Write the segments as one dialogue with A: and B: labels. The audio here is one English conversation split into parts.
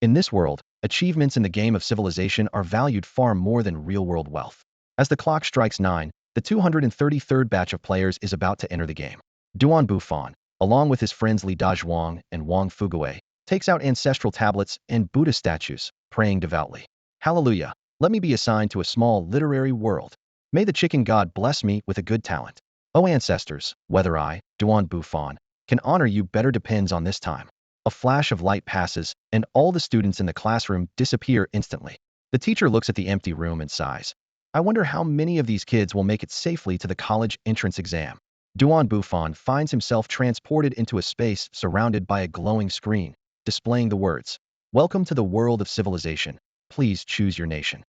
A: In this world, achievements in the game of civilization are valued far more than real-world wealth. As the clock strikes 9, the 233rd batch of players is about to enter the game. Duan Bufan, along with his friends Li Dazhuang and Wang Fugui, takes out ancestral tablets and Buddha statues, praying devoutly. Hallelujah, let me be assigned to a small literary world. May the chicken god bless me with a good talent. O ancestors, whether I, Duan Bufan, can honor you better depends on this time. A flash of light passes, and all the students in the classroom disappear instantly. The teacher looks at the empty room and sighs. I wonder how many of these kids will make it safely to the college entrance exam. Duan Bufan finds himself transported into a space surrounded by a glowing screen, displaying the words, "Welcome to the world of civilization. Please choose your nation."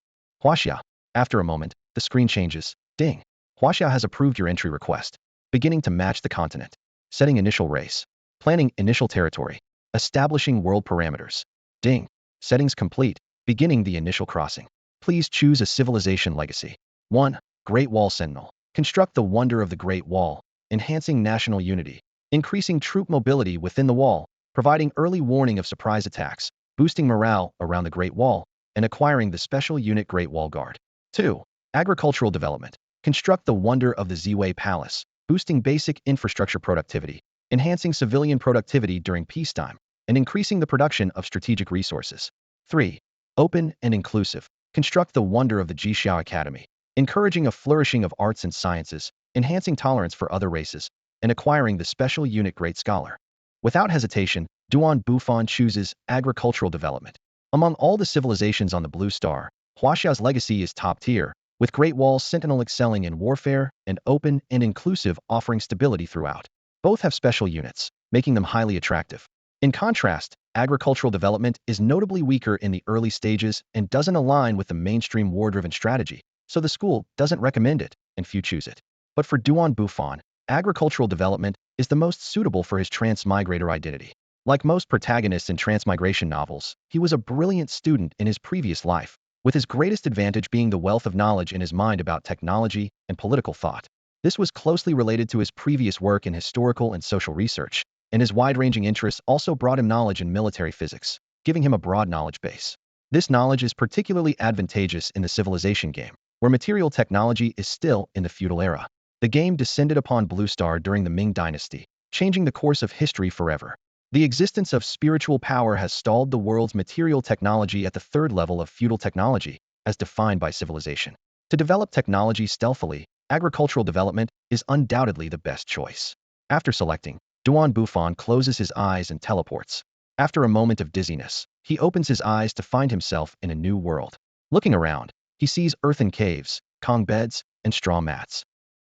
A: Huaxia. After a moment, the screen changes. Ding. Huaxia has approved your entry request. Beginning to match the continent. Setting initial race. Planning initial territory. Establishing world parameters. Ding. Settings complete. Beginning the initial crossing. Please choose a civilization legacy. 1. Great Wall Sentinel. Construct the wonder of the Great Wall, enhancing national unity, increasing troop mobility within the wall, providing early warning of surprise attacks, boosting morale around the Great Wall, and acquiring the special unit Great Wall Guard. 2. Agricultural development. Construct the wonder of the Ziwei Palace, boosting basic infrastructure productivity, enhancing civilian productivity during peacetime, and increasing the production of strategic resources. 3. Open and inclusive. Construct the wonder of the Jixiao Academy, encouraging a flourishing of arts and sciences, enhancing tolerance for other races, and acquiring the special unit Great Scholar. Without hesitation, Duan Bufan chooses agricultural development. Among all the civilizations on the Blue Star, Huaxia's legacy is top tier, with Great Wall Sentinel excelling in warfare and open and inclusive offering stability throughout. Both have special units, making them highly attractive. In contrast, agricultural development is notably weaker in the early stages and doesn't align with the mainstream war-driven strategy, so the school doesn't recommend it, and few choose it. But for Duan Bufan, agricultural development is the most suitable for his transmigrator identity. Like most protagonists in transmigration novels, he was a brilliant student in his previous life, with his greatest advantage being the wealth of knowledge in his mind about technology and political thought. This was closely related to his previous work in historical and social research, and his wide-ranging interests also brought him knowledge in military physics, giving him a broad knowledge base. This knowledge is particularly advantageous in the civilization game, where material technology is still in the feudal era. The game descended upon Blue Star during the Ming Dynasty, changing the course of history forever. The existence of spiritual power has stalled the world's material technology at the third level of feudal technology, as defined by civilization. To develop technology stealthily, agricultural development is undoubtedly the best choice. After selecting, Duan Bufan closes his eyes and teleports. After a moment of dizziness, he opens his eyes to find himself in a new world. Looking around, he sees earthen caves, Kong beds, and straw mats.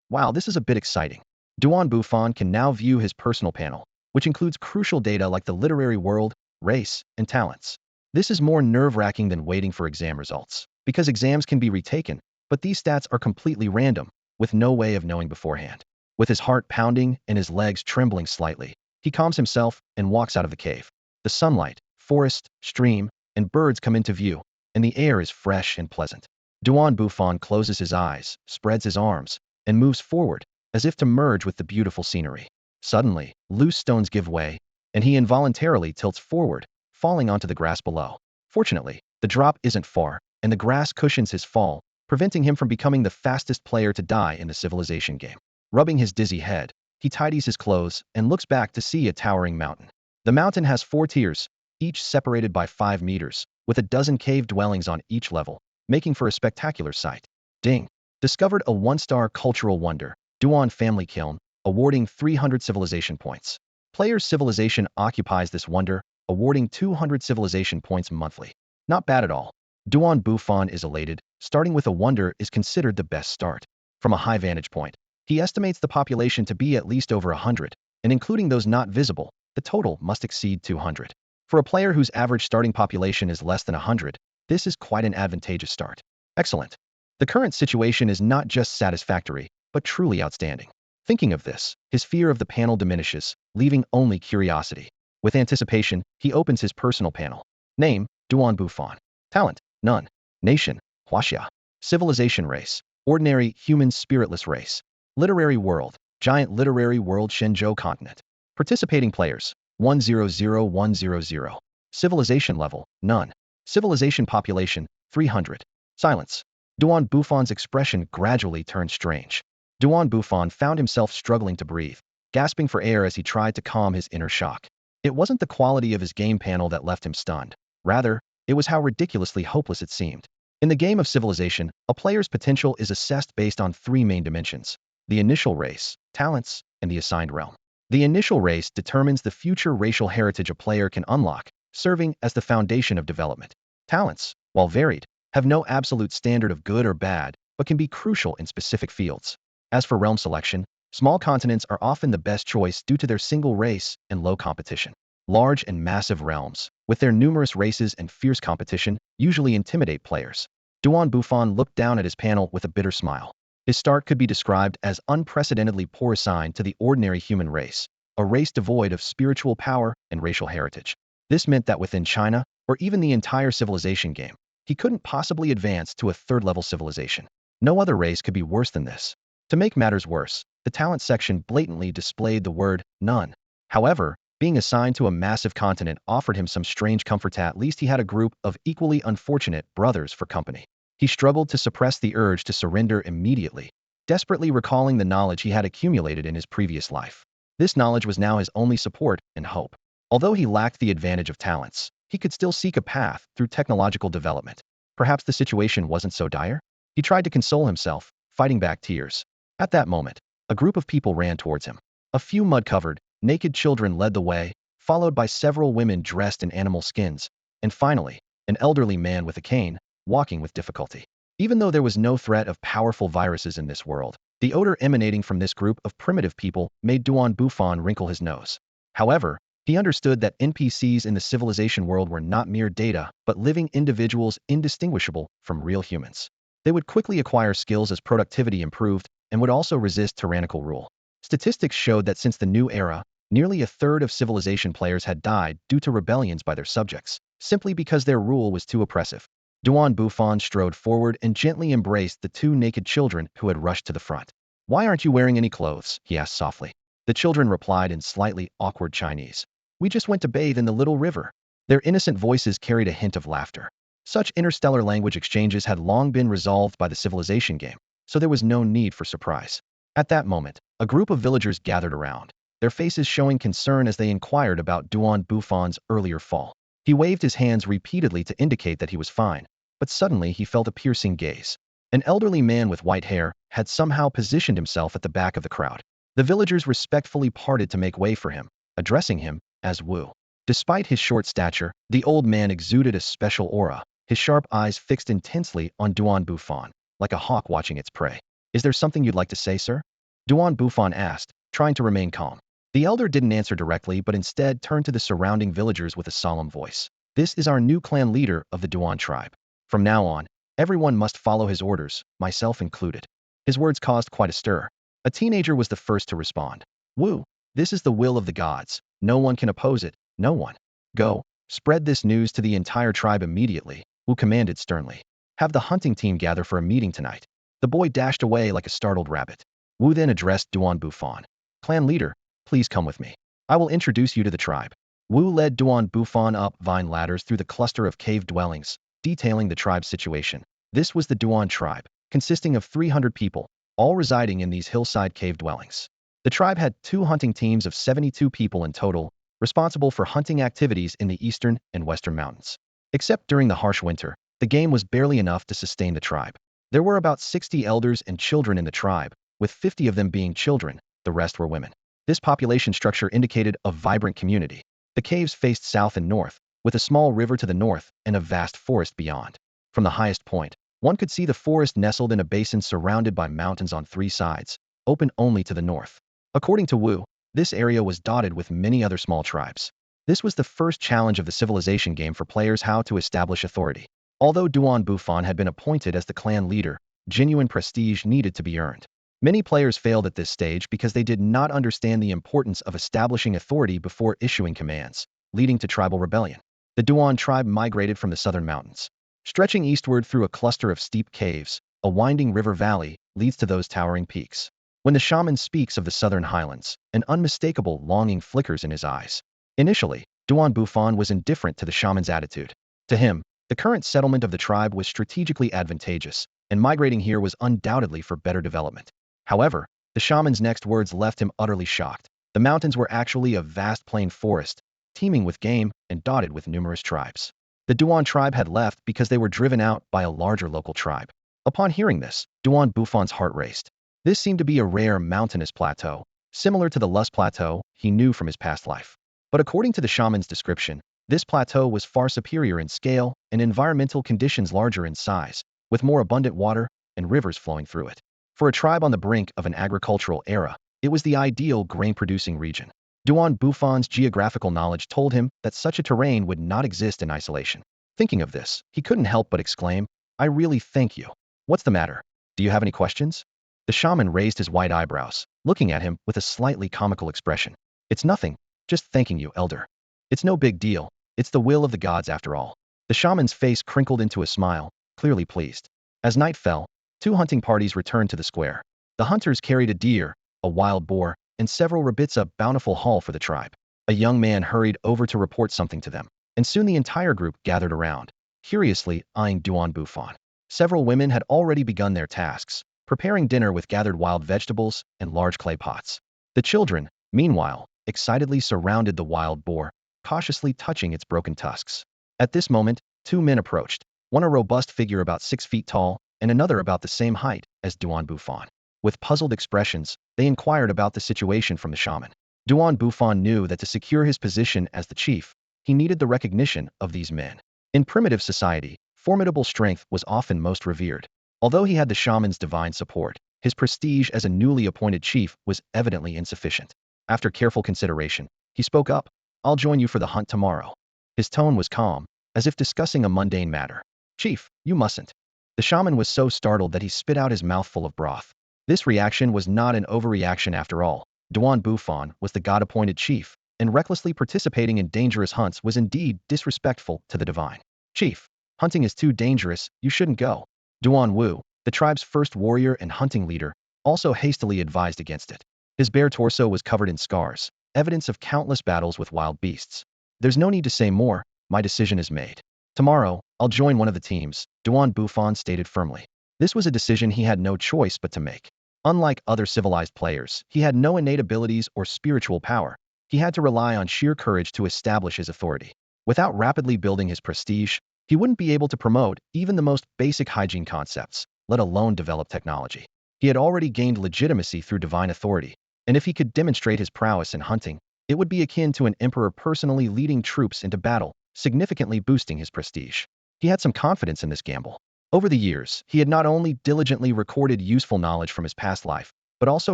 A: Wow, this is a bit exciting. Duan Bufan can now view his personal panel, which includes crucial data like the literary world, race, and talents. This is more nerve-wracking than waiting for exam results, because exams can be retaken, but these stats are completely random, with no way of knowing beforehand. With his heart pounding and his legs trembling slightly, he calms himself and walks out of the cave. The sunlight, forest, stream, and birds come into view, and the air is fresh and pleasant. Duan Bufan closes his eyes, spreads his arms, and moves forward, as if to merge with the beautiful scenery. Suddenly, loose stones give way, and he involuntarily tilts forward, falling onto the grass below. Fortunately, the drop isn't far, and the grass cushions his fall, preventing him from becoming the fastest player to die in the civilization game. Rubbing his dizzy head, he tidies his clothes and looks back to see a towering mountain. The mountain has 4 tiers, each separated by 5 meters, with a dozen cave dwellings on each level, making for a spectacular sight. Ding! Discovered a 1-star cultural wonder, Duan Family Kiln, awarding 300 civilization points. Player's civilization occupies this wonder, awarding 200 civilization points monthly. Not bad at all. Duan Bufan is elated. Starting with a wonder is considered the best start. From a high vantage point, he estimates the population to be at least over 100, and including those not visible, the total must exceed 200. For a player whose average starting population is less than 100, this is quite an advantageous start. Excellent. The current situation is not just satisfactory, but truly outstanding. Thinking of this, his fear of the panel diminishes, leaving only curiosity. With anticipation, he opens his personal panel. Name, Duan Bufan. Talent, none. Nation, Huaxia. Civilization race, ordinary human spiritless race. Literary world, giant literary world Shenzhou continent. Participating players, 100100. Civilization level, none. Civilization population, 300. Silence. Duan Bufan's expression gradually turned strange. Duan Bufan found himself struggling to breathe, gasping for air as he tried to calm his inner shock. It wasn't the quality of his game panel that left him stunned. Rather, it was how ridiculously hopeless it seemed. In the game of Civilization, a player's potential is assessed based on three main dimensions: the initial race, talents, and the assigned realm. The initial race determines the future racial heritage a player can unlock, serving as the foundation of development. Talents, while varied, have no absolute standard of good or bad, but can be crucial in specific fields. As for realm selection, small continents are often the best choice due to their single race and low competition. Large and massive realms, with their numerous races and fierce competition, usually intimidate players. Duan Bufan looked down at his panel with a bitter smile. His start could be described as unprecedentedly poor assigned to the ordinary human race, a race devoid of spiritual power and racial heritage. This meant that within China, or even the entire civilization game, he couldn't possibly advance to a third-level civilization. No other race could be worse than this. To make matters worse, the talent section blatantly displayed the word none. However, being assigned to a massive continent offered him some strange comfort. At least he had a group of equally unfortunate brothers for company. He struggled to suppress the urge to surrender immediately, desperately recalling the knowledge he had accumulated in his previous life. This knowledge was now his only support and hope. Although he lacked the advantage of talents, he could still seek a path through technological development. Perhaps the situation wasn't so dire? He tried to console himself, fighting back tears. At that moment, a group of people ran towards him. A few mud-covered, naked children led the way, followed by several women dressed in animal skins, and finally, an elderly man with a cane, walking with difficulty. Even though there was no threat of powerful viruses in this world, the odor emanating from this group of primitive people made Duan Bufan wrinkle his nose. However, he understood that NPCs in the civilization world were not mere data, but living individuals indistinguishable from real humans. They would quickly acquire skills as productivity improved, and would also resist tyrannical rule. Statistics showed that since the new era, nearly a third of civilization players had died due to rebellions by their subjects, simply because their rule was too oppressive. Duan Bufan strode forward and gently embraced the two naked children who had rushed to the front. "Why aren't you wearing any clothes?" he asked softly. The children replied in slightly awkward Chinese. "We just went to bathe in the little river." Their innocent voices carried a hint of laughter. Such interstellar language exchanges had long been resolved by the civilization game, so there was no need for surprise. At that moment, a group of villagers gathered around, their faces showing concern as they inquired about Duan Bufan's earlier fall. He waved his hands repeatedly to indicate that he was fine, but suddenly he felt a piercing gaze. An elderly man with white hair had somehow positioned himself at the back of the crowd. The villagers respectfully parted to make way for him, addressing him as Wu. Despite his short stature, the old man exuded a special aura, his sharp eyes fixed intensely on Duan Bufan, like a hawk watching its prey. "Is there something you'd like to say, sir?" Duan Bufan asked, trying to remain calm. The elder didn't answer directly but instead turned to the surrounding villagers with a solemn voice. "This is our new clan leader of the Duan tribe. From now on, everyone must follow his orders, myself included." His words caused quite a stir. A teenager was the first to respond. "Wu, this is the will of the gods. No one can oppose it, no one. Go, spread this news to the entire tribe immediately," Wu commanded sternly. "Have the hunting team gather for a meeting tonight." The boy dashed away like a startled rabbit. Wu then addressed Duan Bufan. "Clan leader, please come with me. I will introduce you to the tribe." Wu led Duan Bufan up vine ladders through the cluster of cave dwellings, detailing the tribe's situation. This was the Duan tribe, consisting of 300 people, all residing in these hillside cave dwellings. The tribe had 2 hunting teams of 72 people in total, responsible for hunting activities in the eastern and western mountains. Except during the harsh winter, the game was barely enough to sustain the tribe. There were about 60 elders and children in the tribe, with 50 of them being children, the rest were women. This population structure indicated a vibrant community. The caves faced south and north, with a small river to the north and a vast forest beyond. From the highest point, one could see the forest nestled in a basin surrounded by mountains on 3 sides, open only to the north. According to Wu, this area was dotted with many other small tribes. This was the first challenge of the civilization game for players how to establish authority. Although Duan Bufan had been appointed as the clan leader, genuine prestige needed to be earned. Many players failed at this stage because they did not understand the importance of establishing authority before issuing commands, leading to tribal rebellion. The Duan tribe migrated from the southern mountains. Stretching eastward through a cluster of steep caves, a winding river valley leads to those towering peaks. When the shaman speaks of the southern highlands, an unmistakable longing flickers in his eyes. Initially, Duan Bufan was indifferent to the shaman's attitude. To him, the current settlement of the tribe was strategically advantageous, and migrating here was undoubtedly for better development. However, the shaman's next words left him utterly shocked. The mountains were actually a vast plain forest, teeming with game and dotted with numerous tribes. The Duan tribe had left because they were driven out by a larger local tribe. Upon hearing this, Duan Bufan's heart raced. This seemed to be a rare mountainous plateau, similar to the Lus Plateau he knew from his past life. But according to the shaman's description, this plateau was far superior in scale and environmental conditions larger in size, with more abundant water and rivers flowing through it. For a tribe on the brink of an agricultural era, it was the ideal grain-producing region. Duan Bufan's geographical knowledge told him that such a terrain would not exist in isolation. Thinking of this, he couldn't help but exclaim, "I really thank you. What's the matter? Do you have any questions?" The shaman raised his white eyebrows, looking at him with a slightly comical expression. "It's nothing, just thanking you, elder. It's no big deal. It's the will of the gods after all." The shaman's face crinkled into a smile, clearly pleased. As night fell, two hunting parties returned to the square. The hunters carried a deer, a wild boar, and several rabbits, a bountiful haul for the tribe. A young man hurried over to report something to them, and soon the entire group gathered around, curiously eyeing Duan Bufan. Several women had already begun their tasks, preparing dinner with gathered wild vegetables and large clay pots. The children, meanwhile, excitedly surrounded the wild boar, cautiously touching its broken tusks. At this moment, two men approached, one a robust figure about 6 feet tall, and another about the same height as Duan Bufan. With puzzled expressions, they inquired about the situation from the shaman. Duan Bufan knew that to secure his position as the chief, he needed the recognition of these men. In primitive society, formidable strength was often most revered. Although he had the shaman's divine support, his prestige as a newly appointed chief was evidently insufficient. After careful consideration, he spoke up, "I'll join you for the hunt tomorrow." His tone was calm, as if discussing a mundane matter. "Chief, you mustn't." The shaman was so startled that he spit out his mouthful of broth. This reaction was not an overreaction after all. Duan Bufan was the god-appointed chief, and recklessly participating in dangerous hunts was indeed disrespectful to the divine. "Chief, hunting is too dangerous, you shouldn't go." Duan Wu, the tribe's first warrior and hunting leader, also hastily advised against it. His bare torso was covered in scars, evidence of countless battles with wild beasts. "There's no need to say more, my decision is made. Tomorrow, I'll join one of the teams," Duan Bufan stated firmly. This was a decision he had no choice but to make. Unlike other civilized players, he had no innate abilities or spiritual power. He had to rely on sheer courage to establish his authority. Without rapidly building his prestige, he wouldn't be able to promote even the most basic hygiene concepts, let alone develop technology. He had already gained legitimacy through divine authority, and if he could demonstrate his prowess in hunting, it would be akin to an emperor personally leading troops into battle, significantly boosting his prestige. He had some confidence in this gamble. Over the years, he had not only diligently recorded useful knowledge from his past life, but also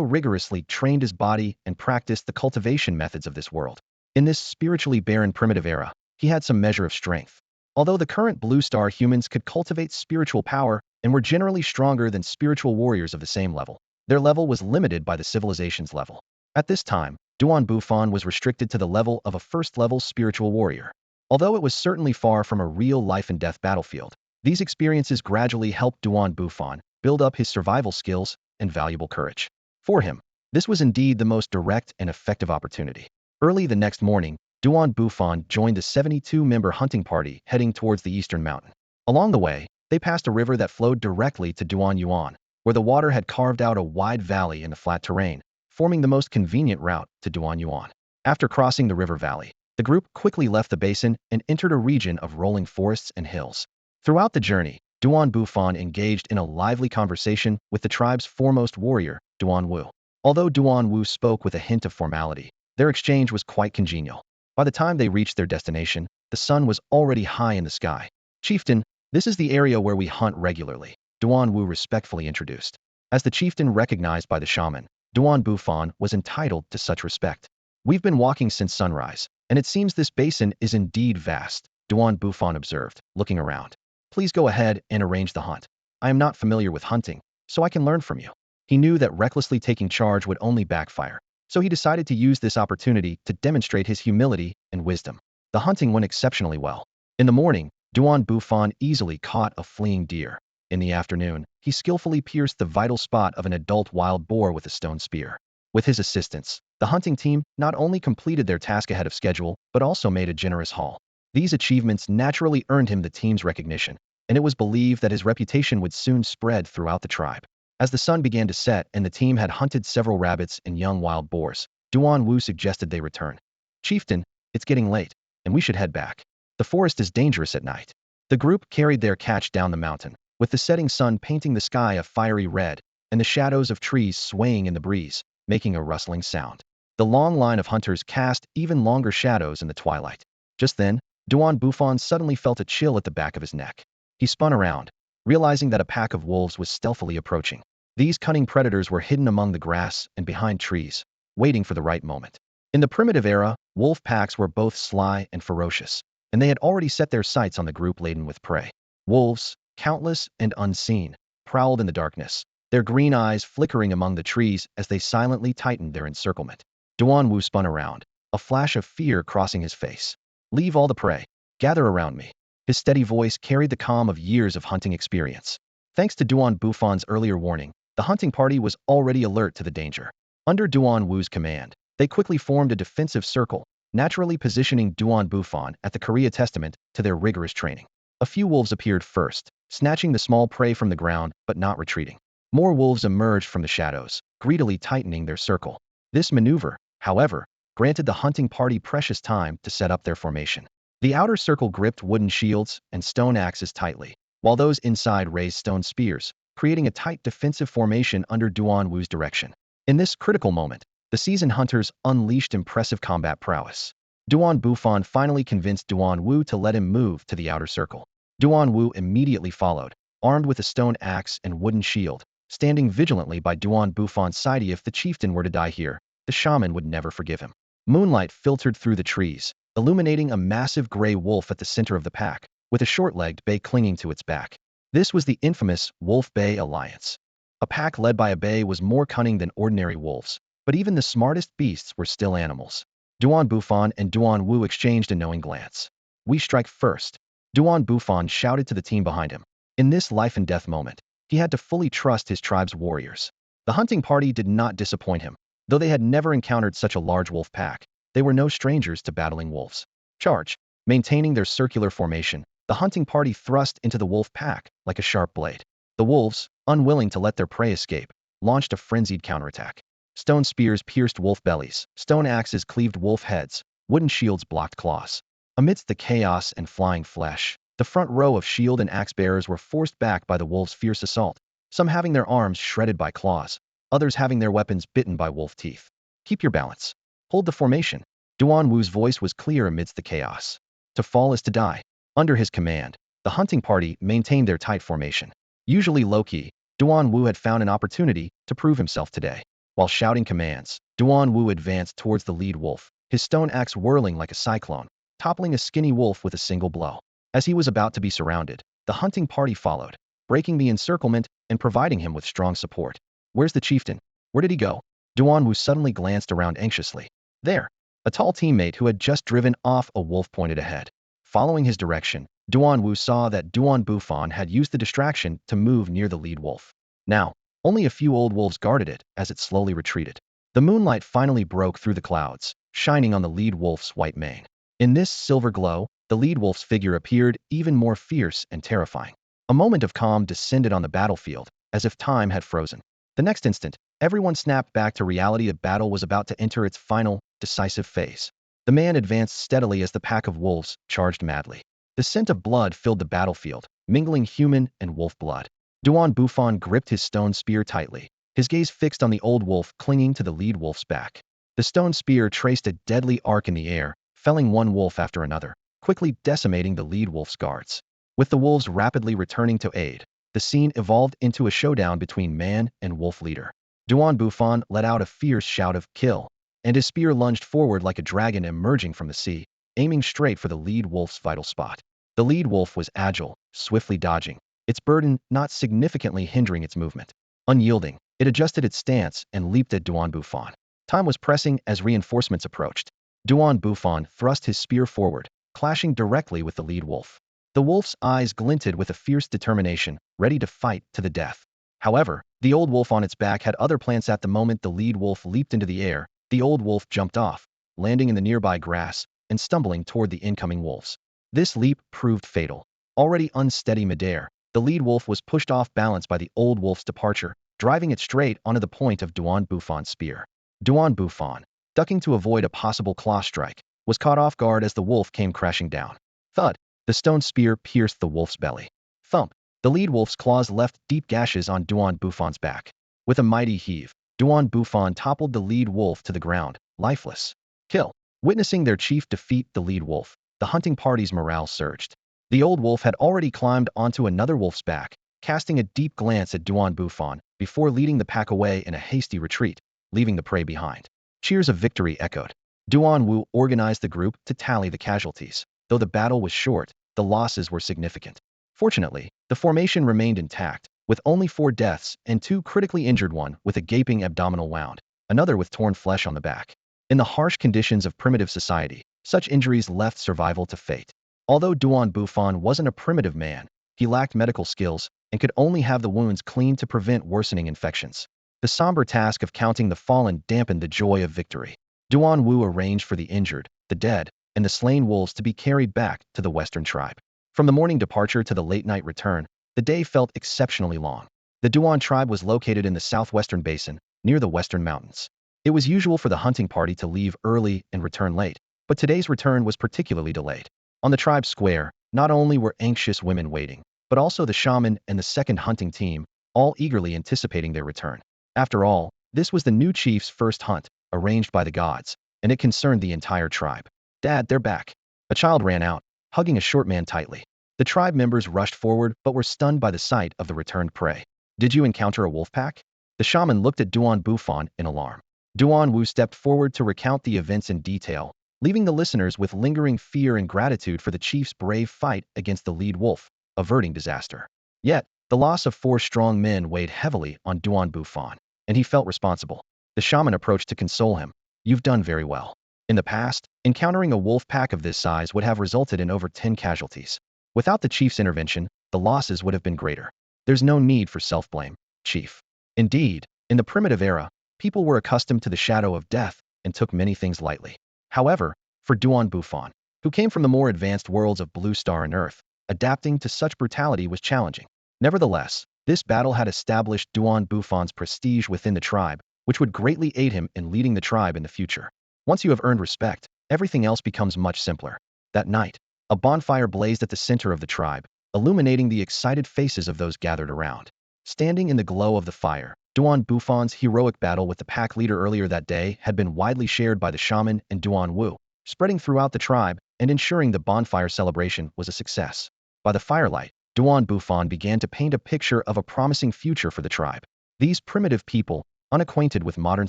A: rigorously trained his body and practiced the cultivation methods of this world. In this spiritually barren primitive era, he had some measure of strength. Although the current Blue Star humans could cultivate spiritual power and were generally stronger than spiritual warriors of the same level, their level was limited by the civilization's level. At this time, Duan Bufan was restricted to the level of a first-level spiritual warrior. Although it was certainly far from a real life-and-death battlefield, these experiences gradually helped Duan Bufan build up his survival skills and valuable courage. For him, this was indeed the most direct and effective opportunity. Early the next morning, Duan Bufan joined the 72-member hunting party heading towards the eastern mountain. Along the way, they passed a river that flowed directly to Duan Yuan, where the water had carved out a wide valley in the flat terrain, forming the most convenient route to Duan Yuan. After crossing the river valley, the group quickly left the basin and entered a region of rolling forests and hills. Throughout the journey, Duan Bufan engaged in a lively conversation with the tribe's foremost warrior, Duan Wu. Although Duan Wu spoke with a hint of formality, their exchange was quite congenial. By the time they reached their destination, the sun was already high in the sky. "Chieftain, this is the area where we hunt regularly," Duan Wu respectfully introduced. As the chieftain recognized by the shaman, Duan Bufan was entitled to such respect. "We've been walking since sunrise, and it seems this basin is indeed vast," Duan Bufan observed, looking around. "Please go ahead and arrange the hunt. I am not familiar with hunting, so I can learn from you." He knew that recklessly taking charge would only backfire, so he decided to use this opportunity to demonstrate his humility and wisdom. The hunting went exceptionally well. In the morning, Duan Bufan easily caught a fleeing deer. In the afternoon, he skillfully pierced the vital spot of an adult wild boar with a stone spear. With his assistance, the hunting team not only completed their task ahead of schedule, but also made a generous haul. These achievements naturally earned him the team's recognition, and it was believed that his reputation would soon spread throughout the tribe. As the sun began to set and the team had hunted several rabbits and young wild boars, Duan Wu suggested they return. Chieftain, it's getting late, and we should head back. The forest is dangerous at night. The group carried their catch down the mountain, with the setting sun painting the sky a fiery red, and the shadows of trees swaying in the breeze, making a rustling sound. The long line of hunters cast even longer shadows in the twilight. Just then, Duan Bufan suddenly felt a chill at the back of his neck. He spun around, realizing that a pack of wolves was stealthily approaching. These cunning predators were hidden among the grass and behind trees, waiting for the right moment. In the primitive era, wolf packs were both sly and ferocious, and they had already set their sights on the group laden with prey. Wolves, countless and unseen, prowled in the darkness, their green eyes flickering among the trees as they silently tightened their encirclement. Duan Wu spun around, a flash of fear crossing his face. Leave all the prey. Gather around me. His steady voice carried the calm of years of hunting experience. Thanks to Duan Bufan's earlier warning, the hunting party was already alert to the danger. Under Duan Wu's command, they quickly formed a defensive circle, naturally positioning Duan Bufan at the Korea testament to their rigorous training. A few wolves appeared first, snatching the small prey from the ground but not retreating. More wolves emerged from the shadows, greedily tightening their circle. This maneuver, however, granted the hunting party precious time to set up their formation. The outer circle gripped wooden shields and stone axes tightly, while those inside raised stone spears, creating a tight defensive formation under Duan Wu's direction. In this critical moment, the seasoned hunters unleashed impressive combat prowess. Duan Bufan finally convinced Duan Wu to let him move to the outer circle. Duan Wu immediately followed, armed with a stone axe and wooden shield, standing vigilantly by Duan Bufan's side. If the chieftain were to die here, the shaman would never forgive him. Moonlight filtered through the trees, illuminating a massive gray wolf at the center of the pack, with a short-legged bay clinging to its back. This was the infamous Wolf-Bay Alliance. A pack led by a bay was more cunning than ordinary wolves, but even the smartest beasts were still animals. Duan Bufan and Duan Wu exchanged a knowing glance. We strike first. Duan Bufan shouted to the team behind him. In this life-and-death moment, he had to fully trust his tribe's warriors. The hunting party did not disappoint him. Though they had never encountered such a large wolf pack, they were no strangers to battling wolves. Charge! Maintaining their circular formation, the hunting party thrust into the wolf pack like a sharp blade. The wolves, unwilling to let their prey escape, launched a frenzied counterattack. Stone spears pierced wolf bellies, stone axes cleaved wolf heads, wooden shields blocked claws. Amidst the chaos and flying flesh, the front row of shield and axe bearers were forced back by the wolves' fierce assault, some having their arms shredded by claws, others having their weapons bitten by wolf teeth. Keep your balance. Hold the formation. Duan Wu's voice was clear amidst the chaos. To fall is to die. Under his command, the hunting party maintained their tight formation. Usually low-key, Duan Wu had found an opportunity to prove himself today. While shouting commands, Duan Wu advanced towards the lead wolf, his stone axe whirling like a cyclone, toppling a skinny wolf with a single blow. As he was about to be surrounded, the hunting party followed, breaking the encirclement and providing him with strong support. Where's the chieftain? Where did he go? Duan Wu suddenly glanced around anxiously. There! A tall teammate who had just driven off a wolf pointed ahead. Following his direction, Duan Wu saw that Duan Bufan had used the distraction to move near the lead wolf. Now, only a few old wolves guarded it as it slowly retreated. The moonlight finally broke through the clouds, shining on the lead wolf's white mane. In this silver glow, the lead wolf's figure appeared even more fierce and terrifying. A moment of calm descended on the battlefield, as if time had frozen. The next instant, everyone snapped back to reality. The battle was about to enter its final, decisive phase. The man advanced steadily as the pack of wolves charged madly. The scent of blood filled the battlefield, mingling human and wolf blood. Duan Bufan gripped his stone spear tightly, his gaze fixed on the old wolf clinging to the lead wolf's back. The stone spear traced a deadly arc in the air, felling one wolf after another, quickly decimating the lead wolf's guards. With the wolves rapidly returning to aid, the scene evolved into a showdown between man and wolf leader. Duan Bufan let out a fierce shout of kill, and his spear lunged forward like a dragon emerging from the sea, aiming straight for the lead wolf's vital spot. The lead wolf was agile, swiftly dodging, its burden not significantly hindering its movement. Unyielding, it adjusted its stance and leaped at Duan Bufan. Time was pressing as reinforcements approached. Duan Bufan thrust his spear forward, clashing directly with the lead wolf. The wolf's eyes glinted with a fierce determination, ready to fight to the death. However, The old wolf on its back had other plants. At the moment the lead wolf leaped into the air, the old wolf jumped off, landing in the nearby grass and stumbling toward the incoming wolves. This leap proved fatal. Already unsteady midair, the lead wolf was pushed off balance by the old wolf's departure, driving it straight onto the point of Bufan's spear. Bufan, ducking to avoid a possible claw strike, was caught off guard as the wolf came crashing down. Thud! The stone spear pierced the wolf's belly. Thump! The lead wolf's claws left deep gashes on Bufan's back. With a mighty heave, Bufan toppled the lead wolf to the ground, lifeless. Kill! Witnessing their chief defeat the lead wolf, the hunting party's morale surged. The old wolf had already climbed onto another wolf's back, casting a deep glance at Bufan before leading the pack away in a hasty retreat, leaving the prey behind. Cheers of victory echoed. Wu organized the group to tally the casualties. Though the battle was short, the losses were significant. Fortunately, the formation remained intact, with only 4 deaths and 2 critically injured, one with a gaping abdominal wound, another with torn flesh on the back. In the harsh conditions of primitive society, such injuries left survival to fate. Although Bufan wasn't a primitive man, he lacked medical skills and could only have the wounds cleaned to prevent worsening infections. The somber task of counting the fallen dampened the joy of victory. Wu arranged for the injured, the dead, and the slain wolves to be carried back to the western tribe. From the morning departure to the late-night return, the day felt exceptionally long. The Duan tribe was located in the southwestern basin, near the western mountains. It was usual for the hunting party to leave early and return late, but today's return was particularly delayed. On the tribe square, not only were anxious women waiting, but also the shaman and the second hunting team, all eagerly anticipating their return. After all, this was the new chief's first hunt, arranged by the gods, and it concerned the entire tribe. Dad, they're back. A child ran out, hugging a short man tightly. The tribe members rushed forward but were stunned by the sight of the returned prey. Did you encounter a wolf pack? The shaman looked at Bufan in alarm. Wu stepped forward to recount the events in detail, leaving the listeners with lingering fear and gratitude for the chief's brave fight against the lead wolf, averting disaster. Yet, the loss of 4 strong men weighed heavily on Bufan, and he felt responsible. The shaman approached to console him. You've done very well. In the past, encountering a wolf pack of this size would have resulted in over 10 casualties. Without the chief's intervention, the losses would have been greater. There's no need for self-blame, chief. Indeed, in the primitive era, people were accustomed to the shadow of death and took many things lightly. However, for Bufan, who came from the more advanced worlds of Blue Star and Earth, adapting to such brutality was challenging. Nevertheless, this battle had established Bufan's prestige within the tribe, which would greatly aid him in leading the tribe in the future. Once you have earned respect, everything else becomes much simpler. That night, a bonfire blazed at the center of the tribe, illuminating the excited faces of those gathered around. Standing in the glow of the fire, Bufan's heroic battle with the pack leader earlier that day had been widely shared by the shaman and Wu, spreading throughout the tribe and ensuring the bonfire celebration was a success. By the firelight, Bufan began to paint a picture of a promising future for the tribe. These primitive people, unacquainted with modern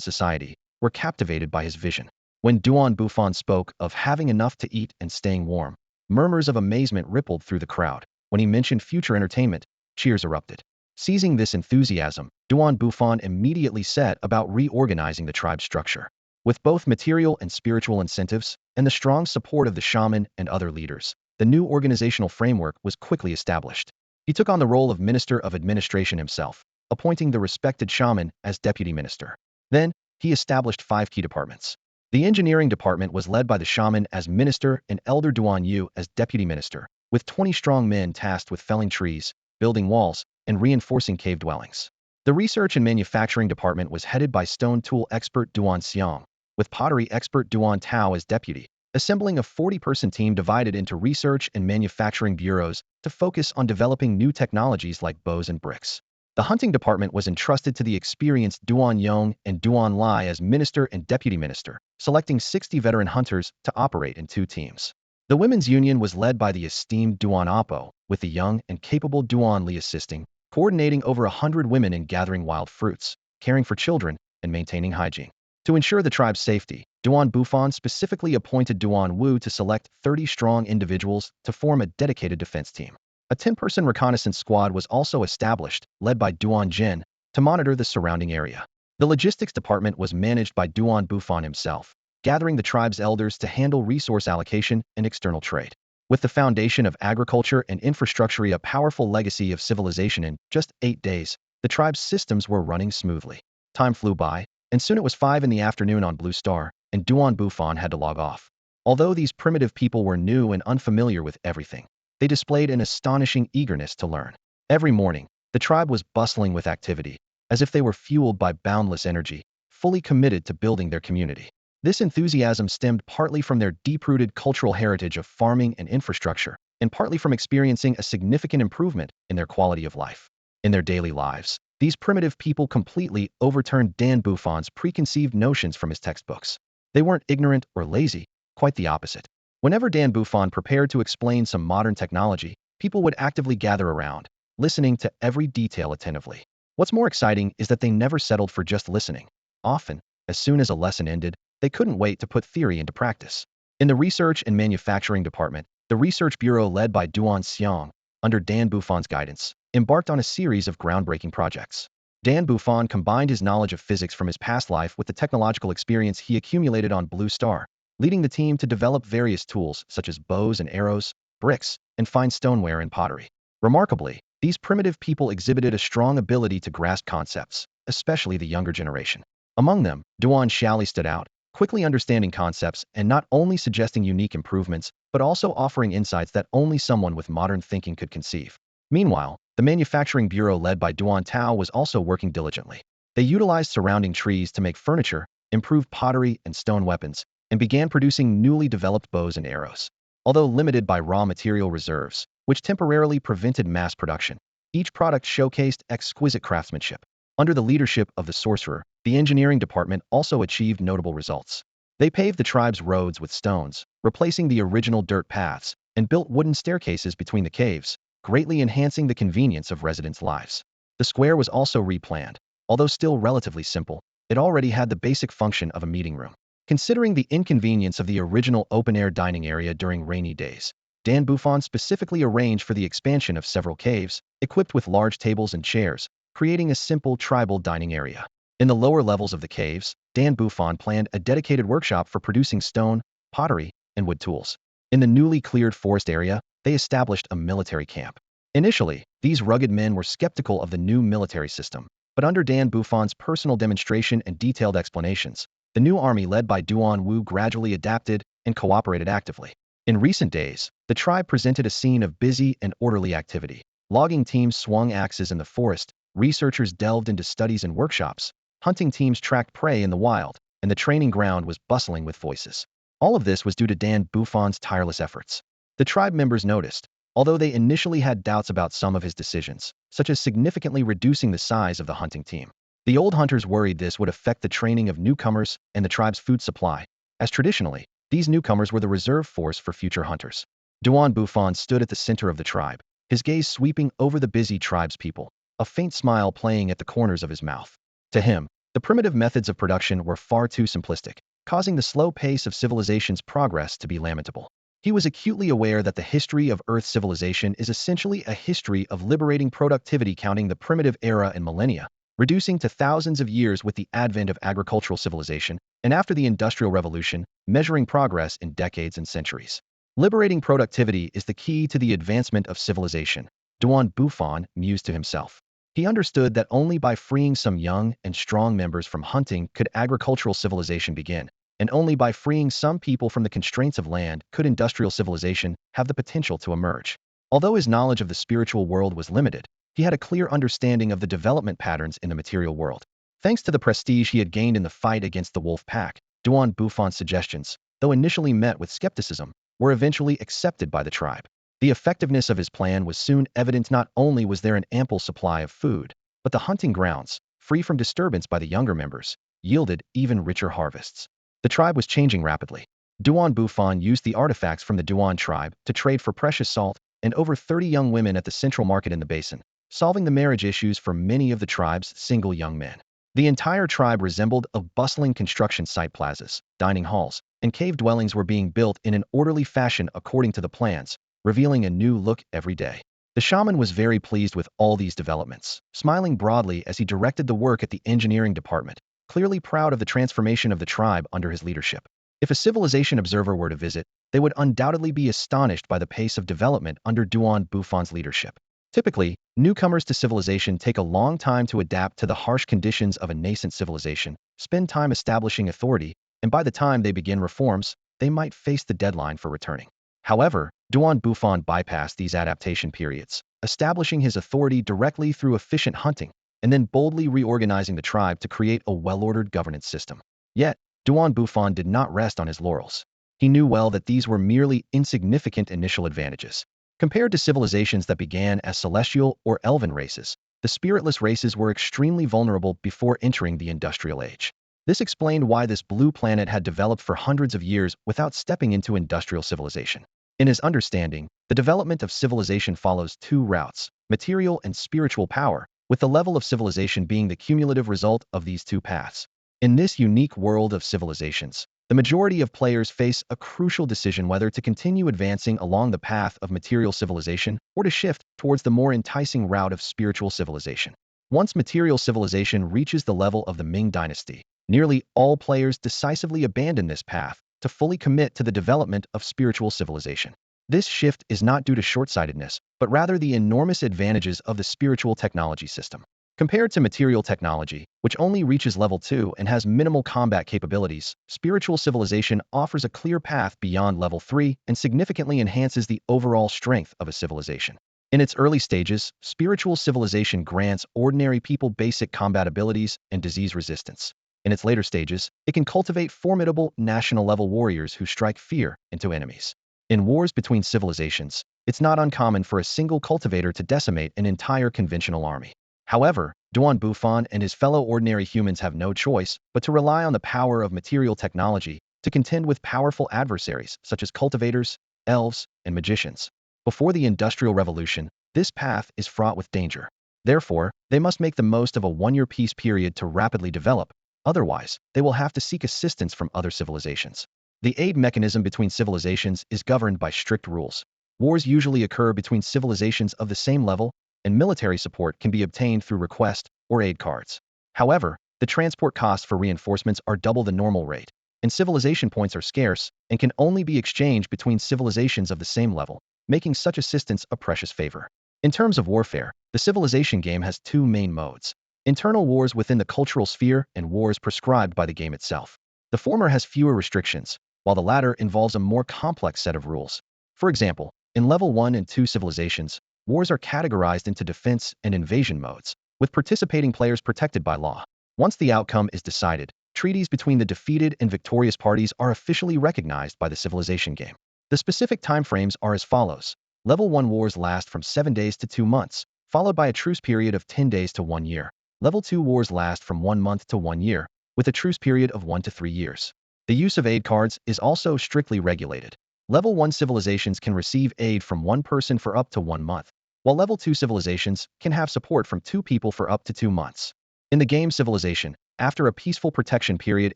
A: society, were captivated by his vision. When Bufan spoke of having enough to eat and staying warm, murmurs of amazement rippled through the crowd. When he mentioned future entertainment, cheers erupted. Seizing this enthusiasm, Bufan immediately set about reorganizing the tribe's structure. With both material and spiritual incentives, and the strong support of the shaman and other leaders, the new organizational framework was quickly established. He took on the role of Minister of Administration himself, appointing the respected shaman as deputy minister. Then, he established 5 key departments. The engineering department was led by the shaman as minister and Elder Yu as deputy minister, with 20 strong men tasked with felling trees, building walls, and reinforcing cave dwellings. The research and manufacturing department was headed by stone tool expert Xiang, with pottery expert Tao as deputy, assembling a 40-person team divided into research and manufacturing bureaus to focus on developing new technologies like bows and bricks. The hunting department was entrusted to the experienced Yong and Lai as minister and deputy minister, selecting 60 veteran hunters to operate in 2 teams. The women's union was led by the esteemed Apo, with the young and capable Li assisting, coordinating over 100 women in gathering wild fruits, caring for children, and maintaining hygiene. To ensure the tribe's safety, Bufan specifically appointed Wu to select 30 strong individuals to form a dedicated defense team. A 10-person reconnaissance squad was also established, led by Jin, to monitor the surrounding area. The logistics department was managed by Bufan himself, gathering the tribe's elders to handle resource allocation and external trade. With the foundation of agriculture and infrastructure, a powerful legacy of civilization in just 8 days, The tribe's systems were running smoothly. Time flew by, and soon it was 5 in the afternoon on Blue Star, and Duan Bufan had to log off. Although these primitive people were new and unfamiliar with everything, they displayed an astonishing eagerness to learn. Every morning, the tribe was bustling with activity, as if they were fueled by boundless energy, fully committed to building their community. This enthusiasm stemmed partly from their deep-rooted cultural heritage of farming and infrastructure, and partly from experiencing a significant improvement in their quality of life. In their daily lives, these primitive people completely overturned Dan Bufon's preconceived notions from his textbooks. They weren't ignorant or lazy, quite the opposite. Whenever Dan Bufan prepared to explain some modern technology, people would actively gather around, listening to every detail attentively. What's more exciting is that they never settled for just listening. Often, as soon as a lesson ended, they couldn't wait to put theory into practice. In the Research and Manufacturing Department, the Research Bureau led by Duan Xiang, under Dan Bufon's guidance, embarked on a series of groundbreaking projects. Dan Bufan combined his knowledge of physics from his past life with the technological experience he accumulated on Blue Star, leading the team to develop various tools such as bows and arrows, bricks, and fine stoneware and pottery. Remarkably, these primitive people exhibited a strong ability to grasp concepts, especially the younger generation. Among them, Duan Xiaoli stood out, quickly understanding concepts and not only suggesting unique improvements, but also offering insights that only someone with modern thinking could conceive. Meanwhile, the Manufacturing Bureau led by Duan Tao was also working diligently. They utilized surrounding trees to make furniture, improved pottery and stone weapons, and began producing newly developed bows and arrows. Although limited by raw material reserves, which temporarily prevented mass production, each product showcased exquisite craftsmanship. Under the leadership of the sorcerer, the engineering department also achieved notable results. They paved the tribe's roads with stones, replacing the original dirt paths, and built wooden staircases between the caves, greatly enhancing the convenience of residents' lives. The square was also replanned. Although still relatively simple, it already had the basic function of a meeting room. Considering the inconvenience of the original open-air dining area during rainy days, Dan Bufan specifically arranged for the expansion of several caves, equipped with large tables and chairs, creating a simple tribal dining area. In the lower levels of the caves, Dan Bufan planned a dedicated workshop for producing stone, pottery, and wood tools. In the newly cleared forest area, they established a military camp. Initially, these rugged men were skeptical of the new military system, but under Dan Bufon's personal demonstration and detailed explanations, the new army led by Duan Wu gradually adapted and cooperated actively. In recent days, the tribe presented a scene of busy and orderly activity. Logging teams swung axes in the forest, researchers delved into studies and workshops, hunting teams tracked prey in the wild, and the training ground was bustling with voices. All of this was due to Dan Bufon's tireless efforts. The tribe members noticed, although they initially had doubts about some of his decisions, such as significantly reducing the size of the hunting team. The old hunters worried this would affect the training of newcomers and the tribe's food supply, as traditionally, these newcomers were the reserve force for future hunters. Duan Bufan stood at the center of the tribe, his gaze sweeping over the busy tribe's people, a faint smile playing at the corners of his mouth. To him, the primitive methods of production were far too simplistic, causing the slow pace of civilization's progress to be lamentable. He was acutely aware that the history of Earth civilization is essentially a history of liberating productivity counting the primitive era and millennia, reducing to thousands of years with the advent of agricultural civilization, and after the Industrial Revolution, measuring progress in decades and centuries. Liberating productivity is the key to the advancement of civilization, Duan Bufan mused to himself. He understood that only by freeing some young and strong members from hunting could agricultural civilization begin, and only by freeing some people from the constraints of land could industrial civilization have the potential to emerge. Although his knowledge of the spiritual world was limited, he had a clear understanding of the development patterns in the material world. Thanks to the prestige he had gained in the fight against the wolf pack, Duan Bufon's suggestions, though initially met with skepticism, were eventually accepted by the tribe. The effectiveness of his plan was soon evident. Not only was there an ample supply of food, but the hunting grounds, free from disturbance by the younger members, yielded even richer harvests. The tribe was changing rapidly. Duan Bufan used the artifacts from the Duan tribe to trade for precious salt, and over 30 young women at the central market in the basin, solving the marriage issues for many of the tribe's single young men. The entire tribe resembled a bustling construction site. Plazas, dining halls, and cave dwellings were being built in an orderly fashion according to the plans, revealing a new look every day. The shaman was very pleased with all these developments, smiling broadly as he directed the work at the engineering department, clearly proud of the transformation of the tribe under his leadership. If a civilization observer were to visit, they would undoubtedly be astonished by the pace of development under Duan Bufon's leadership. Typically, newcomers to civilization take a long time to adapt to the harsh conditions of a nascent civilization, spend time establishing authority, and by the time they begin reforms, they might face the deadline for returning. However, Bufan bypassed these adaptation periods, establishing his authority directly through efficient hunting, and then boldly reorganizing the tribe to create a well-ordered governance system. Yet, Bufan did not rest on his laurels. He knew well that these were merely insignificant initial advantages. Compared to civilizations that began as celestial or elven races, the spiritless races were extremely vulnerable before entering the Industrial Age. This explained why this blue planet had developed for hundreds of years without stepping into industrial civilization. In his understanding, the development of civilization follows two routes, material and spiritual power, with the level of civilization being the cumulative result of these two paths. In this unique world of civilizations, the majority of players face a crucial decision whether to continue advancing along the path of material civilization or to shift towards the more enticing route of spiritual civilization. Once material civilization reaches the level of the Ming dynasty, nearly all players decisively abandon this path to fully commit to the development of spiritual civilization. This shift is not due to short-sightedness, but rather the enormous advantages of the spiritual technology system. Compared to material technology, which only reaches level 2 and has minimal combat capabilities, spiritual civilization offers a clear path beyond level 3 and significantly enhances the overall strength of a civilization. In its early stages, spiritual civilization grants ordinary people basic combat abilities and disease resistance. In its later stages, it can cultivate formidable national-level warriors who strike fear into enemies. In wars between civilizations, it's not uncommon for a single cultivator to decimate an entire conventional army. However, Bufan and his fellow ordinary humans have no choice but to rely on the power of material technology to contend with powerful adversaries such as cultivators, elves, and magicians. Before the Industrial Revolution, this path is fraught with danger. Therefore, they must make the most of a one-year peace period to rapidly develop. Otherwise, they will have to seek assistance from other civilizations. The aid mechanism between civilizations is governed by strict rules. Wars usually occur between civilizations of the same level, and military support can be obtained through request or aid cards. However, the transport costs for reinforcements are double the normal rate, and civilization points are scarce and can only be exchanged between civilizations of the same level, making such assistance a precious favor. In terms of warfare, the civilization game has two main modes: internal wars within the cultural sphere and wars prescribed by the game itself. The former has fewer restrictions, while the latter involves a more complex set of rules. For example, in level 1 and 2 civilizations, wars are categorized into defense and invasion modes, with participating players protected by law. Once the outcome is decided, treaties between the defeated and victorious parties are officially recognized by the civilization game. The specific timeframes are as follows. Level 1 wars last from 7 days to 2 months, followed by a truce period of 10 days to 1 year. Level 2 wars last from 1 month to 1 year, with a truce period of 1 to 3 years. The use of aid cards is also strictly regulated. Level 1 civilizations can receive aid from one person for up to 1 month, while level 2 civilizations can have support from 2 people for up to 2 months. In the game Civilization, after a peaceful protection period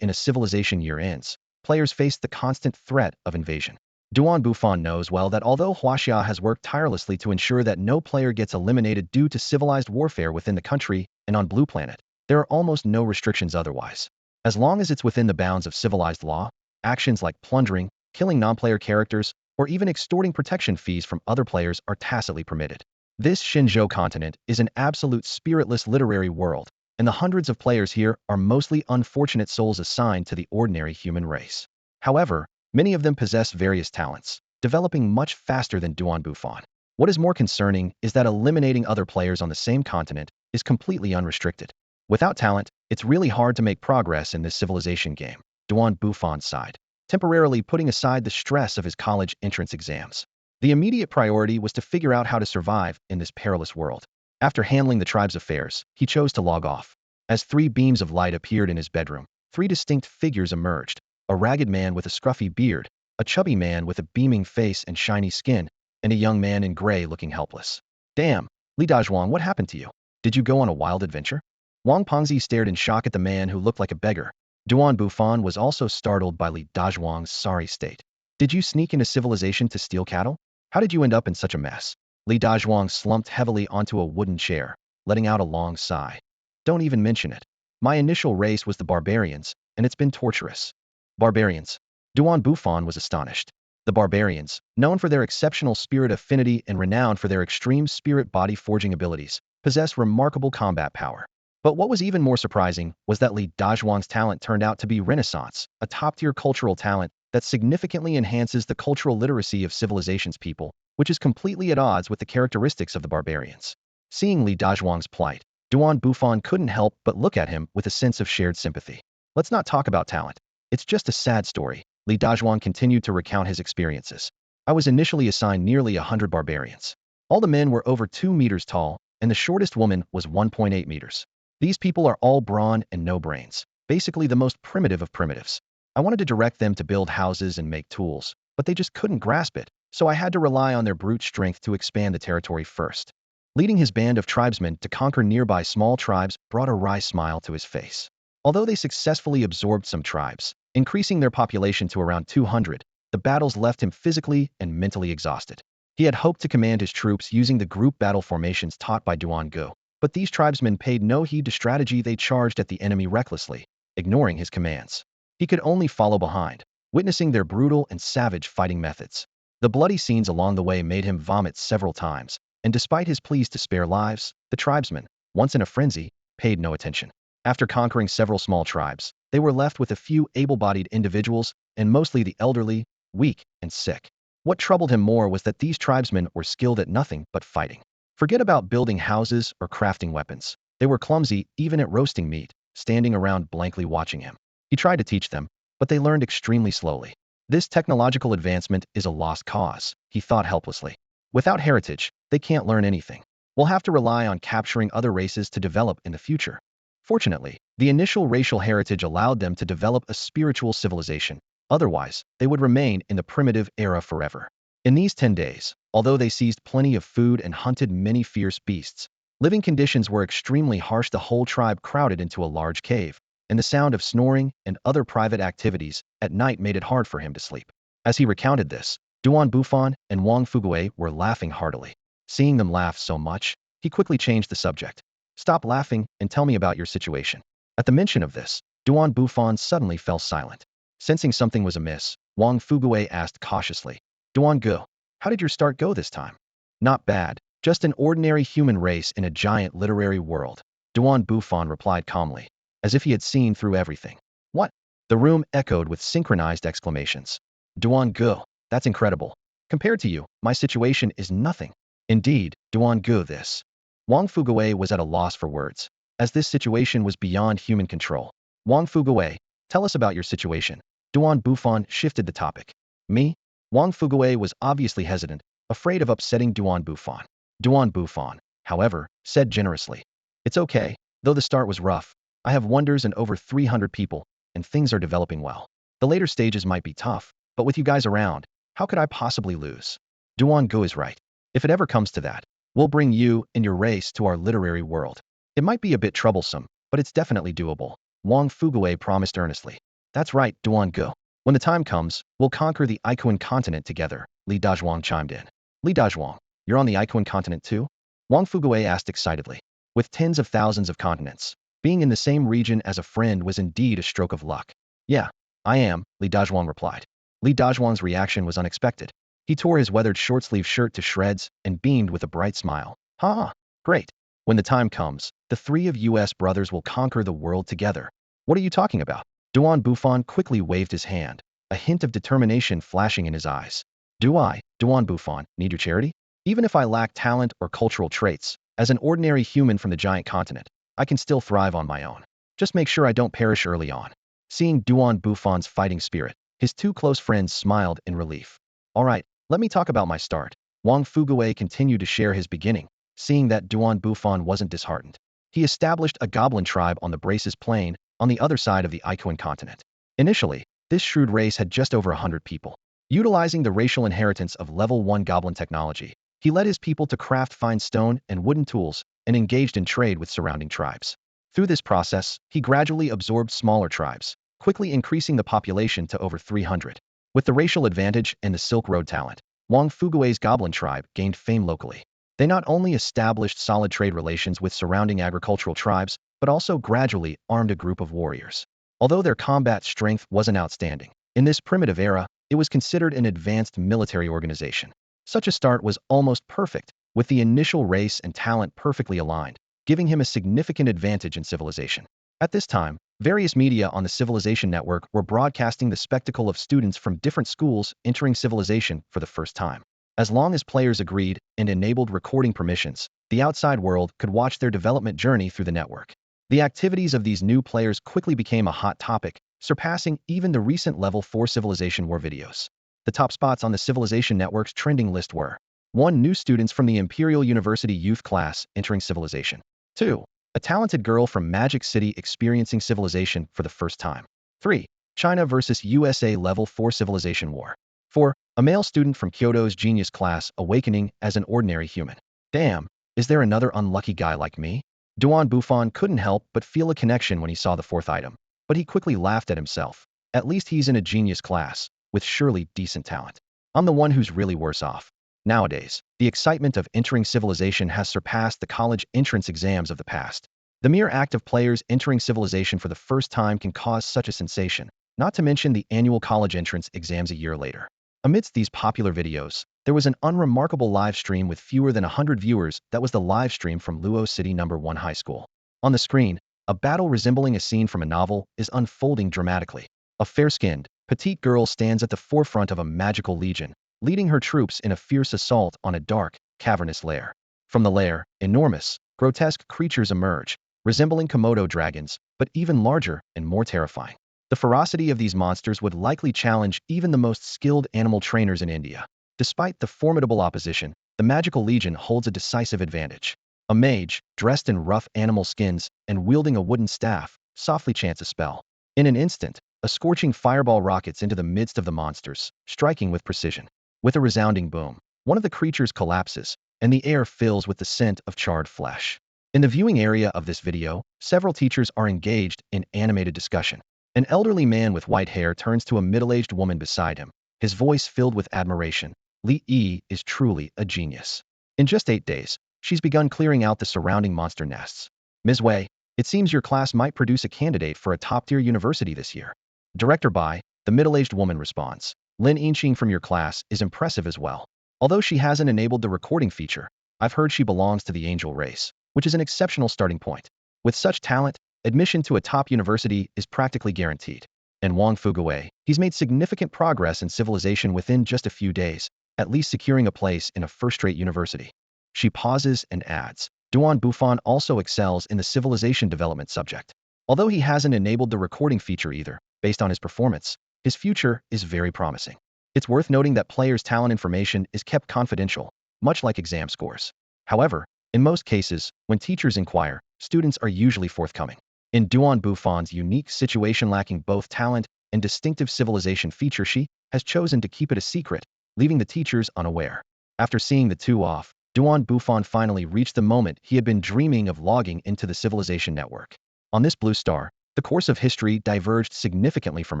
A: in a civilization year ends, players face the constant threat of invasion. Bufan knows well that although Huaxia has worked tirelessly to ensure that no player gets eliminated due to civilized warfare within the country and on Blue Planet, there are almost no restrictions otherwise. As long as it's within the bounds of civilized law, actions like plundering, killing non-player characters, or even extorting protection fees from other players are tacitly permitted. This Xinzhou continent is an absolute spiritless literary world, and the hundreds of players here are mostly unfortunate souls assigned to the ordinary human race. However, many of them possess various talents, developing much faster than Bufan. What is more concerning is that eliminating other players on the same continent is completely unrestricted. Without talent, it's really hard to make progress in this civilization game. Bufan sighed, temporarily putting aside the stress of his college entrance exams. The immediate priority was to figure out how to survive in this perilous world. After handling the tribe's affairs, he chose to log off. As 3 beams of light appeared in his bedroom, 3 distinct figures emerged: a ragged man with a scruffy beard, a chubby man with a beaming face and shiny skin, and a young man in gray looking helpless. Damn, Li Dazhuang, what happened to you? Did you go on a wild adventure? Wang Pengzi stared in shock at the man who looked like a beggar. Bufan was also startled by Li Dazhuang's sorry state. Did you sneak into civilization to steal cattle? How did you end up in such a mess? Li Dazhuang slumped heavily onto a wooden chair, letting out a long sigh. Don't even mention it. My initial race was the barbarians, and it's been torturous. Barbarians? Bufan was astonished. The barbarians, known for their exceptional spirit affinity and renowned for their extreme spirit body forging abilities, possess remarkable combat power. But what was even more surprising was that Li Dazhuang's talent turned out to be Renaissance, a top-tier cultural talent that significantly enhances the cultural literacy of civilization's people, which is completely at odds with the characteristics of the barbarians. Seeing Li Dazhuang's plight, Duan Bufan couldn't help but look at him with a sense of shared sympathy. Let's not talk about talent. It's just a sad story. Li Dazhuang continued to recount his experiences. I was initially assigned nearly 100 barbarians. All the men were over 2 meters tall, and the shortest woman was 1.8 meters. These people are all brawn and no brains, basically the most primitive of primitives. I wanted to direct them to build houses and make tools, but they just couldn't grasp it, so I had to rely on their brute strength to expand the territory first. Leading his band of tribesmen to conquer nearby small tribes brought a wry smile to his face. Although they successfully absorbed some tribes, increasing their population to around 200, the battles left him physically and mentally exhausted. He had hoped to command his troops using the group battle formations taught by Duan Gu, but these tribesmen paid no heed to strategy. They charged at the enemy recklessly, ignoring his commands. He could only follow behind, witnessing their brutal and savage fighting methods. The bloody scenes along the way made him vomit several times, and despite his pleas to spare lives, the tribesmen, once in a frenzy, paid no attention. After conquering several small tribes, they were left with a few able-bodied individuals, and mostly the elderly, weak, and sick. What troubled him more was that these tribesmen were skilled at nothing but fighting. Forget about building houses or crafting weapons. They were clumsy even at roasting meat, standing around blankly watching him. He tried to teach them, but they learned extremely slowly. This technological advancement is a lost cause, he thought helplessly. Without heritage, they can't learn anything. We'll have to rely on capturing other races to develop in the future. Fortunately, the initial racial heritage allowed them to develop a spiritual civilization. Otherwise, they would remain in the primitive era forever. In these 10 days, although they seized plenty of food and hunted many fierce beasts, living conditions were extremely harsh. The whole tribe crowded into a large cave, and the sound of snoring and other private activities at night made it hard for him to sleep. As he recounted this, Duan Bufan and Wang Fuguei were laughing heartily. Seeing them laugh so much, he quickly changed the subject. Stop laughing and tell me about your situation. At the mention of this, Duan Bufan suddenly fell silent. Sensing something was amiss, Wang Fuguei asked cautiously, Duan Gu, how did your start go this time? Not bad, just an ordinary human race in a giant literary world. Duan Bufan replied calmly, as if he had seen through everything. What? The room echoed with synchronized exclamations. Duan Gu, that's incredible. Compared to you, my situation is nothing. Indeed, Duan Gu, this. Wang Fuguei was at a loss for words, as this situation was beyond human control. Wang Fuguei, tell us about your situation. Duan Bufan shifted the topic. Me? Wang Fuguei was obviously hesitant, afraid of upsetting Duan Bufan. Duan Bufan, however, said generously, it's okay, though the start was rough. I have wonders and over 300 people, and things are developing well. The later stages might be tough, but with you guys around, how could I possibly lose? Duan Gu is right. If it ever comes to that, we'll bring you and your race to our literary world. It might be a bit troublesome, but it's definitely doable. Wang Fuguei promised earnestly. That's right, Duan Gu. When the time comes, we'll conquer the Ikuan continent together, Li Dazhuang chimed in. Li Dazhuang, you're on the Ikuan continent too? Wang Fuguei asked excitedly. With tens of thousands of continents, being in the same region as a friend was indeed a stroke of luck. Yeah, I am, Li Dazhuang replied. Li Dazhuang's reaction was unexpected. He tore his weathered short-sleeve shirt to shreds and beamed with a bright smile. Ha! Great. When the time comes, the three of US brothers will conquer the world together. What are you talking about? Duan Bufan quickly waved his hand, a hint of determination flashing in his eyes. Do I, Duan Bufan, need your charity? Even if I lack talent or cultural traits, as an ordinary human from the giant continent, I can still thrive on my own. Just make sure I don't perish early on. Seeing Duan Bufan's fighting spirit, his two close friends smiled in relief. All right, let me talk about my start. Wang Fuguei continued to share his beginning, seeing that Duan Bufan wasn't disheartened. He established a goblin tribe on the Braces Plain, on the other side of the Ikuan continent. Initially, this shrewd race had just over 100 people. Utilizing the racial inheritance of level 1 goblin technology, he led his people to craft fine stone and wooden tools and engaged in trade with surrounding tribes. Through this process, he gradually absorbed smaller tribes, quickly increasing the population to over 300. With the racial advantage and the Silk Road talent, Wang Fuguei's goblin tribe gained fame locally. They not only established solid trade relations with surrounding agricultural tribes, but also gradually armed a group of warriors. Although their combat strength wasn't outstanding, in this primitive era, it was considered an advanced military organization. Such a start was almost perfect, with the initial race and talent perfectly aligned, giving him a significant advantage in civilization. At this time, various media on the Civilization Network were broadcasting the spectacle of students from different schools entering civilization for the first time. As long as players agreed and enabled recording permissions, the outside world could watch their development journey through the network. The activities of these new players quickly became a hot topic, surpassing even the recent Level 4 Civilization War videos. The top spots on the Civilization Network's trending list were 1. New students from the Imperial University Youth Class entering Civilization. 2. A talented girl from Magic City experiencing civilization for the first time. 3. China vs. USA Level 4 Civilization War. 4. A male student from Kyoto's Genius Class awakening as an ordinary human. Damn, is there another unlucky guy like me? Bufan couldn't help but feel a connection when he saw the fourth item, but he quickly laughed at himself. At least he's in a genius class, with surely decent talent. I'm the one who's really worse off. Nowadays, the excitement of entering civilization has surpassed the college entrance exams of the past. The mere act of players entering civilization for the first time can cause such a sensation, not to mention the annual college entrance exams a year later. Amidst these popular videos, there was an unremarkable live stream with fewer than 100 viewers that was the live stream from Luo City No. 1 High School. On the screen, a battle resembling a scene from a novel is unfolding dramatically. A fair-skinned, petite girl stands at the forefront of a magical legion, leading her troops in a fierce assault on a dark, cavernous lair. From the lair, enormous, grotesque creatures emerge, resembling Komodo dragons, but even larger and more terrifying. The ferocity of these monsters would likely challenge even the most skilled animal trainers in India. Despite the formidable opposition, the Magical Legion holds a decisive advantage. A mage, dressed in rough animal skins and wielding a wooden staff, softly chants a spell. In an instant, a scorching fireball rockets into the midst of the monsters, striking with precision. With a resounding boom, one of the creatures collapses, and the air fills with the scent of charred flesh. In the viewing area of this video, several teachers are engaged in animated discussion. An elderly man with white hair turns to a middle-aged woman beside him, his voice filled with admiration. Li Yi is truly a genius. In just 8 days, she's begun clearing out the surrounding monster nests. Ms. Wei, it seems your class might produce a candidate for a top-tier university this year. Director Bai, the middle-aged woman responds. Lin Yinqing from your class is impressive as well. Although she hasn't enabled the recording feature, I've heard she belongs to the angel race, which is an exceptional starting point. With such talent, admission to a top university is practically guaranteed. And Wang Fuguwei, he's made significant progress in civilization within just a few days, at least securing a place in a first-rate university. She pauses and adds, Bufan also excels in the civilization development subject. Although he hasn't enabled the recording feature either, based on his performance, his future is very promising. It's worth noting that players' talent information is kept confidential, much like exam scores. However, in most cases, when teachers inquire, students are usually forthcoming. In Bufan's unique situation lacking both talent and distinctive civilization feature, she has chosen to keep it a secret, leaving the teachers unaware. After seeing the two off, Bufan finally reached the moment he had been dreaming of logging into the Civilization Network. On this blue star, the course of history diverged significantly from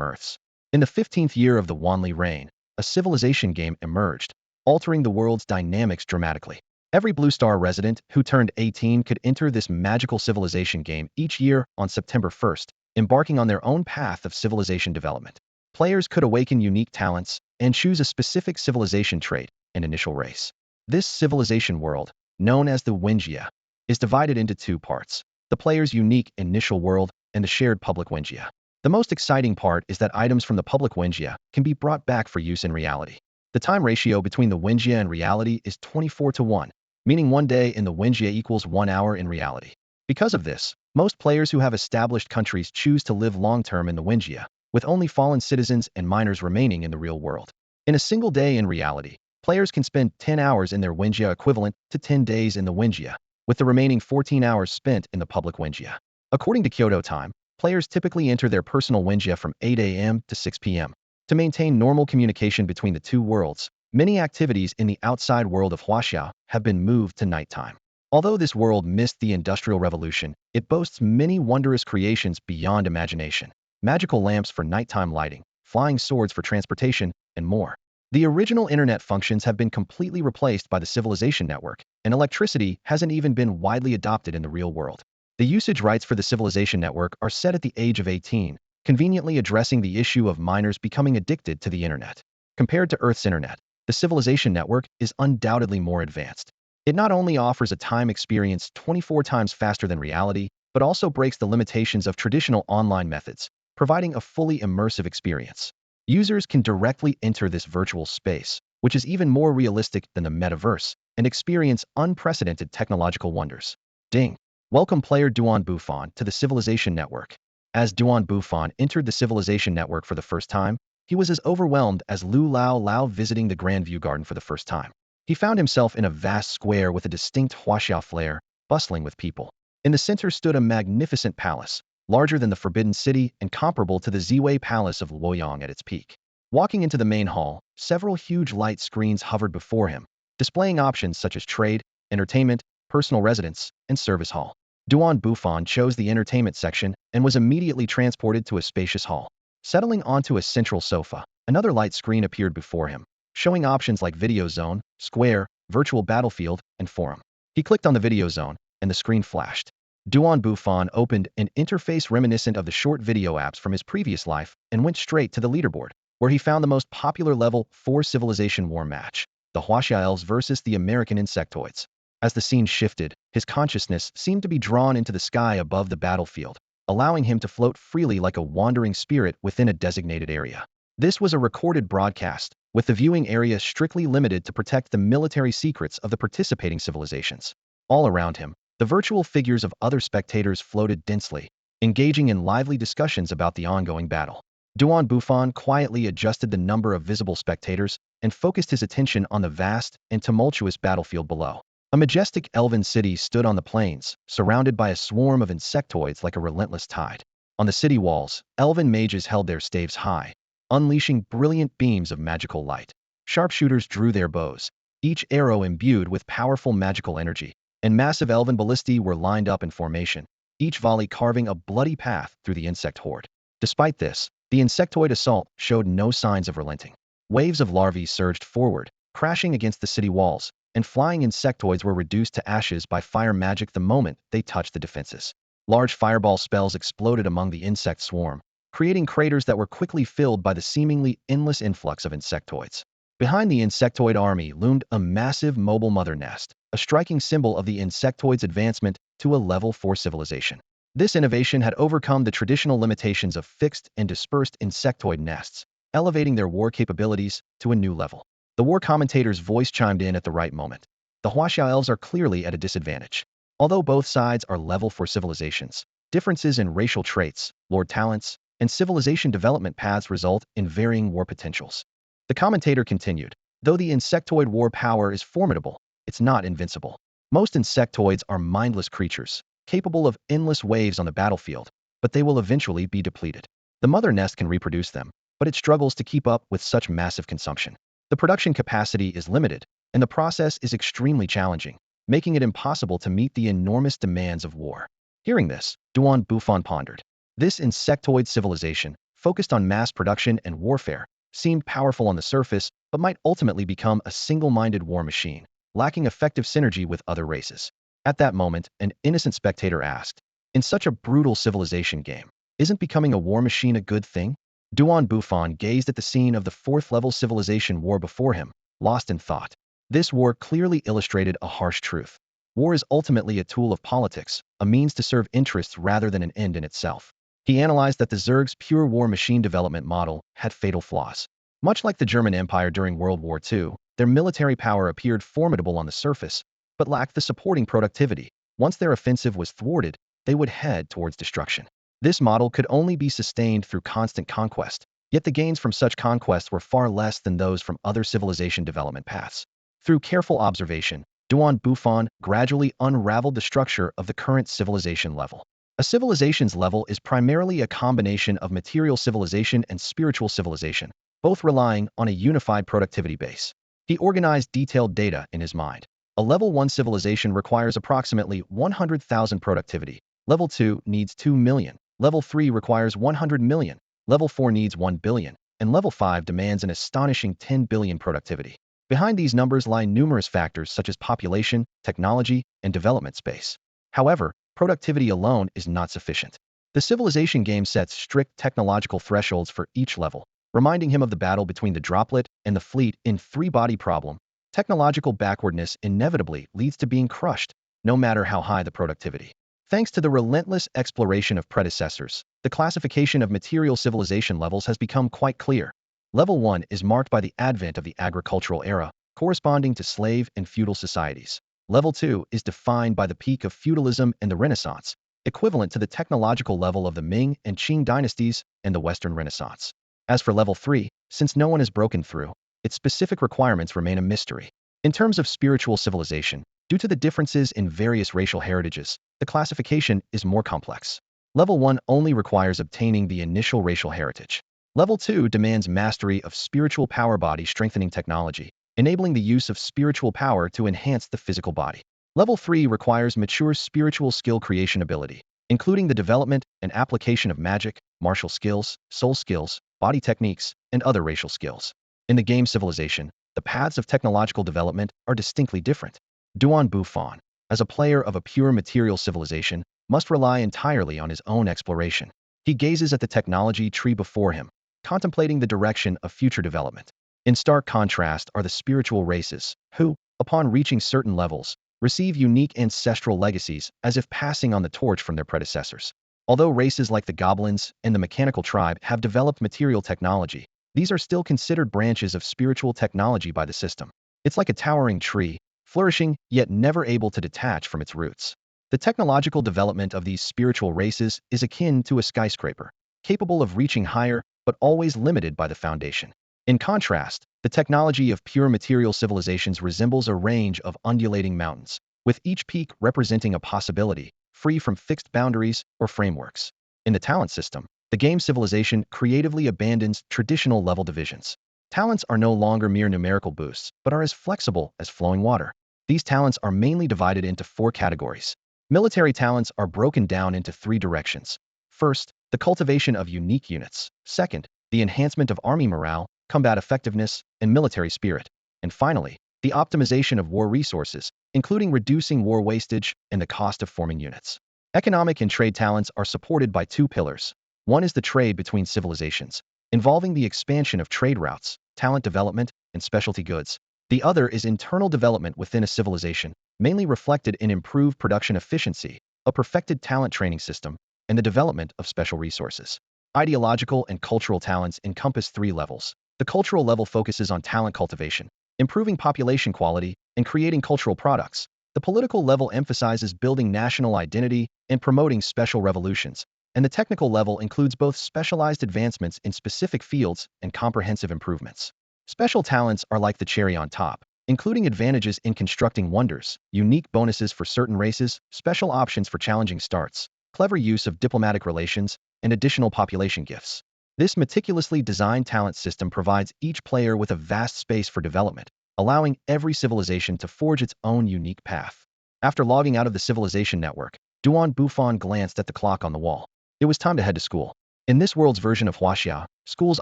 A: Earth's. In the 15th year of the Wanli reign, a civilization game emerged, altering the world's dynamics dramatically. Every Blue Star resident who turned 18 could enter this magical civilization game each year on September 1st, embarking on their own path of civilization development. Players could awaken unique talents and choose a specific civilization trait and initial race. This civilization world, known as the Wenjia, is divided into 2 parts: the player's unique initial world and the shared public Wenjia. The most exciting part is that items from the public Wenjia can be brought back for use in reality. The time ratio between the Wenjia and reality is 24:1. Meaning 1 day in the Wenjia equals 1 hour in reality. Because of this, most players who have established countries choose to live long-term in the Wenjia, with only fallen citizens and miners remaining in the real world. In a single day in reality, players can spend 10 hours in their Wenjia equivalent to 10 days in the Wenjia, with the remaining 14 hours spent in the public Wenjia. According to Kyoto time, players typically enter their personal Wenjia from 8 a.m. to 6 p.m. To maintain normal communication between the two worlds, many activities in the outside world of Huaxiao have been moved to nighttime. Although this world missed the Industrial Revolution, it boasts many wondrous creations beyond imagination. Magical lamps for nighttime lighting, flying swords for transportation, and more. The original internet functions have been completely replaced by the Civilization Network, and electricity hasn't even been widely adopted in the real world. The usage rights for the Civilization Network are set at the age of 18, conveniently addressing the issue of minors becoming addicted to the internet. Compared to Earth's internet, the civilization network is undoubtedly more advanced. It not only offers a time experience 24 times faster than reality, but also breaks the limitations of traditional online methods, providing a fully immersive experience. Users can directly enter this virtual space, which is even more realistic than the metaverse, and experience unprecedented technological wonders. Ding! Welcome player Duan Bufan to the Civilization Network. As Duan Bufan entered the Civilization Network for the first time, he was as overwhelmed as Lu Lao Lao visiting the Grand View Garden for the first time. He found himself in a vast square with a distinct huaxiao flair, bustling with people. In the center stood a magnificent palace, larger than the Forbidden City and comparable to the Ziwei Palace of Luoyang at its peak. Walking into the main hall, several huge light screens hovered before him, displaying options such as trade, entertainment, personal residence, and service hall. Duan Bufan chose the entertainment section and was immediately transported to a spacious hall. Settling onto a central sofa, another light screen appeared before him, showing options like Video Zone, Square, Virtual Battlefield, and Forum. He clicked on the Video Zone, and the screen flashed. Duan Bufan opened an interface reminiscent of the short video apps from his previous life and went straight to the leaderboard, where he found the most popular level 4 Civilization War match, the Huaxia Elves versus the American Insectoids. As the scene shifted, his consciousness seemed to be drawn into the sky above the battlefield, allowing him to float freely like a wandering spirit within a designated area. This was a recorded broadcast, with the viewing area strictly limited to protect the military secrets of the participating civilizations. All around him, the virtual figures of other spectators floated densely, engaging in lively discussions about the ongoing battle. Duan Bufan quietly adjusted the number of visible spectators and focused his attention on the vast and tumultuous battlefield below. A majestic elven city stood on the plains, surrounded by a swarm of insectoids like a relentless tide. On the city walls, elven mages held their staves high, unleashing brilliant beams of magical light. Sharpshooters drew their bows, each arrow imbued with powerful magical energy, and massive elven ballistae were lined up in formation, each volley carving a bloody path through the insect horde. Despite this, the insectoid assault showed no signs of relenting. Waves of larvae surged forward, crashing against the city walls, and flying insectoids were reduced to ashes by fire magic the moment they touched the defenses. Large fireball spells exploded among the insect swarm, creating craters that were quickly filled by the seemingly endless influx of insectoids. Behind the insectoid army loomed a massive mobile mother nest, a striking symbol of the insectoid's advancement to a level 4 civilization. This innovation had overcome the traditional limitations of fixed and dispersed insectoid nests, elevating their war capabilities to a new level. The war commentator's voice chimed in at the right moment. The Huaxia elves are clearly at a disadvantage. Although both sides are level 4 civilizations, differences in racial traits, lord talents, and civilization development paths result in varying war potentials. The commentator continued, though the insectoid war power is formidable, it's not invincible. Most insectoids are mindless creatures, capable of endless waves on the battlefield, but they will eventually be depleted. The mother nest can reproduce them, but it struggles to keep up with such massive consumption. The production capacity is limited, and the process is extremely challenging, making it impossible to meet the enormous demands of war. Hearing this, Duan Bufan pondered. This insectoid civilization, focused on mass production and warfare, seemed powerful on the surface, but might ultimately become a single-minded war machine, lacking effective synergy with other races. At that moment, an innocent spectator asked, in such a brutal civilization game, isn't becoming a war machine a good thing? Duan Bufan gazed at the scene of the 4th-level civilization war before him, lost in thought. This war clearly illustrated a harsh truth. War is ultimately a tool of politics, a means to serve interests rather than an end in itself. He analyzed that the Zerg's pure war machine development model had fatal flaws. Much like the German Empire during World War II, their military power appeared formidable on the surface, but lacked the supporting productivity. Once their offensive was thwarted, they would head towards destruction. This model could only be sustained through constant conquest, yet the gains from such conquests were far less than those from other civilization development paths. Through careful observation, Duan Bufan gradually unraveled the structure of the current civilization level. A civilization's level is primarily a combination of material civilization and spiritual civilization, both relying on a unified productivity base. He organized detailed data in his mind. A level 1 civilization requires approximately 100,000 productivity. Level 2 needs 2 million. Level 3 requires 100 million, level 4 needs 1 billion, and level 5 demands an astonishing 10 billion productivity. Behind these numbers lie numerous factors such as population, technology, and development space. However, productivity alone is not sufficient. The civilization game sets strict technological thresholds for each level, reminding him of the battle between the droplet and the fleet in three-body problem. Technological backwardness inevitably leads to being crushed, no matter how high the productivity. Thanks to the relentless exploration of predecessors, the classification of material civilization levels has become quite clear. Level 1 is marked by the advent of the agricultural era, corresponding to slave and feudal societies. Level 2 is defined by the peak of feudalism and the Renaissance, equivalent to the technological level of the Ming and Qing dynasties and the Western Renaissance. As for Level 3, since no one has broken through, its specific requirements remain a mystery. In terms of spiritual civilization, due to the differences in various racial heritages, the classification is more complex. Level 1 only requires obtaining the initial racial heritage. Level 2 demands mastery of spiritual power body strengthening technology, enabling the use of spiritual power to enhance the physical body. Level 3 requires mature spiritual skill creation ability, including the development and application of magic, martial skills, soul skills, body techniques, and other racial skills. In the game Civilization, the paths of technological development are distinctly different. Bufan, as a player of a pure material civilization, must rely entirely on his own exploration. He gazes at the technology tree before him, contemplating the direction of future development. In stark contrast are the spiritual races, who, upon reaching certain levels, receive unique ancestral legacies as if passing on the torch from their predecessors. Although races like the goblins and the mechanical tribe have developed material technology, these are still considered branches of spiritual technology by the system. It's like a towering tree, flourishing yet never able to detach from its roots. The technological development of these spiritual races is akin to a skyscraper, capable of reaching higher but always limited by the foundation. In contrast, the technology of pure material civilizations resembles a range of undulating mountains, with each peak representing a possibility, free from fixed boundaries or frameworks. In the talent system, the game Civilization creatively abandons traditional level divisions. Talents are no longer mere numerical boosts, but are as flexible as flowing water. These talents are mainly divided into 4 categories. Military talents are broken down into 3 directions. First, the cultivation of unique units. Second, the enhancement of army morale, combat effectiveness, and military spirit. And finally, the optimization of war resources, including reducing war wastage and the cost of forming units. Economic and trade talents are supported by 2 pillars. One is the trade between civilizations, involving the expansion of trade routes, talent development, and specialty goods. The other is internal development within a civilization, mainly reflected in improved production efficiency, a perfected talent training system, and the development of special resources. Ideological and cultural talents encompass 3 levels. The cultural level focuses on talent cultivation, improving population quality, and creating cultural products. The political level emphasizes building national identity and promoting special revolutions, and the technical level includes both specialized advancements in specific fields and comprehensive improvements. Special talents are like the cherry on top, including advantages in constructing wonders, unique bonuses for certain races, special options for challenging starts, clever use of diplomatic relations, and additional population gifts. This meticulously designed talent system provides each player with a vast space for development, allowing every civilization to forge its own unique path. After logging out of the civilization network, Bufan glanced at the clock on the wall. It was time to head to school. In this world's version of Huaxia, schools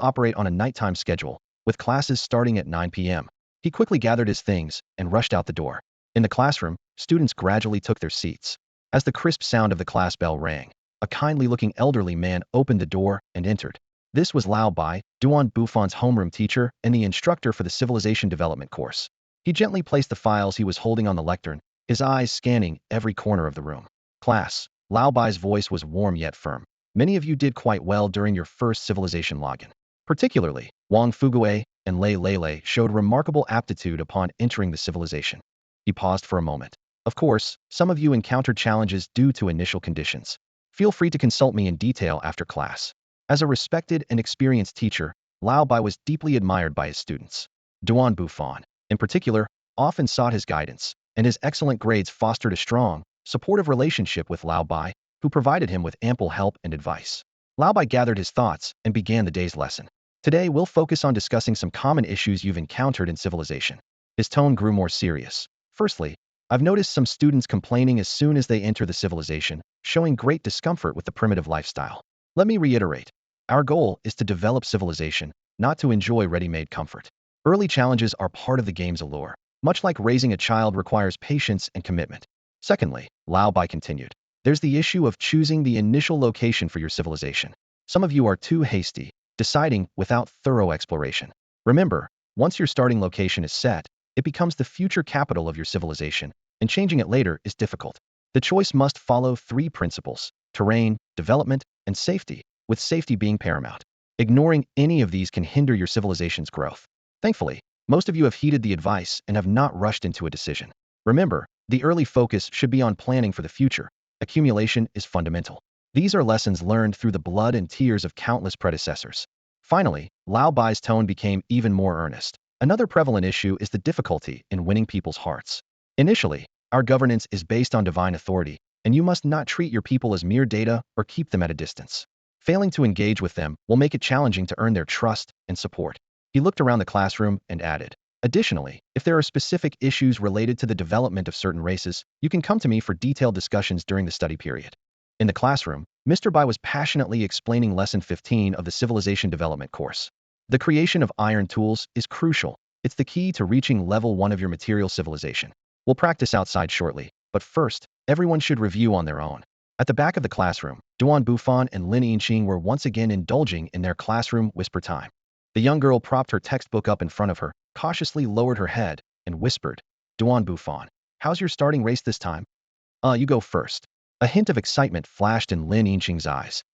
A: operate on a nighttime schedule, with classes starting at 9 p.m. He quickly gathered his things and rushed out the door. In the classroom, students gradually took their seats. As the crisp sound of the class bell rang, a kindly-looking elderly man opened the door and entered. This was Lao Bai, Bufan's homeroom teacher and the instructor for the Civilization Development course. He gently placed the files he was holding on the lectern, his eyes scanning every corner of the room. Class, Lao Bai's voice was warm yet firm. Many of you did quite well during your first Civilization login. Particularly, Wang Fugue and Lei Lele showed remarkable aptitude upon entering the civilization. He paused for a moment. Of course, some of you encountered challenges due to initial conditions. Feel free to consult me in detail after class. As a respected and experienced teacher, Lao Bai was deeply admired by his students. Bufan, in particular, often sought his guidance, and his excellent grades fostered a strong, supportive relationship with Lao Bai, who provided him with ample help and advice. Lao Bai gathered his thoughts and began the day's lesson. Today, we'll focus on discussing some common issues you've encountered in civilization. His tone grew more serious. Firstly, I've noticed some students complaining as soon as they enter the civilization, showing great discomfort with the primitive lifestyle. Let me reiterate. Our goal is to develop civilization, not to enjoy ready-made comfort. Early challenges are part of the game's allure. Much like raising a child requires patience and commitment. Secondly, Lao Bai continued, there's the issue of choosing the initial location for your civilization. Some of you are too hasty. deciding without thorough exploration. Remember, once your starting location is set, it becomes the future capital of your civilization, and changing it later is difficult. The choice must follow three principles: terrain, development, and safety, with safety being paramount. Ignoring any of these can hinder your civilization's growth. Thankfully, most of you have heeded the advice and have not rushed into a decision. Remember, the early focus should be on planning for the future. Accumulation is fundamental. These are lessons learned through the blood and tears of countless predecessors. Finally, Lao Bai's tone became even more earnest. Another prevalent issue is the difficulty in winning people's hearts. Initially, our governance is based on divine authority, and you must not treat your people as mere data or keep them at a distance. Failing to engage with them will make it challenging to earn their trust and support. He looked around the classroom and added, additionally, if there are specific issues related to the development of certain races, you can come to me for detailed discussions during the study period. In the classroom, Mr. Bai was passionately explaining Lesson 15 of the Civilization Development course. The creation of iron tools is crucial. It's the key to reaching level 1 of your material civilization. We'll practice outside shortly, but first, everyone should review on their own. At the back of the classroom, Bufan and Lin Yinqing were once again indulging in their classroom whisper time. The young girl propped her textbook up in front of her, cautiously lowered her head, and whispered, Bufan, how's your starting race this time? You go first. A hint of excitement flashed in Lin Yinqing's eyes.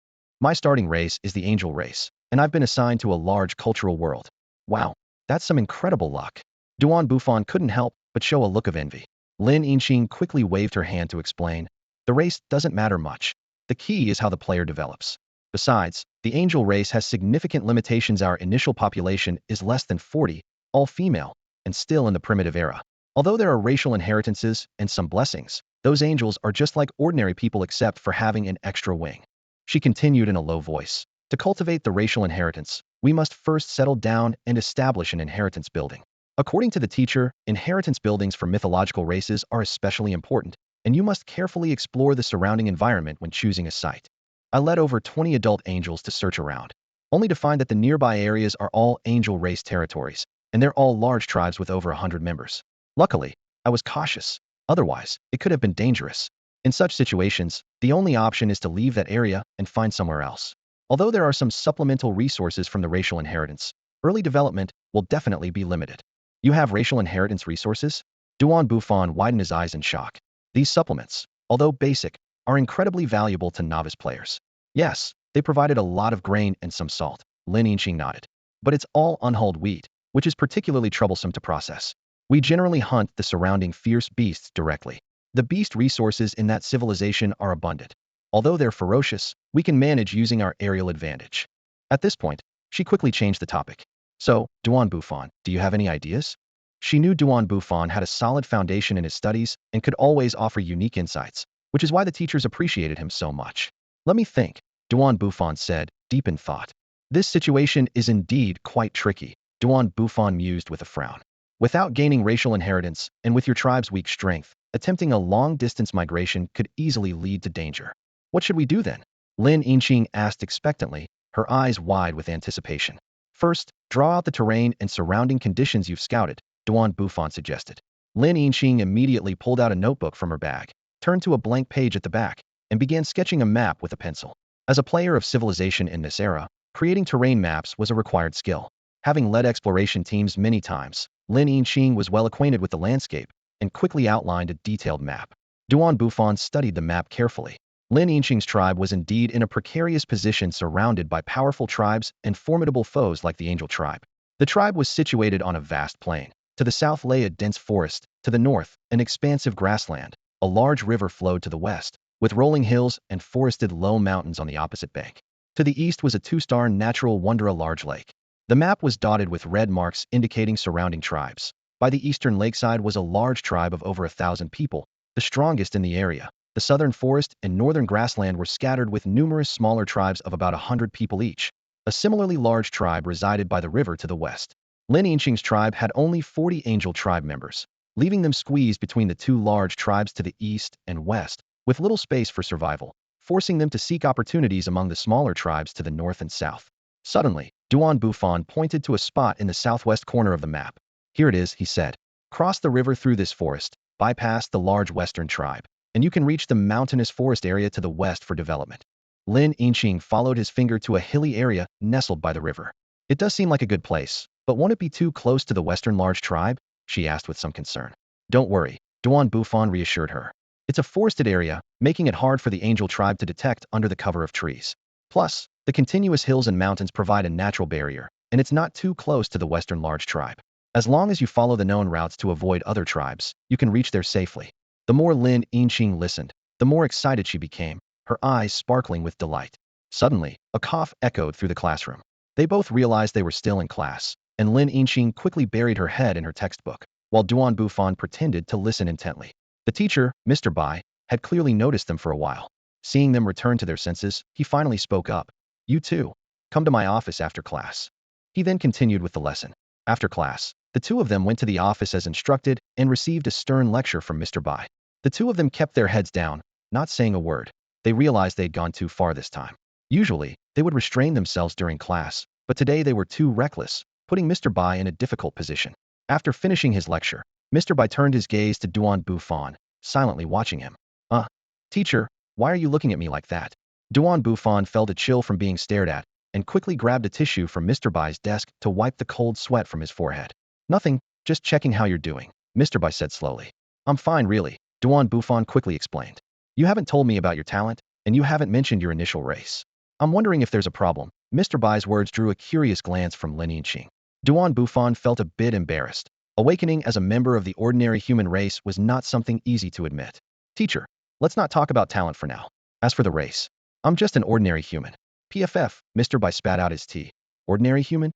A: My starting race is the angel race, and I've been assigned to a large cultural world. Wow, that's some incredible luck. Bufan couldn't help but show a look of envy. Lin Yinqing quickly waved her hand to explain, the race doesn't matter much. The key is how the player develops. Besides, the angel race has significant limitations. Our initial population is less than 40, all female, and still in the primitive era. Although there are racial inheritances and some blessings, those angels are just like ordinary people except for having an extra wing. She continued in a low voice. To cultivate the racial inheritance, we must first settle down and establish an inheritance building. According to the teacher, inheritance buildings for mythological races are especially important, and you must carefully explore the surrounding environment when choosing a site. I led over 20 adult angels to search around, only to find that the nearby areas are all angel race territories, and they're all large tribes with over 100 members. Luckily, I was cautious. Otherwise, it could have been dangerous. In such situations, the only option is to leave that area and find somewhere else. Although there are some supplemental resources from the racial inheritance, early development will definitely be limited. You have racial inheritance resources? Bufan widened his eyes in shock. These supplements, although basic, are incredibly valuable to novice players. Yes, they provided a lot of grain and some salt. Lin Yinqing nodded. But it's all unhulled wheat, which is particularly troublesome to process. We generally hunt the surrounding fierce beasts directly. The beast resources in that civilization are abundant. Although they're ferocious, we can manage using our aerial advantage. At this point, she quickly changed the topic. So, Bufan, do you have any ideas? She knew Bufan had a solid foundation in his studies and could always offer unique insights, which is why the teachers appreciated him so much. Let me think, Bufan said, deep in thought. This situation is indeed quite tricky, Bufan mused with a frown. Without gaining racial inheritance, and with your tribe's weak strength, attempting a long-distance migration could easily lead to danger. What should we do then? Lin Yinqing asked expectantly, her eyes wide with anticipation. First, draw out the terrain and surrounding conditions you've scouted, Bufan suggested. Lin Yinqing immediately pulled out a notebook from her bag, turned to a blank page at the back, and began sketching a map with a pencil. As a player of civilization in this era, creating terrain maps was a required skill. Having led exploration teams many times, Lin Yinqing was well acquainted with the landscape and quickly outlined a detailed map. Bufan studied the map carefully. Lin Yinqing's tribe was indeed in a precarious position, surrounded by powerful tribes and formidable foes like the Angel tribe. The tribe was situated on a vast plain. To the south lay a dense forest, to the north, an expansive grassland. A large river flowed to the west, with rolling hills and forested low mountains on the opposite bank. To the east was a two-star natural wonder, a large lake. The map was dotted with red marks indicating surrounding tribes. By the eastern lakeside was a large tribe of over 1,000 people, the strongest in the area. The southern forest and northern grassland were scattered with numerous smaller tribes of about 100 people each. A similarly large tribe resided by the river to the west. Lin Yinqing's tribe had only 40 Angel tribe members, leaving them squeezed between the two large tribes to the east and west, with little space for survival, forcing them to seek opportunities among the smaller tribes to the north and south. Suddenly, Bufan pointed to a spot in the southwest corner of the map. Here it is, he said. Cross the river through this forest, bypass the large western tribe, and you can reach the mountainous forest area to the west for development. Lin Yinqing followed his finger to a hilly area nestled by the river. It does seem like a good place, but won't it be too close to the western large tribe? She asked with some concern. Don't worry, Duan Bufan reassured her. It's a forested area, making it hard for the angel tribe to detect under the cover of trees. Plus, the continuous hills and mountains provide a natural barrier, and it's not too close to the western large tribe. As long as you follow the known routes to avoid other tribes, you can reach there safely. The more Lin Yinqing listened, the more excited she became, her eyes sparkling with delight. Suddenly, a cough echoed through the classroom. They both realized they were still in class, and Lin Yinqing quickly buried her head in her textbook, while Duan Bufan pretended to listen intently. The teacher, Mr. Bai, had clearly noticed them for a while. Seeing them return to their senses, he finally spoke up. You too. Come to my office after class. He then continued with the lesson. After class, the two of them went to the office as instructed and received a stern lecture from Mr. Bai. The two of them kept their heads down, not saying a word. They realized they had gone too far this time. Usually, they would restrain themselves during class, but today they were too reckless, putting Mr. Bai in a difficult position. After finishing his lecture, Mr. Bai turned his gaze to Duan Bufan, silently watching him. Teacher, why are you looking at me like that? Duan Bufan felt a chill from being stared at, and quickly grabbed a tissue from Mr. Bai's desk to wipe the cold sweat from his forehead. Nothing, just checking how you're doing, Mr. Bai said slowly. I'm fine really, Duan Bufan quickly explained. You haven't told me about your talent, and you haven't mentioned your initial race. I'm wondering if there's a problem. Mr. Bai's words drew a curious glance from Lin Yinqing. Duan Bufan felt a bit embarrassed. Awakening as a member of the ordinary human race was not something easy to admit. Teacher, let's not talk about talent for now. As for the race, I'm just an ordinary human. PFF, Mr. Bai spat out his tea. Ordinary human?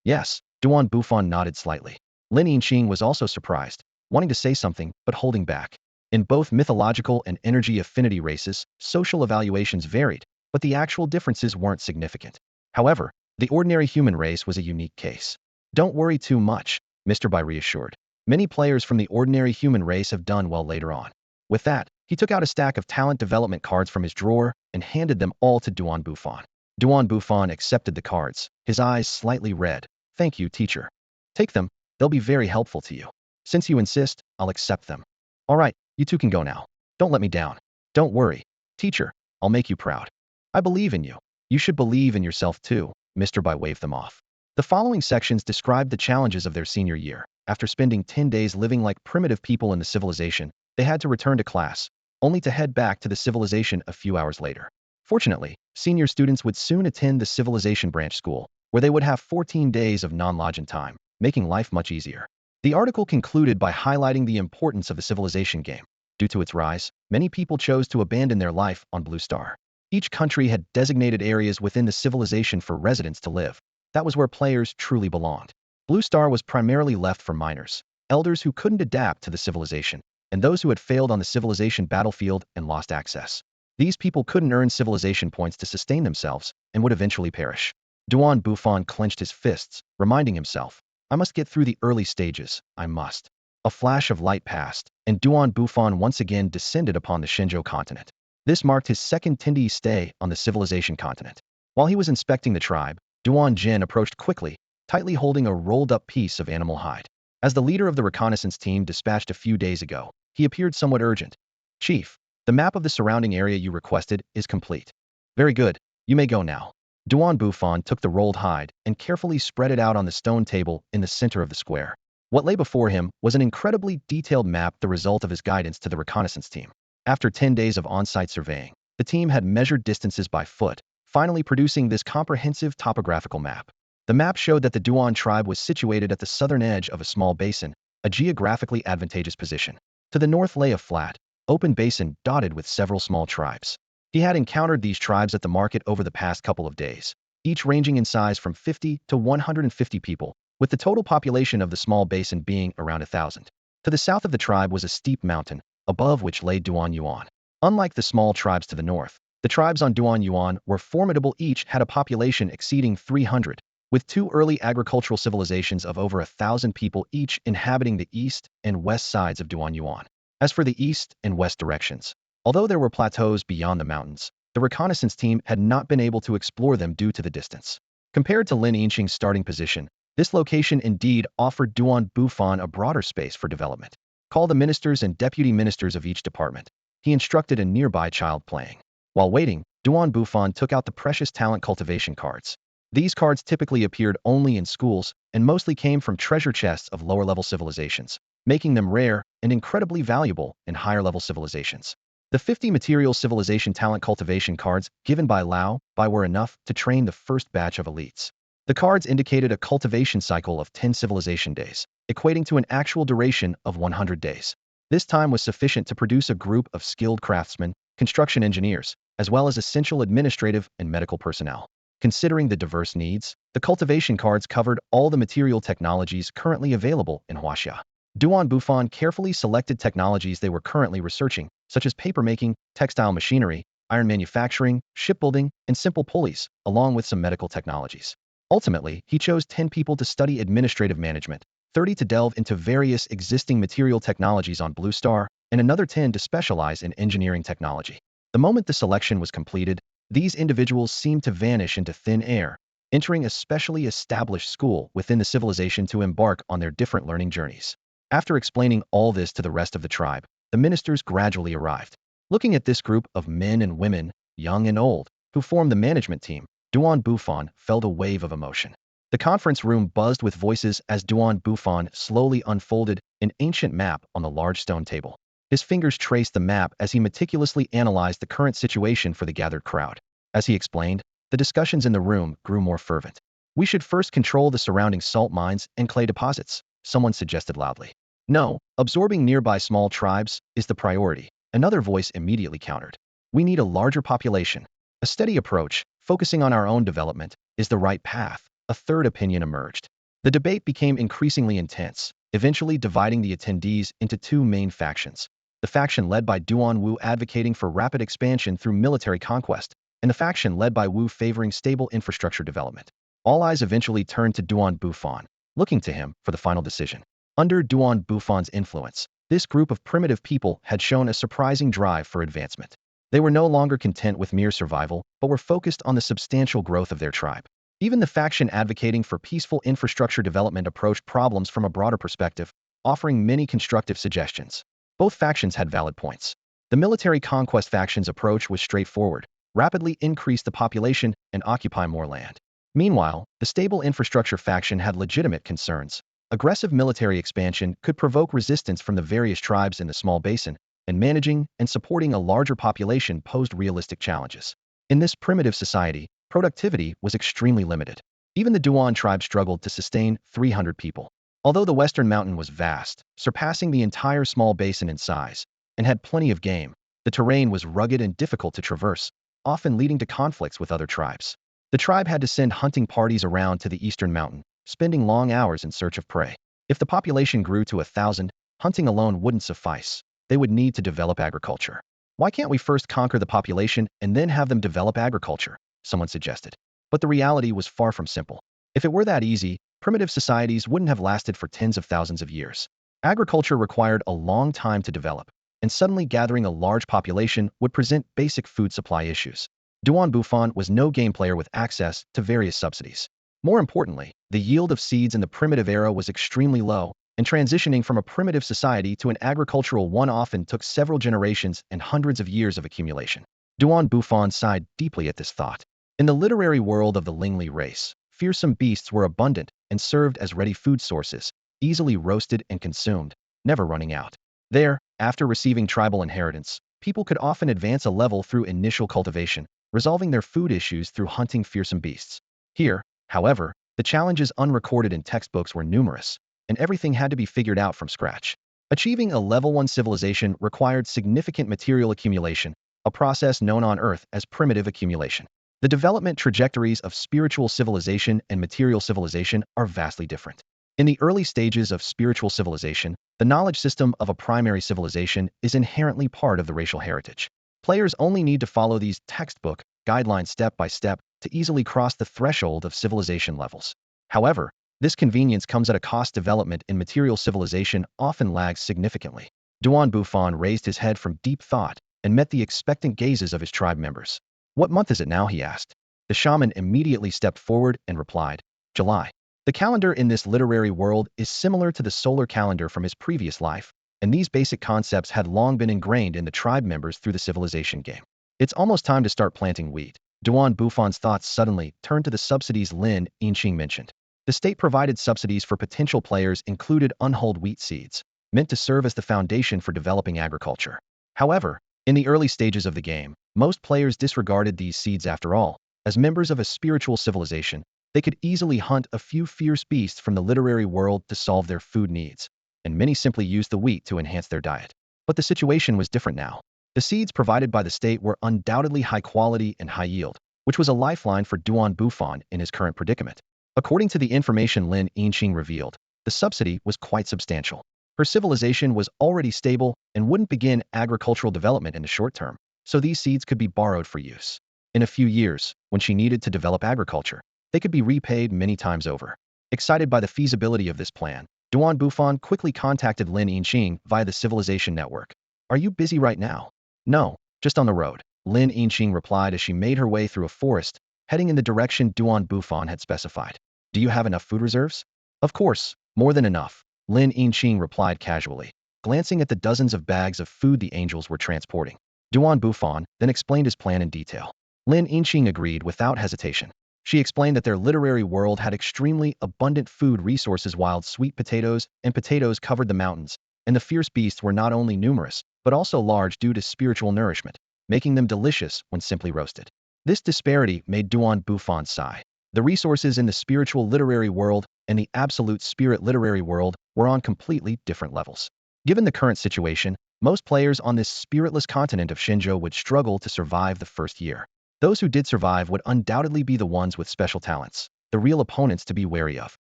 A: Yes, Duan Bufan nodded slightly. Lin Yinqing was also surprised, wanting to say something, but holding back. In both mythological and energy affinity races, social evaluations varied, but the actual differences weren't significant. However, the ordinary human race was a unique case. Don't worry too much, Mr. Bai reassured. Many players from the ordinary human race have done well later on. With that, he took out a stack of talent development cards from his drawer and handed them all to Duan Bufan. Duan Bufan accepted the cards, his eyes slightly red. Thank you, teacher. Take them, they'll be very helpful to you. Since you insist, I'll accept them. All right, you two can go now. Don't let me down. Don't worry, teacher, I'll make you proud. I believe in you. You should believe in yourself too, Mr. Bai waved them off. The following sections describe the challenges of their senior year. After spending 10 days living like primitive people in the civilization, they had to return to class, only to head back to the civilization a few hours later. Fortunately, senior students would soon attend the civilization branch school, where they would have 14 days of non-lodging time, making life much easier. The article concluded by highlighting the importance of the civilization game. Due to its rise, many people chose to abandon their life on Blue Star. Each country had designated areas within the civilization for residents to live. That was where players truly belonged. Blue Star was primarily left for minors, elders who couldn't adapt to the civilization, and those who had failed on the civilization battlefield and lost access. These people couldn't earn civilization points to sustain themselves and would eventually perish. Duan Bufan clenched his fists, reminding himself, I must get through the early stages, I must. A flash of light passed, and Duan Bufan once again descended upon the Shenzhou continent. This marked his second 10-day stay on the civilization continent. While he was inspecting the tribe, Duan Jin approached quickly, tightly holding a rolled-up piece of animal hide. As the leader of the reconnaissance team dispatched a few days ago, he appeared somewhat urgent. Chief, the map of the surrounding area you requested is complete. Very good, you may go now. Duan Bufan took the rolled hide and carefully spread it out on the stone table in the center of the square. What lay before him was an incredibly detailed map, the result of his guidance to the reconnaissance team. After 10 days of on-site surveying, the team had measured distances by foot, finally producing this comprehensive topographical map. The map showed that the Duan tribe was situated at the southern edge of a small basin, a geographically advantageous position. To the north lay a flat, open basin dotted with several small tribes. He had encountered these tribes at the market over the past couple of days, each ranging in size from 50 to 150 people, with the total population of the small basin being around 1,000. To the south of the tribe was a steep mountain, above which lay Duan Yuan. Unlike the small tribes to the north, the tribes on Duan Yuan were formidable. Each had a population exceeding 300, with two early agricultural civilizations of over 1,000 people each inhabiting the east and west sides of Duan Yuan. As for the east and west directions, although there were plateaus beyond the mountains, the reconnaissance team had not been able to explore them due to the distance. Compared to Lin Yinqing's starting position, this location indeed offered Duan Bufan a broader space for development. Call the ministers and deputy ministers of each department, he instructed a nearby child playing. While waiting, Duan Bufan took out the precious talent cultivation cards. These cards typically appeared only in schools and mostly came from treasure chests of lower-level civilizations, making them rare and incredibly valuable in higher-level civilizations. The 50 material civilization talent cultivation cards given by Bai were enough to train the first batch of elites. The cards indicated a cultivation cycle of 10 civilization days, equating to an actual duration of 100 days. This time was sufficient to produce a group of skilled craftsmen, construction engineers, as well as essential administrative and medical personnel. Considering the diverse needs, the cultivation cards covered all the material technologies currently available in Huaxia. Duan Bufan carefully selected technologies they were currently researching, such as papermaking, textile machinery, iron manufacturing, shipbuilding, and simple pulleys, along with some medical technologies. Ultimately, he chose 10 people to study administrative management, 30 to delve into various existing material technologies on Blue Star, and another 10 to specialize in engineering technology. The moment the selection was completed, these individuals seemed to vanish into thin air, entering a specially established school within the civilization to embark on their different learning journeys. After explaining all this to the rest of the tribe, the ministers gradually arrived. Looking at this group of men and women, young and old, who formed the management team, Duan Bufan felt a wave of emotion. The conference room buzzed with voices as Duan Bufan slowly unfolded an ancient map on the large stone table. His fingers traced the map as he meticulously analyzed the current situation for the gathered crowd. As he explained, the discussions in the room grew more fervent. "We should first control the surrounding salt mines and clay deposits," someone suggested loudly. "No, absorbing nearby small tribes is the priority," another voice immediately countered. "We need a larger population. A steady approach, focusing on our own development, is the right path," a third opinion emerged. The debate became increasingly intense, eventually dividing the attendees into two main factions. The faction led by Duan Wu advocating for rapid expansion through military conquest, and the faction led by Wu favoring stable infrastructure development. All eyes eventually turned to Duan Bufan, looking to him for the final decision. Under Duan Bufan's influence, this group of primitive people had shown a surprising drive for advancement. They were no longer content with mere survival, but were focused on the substantial growth of their tribe. Even the faction advocating for peaceful infrastructure development approached problems from a broader perspective, offering many constructive suggestions. Both factions had valid points. The military conquest faction's approach was straightforward: rapidly increase the population and occupy more land. Meanwhile, the stable infrastructure faction had legitimate concerns. Aggressive military expansion could provoke resistance from the various tribes in the small basin, and managing and supporting a larger population posed realistic challenges. In this primitive society, productivity was extremely limited. Even the Duan tribe struggled to sustain 300 people. Although the western mountain was vast, surpassing the entire small basin in size, and had plenty of game, the terrain was rugged and difficult to traverse, often leading to conflicts with other tribes. The tribe had to send hunting parties around to the eastern mountain, spending long hours in search of prey. If the population grew to 1,000, hunting alone wouldn't suffice. They would need to develop agriculture. "Why can't we first conquer the population and then have them develop agriculture?" someone suggested. But the reality was far from simple. If it were that easy, primitive societies wouldn't have lasted for tens of thousands of years. Agriculture required a long time to develop, and suddenly gathering a large population would present basic food supply issues. Duan Bufan was no game player with access to various subsidies. More importantly, the yield of seeds in the primitive era was extremely low, and transitioning from a primitive society to an agricultural one often took several generations and hundreds of years of accumulation. Duan Bufan sighed deeply at this thought. In the literary world of the Lingli race, fearsome beasts were abundant and served as ready food sources, easily roasted and consumed, never running out. There, after receiving tribal inheritance, people could often advance a level through initial cultivation, resolving their food issues through hunting fearsome beasts. Here, however, the challenges unrecorded in textbooks were numerous, and everything had to be figured out from scratch. Achieving a level 1 civilization required significant material accumulation, a process known on Earth as primitive accumulation. The development trajectories of spiritual civilization and material civilization are vastly different. In the early stages of spiritual civilization, the knowledge system of a primary civilization is inherently part of the racial heritage. Players only need to follow these textbook guidelines step by step to easily cross the threshold of civilization levels. However, this convenience comes at a cost. Development in material civilization often lags significantly. Duan Bufan raised his head from deep thought and met the expectant gazes of his tribe members. "What month is it now?" he asked. The shaman immediately stepped forward and replied, "July." The calendar in this literary world is similar to the solar calendar from his previous life, and these basic concepts had long been ingrained in the tribe members through the civilization game. It's almost time to start planting wheat. Bufan's thoughts suddenly turned to the subsidies Lin Yinqing mentioned. The state-provided subsidies for potential players included unhulled wheat seeds, meant to serve as the foundation for developing agriculture. However, in the early stages of the game, most players disregarded these seeds after all. As members of a spiritual civilization, they could easily hunt a few fierce beasts from the literary world to solve their food needs, and many simply used the wheat to enhance their diet. But the situation was different now. The seeds provided by the state were undoubtedly high quality and high yield, which was a lifeline for Bufan in his current predicament. According to the information Lin Yinqing revealed, the subsidy was quite substantial. Her civilization was already stable and wouldn't begin agricultural development in the short term, so these seeds could be borrowed for use. In a few years, when she needed to develop agriculture, they could be repaid many times over. Excited by the feasibility of this plan, Bufan quickly contacted Lin Yinqing via the civilization network. "Are you busy right now?" "No, just on the road," Lin Yinqing replied as she made her way through a forest, heading in the direction Bufan had specified. "Do you have enough food reserves?" "Of course, more than enough," Lin Yinqing replied casually, glancing at the dozens of bags of food the angels were transporting. Bufan then explained his plan in detail. Lin Yinqing agreed without hesitation. She explained that their literary world had extremely abundant food resources. Wild sweet potatoes and potatoes covered the mountains, and the fierce beasts were not only numerous, but also large due to spiritual nourishment, making them delicious when simply roasted. This disparity made Bufan sigh. The resources in the spiritual literary world and the absolute spirit literary world were on completely different levels. Given the current situation, most players on this spiritless continent of Shenzhou would struggle to survive the first year. Those who did survive would undoubtedly be the ones with special talents, the real opponents to be wary of.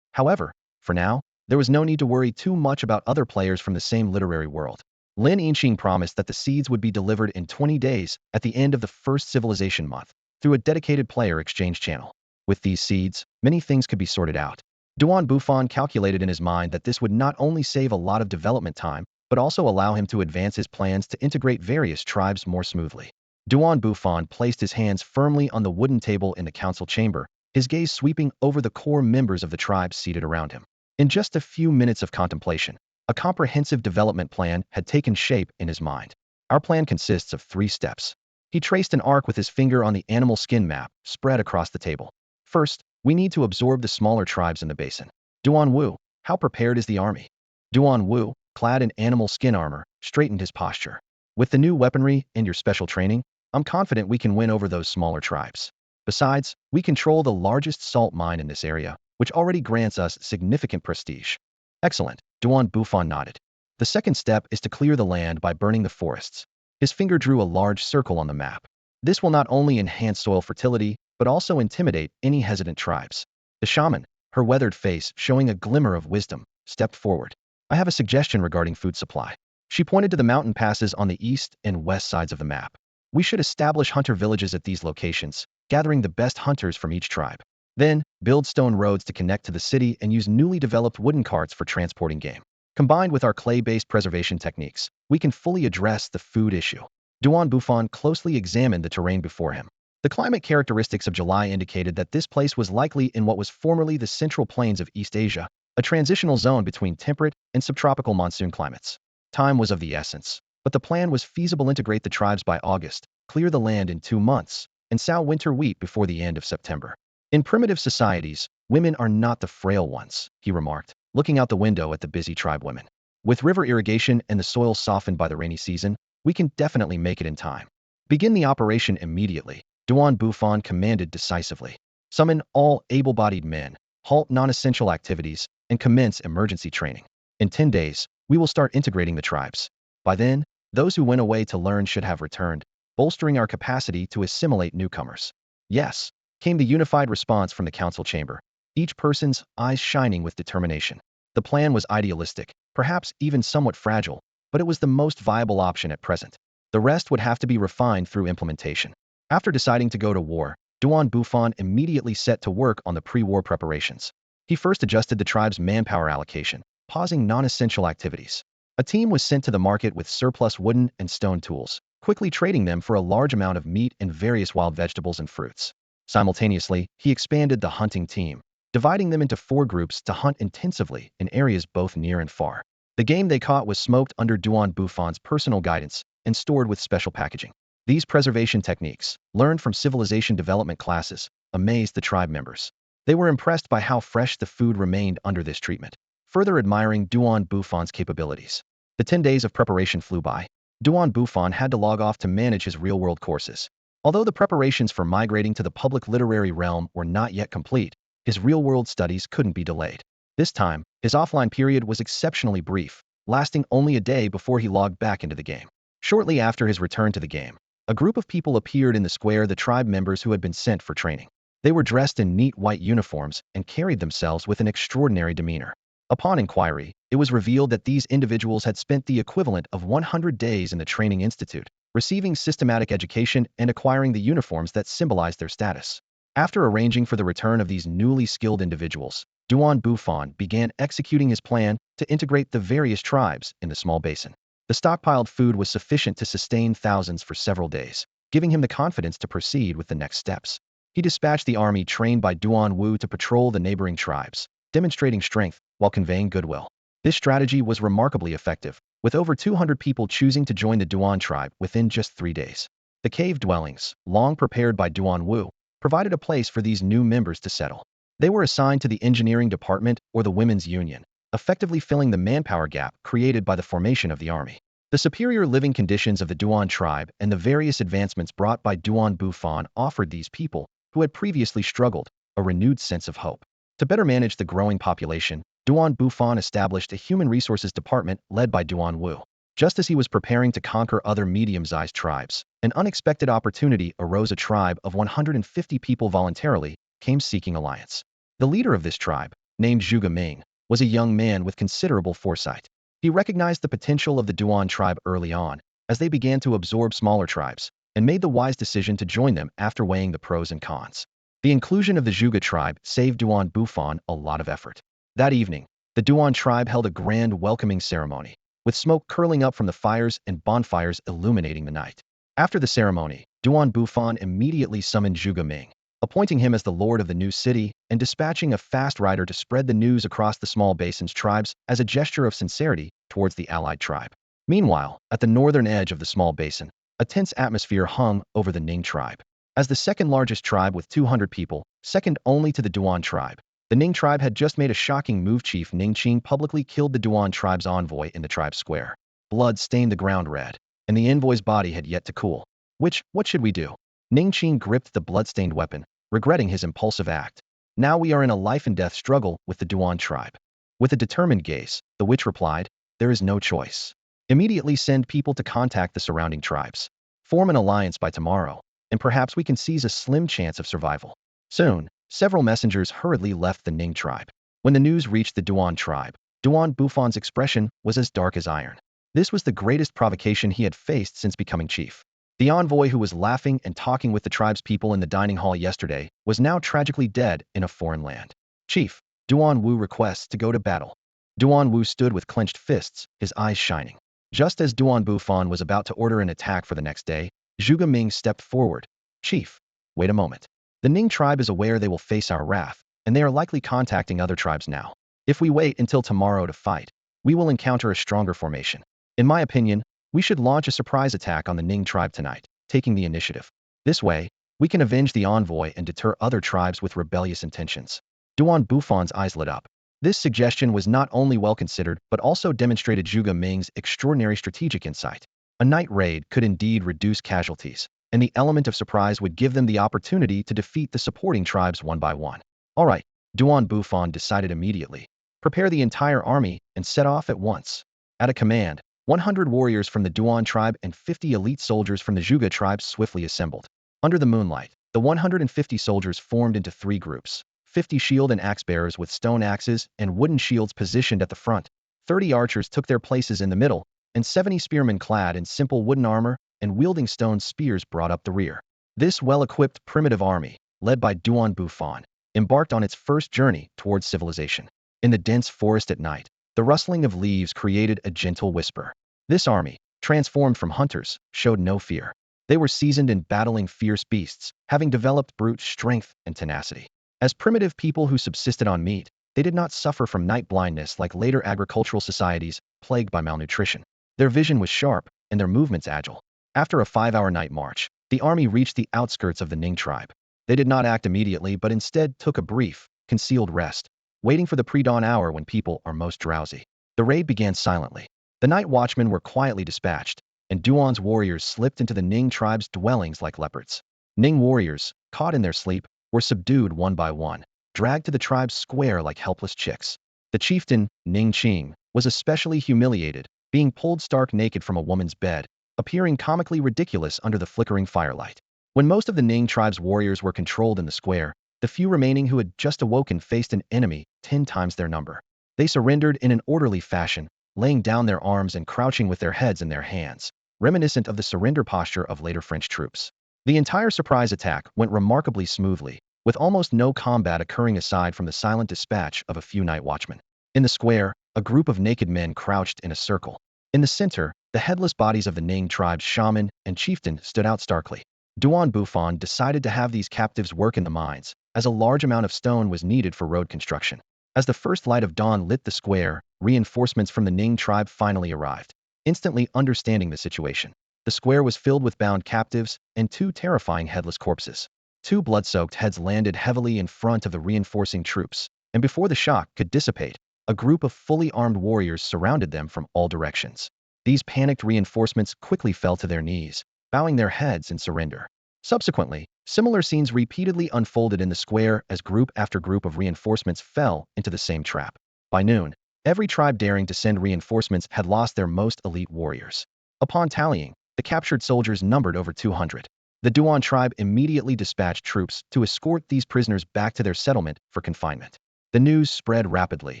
A: However, for now, there was no need to worry too much about other players from the same literary world. Lin Yinqing promised that the seeds would be delivered in 20 days at the end of the first civilization month, through a dedicated player exchange channel. With these seeds, many things could be sorted out. Bufan calculated in his mind that this would not only save a lot of development time, but also allow him to advance his plans to integrate various tribes more smoothly. Bufan placed his hands firmly on the wooden table in the council chamber, his gaze sweeping over the core members of the tribes seated around him. In just a few minutes of contemplation, a comprehensive development plan had taken shape in his mind. "Our plan consists of 3 steps." He traced an arc with his finger on the animal skin map, spread across the table. "First, we need to absorb the smaller tribes in the basin." Wu, how prepared is the army?" Wu, clad in animal skin armor, straightened his posture. "With the new weaponry and your special training, I'm confident we can win over those smaller tribes. Besides, we control the largest salt mine in this area, which already grants us significant prestige." "Excellent," Bufan nodded. "The second step is to clear the land by burning the forests." His finger drew a large circle on the map. "This will not only enhance soil fertility, but also intimidate any hesitant tribes." The shaman, her weathered face showing a glimmer of wisdom, stepped forward. "I have a suggestion regarding food supply." She pointed to the mountain passes on the east and west sides of the map. "We should establish hunter villages at these locations, gathering the best hunters from each tribe. Then, build stone roads to connect to the city and use newly developed wooden carts for transporting game. Combined with our clay-based preservation techniques, we can fully address the food issue." Bufan closely examined the terrain before him. The climate characteristics of July indicated that this place was likely in what was formerly the central plains of East Asia, a transitional zone between temperate and subtropical monsoon climates. Time was of the essence, but the plan was feasible. Integrate the tribes by August, clear the land in 2 months, and sow winter wheat before the end of September. "In primitive societies, women are not the frail ones," he remarked, looking out the window at the busy tribe women. "With river irrigation and the soil softened by the rainy season, we can definitely make it in time. Begin the operation immediately," Bufan commanded decisively. "Summon all able-bodied men, halt non-essential activities, and commence emergency training. In 10 days, we will start integrating the tribes. By then, those who went away to learn should have returned, bolstering our capacity to assimilate newcomers." "Yes," came the unified response from the council chamber, each person's eyes shining with determination. The plan was idealistic, perhaps even somewhat fragile, but it was the most viable option at present. The rest would have to be refined through implementation. After deciding to go to war, Bufan immediately set to work on the pre-war preparations. He first adjusted the tribe's manpower allocation, pausing non-essential activities. A team was sent to the market with surplus wooden and stone tools, quickly trading them for a large amount of meat and various wild vegetables and fruits. Simultaneously, he expanded the hunting team, dividing them into 4 groups to hunt intensively in areas both near and far. The game they caught was smoked under Bufan's personal guidance and stored with special packaging. These preservation techniques, learned from civilization development classes, amazed the tribe members. They were impressed by how fresh the food remained under this treatment, further admiring Duan Bufan's capabilities. The 10 days of preparation flew by. Duan Bufan had to log off to manage his real-world courses. Although the preparations for migrating to the public literary realm were not yet complete, his real-world studies couldn't be delayed. This time, his offline period was exceptionally brief, lasting only a day before he logged back into the game. Shortly after his return to the game, a group of people appeared in the square, the tribe members who had been sent for training. They were dressed in neat white uniforms and carried themselves with an extraordinary demeanor. Upon inquiry, it was revealed that these individuals had spent the equivalent of 100 days in the training institute, receiving systematic education and acquiring the uniforms that symbolized their status. After arranging for the return of these newly skilled individuals, Duan Bufan began executing his plan to integrate the various tribes in the small basin. The stockpiled food was sufficient to sustain thousands for several days, giving him the confidence to proceed with the next steps. He dispatched the army trained by Duan Wu to patrol the neighboring tribes, demonstrating strength while conveying goodwill. This strategy was remarkably effective, with over 200 people choosing to join the Duan tribe within just 3 days. The cave dwellings, long prepared by Duan Wu, provided a place for these new members to settle. They were assigned to the engineering department or the women's union, effectively filling the manpower gap created by the formation of the army. The superior living conditions of the Duan tribe and the various advancements brought by Duan Bufan offered these people, who had previously struggled, a renewed sense of hope. To better manage the growing population, Duan Bufan established a human resources department led by Duan Wu. Just as he was preparing to conquer other medium-sized tribes, an unexpected opportunity arose. A tribe of 150 people voluntarily came seeking alliance. The leader of this tribe, named Zhuge Ming, was a young man with considerable foresight. He recognized the potential of the Duan tribe early on, as they began to absorb smaller tribes, and made the wise decision to join them after weighing the pros and cons. The inclusion of the Zhuge tribe saved Duan Bufan a lot of effort. That evening, the Duan tribe held a grand welcoming ceremony, with smoke curling up from the fires and bonfires illuminating the night. After the ceremony, Duan Bufan immediately summoned Zhuge Ming, appointing him as the lord of the new city and dispatching a fast rider to spread the news across the small basin's tribes as a gesture of sincerity towards the allied tribe. Meanwhile, at the northern edge of the small basin, a tense atmosphere hung over the Ning tribe. As the second largest tribe with 200 people, second only to the Duan tribe, the Ning tribe had just made a shocking move. Chief Ning Qing publicly killed the Duan tribe's envoy in the tribe square. Blood stained the ground red, and the envoy's body had yet to cool. What should we do? Ning Qing gripped the blood-stained weapon, regretting his impulsive act. Now we are in a life-and-death struggle with the Duan tribe. With a determined gaze, the witch replied, there is no choice. Immediately send people to contact the surrounding tribes. Form an alliance by tomorrow, and perhaps we can seize a slim chance of survival. Soon, several messengers hurriedly left the Ning tribe. When the news reached the Duan tribe, Duan Bufan's expression was as dark as iron. This was the greatest provocation he had faced since becoming chief. The envoy who was laughing and talking with the tribe's people in the dining hall yesterday was now tragically dead in a foreign land. Chief, Duan Wu requests to go to battle. Duan Wu stood with clenched fists, his eyes shining. Just as Duan Bufan was about to order an attack for the next day, Zhuge Ming stepped forward. Chief, wait a moment. The Ning tribe is aware they will face our wrath, and they are likely contacting other tribes now. If we wait until tomorrow to fight, we will encounter a stronger formation. In my opinion, we should launch a surprise attack on the Ning tribe tonight, taking the initiative. This way, we can avenge the envoy and deter other tribes with rebellious intentions. Duan Bufan's eyes lit up. This suggestion was not only well considered, but also demonstrated Zhuge Ming's extraordinary strategic insight. A night raid could indeed reduce casualties, and the element of surprise would give them the opportunity to defeat the supporting tribes one by one. All right, Duan Bufan decided immediately. Prepare the entire army and set off at once. At a command, 100 warriors from the Duan tribe and 50 elite soldiers from the Zhuge tribe swiftly assembled. Under the moonlight, the 150 soldiers formed into 3 groups. 50 shield and axe bearers with stone axes and wooden shields positioned at the front. 30 archers took their places in the middle, and 70 spearmen clad in simple wooden armor and wielding stone spears brought up the rear. This well-equipped primitive army, led by Duan Bufan, embarked on its first journey towards civilization. In the dense forest at night, the rustling of leaves created a gentle whisper. This army, transformed from hunters, showed no fear. They were seasoned in battling fierce beasts, having developed brute strength and tenacity. As primitive people who subsisted on meat, they did not suffer from night blindness like later agricultural societies plagued by malnutrition. Their vision was sharp, and their movements agile. After a 5-hour night march, the army reached the outskirts of the Ning tribe. They did not act immediately, but instead took a brief, concealed rest, waiting for the pre-dawn hour when people are most drowsy. The raid began silently. The night watchmen were quietly dispatched, and Duan's warriors slipped into the Ning tribe's dwellings like leopards. Ning warriors, caught in their sleep, were subdued one by one, dragged to the tribe's square like helpless chicks. The chieftain, Ning Qing, was especially humiliated, being pulled stark naked from a woman's bed, appearing comically ridiculous under the flickering firelight. When most of the Ning tribe's warriors were controlled in the square, the few remaining who had just awoken faced an enemy 10 times their number. They surrendered in an orderly fashion, laying down their arms and crouching with their heads in their hands, reminiscent of the surrender posture of later French troops. The entire surprise attack went remarkably smoothly, with almost no combat occurring aside from the silent dispatch of a few night watchmen. In the square, a group of naked men crouched in a circle. In the center, the headless bodies of the Ning tribe's shaman and chieftain stood out starkly. Duan Bufan decided to have these captives work in the mines, as a large amount of stone was needed for road construction. As the first light of dawn lit the square, reinforcements from the Ning tribe finally arrived. Instantly understanding the situation, the square was filled with bound captives and 2 terrifying headless corpses. 2 blood-soaked heads landed heavily in front of the reinforcing troops, and before the shock could dissipate, a group of fully armed warriors surrounded them from all directions. These panicked reinforcements quickly fell to their knees, bowing their heads in surrender. Subsequently, similar scenes repeatedly unfolded in the square as group after group of reinforcements fell into the same trap. By noon, every tribe daring to send reinforcements had lost their most elite warriors. Upon tallying, the captured soldiers numbered over 200. The Duan tribe immediately dispatched troops to escort these prisoners back to their settlement for confinement. The news spread rapidly,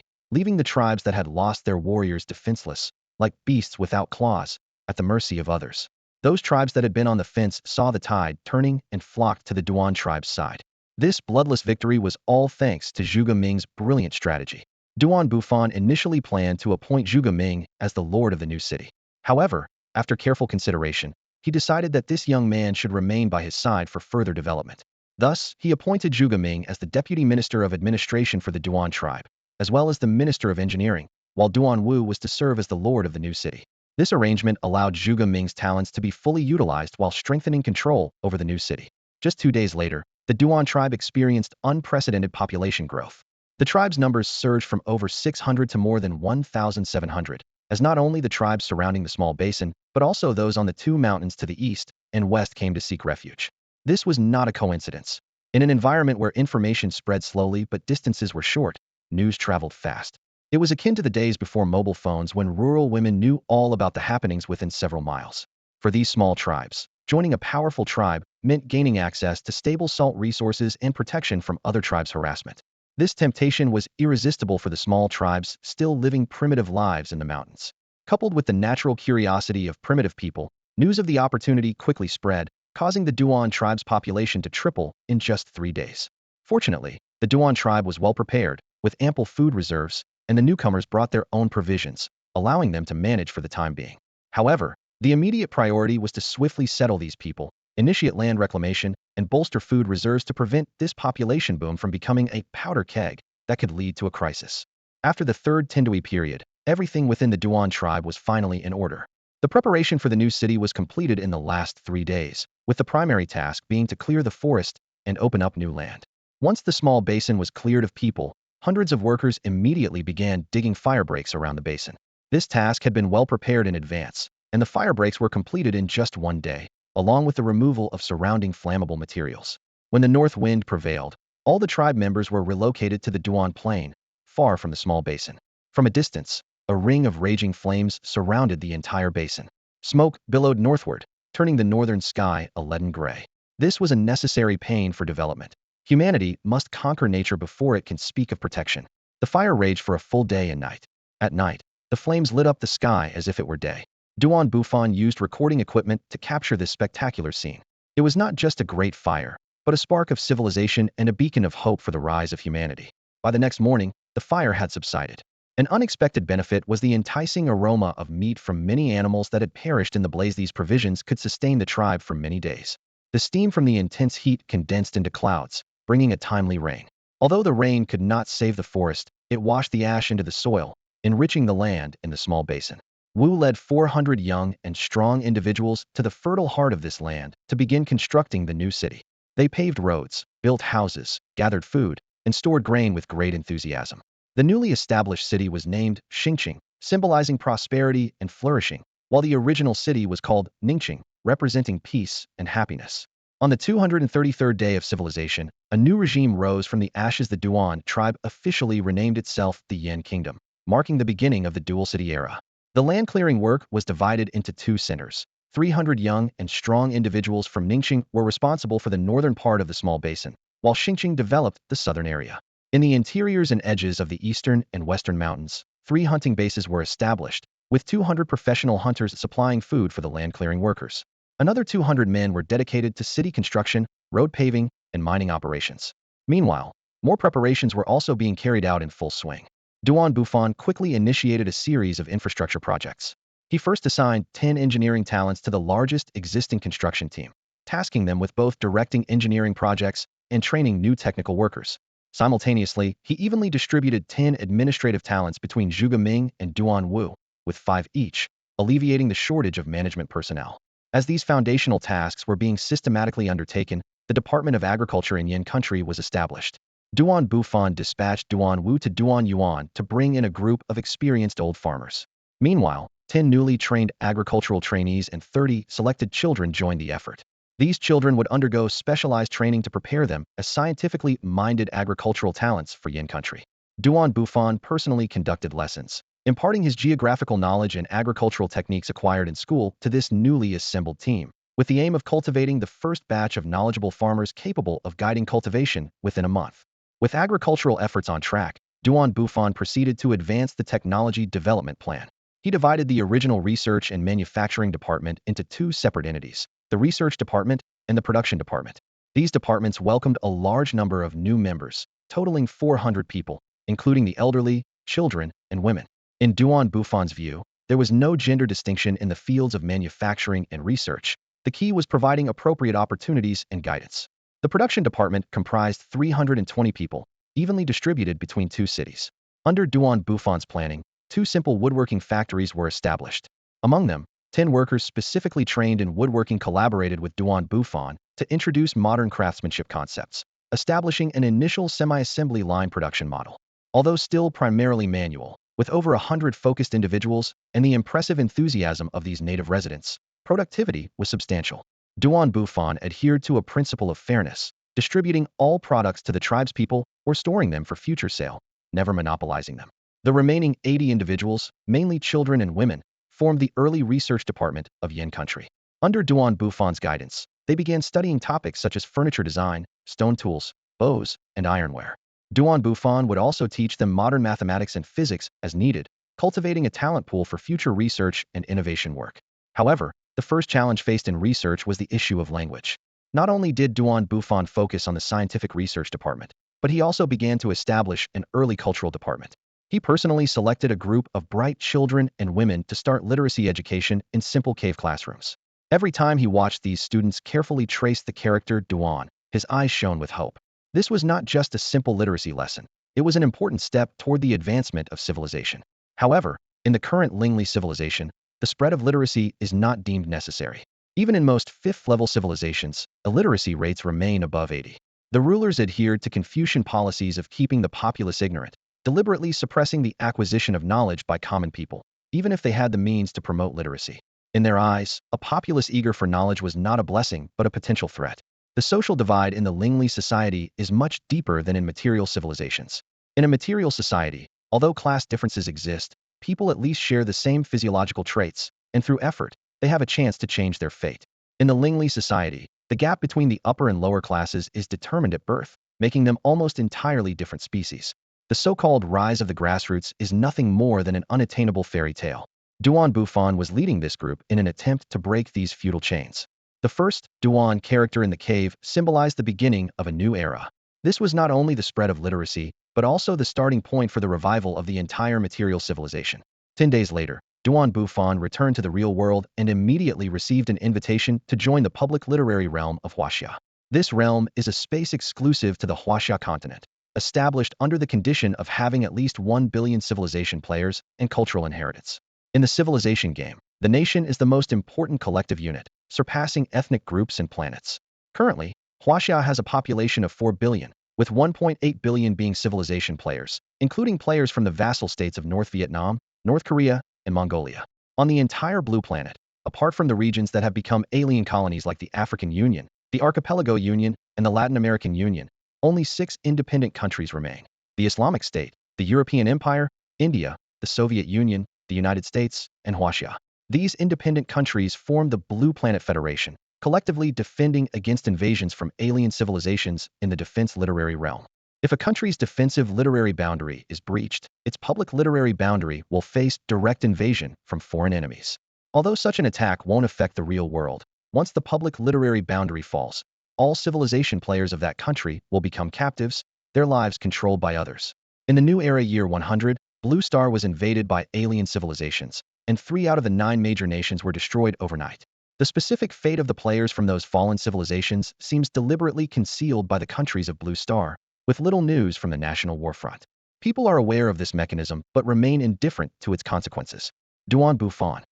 A: leaving the tribes that had lost their warriors defenseless, like beasts without claws, at the mercy of others. Those tribes that had been on the fence saw the tide turning and flocked to the Duan tribe's side. This bloodless victory was all thanks to Zhuge Ming's brilliant strategy. Duan Bufan initially planned to appoint Zhuge Ming as the lord of the new city. However, after careful consideration, he decided that this young man should remain by his side for further development. Thus, he appointed Zhuge Ming as the deputy minister of administration for the Duan tribe, as well as the minister of engineering, while Duan Wu was to serve as the lord of the new city. This arrangement allowed Zhuge Ming's talents to be fully utilized while strengthening control over the new city. Just 2 days later, the Duan tribe experienced unprecedented population growth. The tribe's numbers surged from over 600 to more than 1,700, as not only the tribes surrounding the small basin, but also those on the 2 mountains to the east and west came to seek refuge. This was not a coincidence. In an environment where information spread slowly but distances were short, news traveled fast. It was akin to the days before mobile phones when rural women knew all about the happenings within several miles. For these small tribes, joining a powerful tribe meant gaining access to stable salt resources and protection from other tribes' harassment. This temptation was irresistible for the small tribes still living primitive lives in the mountains. Coupled with the natural curiosity of primitive people, news of the opportunity quickly spread, causing the Duan tribe's population to triple in just 3 days. Fortunately, the Duan tribe was well prepared, with ample food reserves, and the newcomers brought their own provisions, allowing them to manage for the time being. However, the immediate priority was to swiftly settle these people, initiate land reclamation, and bolster food reserves to prevent this population boom from becoming a powder keg that could lead to a crisis. After the third Tindui period, everything within the Duan tribe was finally in order. The preparation for the new city was completed in the last 3 days, with the primary task being to clear the forest and open up new land. Once the small basin was cleared of people, hundreds of workers immediately began digging fire breaks around the basin. This task had been well prepared in advance, and the fire breaks were completed in just 1 day, along with the removal of surrounding flammable materials. When the north wind prevailed, all the tribe members were relocated to the Duan Plain, far from the small basin. From a distance, a ring of raging flames surrounded the entire basin. Smoke billowed northward, turning the northern sky a leaden gray. This was a necessary pain for development. Humanity must conquer nature before it can speak of protection. The fire raged for a full day and night. At night, the flames lit up the sky as if it were day. Duan Bufan used recording equipment to capture this spectacular scene. It was not just a great fire, but a spark of civilization and a beacon of hope for the rise of humanity. By the next morning, the fire had subsided. An unexpected benefit was the enticing aroma of meat from many animals that had perished in the blaze. These provisions could sustain the tribe for many days. The steam from the intense heat condensed into clouds, bringing a timely rain. Although the rain could not save the forest, it washed the ash into the soil, enriching the land in the small basin. Wu led 400 young and strong individuals to the fertile heart of this land to begin constructing the new city. They paved roads, built houses, gathered food, and stored grain with great enthusiasm. The newly established city was named Xingqing, symbolizing prosperity and flourishing, while the original city was called Ningqing, representing peace and happiness. On the 233rd day of civilization, a new regime rose from the ashes. The Duan tribe officially renamed itself the Yin Kingdom, marking the beginning of the dual city era. The land-clearing work was divided into two centers. 300 young and strong individuals from Ningqing were responsible for the northern part of the small basin, while Xingqing developed the southern area. In the interiors and edges of the eastern and western mountains, 3 hunting bases were established, with 200 professional hunters supplying food for the land-clearing workers. Another 200 men were dedicated to city construction, road paving, and mining operations. Meanwhile, more preparations were also being carried out in full swing. Duan Bufan quickly initiated a series of infrastructure projects. He first assigned 10 engineering talents to the largest existing construction team, tasking them with both directing engineering projects and training new technical workers. Simultaneously, he evenly distributed 10 administrative talents between Zhuge Ming and Duan Wu, with 5 each, alleviating the shortage of management personnel. As these foundational tasks were being systematically undertaken, the Department of Agriculture in Yin Country was established. Duan Bufan dispatched Duan Wu to Duan Yuan to bring in a group of experienced old farmers. Meanwhile, 10 newly trained agricultural trainees and 30 selected children joined the effort. These children would undergo specialized training to prepare them as scientifically minded agricultural talents for Yin Country. Duan Bufan personally conducted lessons, imparting his geographical knowledge and agricultural techniques acquired in school to this newly assembled team, with the aim of cultivating the first batch of knowledgeable farmers capable of guiding cultivation within a month. With agricultural efforts on track, Duan Bufan proceeded to advance the technology development plan. He divided the original research and manufacturing department into 2 separate entities, the research department and the production department. These departments welcomed a large number of new members, totaling 400 people, including the elderly, children, and women. In Duan Bufan's view, there was no gender distinction in the fields of manufacturing and research. The key was providing appropriate opportunities and guidance. The production department comprised 320 people, evenly distributed between 2 cities. Under Duan Bufan's planning, 2 simple woodworking factories were established. Among them, 10 workers specifically trained in woodworking collaborated with Duan Bufan to introduce modern craftsmanship concepts, establishing an initial semi-assembly line production model. Although still primarily manual, with over 100 focused individuals and the impressive enthusiasm of these native residents, productivity was substantial. Duan Bufan adhered to a principle of fairness, distributing all products to the tribespeople or storing them for future sale, never monopolizing them. The remaining 80 individuals, mainly children and women, formed the early research department of Yin Country. Under Duan Bufan's guidance, they began studying topics such as furniture design, stone tools, bows, and ironware. Duan Bufan would also teach them modern mathematics and physics as needed, cultivating a talent pool for future research and innovation work. However, the first challenge faced in research was the issue of language. Not only did Duan Bufan focus on the scientific research department, but he also began to establish an early cultural department. He personally selected a group of bright children and women to start literacy education in simple cave classrooms. Every time he watched these students carefully trace the character Duan, his eyes shone with hope. This was not just a simple literacy lesson. It was an important step toward the advancement of civilization. However, in the current Lingli civilization, the spread of literacy is not deemed necessary. Even in most 5th-level civilizations, illiteracy rates remain above 80. The rulers adhered to Confucian policies of keeping the populace ignorant, deliberately suppressing the acquisition of knowledge by common people, even if they had the means to promote literacy. In their eyes, a populace eager for knowledge was not a blessing but a potential threat. The social divide in the Lingli society is much deeper than in material civilizations. In a material society, although class differences exist, people at least share the same physiological traits, and through effort, they have a chance to change their fate. In the Lingli society, the gap between the upper and lower classes is determined at birth, making them almost entirely different species. The so-called rise of the grassroots is nothing more than an unattainable fairy tale. Duan Bufan was leading this group in an attempt to break these feudal chains. The first, Duan character in the cave, symbolized the beginning of a new era. This was not only the spread of literacy, but also the starting point for the revival of the entire material civilization. 10 days later, Duan Bufan returned to the real world and immediately received an invitation to join the public literary realm of Huaxia. This realm is a space exclusive to the Huaxia continent, established under the condition of having at least 1 billion civilization players and cultural inheritance. In the civilization game, the nation is the most important collective unit, surpassing ethnic groups and planets. Currently, Huaxia has a population of 4 billion, with 1.8 billion being civilization players, including players from the vassal states of North Vietnam, North Korea, and Mongolia. On the entire blue planet, apart from the regions that have become alien colonies like the African Union, the Archipelago Union, and the Latin American Union, only 6 independent countries remain: the Islamic State, the European Empire, India, the Soviet Union, the United States, and Huaxia. These independent countries form the Blue Planet Federation, collectively defending against invasions from alien civilizations in the defense literary realm. If a country's defensive literary boundary is breached, its public literary boundary will face direct invasion from foreign enemies. Although such an attack won't affect the real world, once the public literary boundary falls, all civilization players of that country will become captives, their lives controlled by others. In the new era year 100, Blue Star was invaded by alien civilizations, and 3 out of the 9 major nations were destroyed overnight. The specific fate of the players from those fallen civilizations seems deliberately concealed by the countries of Blue Star, with little news from the national warfront. People are aware of this mechanism but remain indifferent to its consequences. Bufan,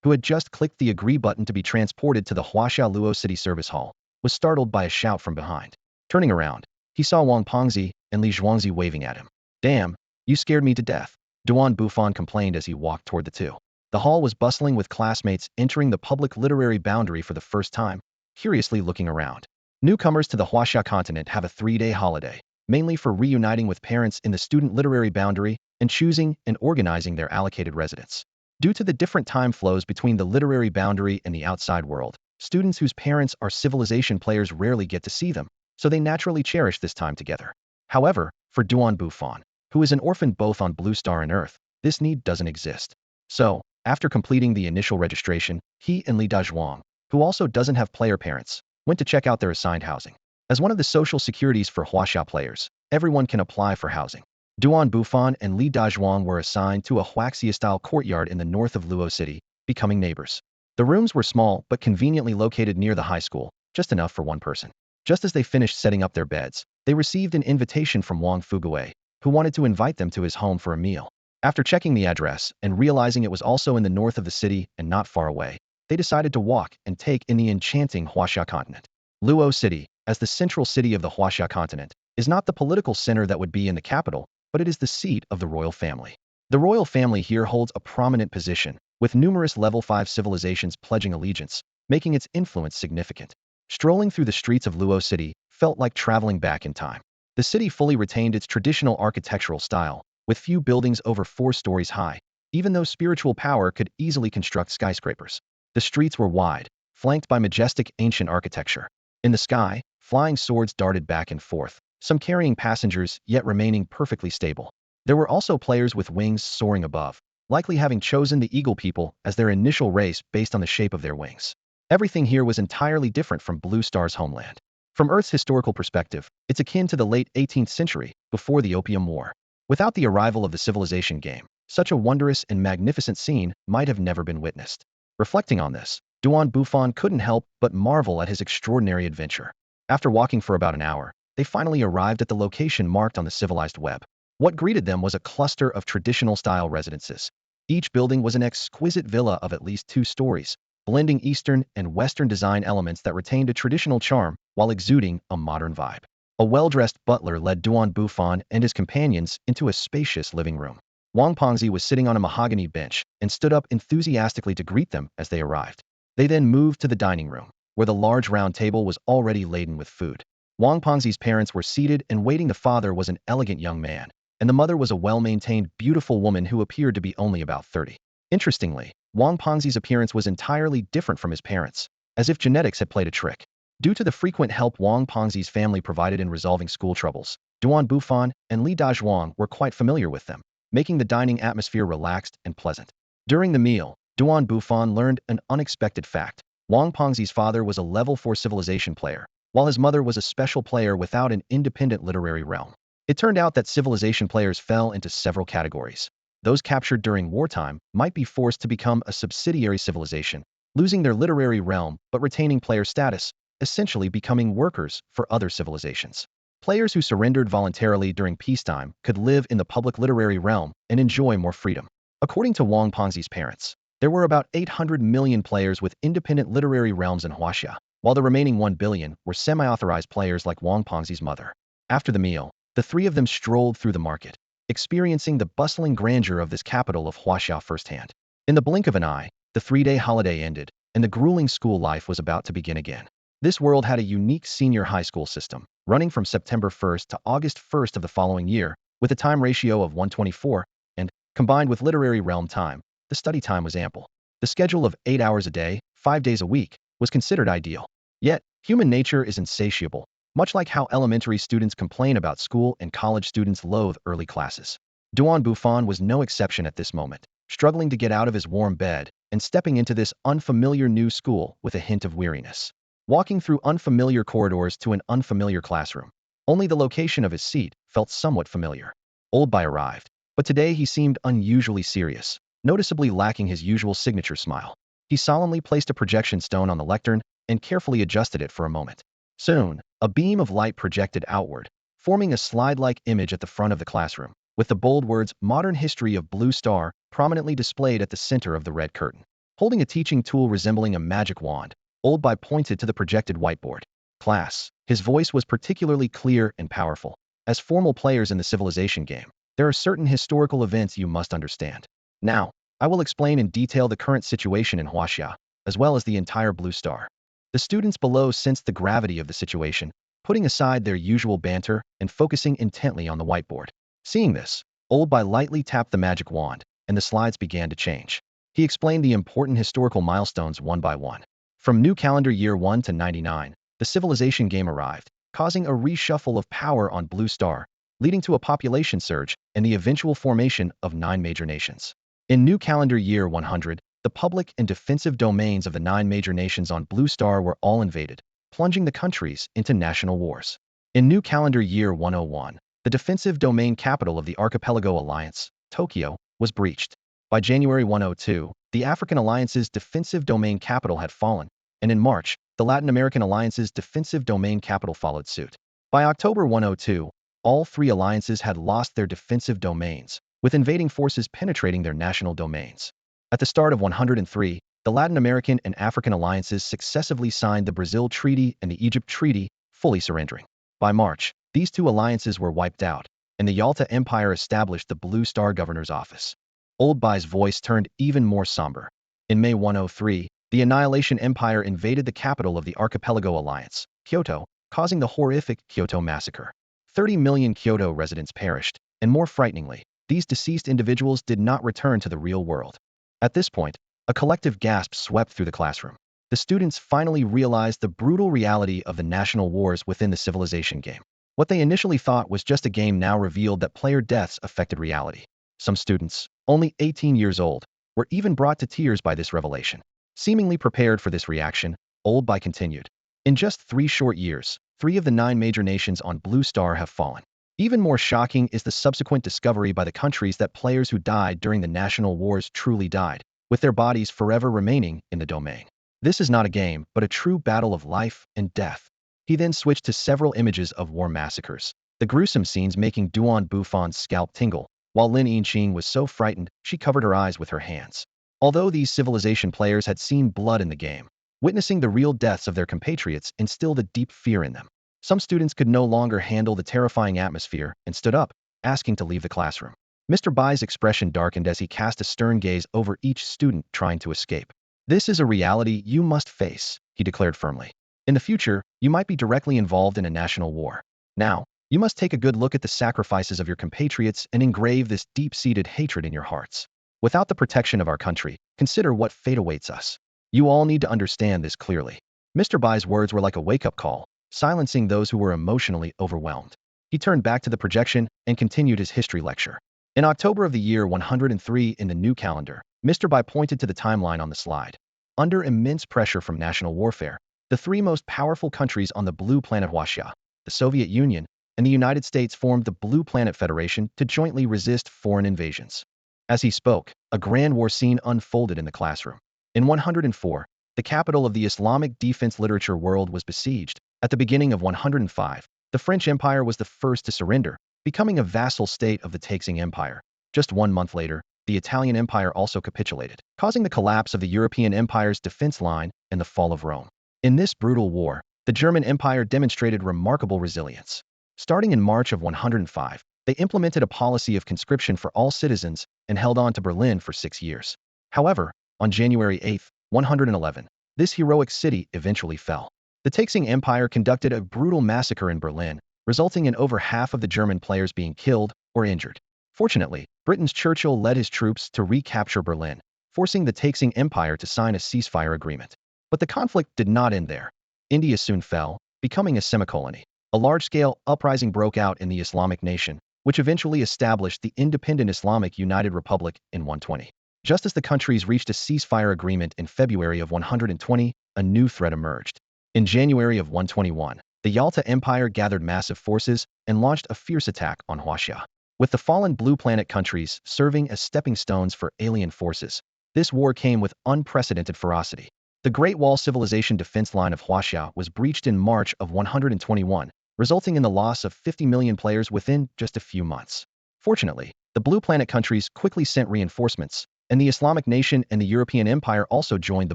A: who had just clicked the agree button to be transported to the Huaxia Luo City Service Hall, was startled by a shout from behind. Turning around, he saw Wang Pengzi and Li Zhuangzi waving at him. "Damn, you scared me to death," Bufan complained as he walked toward the two. The hall was bustling with classmates entering the public literary boundary for the first time, curiously looking around. Newcomers to the Huaxia continent have a 3-day holiday, mainly for reuniting with parents in the student literary boundary and choosing and organizing their allocated residence. Due to the different time flows between the literary boundary and the outside world, students whose parents are civilization players rarely get to see them, so they naturally cherish this time together. However, for Bufan, who is an orphan both on Blue Star and Earth, this need doesn't exist. So, after completing the initial registration, he and Li Dazhuang, who also doesn't have player parents, went to check out their assigned housing. As one of the social securities for Huaxia players, everyone can apply for housing. Bufan and Li Dazhuang were assigned to a Huaxia-style courtyard in the north of Luo City, becoming neighbors. The rooms were small but conveniently located near the high school, just enough for one person. Just as they finished setting up their beds, they received an invitation from Wang Fugui, who wanted to invite them to his home for a meal. After checking the address and realizing it was also in the north of the city and not far away, they decided to walk and take in the enchanting Huaxia continent. Luo City, as the central city of the Huaxia continent, is not the political center that would be in the capital, but it is the seat of the royal family. The royal family here holds a prominent position, with numerous level 5 civilizations pledging allegiance, making its influence significant. Strolling through the streets of Luo City felt like traveling back in time. The city fully retained its traditional architectural style, with few buildings over 4 stories high, even though spiritual power could easily construct skyscrapers. The streets were wide, flanked by majestic ancient architecture. In the sky, flying swords darted back and forth, some carrying passengers yet remaining perfectly stable. There were also players with wings soaring above, likely having chosen the Eagle People as their initial race based on the shape of their wings. Everything here was entirely different from Blue Star's homeland. From Earth's historical perspective, it's akin to the late 18th century, before the Opium War. Without the arrival of the civilization game, such a wondrous and magnificent scene might have never been witnessed. Reflecting on this, Bufan couldn't help but marvel at his extraordinary adventure. After walking for about an hour, they finally arrived at the location marked on the civilized web. What greeted them was a cluster of traditional-style residences. Each building was an exquisite villa of at least 2 stories, blending Eastern and Western design elements that retained a traditional charm while exuding a modern vibe. A well-dressed butler led Bufan and his companions into a spacious living room. Wang Pengzi was sitting on a mahogany bench and stood up enthusiastically to greet them as they arrived. They then moved to the dining room, where the large round table was already laden with food. Wang Pengzi's parents were seated and waiting. The father was an elegant young man, and the mother was a well-maintained, beautiful woman who appeared to be only about 30. Interestingly, Wang Pengzi's appearance was entirely different from his parents, as if genetics had played a trick. Due to the frequent help Wang Pengzi's family provided in resolving school troubles, Bufan and Li Dazhuang were quite familiar with them, making the dining atmosphere relaxed and pleasant. During the meal, Bufan learned an unexpected fact. Wang Pengzi's father was a level 4 civilization player, while his mother was a special player without an independent literary realm. It turned out that civilization players fell into several categories. Those captured during wartime might be forced to become a subsidiary civilization, losing their literary realm but retaining player status, essentially becoming workers for other civilizations. Players who surrendered voluntarily during peacetime could live in the public literary realm and enjoy more freedom. According to Wang Pengzi's parents, there were about 800 million players with independent literary realms in Huaxia, while the remaining 1 billion were semi-authorized players like Wang Pengzi's mother. After the meal, the three of them strolled through the market, experiencing the bustling grandeur of this capital of Huaxia firsthand. In the blink of an eye, the three-day holiday ended, and the grueling school life was about to begin again. This world had a unique senior high school system, running from September 1st to August 1st of the following year, with a time ratio of 124, and, combined with literary realm time, the study time was ample. The schedule of 8 hours a day, 5 days a week, was considered ideal. Yet, human nature is insatiable, much like how elementary students complain about school and college students loathe early classes. Bufan was no exception at this moment, struggling to get out of his warm bed and stepping into this unfamiliar new school with a hint of weariness. Walking through unfamiliar corridors to an unfamiliar classroom. Only the location of his seat felt somewhat familiar. Old Bai arrived, but today he seemed unusually serious, noticeably lacking his usual signature smile. He solemnly placed a projection stone on the lectern and carefully adjusted it for a moment. Soon, a beam of light projected outward, forming a slide-like image at the front of the classroom, with the bold words "Modern History of Blue Star" prominently displayed at the center of the red curtain. Holding a teaching tool resembling a magic wand, Old Bai pointed to the projected whiteboard. Class. His voice was particularly clear and powerful. As formal players in the civilization game, there are certain historical events you must understand. Now, I will explain in detail the current situation in Huaxia, as well as the entire Blue Star. The students below sensed the gravity of the situation, putting aside their usual banter and focusing intently on the whiteboard. Seeing this, Old Bai lightly tapped the magic wand, and the slides began to change. He explained the important historical milestones one by one. From new calendar year 1 to 99, the civilization game arrived, causing a reshuffle of power on Blue Star, leading to a population surge and the eventual formation of 9 major nations. In new calendar year 100, the public and defensive domains of the 9 major nations on Blue Star were all invaded, plunging the countries into national wars. In new calendar year 101, the defensive domain capital of the Archipelago Alliance, Tokyo, was breached. By January 102, the African Alliance's defensive domain capital had fallen, and in March, the Latin American Alliance's defensive domain capital followed suit. By October 102, all 3 alliances had lost their defensive domains, with invading forces penetrating their national domains. At the start of 103, the Latin American and African alliances successively signed the Brazil Treaty and the Egypt Treaty, fully surrendering. By March, these 2 alliances were wiped out, and the Yalta Empire established the Blue Star Governor's Office. Old Bai's voice turned even more somber. In May 103, the Annihilation Empire invaded the capital of the Archipelago Alliance, Kyoto, causing the horrific Kyoto Massacre. 30 million Kyoto residents perished, and more frighteningly, these deceased individuals did not return to the real world. At this point, a collective gasp swept through the classroom. The students finally realized the brutal reality of the national wars within the civilization game. What they initially thought was just a game now revealed that player deaths affected reality. Some students, only 18 years old, were even brought to tears by this revelation. Seemingly prepared for this reaction, Old Bai continued. In just 3 short years, 3 of the 9 major nations on Blue Star have fallen. Even more shocking is the subsequent discovery by the countries that players who died during the national wars truly died, with their bodies forever remaining in the domain. This is not a game, but a true battle of life and death. He then switched to several images of war massacres, the gruesome scenes making Duan Bufan's scalp tingle, while Lin Yinqing was so frightened she covered her eyes with her hands. Although these civilization players had seen blood in the game, witnessing the real deaths of their compatriots instilled a deep fear in them. Some students could no longer handle the terrifying atmosphere and stood up, asking to leave the classroom. Mr. Bai's expression darkened as he cast a stern gaze over each student trying to escape. This is a reality you must face, he declared firmly. In the future, you might be directly involved in a national war. Now, you must take a good look at the sacrifices of your compatriots and engrave this deep-seated hatred in your hearts. Without the protection of our country, consider what fate awaits us. You all need to understand this clearly. Mr. Bai's words were like a wake-up call, silencing those who were emotionally overwhelmed. He turned back to the projection and continued his history lecture. In October of the year 103 in the new calendar, Mr. Bai pointed to the timeline on the slide. Under immense pressure from national warfare, the 3 most powerful countries on the blue planet Huaxia, the Soviet Union, and the United States formed the Blue Planet Federation to jointly resist foreign invasions. As he spoke, a grand war scene unfolded in the classroom. In 104, the capital of the Islamic defense literature world was besieged. At the beginning of 105, the French Empire was the first to surrender, becoming a vassal state of the Taixing Empire. Just 1 month later, the Italian Empire also capitulated, causing the collapse of the European Empire's defense line and the fall of Rome. In this brutal war, the German Empire demonstrated remarkable resilience. Starting in March of 105, they implemented a policy of conscription for all citizens and held on to Berlin for 6 years. However, on January 8, 111, this heroic city eventually fell. The Taixing Empire conducted a brutal massacre in Berlin, resulting in over half of the German players being killed or injured. Fortunately, Britain's Churchill led his troops to recapture Berlin, forcing the Taixing Empire to sign a ceasefire agreement. But the conflict did not end there. India soon fell, becoming a semi-colony. A large-scale uprising broke out in the Islamic nation, which eventually established the independent Islamic United Republic in 120. Just as the countries reached a ceasefire agreement in February of 120, a new threat emerged. In January of 121, the Yalta Empire gathered massive forces and launched a fierce attack on Huaxia. With the fallen Blue Planet countries serving as stepping stones for alien forces, this war came with unprecedented ferocity. The Great Wall civilization defense line of Huaxia was breached in March of 121, resulting in the loss of 50 million players within just a few months. Fortunately, the Blue Planet countries quickly sent reinforcements, and the Islamic nation and the European Empire also joined the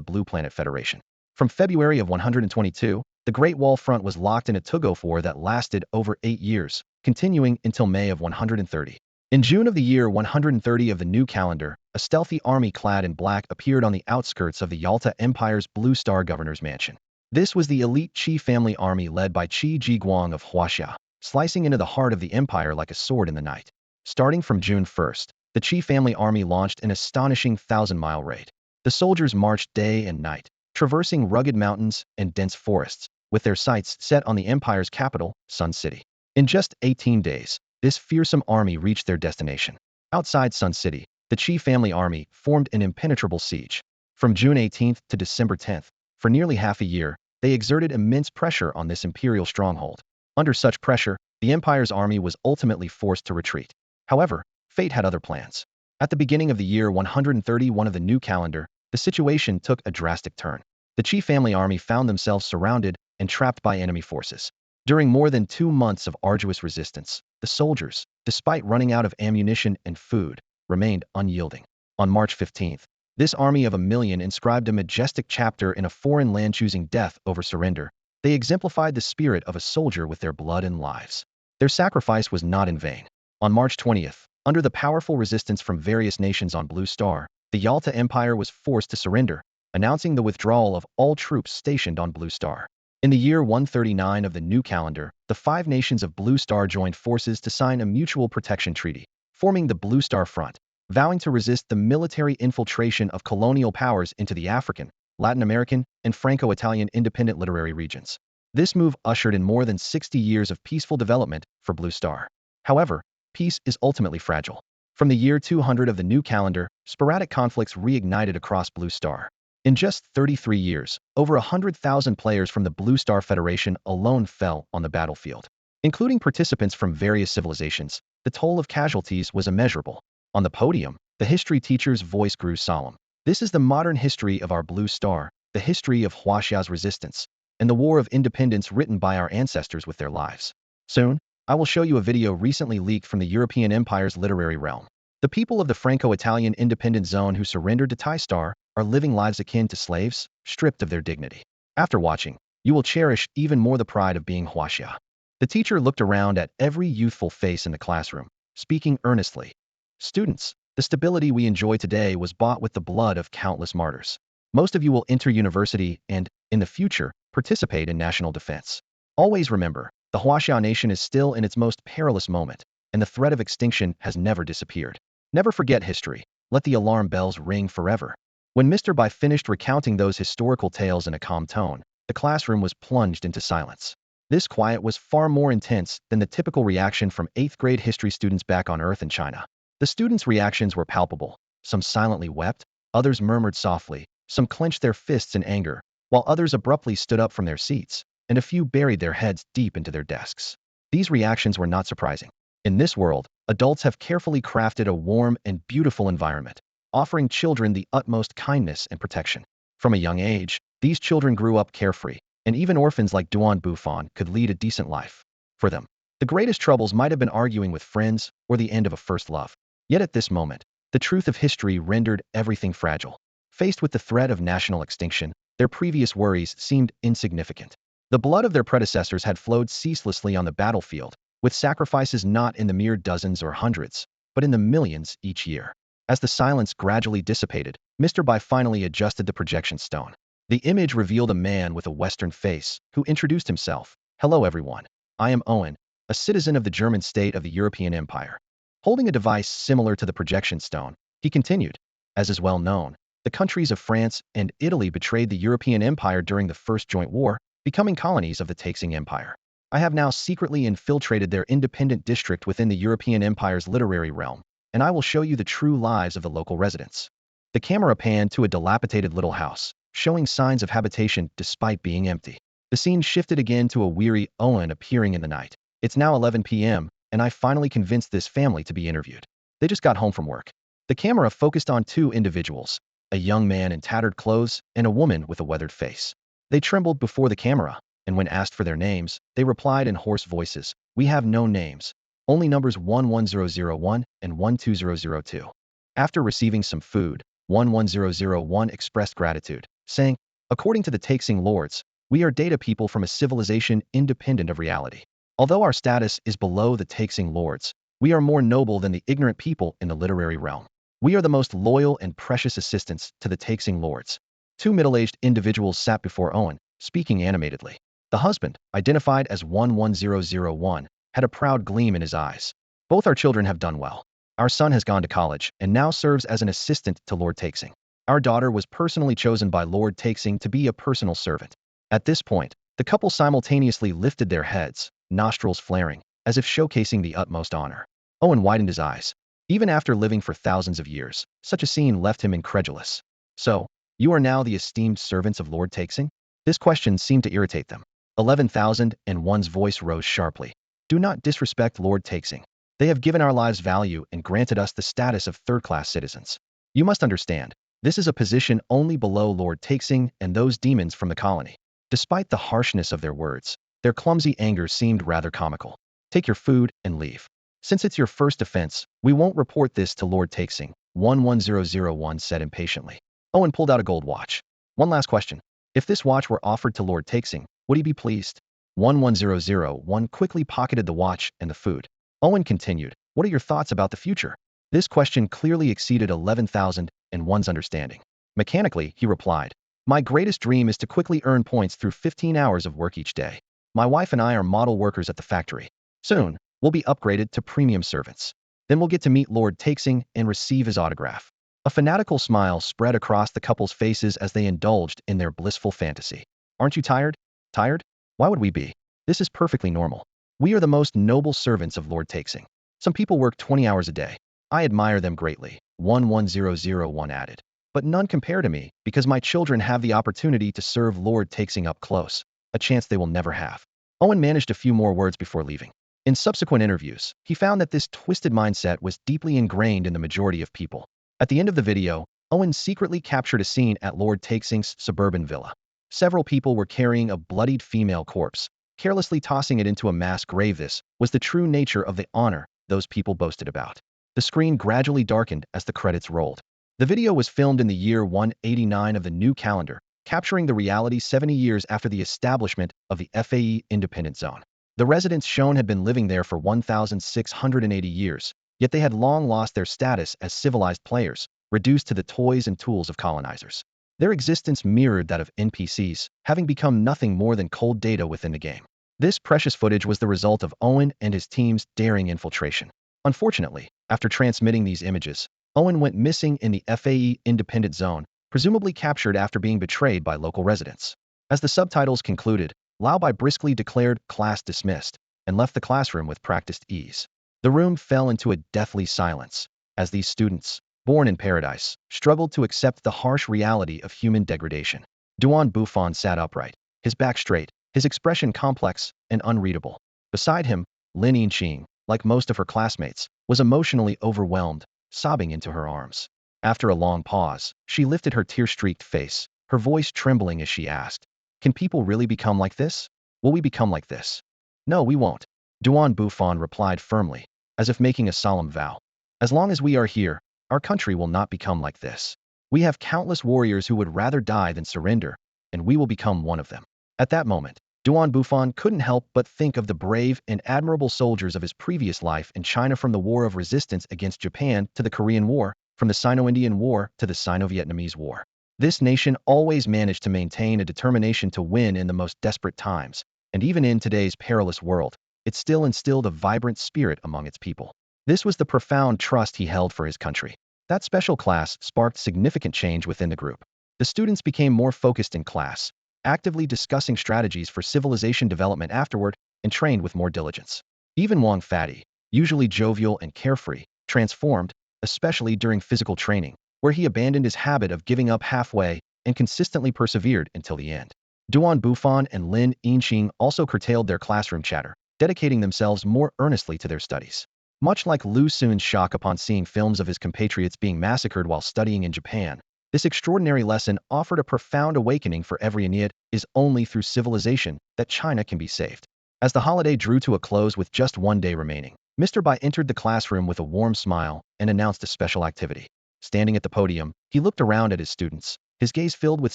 A: Blue Planet Federation. From February of 122, the Great Wall front was locked in a tug-of war that lasted over 8 years, continuing until May of 130. In June of the year 130 of the new calendar, a stealthy army clad in black appeared on the outskirts of the Yalta Empire's Blue Star governor's mansion. This was the elite Qi family army led by Qi Jiguang of Huaxia, slicing into the heart of the empire like a sword in the night. Starting from June 1st, the Qi family army launched an astonishing 1,000-mile raid. The soldiers marched day and night, traversing rugged mountains and dense forests, with their sights set on the empire's capital, Sun City. In just 18 days, this fearsome army reached their destination. Outside Sun City, the Qi family army formed an impenetrable siege. From June 18th to December 10th, for nearly half a year, they exerted immense pressure on this imperial stronghold. Under such pressure, the empire's army was ultimately forced to retreat. However, fate had other plans. At the beginning of the year 131 of the new calendar, the situation took a drastic turn. The Qi family army found themselves surrounded and trapped by enemy forces. During more than 2 months of arduous resistance, the soldiers, despite running out of ammunition and food, remained unyielding. On March 15th, this army of 1 million inscribed a majestic chapter in a foreign land, choosing death over surrender. They exemplified the spirit of a soldier with their blood and lives. Their sacrifice was not in vain. On March 20th, under the powerful resistance from various nations on Blue Star, the Yalta Empire was forced to surrender, announcing the withdrawal of all troops stationed on Blue Star. In the year 139 of the new calendar, the 5 nations of Blue Star joined forces to sign a mutual protection treaty, forming the Blue Star Front, vowing to resist the military infiltration of colonial powers into the African, Latin American, and Franco-Italian independent literary regions. This move ushered in more than 60 years of peaceful development for Blue Star. However, peace is ultimately fragile. From the year 200 of the new calendar, sporadic conflicts reignited across Blue Star. In just 33 years, over 100,000 players from the Blue Star Federation alone fell on the battlefield. Including participants from various civilizations, the toll of casualties was immeasurable. On the podium, the history teacher's voice grew solemn. This is the modern history of our Blue Star, the history of Huaxia's resistance, and the war of independence written by our ancestors with their lives. Soon, I will show you a video recently leaked from the European Empire's literary realm. The people of the Franco-Italian independent zone who surrendered to Tai Star are living lives akin to slaves, stripped of their dignity. After watching, you will cherish even more the pride of being Huaxia. The teacher looked around at every youthful face in the classroom, speaking earnestly. Students, the stability we enjoy today was bought with the blood of countless martyrs. Most of you will enter university and, in the future, participate in national defense. Always remember, the Huaxia nation is still in its most perilous moment, and the threat of extinction has never disappeared. Never forget history. Let the alarm bells ring forever. When Mr. Bai finished recounting those historical tales in a calm tone, the classroom was plunged into silence. This quiet was far more intense than the typical reaction from 8th grade history students back on Earth in China. The students' reactions were palpable. Some silently wept, others murmured softly, some clenched their fists in anger, while others abruptly stood up from their seats, and a few buried their heads deep into their desks. These reactions were not surprising. In this world, adults have carefully crafted a warm and beautiful environment, offering children the utmost kindness and protection. From a young age, these children grew up carefree, and even orphans like Bufan could lead a decent life. For them, the greatest troubles might have been arguing with friends or the end of a first love. Yet at this moment, The truth of history rendered everything fragile. Faced with the threat of national extinction, their previous worries seemed insignificant. The blood of their predecessors had flowed ceaselessly on the battlefield, with sacrifices not in the mere dozens or hundreds, but in the millions each year. As the silence gradually dissipated, Mr. Bai finally adjusted the projection stone. The image revealed a man with a Western face, who introduced himself. "Hello everyone. I am Owen, a citizen of the German state of the European Empire." Holding a device similar to the projection stone, he continued, "As is well known, the countries of France and Italy betrayed the European Empire during the First Joint War, becoming colonies of the Taixing Empire. I have now secretly infiltrated their independent district within the European Empire's literary realm, and I will show you the true lives of the local residents." The camera panned to a dilapidated little house, showing signs of habitation despite being empty. The scene shifted again to a weary Owen appearing in the night. "It's now 11 p.m., and I finally convinced this family to be interviewed. They just got home from work." The camera focused on two individuals, a young man in tattered clothes and a woman with a weathered face. They trembled before the camera, and when asked for their names, they replied in hoarse voices, "We have no names. Only numbers 11001 and 12002. After receiving some food, 11001 expressed gratitude, saying, "According to the Taixing lords, we are data people from a civilization independent of reality. Although our status is below the Taixing lords, we are more noble than the ignorant people in the literary realm. We are the most loyal and precious assistants to the Taixing lords." Two middle-aged individuals sat before Owen, speaking animatedly. The husband, identified as 11001, had a proud gleam in his eyes. "Both our children have done well. Our son has gone to college and now serves as an assistant to Lord Taixing. Our daughter was personally chosen by Lord Taixing to be a personal servant." At this point, the couple simultaneously lifted their heads, nostrils flaring, as if showcasing the utmost honor. Owen widened his eyes. Even after living for thousands of years, such a scene left him incredulous. "So, you are now the esteemed servants of Lord Taixing?" This question seemed to irritate them. 11,001's voice rose sharply. "Do not disrespect Lord Taixing. They have given our lives value and granted us the status of third-class citizens. You must understand, this is a position only below Lord Taixing and those demons from the colony." Despite the harshness of their words, their clumsy anger seemed rather comical. "Take your food and leave. Since it's your first offense, we won't report this to Lord Taixing," 11001 said impatiently. Owen pulled out a gold watch. "One last question. If this watch were offered to Lord Taixing, would he be pleased?" 11001 quickly pocketed the watch and the food. Owen continued, "What are your thoughts about the future?" This question clearly exceeded 11,001's understanding. Mechanically, he replied, "My greatest dream is to quickly earn points through 15 hours of work each day. My wife and I are model workers at the factory. Soon, we'll be upgraded to premium servants. Then we'll get to meet Lord Taixing and receive his autograph." A fanatical smile spread across the couple's faces as they indulged in their blissful fantasy. "Aren't you tired? Tired? Why would we be? This is perfectly normal. We are the most noble servants of Lord Taixing. Some people work 20 hours a day. I admire them greatly," 11001 added. "But none compare to me, because my children have the opportunity to serve Lord Taixing up close, a chance they will never have." Owen managed a few more words before leaving. In subsequent interviews, he found that this twisted mindset was deeply ingrained in the majority of people. At the end of the video, Owen secretly captured a scene at Lord Taixing's suburban villa. Several people were carrying a bloodied female corpse, carelessly tossing it into a mass grave. This was the true nature of the honor those people boasted about. The screen gradually darkened as the credits rolled. The video was filmed in the year 189 of the new calendar, capturing the reality 70 years after the establishment of the FAE Independent Zone. The residents shown had been living there for 1,680 years, yet they had long lost their status as civilized players, reduced to the toys and tools of colonizers. Their existence mirrored that of NPCs, having become nothing more than cold data within the game. This precious footage was the result of Owen and his team's daring infiltration. Unfortunately, after transmitting these images, Owen went missing in the FAE Independent Zone, presumably captured after being betrayed by local residents. As the subtitles concluded, Lao Bai briskly declared class dismissed and left the classroom with practiced ease. The room fell into a deathly silence, as these students, born in paradise, struggled to accept the harsh reality of human degradation. Bufan sat upright, his back straight, his expression complex and unreadable. Beside him, Lin Yinqing, like most of her classmates, was emotionally overwhelmed, sobbing into her arms. After a long pause, she lifted her tear-streaked face, her voice trembling as she asked, "Can people really become like this? Will we become like this?" "No, we won't," Bufan replied firmly, as if making a solemn vow. "As long as we are here, our country will not become like this. We have countless warriors who would rather die than surrender, and we will become one of them." At that moment, Duan Bufan couldn't help but think of the brave and admirable soldiers of his previous life in China, from the War of Resistance against Japan to the Korean War, from the Sino-Indian War to the Sino-Vietnamese War. This nation always managed to maintain a determination to win in the most desperate times, and even in today's perilous world, it still instilled a vibrant spirit among its people. This was the profound trust he held for his country. That special class sparked significant change within the group. The students became more focused in class, actively discussing strategies for civilization development afterward, and trained with more diligence. Even Wang Fati, usually jovial and carefree, transformed, especially during physical training, where he abandoned his habit of giving up halfway and consistently persevered until the end. Duan Bufan and Lin Yinqing also curtailed their classroom chatter, dedicating themselves more earnestly to their studies. Much like Lu Xun's shock upon seeing films of his compatriots being massacred while studying in Japan, this extraordinary lesson offered a profound awakening for every Indian. It is only through civilization that China can be saved. As the holiday drew to a close with just one day remaining, Mr. Bai entered the classroom with a warm smile and announced a special activity. Standing at the podium, he looked around at his students. His gaze filled with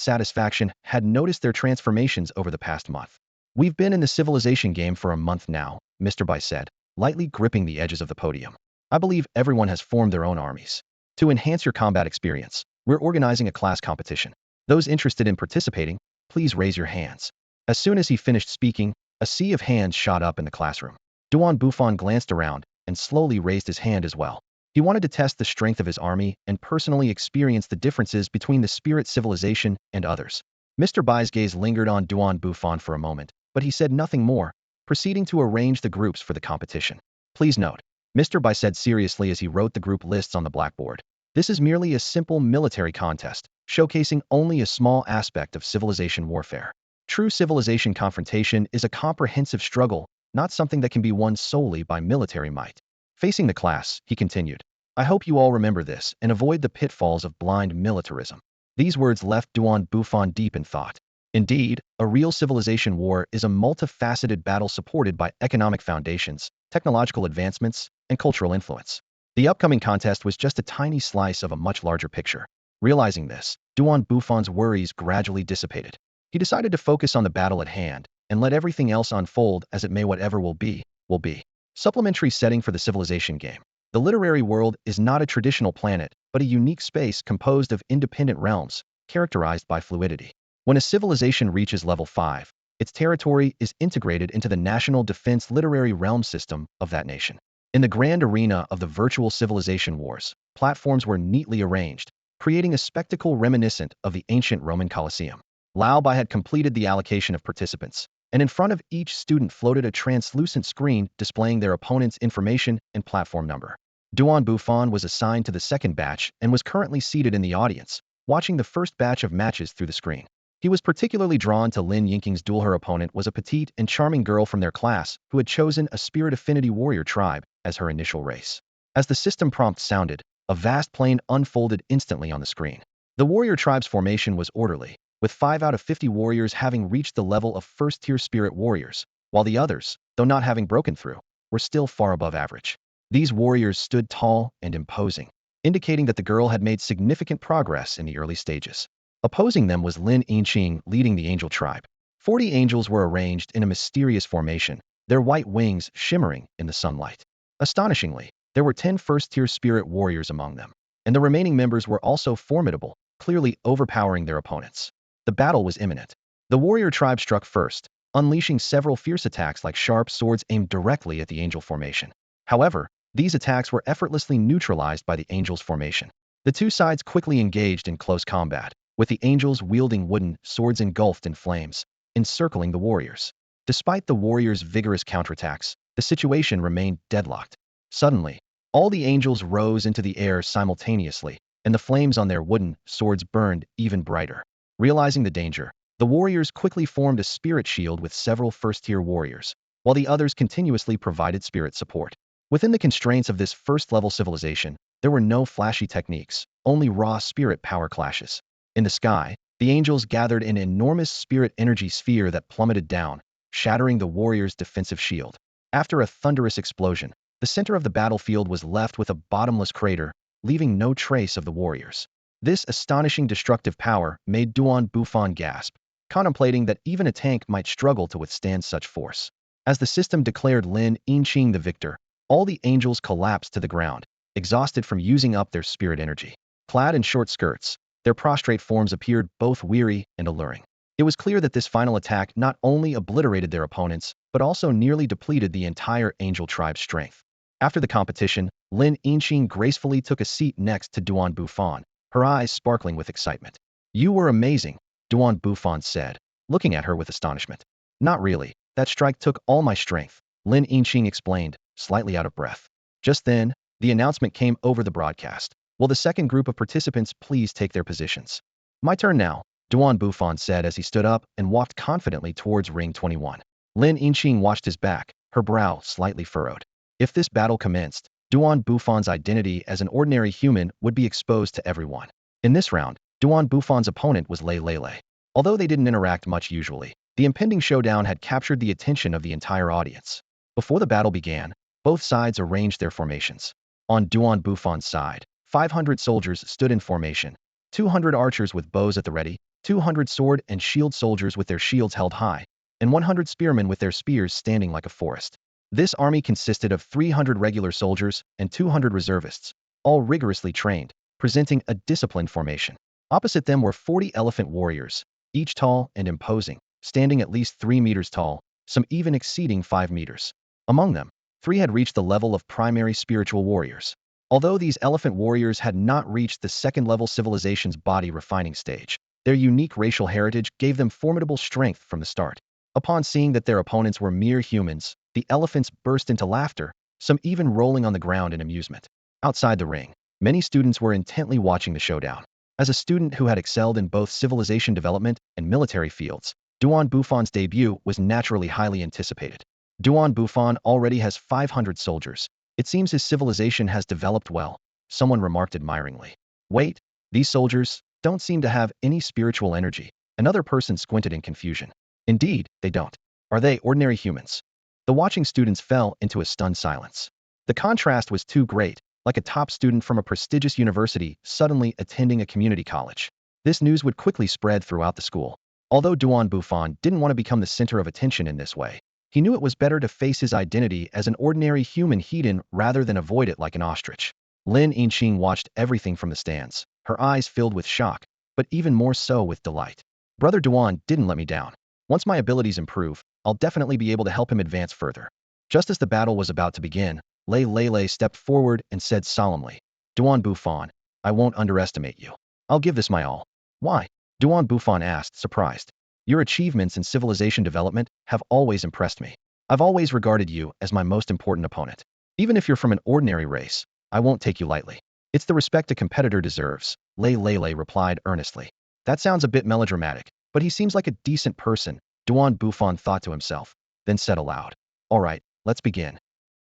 A: satisfaction, had noticed their transformations over the past month. "We've been in the civilization game for a month now," Mr. Bai said, lightly gripping the edges of the podium. "I believe everyone has formed their own armies. To enhance your combat experience, we're organizing a class competition. Those interested in participating, please raise your hands." As soon as he finished speaking, a sea of hands shot up in the classroom. Duan Bufan glanced around and slowly raised his hand as well. He wanted to test the strength of his army and personally experience the differences between the spirit civilization and others. Mr. Bai's gaze lingered on Duan Bufan for a moment, but he said nothing more, proceeding to arrange the groups for the competition. "Please note," Mr. Bai said seriously as he wrote the group lists on the blackboard, "this is merely a simple military contest, showcasing only a small aspect of civilization warfare. True civilization confrontation is a comprehensive struggle, not something that can be won solely by military might." Facing the class, he continued, "I hope you all remember this and avoid the pitfalls of blind militarism." These words left Duan Bufan deep in thought. Indeed, a real civilization war is a multifaceted battle supported by economic foundations, technological advancements, and cultural influence. The upcoming contest was just a tiny slice of a much larger picture. Realizing this, Duan Bufan's worries gradually dissipated. He decided to focus on the battle at hand and let everything else unfold as it may. Whatever will be, will be. Supplementary setting for the civilization game. The literary world is not a traditional planet, but a unique space composed of independent realms, characterized by fluidity. When a civilization reaches level 5, its territory is integrated into the national defense literary realm system of that nation. In the grand arena of the virtual civilization wars, platforms were neatly arranged, creating a spectacle reminiscent of the ancient Roman Colosseum. Lao Bai had completed the allocation of participants, and in front of each student floated a translucent screen displaying their opponent's information and platform number. Duan Bufan was assigned to the second batch and was currently seated in the audience, watching the first batch of matches through the screen. He was particularly drawn to Lin Yinqing's duel. Her opponent was a petite and charming girl from their class who had chosen a Spirit Affinity Warrior tribe as her initial race. As the system prompt sounded, a vast plain unfolded instantly on the screen. The warrior tribe's formation was orderly, with 5 out of 50 warriors having reached the level of first-tier spirit warriors, while the others, though not having broken through, were still far above average. These warriors stood tall and imposing, indicating that the girl had made significant progress in the early stages. Opposing them was Lin Yinqing leading the angel tribe. 40 angels were arranged in a mysterious formation, their white wings shimmering in the sunlight. Astonishingly, there were 10 first-tier spirit warriors among them, and the remaining members were also formidable, clearly overpowering their opponents. The battle was imminent. The warrior tribe struck first, unleashing several fierce attacks like sharp swords aimed directly at the angel formation. However, these attacks were effortlessly neutralized by the angels' formation. The two sides quickly engaged in close combat, with the angels wielding wooden swords engulfed in flames, encircling the warriors. Despite the warriors' vigorous counterattacks, the situation remained deadlocked. Suddenly, all the angels rose into the air simultaneously, and the flames on their wooden swords burned even brighter. Realizing the danger, the warriors quickly formed a spirit shield with several first-tier warriors, while the others continuously provided spirit support. Within the constraints of this first-level civilization, there were no flashy techniques, only raw spirit power clashes. In the sky, the angels gathered an enormous spirit energy sphere that plummeted down, shattering the warriors' defensive shield. After a thunderous explosion, the center of the battlefield was left with a bottomless crater, leaving no trace of the warriors. This astonishing destructive power made Bufan gasp, contemplating that even a tank might struggle to withstand such force. As the system declared Lin Yinqing the victor, all the angels collapsed to the ground, exhausted from using up their spirit energy. Clad in short skirts, their prostrate forms appeared both weary and alluring. It was clear that this final attack not only obliterated their opponents, but also nearly depleted the entire angel tribe's strength. After the competition, Lin Yinqing gracefully took a seat next to Bufan, her eyes sparkling with excitement. "You were amazing," Bufan said, looking at her with astonishment. "Not really. That strike took all my strength," Lin Yinqing explained, slightly out of breath. Just then, the announcement came over the broadcast. "Will the second group of participants please take their positions?" "My turn now," Bufan said as he stood up and walked confidently towards ring 21. Lin Yinqing watched his back, her brow slightly furrowed. If this battle commenced, Bufan's identity as an ordinary human would be exposed to everyone. In this round, Bufan's opponent was Lei Lei. Although they didn't interact much usually, the impending showdown had captured the attention of the entire audience. Before the battle began, both sides arranged their formations. On Bufan's side, 500 soldiers stood in formation, 200 archers with bows at the ready, 200 sword and shield soldiers with their shields held high, and 100 spearmen with their spears standing like a forest. This army consisted of 300 regular soldiers and 200 reservists, all rigorously trained, presenting a disciplined formation. Opposite them were 40 elephant warriors, each tall and imposing, standing at least 3 meters tall, some even exceeding 5 meters. Among them, 3 had reached the level of primary spiritual warriors. Although these elephant warriors had not reached the second-level civilization's body refining stage, their unique racial heritage gave them formidable strength from the start. Upon seeing that their opponents were mere humans, the elephants burst into laughter, some even rolling on the ground in amusement. Outside the ring, many students were intently watching the showdown. As a student who had excelled in both civilization development and military fields, Bufan's debut was naturally highly anticipated. Bufan already has 500 soldiers. It seems his civilization has developed well, someone remarked admiringly. "Wait, these soldiers don't seem to have any spiritual energy," another person squinted in confusion. "Indeed, they don't. Are they ordinary humans?" The watching students fell into a stunned silence. The contrast was too great, like a top student from a prestigious university suddenly attending a community college. This news would quickly spread throughout the school. Although Bufan didn't want to become the center of attention in this way, he knew it was better to face his identity as an ordinary human heathen rather than avoid it like an ostrich. Lin Yinqing watched everything from the stands, her eyes filled with shock, but even more so with delight. "Brother Duan didn't let me down. Once my abilities improve, I'll definitely be able to help him advance further." Just as the battle was about to begin, Lei stepped forward and said solemnly, Bufan, I won't underestimate you. I'll give this my all." "Why?" Bufan asked, surprised. "Your achievements in civilization development have always impressed me. I've always regarded you as my most important opponent. Even if you're from an ordinary race, I won't take you lightly. It's the respect a competitor deserves," Lei replied earnestly. "That sounds a bit melodramatic, but he seems like a decent person," Bufan thought to himself, then said aloud, "All right, let's begin."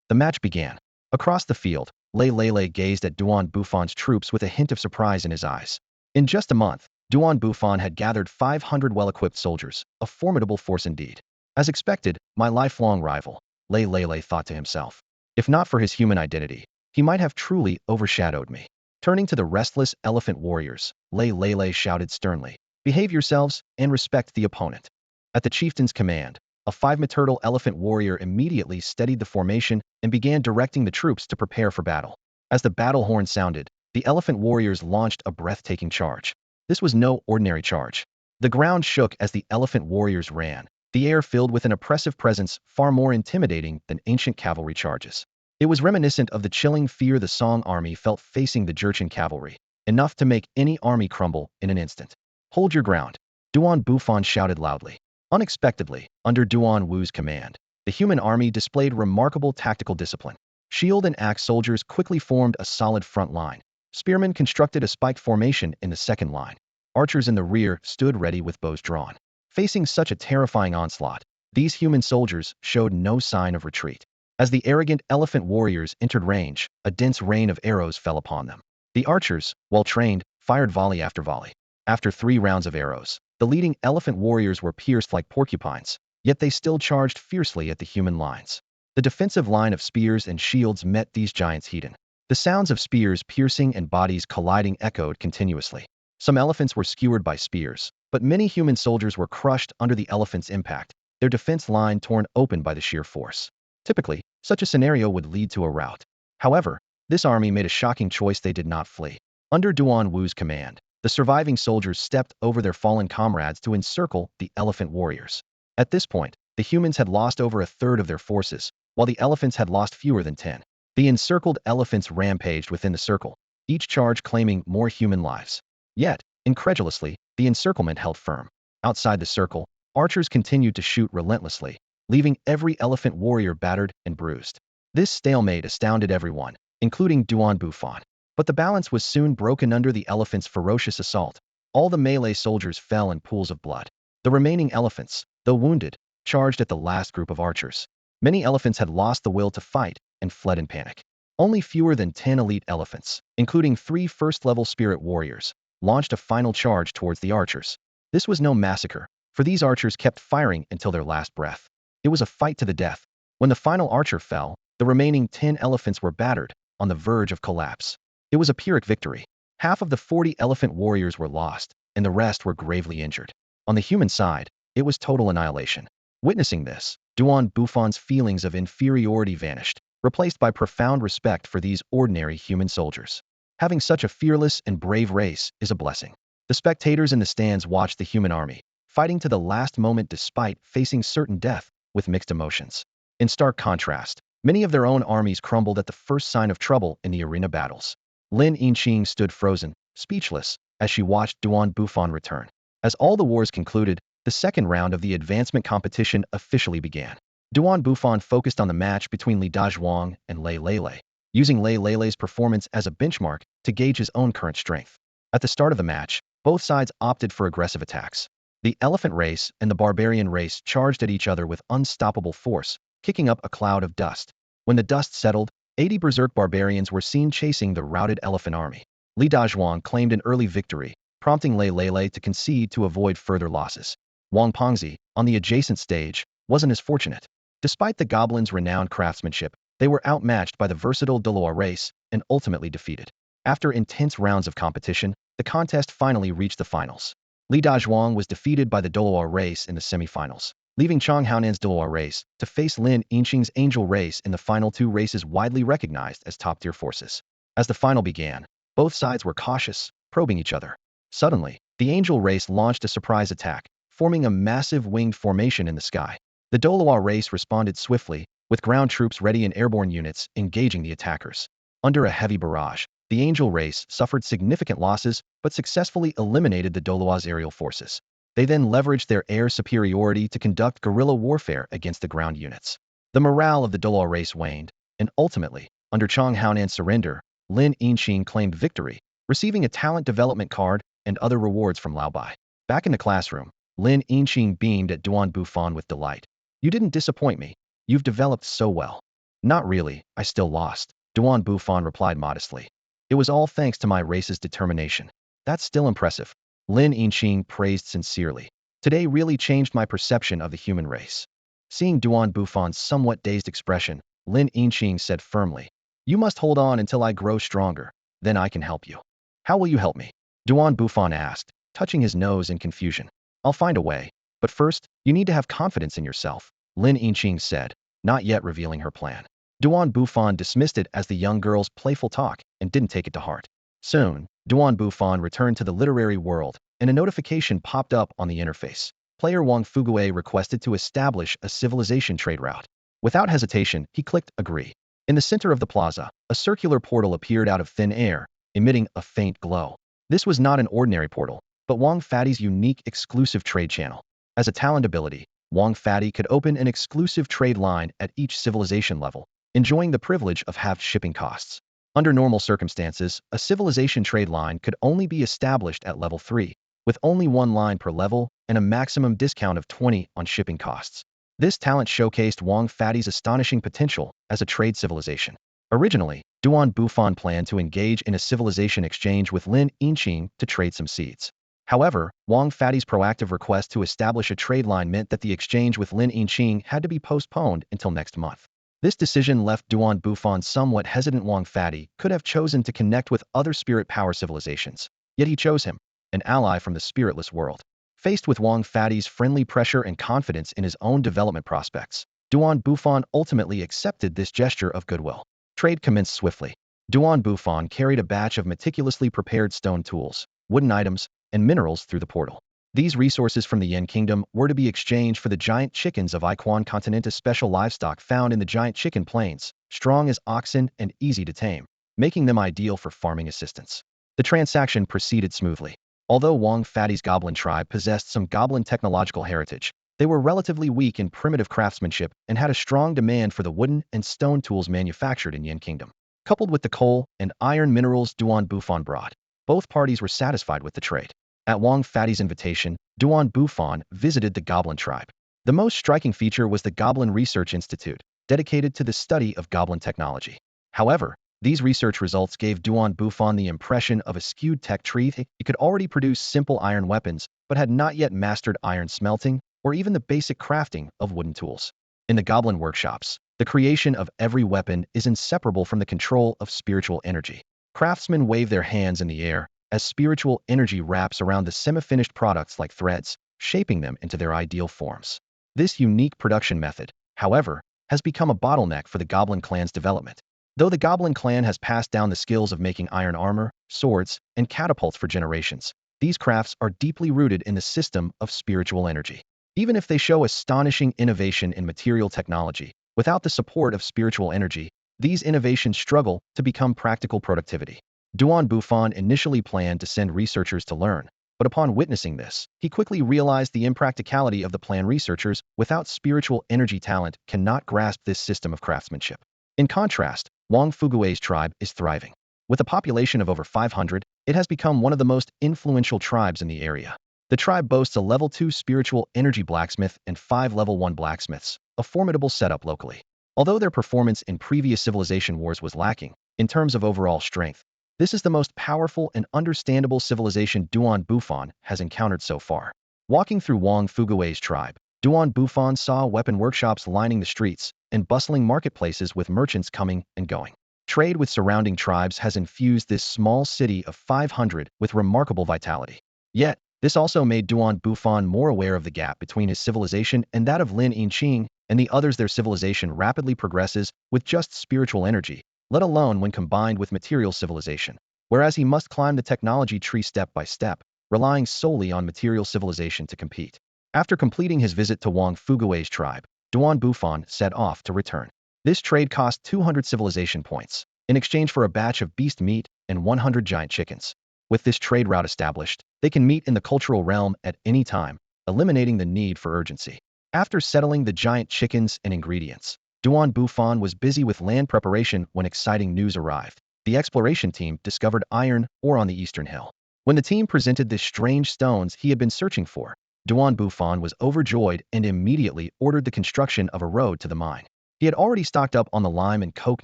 A: The match began. Across the field, Lei gazed at Bufan's troops with a hint of surprise in his eyes. In just a month, Bufan had gathered 500 well-equipped soldiers, a formidable force indeed. As expected, my lifelong rival, Lei thought to himself. If not for his human identity, he might have truly overshadowed me. Turning to the restless elephant warriors, Lei shouted sternly, "Behave yourselves and respect the opponent." At the chieftain's command, a 5-meter elephant warrior immediately steadied the formation and began directing the troops to prepare for battle. As the battle horn sounded, the elephant warriors launched a breathtaking charge. This was no ordinary charge. The ground shook as the elephant warriors ran, the air filled with an oppressive presence far more intimidating than ancient cavalry charges. It was reminiscent of the chilling fear the Song army felt facing the Jurchen cavalry, enough to make any army crumble in an instant. "Hold your ground," Bufan shouted loudly. Unexpectedly, under Duan Wu's command, the human army displayed remarkable tactical discipline. Shield and axe soldiers quickly formed a solid front line. Spearmen constructed a spiked formation in the second line. Archers in the rear stood ready with bows drawn. Facing such a terrifying onslaught, these human soldiers showed no sign of retreat. As the arrogant elephant warriors entered range, a dense rain of arrows fell upon them. The archers, well trained, fired volley after volley. After 3 rounds of arrows, the leading elephant warriors were pierced like porcupines, yet they still charged fiercely at the human lines. The defensive line of spears and shields met these giants heathen. The sounds of spears piercing and bodies colliding echoed continuously. Some elephants were skewered by spears, but many human soldiers were crushed under the elephant's impact, their defense line torn open by the sheer force. Typically, such a scenario would lead to a rout. However, this army made a shocking choice. They did not flee. Under Duan Wu's command, the surviving soldiers stepped over their fallen comrades to encircle the elephant warriors. At this point, the humans had lost over a third of their forces, while the elephants had lost fewer than 10. The encircled elephants rampaged within the circle, each charge claiming more human lives. Yet, incredulously, the encirclement held firm. Outside the circle, archers continued to shoot relentlessly, leaving every elephant warrior battered and bruised. This stalemate astounded everyone, including Duan Bufan. But the balance was soon broken under the elephants' ferocious assault. All the melee soldiers fell in pools of blood. The remaining elephants, though wounded, charged at the last group of archers. Many elephants had lost the will to fight and fled in panic. Only fewer than 10 elite elephants, including 3 first-level spirit warriors, launched a final charge towards the archers. This was no massacre, for these archers kept firing until their last breath. It was a fight to the death. When the final archer fell, the remaining 10 elephants were battered, on the verge of collapse. It was a Pyrrhic victory. Half of the 40 elephant warriors were lost, and the rest were gravely injured. On the human side, it was total annihilation. Witnessing this, Duan Bufan's feelings of inferiority vanished, replaced by profound respect for these ordinary human soldiers. Having such a fearless and brave race is a blessing. The spectators in the stands watched the human army, fighting to the last moment despite facing certain death, with mixed emotions. In stark contrast, many of their own armies crumbled at the first sign of trouble in the arena battles. Lin Yinqing stood frozen, speechless, as she watched Duan Bufan return. As all the wars concluded, the second round of the advancement competition officially began. Duan Bufan focused on the match between Li Dazhuang and Lei Lele, using Lei Lele's performance as a benchmark to gauge his own current strength. At the start of the match, both sides opted for aggressive attacks. The elephant race and the barbarian race charged at each other with unstoppable force, kicking up a cloud of dust. When the dust settled, 80 berserk barbarians were seen chasing the routed elephant army. Li Dazhuang claimed an early victory, prompting Lei Lele to concede to avoid further losses. Wang Pengzi, on the adjacent stage, wasn't as fortunate. Despite the goblins' renowned craftsmanship, they were outmatched by the versatile Doloa race and ultimately defeated. After intense rounds of competition, the contest finally reached the finals. Li Dazhuang was defeated by the Doloa race in the semifinals, leaving Chang Haonan's Doloa race to face Lin Yinqing's Angel race in the final 2 races widely recognized as top-tier forces. As the final began, both sides were cautious, probing each other. Suddenly, the Angel race launched a surprise attack, forming a massive winged formation in the sky. The Doloa race responded swiftly, with ground troops ready and airborne units engaging the attackers. Under a heavy barrage, the Angel race suffered significant losses but successfully eliminated the Doloa's aerial forces. They then leveraged their air superiority to conduct guerrilla warfare against the ground units. The morale of the Doloa race waned, and ultimately, under Chang Haonan's surrender, Lin Yinqing claimed victory, receiving a talent development card and other rewards from Lao Bai. Back in the classroom, Lin Yinqing beamed at Duan Bufan with delight. "You didn't disappoint me. You've developed so well." "Not really, I still lost," Duan Bufan replied modestly. "It was all thanks to my race's determination." "That's still impressive," Lin Yinqing praised sincerely. "Today really changed my perception of the human race." Seeing Duan Bufan's somewhat dazed expression, Lin Yinqing said firmly, "You must hold on until I grow stronger, then I can help you." "How will you help me?" Duan Bufan asked, touching his nose in confusion. "I'll find a way. But first, you need to have confidence in yourself," Lin Yinqing said, not yet revealing her plan. Duan Bufan dismissed it as the young girl's playful talk and didn't take it to heart. Soon, Duan Bufan returned to the literary world, and a notification popped up on the interface. Player Wang Fugue requested to establish a civilization trade route. Without hesitation, he clicked Agree. In the center of the plaza, a circular portal appeared out of thin air, emitting a faint glow. This was not an ordinary portal, but Wang Fatty's unique exclusive trade channel. As a talent ability, Wang Fatty could open an exclusive trade line at each civilization level, enjoying the privilege of halved shipping costs. Under normal circumstances, a civilization trade line could only be established at level 3, with only 1 line per level and a maximum discount of 20 on shipping costs. This talent showcased Wang Fatty's astonishing potential as a trade civilization. Originally, Duan Bufan planned to engage in a civilization exchange with Lin Yinqing to trade some seeds. However, Wang Fatty's proactive request to establish a trade line meant that the exchange with Lin Yinqing had to be postponed until next month. This decision left Duan Bufan somewhat hesitant. Wang Fadi could have chosen to connect with other spirit power civilizations, yet he chose him, an ally from the spiritless world. Faced with Wang Fadi's friendly pressure and confidence in his own development prospects, Duan Bufan ultimately accepted this gesture of goodwill. Trade commenced swiftly. Duan Bufan carried a batch of meticulously prepared stone tools, wooden items, and minerals through the portal. These resources from the Yin Kingdom were to be exchanged for the giant chickens of Iquan continent, a special livestock found in the giant chicken plains, strong as oxen and easy to tame, making them ideal for farming assistance. The transaction proceeded smoothly. Although Wang Fadi's goblin tribe possessed some goblin technological heritage, they were relatively weak in primitive craftsmanship and had a strong demand for the wooden and stone tools manufactured in Yin Kingdom. Coupled with the coal and iron minerals Duan Bufan brought, both parties were satisfied with the trade. At Wang Fadi's invitation, Duan Bufan visited the Goblin tribe. The most striking feature was the Goblin Research Institute, dedicated to the study of goblin technology. However, these research results gave Duan Bufan the impression of a skewed tech tree. It could already produce simple iron weapons, but had not yet mastered iron smelting or even the basic crafting of wooden tools. In the Goblin workshops, the creation of every weapon is inseparable from the control of spiritual energy. Craftsmen wave their hands in the air as spiritual energy wraps around the semi-finished products like threads, shaping them into their ideal forms. This unique production method, however, has become a bottleneck for the Goblin clan's development. Though the Goblin clan has passed down the skills of making iron armor, swords, and catapults for generations, these crafts are deeply rooted in the system of spiritual energy. Even if they show astonishing innovation in material technology, without the support of spiritual energy, these innovations struggle to become practical productivity. Duan Bufan initially planned to send researchers to learn, but upon witnessing this, he quickly realized the impracticality of the plan. Researchers without spiritual energy talent cannot grasp this system of craftsmanship. In contrast, Wang Fugui's tribe is thriving. With a population of over 500, it has become one of the most influential tribes in the area. The tribe boasts a level 2 spiritual energy blacksmith and 5 level 1 blacksmiths, a formidable setup locally. Although their performance in previous civilization wars was lacking, in terms of overall strength, this is the most powerful and understandable civilization Duan Bufan has encountered so far. Walking through Wang Fugui's tribe, Duan Bufan saw weapon workshops lining the streets and bustling marketplaces with merchants coming and going. Trade with surrounding tribes has infused this small city of 500 with remarkable vitality. Yet, this also made Duan Bufan more aware of the gap between his civilization and that of Lin Yinqing and the others. Their civilization rapidly progresses with just spiritual energy, let alone when combined with material civilization, whereas he must climb the technology tree step by step, relying solely on material civilization to compete. After completing his visit to Wang Fugui's tribe, Duan Bufan set off to return. This trade cost 200 civilization points, in exchange for a batch of beast meat and 100 giant chickens. With this trade route established, they can meet in the cultural realm at any time, eliminating the need for urgency. After settling the giant chickens and ingredients, Duan Bufan was busy with land preparation when exciting news arrived. The exploration team discovered iron ore on the eastern hill. When the team presented the strange stones he had been searching for, Duan Bufan was overjoyed and immediately ordered the construction of a road to the mine. He had already stocked up on the lime and coke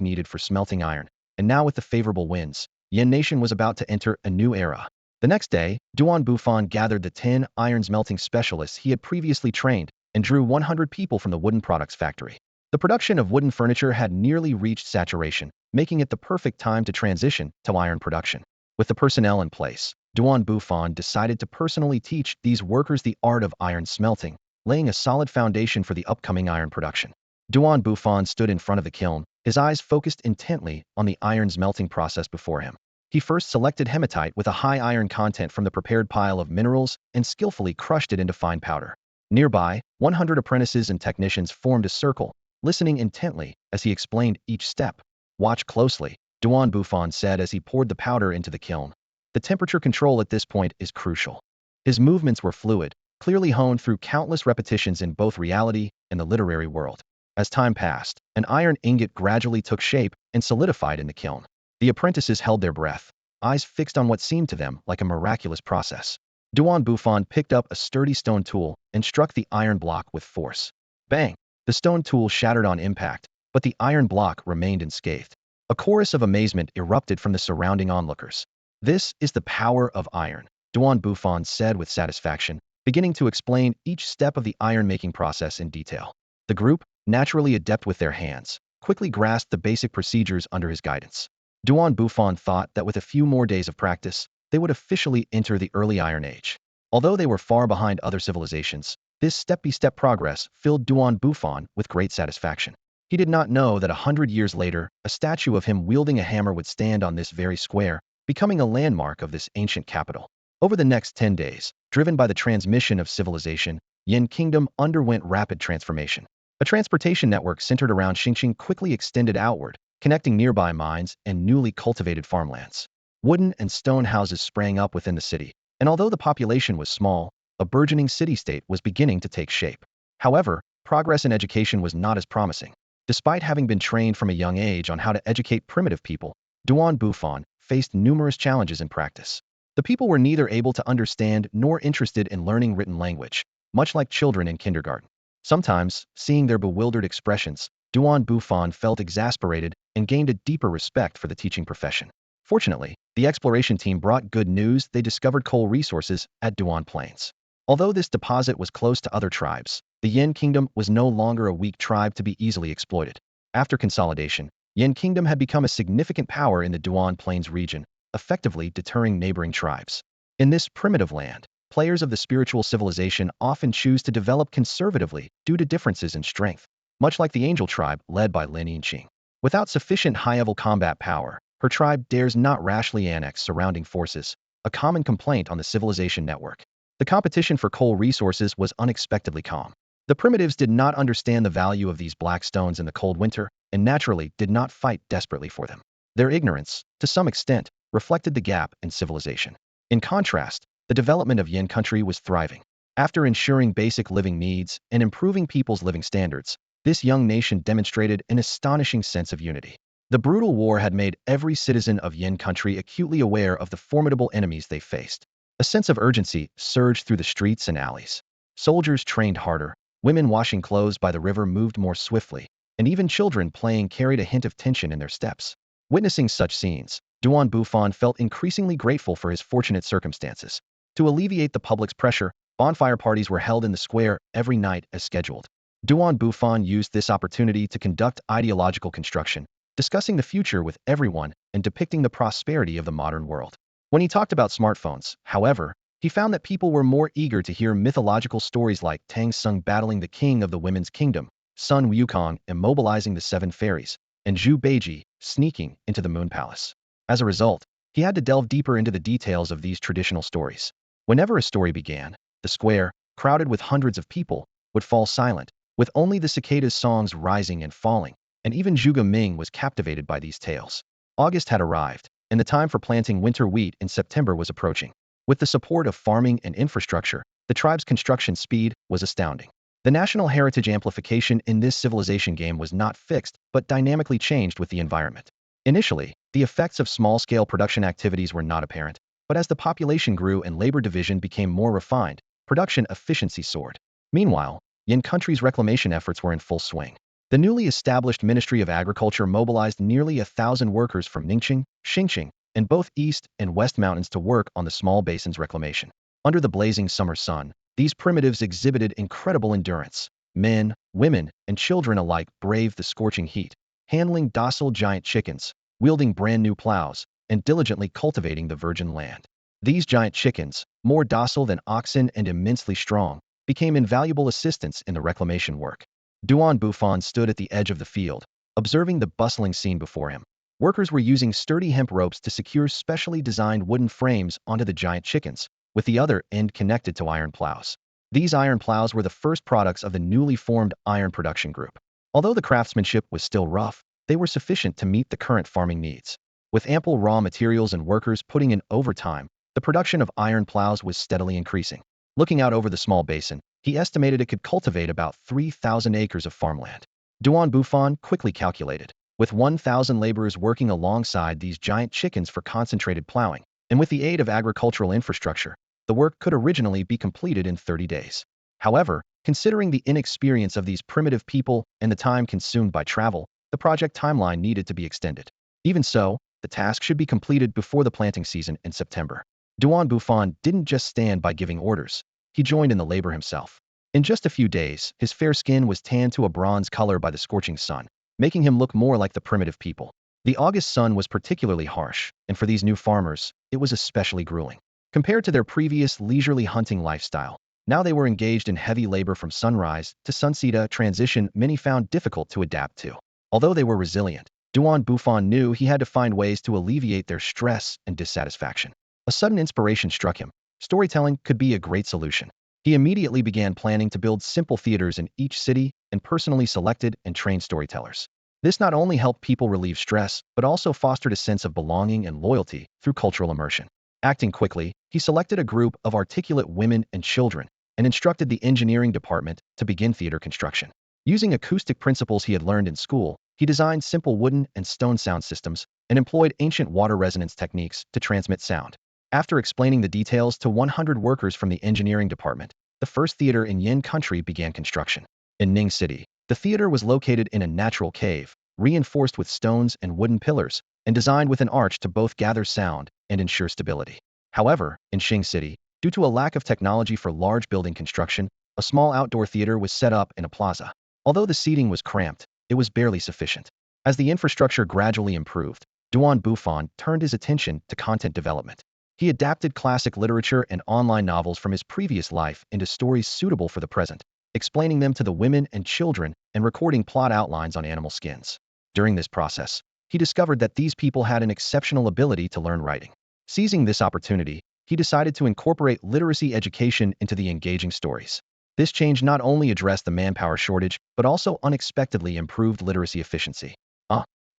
A: needed for smelting iron, and now with the favorable winds, Yin Nation was about to enter a new era. The next day, Duan Bufan gathered the 10 iron smelting specialists he had previously trained and drew 100 people from the wooden products factory. The production of wooden furniture had nearly reached saturation, making it the perfect time to transition to iron production. With the personnel in place, Duan Bufan decided to personally teach these workers the art of iron smelting, laying a solid foundation for the upcoming iron production. Duan Bufan stood in front of the kiln, his eyes focused intently on the iron smelting process before him. He first selected hematite with a high iron content from the prepared pile of minerals and skillfully crushed it into fine powder. Nearby, 100 apprentices and technicians formed a circle, listening intently as he explained each step. "Watch closely," Duan Bufan said as he poured the powder into the kiln. The temperature control at this point is crucial. His movements were fluid, clearly honed through countless repetitions in both reality and the literary world. As time passed, an iron ingot gradually took shape and solidified in the kiln. The apprentices held their breath, eyes fixed on what seemed to them like a miraculous process. Duan Bufan picked up a sturdy stone tool and struck the iron block with force. Bang! The stone tool shattered on impact, but the iron block remained unscathed. A chorus of amazement erupted from the surrounding onlookers. "This is the power of iron," Duan Bufan said with satisfaction, beginning to explain each step of the iron-making process in detail. The group, naturally adept with their hands, quickly grasped the basic procedures under his guidance. Duan Bufan thought that with a few more days of practice, they would officially enter the early Iron Age. Although they were far behind other civilizations, this step-by-step progress filled Duan Bufan with great satisfaction. He did not know that 100 years later, a statue of him wielding a hammer would stand on this very square, becoming a landmark of this ancient capital. Over the next 10 days, driven by the transmission of civilization, Yin Kingdom underwent rapid transformation. A transportation network centered around Xingqing quickly extended outward, connecting nearby mines and newly cultivated farmlands. Wooden and stone houses sprang up within the city, and although the population was small, a burgeoning city-state was beginning to take shape. However, progress in education was not as promising. Despite having been trained from a young age on how to educate primitive people, Duan Bufan faced numerous challenges in practice. The people were neither able to understand nor interested in learning written language, much like children in kindergarten. Sometimes, seeing their bewildered expressions, Duan Bufan felt exasperated and gained a deeper respect for the teaching profession. Fortunately, the exploration team brought good news. They discovered coal resources at Duan Plains. Although this deposit was close to other tribes, the Yin Kingdom was no longer a weak tribe to be easily exploited. After consolidation, Yin Kingdom had become a significant power in the Duan Plains region, effectively deterring neighboring tribes. In this primitive land, players of the spiritual civilization often choose to develop conservatively due to differences in strength, much like the Angel tribe led by Lin Yinqing. Without sufficient high-level combat power, her tribe dares not rashly annex surrounding forces, a common complaint on the civilization network. The competition for coal resources was unexpectedly calm. The primitives did not understand the value of these black stones in the cold winter, and naturally did not fight desperately for them. Their ignorance, to some extent, reflected the gap in civilization. In contrast, the development of Yin country was thriving. After ensuring basic living needs and improving people's living standards, this young nation demonstrated an astonishing sense of unity. The brutal war had made every citizen of Yin country acutely aware of the formidable enemies they faced. A sense of urgency surged through the streets and alleys. Soldiers trained harder, women washing clothes by the river moved more swiftly, and even children playing carried a hint of tension in their steps. Witnessing such scenes, Duan Bufan felt increasingly grateful for his fortunate circumstances. To alleviate the public's pressure, bonfire parties were held in the square every night as scheduled. Duan Bufan used this opportunity to conduct ideological construction, discussing the future with everyone and depicting the prosperity of the modern world. When he talked about smartphones, however, he found that people were more eager to hear mythological stories like Tang Sung battling the king of the women's kingdom, Sun Wukong immobilizing the seven fairies, and Zhu Beiji sneaking into the moon palace. As a result, he had to delve deeper into the details of these traditional stories. Whenever a story began, the square, crowded with hundreds of people, would fall silent, with only the cicadas' songs rising and falling, and even Zhuge Ming was captivated by these tales. August had arrived, and the time for planting winter wheat in September was approaching. With the support of farming and infrastructure, the tribe's construction speed was astounding. The national heritage amplification in this civilization game was not fixed, but dynamically changed with the environment. Initially, the effects of small-scale production activities were not apparent, but as the population grew and labor division became more refined, production efficiency soared. Meanwhile, Yin country's reclamation efforts were in full swing. The newly established Ministry of Agriculture mobilized nearly 1,000 workers from Ningqing, Xingqing, and both East and West Mountains to work on the small basin's reclamation. Under the blazing summer sun, these primitives exhibited incredible endurance. Men, women, and children alike braved the scorching heat, handling docile giant chickens, wielding brand new plows, and diligently cultivating the virgin land. These giant chickens, more docile than oxen and immensely strong, became invaluable assistants in the reclamation work. Duan Bufan stood at the edge of the field, observing the bustling scene before him. Workers were using sturdy hemp ropes to secure specially designed wooden frames onto the giant chickens, with the other end connected to iron plows. These iron plows were the first products of the newly formed iron production group. Although the craftsmanship was still rough, they were sufficient to meet the current farming needs. With ample raw materials and workers putting in overtime, the production of iron plows was steadily increasing. Looking out over the small basin, he estimated it could cultivate about 3,000 acres of farmland. Duan Bufan quickly calculated. With 1,000 laborers working alongside these giant chickens for concentrated plowing, and with the aid of agricultural infrastructure, the work could originally be completed in 30 days. However, considering the inexperience of these primitive people and the time consumed by travel, the project timeline needed to be extended. Even so, the task should be completed before the planting season in September. Duan Bufan didn't just stand by giving orders. He joined in the labor himself. In just a few days, his fair skin was tanned to a bronze color by the scorching sun, making him look more like the primitive people. The August sun was particularly harsh, and for these new farmers, it was especially grueling. Compared to their previous leisurely hunting lifestyle, now they were engaged in heavy labor from sunrise to sunset, a transition many found difficult to adapt to. Although they were resilient, Bufan knew he had to find ways to alleviate their stress and dissatisfaction. A sudden inspiration struck him. Storytelling could be a great solution. He immediately began planning to build simple theaters in each city and personally selected and trained storytellers. This not only helped people relieve stress, but also fostered a sense of belonging and loyalty through cultural immersion. Acting quickly, he selected a group of articulate women and children and instructed the engineering department to begin theater construction. Using acoustic principles he had learned in school, he designed simple wooden and stone sound systems and employed ancient water resonance techniques to transmit sound. After explaining the details to 100 workers from the engineering department, the first theater in Yin Country began construction. In Ning City, the theater was located in a natural cave, reinforced with stones and wooden pillars, and designed with an arch to both gather sound and ensure stability. However, in Xing City, due to a lack of technology for large building construction, a small outdoor theater was set up in a plaza. Although the seating was cramped, it was barely sufficient. As the infrastructure gradually improved, Bufan turned his attention to content development. He adapted classic literature and online novels from his previous life into stories suitable for the present, explaining them to the women and children and recording plot outlines on animal skins. During this process, he discovered that these people had an exceptional ability to learn writing. Seizing this opportunity, he decided to incorporate literacy education into the engaging stories. This change not only addressed the manpower shortage, but also unexpectedly improved literacy efficiency.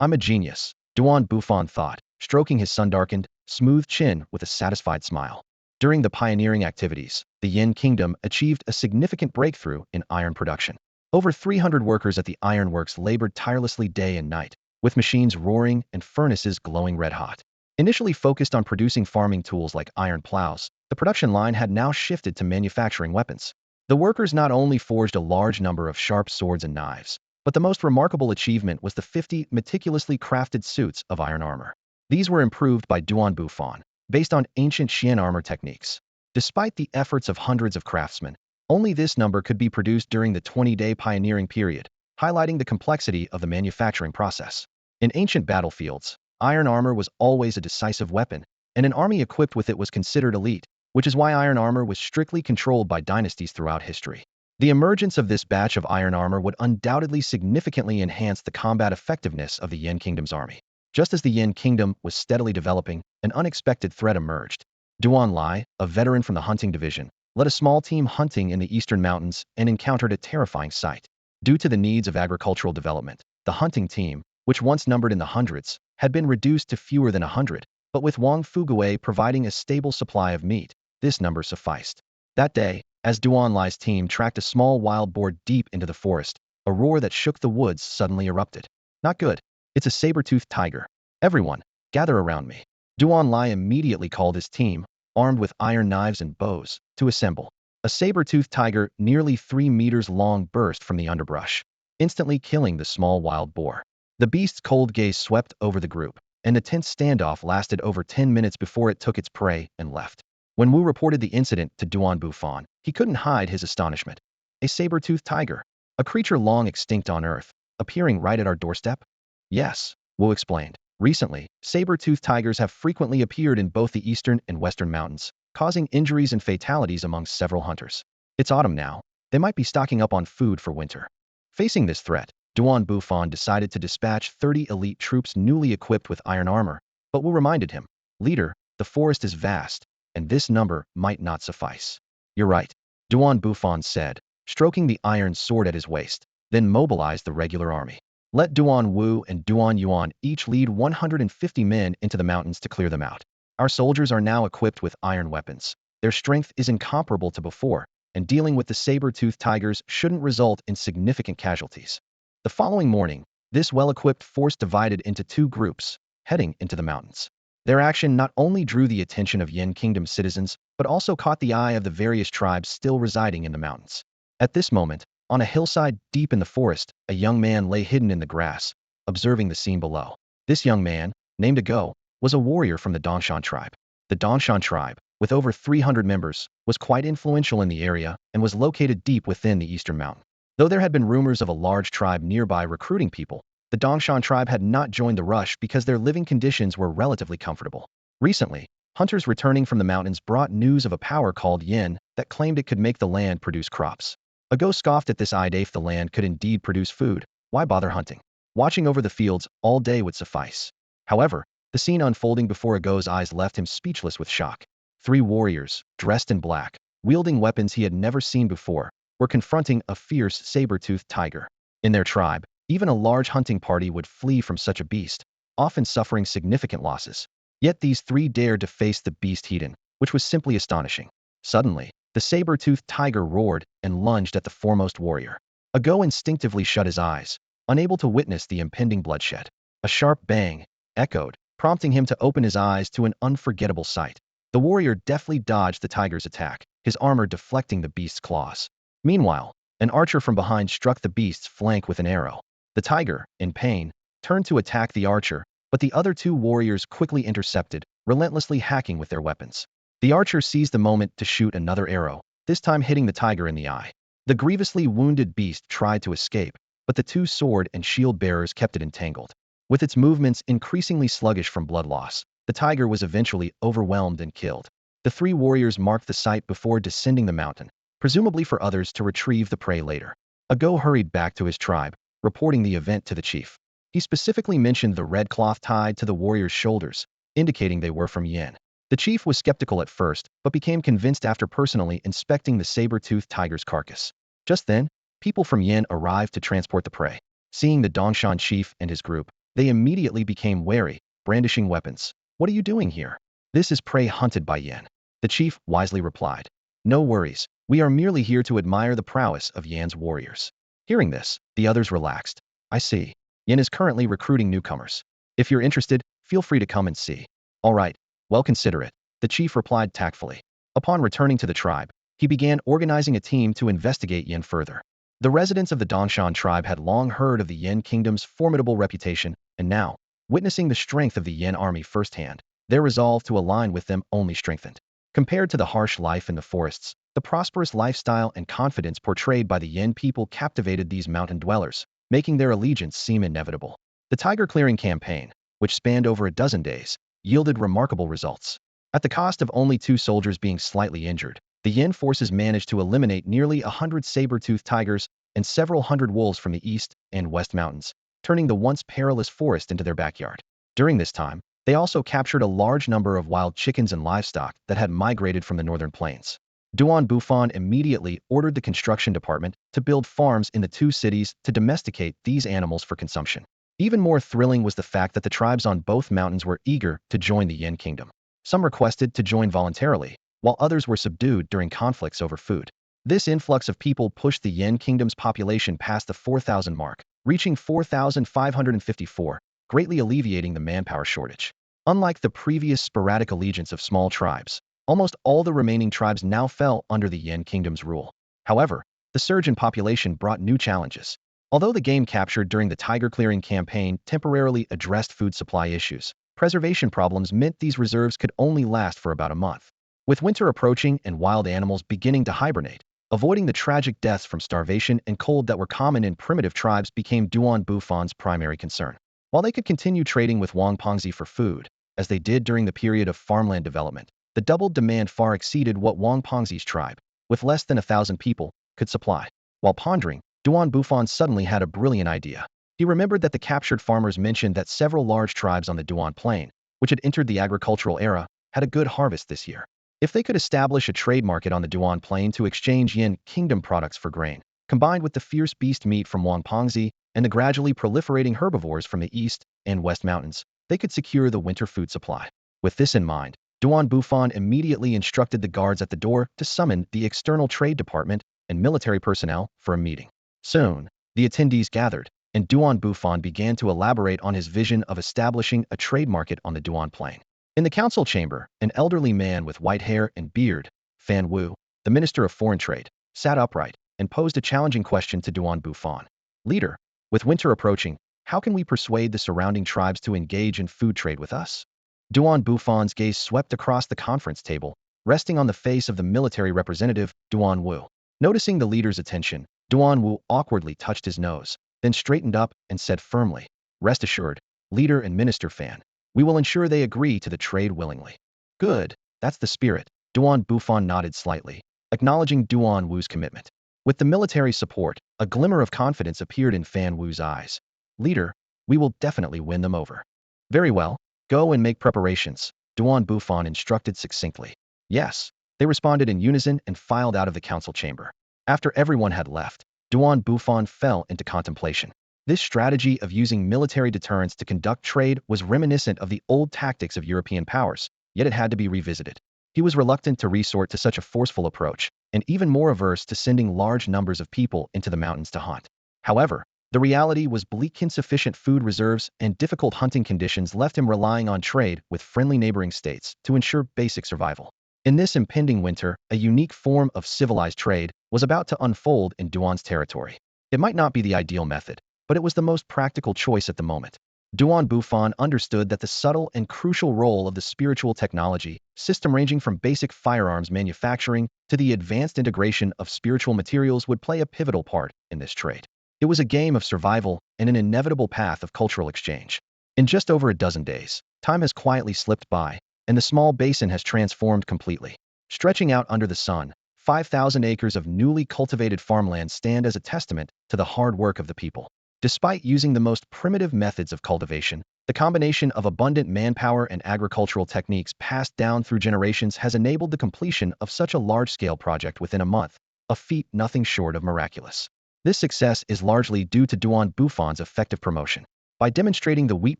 A: I'm a genius, Bufan thought, stroking his sun-darkened, smooth chin with a satisfied smile. During the pioneering activities, the Yin Kingdom achieved a significant breakthrough in iron production. Over 300 workers at the ironworks labored tirelessly day and night, with machines roaring and furnaces glowing red-hot. Initially focused on producing farming tools like iron plows, the production line had now shifted to manufacturing weapons. The workers not only forged a large number of sharp swords and knives, but the most remarkable achievement was the 50 meticulously crafted suits of iron armor. These were improved by Bufan, based on ancient Xian armor techniques. Despite the efforts of hundreds of craftsmen, only this number could be produced during the 20-day pioneering period, highlighting the complexity of the manufacturing process. In ancient battlefields, iron armor was always a decisive weapon, and an army equipped with it was considered elite, which is why iron armor was strictly controlled by dynasties throughout history. The emergence of this batch of iron armor would undoubtedly significantly enhance the combat effectiveness of the Yin Kingdom's army. Just as the Yin Kingdom was steadily developing, an unexpected threat emerged. Duan Lai, a veteran from the hunting division, led a small team hunting in the eastern mountains and encountered a terrifying sight. Due to the needs of agricultural development, the hunting team, which once numbered in the hundreds, had been reduced to fewer than 100, but with Wang Fuguei providing a stable supply of meat, this number sufficed. That day, as Duan Lai's team tracked a small wild boar deep into the forest, a roar that shook the woods suddenly erupted. Not good. It's a saber-toothed tiger. Everyone, gather around me. Duan Lai immediately called his team, armed with iron knives and bows, to assemble. A saber-toothed tiger nearly 3 meters long burst from the underbrush, instantly killing the small wild boar. The beast's cold gaze swept over the group, and the tense standoff lasted over 10 minutes before it took its prey and left. When Wu reported the incident to Bufan, he couldn't hide his astonishment. A saber-toothed tiger, a creature long extinct on Earth, appearing right at our doorstep? Yes, Wu explained. Recently, saber-toothed tigers have frequently appeared in both the eastern and western mountains, causing injuries and fatalities among several hunters. It's autumn now. They might be stocking up on food for winter. Facing this threat, Bufan decided to dispatch 30 elite troops newly equipped with iron armor, but Wu reminded him, "Leader, the forest is vast, and this number might not suffice." "You're right," Bufan said, stroking the iron sword at his waist, then mobilized the regular army. "Let Duan Wu and Duan Yuan each lead 150 men into the mountains to clear them out. Our soldiers are now equipped with iron weapons. Their strength is incomparable to before, and dealing with the saber-toothed tigers shouldn't result in significant casualties." The following morning, this well-equipped force divided into 2 groups, heading into the mountains. Their action not only drew the attention of Yin Kingdom citizens, but also caught the eye of the various tribes still residing in the mountains. At this moment, on a hillside deep in the forest, a young man lay hidden in the grass, observing the scene below. This young man, named Go, was a warrior from the Dongshan tribe. The Dongshan tribe, with over 300 members, was quite influential in the area and was located deep within the eastern mountain. Though there had been rumors of a large tribe nearby recruiting people, the Dongshan tribe had not joined the rush because their living conditions were relatively comfortable. Recently, hunters returning from the mountains brought news of a power called Yin that claimed it could make the land produce crops. Ago scoffed at this idea. If the land could indeed produce food, why bother hunting? Watching over the fields all day would suffice. However, the scene unfolding before Ago's eyes left him speechless with shock. Three warriors, dressed in black, wielding weapons he had never seen before, were confronting a fierce saber-toothed tiger. In their tribe, even a large hunting party would flee from such a beast, often suffering significant losses. Yet these three dared to face the beast head-on, which was simply astonishing. Suddenly, the saber-toothed tiger roared and lunged at the foremost warrior. Ago instinctively shut his eyes, unable to witness the impending bloodshed. A sharp bang echoed, prompting him to open his eyes to an unforgettable sight. The warrior deftly dodged the tiger's attack, his armor deflecting the beast's claws. Meanwhile, an archer from behind struck the beast's flank with an arrow. The tiger, in pain, turned to attack the archer, but the other two warriors quickly intercepted, relentlessly hacking with their weapons. The archer seized the moment to shoot another arrow, this time hitting the tiger in the eye. The grievously wounded beast tried to escape, but the two sword and shield bearers kept it entangled. With its movements increasingly sluggish from blood loss, the tiger was eventually overwhelmed and killed. The three warriors marked the site before descending the mountain, presumably for others to retrieve the prey later. Ago hurried back to his tribe, reporting the event to the chief. He specifically mentioned the red cloth tied to the warriors' shoulders, indicating they were from Yin. The chief was skeptical at first, but became convinced after personally inspecting the saber-toothed tiger's carcass. Just then, people from Yin arrived to transport the prey. Seeing the Dongshan chief and his group, they immediately became wary, brandishing weapons. "What are you doing here?" "This is prey hunted by Yin," the chief wisely replied. "No worries, we are merely here to admire the prowess of Yan's warriors." Hearing this, the others relaxed. "I see. Yin is currently recruiting newcomers. If you're interested, feel free to come and see." "All right, well, consider it," the chief replied tactfully. Upon returning to the tribe, he began organizing a team to investigate Yin further. The residents of the Dongshan tribe had long heard of the Yin Kingdom's formidable reputation, and now, witnessing the strength of the Yin army firsthand, their resolve to align with them only strengthened. Compared to the harsh life in the forests, the prosperous lifestyle and confidence portrayed by the Yin people captivated these mountain dwellers, making their allegiance seem inevitable. The tiger clearing campaign, which spanned over a dozen days, yielded remarkable results. At the cost of only 2 soldiers being slightly injured, the Yin forces managed to eliminate nearly 100 saber-toothed tigers and several hundred wolves from the east and west mountains, turning the once perilous forest into their backyard. During this time, they also captured a large number of wild chickens and livestock that had migrated from the northern plains. Bufan immediately ordered the construction department to build farms in the 2 cities to domesticate these animals for consumption. Even more thrilling was the fact that the tribes on both mountains were eager to join the Yin Kingdom. Some requested to join voluntarily, while others were subdued during conflicts over food. This influx of people pushed the Yin Kingdom's population past the 4,000 mark, reaching 4,554, greatly alleviating the manpower shortage. Unlike the previous sporadic allegiance of small tribes, almost all the remaining tribes now fell under the Yin Kingdom's rule. However, the surge in population brought new challenges. Although the game captured during the tiger clearing campaign temporarily addressed food supply issues, preservation problems meant these reserves could only last for about a month. With winter approaching and wild animals beginning to hibernate, avoiding the tragic deaths from starvation and cold that were common in primitive tribes became Bufan's primary concern. While they could continue trading with Wangpongzi for food, as they did during the period of farmland development, the doubled demand far exceeded what Wangpongzi's tribe, with less than 1,000 people, could supply. While pondering, Bufan suddenly had a brilliant idea. He remembered that the captured farmers mentioned that several large tribes on the Duan Plain, which had entered the agricultural era, had a good harvest this year. If they could establish a trade market on the Duan Plain to exchange Yin Kingdom products for grain, combined with the fierce beast meat from Wangpongzi and the gradually proliferating herbivores from the east and west mountains, they could secure the winter food supply. With this in mind, Bufan immediately instructed the guards at the door to summon the external trade department and military personnel for a meeting. Soon, the attendees gathered, and Bufan began to elaborate on his vision of establishing a trade market on the Duan Plain. In the council chamber, an elderly man with white hair and beard, Fan Wu, the Minister of Foreign Trade, sat upright and posed a challenging question to Bufan. "Leader, with winter approaching, how can we persuade the surrounding tribes to engage in food trade with us?" Bufan's gaze swept across the conference table, resting on the face of the military representative, Duan Wu. Noticing the leader's attention, Duan Wu awkwardly touched his nose, then straightened up and said firmly, Rest assured, leader and minister Fan, we will ensure they agree to the trade willingly. Good, that's the spirit. Duan Bufan nodded slightly, acknowledging Duan Wu's commitment. With the military support, a glimmer of confidence appeared in Fan Wu's eyes. Leader, we will definitely win them over. Very well, go and make preparations, Duan Bufan instructed succinctly. Yes, they responded in unison and filed out of the council chamber. After everyone had left, Duan Bufan fell into contemplation. This strategy of using military deterrence to conduct trade was reminiscent of the old tactics of European powers, yet it had to be revisited. He was reluctant to resort to such a forceful approach, and even more averse to sending large numbers of people into the mountains to hunt. However, the reality was bleak. Insufficient food reserves and difficult hunting conditions left him relying on trade with friendly neighboring states to ensure basic survival. In this impending winter, a unique form of civilized trade was about to unfold in Duan's territory. It might not be the ideal method, but it was the most practical choice at the moment. Duan Bufan understood that the subtle and crucial role of the spiritual technology system ranging from basic firearms manufacturing to the advanced integration of spiritual materials would play a pivotal part in this trade. It was a game of survival and an inevitable path of cultural exchange. In just over a dozen days, time has quietly slipped by, and the small basin has transformed completely. Stretching out under the sun, 5,000 acres of newly cultivated farmland stand as a testament to the hard work of the people. Despite using the most primitive methods of cultivation, the combination of abundant manpower and agricultural techniques passed down through generations has enabled the completion of such a large-scale project within a month, a feat nothing short of miraculous. This success is largely due to Duan Bufan's effective promotion. By demonstrating the wheat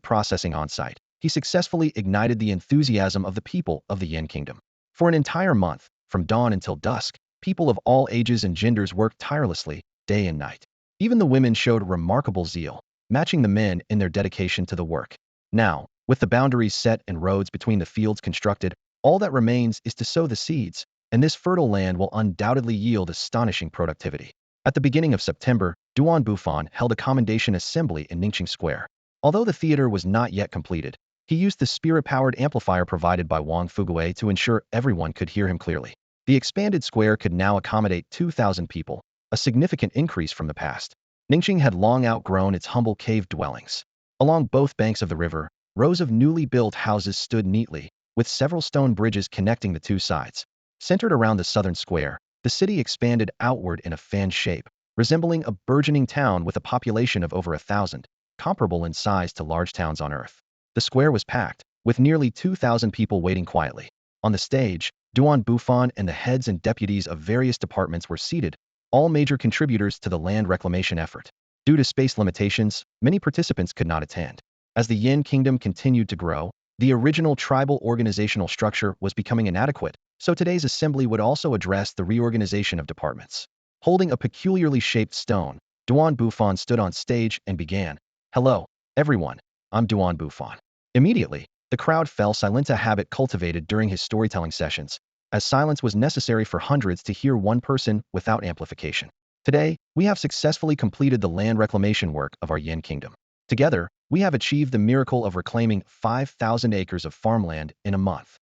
A: processing on-site, he successfully ignited the enthusiasm of the people of the Yin Kingdom. For an entire month, from dawn until dusk, people of all ages and genders worked tirelessly, day and night. Even the women showed remarkable zeal, matching the men in their dedication to the work. Now, with the boundaries set and roads between the fields constructed, all that remains is to sow the seeds, and this fertile land will undoubtedly yield astonishing productivity. At the beginning of September, Duan Bufan held a commendation assembly in Ningqing Square. Although the theater was not yet completed, he used the spirit-powered amplifier provided by Wang Fuguei to ensure everyone could hear him clearly. The expanded square could now accommodate 2,000 people, a significant increase from the past. Ningqing had long outgrown its humble cave dwellings. Along both banks of the river, rows of newly built houses stood neatly, with several stone bridges connecting the two sides. Centered around the southern square, the city expanded outward in a fan shape, resembling a burgeoning town with a population of over 1,000, comparable in size to large towns on Earth. The square was packed, with nearly 2,000 people waiting quietly. On the stage, Duan Bufan and the heads and deputies of various departments were seated, all major contributors to the land reclamation effort. Due to space limitations, many participants could not attend. As the Yin Kingdom continued to grow, the original tribal organizational structure was becoming inadequate, so today's assembly would also address the reorganization of departments. Holding a peculiarly shaped stone, Duan Bufan stood on stage and began, "Hello, everyone, I'm Duan Bufan." Immediately, the crowd fell silent, a habit cultivated during his storytelling sessions, as silence was necessary for hundreds to hear one person without amplification. Today, we have successfully completed the land reclamation work of our Yin Kingdom. Together, we have achieved the miracle of reclaiming 5,000 acres of farmland in a month.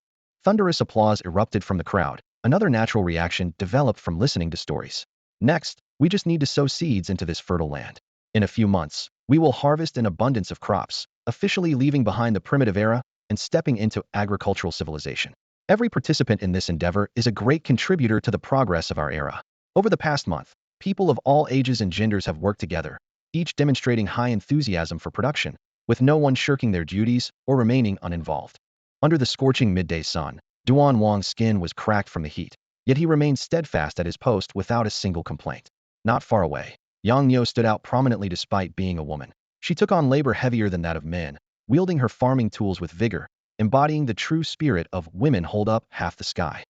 A: Thunderous applause erupted from the crowd, another natural reaction developed from listening to stories. Next, we just need to sow seeds into this fertile land. In a few months, we will harvest an abundance of crops, officially leaving behind the primitive era and stepping into agricultural civilization. Every participant in this endeavor is a great contributor to the progress of our era. Over the past month, people of all ages and genders have worked together, each demonstrating high enthusiasm for production, with no one shirking their duties or remaining uninvolved. Under the scorching midday sun, Duan Wang's skin was cracked from the heat, yet he remained steadfast at his post without a single complaint. Not far away, Yang Niu stood out prominently despite being a woman. She took on labor heavier than that of men, wielding her farming tools with vigor, embodying the true spirit of women hold up half the sky.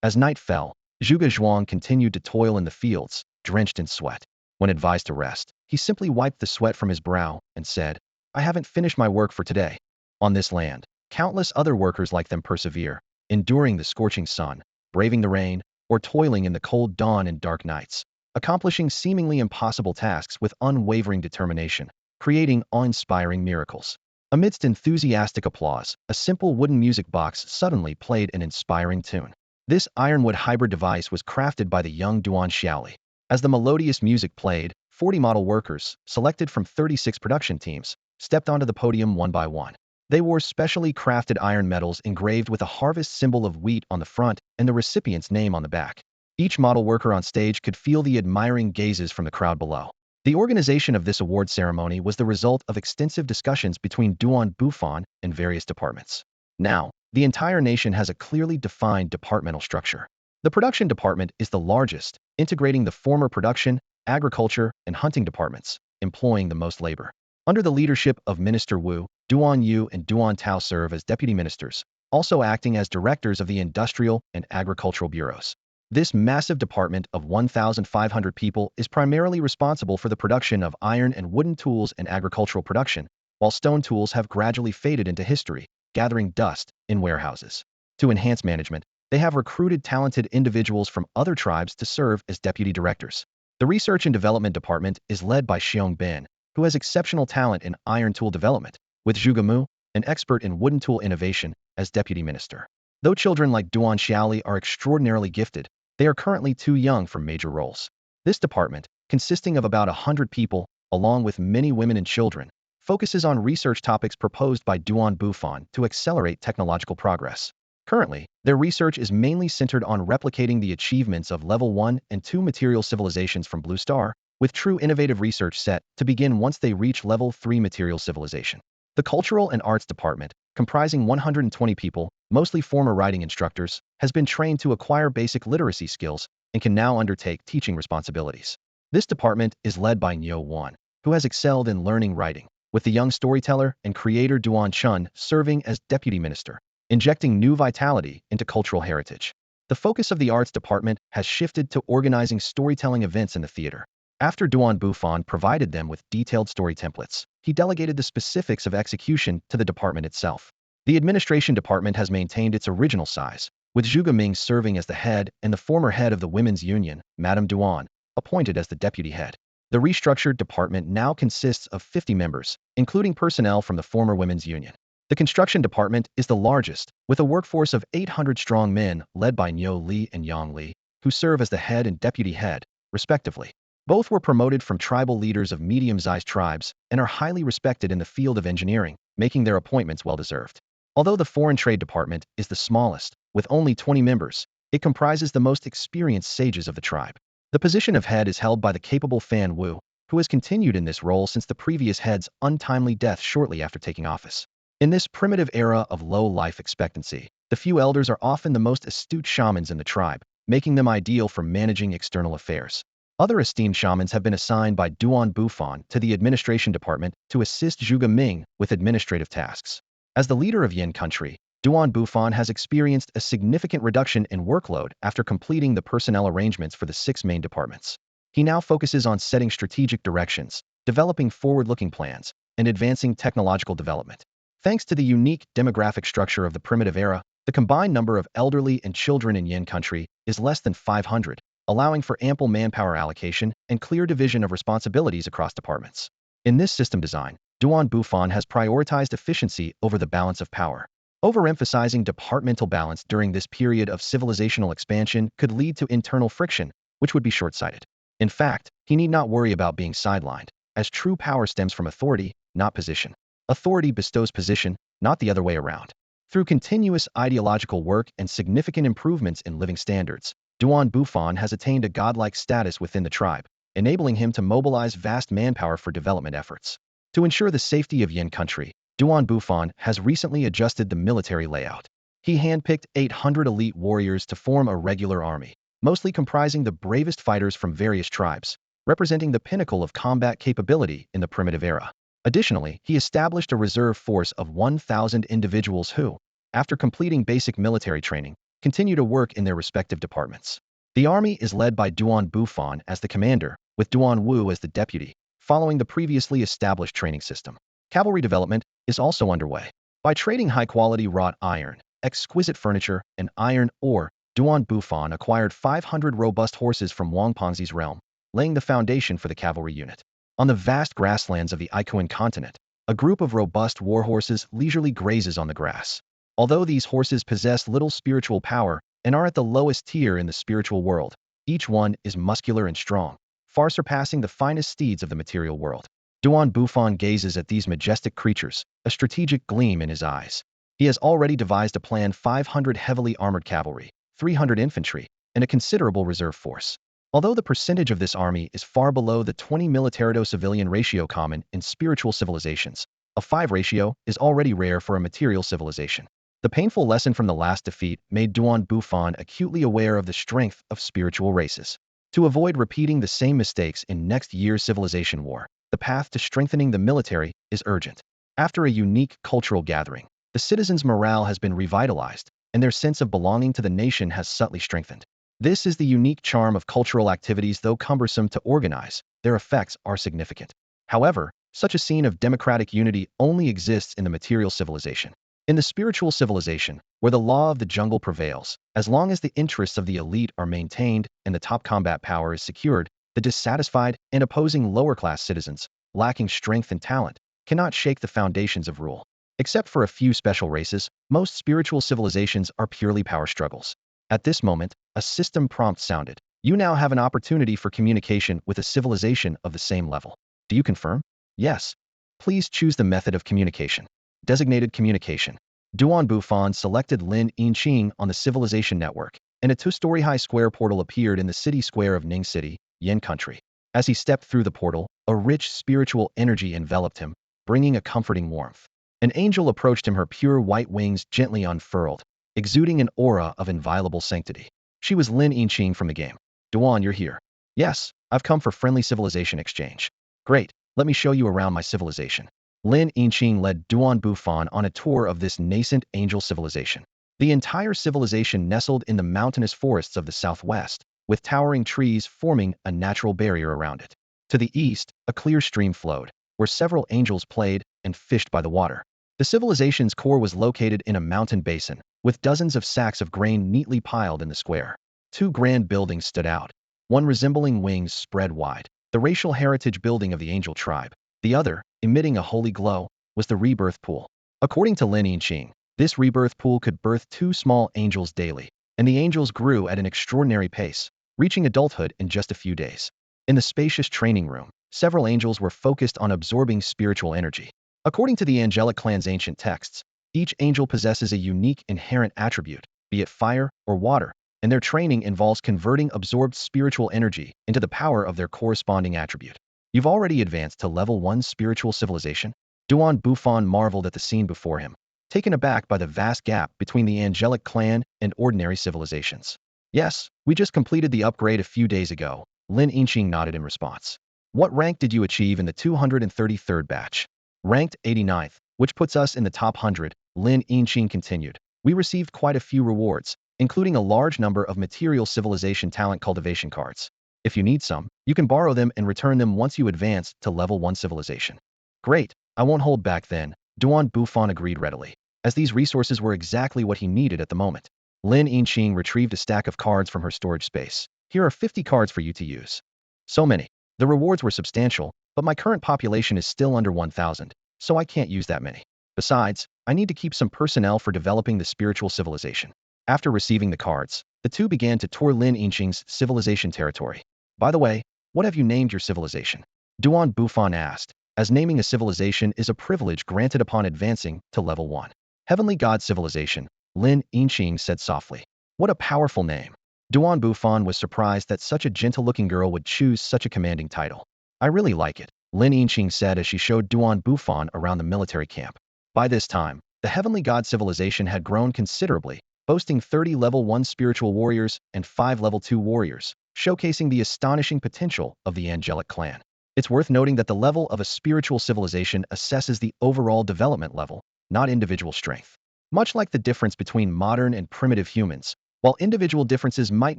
A: As night fell, Zhuge Zhuang continued to toil in the fields, drenched in sweat. When advised to rest, he simply wiped the sweat from his brow and said, "I haven't finished my work for today." On this land, countless other workers like them persevere, enduring the scorching sun, braving the rain, or toiling in the cold dawn and dark nights, accomplishing seemingly impossible tasks with unwavering determination, creating awe-inspiring miracles. Amidst enthusiastic applause, a simple wooden music box suddenly played an inspiring tune. This ironwood hybrid device was crafted by the young Duan Xiaoli. As the melodious music played, 40 model workers, selected from 36 production teams, stepped onto the podium one by one. They wore specially crafted iron medals engraved with a harvest symbol of wheat on the front and the recipient's name on the back. Each model worker on stage could feel the admiring gazes from the crowd below. The organization of this award ceremony was the result of extensive discussions between Bufan and various departments. Now, the entire nation has a clearly defined departmental structure. The production department is the largest, integrating the former production, agriculture, and hunting departments, employing the most labor. Under the leadership of Minister Wu, Duan Yu and Duan Tao serve as deputy ministers, also acting as directors of the industrial and agricultural bureaus. This massive department of 1,500 people is primarily responsible for the production of iron and wooden tools and agricultural production, while stone tools have gradually faded into history, gathering dust in warehouses. To enhance management, they have recruited talented individuals from other tribes to serve as deputy directors. The Research and Development Department is led by Xiong Bin, who has exceptional talent in iron tool development, with Zhuge Mu, an expert in wooden tool innovation, as deputy minister. Though children like Duan Xiaoli are extraordinarily gifted, they are currently too young for major roles. This department, consisting of about 100 people, along with many women and children, focuses on research topics proposed by Duan Bufan to accelerate technological progress. Currently, their research is mainly centered on replicating the achievements of Level 1 and 2 material civilizations from Blue Star, with true innovative research set to begin once they reach Level 3 material civilization. The Cultural and Arts Department, comprising 120 people, mostly former writing instructors, has been trained to acquire basic literacy skills and can now undertake teaching responsibilities. This department is led by Niu Wan, who has excelled in learning writing, with the young storyteller and creator Duan Chun serving as deputy minister, injecting new vitality into cultural heritage. The focus of the arts department has shifted to organizing storytelling events in the theater. After Duan Bufan provided them with detailed story templates, he delegated the specifics of execution to the department itself. The administration department has maintained its original size, with Zhuge Ming serving as the head and the former head of the Women's Union, Madame Duan, appointed as the deputy head. The restructured department now consists of 50 members, including personnel from the former Women's Union. The construction department is the largest, with a workforce of 800 strong men led by Niu Li and Yang Li, who serve as the head and deputy head, respectively. Both were promoted from tribal leaders of medium-sized tribes and are highly respected in the field of engineering, making their appointments well-deserved. Although the Foreign Trade Department is the smallest, with only 20 members, it comprises the most experienced sages of the tribe. The position of head is held by the capable Fan Wu, who has continued in this role since the previous head's untimely death shortly after taking office. In this primitive era of low life expectancy, the few elders are often the most astute shamans in the tribe, making them ideal for managing external affairs. Other esteemed shamans have been assigned by Duan Bufan to the administration department to assist Zhuge Ming with administrative tasks. As the leader of Yin Country, Duan Bufan has experienced a significant reduction in workload after completing the personnel arrangements for the 6 main departments. He now focuses on setting strategic directions, developing forward-looking plans, and advancing technological development. Thanks to the unique demographic structure of the primitive era, the combined number of elderly and children in Yin Country is less than 500, allowing for ample manpower allocation and clear division of responsibilities across departments. In this system design, Duan Bufan has prioritized efficiency over the balance of power. Overemphasizing departmental balance during this period of civilizational expansion could lead to internal friction, which would be short-sighted. In fact, he need not worry about being sidelined, as true power stems from authority, not position. Authority bestows position, not the other way around. Through continuous ideological work and significant improvements in living standards, Duan Bufan has attained a godlike status within the tribe, enabling him to mobilize vast manpower for development efforts. To ensure the safety of Yin Country, Duan Bufan has recently adjusted the military layout. He handpicked 800 elite warriors to form a regular army, mostly comprising the bravest fighters from various tribes, representing the pinnacle of combat capability in the primitive era. Additionally, he established a reserve force of 1,000 individuals who, after completing basic military training, continue to work in their respective departments. The army is led by Duan Bufan as the commander, with Duan Wu as the deputy, following the previously established training system. Cavalry development is also underway. By trading high-quality wrought iron, exquisite furniture, and iron ore, Duan Bufan acquired 500 robust horses from Wang Pengzi's realm, laying the foundation for the cavalry unit. On the vast grasslands of the Ikuan continent, a group of robust war horses leisurely grazes on the grass. Although these horses possess little spiritual power and are at the lowest tier in the spiritual world, each one is muscular and strong, far surpassing the finest steeds of the material world. Duan Bufan gazes at these majestic creatures, a strategic gleam in his eyes. He has already devised a plan: 500 heavily armored cavalry, 300 infantry, and a considerable reserve force. Although the percentage of this army is far below the 20 military-to-civilian ratio common in spiritual civilizations, a 5 ratio is already rare for a material civilization. The painful lesson from the last defeat made Duan Bufan acutely aware of the strength of spiritual races. To avoid repeating the same mistakes in next year's civilization war, the path to strengthening the military is urgent. After a unique cultural gathering, the citizens' morale has been revitalized, and their sense of belonging to the nation has subtly strengthened. This is the unique charm of cultural activities. Though cumbersome to organize, their effects are significant. However, such a scene of democratic unity only exists in the material civilization. In the spiritual civilization, where the law of the jungle prevails, as long as the interests of the elite are maintained and the top combat power is secured, the dissatisfied and opposing lower-class citizens, lacking strength and talent, cannot shake the foundations of rule. Except for a few special races, most spiritual civilizations are purely power struggles. At this moment, a system prompt sounded. You now have an opportunity for communication with a civilization of the same level. Do you confirm? Yes. Please choose the method of communication. Designated communication. Duan Bufan selected Lin Yinqing on the civilization network, and a 2-story-high square portal appeared in the city square of Ning City, Yin Country. As he stepped through the portal, a rich spiritual energy enveloped him, bringing a comforting warmth. An angel approached him, her pure white wings gently unfurled, exuding an aura of inviolable sanctity. She was Lin Yinqing from the game. Duan, you're here. Yes, I've come for friendly civilization exchange. Great, let me show you around my civilization. Lin Yinqing led Duan Bufan on a tour of this nascent angel civilization. The entire civilization nestled in the mountainous forests of the southwest, with towering trees forming a natural barrier around it. To the east, a clear stream flowed, where several angels played and fished by the water. The civilization's core was located in a mountain basin, with dozens of sacks of grain neatly piled in the square. 2 grand buildings stood out, one resembling wings spread wide, the racial heritage building of the angel tribe. The other, emitting a holy glow, was the rebirth pool. According to Lin Yinqing, this rebirth pool could birth 2 small angels daily, and the angels grew at an extraordinary pace, reaching adulthood in just a few days. In the spacious training room, several angels were focused on absorbing spiritual energy. According to the angelic clan's ancient texts, each angel possesses a unique inherent attribute, be it fire or water, and their training involves converting absorbed spiritual energy into the power of their corresponding attribute. You've already advanced to level 1 spiritual civilization? Duan Bufan marveled at the scene before him, taken aback by the vast gap between the angelic clan and ordinary civilizations. Yes, we just completed the upgrade a few days ago. Lin Yinqing nodded in response. What rank did you achieve in the 233rd batch? Ranked 89th, which puts us in the top 100, Lin Yinqing continued. We received quite a few rewards, including a large number of material civilization talent cultivation cards. If you need some, you can borrow them and return them once you advance to level 1 civilization. Great, I won't hold back then, Duan Bufan agreed readily, as these resources were exactly what he needed at the moment. Lin Yinqing retrieved a stack of cards from her storage space. Here are 50 cards for you to use. So many. The rewards were substantial, but my current population is still under 1,000, so I can't use that many. Besides, I need to keep some personnel for developing the spiritual civilization. After receiving the cards, the two began to tour Lin Yinqing's civilization territory. By the way, what have you named your civilization? Duan Bufan asked, as naming a civilization is a privilege granted upon advancing to level 1. Heavenly God Civilization, Lin Yinqing said softly. What a powerful name. Duan Bufan was surprised that such a gentle-looking girl would choose such a commanding title. I really like it, Lin Yinqing said as she showed Duan Bufan around the military camp. By this time, the Heavenly God Civilization had grown considerably, boasting 30 level 1 spiritual warriors and 5 level 2 warriors, showcasing the astonishing potential of the angelic clan. It's worth noting that the level of a spiritual civilization assesses the overall development level, not individual strength. Much like the difference between modern and primitive humans, while individual differences might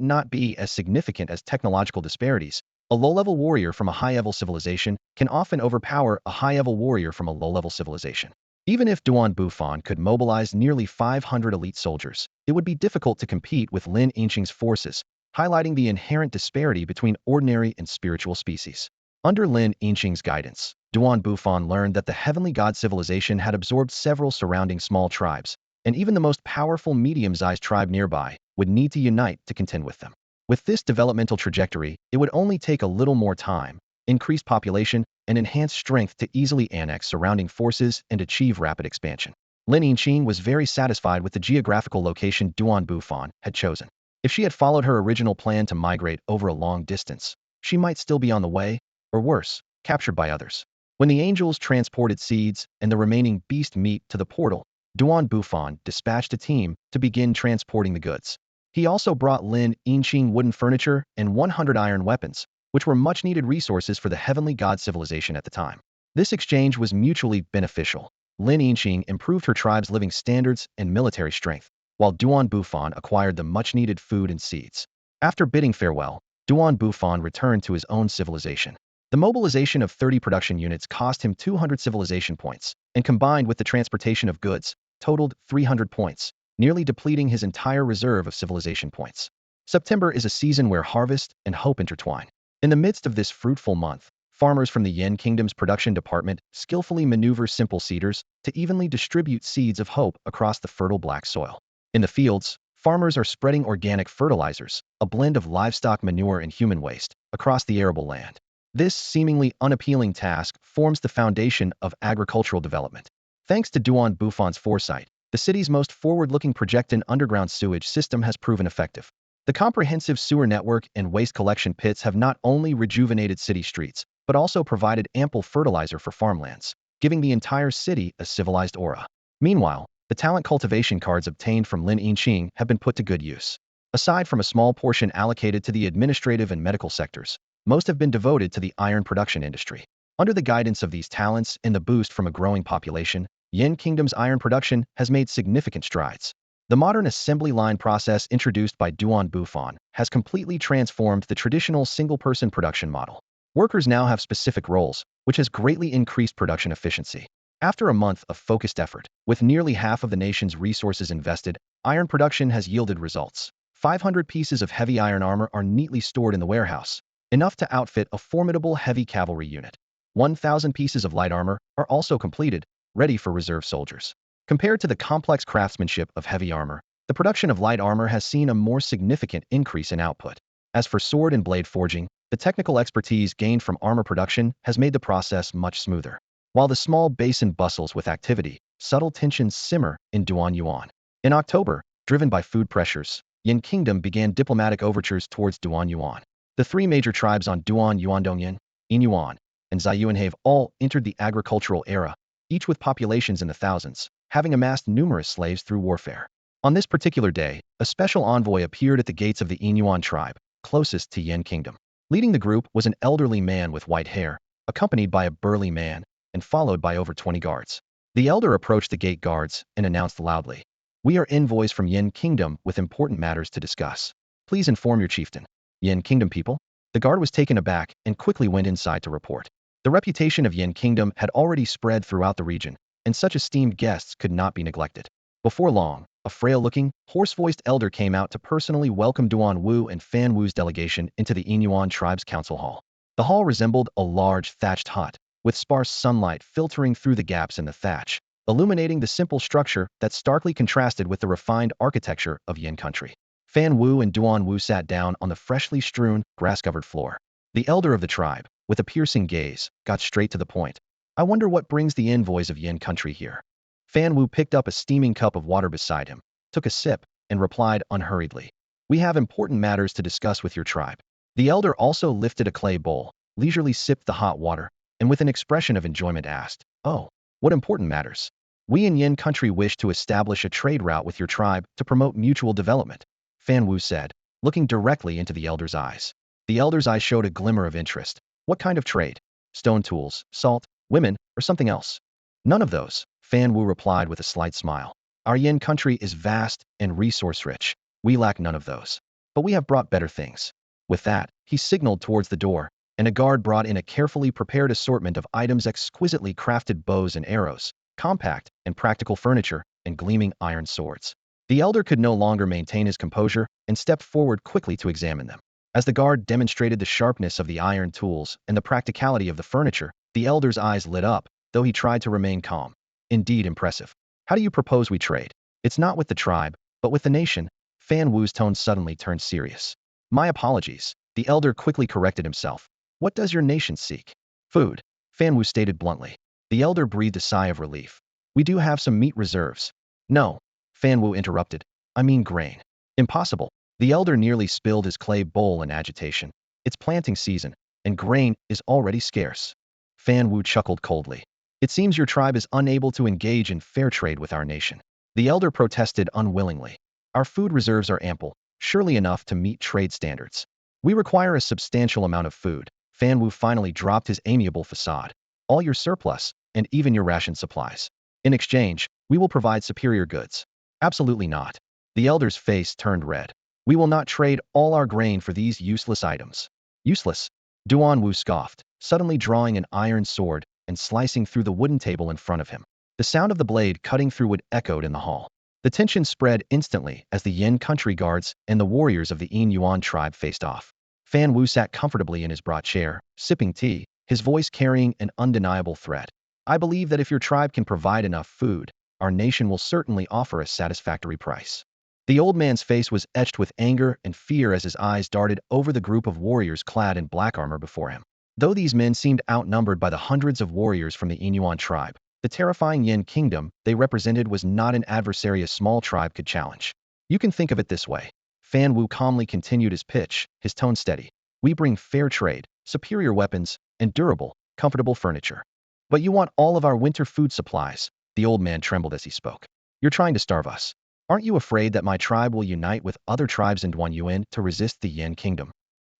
A: not be as significant as technological disparities, a low-level warrior from a high-level civilization can often overpower a high-level warrior from a low-level civilization. Even if Duan Bufan could mobilize nearly 500 elite soldiers, it would be difficult to compete with Lin Yinqing's forces, highlighting the inherent disparity between ordinary and spiritual species. Under Lin Yinqing's guidance, Duan Bufan learned that the Heavenly God Civilization had absorbed several surrounding small tribes, and even the most powerful medium-sized tribe nearby would need to unite to contend with them. With this developmental trajectory, it would only take a little more time, increased population, and enhanced strength to easily annex surrounding forces and achieve rapid expansion. Lin Yinqing was very satisfied with the geographical location Duan Bufan had chosen. If she had followed her original plan to migrate over a long distance, she might still be on the way, or worse, captured by others. When the angels transported seeds and the remaining beast meat to the portal, Duan Bufan dispatched a team to begin transporting the goods. He also brought Lin Yinqing wooden furniture and 100 iron weapons, which were much-needed resources for the heavenly god civilization at the time. This exchange was mutually beneficial. Lin Yinqing improved her tribe's living standards and military strength, while Duan Bufan acquired the much-needed food and seeds. After bidding farewell, Duan Bufan returned to his own civilization. The mobilization of 30 production units cost him 200 civilization points, and combined with the transportation of goods, totaled 300 points, nearly depleting his entire reserve of civilization points. September is a season where harvest and hope intertwine. In the midst of this fruitful month, farmers from the Yin Kingdom's production department skillfully maneuver simple seeders to evenly distribute seeds of hope across the fertile black soil. In the fields, farmers are spreading organic fertilizers, a blend of livestock manure and human waste, across the arable land. This seemingly unappealing task forms the foundation of agricultural development. Thanks to Duan Bufan's foresight, the city's most forward-looking projected underground sewage system has proven effective. The comprehensive sewer network and waste collection pits have not only rejuvenated city streets, but also provided ample fertilizer for farmlands, giving the entire city a civilized aura. Meanwhile, the talent cultivation cards obtained from Lin Yinqing have been put to good use. Aside from a small portion allocated to the administrative and medical sectors, most have been devoted to the iron production industry. Under the guidance of these talents and the boost from a growing population, Yin Kingdom's iron production has made significant strides. The modern assembly line process introduced by Duan Bufan has completely transformed the traditional single-person production model. Workers now have specific roles, which has greatly increased production efficiency. After a month of focused effort, with nearly half of the nation's resources invested, iron production has yielded results. 500 pieces of heavy iron armor are neatly stored in the warehouse, enough to outfit a formidable heavy cavalry unit. 1,000 pieces of light armor are also completed, ready for reserve soldiers. Compared to the complex craftsmanship of heavy armor, the production of light armor has seen a more significant increase in output. As for sword and blade forging, the technical expertise gained from armor production has made the process much smoother. While the small basin bustles with activity, subtle tensions simmer in Duan Yuan. In October, driven by food pressures, Yin Kingdom began diplomatic overtures towards Duan Yuan. The three major tribes on Duan Yuandongyan, Yin Yuan, and Zhao Yuan have all entered the agricultural era, each with populations in the thousands, having amassed numerous slaves through warfare. On this particular day, a special envoy appeared at the gates of the Yin Yuan tribe, closest to Yin Kingdom. Leading the group was an elderly man with white hair, accompanied by a burly man, and followed by over 20 guards. The elder approached the gate guards and announced loudly, "We are envoys from Yin Kingdom with important matters to discuss. Please inform your chieftain." Yin Kingdom people? The guard was taken aback and quickly went inside to report. The reputation of Yin Kingdom had already spread throughout the region, and such esteemed guests could not be neglected. Before long, a frail-looking, hoarse-voiced elder came out to personally welcome Duan Wu and Fan Wu's delegation into the Yin Yuan tribe's council hall. The hall resembled a large thatched hut, with sparse sunlight filtering through the gaps in the thatch, illuminating the simple structure that starkly contrasted with the refined architecture of Yin country. Fan Wu and Duan Wu sat down on the freshly strewn, grass-covered floor. The elder of the tribe, with a piercing gaze, got straight to the point. "I wonder what brings the envoys of Yin country here." Fan Wu picked up a steaming cup of water beside him, took a sip, and replied unhurriedly, "We have important matters to discuss with your tribe." The elder also lifted a clay bowl, leisurely sipped the hot water, and with an expression of enjoyment asked, "Oh, what important matters?" "We in Yin country wish to establish a trade route with your tribe to promote mutual development," Fan Wu said, looking directly into the elder's eyes. The elder's eyes showed a glimmer of interest. "What kind of trade? Stone tools, salt, women, or something else?" "None of those," Fan Wu replied with a slight smile. "Our Yin country is vast and resource-rich. We lack none of those. But we have brought better things." With that, he signaled towards the door, and a guard brought in a carefully prepared assortment of items: exquisitely crafted bows and arrows, compact and practical furniture, and gleaming iron swords. The elder could no longer maintain his composure and stepped forward quickly to examine them. As the guard demonstrated the sharpness of the iron tools and the practicality of the furniture, the elder's eyes lit up, though he tried to remain calm. "Indeed impressive. How do you propose we trade?" "It's not with the tribe, but with the nation." Fan Wu's tone suddenly turned serious. "My apologies." The elder quickly corrected himself. What does your nation seek? Food, Fan Wu stated bluntly. The elder breathed a sigh of relief. We do have some meat reserves. No, Fan Wu interrupted. I mean grain. Impossible. The elder nearly spilled his clay bowl in agitation. It's planting season, and grain is already scarce. Fan Wu chuckled coldly. It seems your tribe is unable to engage in fair trade with our nation. The elder protested unwillingly. Our food reserves are ample, surely enough to meet trade standards. We require a substantial amount of food. Fan Wu finally dropped his amiable facade. All your surplus, and even your ration supplies. In exchange, we will provide superior goods. Absolutely not. The elder's face turned red. We will not trade all our grain for these useless items. Useless? Duan Wu scoffed, suddenly drawing an iron sword and slicing through the wooden table in front of him. The sound of the blade cutting through wood echoed in the hall. The tension spread instantly as the Yin country guards and the warriors of the Yin Yuan tribe faced off. Fan Wu sat comfortably in his broad chair, sipping tea, his voice carrying an undeniable threat. I believe that if your tribe can provide enough food, our nation will certainly offer a satisfactory price. The old man's face was etched with anger and fear as his eyes darted over the group of warriors clad in black armor before him. Though these men seemed outnumbered by the hundreds of warriors from the Yin Yuan tribe, the terrifying Yin Kingdom they represented was not an adversary a small tribe could challenge. You can think of it this way. Fan Wu calmly continued his pitch, his tone steady. We bring fair trade, superior weapons, and durable, comfortable furniture. But you want all of our winter food supplies. The old man trembled as he spoke. You're trying to starve us. Aren't you afraid that my tribe will unite with other tribes in Duanyuan to resist the Yin Kingdom?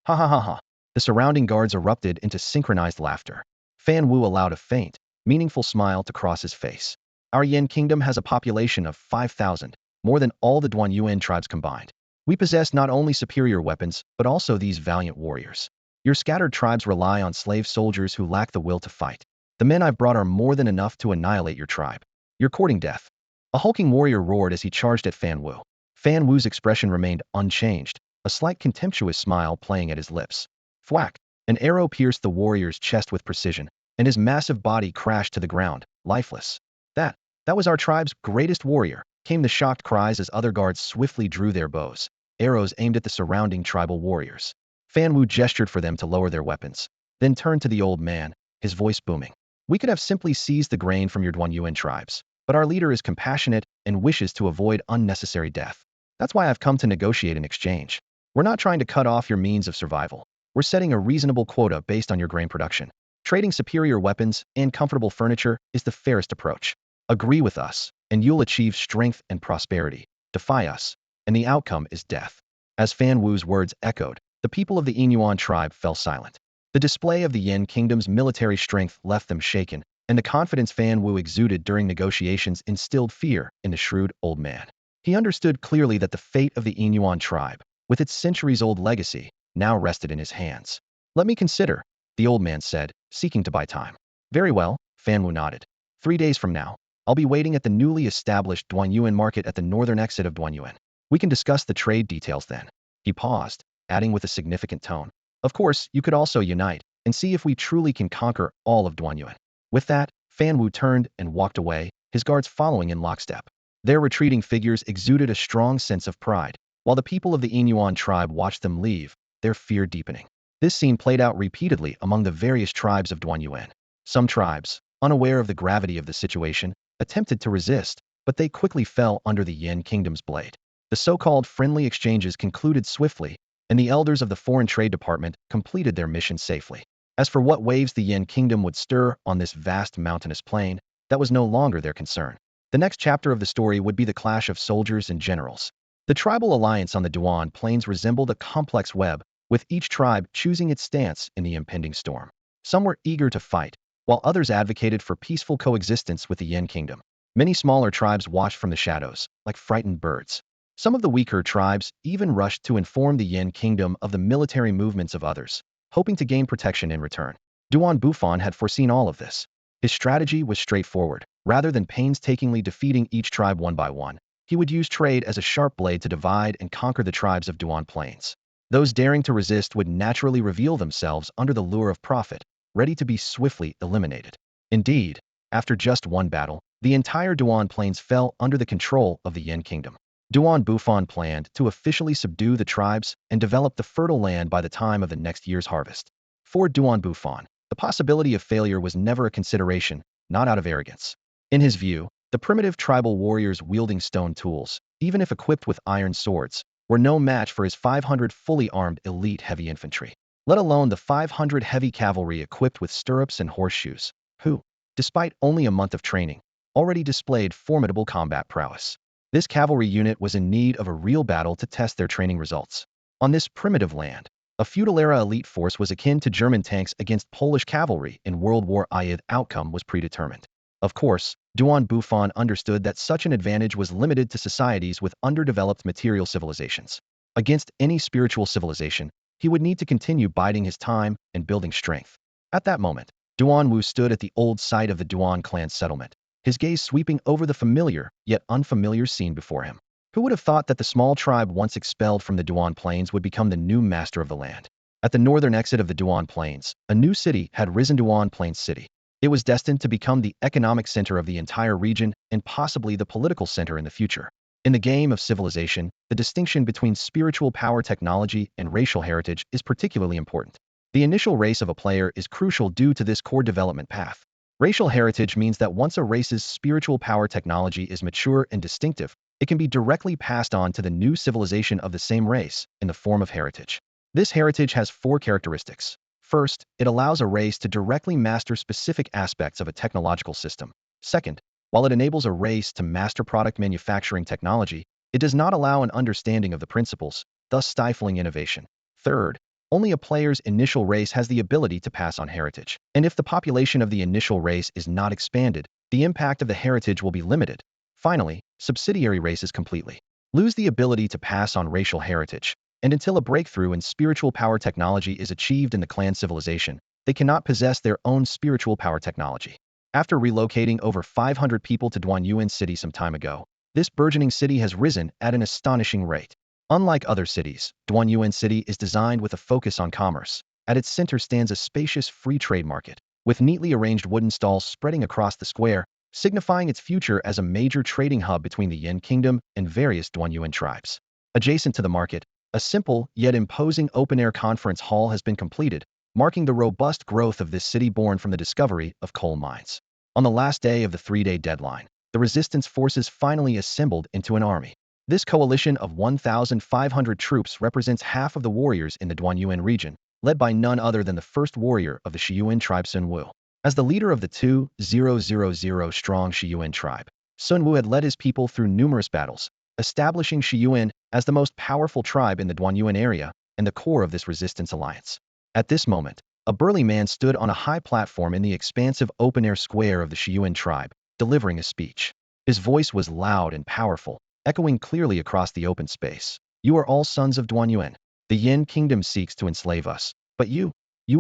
A: Ha ha ha ha. The surrounding guards erupted into synchronized laughter. Fan Wu allowed a faint, meaningful smile to cross his face. Our Yin Kingdom has a population of 5,000, more than all the Duanyuan tribes combined. We possess not only superior weapons, but also these valiant warriors. Your scattered tribes rely on slave soldiers who lack the will to fight. The men I've brought are more than enough to annihilate your tribe. You're courting death. A hulking warrior roared as he charged at Fan Wu. Fan Wu's expression remained unchanged, a slight contemptuous smile playing at his lips. Thwack! An arrow pierced the warrior's chest with precision, and his massive body crashed to the ground, lifeless. That was our tribe's greatest warrior, came the shocked cries as other guards swiftly drew their bows, arrows aimed at the surrounding tribal warriors. Fan Wu gestured for them to lower their weapons, then turned to the old man, his voice booming. We could have simply seized the grain from your Duanyuan tribes, but our leader is compassionate and wishes to avoid unnecessary death. That's why I've come to negotiate an exchange. We're not trying to cut off your means of survival. We're setting a reasonable quota based on your grain production. Trading superior weapons and comfortable furniture is the fairest approach. Agree with us, and you'll achieve strength and prosperity. Defy us, and the outcome is death. As Fan Wu's words echoed, the people of the Yin Yuan tribe fell silent. The display of the Yin Kingdom's military strength left them shaken, and the confidence Fan Wu exuded during negotiations instilled fear in the shrewd old man. He understood clearly that the fate of the Yin Yuan tribe, with its centuries-old legacy, now rested in his hands. Let me consider, the old man said, seeking to buy time. Very well, Fan Wu nodded. 3 days from now, I'll be waiting at the newly established Duanyuan market at the northern exit of Duanyuan. We can discuss the trade details then. He paused, adding with a significant tone. Of course, you could also unite and see if we truly can conquer all of Duanyuan. With that, Fan Wu turned and walked away, his guards following in lockstep. Their retreating figures exuded a strong sense of pride, while the people of the Yin Yuan tribe watched them leave, their fear deepening. This scene played out repeatedly among the various tribes of Duanyuan. Some tribes, unaware of the gravity of the situation, attempted to resist, but they quickly fell under the Yin Kingdom's blade. The so-called friendly exchanges concluded swiftly, and the elders of the Foreign Trade Department completed their mission safely. As for what waves the Yin Kingdom would stir on this vast mountainous plain, that was no longer their concern. The next chapter of the story would be the clash of soldiers and generals. The tribal alliance on the Duan Plains resembled a complex web, with each tribe choosing its stance in the impending storm. Some were eager to fight, while others advocated for peaceful coexistence with the Yin Kingdom. Many smaller tribes watched from the shadows, like frightened birds. Some of the weaker tribes even rushed to inform the Yin Kingdom of the military movements of others, hoping to gain protection in return. Duan Bufan had foreseen all of this. His strategy was straightforward. Rather than painstakingly defeating each tribe one by one, he would use trade as a sharp blade to divide and conquer the tribes of Duan Plains. Those daring to resist would naturally reveal themselves under the lure of profit, ready to be swiftly eliminated. Indeed, after just one battle, the entire Duan Plains fell under the control of the Yin Kingdom. Duan Bufan planned to officially subdue the tribes and develop the fertile land by the time of the next year's harvest. For Duan Bufan, the possibility of failure was never a consideration, not out of arrogance. In his view, the primitive tribal warriors wielding stone tools, even if equipped with iron swords, were no match for his 500 fully armed elite heavy infantry, let alone the 500 heavy cavalry equipped with stirrups and horseshoes, who, despite only a month of training, already displayed formidable combat prowess. This cavalry unit was in need of a real battle to test their training results. On this primitive land, a feudal-era elite force was akin to German tanks against Polish cavalry in World War I. The outcome was predetermined. Of course, Duan Bufan understood that such an advantage was limited to societies with underdeveloped material civilizations. Against any spiritual civilization, he would need to continue biding his time and building strength. At that moment, Duan Wu stood at the old site of the Duan clan settlement, his gaze sweeping over the familiar yet unfamiliar scene before him. Who would have thought that the small tribe once expelled from the Duan Plains would become the new master of the land? At the northern exit of the Duan Plains, a new city had risen, Duan Plains City. It was destined to become the economic center of the entire region and possibly the political center in the future. In the game of civilization, the distinction between spiritual power technology and racial heritage is particularly important. The initial race of a player is crucial due to this core development path. Racial heritage means that once a race's spiritual power technology is mature and distinctive, it can be directly passed on to the new civilization of the same race in the form of heritage. This heritage has 4 characteristics. First, it allows a race to directly master specific aspects of a technological system. Second, while it enables a race to master product manufacturing technology, it does not allow an understanding of the principles, thus stifling innovation. Third, only a player's initial race has the ability to pass on heritage. And if the population of the initial race is not expanded, the impact of the heritage will be limited. Finally, subsidiary races completely lose the ability to pass on racial heritage, and until a breakthrough in spiritual power technology is achieved in the clan civilization, they cannot possess their own spiritual power technology. After relocating over 500 people to Duanyuan City some time ago, this burgeoning city has risen at an astonishing rate. Unlike other cities, Duanyuan City is designed with a focus on commerce. At its center stands a spacious free trade market, with neatly arranged wooden stalls spreading across the square, signifying its future as a major trading hub between the Yin Kingdom and various Duanyuan tribes. Adjacent to the market, a simple yet imposing open-air conference hall has been completed, marking the robust growth of this city born from the discovery of coal mines. On the last day of the 3-day deadline, the resistance forces finally assembled into an army. This coalition of 1,500 troops represents half of the warriors in the Duanyuan region, led by none other than the first warrior of the Shiyuan tribe, Sun Wu. As the leader of the 2,000-strong Shiyuan tribe, Sun Wu had led his people through numerous battles, establishing Shiyuan as the most powerful tribe in the Duanyuan area and the core of this resistance alliance. At this moment, a burly man stood on a high platform in the expansive open-air square of the Shiyuan tribe, delivering a speech. His voice was loud and powerful, echoing clearly across the open space. You are all sons of Duanyuan. The Yin Kingdom seeks to enslave us, but you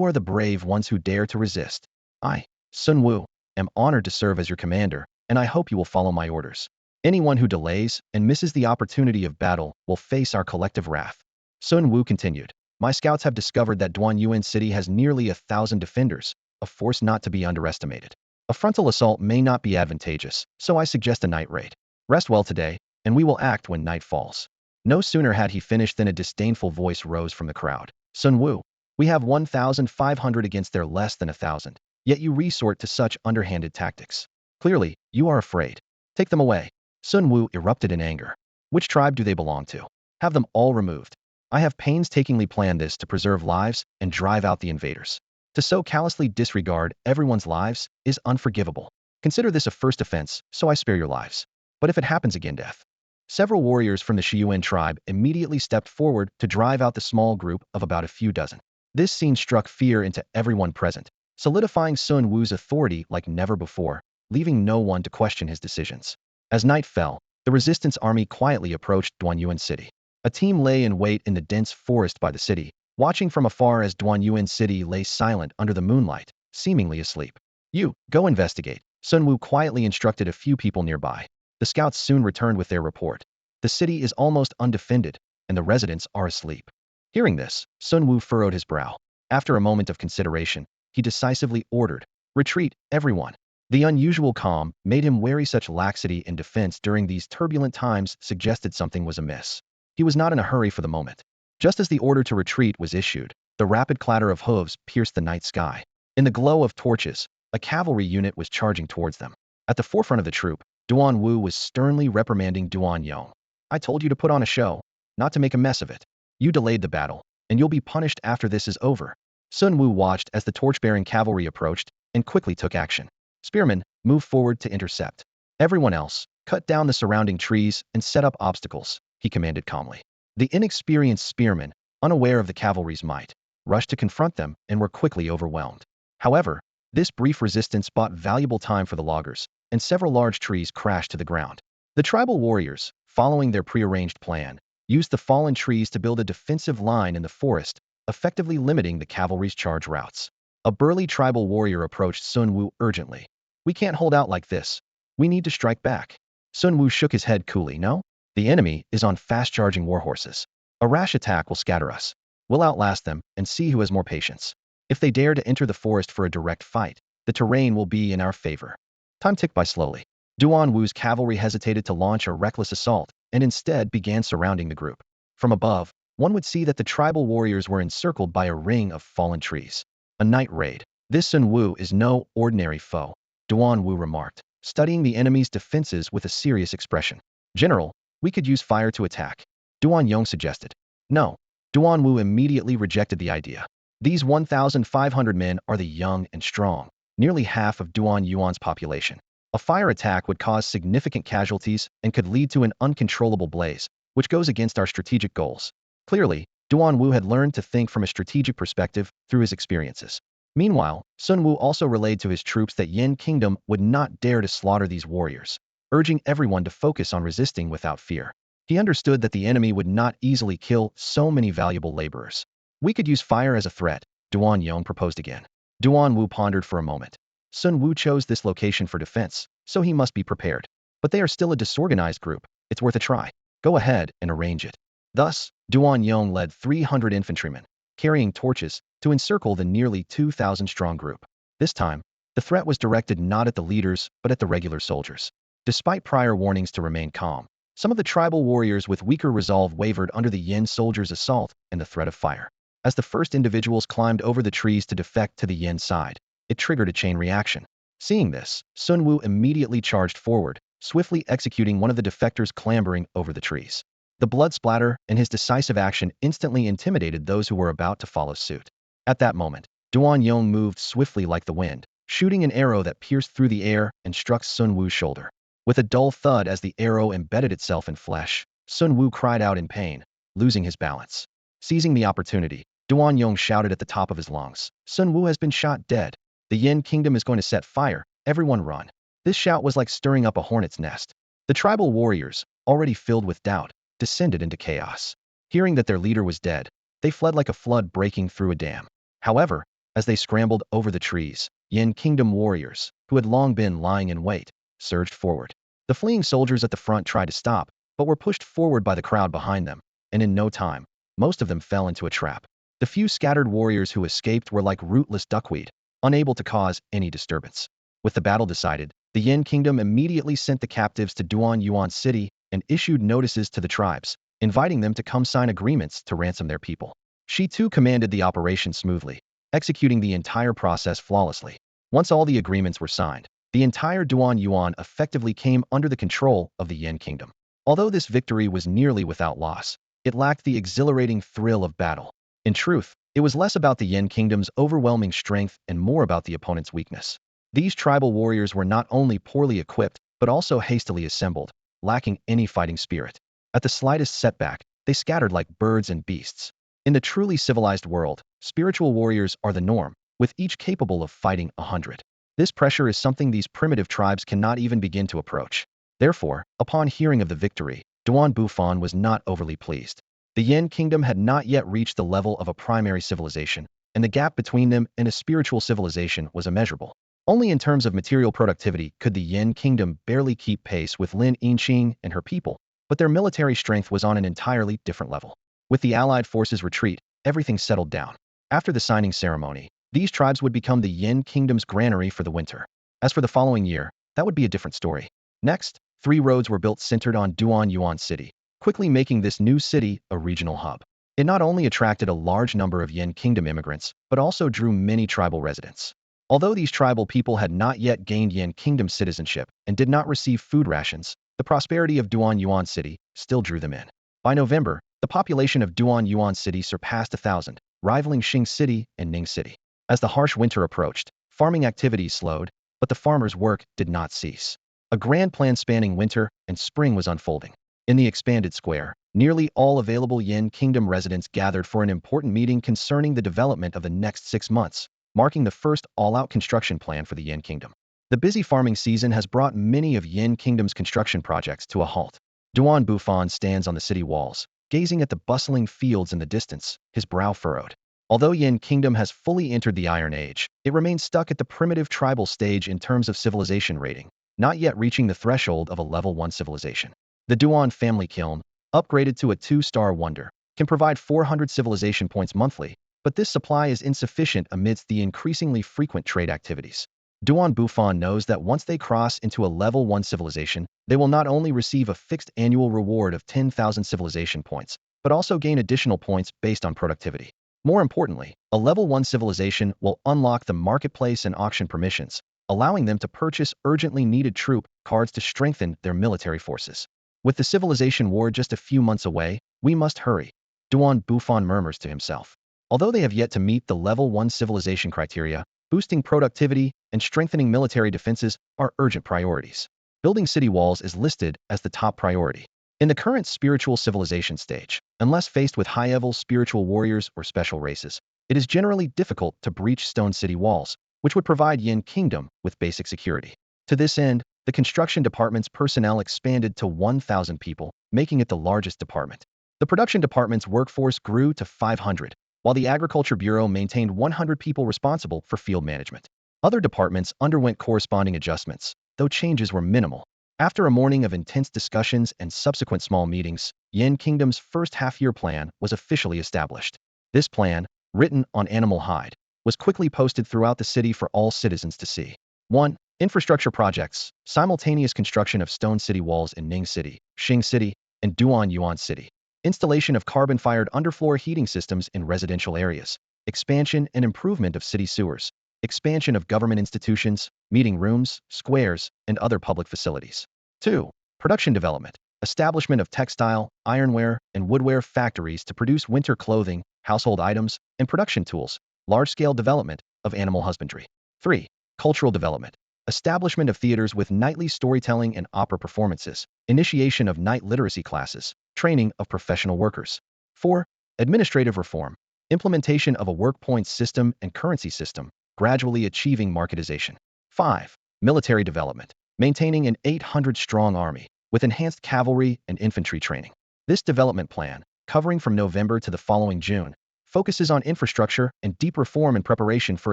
A: are the brave ones who dare to resist. I, Sun Wu, am honored to serve as your commander, and I hope you will follow my orders. Anyone who delays and misses the opportunity of battle will face our collective wrath. Sun Wu continued. My scouts have discovered that Duanyuan City has nearly 1,000 defenders, a force not to be underestimated. A frontal assault may not be advantageous, so I suggest a night raid. Rest well today, and we will act when night falls. No sooner had he finished than a disdainful voice rose from the crowd. Sun Wu, we have 1,500 against their less than 1,000, yet you resort to such underhanded tactics. Clearly, you are afraid. Take them away. Sun Wu erupted in anger. Which tribe do they belong to? Have them all removed. I have painstakingly planned this to preserve lives and drive out the invaders. To so callously disregard everyone's lives is unforgivable. Consider this a first offense, so I spare your lives. But if it happens again, death. Several warriors from the Shiyuan tribe immediately stepped forward to drive out the small group of about a few dozen. This scene struck fear into everyone present, solidifying Sun Wu's authority like never before, leaving no one to question his decisions. As night fell, the resistance army quietly approached Duanyuan City. A team lay in wait in the dense forest by the city, watching from afar as Duanyuan City lay silent under the moonlight, seemingly asleep. You, go investigate, Sun Wu quietly instructed a few people nearby. The scouts soon returned with their report. The city is almost undefended, and the residents are asleep. Hearing this, Sun Wu furrowed his brow. After a moment of consideration, he decisively ordered, retreat, everyone. The unusual calm made him wary. Such laxity in defense during these turbulent times suggested something was amiss. He was not in a hurry for the moment. Just as the order to retreat was issued, The rapid clatter of hooves pierced the night sky. In the glow of torches, a cavalry unit was charging towards them. At the forefront of the troop, Duan Wu was sternly reprimanding Duan Yong. I told you to put on a show, not to make a mess of it. You delayed the battle, and you'll be punished after this is over. Sun Wu watched as the torch-bearing cavalry approached and quickly took action. Spearmen, move forward to intercept. Everyone else, cut down the surrounding trees and set up obstacles, he commanded calmly. The inexperienced spearmen, unaware of the cavalry's might, rushed to confront them and were quickly overwhelmed. However, this brief resistance bought valuable time for the loggers, and several large trees crashed to the ground. The tribal warriors, following their prearranged plan, used the fallen trees to build a defensive line in the forest, effectively limiting the cavalry's charge routes. A burly tribal warrior approached Sun Wu urgently. We can't hold out like this. We need to strike back. Sun Wu shook his head coolly. No? The enemy is on fast-charging warhorses. A rash attack will scatter us. We'll outlast them and see who has more patience. If they dare to enter the forest for a direct fight, the terrain will be in our favor. Time ticked by slowly. Duan Wu's cavalry hesitated to launch a reckless assault and instead began surrounding the group. From above, one would see that the tribal warriors were encircled by a ring of fallen trees. A night raid. This Sun Wu is no ordinary foe, Duan Wu remarked, studying the enemy's defenses with a serious expression. General, we could use fire to attack, Duan Yong suggested. No. Duan Wu immediately rejected the idea. These 1,500 men are the young and strong, nearly half of Duan Yuan's population. A fire attack would cause significant casualties and could lead to an uncontrollable blaze, which goes against our strategic goals. Clearly, Duan Wu had learned to think from a strategic perspective through his experiences. Meanwhile, Sun Wu also relayed to his troops that Yin Kingdom would not dare to slaughter these warriors, urging everyone to focus on resisting without fear. He understood that the enemy would not easily kill so many valuable laborers. We could use fire as a threat, Duan Yong proposed again. Duan Wu pondered for a moment. Sun Wu chose this location for defense, so he must be prepared. But they are still a disorganized group. It's worth a try. Go ahead and arrange it. Thus, Duan Yong led 300 infantrymen, carrying torches, to encircle the nearly 2,000-strong group. This time, the threat was directed not at the leaders, but at the regular soldiers. Despite prior warnings to remain calm, some of the tribal warriors with weaker resolve wavered under the Yin soldiers' assault and the threat of fire. As the first individuals climbed over the trees to defect to the Yin side, it triggered a chain reaction. Seeing this, Sun Wu immediately charged forward, swiftly executing one of the defectors clambering over the trees. The blood splatter and his decisive action instantly intimidated those who were about to follow suit. At that moment, Duan Yong moved swiftly like the wind, shooting an arrow that pierced through the air and struck Sun Wu's shoulder. With a dull thud as the arrow embedded itself in flesh, Sun Wu cried out in pain, losing his balance. Seizing the opportunity, Duan Yong shouted at the top of his lungs, Sun Wu has been shot dead. The Yin Kingdom is going to set fire. Everyone run. This shout was like stirring up a hornet's nest. The tribal warriors, already filled with doubt, descended into chaos. Hearing that their leader was dead, they fled like a flood breaking through a dam. However, as they scrambled over the trees, Yin Kingdom warriors, who had long been lying in wait, surged forward. The fleeing soldiers at the front tried to stop, but were pushed forward by the crowd behind them, and in no time, most of them fell into a trap. The few scattered warriors who escaped were like rootless duckweed, unable to cause any disturbance. With the battle decided, the Yin Kingdom immediately sent the captives to Duan Yuan City and issued notices to the tribes, inviting them to come sign agreements to ransom their people. She too commanded the operation smoothly, executing the entire process flawlessly. Once all the agreements were signed, the entire Duan Yuan effectively came under the control of the Yin Kingdom. Although this victory was nearly without loss, it lacked the exhilarating thrill of battle. In truth, it was less about the Yin Kingdom's overwhelming strength and more about the opponent's weakness. These tribal warriors were not only poorly equipped, but also hastily assembled, lacking any fighting spirit. At the slightest setback, they scattered like birds and beasts. In the truly civilized world, spiritual warriors are the norm, with each capable of fighting 100. This pressure is something these primitive tribes cannot even begin to approach. Therefore, upon hearing of the victory, Duan Bufan was not overly pleased. The Yin Kingdom had not yet reached the level of a primary civilization, and the gap between them and a spiritual civilization was immeasurable. Only in terms of material productivity could the Yin Kingdom barely keep pace with Lin Yinqing and her people, but their military strength was on an entirely different level. With the Allied forces' retreat, everything settled down. After the signing ceremony, these tribes would become the Yin Kingdom's granary for the winter. As for the following year, that would be a different story. Next, 3 roads were built centered on Duan Yuan City, quickly making this new city a regional hub. It not only attracted a large number of Yin Kingdom immigrants, but also drew many tribal residents. Although these tribal people had not yet gained Yin Kingdom citizenship and did not receive food rations, the prosperity of Duan City still drew them in. By November, the population of Duan City surpassed 1,000, rivaling Xing City and Ning City. As the harsh winter approached, farming activities slowed, but the farmers' work did not cease. A grand plan spanning winter and spring was unfolding. In the expanded square, nearly all available Yin Kingdom residents gathered for an important meeting concerning the development of the next 6 months, marking the first all-out construction plan for the Yin Kingdom. The busy farming season has brought many of Yin Kingdom's construction projects to a halt. Bufan stands on the city walls, gazing at the bustling fields in the distance, his brow furrowed. Although Yin Kingdom has fully entered the Iron Age, it remains stuck at the primitive tribal stage in terms of civilization rating, not yet reaching the threshold of a level 1 civilization. The Duan family kiln, upgraded to a 2-star wonder, can provide 400 civilization points monthly, but this supply is insufficient amidst the increasingly frequent trade activities. Bufan knows that once they cross into a level 1 civilization, they will not only receive a fixed annual reward of 10,000 civilization points, but also gain additional points based on productivity. More importantly, a level 1 civilization will unlock the marketplace and auction permissions, allowing them to purchase urgently needed troop cards to strengthen their military forces. With the civilization war just a few months away, we must hurry, Bufan murmurs to himself. Although they have yet to meet the level 1 civilization criteria, boosting productivity and strengthening military defenses are urgent priorities. Building city walls is listed as the top priority. In the current spiritual civilization stage, unless faced with high-level spiritual warriors or special races, it is generally difficult to breach stone city walls, which would provide Yin Kingdom with basic security. To this end, the construction department's personnel expanded to 1,000 people, making it the largest department. The production department's workforce grew to 500, while the Agriculture Bureau maintained 100 people responsible for field management. Other departments underwent corresponding adjustments, though changes were minimal. After a morning of intense discussions and subsequent small meetings, Yin Kingdom's first half-year plan was officially established. This plan, written on animal hide, was quickly posted throughout the city for all citizens to see. 1. Infrastructure projects, simultaneous construction of stone city walls in Ning City, Xing City, and Duan City. Installation of carbon-fired underfloor heating systems in residential areas. Expansion and improvement of city sewers. Expansion of government institutions, meeting rooms, squares, and other public facilities. 2. Production development. Establishment of textile, ironware, and woodware factories to produce winter clothing, household items, and production tools. Large-scale development of animal husbandry. 3. Cultural development. Establishment of theaters with nightly storytelling and opera performances. Initiation of night literacy classes. Training of professional workers. 4. Administrative reform. Implementation of a work points system and currency system, gradually achieving marketization. 5. Military development. Maintaining an 800-strong army, with enhanced cavalry and infantry training. This development plan, covering from November to the following June, focuses on infrastructure and deep reform in preparation for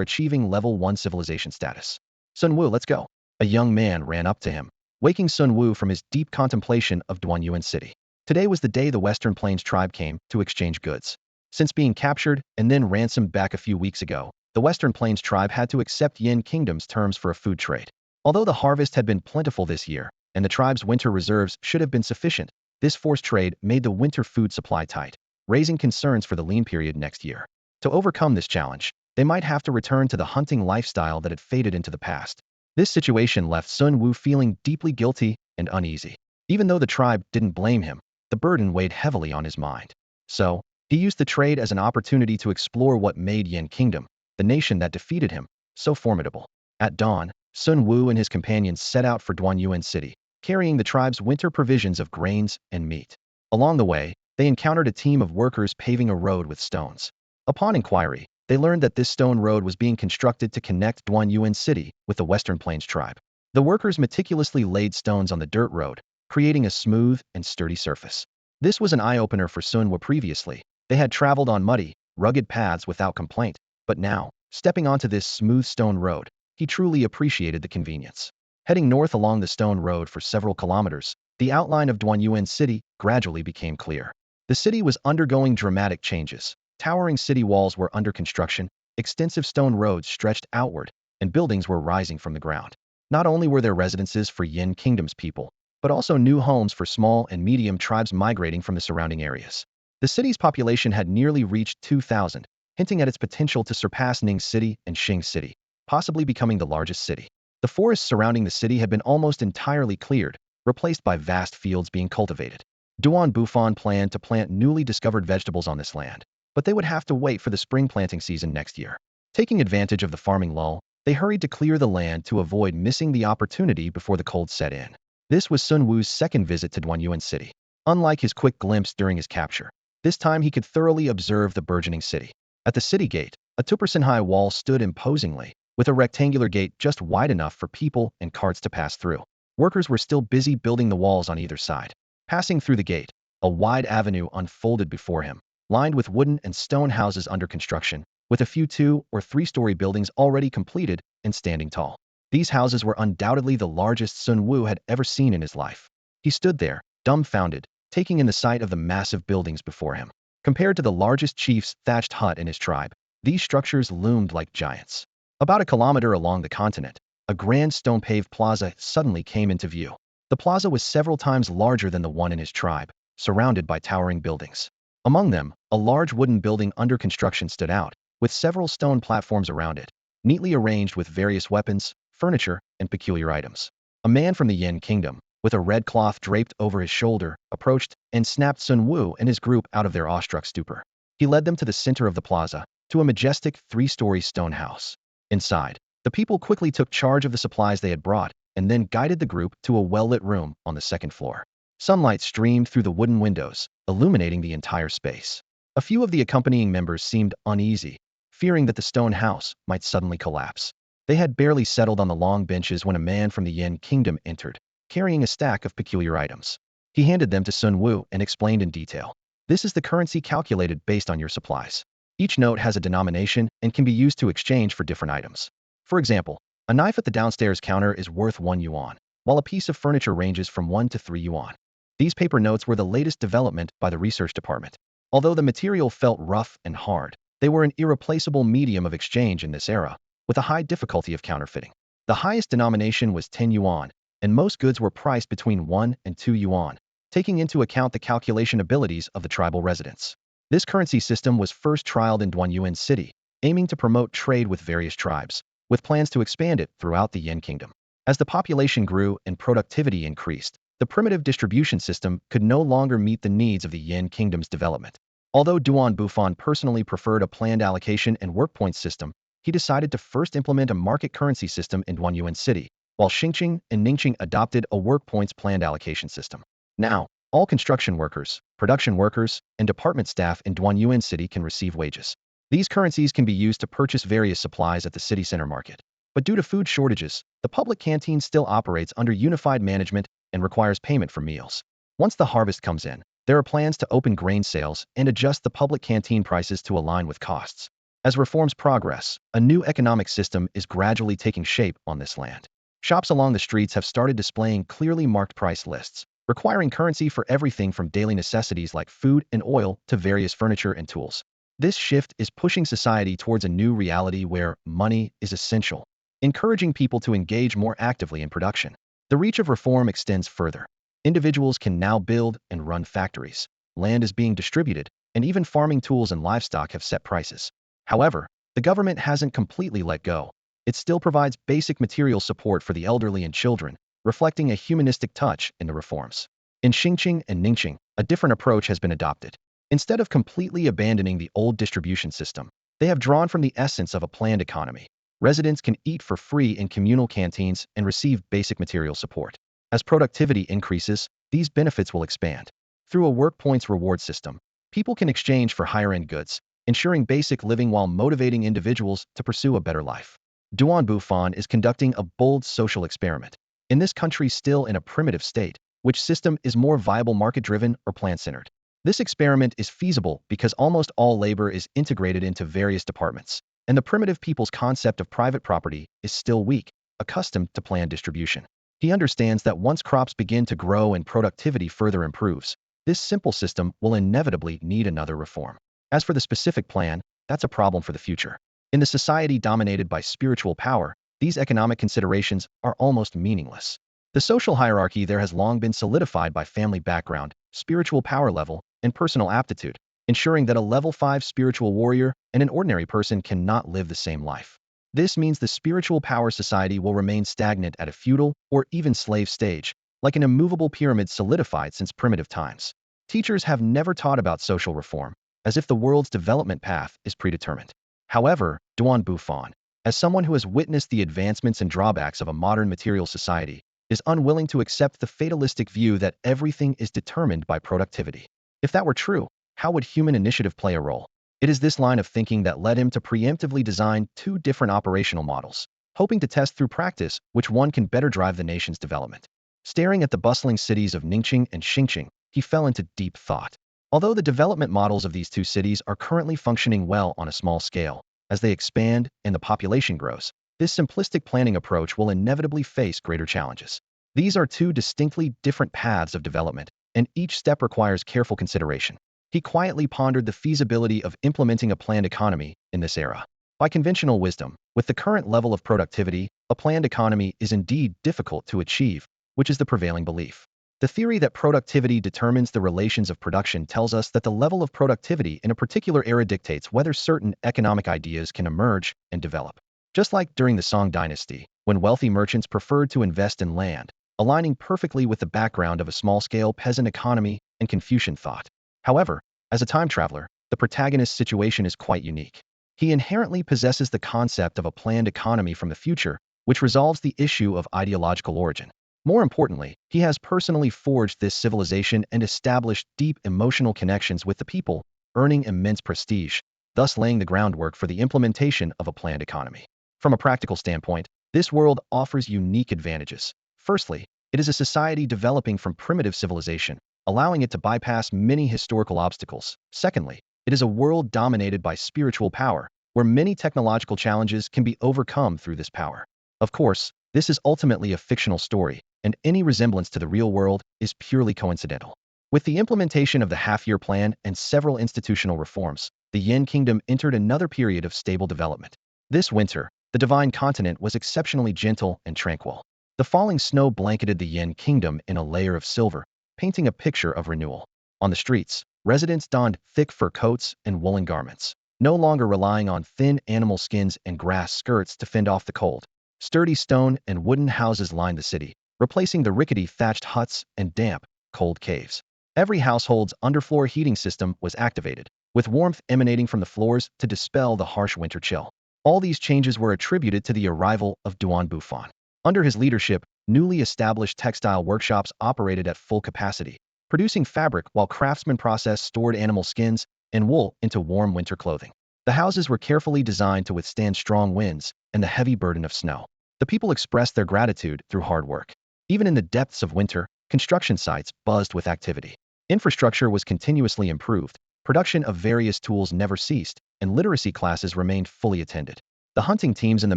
A: achieving level 1 civilization status. Sun Wu, let's go. A young man ran up to him, waking Sun Wu from his deep contemplation of Duan City. Today was the day the Western Plains tribe came to exchange goods. Since being captured and then ransomed back a few weeks ago, the Western Plains tribe had to accept Yin Kingdom's terms for a food trade. Although the harvest had been plentiful this year, and the tribe's winter reserves should have been sufficient, this forced trade made the winter food supply tight, raising concerns for the lean period next year. To overcome this challenge, they might have to return to the hunting lifestyle that had faded into the past. This situation left Sun Wu feeling deeply guilty and uneasy. Even though the tribe didn't blame him, the burden weighed heavily on his mind. So, he used the trade as an opportunity to explore what made Yin Kingdom, the nation that defeated him, so formidable. At dawn, Sun Wu and his companions set out for Duan City, carrying the tribe's winter provisions of grains and meat. Along the way, they encountered a team of workers paving a road with stones. Upon inquiry, they learned that this stone road was being constructed to connect Duan City with the Western Plains tribe. The workers meticulously laid stones on the dirt road, creating a smooth and sturdy surface. This was an eye-opener for Sun Wu. Previously, they had traveled on muddy, rugged paths without complaint, but now, stepping onto this smooth stone road, he truly appreciated the convenience. Heading north along the stone road for several kilometers, the outline of Duan City gradually became clear. The city was undergoing dramatic changes. Towering city walls were under construction, extensive stone roads stretched outward, and buildings were rising from the ground. Not only were there residences for Yin Kingdom's people, but also new homes for small and medium tribes migrating from the surrounding areas. The city's population had nearly reached 2,000, hinting at its potential to surpass Ning City and Xing City, possibly becoming the largest city. The forests surrounding the city had been almost entirely cleared, replaced by vast fields being cultivated. Duan Bufan planned to plant newly discovered vegetables on this land, but they would have to wait for the spring planting season next year. Taking advantage of the farming lull, they hurried to clear the land to avoid missing the opportunity before the cold set in. This was Sun Wu's second visit to Duanyuan City. Unlike his quick glimpse during his capture, this time he could thoroughly observe the burgeoning city. At the city gate, a 2% high wall stood imposingly, with a rectangular gate just wide enough for people and carts to pass through. Workers were still busy building the walls on either side. Passing through the gate, a wide avenue unfolded before him, lined with wooden and stone houses under construction, with a few 2- or 3-story buildings already completed and standing tall. These houses were undoubtedly the largest Sun Wu had ever seen in his life. He stood there, dumbfounded, taking in the sight of the massive buildings before him. Compared to the largest chief's thatched hut in his tribe, these structures loomed like giants. About a kilometer along the continent, a grand stone-paved plaza suddenly came into view. The plaza was several times larger than the one in his tribe, surrounded by towering buildings. Among them, a large wooden building under construction stood out, with several stone platforms around it, neatly arranged with various weapons, furniture, and peculiar items. A man from the Yin Kingdom, with a red cloth draped over his shoulder, approached and snapped Sun Wu and his group out of their awestruck stupor. He led them to the center of the plaza, to a majestic 3-story stone house. Inside, the people quickly took charge of the supplies they had brought, and then guided the group to a well-lit room on the second floor. Sunlight streamed through the wooden windows, illuminating the entire space. A few of the accompanying members seemed uneasy, fearing that the stone house might suddenly collapse. They had barely settled on the long benches when a man from the Yin Kingdom entered, carrying a stack of peculiar items. He handed them to Sun Wu and explained in detail. This is the currency calculated based on your supplies. Each note has a denomination and can be used to exchange for different items. For example, a knife at the downstairs counter is worth 1 yuan, while a piece of furniture ranges from 1 to 3 yuan. These paper notes were the latest development by the research department. Although the material felt rough and hard, they were an irreplaceable medium of exchange in this era, with a high difficulty of counterfeiting. The highest denomination was 10 yuan, and most goods were priced between 1 and 2 yuan, taking into account the calculation abilities of the tribal residents. This currency system was first trialed in Duanyuan City, aiming to promote trade with various tribes, with plans to expand it throughout the Yin Kingdom. As the population grew and productivity increased, the primitive distribution system could no longer meet the needs of the Yin Kingdom's development. Although Duan Bufan personally preferred a planned allocation and work points system, he decided to first implement a market currency system in Duanyuan City, while Xingqing and Ningqing adopted a work points planned allocation system. Now, all construction workers, production workers, and department staff in Duanyuan City can receive wages. These currencies can be used to purchase various supplies at the city center market. But due to food shortages, the public canteen still operates under unified management and requires payment for meals. Once the harvest comes in, there are plans to open grain sales and adjust the public canteen prices to align with costs. As reforms progress, a new economic system is gradually taking shape on this land. Shops along the streets have started displaying clearly marked price lists, requiring currency for everything from daily necessities like food and oil to various furniture and tools. This shift is pushing society towards a new reality where money is essential, encouraging people to engage more actively in production. The reach of reform extends further. Individuals can now build and run factories. Land is being distributed, and even farming tools and livestock have set prices. However, the government hasn't completely let go. It still provides basic material support for the elderly and children, reflecting a humanistic touch in the reforms. In Xingqing and Ningqing, a different approach has been adopted. Instead of completely abandoning the old distribution system, they have drawn from the essence of a planned economy. Residents can eat for free in communal canteens and receive basic material support. As productivity increases, these benefits will expand. Through a work points reward system, people can exchange for higher-end goods, ensuring basic living while motivating individuals to pursue a better life. Duan Bufan is conducting a bold social experiment. In this country still in a primitive state, which system is more viable, market-driven or plant-centered? This experiment is feasible because almost all labor is integrated into various departments, and the primitive people's concept of private property is still weak, accustomed to planned distribution. He understands that once crops begin to grow and productivity further improves, this simple system will inevitably need another reform. As for the specific plan, that's a problem for the future. In the society dominated by spiritual power, these economic considerations are almost meaningless. The social hierarchy there has long been solidified by family background, spiritual power level, and personal aptitude. ensuring that a level 5 spiritual warrior and an ordinary person cannot live the same life. This means the spiritual power society will remain stagnant at a feudal or even slave stage, like an immovable pyramid solidified since primitive times. Teachers have never taught about social reform, as if the world's development path is predetermined. However, Duan Bufan, as someone who has witnessed the advancements and drawbacks of a modern material society, is unwilling to accept the fatalistic view that everything is determined by productivity. If that were true, how would human initiative play a role? It is this line of thinking that led him to preemptively design two different operational models, hoping to test through practice which one can better drive the nation's development. Staring at the bustling cities of Ningqing and Xingqing, he fell into deep thought. Although the development models of these two cities are currently functioning well on a small scale, as they expand and the population grows, this simplistic planning approach will inevitably face greater challenges. These are two distinctly different paths of development, and each step requires careful consideration. He quietly pondered the feasibility of implementing a planned economy in this era. By conventional wisdom, with the current level of productivity, a planned economy is indeed difficult to achieve, which is the prevailing belief. The theory that productivity determines the relations of production tells us that the level of productivity in a particular era dictates whether certain economic ideas can emerge and develop. Just like during the Song dynasty, when wealthy merchants preferred to invest in land, aligning perfectly with the background of a small-scale peasant economy and Confucian thought. However, as a time traveler, the protagonist's situation is quite unique. He inherently possesses the concept of a planned economy from the future, which resolves the issue of ideological origin. More importantly, he has personally forged this civilization and established deep emotional connections with the people, earning immense prestige, thus laying the groundwork for the implementation of a planned economy. From a practical standpoint, this world offers unique advantages. Firstly, it is a society developing from primitive civilization, allowing it to bypass many historical obstacles. Secondly, it is a world dominated by spiritual power, where many technological challenges can be overcome through this power. Of course, this is ultimately a fictional story, and any resemblance to the real world is purely coincidental. With the implementation of the half-year plan and several institutional reforms, the Yin Kingdom entered another period of stable development. This winter, the divine continent was exceptionally gentle and tranquil. The falling snow blanketed the Yin Kingdom in a layer of silver, painting a picture of renewal. On the streets, residents donned thick fur coats and woolen garments, no longer relying on thin animal skins and grass skirts to fend off the cold. Sturdy stone and wooden houses lined the city, replacing the rickety thatched huts and damp, cold caves. Every household's underfloor heating system was activated, with warmth emanating from the floors to dispel the harsh winter chill. All these changes were attributed to the arrival of Duan Bufan. Under his leadership, newly established textile workshops operated at full capacity, producing fabric while craftsmen processed stored animal skins and wool into warm winter clothing. The houses were carefully designed to withstand strong winds and the heavy burden of snow. The people expressed their gratitude through hard work. Even in the depths of winter, construction sites buzzed with activity. Infrastructure was continuously improved, production of various tools never ceased, and literacy classes remained fully attended. The hunting teams in the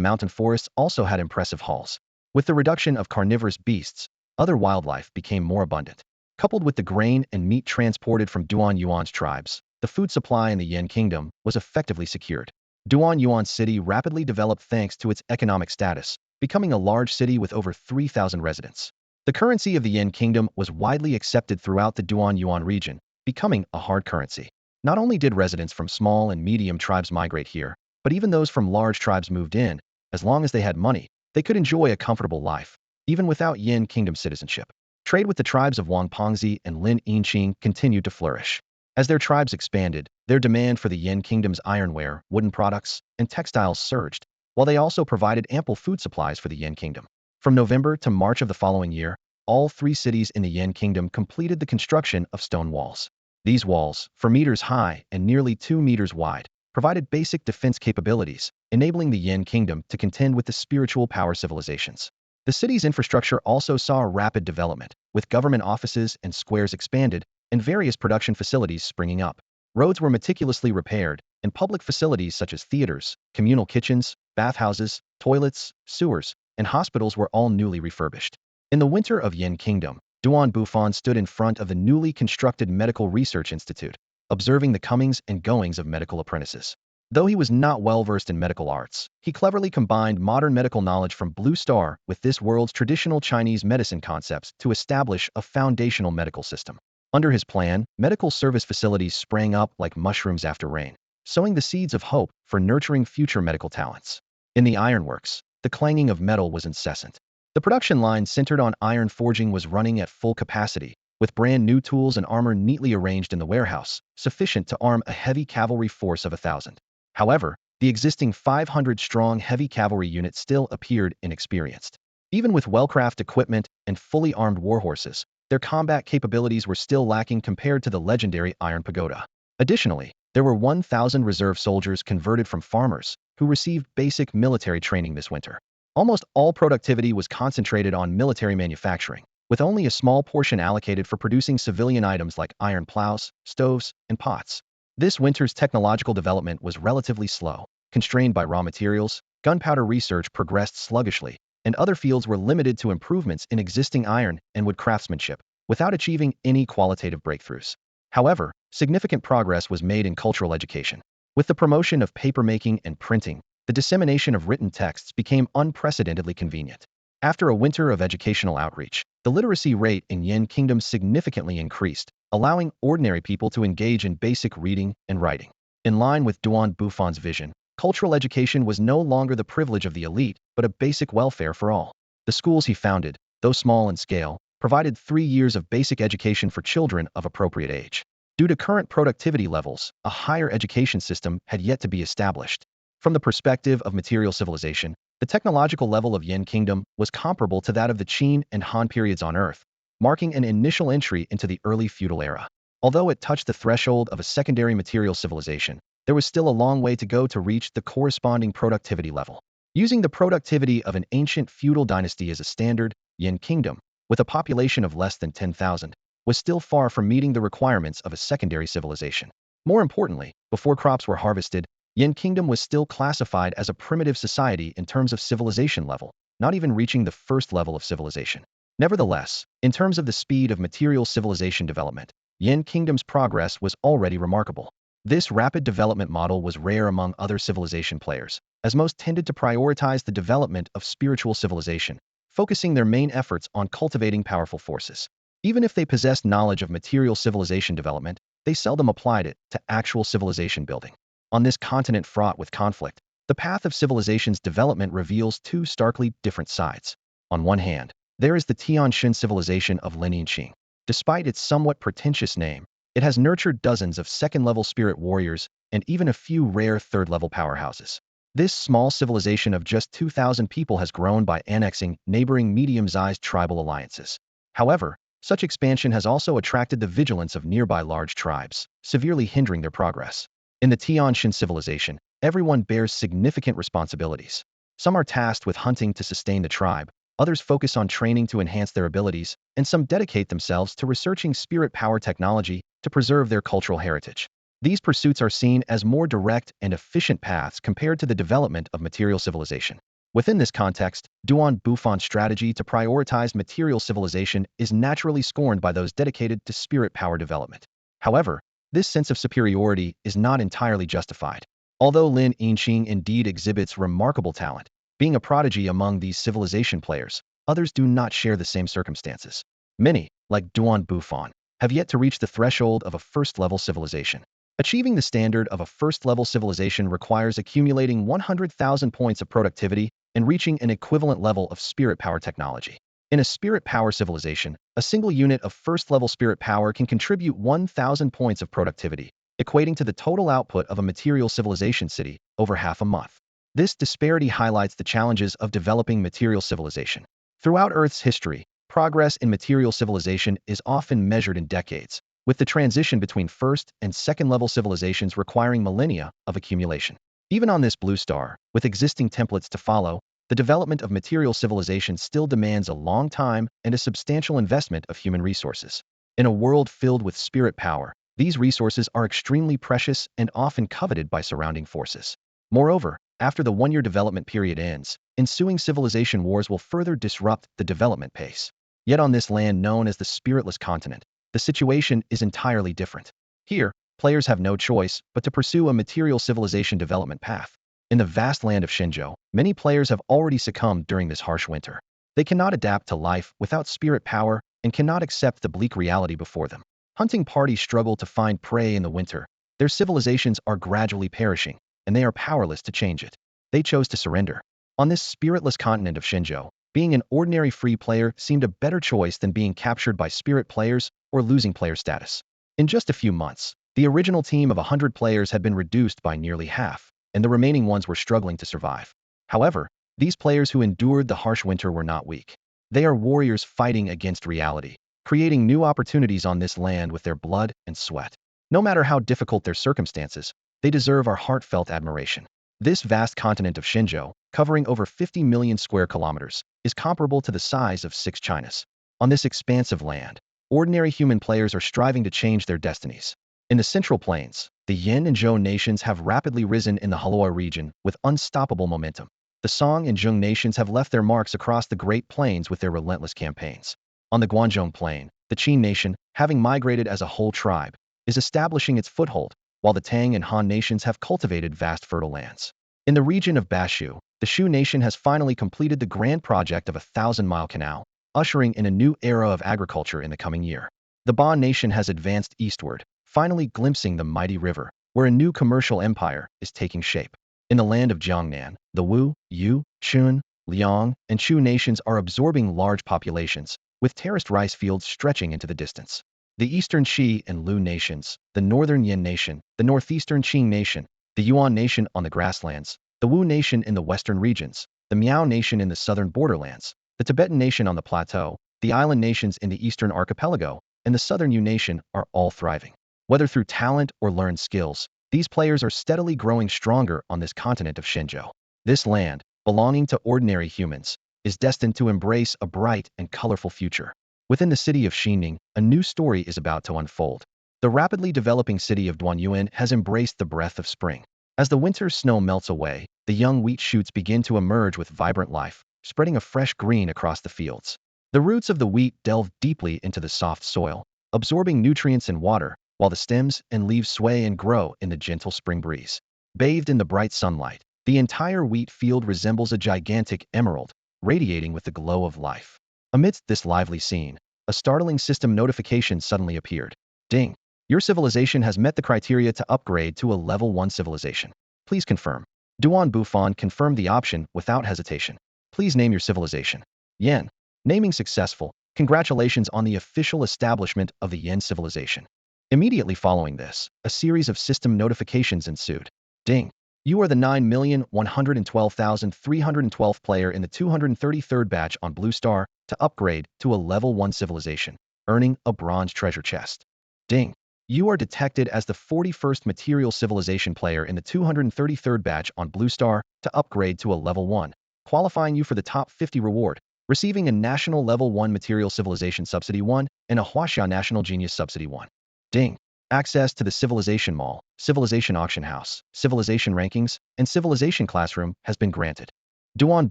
A: mountain forests also had impressive hauls. With the reduction of carnivorous beasts, other wildlife became more abundant. Coupled with the grain and meat transported from Duan Yuan's tribes, the food supply in the Yin Kingdom was effectively secured. Duan Yuan City rapidly developed thanks to its economic status, becoming a large city with over 3,000 residents. The currency of the Yin Kingdom was widely accepted throughout the Duan Yuan region, becoming a hard currency. Not only did residents from small and medium tribes migrate here, but even those from large tribes moved in. As long as they had money, they could enjoy a comfortable life, even without Yin Kingdom citizenship. Trade with the tribes of Wang Pongzi and Lin Yinqing continued to flourish. As their tribes expanded, their demand for the Yin Kingdom's ironware, wooden products, and textiles surged, while they also provided ample food supplies for the Yin Kingdom. From November to March of the following year, all three cities in the Yin Kingdom completed the construction of stone walls. These walls, 4 meters high and nearly 2 meters wide, provided basic defense capabilities, enabling the Yin Kingdom to contend with the spiritual power civilizations. The city's infrastructure also saw a rapid development, with government offices and squares expanded and various production facilities springing up. Roads were meticulously repaired, and public facilities such as theaters, communal kitchens, bathhouses, toilets, sewers, and hospitals were all newly refurbished. In the winter of Yin Kingdom, Duan Bufan stood in front of the newly constructed Medical Research Institute, observing the comings and goings of medical apprentices. Though he was not well-versed in medical arts, he cleverly combined modern medical knowledge from Blue Star with this world's traditional Chinese medicine concepts to establish a foundational medical system. Under his plan, medical service facilities sprang up like mushrooms after rain, sowing the seeds of hope for nurturing future medical talents. In the ironworks, the clanging of metal was incessant. The production line centered on iron forging was running at full capacity, with brand new tools and armor neatly arranged in the warehouse, sufficient to arm a heavy cavalry force of 1,000. However, the existing 500-strong heavy cavalry unit still appeared inexperienced. Even with well-crafted equipment and fully armed warhorses, their combat capabilities were still lacking compared to the legendary Iron Pagoda. Additionally, there were 1,000 reserve soldiers converted from farmers, who received basic military training this winter. Almost all productivity was concentrated on military manufacturing, with only a small portion allocated for producing civilian items like iron plows, stoves, and pots. This winter's technological development was relatively slow, constrained by raw materials, gunpowder research progressed sluggishly, and other fields were limited to improvements in existing iron and wood craftsmanship, without achieving any qualitative breakthroughs. However, significant progress was made in cultural education. With the promotion of papermaking and printing, the dissemination of written texts became unprecedentedly convenient. After a winter of educational outreach, the literacy rate in Yin Kingdom significantly increased, allowing ordinary people to engage in basic reading and writing. In line with Bufan's vision, cultural education was no longer the privilege of the elite, but a basic welfare for all. The schools he founded, though small in scale, provided 3 years of basic education for children of appropriate age. Due to current productivity levels, a higher education system had yet to be established. From the perspective of material civilization, the technological level of Yin Kingdom was comparable to that of the Qin and Han periods on Earth, marking an initial entry into the early feudal era. Although it touched the threshold of a secondary material civilization, there was still a long way to go to reach the corresponding productivity level. Using the productivity of an ancient feudal dynasty as a standard, Yin Kingdom, with a population of less than 10,000, was still far from meeting the requirements of a secondary civilization. More importantly, before crops were harvested, Yin Kingdom was still classified as a primitive society in terms of civilization level, not even reaching the first level of civilization. Nevertheless, in terms of the speed of material civilization development, Yin Kingdom's progress was already remarkable. This rapid development model was rare among other civilization players, as most tended to prioritize the development of spiritual civilization, focusing their main efforts on cultivating powerful forces. Even if they possessed knowledge of material civilization development, they seldom applied it to actual civilization building. On this continent fraught with conflict, the path of civilization's development reveals two starkly different sides. On one hand, there is the Tianxin civilization of Lin Yinqing. Despite its somewhat pretentious name, it has nurtured dozens of second-level spirit warriors and even a few rare third-level powerhouses. This small civilization of just 2,000 people has grown by annexing neighboring medium-sized tribal alliances. However, such expansion has also attracted the vigilance of nearby large tribes, severely hindering their progress. In the Tianxin civilization, everyone bears significant responsibilities. Some are tasked with hunting to sustain the tribe, others focus on training to enhance their abilities, and some dedicate themselves to researching spirit power technology to preserve their cultural heritage. These pursuits are seen as more direct and efficient paths compared to the development of material civilization. Within this context, Bufan's strategy to prioritize material civilization is naturally scorned by those dedicated to spirit power development. However, this sense of superiority is not entirely justified. Although Lin Yinqing indeed exhibits remarkable talent, being a prodigy among these civilization players, others do not share the same circumstances. Many, like Bufan, have yet to reach the threshold of a first-level civilization. Achieving the standard of a first-level civilization requires accumulating 100,000 points of productivity and reaching an equivalent level of spirit power technology. In a spirit power civilization, a single unit of first-level spirit power can contribute 1,000 points of productivity, equating to the total output of a material civilization city over half a month. This disparity highlights the challenges of developing material civilization. Throughout Earth's history, progress in material civilization is often measured in decades, with the transition between first and second-level civilizations requiring millennia of accumulation. Even on this blue star, with existing templates to follow, the development of material civilization still demands a long time and a substantial investment of human resources. In a world filled with spirit power, these resources are extremely precious and often coveted by surrounding forces. Moreover, after the one-year development period ends, ensuing civilization wars will further disrupt the development pace. Yet on this land known as the spiritless continent, the situation is entirely different. Here, players have no choice but to pursue a material civilization development path. In the vast land of Shenzhou, many players have already succumbed during this harsh winter. They cannot adapt to life without spirit power and cannot accept the bleak reality before them. Hunting parties struggle to find prey in the winter. Their civilizations are gradually perishing, and they are powerless to change it. They chose to surrender. On this spiritless continent of Shenzhou, being an ordinary free player seemed a better choice than being captured by spirit players or losing player status. In just a few months, the original team of 100 players had been reduced by nearly half, and the remaining ones were struggling to survive. However, these players who endured the harsh winter were not weak. They are warriors fighting against reality, creating new opportunities on this land with their blood and sweat. No matter how difficult their circumstances, they deserve our heartfelt admiration. This vast continent of Shenzhou, covering over 50 million square kilometers, is comparable to the size of 6 Chinas. On this expansive land, ordinary human players are striving to change their destinies. In the Central Plains, the Yin and Zhou nations have rapidly risen in the Hala region with unstoppable momentum. The Song and Zheng nations have left their marks across the Great Plains with their relentless campaigns. On the Guanzhong Plain, the Qin nation, having migrated as a whole tribe, is establishing its foothold, while the Tang and Han nations have cultivated vast fertile lands. In the region of Bashu, the Shu nation has finally completed the grand project of a 1,000-mile canal, ushering in a new era of agriculture in the coming year. The Ban nation has advanced eastward, finally glimpsing the mighty river, where a new commercial empire is taking shape. In the land of Jiangnan, the Wu, Yu, Chun, Liang, and Chu nations are absorbing large populations, with terraced rice fields stretching into the distance. The eastern Xi and Lu nations, the northern Yin nation, the northeastern Qing nation, the Yuan nation on the grasslands, the Wu nation in the western regions, the Miao nation in the southern borderlands, the Tibetan nation on the plateau, the island nations in the eastern archipelago, and the southern Yu nation are all thriving. Whether through talent or learned skills, these players are steadily growing stronger on this continent of Shenzhou. This land, belonging to ordinary humans, is destined to embrace a bright and colorful future. Within the city of Xining, a new story is about to unfold. The rapidly developing city of Duanyuan has embraced the breath of spring. As the winter snow melts away, the young wheat shoots begin to emerge with vibrant life, spreading a fresh green across the fields. The roots of the wheat delve deeply into the soft soil, absorbing nutrients and water, while the stems and leaves sway and grow in the gentle spring breeze. Bathed in the bright sunlight, the entire wheat field resembles a gigantic emerald, radiating with the glow of life. Amidst this lively scene, a startling system notification suddenly appeared. Ding! Your civilization has met the criteria to upgrade to a level 1 civilization. Please confirm. Duan Bufan confirmed the option without hesitation. Please name your civilization. Yen. Naming successful. Congratulations on the official establishment of the Yen civilization. Immediately following this, a series of system notifications ensued. Ding! You are the 9,112,312th player in the 233rd batch on Blue Star to upgrade to a level 1 civilization, earning a bronze treasure chest. Ding! You are detected as the 41st material civilization player in the 233rd batch on Blue Star to upgrade to a level 1, qualifying you for the top 50 reward, receiving a National Level 1 Material Civilization Subsidy 1 and a Huaxia National Genius Subsidy 1. Ding! Access to the Civilization Mall, Civilization Auction House, Civilization Rankings, and Civilization Classroom has been granted. Duan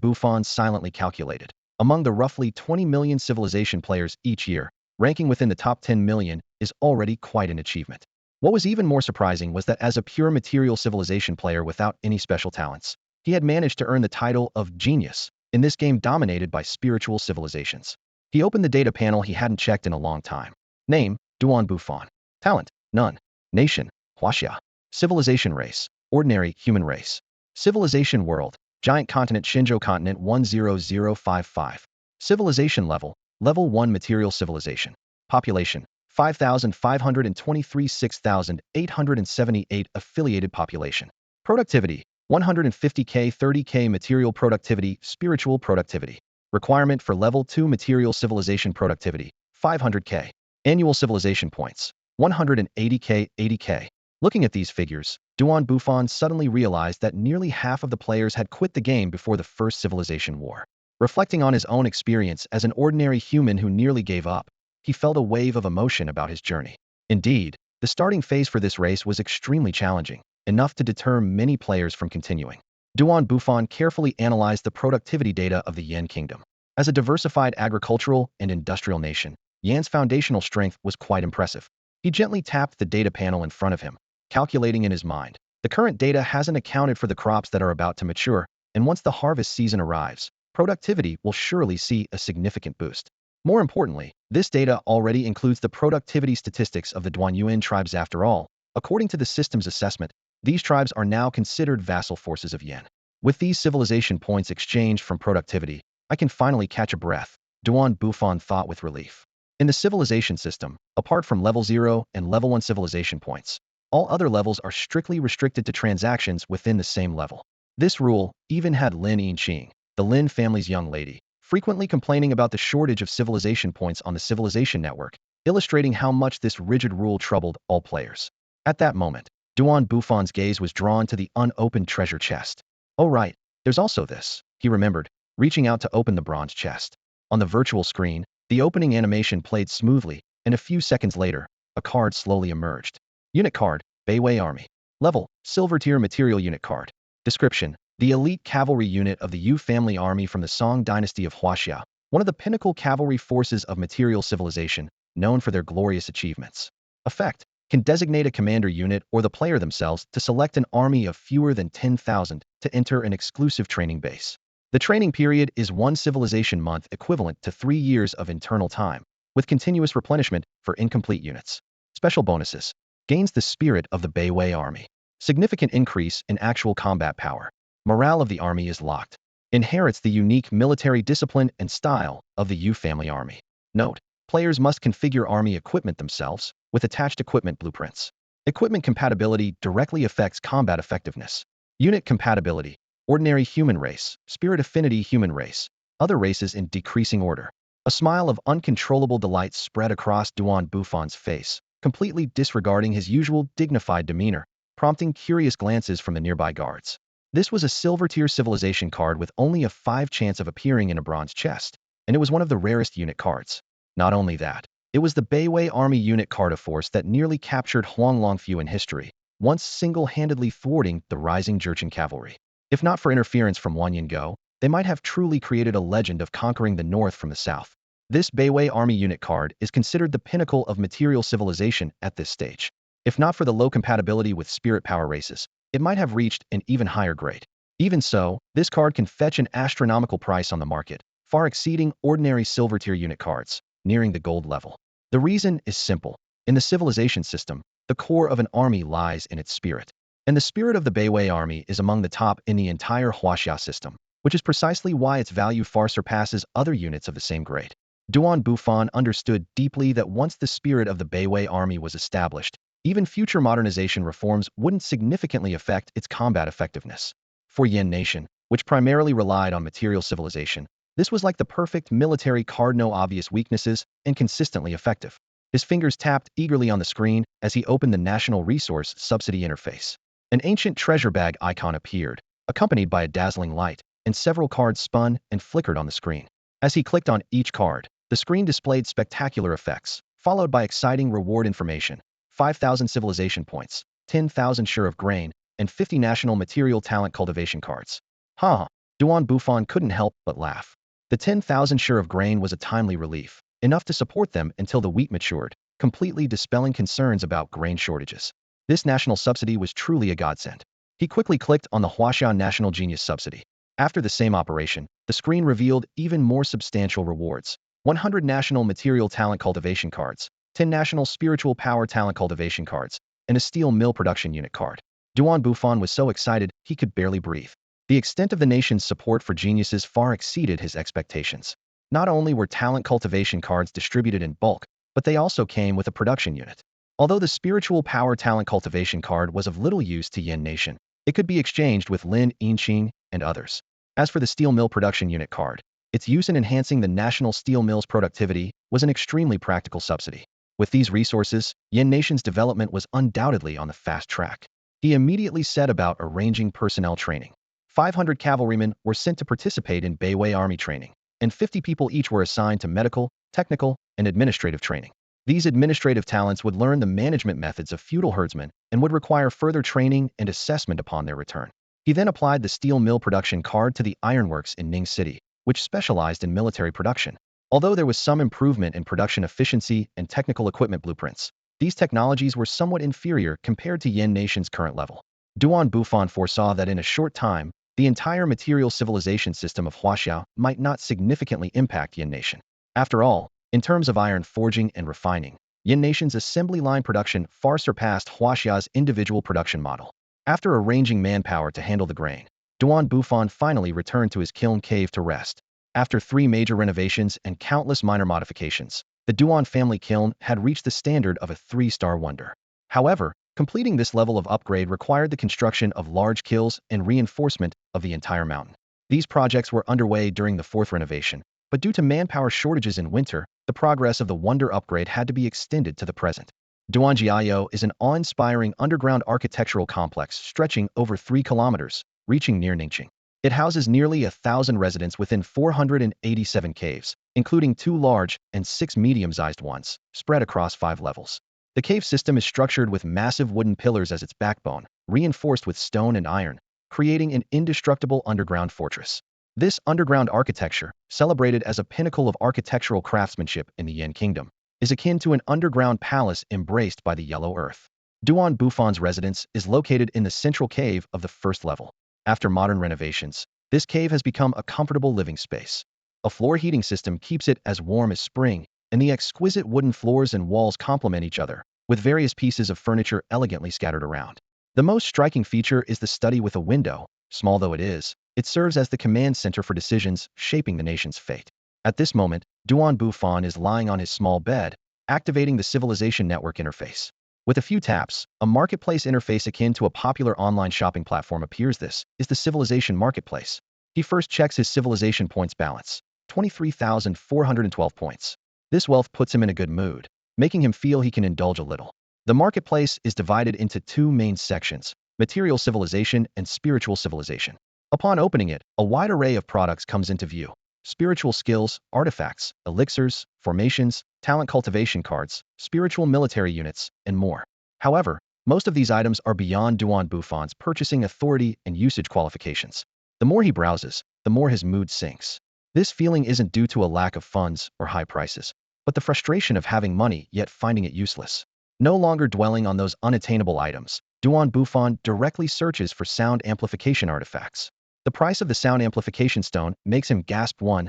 A: Bufan silently calculated. Among the roughly 20 million civilization players each year, ranking within the top 10 million is already quite an achievement. What was even more surprising was that as a pure material civilization player without any special talents, he had managed to earn the title of Genius in this game dominated by spiritual civilizations. He opened the data panel he hadn't checked in a long time. Name, Duan Bufan. Talent, none. Nation, Huaxia. Civilization race, ordinary human race. Civilization world, giant continent Shenzhou continent 10055. Civilization level, level 1 material civilization. Population, 5,523 6,878 affiliated population. Productivity, 150k 30k material productivity, spiritual productivity. Requirement for level 2 material civilization productivity, 500k. Annual civilization points, 180k 80k. Looking at these figures, Duan Bufan suddenly realized that nearly half of the players had quit the game before the first civilization war. Reflecting on his own experience as an ordinary human who nearly gave up, he felt a wave of emotion about his journey. Indeed, the starting phase for this race was extremely challenging, enough to deter many players from continuing. Duan Bufan carefully analyzed the productivity data of the Yin Kingdom. As a diversified agricultural and industrial nation, Yan's foundational strength was quite impressive. He gently tapped the data panel in front of him, calculating in his mind. The current data hasn't accounted for the crops that are about to mature, and once the harvest season arrives, productivity will surely see a significant boost. More importantly, this data already includes the productivity statistics of the Duanyuan tribes after all. According to the system's assessment, these tribes are now considered vassal forces of Yin. With these civilization points exchanged from productivity, I can finally catch a breath, Duan Bufan thought with relief. In the civilization system, apart from level 0 and level 1 civilization points, all other levels are strictly restricted to transactions within the same level. This rule even had Lin Yinqing, the Lin family's young lady, frequently complaining about the shortage of civilization points on the civilization network, illustrating how much this rigid rule troubled all players. At that moment, Duan Bufan's gaze was drawn to the unopened treasure chest. Oh right, there's also this, he remembered, reaching out to open the bronze chest. On the virtual screen, the opening animation played smoothly, and a few seconds later, a card slowly emerged. Unit card, Beiwei Army. Level, Silver Tier Material Unit Card. Description, the elite cavalry unit of the Yu family army from the Song dynasty of Huaxia, one of the pinnacle cavalry forces of material civilization, known for their glorious achievements. Effect, can designate a commander unit or the player themselves to select an army of fewer than 10,000 to enter an exclusive training base. The training period is 1 civilization month equivalent to 3 years of internal time, with continuous replenishment for incomplete units. Special bonuses. Gains the spirit of the Beiwei army. Significant increase in actual combat power. Morale of the army is locked. Inherits the unique military discipline and style of the Yu family army. Note, players must configure army equipment themselves, with attached equipment blueprints. Equipment compatibility directly affects combat effectiveness. Unit compatibility. Ordinary human race, spirit affinity human race, other races in decreasing order. A smile of uncontrollable delight spread across Duan Bufan's face, completely disregarding his usual dignified demeanor, prompting curious glances from the nearby guards. This was a silver-tier civilization card with only a 5 chance of appearing in a bronze chest, and it was one of the rarest unit cards. Not only that, it was the Beiwei Army unit card of force that nearly captured Huanglongfu in history, once single-handedly thwarting the rising Jurchen cavalry. If not for interference from Wanyan-go, they might have truly created a legend of conquering the north from the south. This Beiwei Army unit card is considered the pinnacle of material civilization at this stage. If not for the low compatibility with spirit power races, it might have reached an even higher grade. Even so, this card can fetch an astronomical price on the market, far exceeding ordinary silver tier unit cards, nearing the gold level. The reason is simple. In the civilization system, the core of an army lies in its spirit. And the spirit of the Beiwei army is among the top in the entire Huaxia system, which is precisely why its value far surpasses other units of the same grade. Duan Bufan understood deeply that once the spirit of the Beiwei army was established, even future modernization reforms wouldn't significantly affect its combat effectiveness. For Yin Nation, which primarily relied on material civilization, this was like the perfect military card, no obvious weaknesses, and consistently effective. His fingers tapped eagerly on the screen as he opened the National Resource Subsidy interface. An ancient treasure bag icon appeared, accompanied by a dazzling light, and several cards spun and flickered on the screen. As he clicked on each card, the screen displayed spectacular effects, followed by exciting reward information: 5,000 civilization points, 10,000 share of grain, and 50 national material talent cultivation cards. Duan Bufan couldn't help but laugh. The 10,000 share of grain was a timely relief, enough to support them until the wheat matured, completely dispelling concerns about grain shortages. This national subsidy was truly a godsend. He quickly clicked on the Huaxian National Genius Subsidy. After the same operation, the screen revealed even more substantial rewards: 100 national material talent cultivation cards, 10 national spiritual power talent cultivation cards, and a steel mill production unit card. Duan Bufan was so excited he could barely breathe. The extent of the nation's support for geniuses far exceeded his expectations. Not only were talent cultivation cards distributed in bulk, but they also came with a production unit. Although the spiritual power talent cultivation card was of little use to Yin Nation, it could be exchanged with Lin Yinqing and others. As for the steel mill production unit card, its use in enhancing the national steel mill's productivity was an extremely practical subsidy. With these resources, Yin Nation's development was undoubtedly on the fast track. He immediately set about arranging personnel training. 500 cavalrymen were sent to participate in Beiwei Army training, and 50 people each were assigned to medical, technical, and administrative training. These administrative talents would learn the management methods of feudal herdsmen and would require further training and assessment upon their return. He then applied the steel mill production card to the ironworks in Ning City, which specialized in military production. Although there was some improvement in production efficiency and technical equipment blueprints, these technologies were somewhat inferior compared to Yin Nation's current level. Duan Bufan foresaw that in a short time, the entire material civilization system of Huaxia might not significantly impact Yin Nation. After all, in terms of iron forging and refining, Yin Nation's assembly line production far surpassed Huaxia's individual production model. After arranging manpower to handle the grain, Duan Bufan finally returned to his kiln cave to rest. After 3 major renovations and countless minor modifications, the Duan family kiln had reached the standard of a 3-star wonder. However, completing this level of upgrade required the construction of large kilns and reinforcement of the entire mountain. These projects were underway during the 4th renovation, but due to manpower shortages in winter, the progress of the wonder upgrade had to be extended to the present. Duanjiao is an awe-inspiring underground architectural complex stretching over 3 kilometers, reaching near Ningqing. It houses nearly 1,000 residents within 487 caves, including 2 large and 6 medium-sized ones, spread across 5 levels. The cave system is structured with massive wooden pillars as its backbone, reinforced with stone and iron, creating an indestructible underground fortress. This underground architecture, celebrated as a pinnacle of architectural craftsmanship in the Yin Kingdom, is akin to an underground palace embraced by the yellow earth. Duan Bufan's residence is located in the central cave of the 1st level. After modern renovations, this cave has become a comfortable living space. A floor heating system keeps it as warm as spring, and the exquisite wooden floors and walls complement each other, with various pieces of furniture elegantly scattered around. The most striking feature is the study with a window. Small though it is, it serves as the command center for decisions shaping the nation's fate. At this moment, Duan Bufan is lying on his small bed, activating the civilization network interface. With a few taps, a marketplace interface akin to a popular online shopping platform appears. This is the civilization marketplace. He first checks his civilization points balance, 23,412 points. This wealth puts him in a good mood, making him feel he can indulge a little. The marketplace is divided into 2 main sections, material civilization and spiritual civilization. Upon opening it, a wide array of products comes into view. Spiritual skills, artifacts, elixirs, formations, talent cultivation cards, spiritual military units, and more. However, most of these items are beyond Duan Bufan's purchasing authority and usage qualifications. The more he browses, the more his mood sinks. This feeling isn't due to a lack of funds or high prices, but the frustration of having money yet finding it useless. No longer dwelling on those unattainable items, Duan Bufan directly searches for sound amplification artifacts. The price of the sound amplification stone makes him gasp 1,000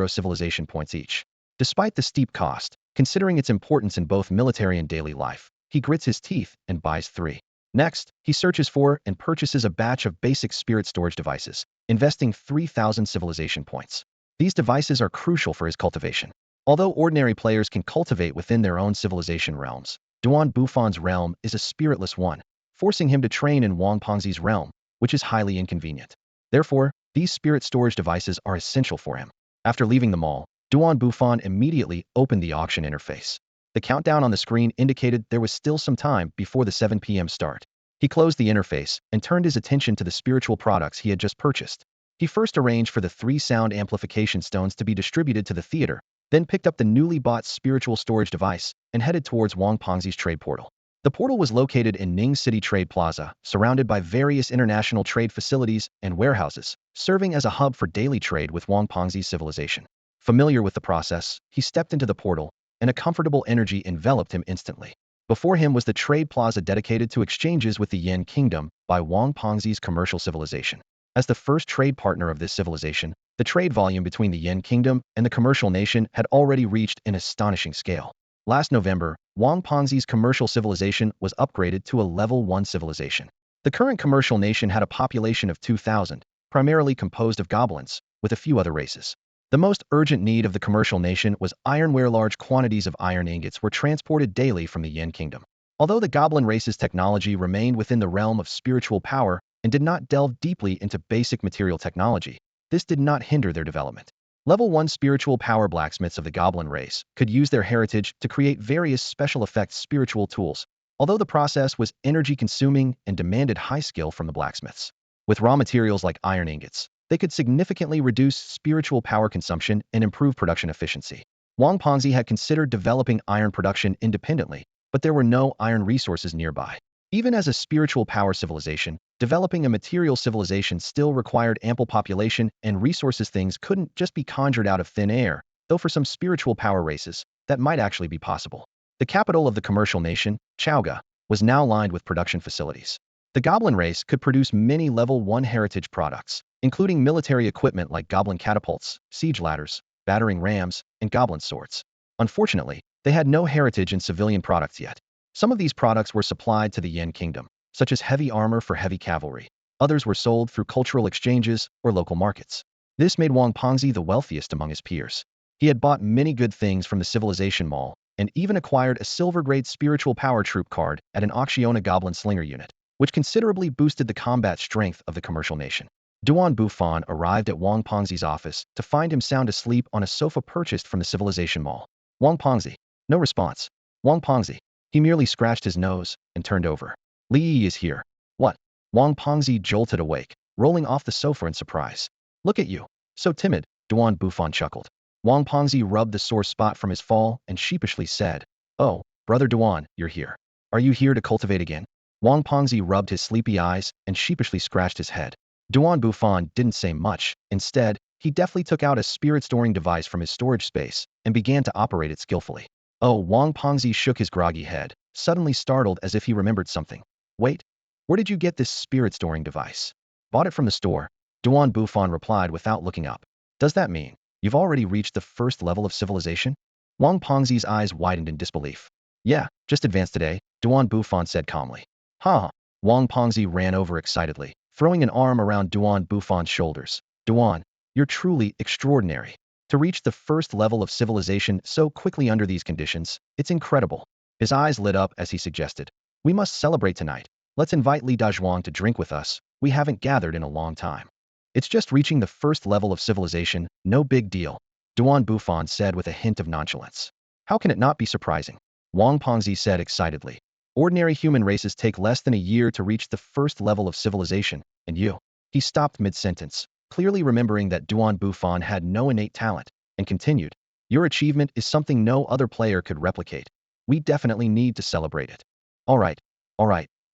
A: civilization points each. Despite the steep cost, considering its importance in both military and daily life, he grits his teeth and buys 3. Next, he searches for and purchases a batch of basic spirit storage devices, investing 3,000 civilization points. These devices are crucial for his cultivation. Although ordinary players can cultivate within their own civilization realms, Duan Bufan's realm is a spiritless one, forcing him to train in Wang Pengzi's realm, which is highly inconvenient. Therefore, these spirit storage devices are essential for him. After leaving the mall, Duan Bufan immediately opened the auction interface. The countdown on the screen indicated there was still some time before the 7 p.m. start. He closed the interface and turned his attention to the spiritual products he had just purchased. He first arranged for the 3 sound amplification stones to be distributed to the theater, then picked up the newly bought spiritual storage device and headed towards Wang Pengzi's trade portal. The portal was located in Ning City Trade Plaza, surrounded by various international trade facilities and warehouses, serving as a hub for daily trade with Wang Pengzi's civilization. Familiar with the process, he stepped into the portal, and a comfortable energy enveloped him instantly. Before him was the trade plaza dedicated to exchanges with the Yin Kingdom by Wang Pengzi's commercial civilization. As the first trade partner of this civilization, the trade volume between the Yin Kingdom and the commercial nation had already reached an astonishing scale. Last November, Wang Pengzi's commercial civilization was upgraded to a level 1 civilization. The current commercial nation had a population of 2,000, primarily composed of goblins, with a few other races. The most urgent need of the commercial nation was ironware. Large quantities of iron ingots were transported daily from the Yin Kingdom. Although the goblin race's technology remained within the realm of spiritual power and did not delve deeply into basic material technology, this did not hinder their development. Level 1 spiritual power blacksmiths of the goblin race could use their heritage to create various special effects spiritual tools, although the process was energy-consuming and demanded high skill from the blacksmiths. With raw materials like iron ingots, they could significantly reduce spiritual power consumption and improve production efficiency. Wang Pengzi had considered developing iron production independently, but there were no iron resources nearby. Even as a spiritual power civilization, developing a material civilization still required ample population and resources. Things couldn't just be conjured out of thin air, though for some spiritual power races, that might actually be possible. The capital of the commercial nation, Chaoga, was now lined with production facilities. The goblin race could produce many level 1 heritage products, including military equipment like goblin catapults, siege ladders, battering rams, and goblin swords. Unfortunately, they had no heritage in civilian products yet. Some of these products were supplied to the Yin Kingdom, such as heavy armor for heavy cavalry. Others were sold through cultural exchanges or local markets. This made Wang Pengzi the wealthiest among his peers. He had bought many good things from the Civilization Mall and even acquired a silver-grade spiritual power troop card at an Auctiona Goblin Slinger unit, which considerably boosted the combat strength of the commercial nation. Duan Bufan arrived at Wang Pengzi's office to find him sound asleep on a sofa purchased from the Civilization Mall. Wang Pengzi. No response. Wang Pengzi. He merely scratched his nose and turned over. Li Yi is here. What? Wang Pengzi jolted awake, rolling off the sofa in surprise. Look at you. So timid, Duan Bufan chuckled. Wang Pengzi rubbed the sore spot from his fall and sheepishly said, Oh, brother Duan, you're here. Are you here to cultivate again? Wang Pengzi rubbed his sleepy eyes and sheepishly scratched his head. Duan Bufan didn't say much. Instead, he deftly took out a spirit-storing device from his storage space and began to operate it skillfully. Oh, Wang Pengzi shook his groggy head, suddenly startled as if he remembered something. Wait, where did you get this spirit-storing device? Bought it from the store, Duan Bufan replied without looking up. Does that mean you've already reached the first level of civilization? Wang Pengzi's eyes widened in disbelief. Yeah, just advanced today, Duan Bufan said calmly. Ha! Wang Pengzi ran over excitedly, throwing an arm around Duan Bufan's shoulders. Duan, you're truly extraordinary. To reach the first level of civilization so quickly under these conditions, it's incredible. His eyes lit up as he suggested. We must celebrate tonight. Let's invite Li Dazhuang to drink with us. We haven't gathered in a long time. It's just reaching the first level of civilization, no big deal, Duan Bufan said with a hint of nonchalance. How can it not be surprising? Wang Pengzi said excitedly. Ordinary human races take less than a year to reach the first level of civilization, and you. He stopped mid-sentence, clearly remembering that Duan Bufan had no innate talent, and continued. Your achievement is something no other player could replicate. We definitely need to celebrate it. All right,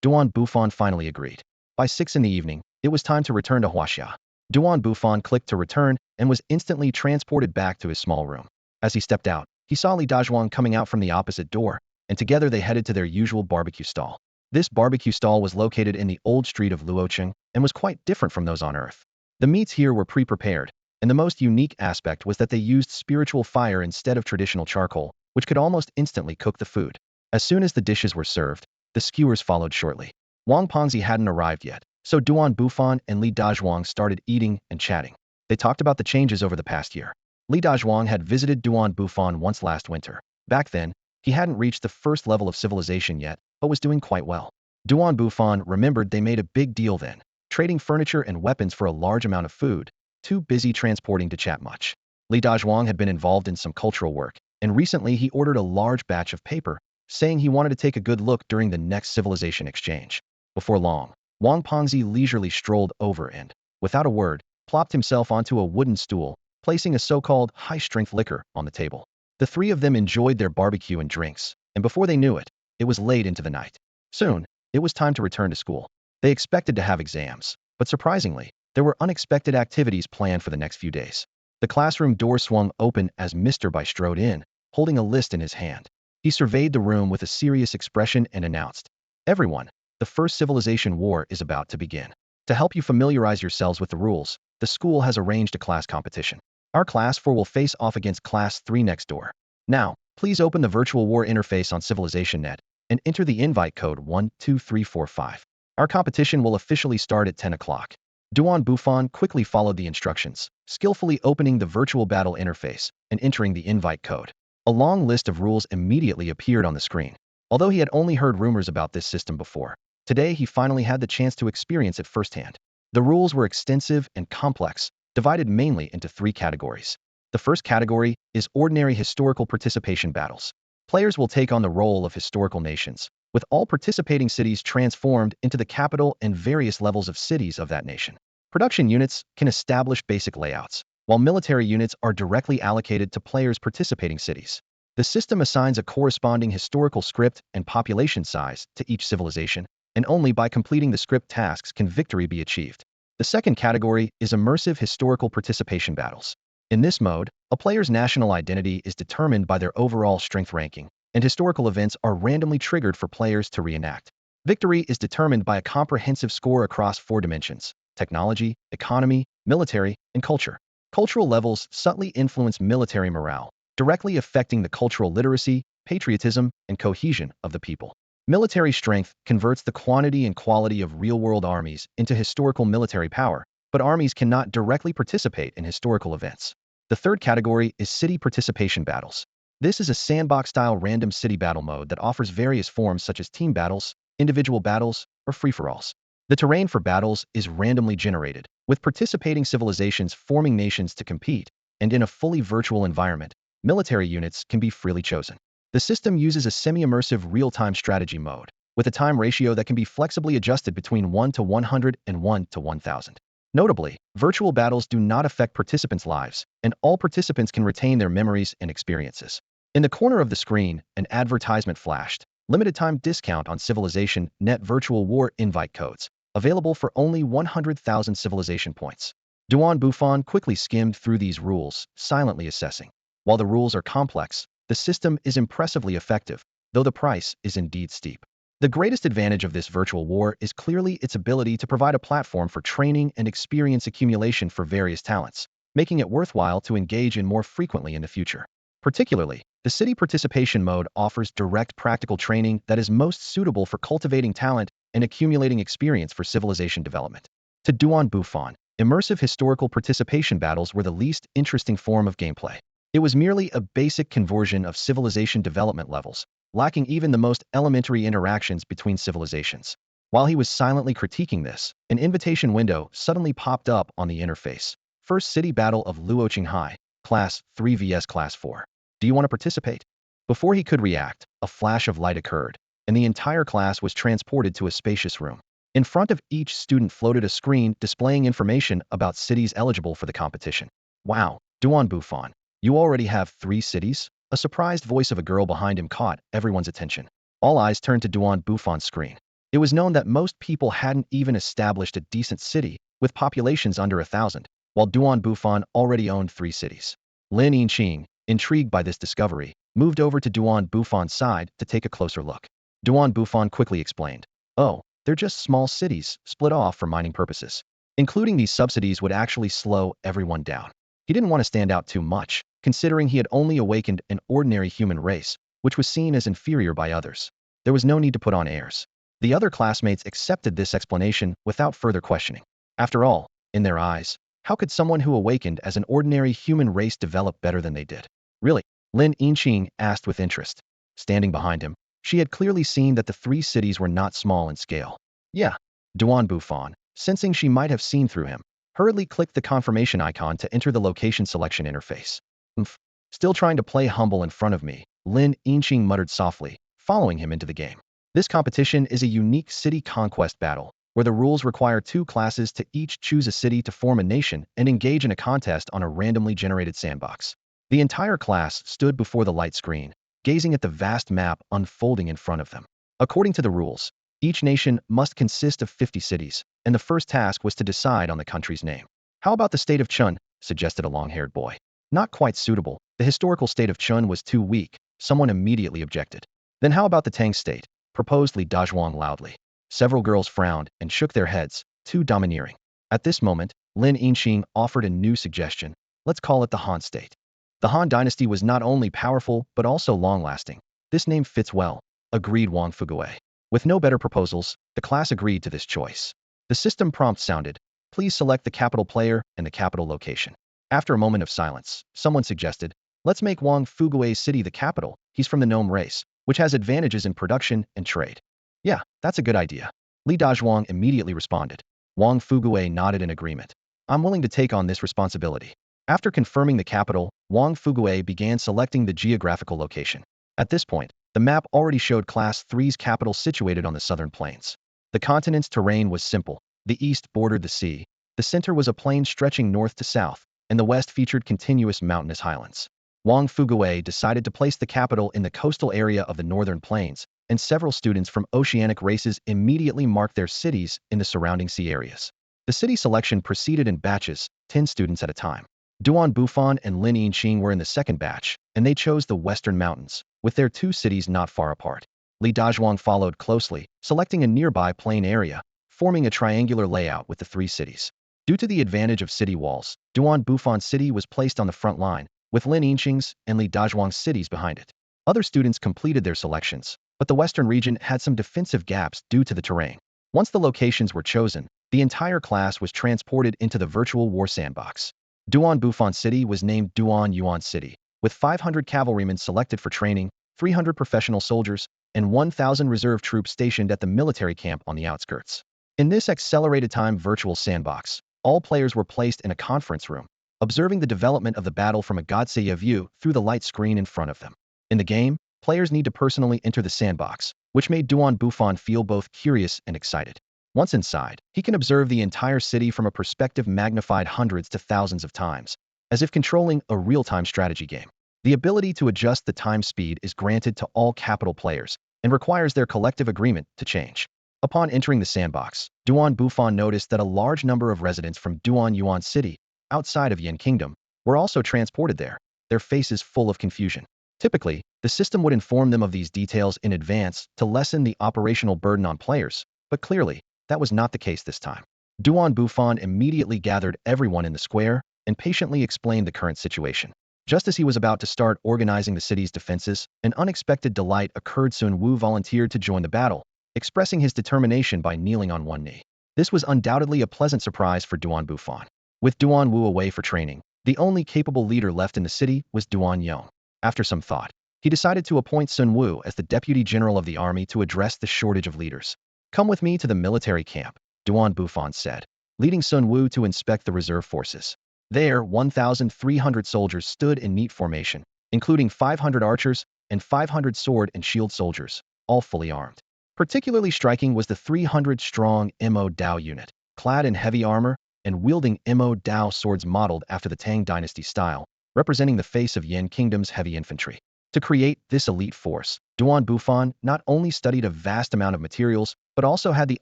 A: Duan Bufan finally agreed. By 6 in the evening, it was time to return to Huaxia. Duan Bufan clicked to return and was instantly transported back to his small room. As he stepped out, he saw Li Dazhuang coming out from the opposite door, and together they headed to their usual barbecue stall. This barbecue stall was located in the old street of Luocheng and was quite different from those on Earth. The meats here were pre-prepared, and the most unique aspect was that they used spiritual fire instead of traditional charcoal, which could almost instantly cook the food. As soon as the dishes were served, the skewers followed shortly. Wang Pengzi hadn't arrived yet, so Duan Bufan and Li Dazhuang started eating and chatting. They talked about the changes over the past year. Li Dazhuang had visited Duan Bufan once last winter. Back then, he hadn't reached the first level of civilization yet, but was doing quite well. Duan Bufan remembered they made a big deal then, trading furniture and weapons for a large amount of food, too busy transporting to chat much. Li Dazhuang had been involved in some cultural work, and recently he ordered a large batch of paper, saying he wanted to take a good look during the next civilization exchange. Before long, Wang Pengzi leisurely strolled over and, without a word, plopped himself onto a wooden stool, placing a so-called high-strength liquor on the table. The three of them enjoyed their barbecue and drinks, and before they knew it, it was late into the night. Soon, it was time to return to school. They expected to have exams, but surprisingly, there were unexpected activities planned for the next few days. The classroom door swung open as Mr. Bai strode in, holding a list in his hand. He surveyed the room with a serious expression and announced, Everyone, the first civilization war is about to begin. To help you familiarize yourselves with the rules, the school has arranged a class competition. Our Class 4 will face off against Class 3 next door. Now, please open the virtual war interface on CivilizationNet and enter the invite code 12345. Our competition will officially start at 10 o'clock. Duan Bufan quickly followed the instructions, skillfully opening the virtual battle interface and entering the invite code. A long list of rules immediately appeared on the screen. Although he had only heard rumors about this system before, today he finally had the chance to experience it firsthand. The rules were extensive and complex, divided mainly into 3 categories. The first category is ordinary historical participation battles. Players will take on the role of historical nations, with all participating cities transformed into the capital and various levels of cities of that nation. Production units can establish basic layouts, while military units are directly allocated to players' participating cities. The system assigns a corresponding historical script and population size to each civilization, and only by completing the script tasks can victory be achieved. The second category is immersive historical participation battles. In this mode, a player's national identity is determined by their overall strength ranking, and historical events are randomly triggered for players to reenact. Victory is determined by a comprehensive score across 4 dimensions: technology, economy, military, and culture. Cultural levels subtly influence military morale, directly affecting the cultural literacy, patriotism, and cohesion of the people. Military strength converts the quantity and quality of real-world armies into historical military power, but armies cannot directly participate in historical events. The third category is city participation battles. This is a sandbox-style random city battle mode that offers various forms such as team battles, individual battles, or free-for-alls. The terrain for battles is randomly generated, with participating civilizations forming nations to compete, and in a fully virtual environment, military units can be freely chosen. The system uses a semi-immersive real-time strategy mode, with a time ratio that can be flexibly adjusted between 1 to 100 and 1 to 1000. Notably, virtual battles do not affect participants' lives, and all participants can retain their memories and experiences. In the corner of the screen, an advertisement flashed. Limited time discount on Civilization Net Virtual War invite codes, available for only 100,000 civilization points. Bufan quickly skimmed through these rules, silently assessing. While the rules are complex, the system is impressively effective, though the price is indeed steep. The greatest advantage of this virtual war is clearly its ability to provide a platform for training and experience accumulation for various talents, making it worthwhile to engage in more frequently in the future. Particularly, the city participation mode offers direct practical training that is most suitable for cultivating talent and accumulating experience for civilization development. To Bufan, immersive historical participation battles were the least interesting form of gameplay. It was merely a basic conversion of civilization development levels, lacking even the most elementary interactions between civilizations. While he was silently critiquing this, an invitation window suddenly popped up on the interface. First City Battle of Luoqinghai, Class 3 vs Class 4. Do you want to participate? Before he could react, a flash of light occurred, and the entire class was transported to a spacious room. In front of each student floated a screen displaying information about cities eligible for the competition. Wow, Bufan, you already have 3 cities? A surprised voice of a girl behind him caught everyone's attention. All eyes turned to Bufan's screen. It was known that most people hadn't even established a decent city, with populations under 1,000, while Bufan already owned 3 cities. Lin Yinqing, intrigued by this discovery, moved over to Bufan's side to take a closer look. Bufan quickly explained, "Oh, they're just small cities, split off for mining purposes. Including these subsidies would actually slow everyone down." He didn't want to stand out too much, considering he had only awakened an ordinary human race, which was seen as inferior by others. There was no need to put on airs. The other classmates accepted this explanation without further questioning. After all, in their eyes, how could someone who awakened as an ordinary human race develop better than they did? Really? Lin Yinqing asked with interest. Standing behind him, she had clearly seen that the 3 cities were not small in scale. Yeah. Bufan, sensing she might have seen through him, hurriedly clicked the confirmation icon to enter the location selection interface. "Oomph. Still trying to play humble in front of me," Lin Yinqing muttered softly, following him into the game. This competition is a unique city conquest battle, where the rules require 2 classes to each choose a city to form a nation and engage in a contest on a randomly generated sandbox. The entire class stood before the light screen, gazing at the vast map unfolding in front of them. According to the rules, each nation must consist of 50 cities, and the first task was to decide on the country's name. "How about the state of Chun?" suggested a long-haired boy. "Not quite suitable. The historical state of Chun was too weak," someone immediately objected. "Then how about the Tang state?" proposed Li Dazhuang loudly. Several girls frowned and shook their heads, too domineering. At this moment, Lin Yinqing offered a new suggestion. "Let's call it the Han state." The Han dynasty was not only powerful but also long-lasting. "This name fits well," agreed Wang Fuguei. With no better proposals, the class agreed to this choice. The system prompt sounded, "Please select the capital player and the capital location." After a moment of silence, someone suggested, "Let's make Wang Fuguei's city the capital. He's from the gnome race, which has advantages in production and trade." "Yeah, that's a good idea." Li Dazhuang immediately responded. Wang Fuguei nodded in agreement. "I'm willing to take on this responsibility." After confirming the capital, Wang Fuguei began selecting the geographical location. At this point, the map already showed Class 3's capital situated on the southern plains. The continent's terrain was simple. The east bordered the sea, the center was a plain stretching north to south, and the west featured continuous mountainous highlands. Wang Fuguei decided to place the capital in the coastal area of the northern plains, and several students from oceanic races immediately marked their cities in the surrounding sea areas. The city selection proceeded in batches, 10 students at a time. Bufan and Lin Yinqing were in the second batch, and they chose the Western Mountains, with their 2 cities not far apart. Li Dazhuang followed closely, selecting a nearby plain area, forming a triangular layout with the 3 cities. Due to the advantage of city walls, Bufan City was placed on the front line, with Lin Yinqing's and Li Dazhuang's cities behind it. Other students completed their selections, but the western region had some defensive gaps due to the terrain. Once the locations were chosen, the entire class was transported into the virtual war sandbox. Bufan City was named Yuan City, with 500 cavalrymen selected for training, 300 professional soldiers, and 1,000 reserve troops stationed at the military camp on the outskirts. In this accelerated time virtual sandbox, all players were placed in a conference room, observing the development of the battle from a Godseya view through the light screen in front of them. In the game, players need to personally enter the sandbox, which made Bufan feel both curious and excited. Once inside, he can observe the entire city from a perspective magnified hundreds to thousands of times, as if controlling a real-time strategy game. The ability to adjust the time speed is granted to all capital players and requires their collective agreement to change. Upon entering the sandbox, Bufan noticed that a large number of residents from Yuan City, outside of Yin Kingdom, were also transported there, their faces full of confusion. Typically, the system would inform them of these details in advance to lessen the operational burden on players, but clearly, that was not the case this time. Bufan immediately gathered everyone in the square and patiently explained the current situation. Just as he was about to start organizing the city's defenses, an unexpected delight occurred. Sun Wu volunteered to join the battle, expressing his determination by kneeling on one knee. This was undoubtedly a pleasant surprise for Bufan. With Wu away for training, the only capable leader left in the city was Yong. After some thought, he decided to appoint Sun Wu as the deputy general of the army to address the shortage of leaders. "Come with me to the military camp," Bufan said, leading Sun Wu to inspect the reserve forces. There, 1,300 soldiers stood in neat formation, including 500 archers and 500 sword and shield soldiers, all fully armed. Particularly striking was the 300-strong Mo Dao unit, clad in heavy armor and wielding Mo Dao swords modeled after the Tang dynasty style, representing the face of Yin Kingdom's heavy infantry. To create this elite force, Bufan not only studied a vast amount of materials, but also had the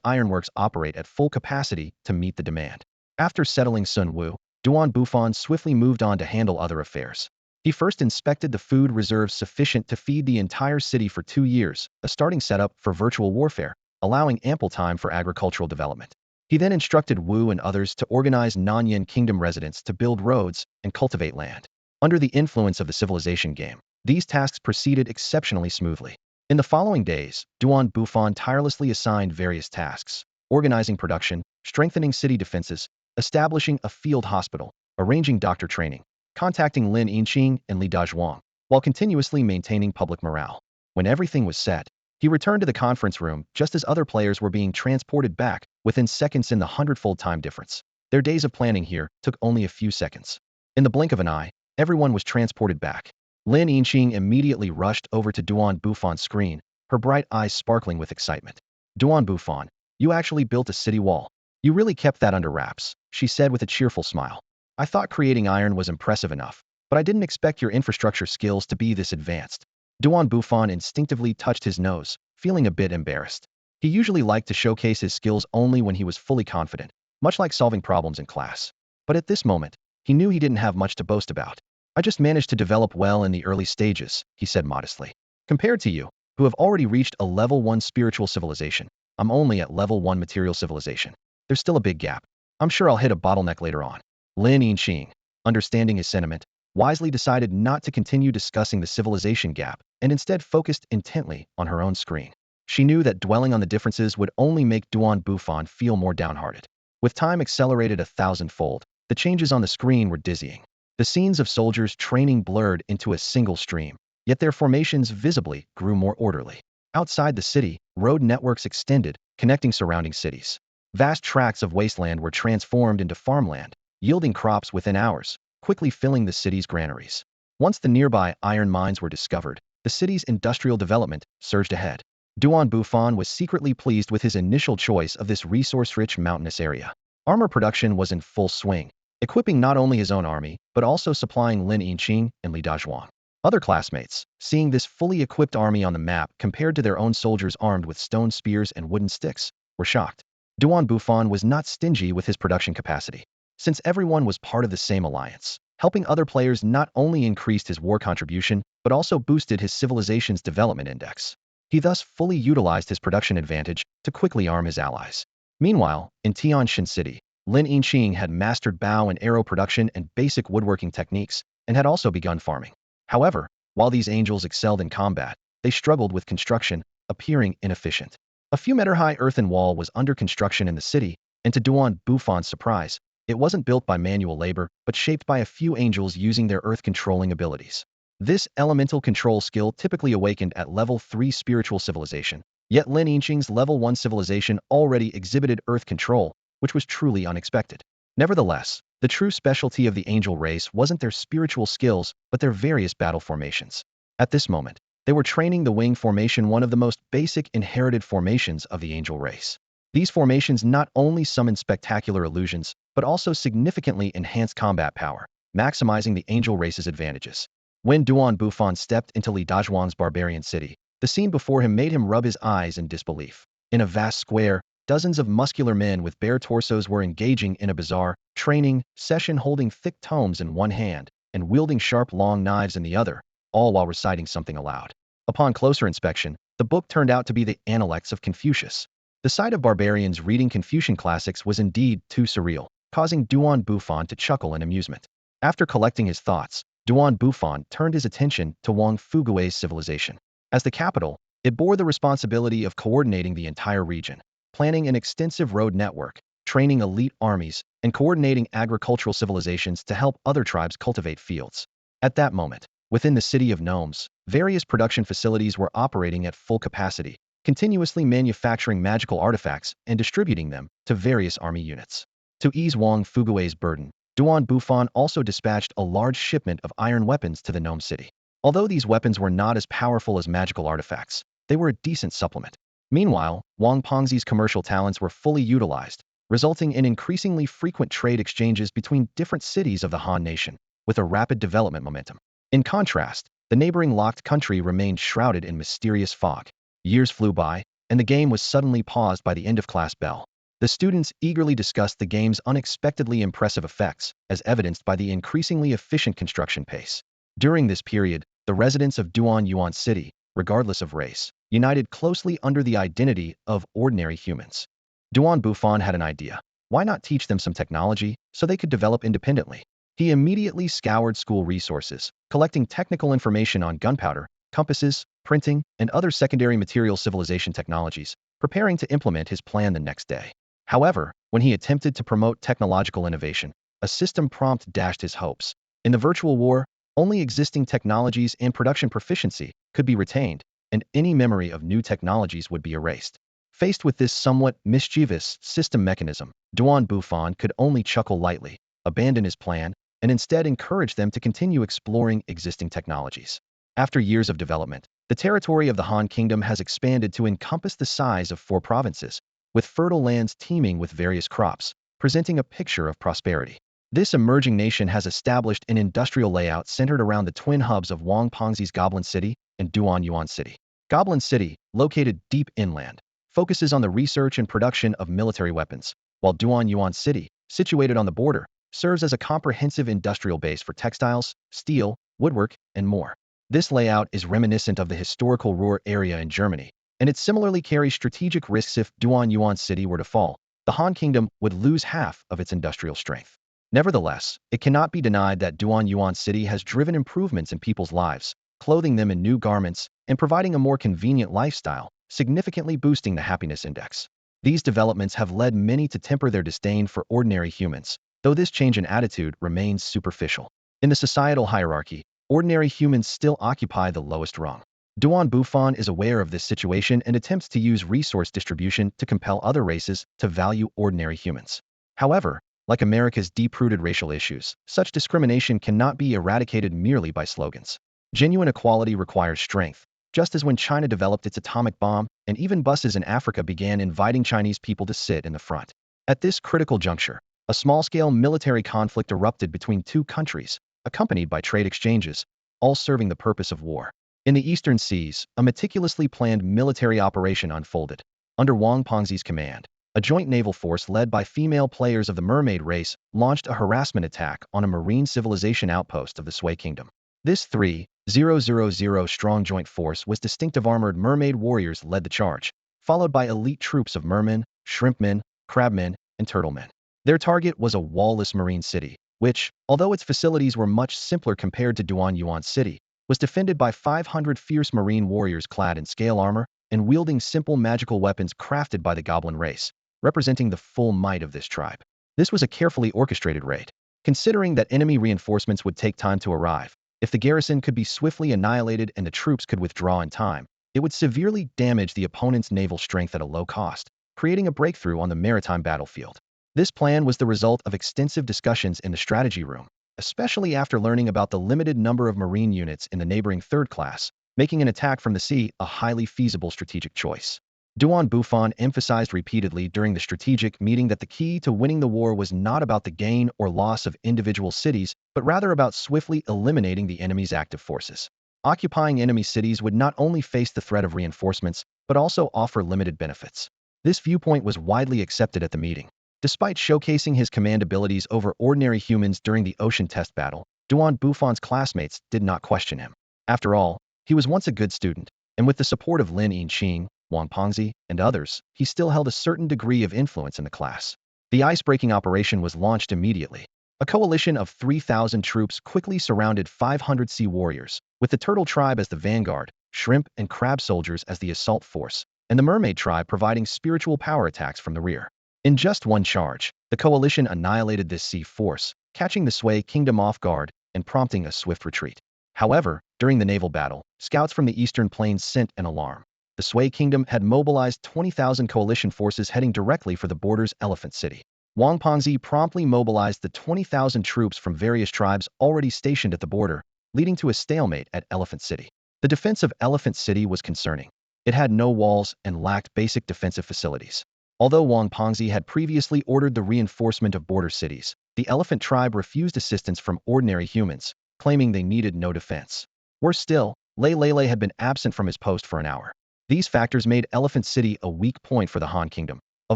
A: ironworks operate at full capacity to meet the demand. After settling Sun Wu, Bufan swiftly moved on to handle other affairs. He first inspected the food reserves sufficient to feed the entire city for 2 years, a starting setup for virtual warfare, allowing ample time for agricultural development. He then instructed Wu and others to organize non-Yin Kingdom residents to build roads and cultivate land. Under the influence of the civilization game, these tasks proceeded exceptionally smoothly. In the following days, Bufan tirelessly assigned various tasks: organizing production, strengthening city defenses, establishing a field hospital, arranging doctor training, contacting Lin Yinqing and Li Dazhuang, while continuously maintaining public morale. When everything was set, he returned to the conference room just as other players were being transported back within seconds in the hundredfold time difference. Their days of planning here took only a few seconds. In the blink of an eye, everyone was transported back. Lin Yinqing immediately rushed over to Bufan's screen, her bright eyes sparkling with excitement. Bufan, you actually built a city wall. You really kept that under wraps, she said with a cheerful smile. I thought creating iron was impressive enough, but I didn't expect your infrastructure skills to be this advanced. Bufan instinctively touched his nose, feeling a bit embarrassed. He usually liked to showcase his skills only when he was fully confident, much like solving problems in class. But at this moment, he knew he didn't have much to boast about. I just managed to develop well in the early stages, he said modestly. Compared to you, who have already reached a level 1 spiritual civilization, I'm only at level 1 material civilization. There's still a big gap. I'm sure I'll hit a bottleneck later on. Lin Yinqing, understanding his sentiment, wisely decided not to continue discussing the civilization gap and instead focused intently on her own screen. She knew that dwelling on the differences would only make Bufan feel more downhearted. With time accelerated 1,000-fold, the changes on the screen were dizzying. The scenes of soldiers training blurred into a single stream, yet their formations visibly grew more orderly. Outside the city, road networks extended, connecting surrounding cities. Vast tracts of wasteland were transformed into farmland, yielding crops within hours, quickly filling the city's granaries. Once the nearby iron mines were discovered, the city's industrial development surged ahead. Bufan was secretly pleased with his initial choice of this resource-rich mountainous area. Armor production was in full swing, equipping not only his own army, but also supplying Lin Yinqing and Li Dazhuang. Other classmates, seeing this fully equipped army on the map compared to their own soldiers armed with stone spears and wooden sticks, were shocked. Bufan was not stingy with his production capacity. Since everyone was part of the same alliance, helping other players not only increased his war contribution, but also boosted his civilization's development index. He thus fully utilized his production advantage to quickly arm his allies. Meanwhile, in Tianshan City, Lin Yinqing had mastered bow and arrow production and basic woodworking techniques, and had also begun farming. However, while these angels excelled in combat, they struggled with construction, appearing inefficient. A few meter-high earthen wall was under construction in the city, and to Duan Bufan's surprise, it wasn't built by manual labor, but shaped by a few angels using their earth-controlling abilities. This elemental control skill typically awakened at level 3 spiritual civilization, yet Lin Yinqing's level 1 civilization already exhibited earth control, which was truly unexpected. Nevertheless, the true specialty of the angel race wasn't their spiritual skills, but their various battle formations. At this moment, they were training the wing formation, one of the most basic inherited formations of the angel race. These formations not only summon spectacular illusions, but also significantly enhance combat power, maximizing the angel race's advantages. When Duan Bufan stepped into Li Dazhuang's barbarian city, the scene before him made him rub his eyes in disbelief. In a vast square, dozens of muscular men with bare torsos were engaging in a bizarre training session, holding thick tomes in one hand and wielding sharp long knives in the other, all while reciting something aloud. Upon closer inspection, the book turned out to be the Analects of Confucius. The sight of barbarians reading Confucian classics was indeed too surreal, causing Duan Bufan to chuckle in amusement. After collecting his thoughts, Duan Bufan turned his attention to Wang Fugui's civilization. As the capital, it bore the responsibility of coordinating the entire region, planning an extensive road network, training elite armies, and coordinating agricultural civilizations to help other tribes cultivate fields. At that moment, within the city of gnomes, various production facilities were operating at full capacity, continuously manufacturing magical artifacts and distributing them to various army units. To ease Wang Fugui's burden, Duan Bufan also dispatched a large shipment of iron weapons to the gnome city. Although these weapons were not as powerful as magical artifacts, they were a decent supplement. Meanwhile, Wang Pengzi's commercial talents were fully utilized, resulting in increasingly frequent trade exchanges between different cities of the Han nation, with a rapid development momentum. In contrast, the neighboring locked country remained shrouded in mysterious fog. Years flew by, and the game was suddenly paused by the end-of-class bell. The students eagerly discussed the game's unexpectedly impressive effects, as evidenced by the increasingly efficient construction pace. During this period, the residents of Duan Yuan City, regardless of race, united closely under the identity of ordinary humans. Duan Bufan had an idea. Why not teach them some technology so they could develop independently? He immediately scoured school resources, collecting technical information on gunpowder, compasses, printing, and other secondary material civilization technologies, preparing to implement his plan the next day. However, when he attempted to promote technological innovation, a system prompt dashed his hopes. In the virtual war, only existing technologies and production proficiency could be retained, and any memory of new technologies would be erased. Faced with this somewhat mischievous system mechanism, Duan Bufan could only chuckle lightly, abandon his plan, and instead encourage them to continue exploring existing technologies. After years of development, the territory of the Han Kingdom has expanded to encompass the size of 4 provinces, with fertile lands teeming with various crops, presenting a picture of prosperity. This emerging nation has established an industrial layout centered around the twin hubs of Wang Pengzi's Goblin City and Duan Yuan City. Goblin City, located deep inland, focuses on the research and production of military weapons, while Duan Yuan City, situated on the border, serves as a comprehensive industrial base for textiles, steel, woodwork, and more. This layout is reminiscent of the historical Ruhr area in Germany, and it similarly carries strategic risks. If Duan Yuan City were to fall, the Han Kingdom would lose half of its industrial strength. Nevertheless, it cannot be denied that Duan Yuan City has driven improvements in people's lives, clothing them in new garments, and providing a more convenient lifestyle, significantly boosting the happiness index. These developments have led many to temper their disdain for ordinary humans, though this change in attitude remains superficial. In the societal hierarchy, ordinary humans still occupy the lowest rung. Duan Bufan is aware of this situation and attempts to use resource distribution to compel other races to value ordinary humans. However, like America's deep-rooted racial issues, such discrimination cannot be eradicated merely by slogans. Genuine equality requires strength, just as when China developed its atomic bomb, and even buses in Africa began inviting Chinese people to sit in the front. At this critical juncture, a small-scale military conflict erupted between 2 countries, accompanied by trade exchanges, all serving the purpose of war. In the eastern seas, a meticulously planned military operation unfolded. Under Wang Pengzi's command, a joint naval force led by female players of the mermaid race launched a harassment attack on a marine civilization outpost of the Sui Kingdom. This 3,000-strong joint force was distinctive armored mermaid warriors led the charge, followed by elite troops of mermen, shrimpmen, crabmen, and turtlemen. Their target was a wall-less marine city, which, although its facilities were much simpler compared to Yuan City, was defended by 500 fierce marine warriors clad in scale armor and wielding simple magical weapons crafted by the goblin race, representing the full might of this tribe. This was a carefully orchestrated raid. Considering that enemy reinforcements would take time to arrive, if the garrison could be swiftly annihilated and the troops could withdraw in time, it would severely damage the opponent's naval strength at a low cost, creating a breakthrough on the maritime battlefield. This plan was the result of extensive discussions in the strategy room, especially after learning about the limited number of marine units in the neighboring third class, making an attack from the sea a highly feasible strategic choice. Bufan emphasized repeatedly during the strategic meeting that the key to winning the war was not about the gain or loss of individual cities, but rather about swiftly eliminating the enemy's active forces. Occupying enemy cities would not only face the threat of reinforcements, but also offer limited benefits. This viewpoint was widely accepted at the meeting. Despite showcasing his command abilities over ordinary humans during the ocean test battle, Bufan's classmates did not question him. After all, he was once a good student, and with the support of Lin Yinqing, Wang Pengzi, and others, he still held a certain degree of influence in the class. The ice-breaking operation was launched immediately. A coalition of 3,000 troops quickly surrounded 500 sea warriors, with the turtle tribe as the vanguard, shrimp and crab soldiers as the assault force, and the mermaid tribe providing spiritual power attacks from the rear. In just one charge, the coalition annihilated this sea force, catching the Sui Kingdom off guard and prompting a swift retreat. However, during the naval battle, scouts from the eastern plains sent an alarm. The Sui Kingdom had mobilized 20,000 coalition forces heading directly for the border's Elephant City. Wang Pengzi promptly mobilized the 20,000 troops from various tribes already stationed at the border, leading to a stalemate at Elephant City. The defense of Elephant City was concerning. It had no walls and lacked basic defensive facilities. Although Wang Pengzi had previously ordered the reinforcement of border cities, the Elephant tribe refused assistance from ordinary humans, claiming they needed no defense. Worse still, Lei had been absent from his post for an hour. These factors made Elephant City a weak point for the Han Kingdom, a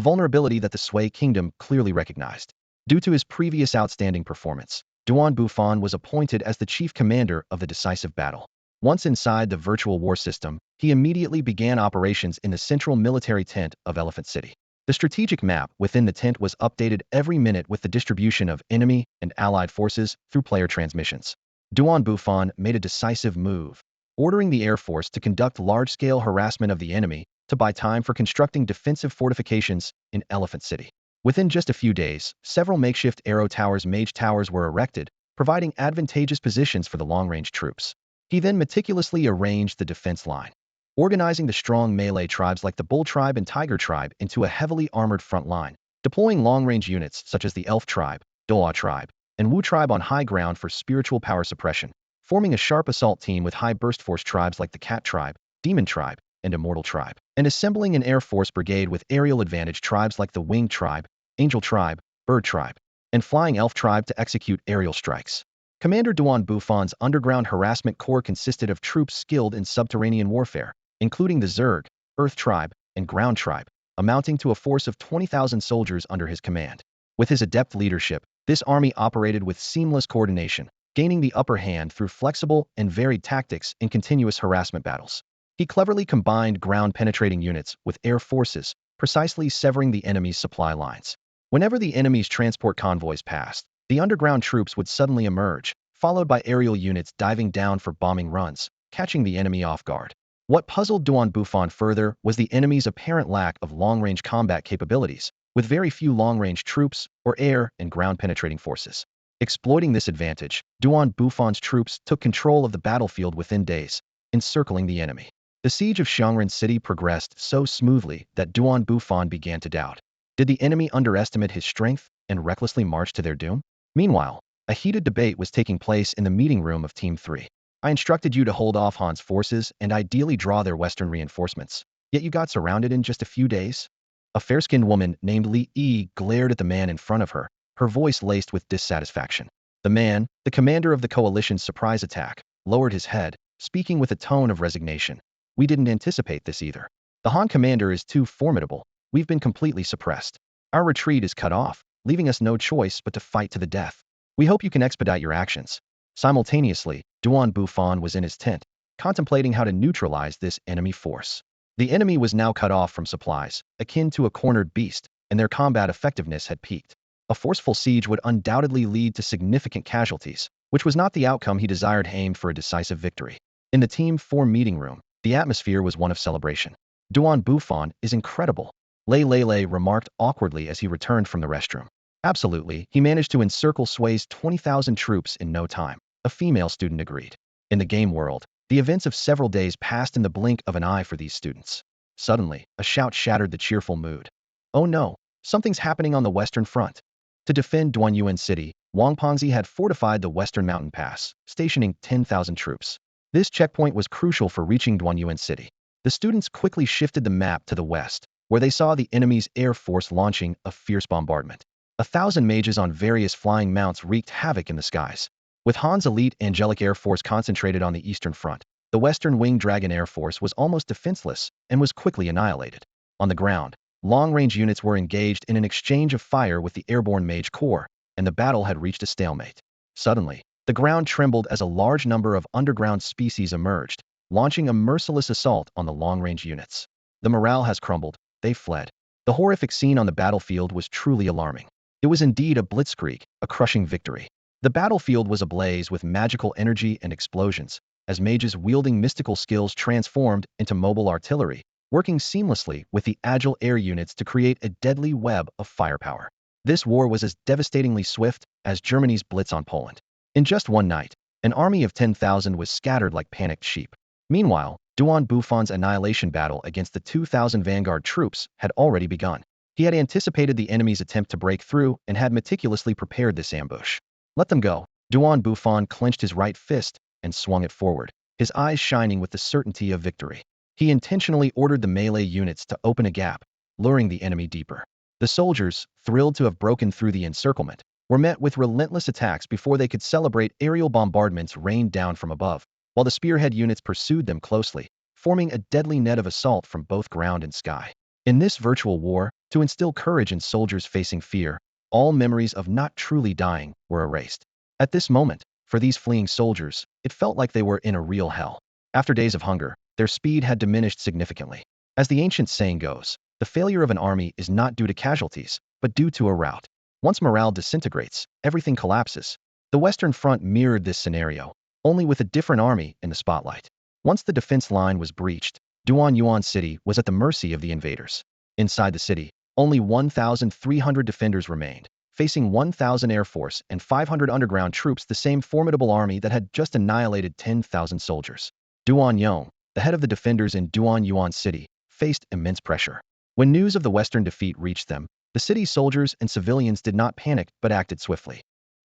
A: vulnerability that the Sui Kingdom clearly recognized. Due to his previous outstanding performance, Bufan was appointed as the chief commander of the decisive battle. Once inside the virtual war system, he immediately began operations in the central military tent of Elephant City. The strategic map within the tent was updated every minute with the distribution of enemy and allied forces through player transmissions. Bufan made a decisive move, ordering the Air Force to conduct large-scale harassment of the enemy to buy time for constructing defensive fortifications in Elephant City. Within just a few days, several makeshift arrow towers, mage towers were erected, providing advantageous positions for the long-range troops. He then meticulously arranged the defense line, organizing the strong melee tribes like the Bull tribe and Tiger tribe into a heavily armored front line, deploying long-range units such as the Elf tribe, Doa tribe, and Wu tribe on high ground for spiritual power suppression, forming a sharp assault team with high burst force tribes like the Cat tribe, Demon tribe, and Immortal tribe, and assembling an Air Force brigade with aerial advantage tribes like the Winged tribe, Angel tribe, Bird tribe, and Flying Elf tribe to execute aerial strikes. Commander Bufan's underground harassment corps consisted of troops skilled in subterranean warfare, including the Zerg, Earth tribe, and Ground tribe, amounting to a force of 20,000 soldiers under his command. With his adept leadership, this army operated with seamless coordination, gaining the upper hand through flexible and varied tactics in continuous harassment battles. He cleverly combined ground-penetrating units with air forces, precisely severing the enemy's supply lines. Whenever the enemy's transport convoys passed, the underground troops would suddenly emerge, followed by aerial units diving down for bombing runs, catching the enemy off guard. What puzzled Bufan further was the enemy's apparent lack of long-range combat capabilities, with very few long-range troops or air and ground-penetrating forces. Exploiting this advantage, Bufan's troops took control of the battlefield within days, encircling the enemy. The siege of Xiangren City progressed so smoothly that Bufan began to doubt. Did the enemy underestimate his strength and recklessly march to their doom? Meanwhile, a heated debate was taking place in the meeting room of Team 3. I instructed you to hold off Han's forces and ideally draw their western reinforcements, yet you got surrounded in just a few days? A fair-skinned woman named Li Yi glared at the man in front of her, her voice laced with dissatisfaction. The man, the commander of the coalition's surprise attack, lowered his head, speaking with a tone of resignation. We didn't anticipate this either. The Han commander is too formidable. We've been completely suppressed. Our retreat is cut off, leaving us no choice but to fight to the death. We hope you can expedite your actions. Simultaneously, Bufan was in his tent, contemplating how to neutralize this enemy force. The enemy was now cut off from supplies, akin to a cornered beast, and their combat effectiveness had peaked. A forceful siege would undoubtedly lead to significant casualties, which was not the outcome he desired aimed for a decisive victory. In the Team 4 meeting room, the atmosphere was one of celebration. Duan Bufan is incredible, Lei remarked awkwardly as he returned from the restroom. Absolutely, he managed to encircle Sway's 20,000 troops in no time, a female student agreed. In the game world, the events of several days passed in the blink of an eye for these students. Suddenly, a shout shattered the cheerful mood. Oh no, something's happening on the Western Front. To defend Duanyuan City, Wang Pengzi had fortified the Western Mountain Pass, stationing 10,000 troops. This checkpoint was crucial for reaching Duanyuan City. The students quickly shifted the map to the west, where they saw the enemy's air force launching a fierce bombardment. 1,000 mages on various flying mounts wreaked havoc in the skies. With Han's elite angelic air force concentrated on the eastern front, the Western Winged Dragon Air Force was almost defenseless and was quickly annihilated. On the ground, long-range units were engaged in an exchange of fire with the airborne Mage Corps, and the battle had reached a stalemate. Suddenly, the ground trembled as a large number of underground species emerged, launching a merciless assault on the long-range units. The morale has crumbled, they fled. The horrific scene on the battlefield was truly alarming. It was indeed a blitzkrieg, a crushing victory. The battlefield was ablaze with magical energy and explosions, as mages wielding mystical skills transformed into mobile artillery, working seamlessly with the agile air units to create a deadly web of firepower. This war was as devastatingly swift as Germany's blitz on Poland. In just one night, an army of 10,000 was scattered like panicked sheep. Meanwhile, Duan Bufan's annihilation battle against the 2,000 vanguard troops had already begun. He had anticipated the enemy's attempt to break through and had meticulously prepared this ambush. Let them go. Duan Bufan clenched his right fist and swung it forward, his eyes shining with the certainty of victory. He intentionally ordered the melee units to open a gap, luring the enemy deeper. The soldiers, thrilled to have broken through the encirclement, were met with relentless attacks before they could celebrate. Aerial bombardments rained down from above, while the spearhead units pursued them closely, forming a deadly net of assault from both ground and sky. In this virtual war, to instill courage in soldiers facing fear, all memories of not truly dying were erased. At this moment, for these fleeing soldiers, it felt like they were in a real hell. After days of hunger, their speed had diminished significantly. As the ancient saying goes, the failure of an army is not due to casualties, but due to a rout. Once morale disintegrates, everything collapses. The Western Front mirrored this scenario, only with a different army in the spotlight. Once the defense line was breached, Duanyuan City was at the mercy of the invaders. Inside the city, only 1,300 defenders remained, facing 1,000 Air Force and 500 underground troops, the same formidable army that had just annihilated 10,000 soldiers. Duan Yong, the head of the defenders in Duanyuan City, faced immense pressure. When news of the Western defeat reached them, the city's soldiers and civilians did not panic but acted swiftly.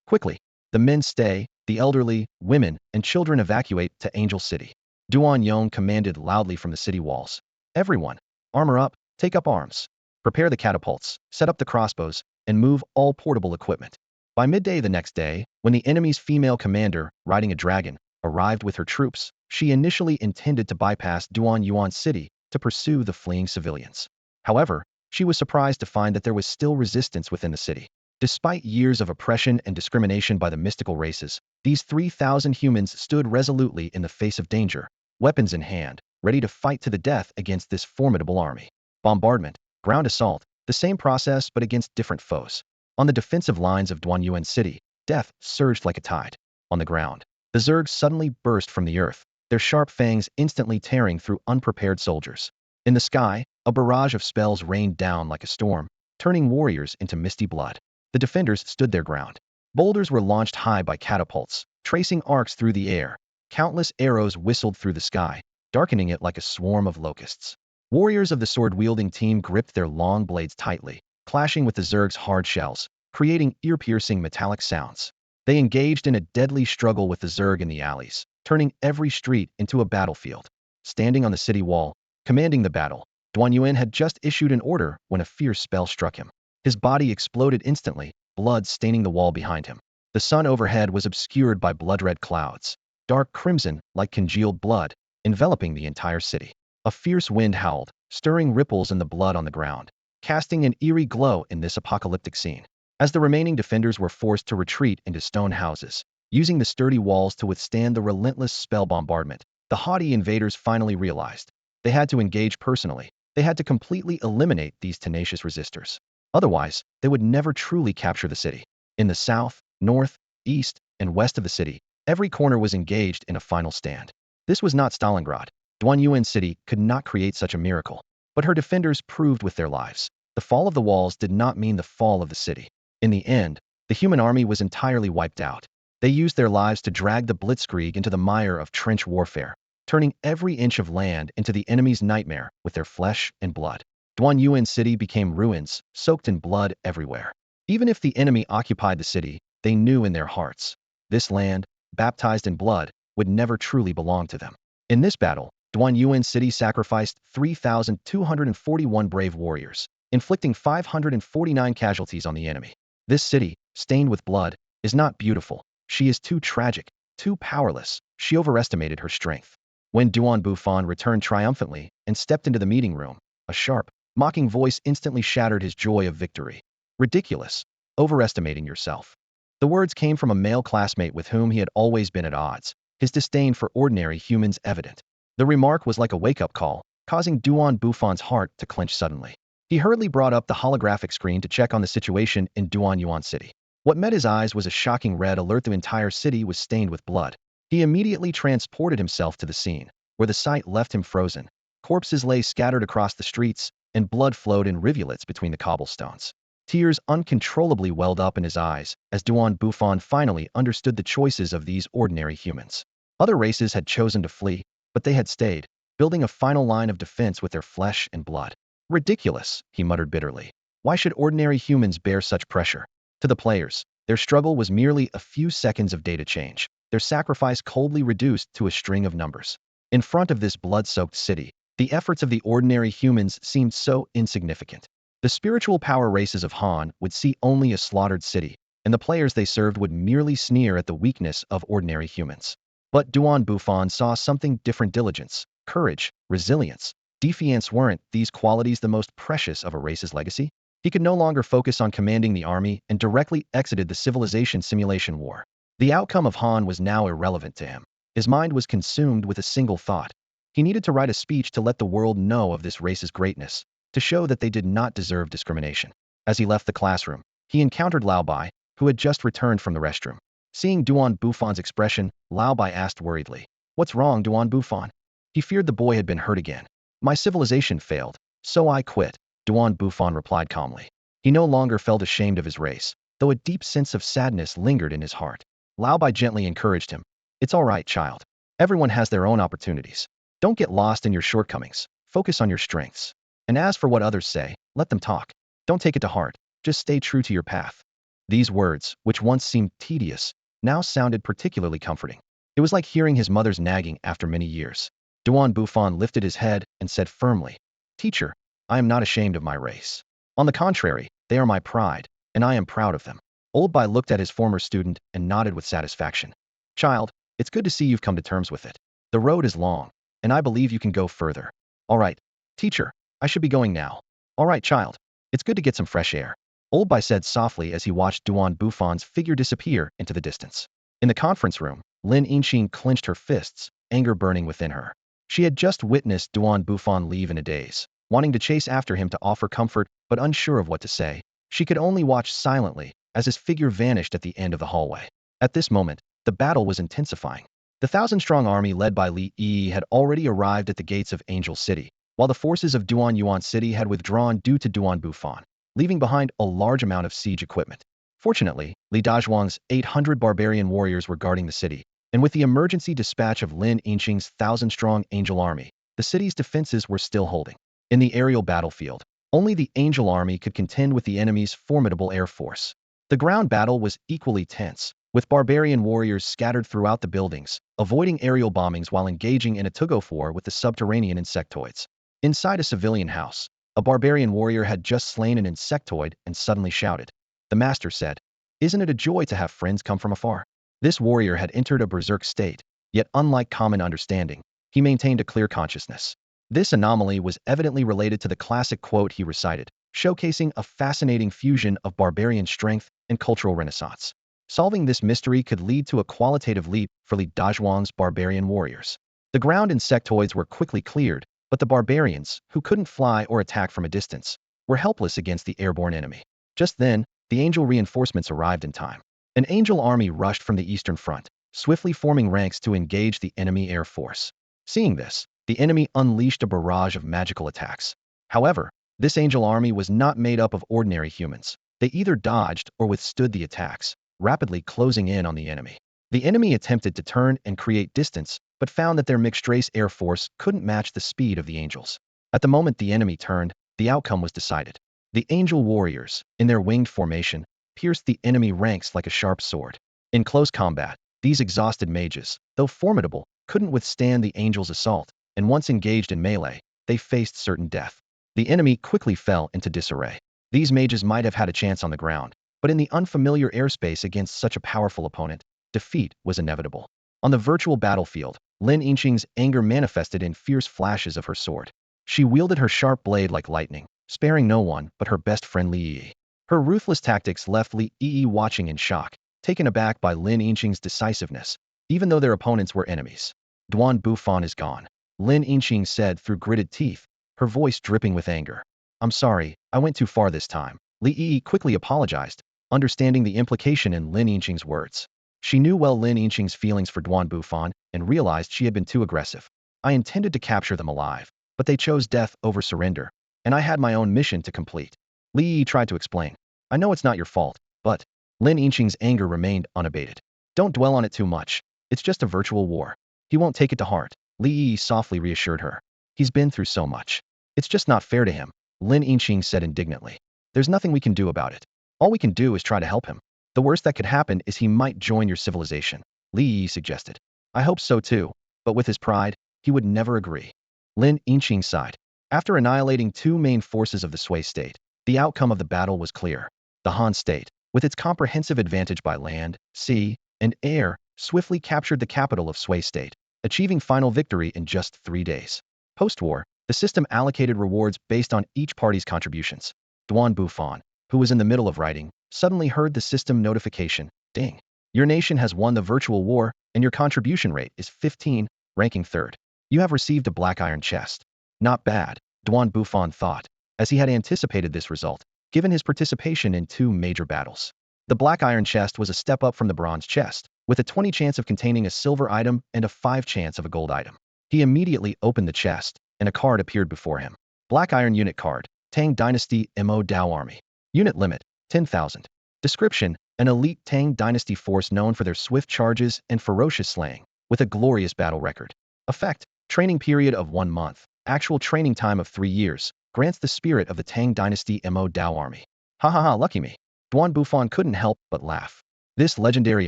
A: Quickly, the men stay, the elderly, women, and children evacuate to Angel City. Duan Yong commanded loudly from the city walls. Everyone, armor up, take up arms. Prepare the catapults, set up the crossbows, and move all portable equipment. By midday the next day, when the enemy's female commander, riding a dragon, arrived with her troops, she initially intended to bypass Duanyuan City to pursue the fleeing civilians. However, she was surprised to find that there was still resistance within the city. Despite years of oppression and discrimination by the mystical races, these 3,000 humans stood resolutely in the face of danger, weapons in hand, ready to fight to the death against this formidable army. Bombardment, ground assault, the same process but against different foes. On the defensive lines of Duanyuan City, death surged like a tide. On the ground, the Zergs suddenly burst from the earth, their sharp fangs instantly tearing through unprepared soldiers. In the sky, a barrage of spells rained down like a storm, turning warriors into misty blood. The defenders stood their ground. Boulders were launched high by catapults, tracing arcs through the air. Countless arrows whistled through the sky, darkening it like a swarm of locusts. Warriors of the sword-wielding team gripped their long blades tightly, clashing with the Zerg's hard shells, creating ear-piercing metallic sounds. They engaged in a deadly struggle with the Zerg in the alleys, turning every street into a battlefield. Standing on the city wall, commanding the battle, Duanyuan had just issued an order when a fierce spell struck him. His body exploded instantly, blood staining the wall behind him. The sun overhead was obscured by blood-red clouds, dark crimson like congealed blood, enveloping the entire city. A fierce wind howled, stirring ripples in the blood on the ground, casting an eerie glow in this apocalyptic scene. As the remaining defenders were forced to retreat into stone houses, using the sturdy walls to withstand the relentless spell bombardment, the haughty invaders finally realized they had to engage personally. They had to completely eliminate these tenacious resistors. Otherwise, they would never truly capture the city. In the south, north, east, and west of the city, every corner was engaged in a final stand. This was not Stalingrad. Duanyuan City could not create such a miracle. But her defenders proved with their lives. The fall of the walls did not mean the fall of the city. In the end, the human army was entirely wiped out. They used their lives to drag the blitzkrieg into the mire of trench warfare, turning every inch of land into the enemy's nightmare with their flesh and blood. Duanyuan City became ruins, soaked in blood everywhere. Even if the enemy occupied the city, they knew in their hearts, this land, baptized in blood, would never truly belong to them. In this battle, Duanyuan City sacrificed 3,241 brave warriors, inflicting 549 casualties on the enemy. This city, stained with blood, is not beautiful. She is too tragic, too powerless. She overestimated her strength. When Bufan returned triumphantly and stepped into the meeting room, a sharp, mocking voice instantly shattered his joy of victory. Ridiculous. Overestimating yourself. The words came from a male classmate with whom he had always been at odds, his disdain for ordinary humans evident. The remark was like a wake-up call, causing Bufan's heart to clench suddenly. He hurriedly brought up the holographic screen to check on the situation in Duanyuan City. What met his eyes was a shocking red alert: the entire city was stained with blood. He immediately transported himself to the scene, where the sight left him frozen. Corpses lay scattered across the streets, and blood flowed in rivulets between the cobblestones. Tears uncontrollably welled up in his eyes as Bufan finally understood the choices of these ordinary humans. Other races had chosen to flee, but they had stayed, building a final line of defense with their flesh and blood. Ridiculous, he muttered bitterly. Why should ordinary humans bear such pressure? To the players, their struggle was merely a few seconds of data change, their sacrifice coldly reduced to a string of numbers. In front of this blood-soaked city, the efforts of the ordinary humans seemed so insignificant. The spiritual power races of Han would see only a slaughtered city, and the players they served would merely sneer at the weakness of ordinary humans. But Bufan saw something different: diligence, courage, resilience, defiance. Weren't these qualities the most precious of a race's legacy? He could no longer focus on commanding the army and directly exited the civilization simulation war. The outcome of Han was now irrelevant to him. His mind was consumed with a single thought. He needed to write a speech to let the world know of this race's greatness, to show that they did not deserve discrimination. As he left the classroom, he encountered Lao Bai, who had just returned from the restroom. Seeing Bufan's expression, Lao Bai asked worriedly, "What's wrong, Bufan?" He feared the boy had been hurt again. "My civilization failed, so I quit," Bufan replied calmly. He no longer felt ashamed of his race, though a deep sense of sadness lingered in his heart. Lao Bai gently encouraged him. "It's all right, child. Everyone has their own opportunities. Don't get lost in your shortcomings. Focus on your strengths. And as for what others say, let them talk. Don't take it to heart. Just stay true to your path." These words, which once seemed tedious, now sounded particularly comforting. It was like hearing his mother's nagging after many years. Bufan lifted his head and said firmly, "Teacher, I am not ashamed of my race. On the contrary, they are my pride, and I am proud of them." Old Bai looked at his former student and nodded with satisfaction. "Child, it's good to see you've come to terms with it. The road is long, and I believe you can go further." "All right, teacher, I should be going now." "All right, child. It's good to get some fresh air," Old Bai said softly as he watched Bufan's figure disappear into the distance. In the conference room, Lin Yinqing clenched her fists, anger burning within her. She had just witnessed Bufan leave in a daze, wanting to chase after him to offer comfort, but unsure of what to say. She could only watch silently as his figure vanished at the end of the hallway. At this moment, the battle was intensifying. The 1,000-strong army led by Li Yi had already arrived at the gates of Angel City, while the forces of Duanyuan City had withdrawn due to Bufan, leaving behind a large amount of siege equipment. Fortunately, Li Dazhuang's 800 barbarian warriors were guarding the city, and with the emergency dispatch of Lin Yinqing's 1,000-strong Angel Army, the city's defenses were still holding. In the aerial battlefield, only the Angel Army could contend with the enemy's formidable air force. The ground battle was equally tense, with barbarian warriors scattered throughout the buildings, avoiding aerial bombings while engaging in a tug-of-war with the subterranean insectoids. Inside a civilian house, a barbarian warrior had just slain an insectoid and suddenly shouted. The master said, "Isn't it a joy to have friends come from afar?" This warrior had entered a berserk state, yet unlike common understanding, he maintained a clear consciousness. This anomaly was evidently related to the classic quote he recited, showcasing a fascinating fusion of barbarian strength and cultural renaissance. Solving this mystery could lead to a qualitative leap for Li Dazhuang's barbarian warriors. The ground insectoids were quickly cleared, but the barbarians, who couldn't fly or attack from a distance, were helpless against the airborne enemy. Just then, the angel reinforcements arrived in time. An angel army rushed from the eastern front, swiftly forming ranks to engage the enemy air force. Seeing this, the enemy unleashed a barrage of magical attacks. However, this angel army was not made up of ordinary humans. They either dodged or withstood the attacks, rapidly closing in on the enemy. The enemy attempted to turn and create distance, but found that their mixed-race air force couldn't match the speed of the angels. At the moment the enemy turned, the outcome was decided. The angel warriors, in their winged formation, pierced the enemy ranks like a sharp sword. In close combat, these exhausted mages, though formidable, couldn't withstand the angels' assault, and once engaged in melee, they faced certain death. The enemy quickly fell into disarray. These mages might have had a chance on the ground, but in the unfamiliar airspace against such a powerful opponent, defeat was inevitable. On the virtual battlefield, Lin Yinqing's anger manifested in fierce flashes of her sword. She wielded her sharp blade like lightning, sparing no one but her best friend Li Yi. Her ruthless tactics left Li Yi watching in shock, taken aback by Lin Yinqing's decisiveness, even though their opponents were enemies. Duan Bufan is gone, Lin Yinqing said through gritted teeth, her voice dripping with anger. I'm sorry, I went too far this time. Li Yi quickly apologized, understanding the implication in Lin Yinqing's words. She knew well Lin Yinqing's feelings for Duan Bufan and realized she had been too aggressive. I intended to capture them alive, but they chose death over surrender, and I had my own mission to complete. Li Yi tried to explain. I know it's not your fault, but Lin Yinqing's anger remained unabated. Don't dwell on it too much. It's just a virtual war. He won't take it to heart, Li Yi softly reassured her. He's been through so much. It's just not fair to him, Lin Yinqing said indignantly. There's nothing we can do about it. All we can do is try to help him. The worst that could happen is he might join your civilization, Li Yi suggested. I hope so too, but with his pride, he would never agree. Lin Yinqing sighed. After annihilating two main forces of the Sui state, the outcome of the battle was clear. The Han state, with its comprehensive advantage by land, sea, and air, swiftly captured the capital of Sui state, achieving final victory in just 3 days. Post-war, the system allocated rewards based on each party's contributions. Duan Bufan, who was in the middle of writing, suddenly heard the system notification, ding. Your nation has won the virtual war, and your contribution rate is 15, ranking 3rd. You have received a black iron chest. Not bad, Duan Bufan thought, as he had anticipated this result, given his participation in 2 major battles. The black iron chest was a step up from the bronze chest, with a 20 chance of containing a silver item and a 5 chance of a gold item. He immediately opened the chest, and a card appeared before him. Black Iron Unit Card, Tang Dynasty Mo Dao Army. Unit Limit, 10,000. Description, an elite Tang Dynasty force known for their swift charges and ferocious slaying, with a glorious battle record. Effect, training period of 1 month, actual training time of 3 years, grants the spirit of the Tang Dynasty Mo Dao Army. Ha ha ha, lucky me. Duan Bufan couldn't help but laugh. This legendary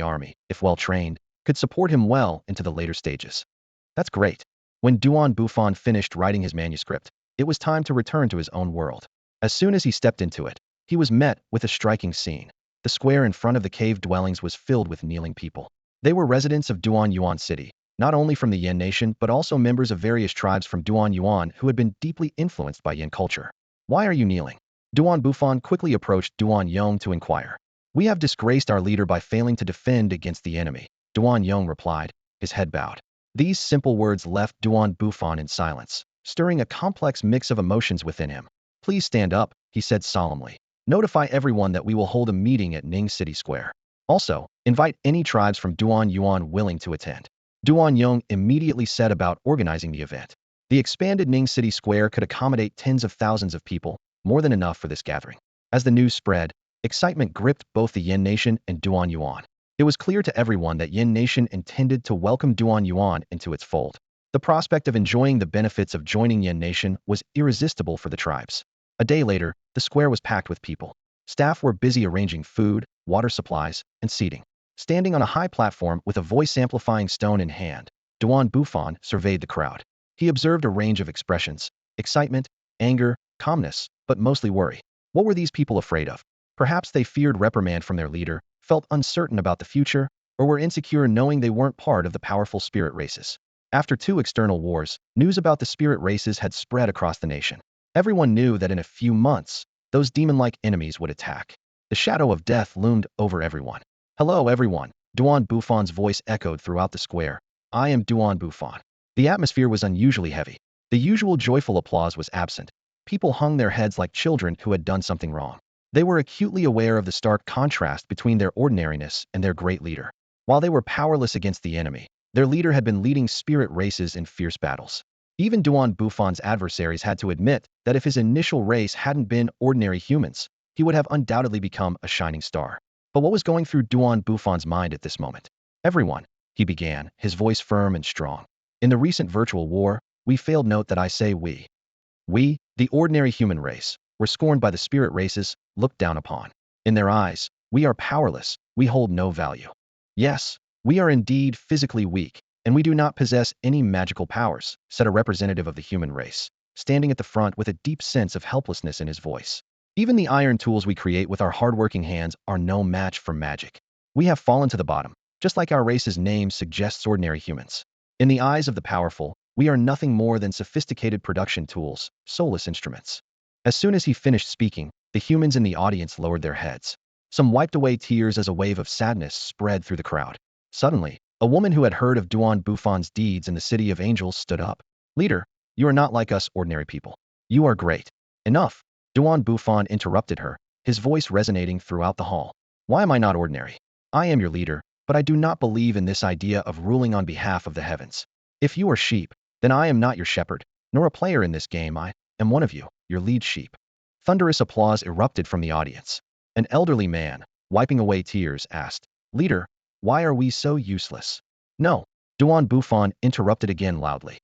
A: army, if well trained, could support him well into the later stages. That's great. When Duan Bufan finished writing his manuscript, it was time to return to his own world. As soon as he stepped into it, he was met with a striking scene. The square in front of the cave dwellings was filled with kneeling people. They were residents of Duan Yuan City, not only from the Yin nation but also members of various tribes from Duan Yuan who had been deeply influenced by Yin culture. Why are you kneeling? Duan Bufan quickly approached Duan Yong to inquire. We have disgraced our leader by failing to defend against the enemy, Duan Yong replied, his head bowed. These simple words left Duan Bufan in silence, stirring a complex mix of emotions within him. Please stand up, he said solemnly. Notify everyone that we will hold a meeting at Ning City Square. Also, invite any tribes from Duan Yuan willing to attend. Duan Yong immediately set about organizing the event. The expanded Ning City Square could accommodate tens of thousands of people, more than enough for this gathering. As the news spread, excitement gripped both the Yin nation and Duan Yuan. It was clear to everyone that Yin nation intended to welcome Duan Yuan into its fold. The prospect of enjoying the benefits of joining Yin nation was irresistible for the tribes. A day later, the square was packed with people. Staff were busy arranging food, water supplies, and seating. Standing on a high platform with a voice-amplifying stone in hand, Duan Bufan surveyed the crowd. He observed a range of expressions: excitement, anger, calmness, but mostly worry. What were these people afraid of? Perhaps they feared reprimand from their leader, felt uncertain about the future, or were insecure knowing they weren't part of the powerful spirit races. After 2 external wars, news about the spirit races had spread across the nation. Everyone knew that in a few months, those demon-like enemies would attack. The shadow of death loomed over everyone. Hello everyone, Duan Bufan's voice echoed throughout the square. I am Duan Bufan. The atmosphere was unusually heavy. The usual joyful applause was absent. People hung their heads like children who had done something wrong. They were acutely aware of the stark contrast between their ordinariness and their great leader. While they were powerless against the enemy, their leader had been leading spirit races in fierce battles. Even Bufan's adversaries had to admit that if his initial race hadn't been ordinary humans, he would have undoubtedly become a shining star. But what was going through Bufan's mind at this moment? Everyone, he began, his voice firm and strong. In the recent virtual war, we failed. Note that I say we. We, the ordinary human race, were scorned by the spirit races, looked down upon. In their eyes, we are powerless, we hold no value. Yes, we are indeed physically weak, and we do not possess any magical powers, said a representative of the human race, standing at the front with a deep sense of helplessness in his voice. Even the iron tools we create with our hardworking hands are no match for magic. We have fallen to the bottom, just like our race's name suggests, ordinary humans. In the eyes of the powerful, we are nothing more than sophisticated production tools, soulless instruments. As soon as he finished speaking, the humans in the audience lowered their heads. Some wiped away tears as a wave of sadness spread through the crowd. Suddenly, a woman who had heard of Bufan's deeds in the City of Angels stood up. Leader, you are not like us ordinary people. You are great. Enough. Bufan interrupted her, his voice resonating throughout the hall. Why am I not ordinary? I am your leader, but I do not believe in this idea of ruling on behalf of the heavens. If you are sheep, then I am not your shepherd, nor a player in this game. I am one of you, your lead sheep. Thunderous applause erupted from the audience. An elderly man, wiping away tears, asked, Leader, why are we so useless? No, Bufan interrupted again loudly.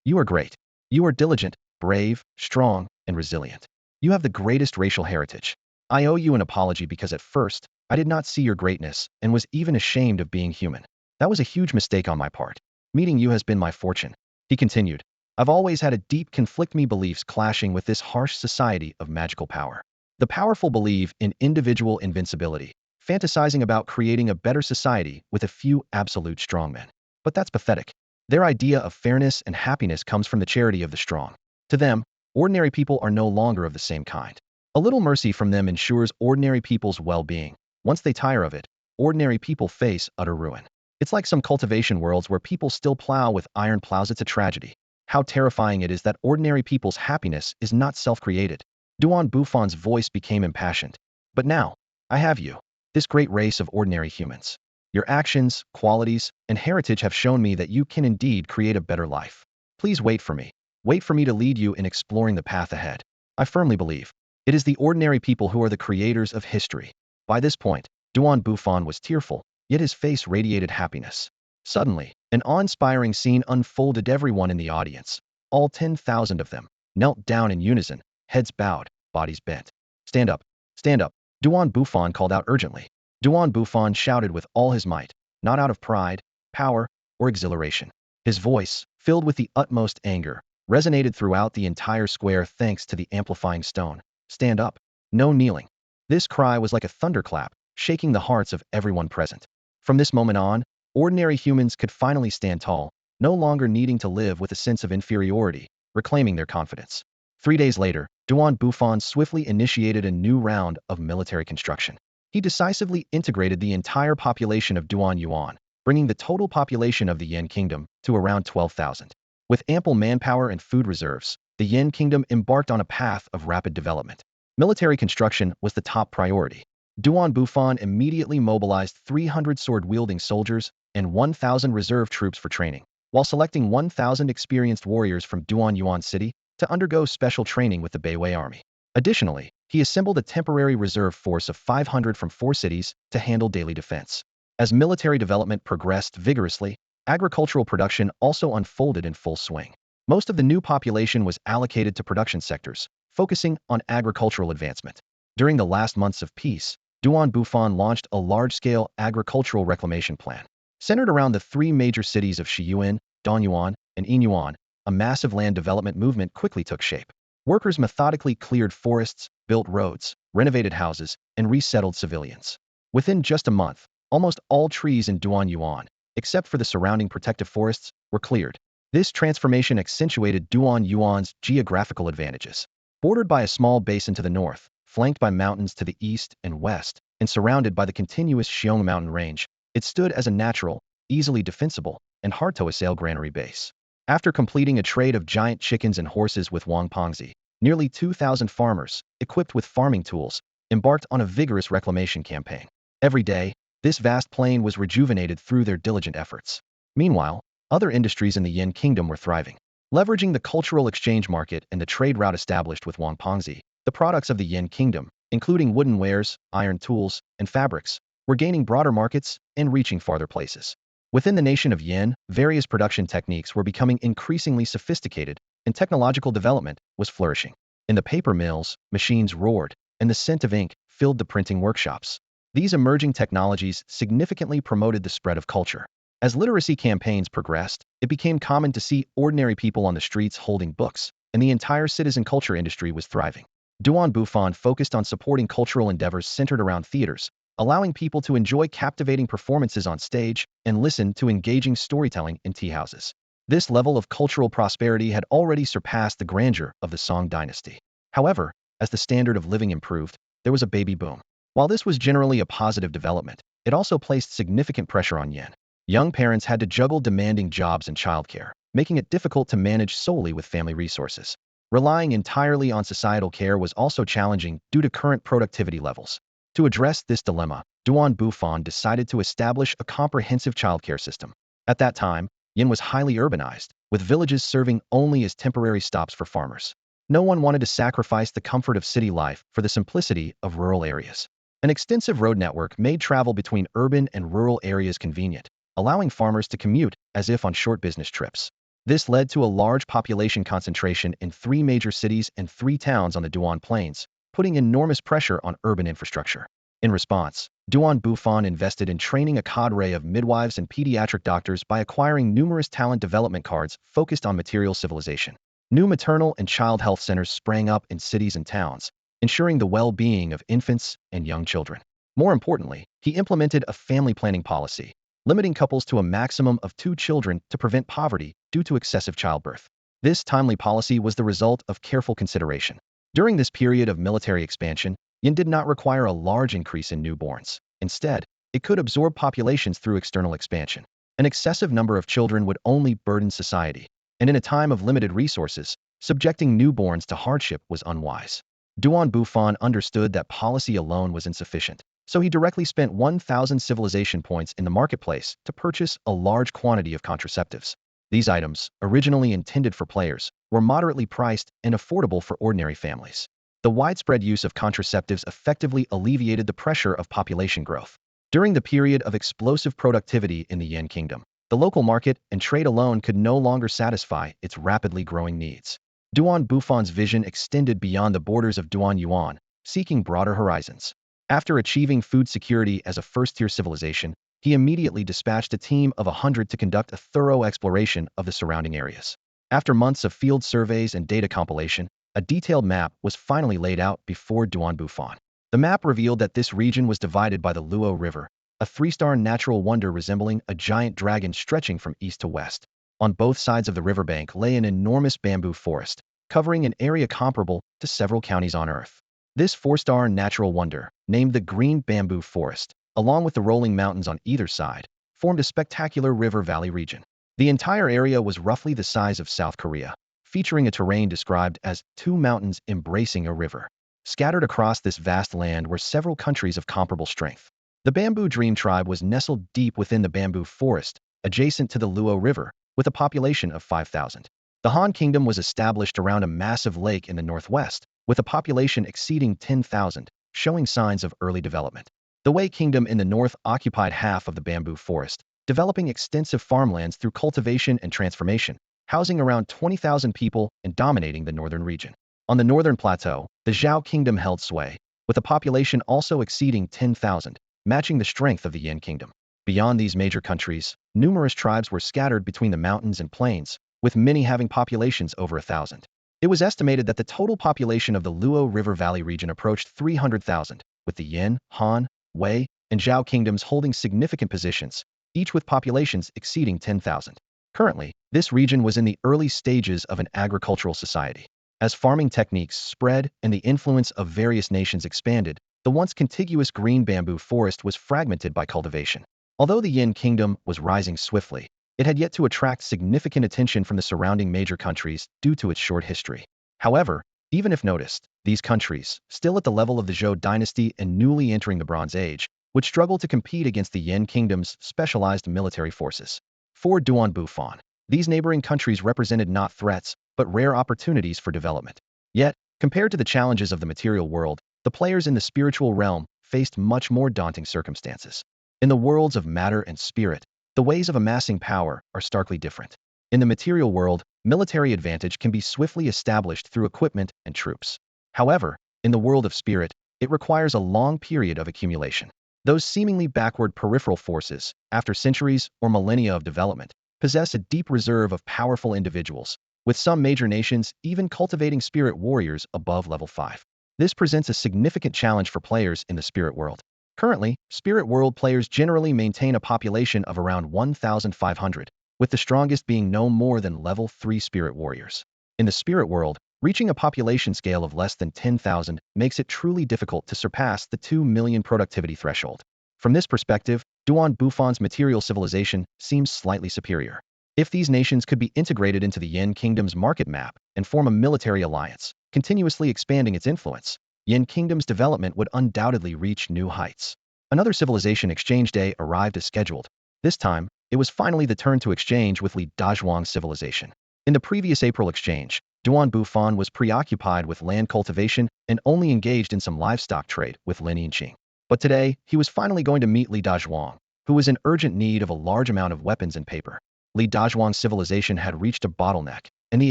A: You are great. You are diligent, brave, strong, and resilient. You have the greatest racial heritage. I owe you an apology because at first, I did not see your greatness and was even ashamed of being human. That was a huge mistake on my part. Meeting you has been my fortune. He continued, I've always had a deep conflict, me beliefs clashing with this harsh society of magical power. The powerful believe in individual invincibility, fantasizing about creating a better society with a few absolute strongmen. But that's pathetic. Their idea of fairness and happiness comes from the charity of the strong. To them, ordinary people are no longer of the same kind. A little mercy from them ensures ordinary people's well-being. Once they tire of it, ordinary people face utter ruin. It's like some cultivation worlds where people still plow with iron plows. It's a tragedy. How terrifying it is that ordinary people's happiness is not self-created. Bufan's voice became impassioned. But now, I have you, this great race of ordinary humans. Your actions, qualities, and heritage have shown me that you can indeed create a better life. Please wait for me. Wait for me to lead you in exploring the path ahead. I firmly believe it is the ordinary people who are the creators of history. By this point, Bufan was tearful, yet his face radiated happiness. Suddenly, an awe-inspiring scene unfolded. Everyone in the audience, all 10,000 of them, knelt down in unison, heads bowed, bodies bent. Stand up, stand up, Bufan called out urgently. Bufan shouted with all his might, not out of pride, power, or exhilaration. His voice, filled with the utmost anger, resonated throughout the entire square thanks to the amplifying stone. Stand up. No kneeling. This cry was like a thunderclap, shaking the hearts of everyone present. From this moment on, ordinary humans could finally stand tall, no longer needing to live with a sense of inferiority, reclaiming their confidence. 3 days later, Bufan swiftly initiated a new round of military construction. He decisively integrated the entire population of Yuan, bringing the total population of the Yin Kingdom to around 12,000. With ample manpower and food reserves, the Yin Kingdom embarked on a path of rapid development. Military construction was the top priority. Bufan immediately mobilized 300 sword-wielding soldiers and 1,000 reserve troops for training, while selecting 1,000 experienced warriors from Yuan City to undergo special training with the Beiwei army. Additionally, he assembled a temporary reserve force of 500 from 4 cities to handle daily defense. As military development progressed vigorously, agricultural production also unfolded in full swing. Most of the new population was allocated to production sectors, focusing on agricultural advancement. During the last months of peace, Bufan launched a large-scale agricultural reclamation plan. Centered around the 3 major cities of Shiyuan, Donyuan, and Yinyuan, a massive land development movement quickly took shape. Workers methodically cleared forests, built roads, renovated houses, and resettled civilians. Within just a month, almost all trees in Yuan, except for the surrounding protective forests, were cleared. This transformation accentuated Yuan's geographical advantages. Bordered by a small basin to the north, flanked by mountains to the east and west, and surrounded by the continuous Xiong mountain range, it stood as a natural, easily defensible, and hard-to-assail granary base. After completing a trade of giant chickens and horses with Wang Pengzi, Nearly 2,000 farmers, equipped with farming tools, embarked on a vigorous reclamation campaign. Every day, this vast plain was rejuvenated through their diligent efforts. Meanwhile, other industries in the Yin Kingdom were thriving. Leveraging the cultural exchange market and the trade route established with Wangpongzi, the products of the Yin Kingdom, including wooden wares, iron tools, and fabrics, were gaining broader markets and reaching farther places. Within the nation of Yin, various production techniques were becoming increasingly sophisticated, and technological development was flourishing. In the paper mills, machines roared, and the scent of ink filled the printing workshops. These emerging technologies significantly promoted the spread of culture. As literacy campaigns progressed, it became common to see ordinary people on the streets holding books, and the entire citizen culture industry was thriving. Bufan focused on supporting cultural endeavors centered around theaters, allowing people to enjoy captivating performances on stage and listen to engaging storytelling in tea houses. This level of cultural prosperity had already surpassed the grandeur of the Song dynasty. However, as the standard of living improved, there was a baby boom. While this was generally a positive development, it also placed significant pressure on Yin. Young parents had to juggle demanding jobs and childcare, making it difficult to manage solely with family resources. Relying entirely on societal care was also challenging due to current productivity levels. To address this dilemma, Bufan decided to establish a comprehensive childcare system. At that time, Yin was highly urbanized, with villages serving only as temporary stops for farmers. No one wanted to sacrifice the comfort of city life for the simplicity of rural areas. An extensive road network made travel between urban and rural areas convenient, allowing farmers to commute as if on short business trips. This led to a large population concentration in 3 major cities and 3 towns on the Duan Plains, putting enormous pressure on urban infrastructure. In response, Bufan invested in training a cadre of midwives and pediatric doctors by acquiring numerous talent development cards focused on material civilization. New maternal and child health centers sprang up in cities and towns, ensuring the well-being of infants and young children. More importantly, he implemented a family planning policy, limiting couples to a maximum of 2 children to prevent poverty due to excessive childbirth. This timely policy was the result of careful consideration. During this period of military expansion, Yin did not require a large increase in newborns. Instead, it could absorb populations through external expansion. An excessive number of children would only burden society, and in a time of limited resources, subjecting newborns to hardship was unwise. Bufan understood that policy alone was insufficient, so he directly spent 1,000 civilization points in the marketplace to purchase a large quantity of contraceptives. These items, originally intended for players, were moderately priced and affordable for ordinary families. The widespread use of contraceptives effectively alleviated the pressure of population growth. During the period of explosive productivity in the Yin Kingdom, the local market and trade alone could no longer satisfy its rapidly growing needs. Bufan's vision extended beyond the borders of Duan Yuan, seeking broader horizons. After achieving food security as a first-tier civilization, he immediately dispatched a team of 100 to conduct a thorough exploration of the surrounding areas. After months of field surveys and data compilation, a detailed map was finally laid out before Bufan. The map revealed that this region was divided by the Luo River, a 3-star natural wonder resembling a giant dragon stretching from east to west. On both sides of the riverbank lay an enormous bamboo forest, covering an area comparable to several counties on Earth. This 4-star natural wonder, named the Green Bamboo Forest, along with the rolling mountains on either side, formed a spectacular river-valley region. The entire area was roughly the size of South Korea, featuring a terrain described as 2 mountains embracing a river. Scattered across this vast land were several countries of comparable strength. The Bamboo Dream Tribe was nestled deep within the bamboo forest, adjacent to the Luo River, with a population of 5,000. The Han Kingdom was established around a massive lake in the northwest, with a population exceeding 10,000, showing signs of early development. The Wei Kingdom in the north occupied half of the bamboo forest, developing extensive farmlands through cultivation and transformation, housing around 20,000 people and dominating the northern region. On the northern plateau, the Zhao Kingdom held sway, with a population also exceeding 10,000, matching the strength of the Yin Kingdom. Beyond these major countries, numerous tribes were scattered between the mountains and plains, with many having populations over 1,000. It was estimated that the total population of the Luo River Valley region approached 300,000, with the Yin, Han, Wei, and Zhao kingdoms holding significant positions, each with populations exceeding 10,000. Currently, this region was in the early stages of an agricultural society. As farming techniques spread and the influence of various nations expanded, the once contiguous green bamboo forest was fragmented by cultivation. Although the Yin Kingdom was rising swiftly, it had yet to attract significant attention from the surrounding major countries due to its short history. However, Even if noticed, these countries, still at the level of the Zhou dynasty and newly entering the Bronze Age, would struggle to compete against the Yin Kingdom's specialized military forces. For Duan Bufan, these neighboring countries represented not threats, but rare opportunities for development. Yet, compared to the challenges of the material world, the players in the spiritual realm faced much more daunting circumstances. In the worlds of matter and spirit, the ways of amassing power are starkly different. In the material world, military advantage can be swiftly established through equipment and troops. However, in the world of spirit, it requires a long period of accumulation. Those seemingly backward peripheral forces, after centuries or millennia of development, possess a deep reserve of powerful individuals, with some major nations even cultivating spirit warriors above level 5. This presents a significant challenge for players in the spirit world. Currently, spirit world players generally maintain a population of around 1,500, with the strongest being no more than level 3 spirit warriors. In the spirit world, reaching a population scale of less than 10,000 makes it truly difficult to surpass the 2 million productivity threshold. From this perspective, Duan Bufan's material civilization seems slightly superior. If these nations could be integrated into the Yin Kingdom's market map and form a military alliance, continuously expanding its influence, Yin Kingdom's development would undoubtedly reach new heights. Another civilization exchange day arrived as scheduled. This time, it was finally the turn to exchange with Li Dazhuang's civilization. In the previous April exchange, Duan Bufan was preoccupied with land cultivation and only engaged in some livestock trade with Lin Yinqing. But today, he was finally going to meet Li Dazhuang, who was in urgent need of a large amount of weapons and paper. Li Dazhuang's civilization had reached a bottleneck, and the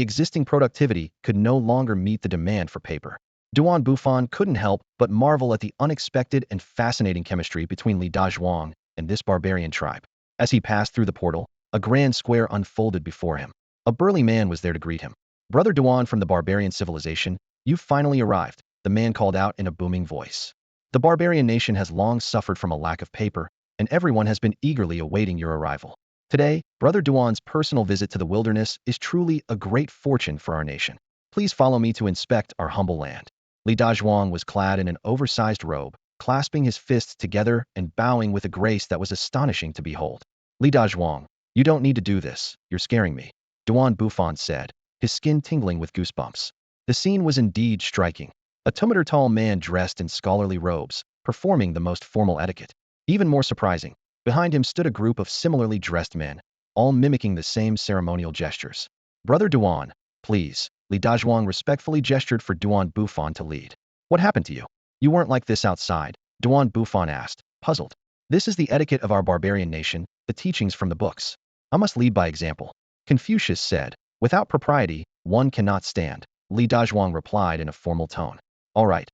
A: existing productivity could no longer meet the demand for paper. Duan Bufan couldn't help but marvel at the unexpected and fascinating chemistry between Li Dazhuang and this barbarian tribe. As he passed through the portal, a grand square unfolded before him. A burly man was there to greet him. "Brother Duan from the barbarian civilization, you've finally arrived," the man called out in a booming voice. "The barbarian nation has long suffered from a lack of paper, and everyone has been eagerly awaiting your arrival. Today, Brother Duan's personal visit to the wilderness is truly a great fortune for our nation. Please follow me to inspect our humble land." Li Dazhuang was clad in an oversized robe, clasping his fists together and bowing with a grace that was astonishing to behold. "Li Dazhuang, you don't need to do this, you're scaring me," Duan Bufan said, his skin tingling with goosebumps. The scene was indeed striking. A 2-meter-tall man dressed in scholarly robes, performing the most formal etiquette. Even more surprising, behind him stood a group of similarly dressed men, all mimicking the same ceremonial gestures. "Brother Duan, please," Li Dazhuang respectfully gestured for Duan Bufan to lead. "What happened to you? You weren't like this outside," Duan Bufan asked, puzzled. "This is the etiquette of our barbarian nation, the teachings from the books. I must lead by example," Confucius said. "Without propriety, one cannot stand," Li Dazhuang replied in a formal tone. All right,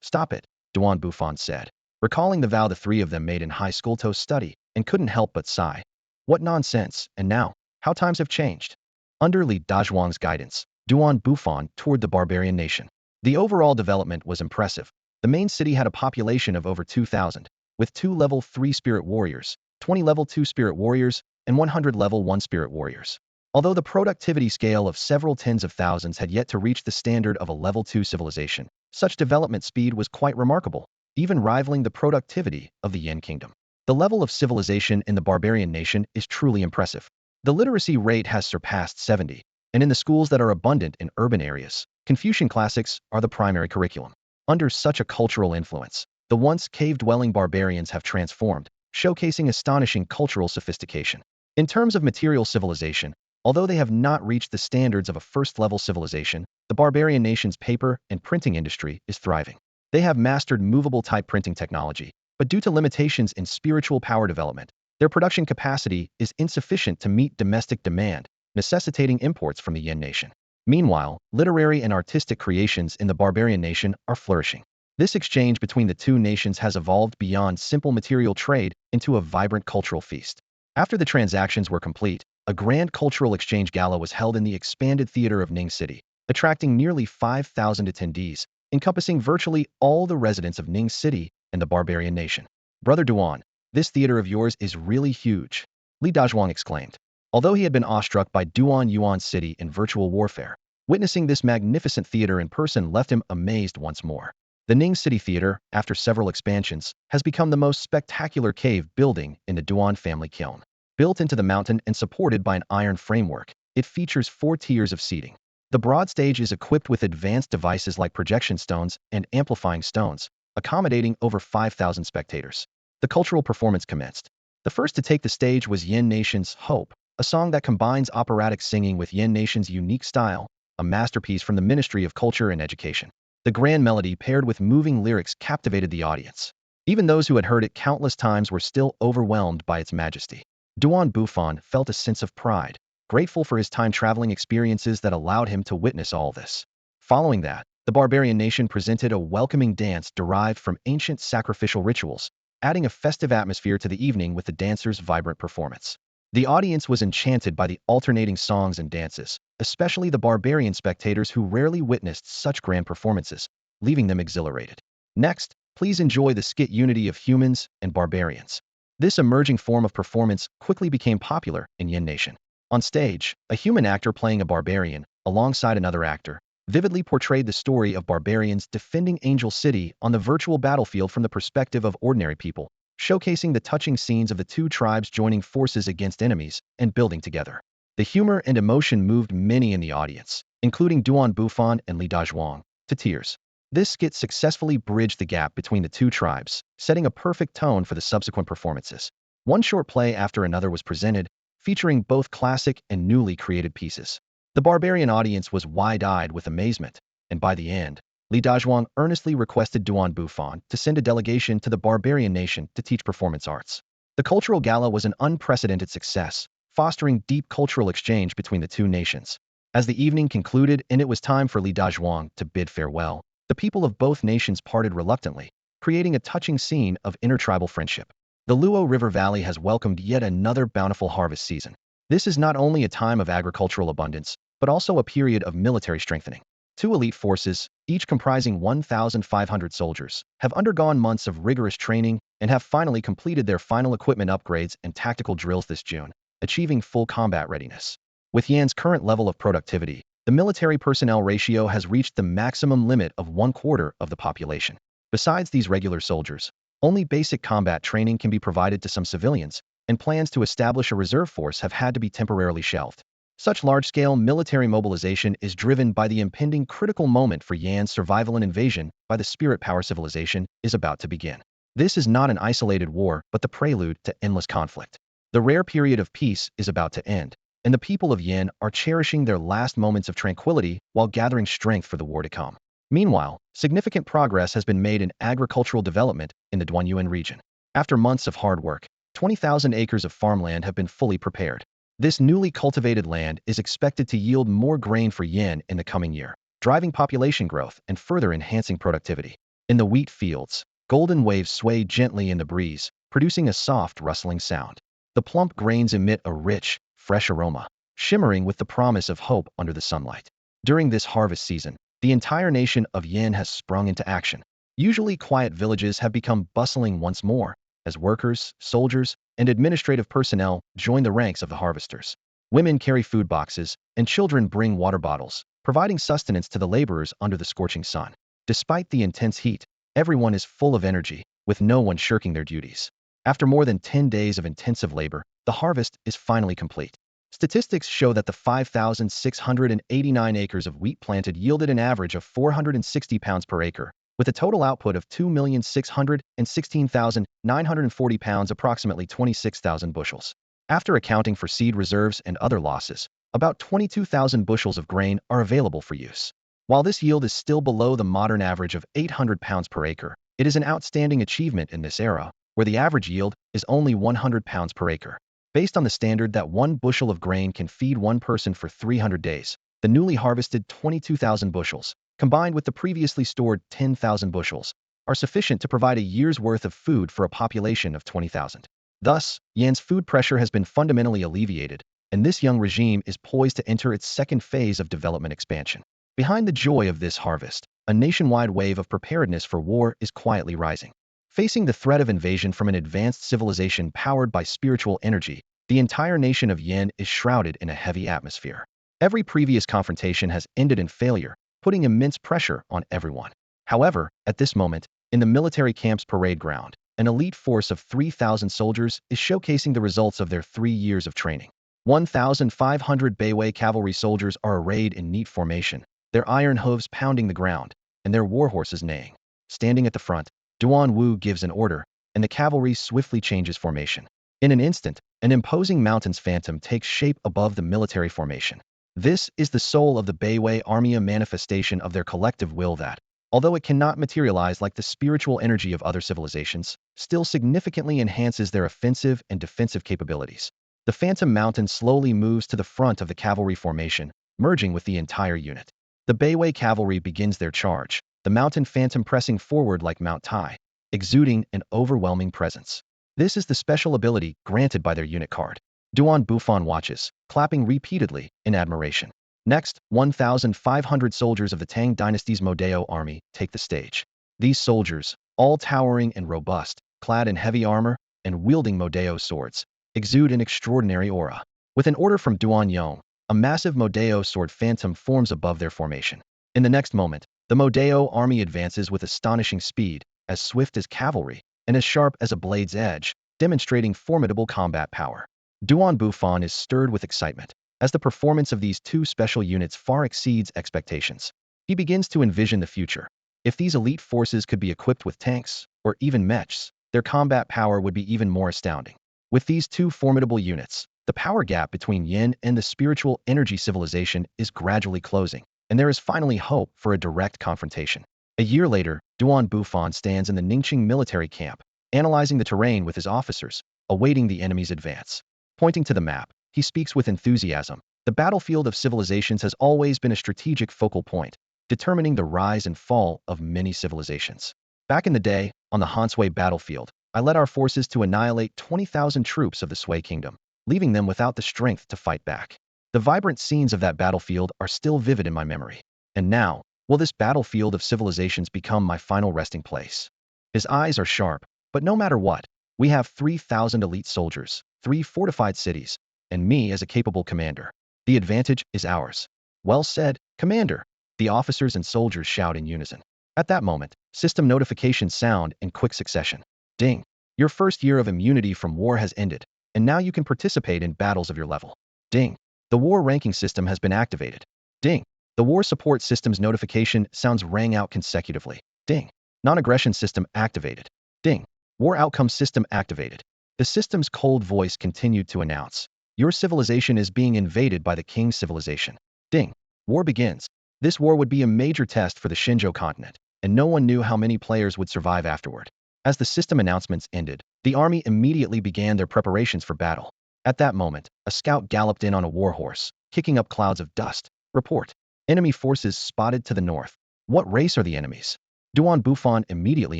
A: stop it," Duan Bufan said, recalling the vow the three of them made in high school to study, and couldn't help but sigh. What nonsense, and now, how times have changed. Under Li Dazhuang's guidance, Duan Bufan toured the barbarian nation. The overall development was impressive. The main city had a population of over 2,000, with 2 level 3 spirit warriors, 20 level 2 spirit warriors, and 100 level 1 spirit warriors. Although the productivity scale of several tens of thousands had yet to reach the standard of a level 2 civilization, such development speed was quite remarkable, even rivaling the productivity of the Yin Kingdom. The level of civilization in the barbarian nation is truly impressive. The literacy rate has surpassed 70, and in the schools that are abundant in urban areas, Confucian classics are the primary curriculum. Under such a cultural influence, the once cave-dwelling barbarians have transformed, showcasing astonishing cultural sophistication. In terms of material civilization, although they have not reached the standards of a first-level civilization, the barbarian nation's paper and printing industry is thriving. They have mastered movable type printing technology, but due to limitations in spiritual power development, their production capacity is insufficient to meet domestic demand, necessitating imports from the Yin nation. Meanwhile, literary and artistic creations in the barbarian nation are flourishing. This exchange between the two nations has evolved beyond simple material trade into a vibrant cultural feast. After the transactions were complete, a grand cultural exchange gala was held in the expanded theater of Ning City, attracting nearly 5,000 attendees, encompassing virtually all the residents of Ning City and the barbarian nation. "Brother Duan, this theater of yours is really huge," Li Dazhuang exclaimed. Although he had been awestruck by Duan Yuan City in virtual warfare, witnessing this magnificent theater in person left him amazed once more. The Ning City Theater, after several expansions, has become the most spectacular cave building in the Duan family kiln. Built into the mountain and supported by an iron framework, it features 4 tiers of seating. The broad stage is equipped with advanced devices like projection stones and amplifying stones, accommodating over 5,000 spectators. The cultural performance commenced. The first to take the stage was Yin Nation's Hope, a song that combines operatic singing with Yin Nation's unique style, a masterpiece from the Ministry of Culture and Education. The grand melody paired with moving lyrics captivated the audience. Even those who had heard it countless times were still overwhelmed by its majesty. Duan Bufan felt a sense of pride, grateful for his time-traveling experiences that allowed him to witness all this. Following that, the barbarian nation presented a welcoming dance derived from ancient sacrificial rituals, adding a festive atmosphere to the evening with the dancers' vibrant performance. The audience was enchanted by the alternating songs and dances, especially the barbarian spectators who rarely witnessed such grand performances, leaving them exhilarated. Next, please enjoy the skit Unity of Humans and Barbarians. This emerging form of performance quickly became popular in Yin Nation. On stage, a human actor playing a barbarian, alongside another actor, vividly portrayed the story of barbarians defending Angel City on the virtual battlefield from the perspective of ordinary people, showcasing the touching scenes of the two tribes joining forces against enemies and building together. The humor and emotion moved many in the audience, including Duan Bufan and Li Dazhuang, to tears. This skit successfully bridged the gap between the two tribes, setting a perfect tone for the subsequent performances. One short play after another was presented, featuring both classic and newly created pieces. The barbarian audience was wide-eyed with amazement, and by the end, Li Dazhuang earnestly requested Duan Bufan to send a delegation to the barbarian nation to teach performance arts. The cultural gala was an unprecedented success, fostering deep cultural exchange between the two nations. As the evening concluded and it was time for Li Dazhuang to bid farewell, the people of both nations parted reluctantly, creating a touching scene of intertribal friendship. The Luo River Valley has welcomed yet another bountiful harvest season. This is not only a time of agricultural abundance, but also a period of military strengthening. Two elite forces, each comprising 1,500 soldiers, have undergone months of rigorous training and have finally completed their final equipment upgrades and tactical drills this June, achieving full combat readiness. With Yan's current level of productivity, the military personnel ratio has reached the maximum limit of 1/4 of the population. Besides these regular soldiers, only basic combat training can be provided to some civilians, and plans to establish a reserve force have had to be temporarily shelved. Such large-scale military mobilization is driven by the impending critical moment for Yan's survival and invasion by the spirit power civilization is about to begin. This is not an isolated war, but the prelude to endless conflict. The rare period of peace is about to end, and the people of Yin are cherishing their last moments of tranquility while gathering strength for the war to come. Meanwhile, significant progress has been made in agricultural development in the Duanyuan region. After months of hard work, 20,000 acres of farmland have been fully prepared. This newly cultivated land is expected to yield more grain for Yin in the coming year, driving population growth and further enhancing productivity. In the wheat fields, golden waves sway gently in the breeze, producing a soft, rustling sound. The plump grains emit a rich, fresh aroma, shimmering with the promise of hope under the sunlight. During this harvest season, the entire nation of Yin has sprung into action. Usually quiet villages have become bustling once more, as workers, soldiers, and administrative personnel join the ranks of the harvesters. Women carry food boxes, and children bring water bottles, providing sustenance to the laborers under the scorching sun. Despite the intense heat, everyone is full of energy, with no one shirking their duties. After more than 10 days of intensive labor, the harvest is finally complete. Statistics show that the 5,689 acres of wheat planted yielded an average of 460 pounds per acre, with a total output of 2,616,940 pounds, approximately 26,000 bushels. After accounting for seed reserves and other losses, about 22,000 bushels of grain are available for use. While this yield is still below the modern average of 800 pounds per acre, it is an outstanding achievement in this era, where the average yield is only 100 pounds per acre. Based on the standard that 1 bushel of grain can feed one person for 300 days, the newly harvested 22,000 bushels, combined with the previously stored 10,000 bushels, are sufficient to provide a year's worth of food for a population of 20,000. Thus, Yan's food pressure has been fundamentally alleviated, and this young regime is poised to enter its second phase of development expansion. Behind the joy of this harvest, a nationwide wave of preparedness for war is quietly rising. Facing the threat of invasion from an advanced civilization powered by spiritual energy, the entire nation of Yin is shrouded in a heavy atmosphere. Every previous confrontation has ended in failure, putting immense pressure on everyone. However, at this moment, in the military camp's parade ground, an elite force of 3,000 soldiers is showcasing the results of their 3 years of training. 1,500 Beiwei cavalry soldiers are arrayed in neat formation, their iron hooves pounding the ground, and their warhorses neighing. Standing at the front, Duan Wu gives an order, and the cavalry swiftly changes formation. In an instant, an imposing mountain's phantom takes shape above the military formation. This is the soul of the Beiwei army, a manifestation of their collective will that, although it cannot materialize like the spiritual energy of other civilizations, still significantly enhances their offensive and defensive capabilities. The Phantom Mountain slowly moves to the front of the cavalry formation, merging with the entire unit. The Beiwei cavalry begins their charge, the mountain phantom pressing forward like Mount Tai, exuding an overwhelming presence. This is the special ability granted by their unit card. Duan Bufan watches, clapping repeatedly in admiration. Next, 1,500 soldiers of the Tang dynasty's Modeo army take the stage. These soldiers, all towering and robust, clad in heavy armor and wielding Modeo swords, exude an extraordinary aura. With an order from Duan Yong, a massive Modeo sword phantom forms above their formation. In the next moment, the Modeo army advances with astonishing speed, as swift as cavalry, and as sharp as a blade's edge, demonstrating formidable combat power. Duan Bufan is stirred with excitement, as the performance of these two special units far exceeds expectations. He begins to envision the future. If these elite forces could be equipped with tanks, or even mechs, their combat power would be even more astounding. With these two formidable units, the power gap between Yin and the spiritual energy civilization is gradually closing, and there is finally hope for a direct confrontation. A year later, Duan Bufan stands in the Ningqing military camp, analyzing the terrain with his officers, awaiting the enemy's advance. Pointing to the map, he speaks with enthusiasm. The battlefield of civilizations has always been a strategic focal point, determining the rise and fall of many civilizations. Back in the day, on the Hanshui battlefield, I led our forces to annihilate 20,000 troops of the Sui Kingdom, leaving them without the strength to fight back. The vibrant scenes of that battlefield are still vivid in my memory. And now, will this battlefield of civilizations become my final resting place? His eyes are sharp, but no matter what, we have 3,000 elite soldiers, 3 fortified cities, and me as a capable commander. The advantage is ours. Well said, Commander, the officers and soldiers shout in unison. At that moment, system notifications sound in quick succession. Ding! Your first year of immunity from war has ended, and now you can participate in battles of your level. Ding! The war ranking system has been activated. Ding! The war support system's notification sounds rang out consecutively. Ding! Non-aggression system activated. Ding! War outcome system activated. The system's cold voice continued to announce, your civilization is being invaded by the King's civilization. Ding! War begins. This war would be a major test for the Shinzhou continent, and no one knew how many players would survive afterward. As the system announcements ended, the army immediately began their preparations for battle. At that moment, a scout galloped in on a warhorse, kicking up clouds of dust. Report. Enemy forces spotted to the north. What race are the enemies? Duan Bufan immediately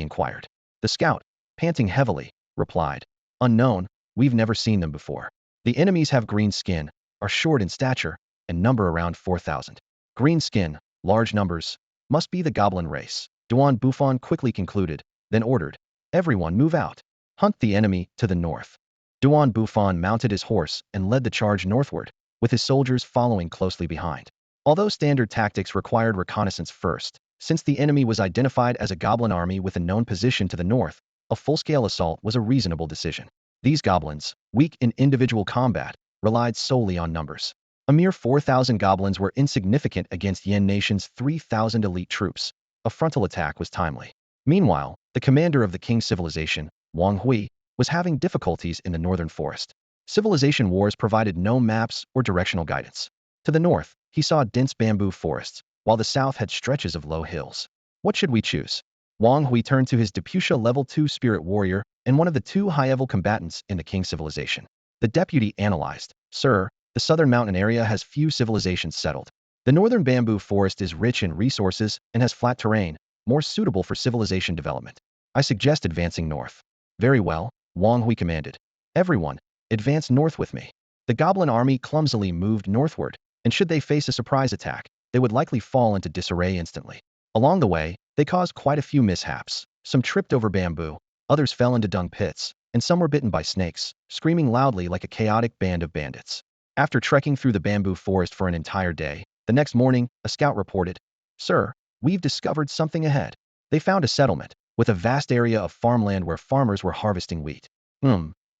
A: inquired. The scout, panting heavily, replied, unknown, we've never seen them before. The enemies have green skin, are short in stature, and number around 4,000. Green skin, large numbers, must be the goblin race. Duan Bufan quickly concluded, then ordered, everyone move out. Hunt the enemy to the north. Duan Bufan mounted his horse and led the charge northward, with his soldiers following closely behind. Although standard tactics required reconnaissance first, since the enemy was identified as a goblin army with a known position to the north, a full-scale assault was a reasonable decision. These goblins, weak in individual combat, relied solely on numbers. A mere 4,000 goblins were insignificant against Yin Nation's 3,000 elite troops. A frontal attack was timely. Meanwhile, the commander of the King's civilization, Wang Hui, was having difficulties in the northern forest. Civilization wars provided no maps or directional guidance. To the north, he saw dense bamboo forests, while the south had stretches of low hills. What should we choose? Wang Hui turned to his Deputia Level 2 spirit warrior and one of the 2 high-level combatants in the King's civilization. The deputy analyzed, Sir, the southern mountain area has few civilizations settled. The northern bamboo forest is rich in resources and has flat terrain, more suitable for civilization development. I suggest advancing north. Very well, Wang Hui commanded. Everyone, advance north with me. The goblin army clumsily moved northward, and should they face a surprise attack, they would likely fall into disarray instantly. Along the way, they caused quite a few mishaps. Some tripped over bamboo, others fell into dung pits, and some were bitten by snakes, screaming loudly like a chaotic band of bandits. After trekking through the bamboo forest for an entire day, the next morning, a scout reported, Sir, we've discovered something ahead. They found a settlement, with a vast area of farmland where farmers were harvesting wheat.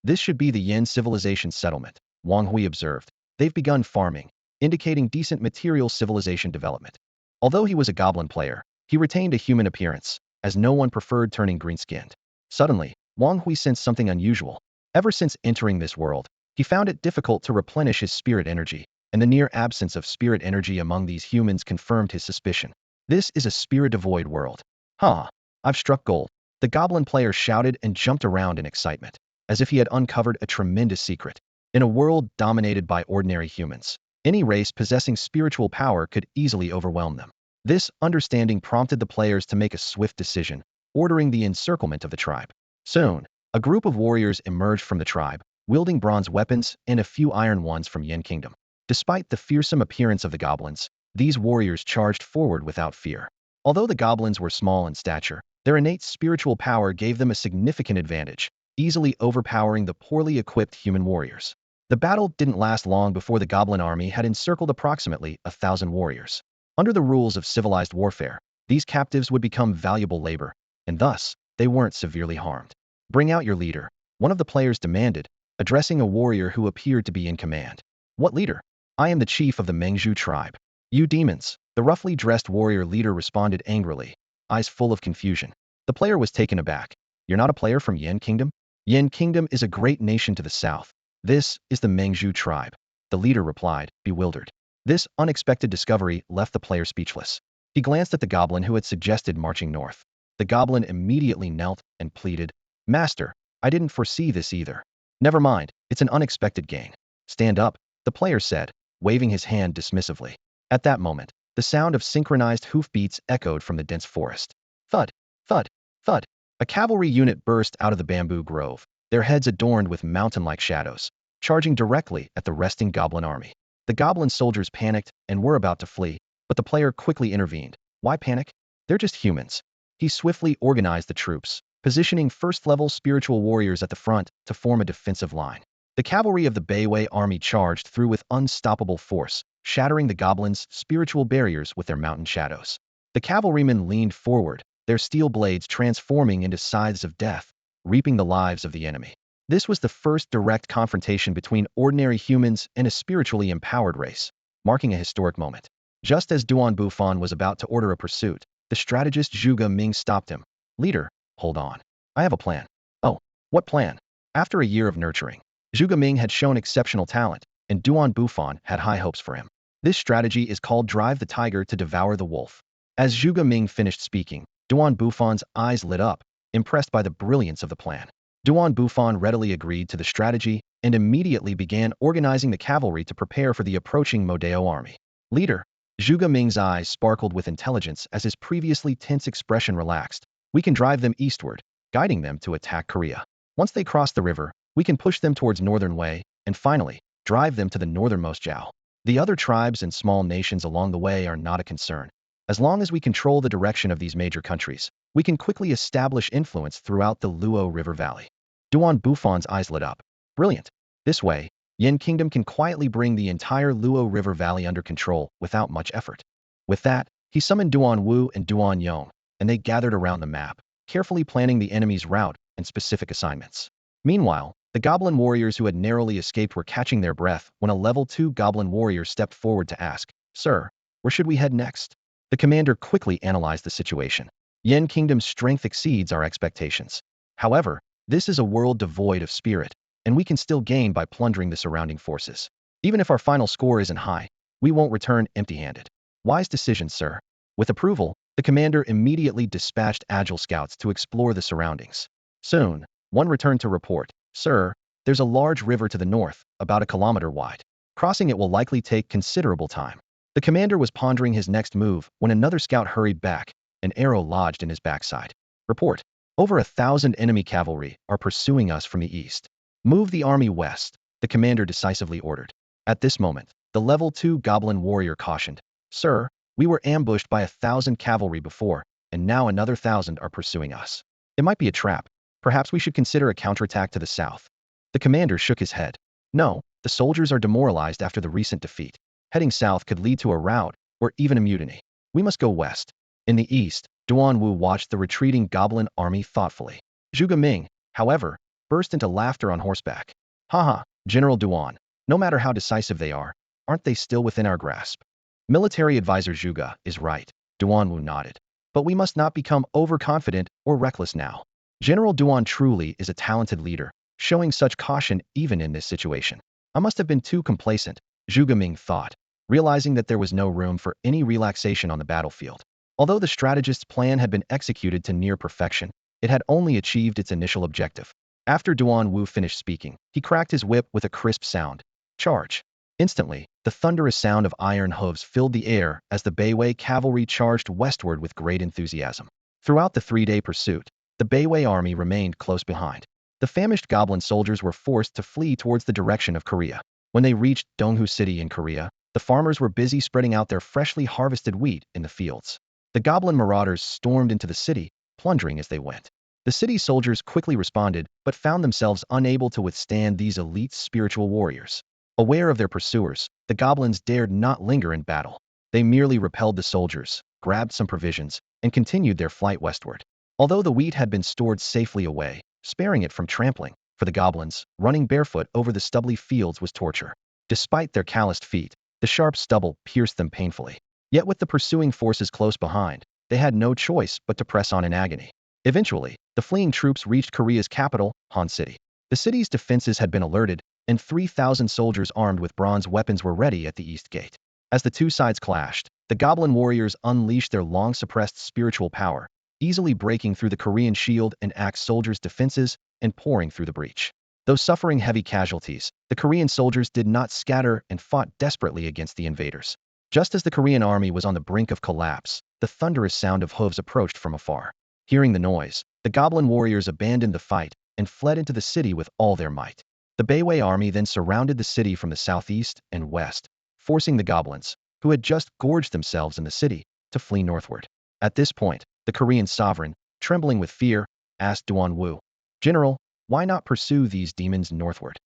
A: This should be the Yin civilization settlement, Wang Hui observed. They've begun farming, indicating decent material civilization development. Although he was a goblin player, he retained a human appearance, as no one preferred turning green-skinned. Suddenly, Wang Hui sensed something unusual. Ever since entering this world, he found it difficult to replenish his spirit energy, and the near absence of spirit energy among these humans confirmed his suspicion. This is a spirit-devoid world. Huh, I've struck gold. The goblin player shouted and jumped around in excitement, as if he had uncovered a tremendous secret. In a world dominated by ordinary humans, any race possessing spiritual power could easily overwhelm them. This understanding prompted the players to make a swift decision, ordering the encirclement of the tribe. Soon, a group of warriors emerged from the tribe, wielding bronze weapons and a few iron ones from Yin Kingdom. Despite the fearsome appearance of the goblins, these warriors charged forward without fear. Although the goblins were small in stature, their innate spiritual power gave them a significant advantage, easily overpowering the poorly equipped human warriors. The battle didn't last long before the goblin army had encircled approximately 1,000 warriors. Under the rules of civilized warfare, these captives would become valuable labor, and thus, they weren't severely harmed. Bring out your leader, one of the players demanded, addressing a warrior who appeared to be in command. What leader? I am the chief of the Mengzhu tribe. You demons, the roughly dressed warrior leader responded angrily, eyes full of confusion. The player was taken aback. You're not a player from Yin Kingdom? Yin Kingdom is a great nation to the south. This is the Mengzhu tribe. The leader replied, bewildered. This unexpected discovery left the player speechless. He glanced at the goblin who had suggested marching north. The goblin immediately knelt and pleaded, Master, I didn't foresee this either. Never mind, it's an unexpected gain. Stand up, the player said, waving his hand dismissively. At that moment, the sound of synchronized hoofbeats echoed from the dense forest. Thud, thud, thud. A cavalry unit burst out of the bamboo grove, their heads adorned with mountain-like shadows, charging directly at the resting goblin army. The goblin soldiers panicked and were about to flee, but the player quickly intervened. Why panic? They're just humans. He swiftly organized the troops, positioning first-level spiritual warriors at the front to form a defensive line. The cavalry of the Beiwei army charged through with unstoppable force, shattering the goblins' spiritual barriers with their mountain shadows. The cavalrymen leaned forward, their steel blades transforming into scythes of death, reaping the lives of the enemy. This was the first direct confrontation between ordinary humans and a spiritually empowered race, marking a historic moment. Just as Bufan was about to order a pursuit, the strategist Zhuge Ming stopped him. Leader, hold on. I have a plan. Oh, what plan? After a year of nurturing, Zhuge Ming had shown exceptional talent, and Bufan had high hopes for him. This strategy is called Drive the Tiger to Devour the Wolf. As Zhuge Ming finished speaking, Bufan's eyes lit up, impressed by the brilliance of the plan. Bufan readily agreed to the strategy and immediately began organizing the cavalry to prepare for the approaching Modeo army. Leader, Zhuge Ming's eyes sparkled with intelligence as his previously tense expression relaxed. We can drive them eastward, guiding them to attack Korea. Once they cross the river, we can push them towards northern Wei, and finally, drive them to the northernmost Zhao. The other tribes and small nations along the way are not a concern. As long as we control the direction of these major countries, we can quickly establish influence throughout the Luo River Valley. Bufan's eyes lit up. Brilliant. This way, Yin Kingdom can quietly bring the entire Luo River Valley under control without much effort. With that, he summoned Duan Wu and Duan Yong, and they gathered around the map, carefully planning the enemy's route and specific assignments. Meanwhile, the goblin warriors who had narrowly escaped were catching their breath when a level 2 goblin warrior stepped forward to ask, Sir, where should we head next? The commander quickly analyzed the situation. Yin Kingdom's strength exceeds our expectations. However, this is a world devoid of spirit, and we can still gain by plundering the surrounding forces. Even if our final score isn't high, we won't return empty-handed. Wise decision, sir. With approval, the commander immediately dispatched agile scouts to explore the surroundings. Soon, one returned to report, Sir, there's a large river to the north, about 1 kilometer wide. Crossing it will likely take considerable time. The commander was pondering his next move when another scout hurried back, an arrow lodged in his backside. Report. Over 1,000 enemy cavalry are pursuing us from the east. Move the army west, the commander decisively ordered. At this moment, the level 2 goblin warrior cautioned. Sir, we were ambushed by 1,000 cavalry before, and now another 1,000 are pursuing us. It might be a trap. Perhaps we should consider a counterattack to the south. The commander shook his head. No, the soldiers are demoralized after the recent defeat. Heading south could lead to a rout, or even a mutiny. We must go west. In the east, Duan Wu watched the retreating goblin army thoughtfully. Zhuge Ming, however, burst into laughter on horseback. Haha, General Duan, No matter how decisive they are, aren't they still within our grasp? Military advisor Zhuge is right, Duanwu nodded. But we must not become overconfident or reckless now. General Duan truly is a talented leader, showing such caution even in this situation. I must have been too complacent, Zhuge Ming thought, realizing that there was no room for any relaxation on the battlefield. Although the strategist's plan had been executed to near perfection, it had only achieved its initial objective. After Duan Wu finished speaking, he cracked his whip with a crisp sound. Charge! Instantly, the thunderous sound of iron hooves filled the air as the Beiwei cavalry charged westward with great enthusiasm. Throughout the three-day pursuit, the Beiwei army remained close behind. The famished goblin soldiers were forced to flee towards the direction of Korea. When they reached Donghu City in Korea, the farmers were busy spreading out their freshly harvested wheat in the fields. The goblin marauders stormed into the city, plundering as they went. The city soldiers quickly responded, but found themselves unable to withstand these elite spiritual warriors. Aware of their pursuers, the goblins dared not linger in battle. They merely repelled the soldiers, grabbed some provisions, and continued their flight westward. Although the wheat had been stored safely away, sparing it from trampling, for the goblins, running barefoot over the stubbly fields was torture. Despite their calloused feet, the sharp stubble pierced them painfully. Yet with the pursuing forces close behind, they had no choice but to press on in agony. Eventually, the fleeing troops reached Korea's capital, Han City. The city's defenses had been alerted, and 3,000 soldiers armed with bronze weapons were ready at the east gate. As the two sides clashed, the goblin warriors unleashed their long-suppressed spiritual power, easily breaking through the Korean shield and axe soldiers' defenses and pouring through the breach. Though suffering heavy casualties, the Korean soldiers did not scatter and fought desperately against the invaders. Just as the Korean army was on the brink of collapse, the thunderous sound of hooves approached from afar. Hearing the noise, the goblin warriors abandoned the fight and fled into the city with all their might. The Beiwei army then surrounded the city from the southeast and west, forcing the goblins, who had just gorged themselves in the city, to flee northward. At this point, the Korean sovereign, trembling with fear, asked Duan Wu, "General, why not pursue these demons northward?"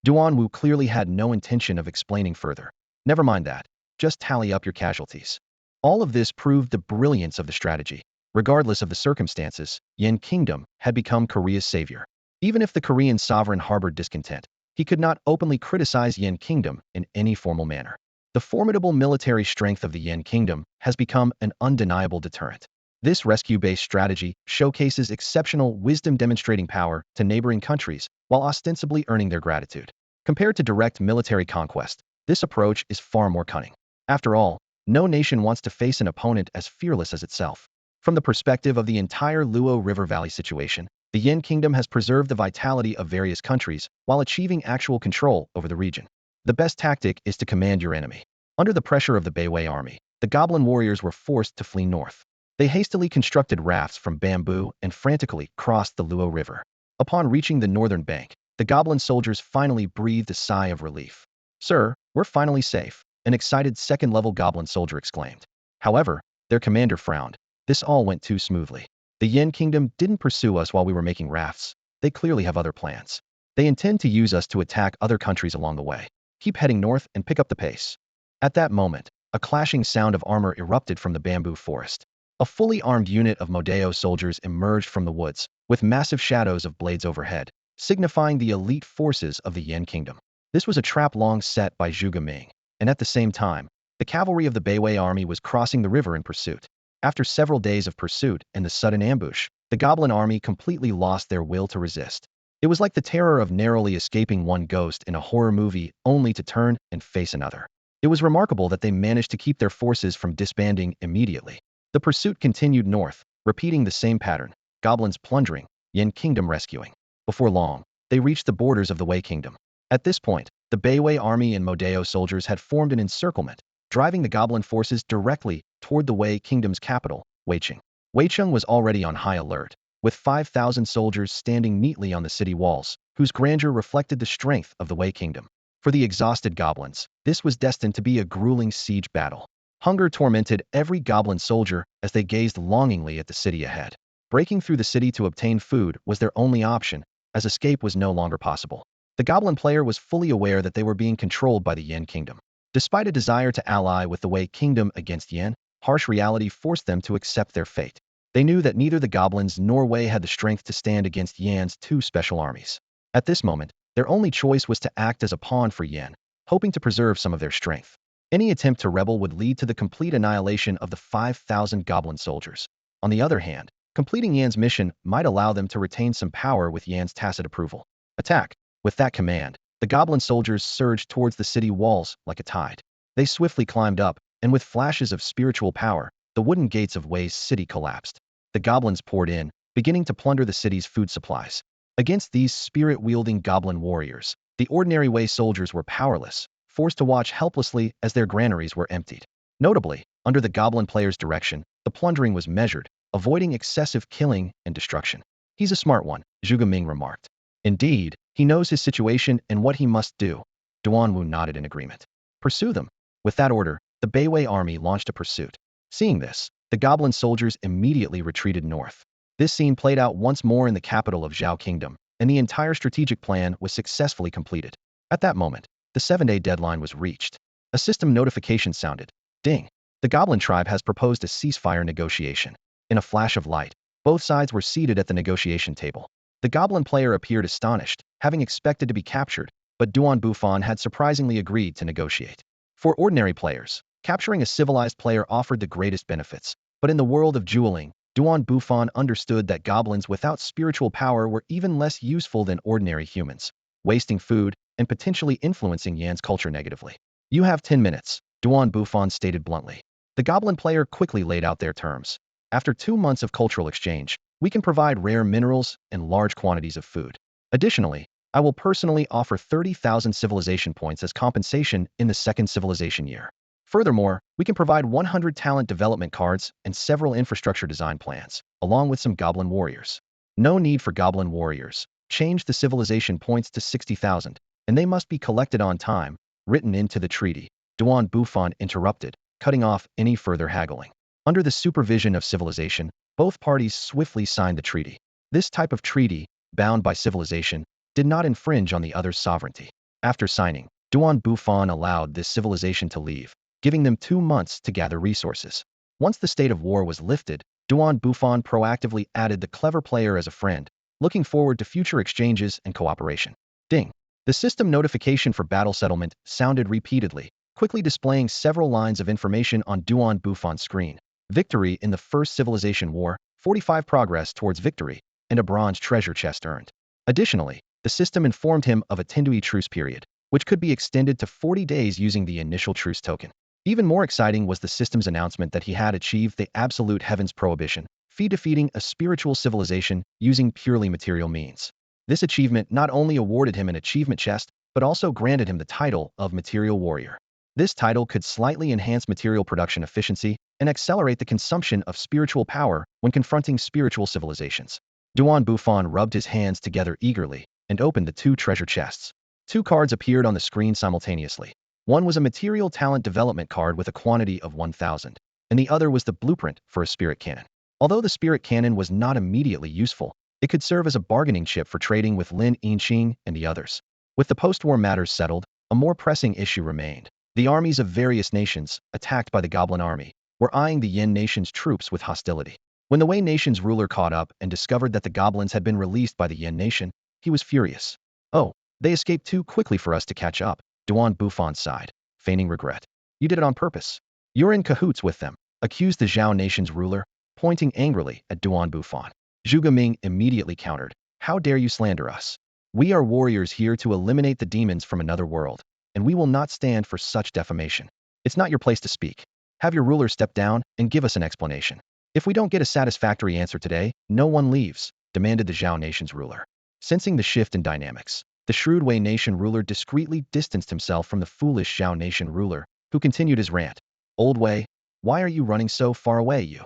A: Duan Wu clearly had no intention of explaining further. "Never mind that. Just tally up your casualties." All of this proved the brilliance of the strategy. Regardless of the circumstances, Yin Kingdom had become Korea's savior. Even if the Korean sovereign harbored discontent, he could not openly criticize Yin Kingdom in any formal manner. The formidable military strength of the Yin Kingdom has become an undeniable deterrent. This rescue-based strategy showcases exceptional wisdom, demonstrating power to neighboring countries while ostensibly earning their gratitude. Compared to direct military conquest, this approach is far more cunning. After all, no nation wants to face an opponent as fearless as itself. From the perspective of the entire Luo River Valley situation, the Yin Kingdom has preserved the vitality of various countries while achieving actual control over the region. The best tactic is to command your enemy. Under the pressure of the Beiwei army, the goblin warriors were forced to flee north. They hastily constructed rafts from bamboo and frantically crossed the Luo River. Upon reaching the northern bank, the goblin soldiers finally breathed a sigh of relief. "Sir, we're finally safe," an excited second-level goblin soldier exclaimed. However, their commander frowned. This all went too smoothly. The Yin Kingdom didn't pursue us while we were making rafts. They clearly have other plans. They intend to use us to attack other countries along the way. Keep heading north and pick up the pace. At that moment, a clashing sound of armor erupted from the bamboo forest. A fully armed unit of Modeo soldiers emerged from the woods, with massive shadows of blades overhead, signifying the elite forces of the Yin Kingdom. This was a trap long set by Zhuge Ming, and at the same time, the cavalry of the Beiwei army was crossing the river in pursuit. After several days of pursuit and the sudden ambush, the goblin army completely lost their will to resist. It was like the terror of narrowly escaping one ghost in a horror movie only to turn and face another. It was remarkable that they managed to keep their forces from disbanding immediately. The pursuit continued north, repeating the same pattern, goblins plundering, Yin Kingdom rescuing. Before long, they reached the borders of the Wei Kingdom. At this point, the Beiwei army and Modeo soldiers had formed an encirclement, driving the goblin forces directly toward the Wei Kingdom's capital, Weicheng. Weicheng was already on high alert, with 5,000 soldiers standing neatly on the city walls, whose grandeur reflected the strength of the Wei Kingdom. For the exhausted goblins, this was destined to be a grueling siege battle. Hunger tormented every goblin soldier as they gazed longingly at the city ahead. Breaking through the city to obtain food was their only option, as escape was no longer possible. The goblin player was fully aware that they were being controlled by the Yin Kingdom. Despite a desire to ally with the Wei Kingdom against Yin, harsh reality forced them to accept their fate. They knew that neither the goblins nor Wei had the strength to stand against Yan's two special armies. At this moment, Their only choice was to act as a pawn for Yin, hoping to preserve some of their strength. Any attempt to rebel would lead to the complete annihilation of the 5,000 goblin soldiers. On the other hand, completing Yan's mission might allow them to retain some power with Yan's tacit approval. Attack! With that command, the goblin soldiers surged towards the city walls like a tide. They swiftly climbed up, and with flashes of spiritual power, the wooden gates of Wei's city collapsed. The goblins poured in, beginning to plunder the city's food supplies. Against these spirit-wielding goblin warriors, the ordinary Wei soldiers were powerless, forced to watch helplessly as their granaries were emptied. Notably, under the goblin player's direction, the plundering was measured, avoiding excessive killing and destruction. He's a smart one, Zhuge Ming remarked. Indeed, he knows his situation and what he must do. Duanwu nodded in agreement. Pursue them. With that order, the Beiwei army launched a pursuit. Seeing this, the goblin soldiers immediately retreated north. This scene played out once more in the capital of Zhao Kingdom, and the entire strategic plan was successfully completed. At that moment, the 7-day deadline was reached. A system notification sounded. Ding! The goblin tribe has proposed a ceasefire negotiation. In a flash of light, both sides were seated at the negotiation table. The goblin player appeared astonished, having expected to be captured, but Bufan had surprisingly agreed to negotiate. For ordinary players, capturing a civilized player offered the greatest benefits, but in the world of dueling, Bufan understood that goblins without spiritual power were even less useful than ordinary humans, wasting food and potentially influencing Yan's culture negatively. You have 10 minutes, Bufan stated bluntly. The goblin player quickly laid out their terms. After 2 months of cultural exchange, we can provide rare minerals and large quantities of food. Additionally, I will personally offer 30,000 civilization points as compensation in the second civilization year. Furthermore, we can provide 100 talent development cards and several infrastructure design plans, along with some goblin warriors. No need for goblin warriors. Change the civilization points to 60,000, and they must be collected on time, written into the treaty. Bufan interrupted, cutting off any further haggling. Under the supervision of civilization, both parties swiftly signed the treaty. This type of treaty, bound by civilization, did not infringe on the other's sovereignty. After signing, Bufan allowed this civilization to leave, giving them 2 months to gather resources. Once the state of war was lifted, Bufan proactively added the clever player as a friend, looking forward to future exchanges and cooperation. Ding! The system notification for battle settlement sounded repeatedly, quickly displaying several lines of information on Bufan's screen. Victory in the First Civilization War, 45 progress towards victory, and a bronze treasure chest earned. Additionally, the system informed him of a Tindui truce period, which could be extended to 40 days using the initial truce token. Even more exciting was the system's announcement that he had achieved the absolute heavens prohibition, defeating a spiritual civilization using purely material means. This achievement not only awarded him an achievement chest, but also granted him the title of Material Warrior. This title could slightly enhance material production efficiency and accelerate the consumption of spiritual power when confronting spiritual civilizations. Bufan rubbed his hands together eagerly and opened the 2 treasure chests. 2 cards appeared on the screen simultaneously. One was a material talent development card with a quantity of 1,000, and the other was the blueprint for a spirit cannon. Although the spirit cannon was not immediately useful, it could serve as a bargaining chip for trading with Lin Yinqing and the others. With the post-war matters settled, a more pressing issue remained. The armies of various nations, attacked by the Goblin army, were eyeing the Yin nation's troops with hostility. When the Wei nation's ruler caught up and discovered that the goblins had been released by the Yin nation, he was furious. Oh, they escaped too quickly for us to catch up, Bufan sighed, feigning regret. You did it on purpose. You're in cahoots with them, accused the Zhao nation's ruler, pointing angrily at Bufan. Zhuge Ming immediately countered. How dare you slander us? We are warriors here to eliminate the demons from another world, and we will not stand for such defamation. It's not your place to speak. Have your ruler step down and give us an explanation. If we don't get a satisfactory answer today, no one leaves, demanded the Zhao nation's ruler. Sensing the shift in dynamics, the shrewd Wei nation ruler discreetly distanced himself from the foolish Zhao nation ruler, who continued his rant. Old Wei, why are you running so far away, you?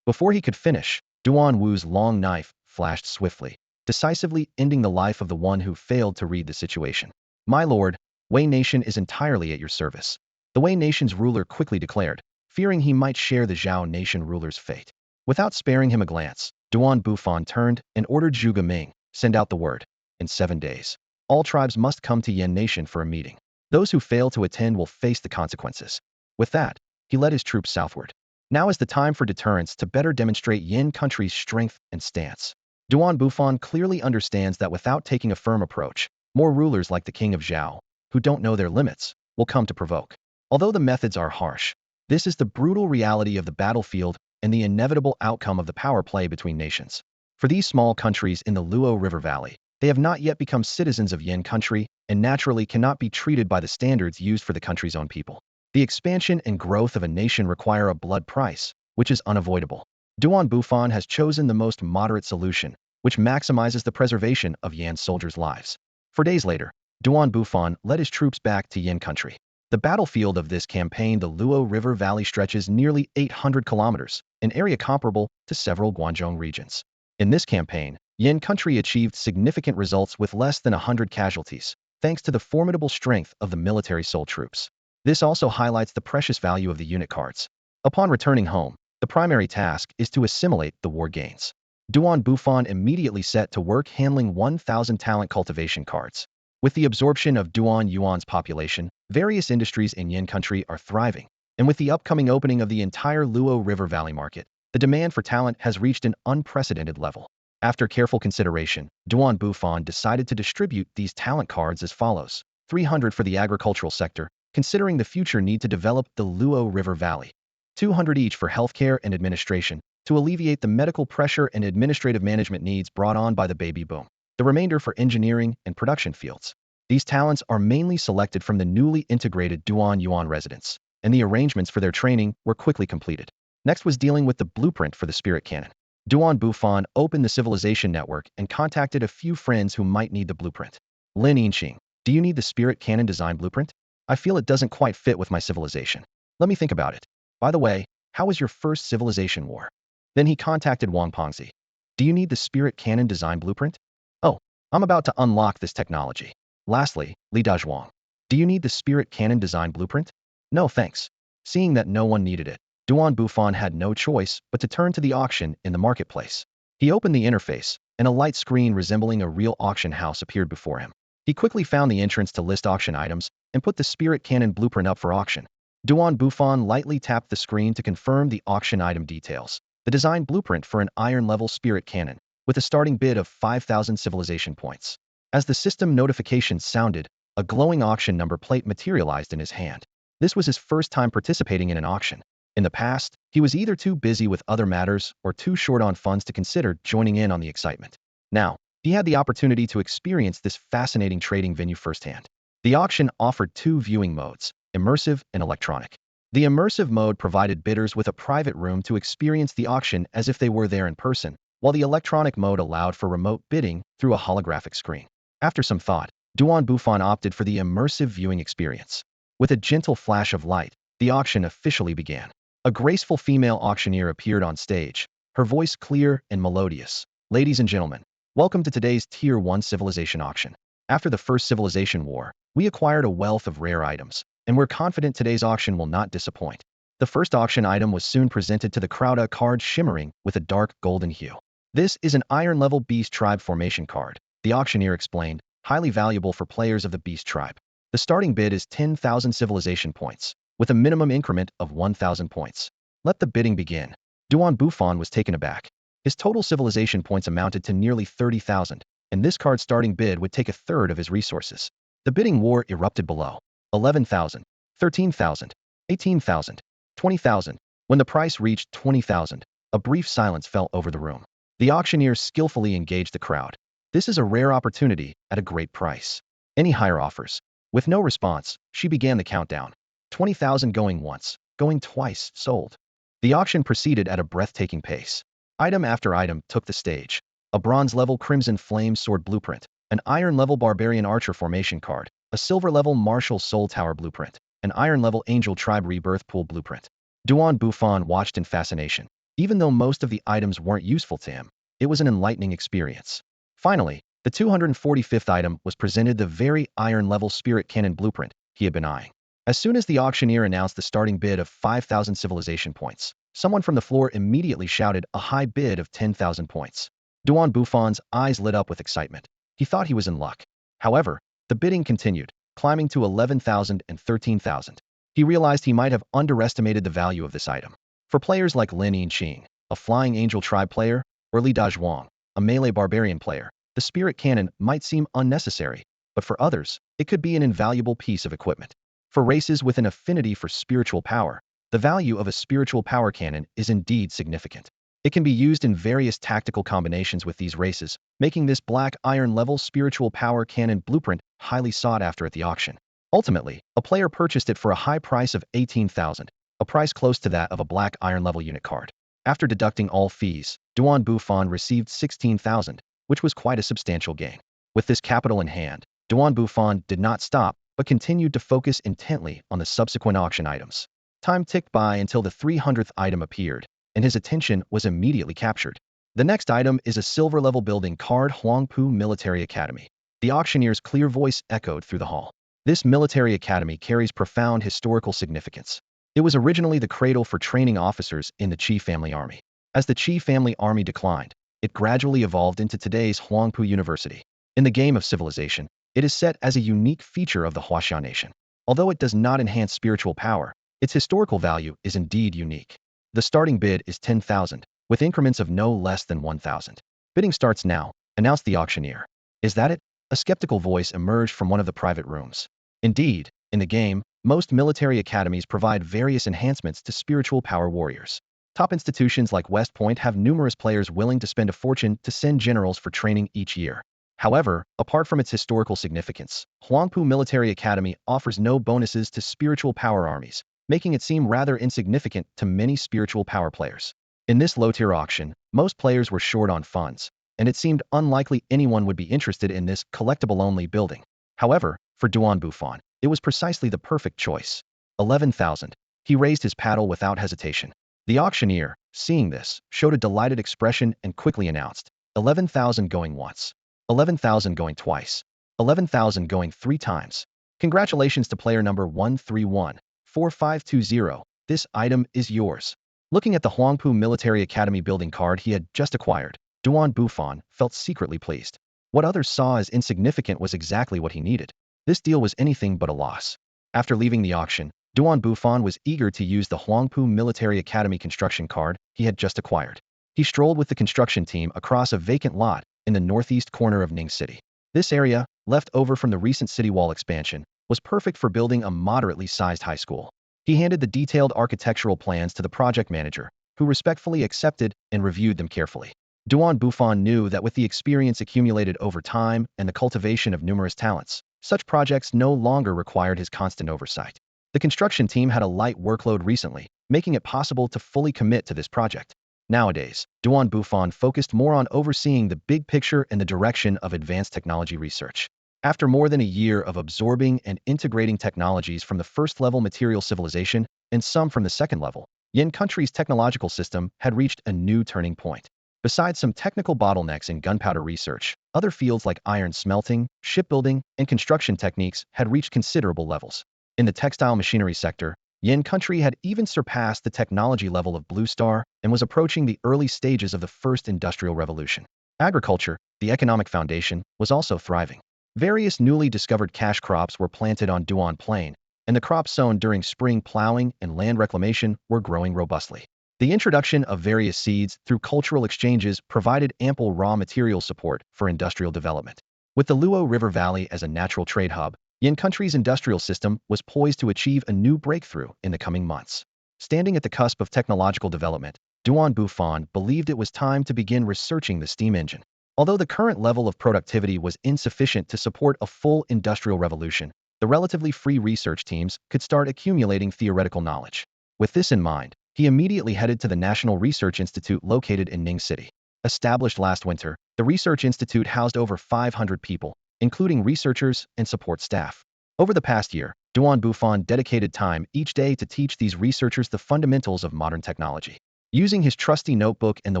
A: Before he could finish, Duan Wu's long knife flashed swiftly, decisively ending the life of the one who failed to read the situation. My lord, Wei nation is entirely at your service. The Wei nation's ruler quickly declared, fearing he might share the Zhao nation ruler's fate. Without sparing him a glance, Bufan turned and ordered Zhuge Ming, send out the word. In 7 days, all tribes must come to Yin nation for a meeting. Those who fail to attend will face the consequences. With that, he led his troops southward. Now is the time for deterrence to better demonstrate Yin country's strength and stance. Bufan clearly understands that without taking a firm approach, More rulers like the king of Zhao, who don't know their limits, will come to provoke. Although the methods are harsh, this is the brutal reality of the battlefield and the inevitable outcome of the power play between nations. For these small countries in the Luo River Valley, they have not yet become citizens of Yin country and naturally cannot be treated by the standards used for the country's own people. The expansion and growth of a nation require a blood price, which is unavoidable. Duan Bufan has chosen the most moderate solution, which maximizes the preservation of Yan's soldiers' lives. 4 days later, Duan Bufan led his troops back to Yin country. The battlefield of this campaign, the Luo River Valley, stretches nearly 800 kilometers, an area comparable to several Guangzhou regions. In this campaign, Yin country achieved significant results with less than 100 casualties, thanks to the formidable strength of the military soul troops. This also highlights the precious value of the unit cards. Upon returning home, the primary task is to assimilate the war gains. Duan Bufan immediately set to work handling 1,000 talent cultivation cards. With the absorption of Duan Yuan's population, various industries in Yin country are thriving, and with the upcoming opening of the entire Luo River Valley market, the demand for talent has reached an unprecedented level. After careful consideration, Duan Bufan decided to distribute these talent cards as follows: 300 for the agricultural sector, considering the future need to develop the Luo River Valley; 200 each for healthcare and administration, to alleviate the medical pressure and administrative management needs brought on by the baby boom; the remainder for engineering and production fields. These talents are mainly selected from the newly integrated Duan Yuan residents, and the arrangements for their training were quickly completed. Next was dealing with the blueprint for the spirit cannon. Duan Bufan opened the civilization network and contacted a few friends who might need the blueprint. Lin Yinqing, do you need the spirit cannon design blueprint? I feel it doesn't quite fit with my civilization. Let me think about it. By the way, how was your first civilization war? Then he contacted Wang Pengzi. Do you need the spirit cannon design blueprint? Oh, I'm about to unlock this technology. Lastly, Li Dazhuang. Do you need the spirit cannon design blueprint? No thanks. Seeing that no one needed it, Duan Bufan had no choice but to turn to the auction in the marketplace. He opened the interface, and a light screen resembling a real auction house appeared before him. He quickly found the entrance to list auction items and put the spirit cannon blueprint up for auction. Duan Bufan lightly tapped the screen to confirm the auction item details: the design blueprint for an iron-level spirit cannon, with a starting bid of 5,000 civilization points. As the system notification sounded, a glowing auction number plate materialized in his hand. This was his first time participating in an auction. In the past, he was either too busy with other matters or too short on funds to consider joining in on the excitement. Now, he had the opportunity to experience this fascinating trading venue firsthand. The auction offered 2 viewing modes: immersive and electronic. The immersive mode provided bidders with a private room to experience the auction as if they were there in person, while the electronic mode allowed for remote bidding through a holographic screen. After some thought, Duan Bufan opted for the immersive viewing experience. With a gentle flash of light, the auction officially began. A graceful female auctioneer appeared on stage, her voice clear and melodious. Ladies and gentlemen, welcome to today's Tier 1 Civilization auction. After the first civilization war, we acquired a wealth of rare items, and we're confident today's auction will not disappoint. The first auction item was soon presented to the crowd, a card shimmering with a dark golden hue. This is an iron-level beast tribe formation card, the auctioneer explained, highly valuable for players of the beast tribe. The starting bid is 10,000 civilization points, with a minimum increment of 1,000 points. Let the bidding begin. Duan Bufan was taken aback. His total civilization points amounted to nearly 30,000, and this card's starting bid would take a third of his resources. The bidding war erupted below. 11,000, 13,000, 18,000, 20,000. When the price reached 20,000, a brief silence fell over the room. The auctioneer skillfully engaged the crowd. This is a rare opportunity at a great price. Any higher offers? With no response, she began the countdown. 20,000 going once, going twice, sold. The auction proceeded at a breathtaking pace. Item after item took the stage. A bronze-level Crimson Flame Sword blueprint, an iron-level Barbarian Archer formation card, a silver-level Martial Soul Tower blueprint, an iron-level Angel Tribe Rebirth Pool blueprint. Duan Bufan watched in fascination. Even though most of the items weren't useful to him, it was an enlightening experience. Finally, the 245th item was presented, the very iron-level Spirit Cannon blueprint he had been eyeing. As soon as the auctioneer announced the starting bid of 5,000 civilization points, someone from the floor immediately shouted a high bid of 10,000 points. Duan Bufan's eyes lit up with excitement. He thought he was in luck. However, the bidding continued, climbing to 11,000 and 13,000. He realized he might have underestimated the value of this item. For players like Lin Yinqing, a Flying Angel Tribe player, or Li Dazhuang, a melee barbarian player, the spirit cannon might seem unnecessary, but for others, it could be an invaluable piece of equipment. For races with an affinity for spiritual power, the value of a spiritual power cannon is indeed significant. It can be used in various tactical combinations with these races, making this black iron level spiritual power cannon blueprint highly sought after at the auction. Ultimately, a player purchased it for a high price of 18,000, a price close to that of a black iron level unit card. After deducting all fees, Duan Bufan received 16,000, which was quite a substantial gain. With this capital in hand, Duan Bufan did not stop, but continued to focus intently on the subsequent auction items. Time ticked by until the 300th item appeared, and his attention was immediately captured. The next item is a silver-level building card, Huangpu Military Academy. The auctioneer's clear voice echoed through the hall. This military academy carries profound historical significance. It was originally the cradle for training officers in the Qi family army. As the Qi family army declined, it gradually evolved into today's Huangpu University. In the game of civilization, it is set as a unique feature of the Huaxia nation. Although it does not enhance spiritual power, its historical value is indeed unique. The starting bid is 10,000, with increments of no less than 1,000. Bidding starts now, announced the auctioneer. Is that it? A skeptical voice emerged from one of the private rooms. Indeed, in the game, most military academies provide various enhancements to spiritual power warriors. Top institutions like West Point have numerous players willing to spend a fortune to send generals for training each year. However, apart from its historical significance, Huangpu Military Academy offers no bonuses to spiritual power armies, making it seem rather insignificant to many spiritual power players. In this low-tier auction, most players were short on funds, and it seemed unlikely anyone would be interested in this collectible-only building. However, for Duan Bufan, it was precisely the perfect choice. 11,000. He raised his paddle without hesitation. The auctioneer, seeing this, showed a delighted expression and quickly announced, 11,000 going once. 11,000 going twice. 11,000 going 3 times. Congratulations to player number 1314520. This item is yours. Looking at the Huangpu Military Academy building card he had just acquired, Duan Bufan felt secretly pleased. What others saw as insignificant was exactly what he needed. This deal was anything but a loss. After leaving the auction, Duan Bufan was eager to use the Huangpu Military Academy construction card he had just acquired. He strolled with the construction team across a vacant lot in the northeast corner of Ning City. This area, left over from the recent city wall expansion, was perfect for building a moderately sized high school. He handed the detailed architectural plans to the project manager, who respectfully accepted and reviewed them carefully. Duan Bufan knew that with the experience accumulated over time and the cultivation of numerous talents, such projects no longer required his constant oversight. The construction team had a light workload recently, making it possible to fully commit to this project. Nowadays, Duan Bufan focused more on overseeing the big picture and the direction of advanced technology research. After more than a year of absorbing and integrating technologies from the first-level material civilization and some from the second level, Yin country's technological system had reached a new turning point. Besides some technical bottlenecks in gunpowder research, other fields like iron smelting, shipbuilding, and construction techniques had reached considerable levels. In the textile machinery sector, Yin country had even surpassed the technology level of Blue Star and was approaching the early stages of the first industrial revolution. Agriculture, the economic foundation, was also thriving. Various newly discovered cash crops were planted on Duan Plain, and the crops sown during spring plowing and land reclamation were growing robustly. The introduction of various seeds through cultural exchanges provided ample raw material support for industrial development. With the Luo River Valley as a natural trade hub, Yin country's industrial system was poised to achieve a new breakthrough in the coming months. Standing at the cusp of technological development, Duan Bufan believed it was time to begin researching the steam engine. Although the current level of productivity was insufficient to support a full industrial revolution, the relatively free research teams could start accumulating theoretical knowledge. With this in mind, he immediately headed to the National Research Institute located in Ning City. Established last winter, the Research Institute housed over 500 people, including researchers and support staff. Over the past year, Duan Bufan dedicated time each day to teach these researchers the fundamentals of modern technology. Using his trusty notebook and the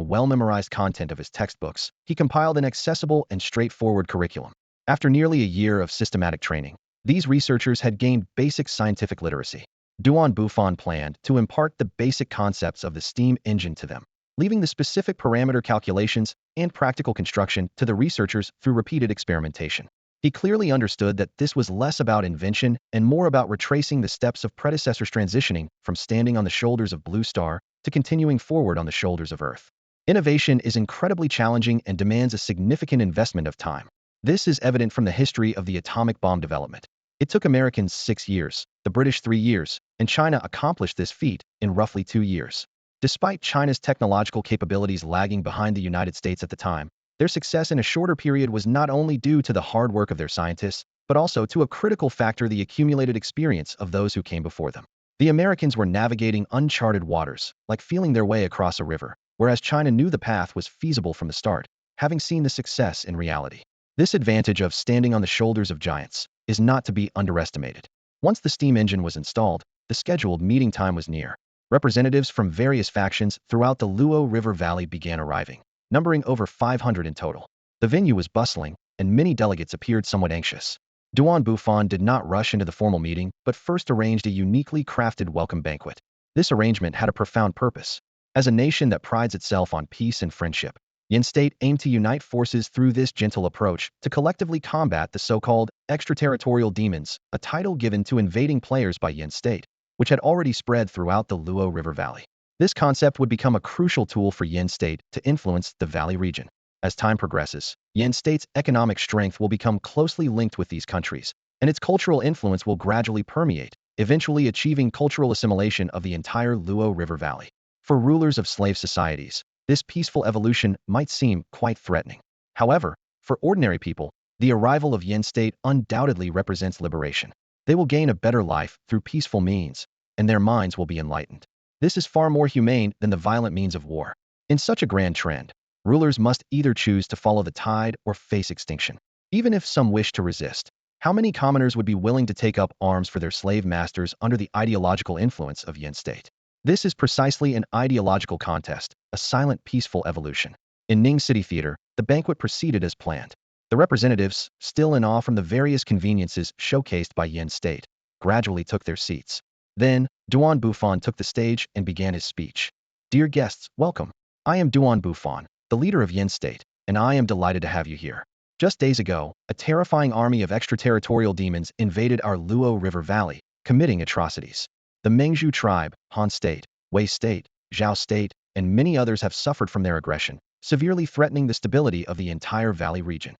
A: well-memorized content of his textbooks, he compiled an accessible and straightforward curriculum. After nearly a year of systematic training, these researchers had gained basic scientific literacy. Duan Bufan planned to impart the basic concepts of the steam engine to them, leaving the specific parameter calculations and practical construction to the researchers through repeated experimentation. He clearly understood that this was less about invention and more about retracing the steps of predecessors, transitioning from standing on the shoulders of Blue Star to continuing forward on the shoulders of Earth. Innovation is incredibly challenging and demands a significant investment of time. This is evident from the history of the atomic bomb development. It took Americans 6 years, the British 3 years, and China accomplished this feat in roughly 2 years. Despite China's technological capabilities lagging behind the United States at the time, their success in a shorter period was not only due to the hard work of their scientists, but also to a critical factor: the accumulated experience of those who came before them. The Americans were navigating uncharted waters, like feeling their way across a river, whereas China knew the path was feasible from the start, having seen the success in reality. This advantage of standing on the shoulders of giants is not to be underestimated. Once the steam engine was installed, the scheduled meeting time was near. Representatives from various factions throughout the Luo River Valley began arriving, numbering over 500 in total. The venue was bustling, and many delegates appeared somewhat anxious. Bufan did not rush into the formal meeting, but first arranged a uniquely crafted welcome banquet. This arrangement had a profound purpose. As a nation that prides itself on peace and friendship, Yin State aimed to unite forces through this gentle approach to collectively combat the so-called extraterritorial demons, a title given to invading players by Yin State, which had already spread throughout the Luo River Valley. This concept would become a crucial tool for Yin State to influence the Valley region. As time progresses, Yin State's economic strength will become closely linked with these countries, and its cultural influence will gradually permeate, eventually achieving cultural assimilation of the entire Luo River Valley. For rulers of slave societies, this peaceful evolution might seem quite threatening. However, for ordinary people, the arrival of Yin State undoubtedly represents liberation. They will gain a better life through peaceful means, and their minds will be enlightened. This is far more humane than the violent means of war. In such a grand trend, rulers must either choose to follow the tide or face extinction. Even if some wish to resist, how many commoners would be willing to take up arms for their slave masters under the ideological influence of Yin State? This is precisely an ideological contest, a silent, peaceful evolution. In Ning City Theater, the banquet proceeded as planned. The representatives, still in awe from the various conveniences showcased by Yin State, gradually took their seats. Then, Bufan took the stage and began his speech. Dear guests, welcome. I am Bufan, the leader of Yin State, and I am delighted to have you here. Just days ago, a terrifying army of extraterritorial demons invaded our Luo River Valley, committing atrocities. The Mengzhu tribe, Han State, Wei State, Zhao State, and many others have suffered from their aggression, severely threatening the stability of the entire valley region.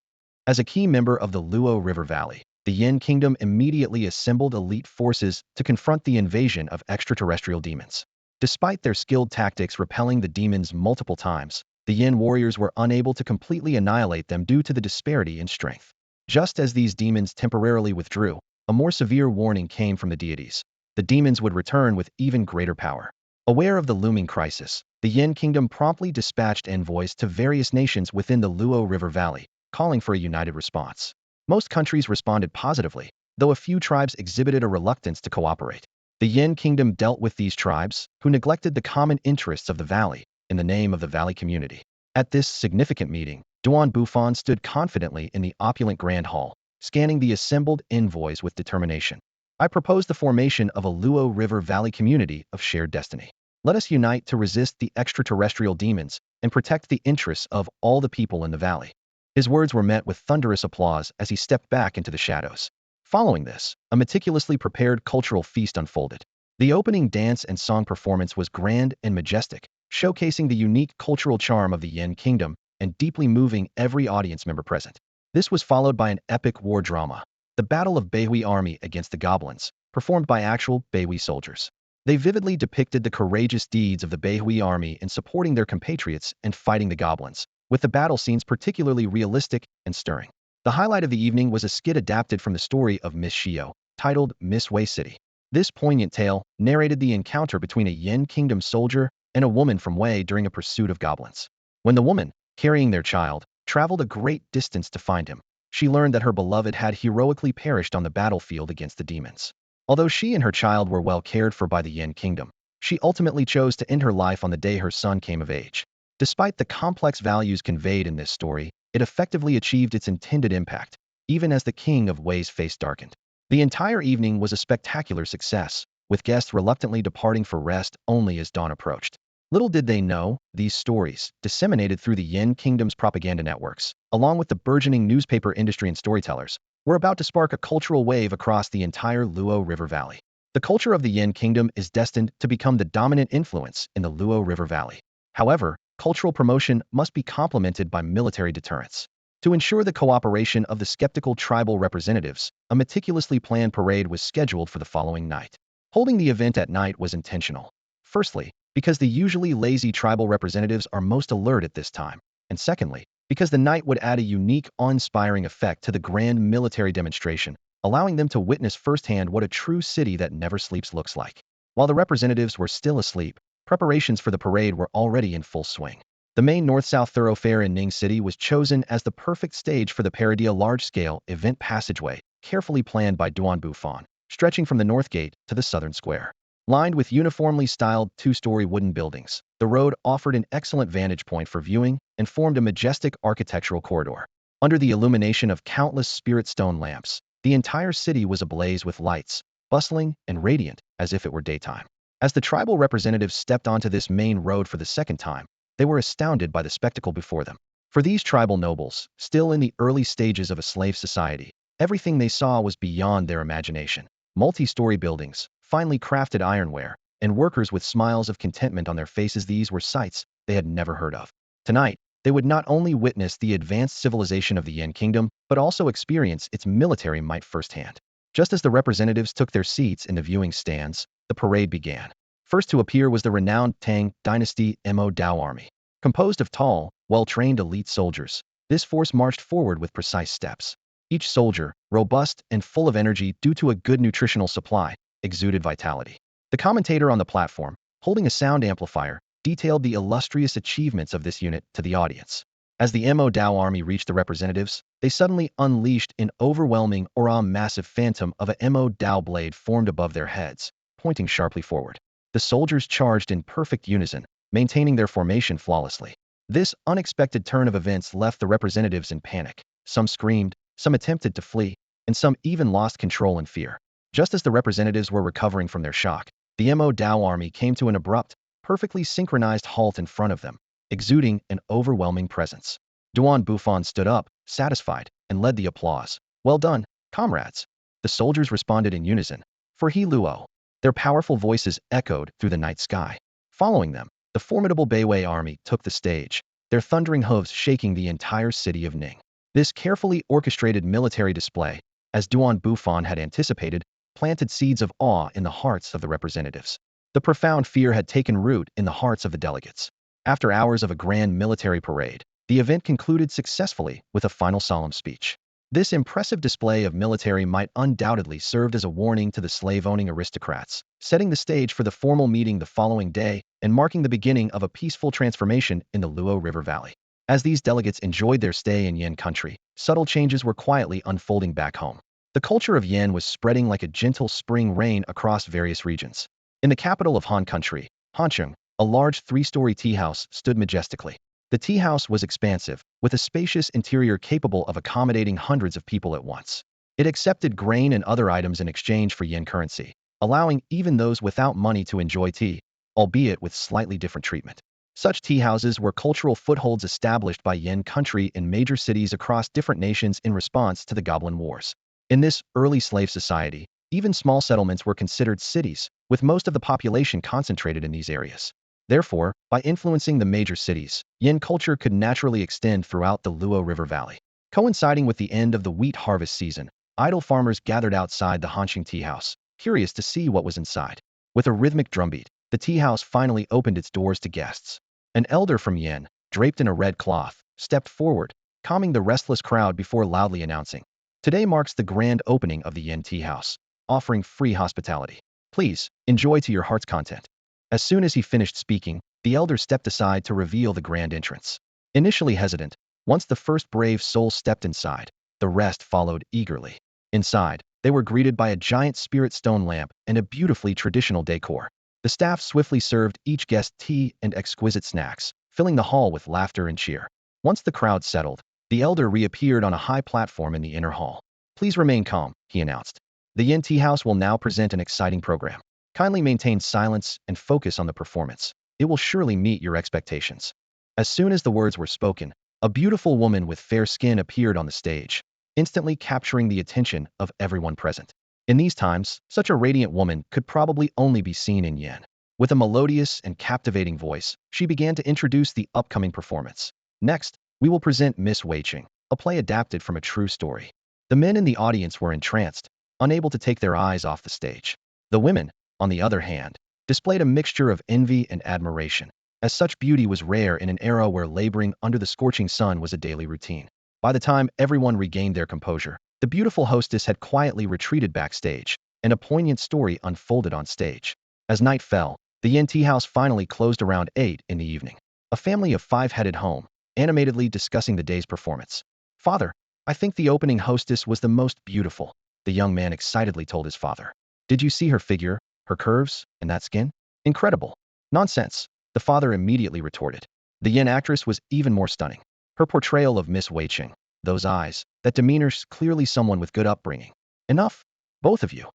A: As a key member of the Luo River Valley, the Yin Kingdom immediately assembled elite forces to confront the invasion of extraterrestrial demons. Despite their skilled tactics repelling the demons multiple times, the Yin warriors were unable to completely annihilate them due to the disparity in strength. Just as these demons temporarily withdrew, a more severe warning came from the deities. The demons would return with even greater power. Aware of the looming crisis, the Yin Kingdom promptly dispatched envoys to various nations within the Luo River Valley, calling for a united response. Most countries responded positively, though a few tribes exhibited a reluctance to cooperate. The Yin Kingdom dealt with these tribes, who neglected the common interests of the valley, in the name of the valley community. At this significant meeting, Bufan stood confidently in the opulent Grand Hall, scanning the assembled envoys with determination. I propose the formation of a Luo River Valley community of shared destiny. Let us unite to resist the extraterrestrial demons and protect the interests of all the people in the valley. His words were met with thunderous applause as he stepped back into the shadows. Following this, a meticulously prepared cultural feast unfolded. The opening dance and song performance was grand and majestic, showcasing the unique cultural charm of the Yin Kingdom and deeply moving every audience member present. This was followed by an epic war drama, the Battle of Beihui Army against the Goblins, performed by actual Beihui soldiers. They vividly depicted the courageous deeds of the Beihui Army in supporting their compatriots and fighting the Goblins, with the battle scenes particularly realistic and stirring. The highlight of the evening was a skit adapted from the story of Miss Xiao, titled Miss Wei City. This poignant tale narrated the encounter between a Yin Kingdom soldier and a woman from Wei during a pursuit of goblins. When the woman, carrying their child, traveled a great distance to find him, she learned that her beloved had heroically perished on the battlefield against the demons. Although she and her child were well cared for by the Yin Kingdom, she ultimately chose to end her life on the day her son came of age. Despite the complex values conveyed in this story, it effectively achieved its intended impact, even as the king of Wei's face darkened. The entire evening was a spectacular success, with guests reluctantly departing for rest only as dawn approached. Little did they know, these stories, disseminated through the Yin Kingdom's propaganda networks, along with the burgeoning newspaper industry and storytellers, were about to spark a cultural wave across the entire Luo River Valley. The culture of the Yin Kingdom is destined to become the dominant influence in the Luo River Valley. However, cultural promotion must be complemented by military deterrence. To ensure the cooperation of the skeptical tribal representatives, a meticulously planned parade was scheduled for the following night. Holding the event at night was intentional. Firstly, because the usually lazy tribal representatives are most alert at this time, and secondly, because the night would add a unique, awe-inspiring effect to the grand military demonstration, allowing them to witness firsthand what a true city that never sleeps looks like. While the representatives were still asleep, preparations for the parade were already in full swing. The main north-south thoroughfare in Ning City was chosen as the perfect stage for the parade, a large-scale event passageway, carefully planned by Bufan, stretching from the north gate to the southern square. Lined with uniformly styled two-story wooden buildings, the road offered an excellent vantage point for viewing and formed a majestic architectural corridor. Under the illumination of countless spirit stone lamps, the entire city was ablaze with lights, bustling and radiant as if it were daytime. As the tribal representatives stepped onto this main road for the second time, they were astounded by the spectacle before them. For these tribal nobles, still in the early stages of a slave society, everything they saw was beyond their imagination. Multi-story buildings, finely crafted ironware, and workers with smiles of contentment on their faces. These were sights they had never heard of. Tonight, they would not only witness the advanced civilization of the Yin Kingdom, but also experience its military might firsthand. Just as the representatives took their seats in the viewing stands, the parade began. First to appear was the renowned Tang Dynasty Mo Dao army. Composed of tall, well-trained elite soldiers, this force marched forward with precise steps. Each soldier, robust and full of energy due to a good nutritional supply, exuded vitality. The commentator on the platform, holding a sound amplifier, detailed the illustrious achievements of this unit to the audience. As the Mo Dao army reached the representatives, they suddenly unleashed an overwhelming massive phantom of a Mo Dao blade formed above their heads, pointing sharply forward. The soldiers charged in perfect unison, maintaining their formation flawlessly. This unexpected turn of events left the representatives in panic. Some screamed, some attempted to flee, and some even lost control in fear. Just as the representatives were recovering from their shock, the Mo Dao army came to an abrupt, perfectly synchronized halt in front of them, exuding an overwhelming presence. Bufan stood up, satisfied, and led the applause. "Well done, comrades!" The soldiers responded in unison. "For He Luo." Their powerful voices echoed through the night sky. Following them, the formidable Beiwei army took the stage, their thundering hooves shaking the entire city of Ning. This carefully orchestrated military display, as Bufan had anticipated, planted seeds of awe in the hearts of the representatives. The profound fear had taken root in the hearts of the delegates. After hours of a grand military parade, the event concluded successfully with a final solemn speech. This impressive display of military might undoubtedly served as a warning to the slave-owning aristocrats, setting the stage for the formal meeting the following day and marking the beginning of a peaceful transformation in the Luo River Valley. As these delegates enjoyed their stay in Yin country, subtle changes were quietly unfolding back home. The culture of Yin was spreading like a gentle spring rain across various regions. In the capital of Han country, Hancheng, a large three-story tea house stood majestically. The tea house was expansive, with a spacious interior capable of accommodating hundreds of people at once. It accepted grain and other items in exchange for yen currency, allowing even those without money to enjoy tea, albeit with slightly different treatment. Such tea houses were cultural footholds established by Yin country in major cities across different nations in response to the Goblin Wars. In this early slave society, even small settlements were considered cities, with most of the population concentrated in these areas. Therefore, by influencing the major cities, Yin culture could naturally extend throughout the Luo River Valley. Coinciding with the end of the wheat harvest season, idle farmers gathered outside the Hanqing tea house, curious to see what was inside. With a rhythmic drumbeat, the tea house finally opened its doors to guests. An elder from Yin, draped in a red cloth, stepped forward, calming the restless crowd before loudly announcing, "Today marks the grand opening of the Yin tea house, offering free hospitality. Please, enjoy to your heart's content." As soon as he finished speaking, the elder stepped aside to reveal the grand entrance. Initially hesitant, once the first brave soul stepped inside, the rest followed eagerly. Inside, they were greeted by a giant spirit stone lamp and a beautifully traditional decor. The staff swiftly served each guest tea and exquisite snacks, filling the hall with laughter and cheer. Once the crowd settled, the elder reappeared on a high platform in the inner hall. "Please remain calm," he announced. "The Yin Tea House will now present an exciting program. Kindly maintain silence and focus on the performance. It will surely meet your expectations." As soon as the words were spoken, a beautiful woman with fair skin appeared on the stage, instantly capturing the attention of everyone present. In these times, such a radiant woman could probably only be seen in Yin. With a melodious and captivating voice, she began to introduce the upcoming performance. "Next, we will present Miss Wei Qing. a play adapted from a true story. The men in the audience were entranced, unable to take their eyes off the stage. The women, on the other hand, displayed a mixture of envy and admiration, as such beauty was rare in an era where laboring under the scorching sun was a daily routine. By the time everyone regained their composure, the beautiful hostess had quietly retreated backstage, and a poignant story unfolded on stage. As night fell, the Yin tea house finally closed around 8 in the evening. A family of 5 headed home, animatedly discussing the day's performance. "Father, I think the opening hostess was the most beautiful," the young man excitedly told his father. "Did you see her figure, her curves, and that skin? Incredible." "Nonsense," the father immediately retorted. The Yin actress was even more stunning. Her portrayal of Miss Weiqing, those eyes, that demeanor, clearly someone with good upbringing. "Enough, both of you,"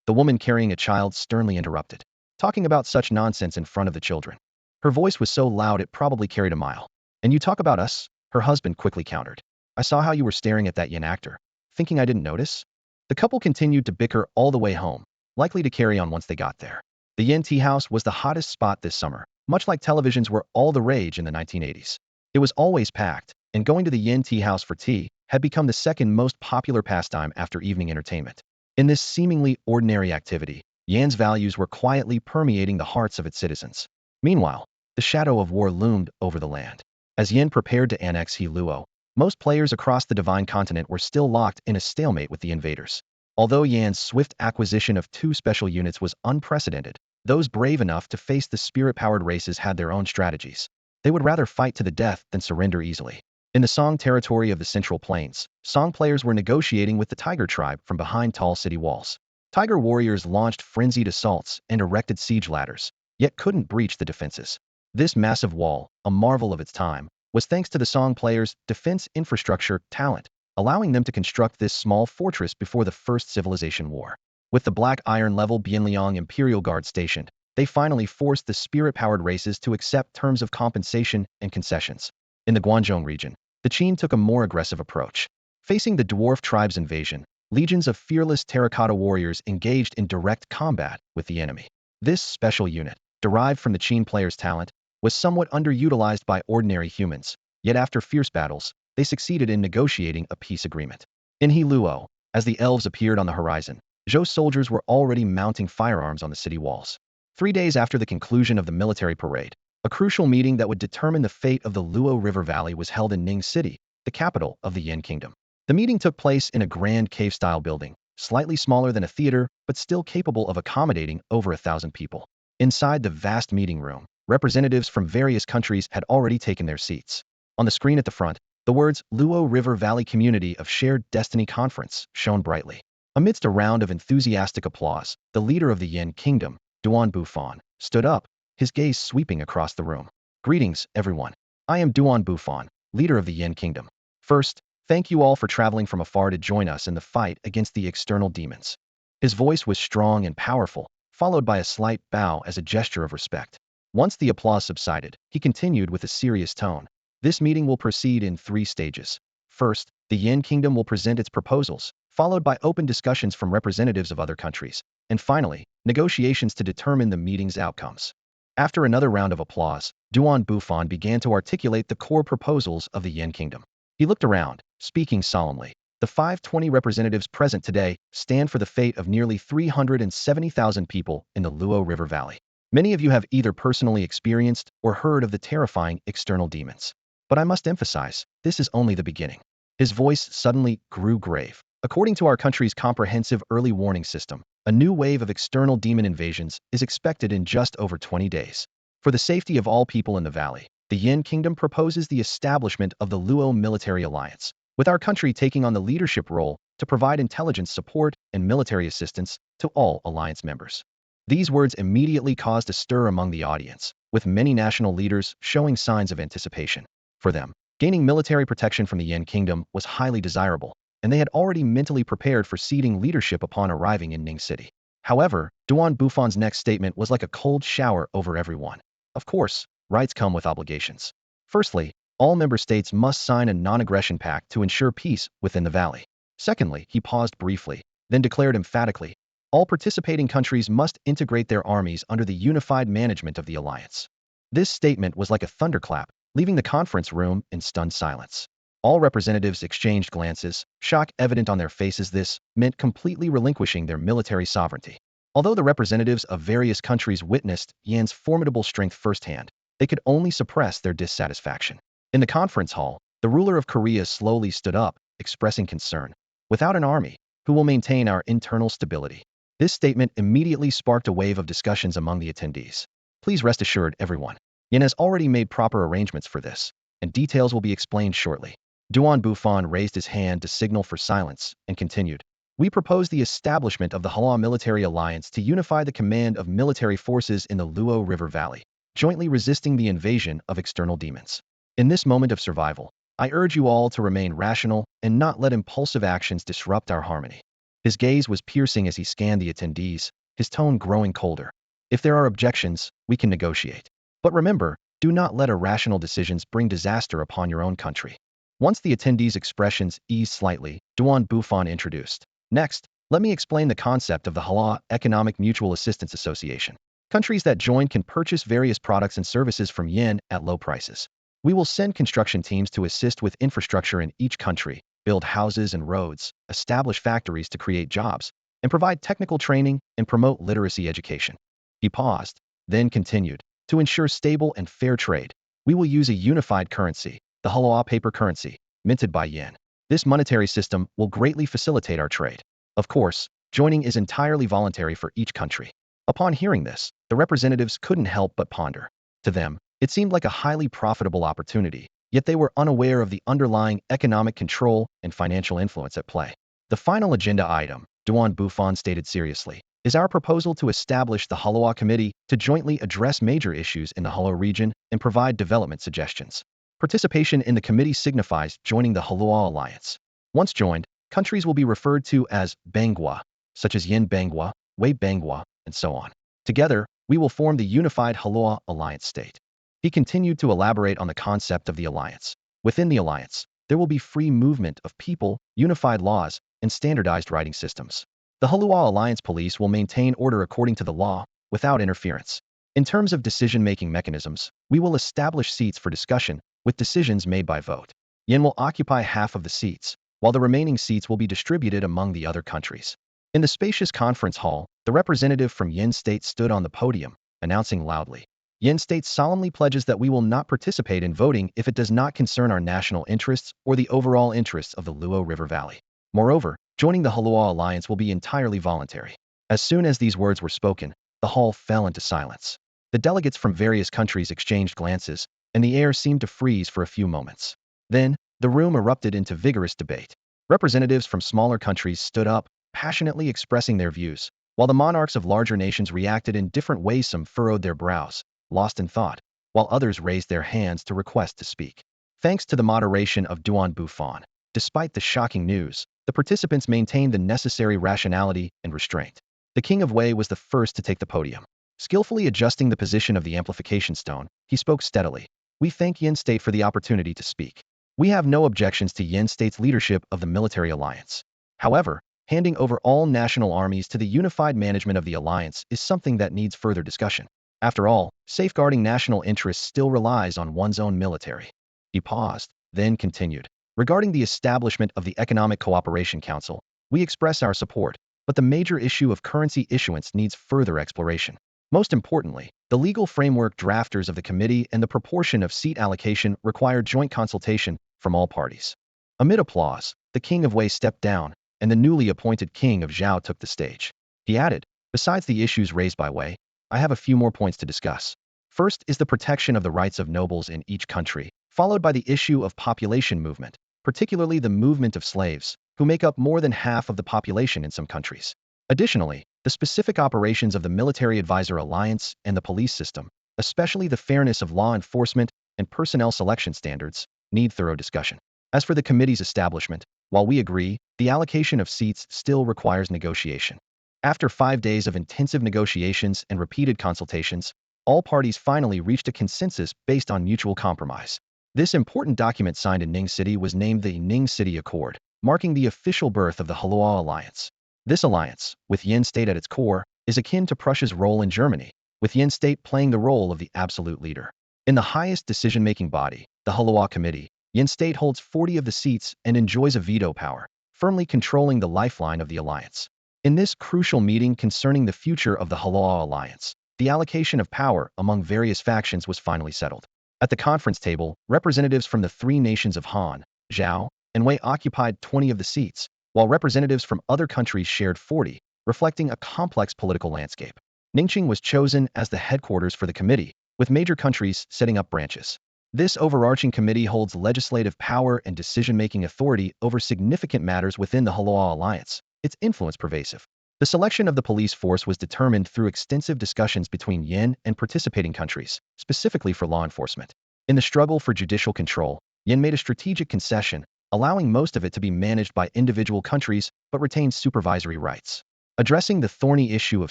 A: the woman carrying a child sternly interrupted. "Talking about such nonsense in front of the children." Her voice was so loud it probably carried a mile. "And you talk about us?" her husband quickly countered. "I saw how you were staring at that Yin actor. Thinking I didn't notice?" The couple continued to bicker all the way home, likely to carry on once they got there. The Yin tea house was the hottest spot this summer, much like televisions were all the rage in the 1980s. It was always packed, and going to the Yin tea house for tea had become the second most popular pastime after evening entertainment. In this seemingly ordinary activity, Yan's values were quietly permeating the hearts of its citizens. Meanwhile, the shadow of war loomed over the land. As Yin prepared to annex Luo, most players across the Divine Continent were still locked in a stalemate with the invaders. Although Yan's swift acquisition of 2 special units was unprecedented, those brave enough to face the spirit-powered races had their own strategies. They would rather fight to the death than surrender easily. In the Song territory of the Central Plains, Song players were negotiating with the Tiger tribe from behind tall city walls. Tiger warriors launched frenzied assaults and erected siege ladders, yet couldn't breach the defenses. This massive wall, a marvel of its time, was thanks to the Song players' defense infrastructure talent, allowing them to construct this small fortress before the First Civilization War. With the Black Iron Level Bianliang Imperial Guard stationed, they finally forced the spirit-powered races to accept terms of compensation and concessions. In the Guangzhou region, the Qin took a more aggressive approach. Facing the dwarf tribe's invasion, legions of fearless terracotta warriors engaged in direct combat with the enemy. This special unit, derived from the Qin players' talent, was somewhat underutilized by ordinary humans, yet after fierce battles, they succeeded in negotiating a peace agreement. In Luo, as the elves appeared on the horizon, Zhou's soldiers were already mounting firearms on the city walls. 3 days after the conclusion of the military parade, a crucial meeting that would determine the fate of the Luo River Valley was held in Ning City, the capital of the Yin Kingdom. The meeting took place in a grand cave-style building, slightly smaller than a theater, but still capable of accommodating over 1,000 people. Inside the vast meeting room, representatives from various countries had already taken their seats. On the screen at the front, the words Luo River Valley Community of Shared Destiny Conference shone brightly. Amidst a round of enthusiastic applause, the leader of the Yin Kingdom, Bufan, stood up, his gaze sweeping across the room. "Greetings, everyone. I am Bufan, leader of the Yin Kingdom. First, thank you all for traveling from afar to join us in the fight against the external demons." His voice was strong and powerful, followed by a slight bow as a gesture of respect. Once the applause subsided, he continued with a serious tone. "This meeting will proceed in 3 stages. First, the Yin Kingdom will present its proposals, followed by open discussions from representatives of other countries, and finally, negotiations to determine the meeting's outcomes." After another round of applause, Bufan began to articulate the core proposals of the Yin Kingdom. He looked around, speaking solemnly. "The 520 representatives present today stand for the fate of nearly 370,000 people in the Luo River Valley. Many of you have either personally experienced or heard of the terrifying external demons. But I must emphasize, this is only the beginning." His voice suddenly grew grave. "According to our country's comprehensive early warning system, a new wave of external demon invasions is expected in just over 20 days. For the safety of all people in the valley, the Yin Kingdom proposes the establishment of the Luo Military Alliance, with our country taking on the leadership role to provide intelligence support and military assistance to all alliance members." These words immediately caused a stir among the audience, with many national leaders showing signs of anticipation. For them, gaining military protection from the Yin Kingdom was highly desirable, and they had already mentally prepared for ceding leadership upon arriving in Ning City. However, Bufan's next statement was like a cold shower over everyone. Of course, rights come with obligations. Firstly, all member states must sign a non-aggression pact to ensure peace within the valley. Secondly, he paused briefly, then declared emphatically, all participating countries must integrate their armies under the unified management of the alliance. This statement was like a thunderclap, leaving the conference room in stunned silence. All representatives exchanged glances, shock evident on their faces. This meant completely relinquishing their military sovereignty. Although the representatives of various countries witnessed Yan's formidable strength firsthand, they could only suppress their dissatisfaction. In the conference hall, the ruler of Korea slowly stood up, expressing concern. Without an army, who will maintain our internal stability? This statement immediately sparked a wave of discussions among the attendees. Please rest assured, everyone. Yin has already made proper arrangements for this, and details will be explained shortly. Bufan raised his hand to signal for silence and continued. We propose the establishment of the Hala Military Alliance to unify the command of military forces in the Luo River Valley, jointly resisting the invasion of external demons. In this moment of survival, I urge you all to remain rational and not let impulsive actions disrupt our harmony. His gaze was piercing as he scanned the attendees, his tone growing colder. If there are objections, we can negotiate. But remember, do not let irrational decisions bring disaster upon your own country. Once the attendees' expressions eased slightly, Bufan introduced. Next, let me explain the concept of the Hala Economic Mutual Assistance Association. Countries that join can purchase various products and services from Yin at low prices. We will send construction teams to assist with infrastructure in each country, build houses and roads, establish factories to create jobs, and provide technical training and promote literacy education. He paused, then continued. To ensure stable and fair trade, we will use a unified currency, the Hala paper currency, minted by Yin. This monetary system will greatly facilitate our trade. Of course, joining is entirely voluntary for each country. Upon hearing this, the representatives couldn't help but ponder. To them, it seemed like a highly profitable opportunity, yet they were unaware of the underlying economic control and financial influence at play. The final agenda item, Bufan stated seriously, is our proposal to establish the Hala Committee to jointly address major issues in the Hala region and provide development suggestions. Participation in the committee signifies joining the Hala Alliance. Once joined, countries will be referred to as Bangwa, such as Yin Bangwa, Wei Bangwa, and so on. Together, we will form the unified Hala Alliance state. He continued to elaborate on the concept of the alliance. Within the alliance, there will be free movement of people, unified laws, and standardized writing systems. The Hala Alliance police will maintain order according to the law, without interference. In terms of decision-making mechanisms, we will establish seats for discussion, with decisions made by vote. Yin will occupy half of the seats, while the remaining seats will be distributed among the other countries. In the spacious conference hall, the representative from Yin State stood on the podium, announcing loudly. Yin State solemnly pledges that we will not participate in voting if it does not concern our national interests or the overall interests of the Luo River Valley. Moreover, joining the Hala Alliance will be entirely voluntary. As soon as these words were spoken, the hall fell into silence. The delegates from various countries exchanged glances, and the air seemed to freeze for a few moments. Then, the room erupted into vigorous debate. Representatives from smaller countries stood up, passionately expressing their views, while the monarchs of larger nations reacted in different ways. Some furrowed their brows, lost in thought, while others raised their hands to request to speak. Thanks to the moderation of Bufan, despite the shocking news, the participants maintained the necessary rationality and restraint. The King of Wei was the first to take the podium. Skillfully adjusting the position of the amplification stone, he spoke steadily. We thank Yin State for the opportunity to speak. We have no objections to Yin State's leadership of the military alliance. However, handing over all national armies to the unified management of the alliance is something that needs further discussion. After all, safeguarding national interests still relies on one's own military. He paused, then continued. Regarding the establishment of the Economic Cooperation Council, we express our support, but the major issue of currency issuance needs further exploration. Most importantly, the legal framework, drafters of the committee, and the proportion of seat allocation require joint consultation from all parties. Amid applause, the King of Wei stepped down, and the newly appointed King of Zhao took the stage. He added, besides the issues raised by Wei, I have a few more points to discuss. First is the protection of the rights of nobles in each country, followed by the issue of population movement, particularly the movement of slaves, who make up more than half of the population in some countries. Additionally, the specific operations of the Military Advisor Alliance and the police system, especially the fairness of law enforcement and personnel selection standards, need thorough discussion. As for the committee's establishment, while we agree, the allocation of seats still requires negotiation. After 5 days of intensive negotiations and repeated consultations, all parties finally reached a consensus based on mutual compromise. This important document signed in Ning City was named the Ning City Accord, marking the official birth of the Hala Alliance. This alliance, with Yin State at its core, is akin to Prussia's role in Germany, with Yin State playing the role of the absolute leader. In the highest decision-making body, the Hala Committee, Yin State holds 40 of the seats and enjoys a veto power, firmly controlling the lifeline of the alliance. In this crucial meeting concerning the future of the Hala Alliance, the allocation of power among various factions was finally settled. At the conference table, representatives from the three nations of Han, Zhao, and Wei occupied 20 of the seats, while representatives from other countries shared 40, reflecting a complex political landscape. Ningqing was chosen as the headquarters for the committee, with major countries setting up branches. This overarching committee holds legislative power and decision-making authority over significant matters within the Hala Alliance, its influence pervasive. The selection of the police force was determined through extensive discussions between Yin and participating countries, specifically for law enforcement. In the struggle for judicial control, Yin made a strategic concession, allowing most of it to be managed by individual countries but retained supervisory rights. Addressing the thorny issue of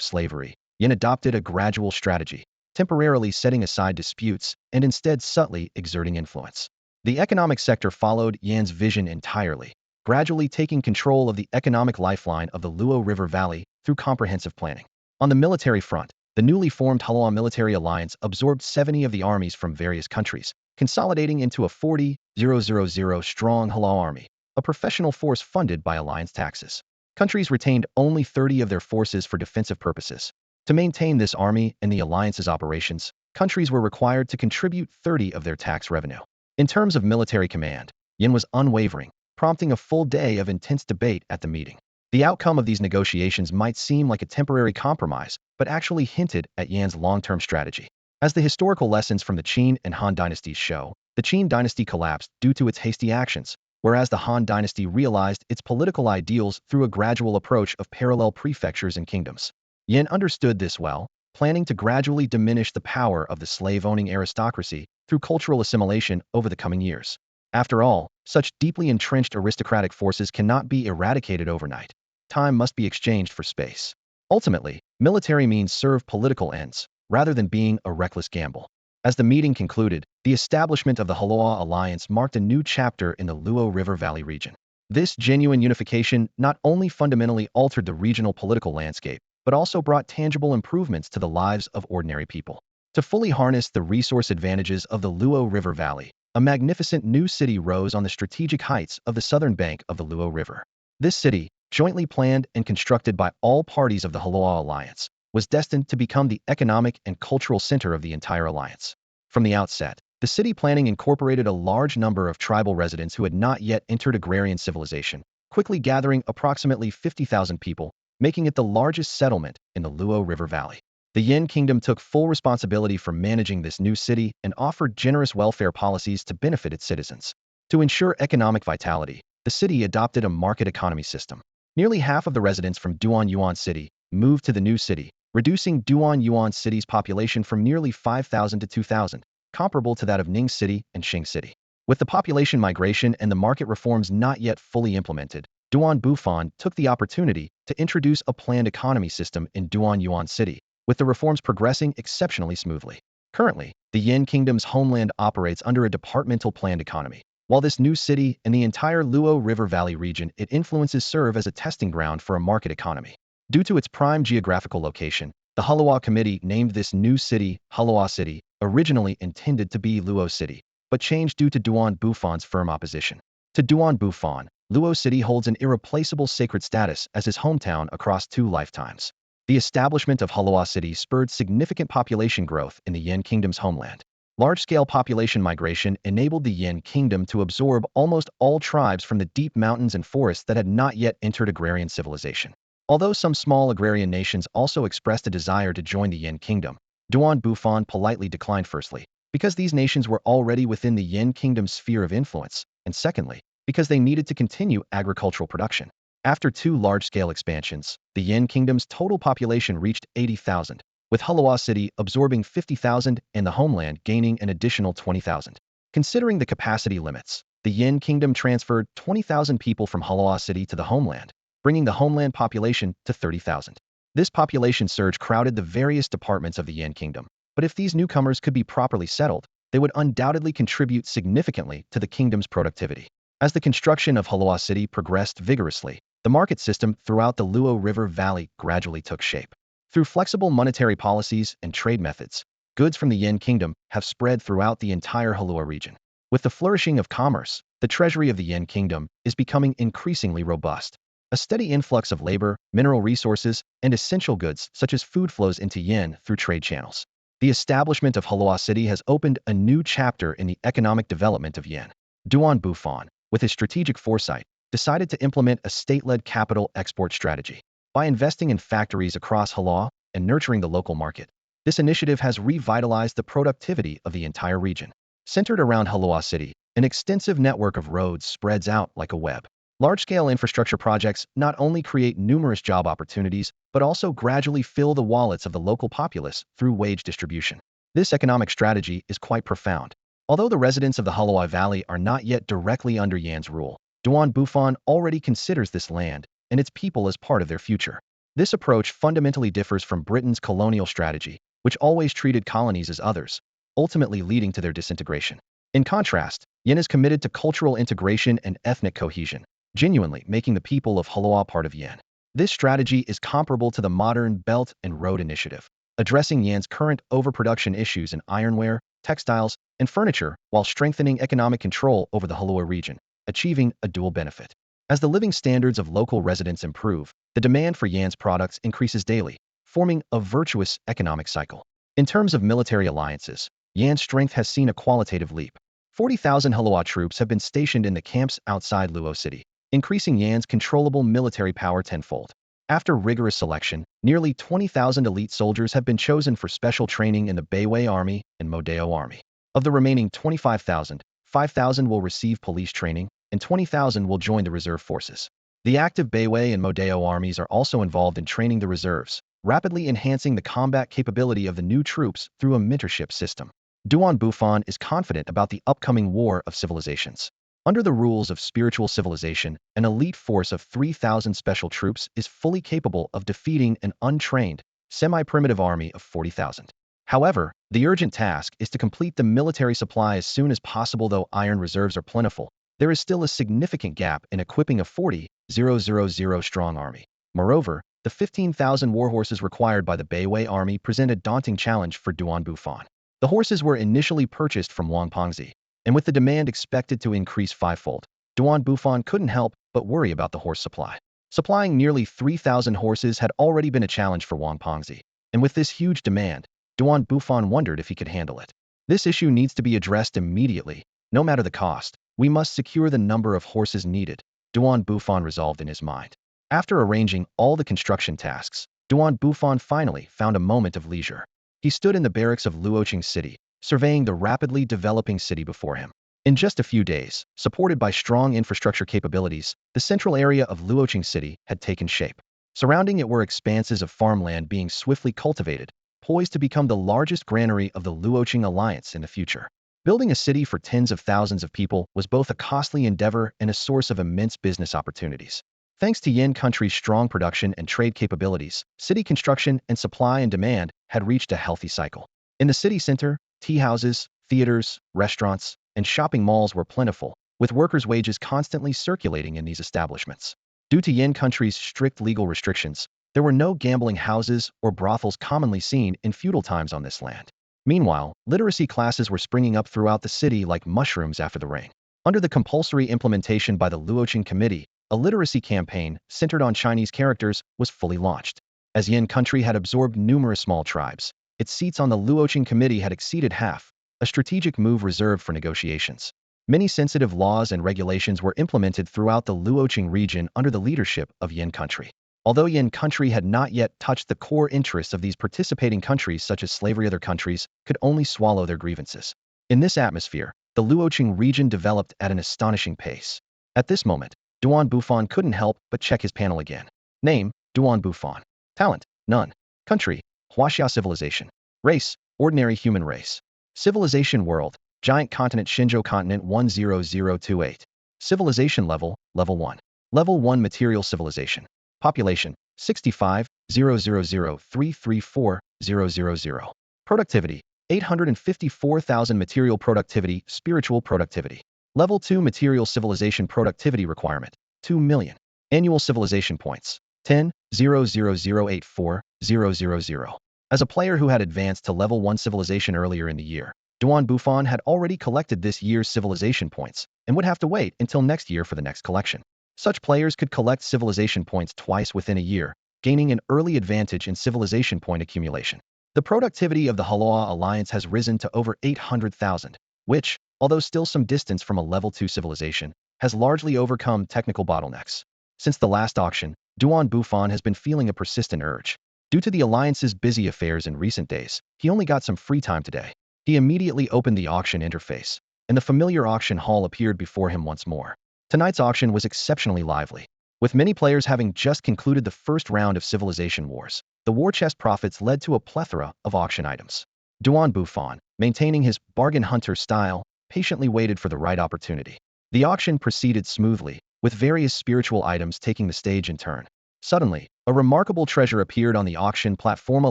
A: slavery, Yin adopted a gradual strategy, temporarily setting aside disputes and instead subtly exerting influence. The economic sector followed Yan's vision entirely, gradually taking control of the economic lifeline of the Luo River Valley through comprehensive planning. On the military front, the newly formed Hala Military Alliance absorbed 70 of the armies from various countries, consolidating into a 40,000 strong Hala army, a professional force funded by alliance taxes. Countries retained only 30 of their forces for defensive purposes. To maintain this army and the alliance's operations, countries were required to contribute 30 of their tax revenue. In terms of military command, Yin was unwavering, prompting a full day of intense debate at the meeting. The outcome of these negotiations might seem like a temporary compromise, but actually hinted at Yan's long-term strategy. As the historical lessons from the Qin and Han dynasties show, the Qin dynasty collapsed due to its hasty actions, whereas the Han dynasty realized its political ideals through a gradual approach of parallel prefectures and kingdoms. Yin understood this well, planning to gradually diminish the power of the slave-owning aristocracy through cultural assimilation over the coming years. After all, such deeply entrenched aristocratic forces cannot be eradicated overnight. Time must be exchanged for space. Ultimately, military means serve political ends, rather than being a reckless gamble. As the meeting concluded, the establishment of the Hala Alliance marked a new chapter in the Luo River Valley region. This genuine unification not only fundamentally altered the regional political landscape, but also brought tangible improvements to the lives of ordinary people. To fully harness the resource advantages of the Luo River Valley, a magnificent new city rose on the strategic heights of the southern bank of the Luo River. This city, jointly planned and constructed by all parties of the Hala Alliance, was destined to become the economic and cultural center of the entire alliance. From the outset, the city planning incorporated a large number of tribal residents who had not yet entered agrarian civilization, quickly gathering approximately 50,000 people, making it the largest settlement in the Luo River Valley. The Yin Kingdom took full responsibility for managing this new city and offered generous welfare policies to benefit its citizens. To ensure economic vitality, the city adopted a market economy system. Nearly half of the residents from Duan Yuan City moved to the new city, reducing Duan Yuan City's population from nearly 5,000 to 2,000, comparable to that of Ning City and Xing City. With the population migration and the market reforms not yet fully implemented, Duan Bufan took the opportunity to introduce a planned economy system in Duan Yuan City, with the reforms progressing exceptionally smoothly. Currently, the Yin Kingdom's homeland operates under a departmental planned economy. While this new city and the entire Luo River Valley region it influences serve as a testing ground for a market economy. Due to its prime geographical location, the Hala Committee named this new city Hala City, originally intended to be Luo City, but changed due to Duan Bufan's firm opposition. To Duan Bufan, Luo City holds an irreplaceable sacred status as his hometown across 2 lifetimes. The establishment of Hala City spurred significant population growth in the Yin Kingdom's homeland. Large-scale population migration enabled the Yin Kingdom to absorb almost all tribes from the deep mountains and forests that had not yet entered agrarian civilization. Although some small agrarian nations also expressed a desire to join the Yin Kingdom, Duan Bufan politely declined firstly, because these nations were already within the Yin Kingdom's sphere of influence, and secondly, because they needed to continue agricultural production. After 2 large-scale expansions, the Yin Kingdom's total population reached 80,000, with Hala City absorbing 50,000 and the homeland gaining an additional 20,000. Considering the capacity limits, the Yin Kingdom transferred 20,000 people from Hala City to the homeland, bringing the homeland population to 30,000. This population surge crowded the various departments of the Yin Kingdom, but if these newcomers could be properly settled, they would undoubtedly contribute significantly to the kingdom's productivity. As the construction of Hala City progressed vigorously, the market system throughout the Luo River Valley gradually took shape. Through flexible monetary policies and trade methods, goods from the Yin Kingdom have spread throughout the entire Halua region. With the flourishing of commerce, the treasury of the Yin Kingdom is becoming increasingly robust. A steady influx of labor, mineral resources, and essential goods such as food flows into Yin through trade channels. The establishment of Hala City has opened a new chapter in the economic development of Yin. Bufan, with his strategic foresight, decided to implement a state-led capital export strategy. By investing in factories across Hala and nurturing the local market, this initiative has revitalized the productivity of the entire region. Centered around Hala City, an extensive network of roads spreads out like a web. Large-scale infrastructure projects not only create numerous job opportunities, but also gradually fill the wallets of the local populace through wage distribution. This economic strategy is quite profound. Although the residents of the Hala Valley are not yet directly under Yan's rule, Bufan already considers this land and its people as part of their future. This approach fundamentally differs from Britain's colonial strategy, which always treated colonies as others, ultimately leading to their disintegration. In contrast, Yin is committed to cultural integration and ethnic cohesion, genuinely making the people of Hala part of Yin. This strategy is comparable to the modern Belt and Road Initiative, addressing Yan's current overproduction issues in ironware, textiles, and furniture while strengthening economic control over the Hala region, achieving a dual benefit. As the living standards of local residents improve, the demand for Yan's products increases daily, forming a virtuous economic cycle. In terms of military alliances, Yan's strength has seen a qualitative leap. 40,000 Hala troops have been stationed in the camps outside Luo City, increasing Yan's controllable military power tenfold. After rigorous selection, nearly 20,000 elite soldiers have been chosen for special training in the Beiwei Army and Modeo Army. Of the remaining 25,000, 5,000 will receive police training, and 20,000 will join the reserve forces. The active Beiwei and Modeo armies are also involved in training the reserves, rapidly enhancing the combat capability of the new troops through a mentorship system. Bufan is confident about the upcoming war of civilizations. Under the rules of spiritual civilization, an elite force of 3,000 special troops is fully capable of defeating an untrained, semi-primitive army of 40,000. However, the urgent task is to complete the military supply as soon as possible. Though iron reserves are plentiful, there is still a significant gap in equipping a 40,000 strong army. Moreover, the 15,000 warhorses required by the Beiwei army present a daunting challenge for Bufan. The horses were initially purchased from Wangpongzi, and with the demand expected to increase fivefold, Bufan couldn't help but worry about the horse supply. Supplying nearly 3,000 horses had already been a challenge for Wangpongzi, and with this huge demand, Bufan wondered if he could handle it. This issue needs to be addressed immediately, no matter the cost. We must secure the number of horses needed, Bufan resolved in his mind. After arranging all the construction tasks, Bufan finally found a moment of leisure. He stood in the barracks of Luoqing City, surveying the rapidly developing city before him. In just a few days, supported by strong infrastructure capabilities, the central area of Luoqing City had taken shape. Surrounding it were expanses of farmland being swiftly cultivated, poised to become the largest granary of the Luoqing Alliance in the future. Building a city for tens of thousands of people was both a costly endeavor and a source of immense business opportunities. Thanks to Yin country's strong production and trade capabilities, city construction and supply and demand had reached a healthy cycle. In the city center, tea houses, theaters, restaurants, and shopping malls were plentiful, with workers' wages constantly circulating in these establishments. Due to Yin country's strict legal restrictions, there were no gambling houses or brothels commonly seen in feudal times on this land. Meanwhile, literacy classes were springing up throughout the city like mushrooms after the rain. Under the compulsory implementation by the Luoqing Committee, a literacy campaign centered on Chinese characters was fully launched. As Yin country had absorbed numerous small tribes, its seats on the Luoqing Committee had exceeded half, a strategic move reserved for negotiations. Many sensitive laws and regulations were implemented throughout the Luoqing region under the leadership of Yin country. Although Yin country had not yet touched the core interests of these participating countries such as slavery, other countries could only swallow their grievances. In this atmosphere, the Luoqing region developed at an astonishing pace. At this moment, Bufan couldn't help but check his panel again. Name, Bufan. Talent, none. Country, Huaxia civilization. Race, ordinary human race. Civilization world, giant continent Shinzhou continent 10028. Civilization level, level 1. Level 1 material civilization. Population, 65,000,334,000. Productivity, 854,000 material productivity, spiritual productivity. Level 2 material civilization productivity requirement, 2 million. Annual civilization points, 10,000,084,000. As a player who had advanced to level 1 civilization earlier in the year, Duan Bufan had already collected this year's civilization points and would have to wait until next year for the next collection. Such players could collect civilization points twice within a year, gaining an early advantage in civilization point accumulation. The productivity of the Hala Alliance has risen to over 800,000, which, although still some distance from a level 2 civilization, has largely overcome technical bottlenecks. Since the last auction, Duan Bufan has been feeling a persistent urge. Due to the Alliance's busy affairs in recent days, he only got some free time today. He immediately opened the auction interface, and the familiar auction hall appeared before him once more. Tonight's auction was exceptionally lively. With many players having just concluded the first round of civilization wars, the war chest profits led to a plethora of auction items. Duan Bufan, maintaining his bargain hunter style, patiently waited for the right opportunity. The auction proceeded smoothly, with various spiritual items taking the stage in turn. Suddenly, a remarkable treasure appeared on the auction platform, a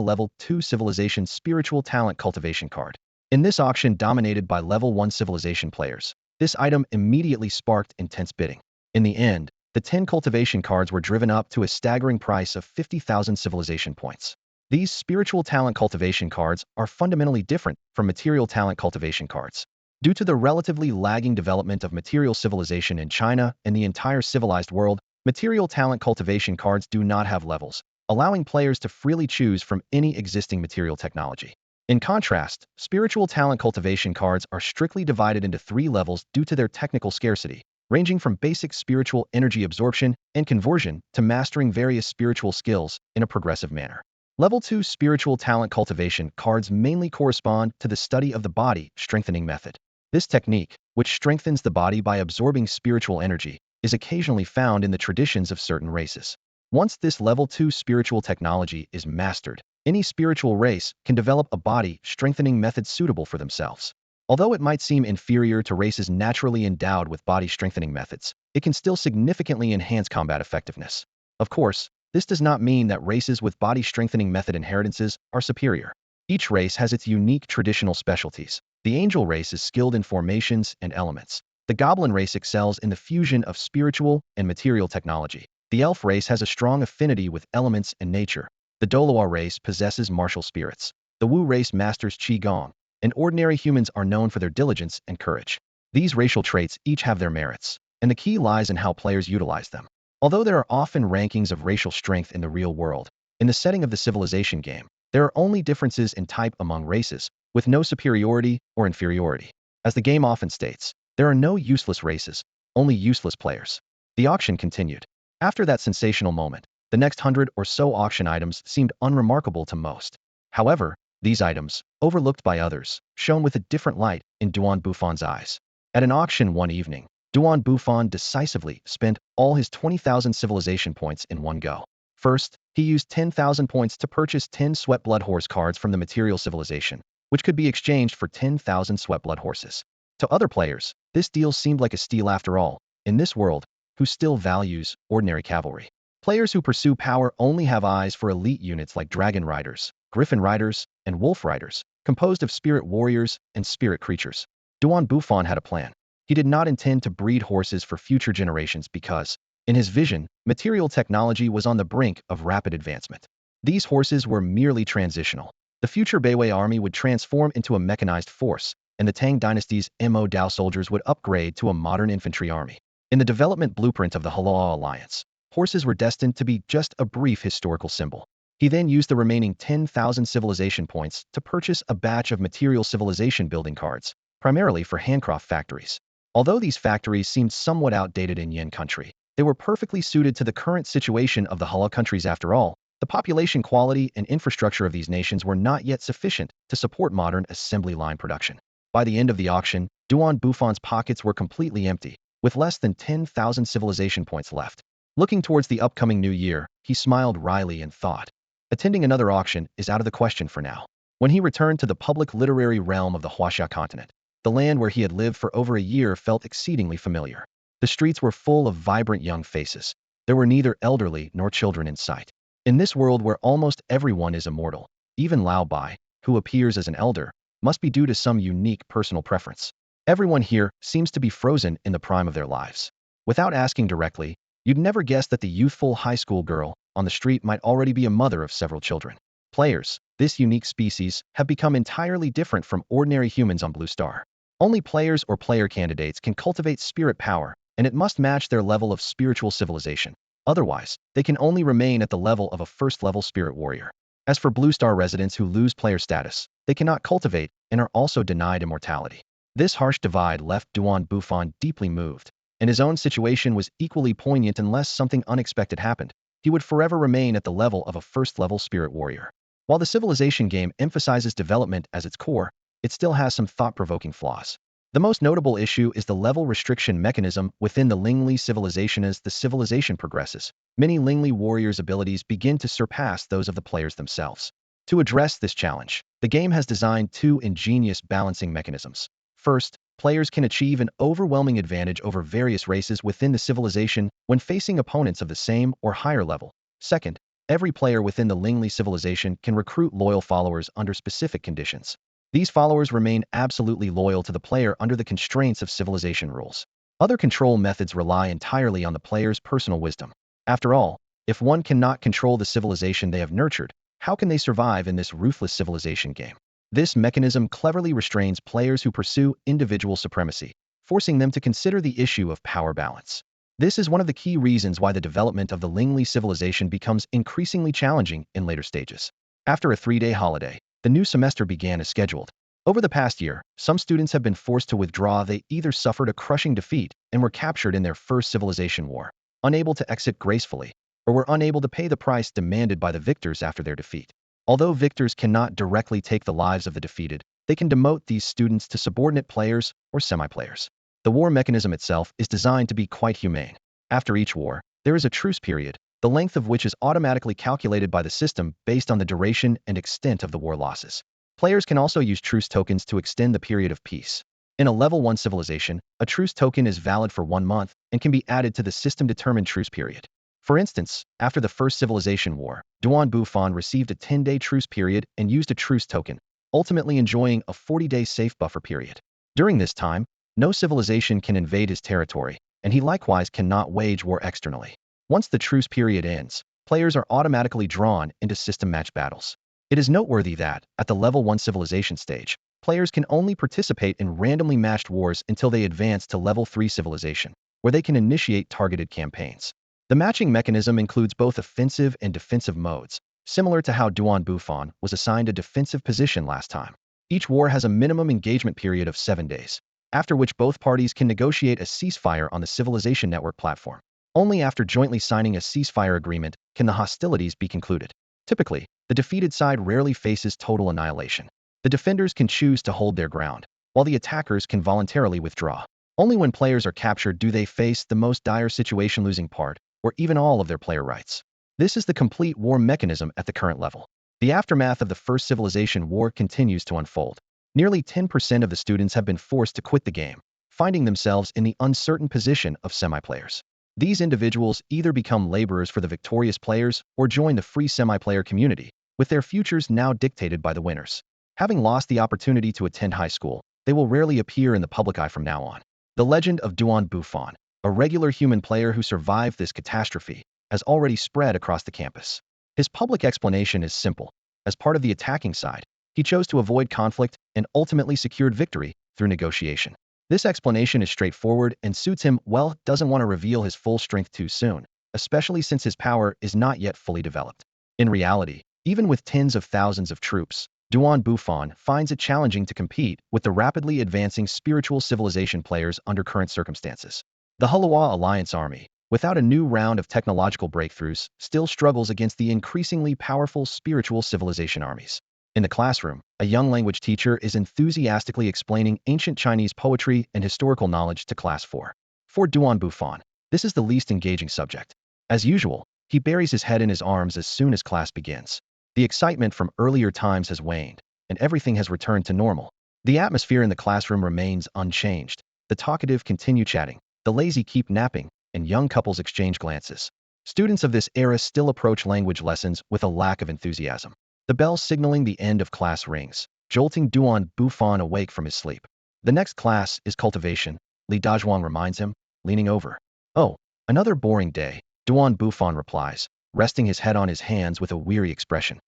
A: level 2 civilization spiritual talent cultivation card. In this auction dominated by level 1 civilization players, this item immediately sparked intense bidding. In the end, the 10 cultivation cards were driven up to a staggering price of 50,000 civilization points. These spiritual talent cultivation cards are fundamentally different from material talent cultivation cards. Due to the relatively lagging development of material civilization in China and the entire civilized world, material talent cultivation cards do not have levels, allowing players to freely choose from any existing material technology. In contrast, spiritual talent cultivation cards are strictly divided into 3 levels due to their technical scarcity, ranging from basic spiritual energy absorption and conversion to mastering various spiritual skills in a progressive manner. Level 2 spiritual talent cultivation cards mainly correspond to the study of the body strengthening method. This technique, which strengthens the body by absorbing spiritual energy, is occasionally found in the traditions of certain races. Once this level 2 spiritual technology is mastered, any spiritual race can develop a body strengthening method suitable for themselves. Although it might seem inferior to races naturally endowed with body strengthening methods, it can still significantly enhance combat effectiveness. Of course, this does not mean that races with body strengthening method inheritances are superior. Each race has its unique traditional specialties. The angel race is skilled in formations and elements. The goblin race excels in the fusion of spiritual and material technology. The elf race has a strong affinity with elements and nature. The Doloa race possesses martial spirits. The Wu race masters Qigong, and ordinary humans are known for their diligence and courage. These racial traits each have their merits, and the key lies in how players utilize them. Although there are often rankings of racial strength in the real world, in the setting of the civilization game, there are only differences in type among races, with no superiority or inferiority. As the game often states, there are no useless races, only useless players. The auction continued. After that sensational moment, the next 100 or so auction items seemed unremarkable to most. However, these items, overlooked by others, shone with a different light in Duan Bufan's eyes. At an auction one evening, Duan Bufan decisively spent all his 20,000 civilization points in one go. First, he used 10,000 points to purchase 10 Sweat Blood Horse cards from the material civilization, which could be exchanged for 10,000 Sweat Blood Horses. To other players, this deal seemed like a steal after all. In this world, who still values ordinary cavalry. Players who pursue power only have eyes for elite units like Dragon Riders, Griffin Riders, and Wolf Riders, composed of spirit warriors and spirit creatures. Duan Bufan had a plan. He did not intend to breed horses for future generations because, in his vision, material technology was on the brink of rapid advancement. These horses were merely transitional. The future Beiwei army would transform into a mechanized force, and the Tang dynasty's Mo Dao soldiers would upgrade to a modern infantry army. In the development blueprint of the Hala Alliance, horses were destined to be just a brief historical symbol. He then used the remaining 10,000 civilization points to purchase a batch of material civilization building cards, primarily for handcraft factories. Although these factories seemed somewhat outdated in Yin country, they were perfectly suited to the current situation of the Hala countries after all. The population quality and infrastructure of these nations were not yet sufficient to support modern assembly line production. By the end of the auction, Duan Bufan's pockets were completely empty, with less than 10,000 civilization points left. Looking towards the upcoming new year, he smiled wryly and thought, attending another auction is out of the question for now. When he returned to the public literary realm of the Huaxia continent, the land where he had lived for over a year felt exceedingly familiar. The streets were full of vibrant young faces. There were neither elderly nor children in sight. In this world where almost everyone is immortal, even Lao Bai, who appears as an elder, must be due to some unique personal preference. Everyone here seems to be frozen in the prime of their lives. Without asking directly, you'd never guess that the youthful high school girl on the street might already be a mother of several children. Players, this unique species, have become entirely different from ordinary humans on Blue Star. Only players or player candidates can cultivate spirit power, and it must match their level of spiritual civilization. Otherwise, they can only remain at the level of a first-level spirit warrior. As for Blue Star residents who lose player status, they cannot cultivate and are also denied immortality. This harsh divide left Bufan deeply moved, and his own situation was equally poignant unless something unexpected happened. He would forever remain at the level of a first-level spirit warrior. While the civilization game emphasizes development as its core, it still has some thought-provoking flaws. The most notable issue is the level restriction mechanism within the Lingli civilization. As the civilization progresses, many Lingli warriors' abilities begin to surpass those of the players themselves. To address this challenge, the game has designed two ingenious balancing mechanisms. First, players can achieve an overwhelming advantage over various races within the civilization when facing opponents of the same or higher level. Second, every player within the Lingli civilization can recruit loyal followers under specific conditions. These followers remain absolutely loyal to the player under the constraints of civilization rules. Other control methods rely entirely on the player's personal wisdom. After all, if one cannot control the civilization they have nurtured, how can they survive in this ruthless civilization game? This mechanism cleverly restrains players who pursue individual supremacy, forcing them to consider the issue of power balance. This is one of the key reasons why the development of the Lingli civilization becomes increasingly challenging in later stages. After a 3-day holiday, the new semester began as scheduled. Over the past year, some students have been forced to withdraw. They either suffered a crushing defeat and were captured in their first civilization war, unable to exit gracefully, or were unable to pay the price demanded by the victors after their defeat. Although victors cannot directly take the lives of the defeated, they can demote these students to subordinate players or semi-players. The war mechanism itself is designed to be quite humane. After each war, there is a truce period, the length of which is automatically calculated by the system based on the duration and extent of the war losses. Players can also use truce tokens to extend the period of peace. In a level 1 civilization, a truce token is valid for 1 month and can be added to the system-determined truce period. For instance, after the First Civilization War, Bufan received a 10-day truce period and used a truce token, ultimately enjoying a 40-day safe buffer period. During this time, no civilization can invade his territory, and he likewise cannot wage war externally. Once the truce period ends, players are automatically drawn into system match battles. It is noteworthy that, at the level 1 civilization stage, players can only participate in randomly matched wars until they advance to level 3 civilization, where they can initiate targeted campaigns. The matching mechanism includes both offensive and defensive modes, similar to how Bufan was assigned a defensive position last time. Each war has a minimum engagement period of 7 days, after which both parties can negotiate a ceasefire on the Civilization Network platform. Only after jointly signing a ceasefire agreement can the hostilities be concluded. Typically, the defeated side rarely faces total annihilation. The defenders can choose to hold their ground, while the attackers can voluntarily withdraw. Only when players are captured do they face the most dire situation, losing part, or even all of their player rights. This is the complete war mechanism at the current level. The aftermath of the First Civilization War continues to unfold. Nearly 10% of the students have been forced to quit the game, finding themselves in the uncertain position of semi-players. These individuals either become laborers for the victorious players or join the free semi-player community, with their futures now dictated by the winners. Having lost the opportunity to attend high school, they will rarely appear in the public eye from now on. The legend of Bufan, a regular human player who survived this catastrophe, has already spread across the campus. His public explanation is simple. As part of the attacking side, he chose to avoid conflict and ultimately secured victory through negotiation. This explanation is straightforward and suits him well. Doesn't want to reveal his full strength too soon, especially since his power is not yet fully developed. In reality, even with tens of thousands of troops, Bufan finds it challenging to compete with the rapidly advancing spiritual civilization players under current circumstances. The Hala Alliance army, without a new round of technological breakthroughs, still struggles against the increasingly powerful spiritual civilization armies. In the classroom, a young language teacher is enthusiastically explaining ancient Chinese poetry and historical knowledge to class 4. For Bufan, this is the least engaging subject. As usual, he buries his head in his arms as soon as class begins. The excitement from earlier times has waned, and everything has returned to normal. The atmosphere in the classroom remains unchanged. The talkative continue chatting, the lazy keep napping, and young couples exchange glances. Students of this era still approach language lessons with a lack of enthusiasm. The bell signaling the end of class rings, jolting Bufan awake from his sleep. The next class is cultivation, Li Dazhuang reminds him, leaning over. Oh, another boring day, Bufan replies, resting his head on his hands with a weary expression.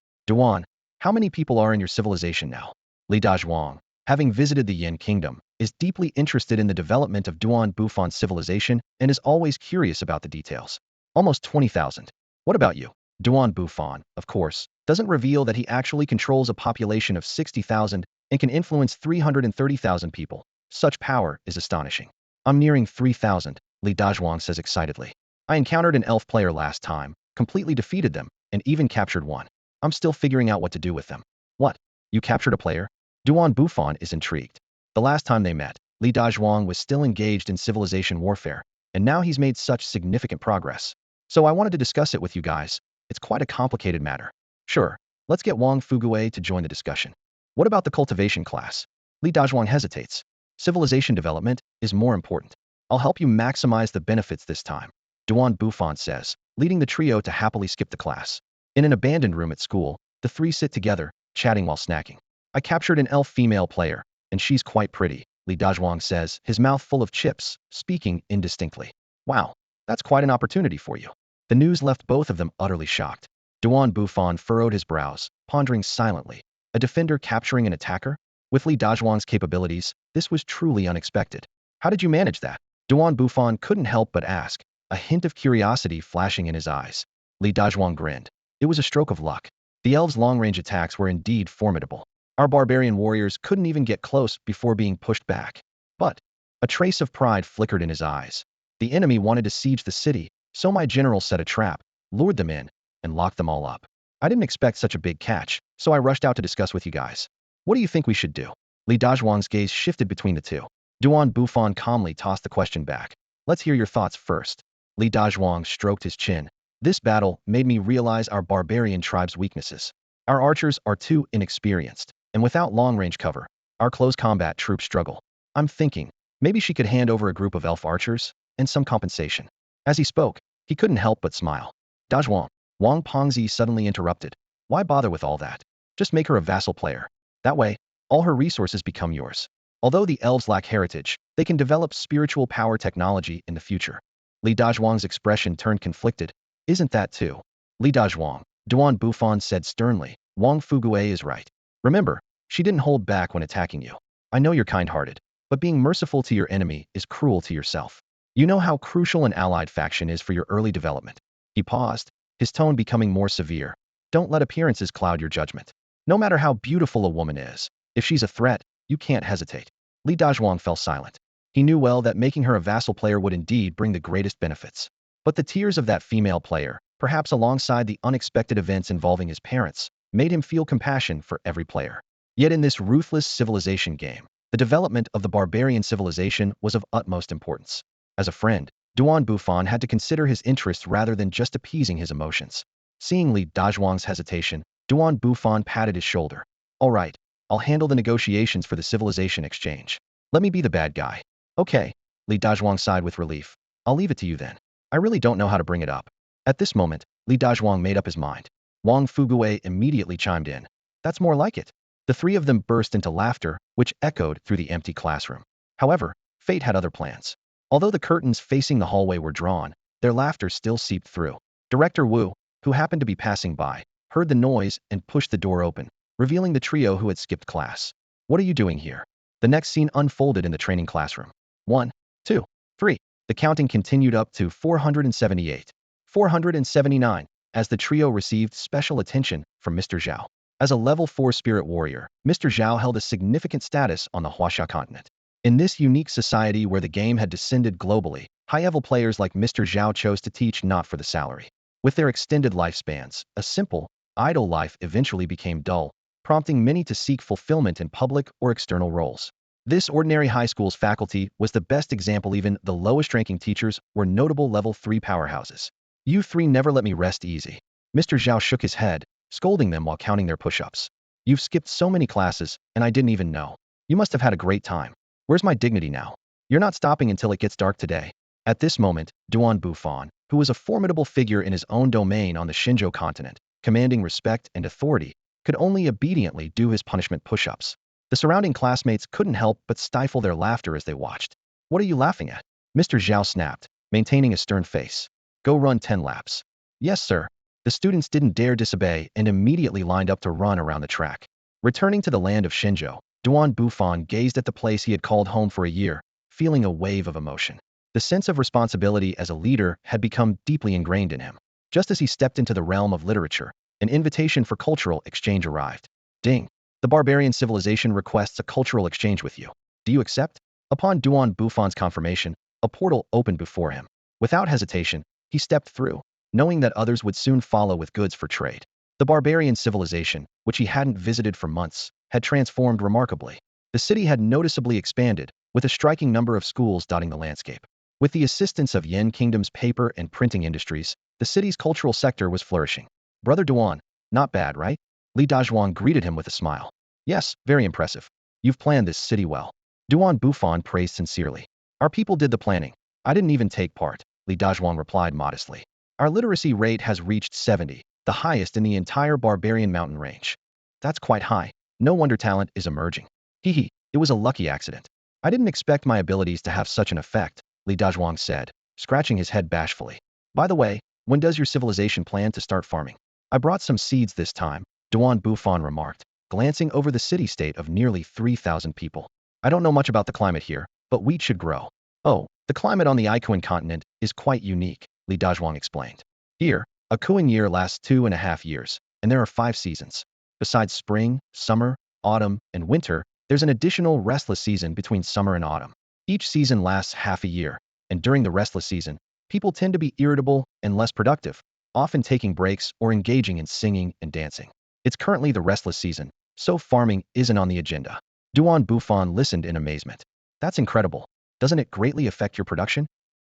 A: How many people are in your civilization now? Li Dazhuang, having visited the Yin Kingdom, is deeply interested in the development of Bufan's civilization and is always curious about the details. Almost 20,000. What about you? Bufan, of course, doesn't reveal that he actually controls a population of 60,000 and can influence 330,000 people. Such power is astonishing. I'm nearing 3,000, Li Dazhuang says excitedly. I encountered an elf player last time, completely defeated them, and even captured one. I'm still figuring out what to do with them. What? You captured a player? Bufan is intrigued. The last time they met, Li Dazhuang was still engaged in civilization warfare, and now he's made such significant progress. So I wanted to discuss it with you guys. It's quite a complicated matter. Sure, let's get Wang Fuguei to join the discussion. What about the cultivation class? Li Dazhuang hesitates. Civilization development is more important. I'll help you maximize the benefits this time, Bufan says, leading the trio to happily skip the class. In an abandoned room at school, the three sit together, chatting while snacking. I captured an elf female player, and she's quite pretty, Li Dazhuang says, his mouth full of chips, speaking indistinctly. Wow, that's quite an opportunity for you. The news left both of them utterly shocked. Bufan furrowed his brows, pondering silently. A defender capturing an attacker? With Li Dazhuang's capabilities, this was truly unexpected. How did you manage that? Bufan couldn't help but ask, a hint of curiosity flashing in his eyes. Li Dazhuang grinned. It was a stroke of luck. The elves' long-range attacks were indeed formidable. Our barbarian warriors couldn't even get close before being pushed back. But a trace of pride flickered in his eyes. The enemy wanted to siege the city, so my general set a trap, lured them in, and locked them all up. I didn't expect such a big catch, so I rushed out to discuss with you guys. What do you think we should do? Li Dazhuang's gaze shifted between the two. Bufan calmly tossed the question back. Let's hear your thoughts first. Li Dazhuang stroked his chin. This battle made me realize our barbarian tribe's weaknesses. Our archers are too inexperienced, and without long-range cover, our close combat troops struggle. I'm thinking, maybe she could hand over a group of elf archers, and some compensation. As he spoke, he couldn't help but smile. Dazhuang, Wang Pengzi suddenly interrupted. Why bother with all that? Just make her a vassal player. That way, all her resources become yours. Although the elves lack heritage, they can develop spiritual power technology in the future. Li Dazhuang's expression turned conflicted. Isn't that too? Li Dazhuang, Bufan said sternly. Wang Fuguei is right. Remember, she didn't hold back when attacking you. I know you're kind-hearted, but being merciful to your enemy is cruel to yourself. You know how crucial an allied faction is for your early development. He paused, his tone becoming more severe. Don't let appearances cloud your judgment. No matter how beautiful a woman is, if she's a threat, you can't hesitate. Li Dazhuang fell silent. He knew well that making her a vassal player would indeed bring the greatest benefits. But the tears of that female player, perhaps alongside the unexpected events involving his parents, made him feel compassion for every player. Yet in this ruthless civilization game, the development of the barbarian civilization was of utmost importance. As a friend, Bufan had to consider his interests rather than just appeasing his emotions. Seeing Li Dazhuang's hesitation, Bufan patted his shoulder. All right, I'll handle the negotiations for the civilization exchange. Let me be the bad guy. Okay, Li Dazhuang sighed with relief. I'll leave it to you then. I really don't know how to bring it up. At this moment, Li Dazhuang made up his mind. Wang Fuguei immediately chimed in. That's more like it. The three of them burst into laughter, which echoed through the empty classroom. However, fate had other plans. Although the curtains facing the hallway were drawn, their laughter still seeped through. Director Wu, who happened to be passing by, heard the noise and pushed the door open, revealing the trio who had skipped class. What are you doing here? The next scene unfolded in the training classroom. 1, 2, 3. The counting continued up to 478, 479, as the trio received special attention from Mr. Zhao. As a level 4 spirit warrior, Mr. Zhao held a significant status on the Huaxia continent. In this unique society where the game had descended globally, high-level players like Mr. Zhao chose to teach not for the salary. With their extended lifespans, a simple, idle life eventually became dull, prompting many to seek fulfillment in public or external roles. This ordinary high school's faculty was the best example. Even the lowest-ranking teachers were notable level 3 powerhouses. You three never let me rest easy. Mr. Zhao shook his head, scolding them while counting their push-ups. You've skipped so many classes, and I didn't even know. You must have had a great time. Where's my dignity now? You're not stopping until it gets dark today. At this moment, Bufan, who was a formidable figure in his own domain on the Xinzhou continent, commanding respect and authority, could only obediently do his punishment push-ups. The surrounding classmates couldn't help but stifle their laughter as they watched. What are you laughing at? Mr. Zhao snapped, maintaining a stern face. Go run 10 laps. Yes, sir. The students didn't dare disobey and immediately lined up to run around the track. Returning to the land of Shinzhou, Duan Bufan gazed at the place he had called home for a year, feeling a wave of emotion. The sense of responsibility as a leader had become deeply ingrained in him. Just as he stepped into the realm of literature, an invitation for cultural exchange arrived. Ding! The barbarian civilization requests a cultural exchange with you. Do you accept? Upon Duan Bufan's confirmation, a portal opened before him. Without hesitation, he stepped through, knowing that others would soon follow with goods for trade. The barbarian civilization, which he hadn't visited for months, had transformed remarkably. The city had noticeably expanded, with a striking number of schools dotting the landscape. With the assistance of Yin Kingdom's paper and printing industries, the city's cultural sector was flourishing. Brother Duan, not bad, right? Li Dazhuang greeted him with a smile. Yes, very impressive. You've planned this city well. Duan Bufan praised sincerely. Our people did the planning. I didn't even take part, Li Dazhuang replied modestly. Our literacy rate has reached 70, the highest in the entire barbarian mountain range. That's quite high. No wonder talent is emerging. Hehe, it was a lucky accident. I didn't expect my abilities to have such an effect, Li Dazhuang said, scratching his head bashfully. By the way, when does your civilization plan to start farming? I brought some seeds this time, Duan Bufan remarked, glancing over the city-state of nearly 3,000 people. I don't know much about the climate here, but wheat should grow. Oh, the climate on the Ikuan continent is quite unique, Li Dazhuang explained. Here, a Kuan year lasts 2.5 years, and there are 5 seasons. Besides spring, summer, autumn, and winter, there's an additional restless season between summer and autumn. Each season lasts half a year, and during the restless season, people tend to be irritable and less productive, often taking breaks or engaging in singing and dancing. It's currently the restless season, so farming isn't on the agenda. Duan Bufan listened in amazement. That's incredible. Doesn't it greatly affect your production?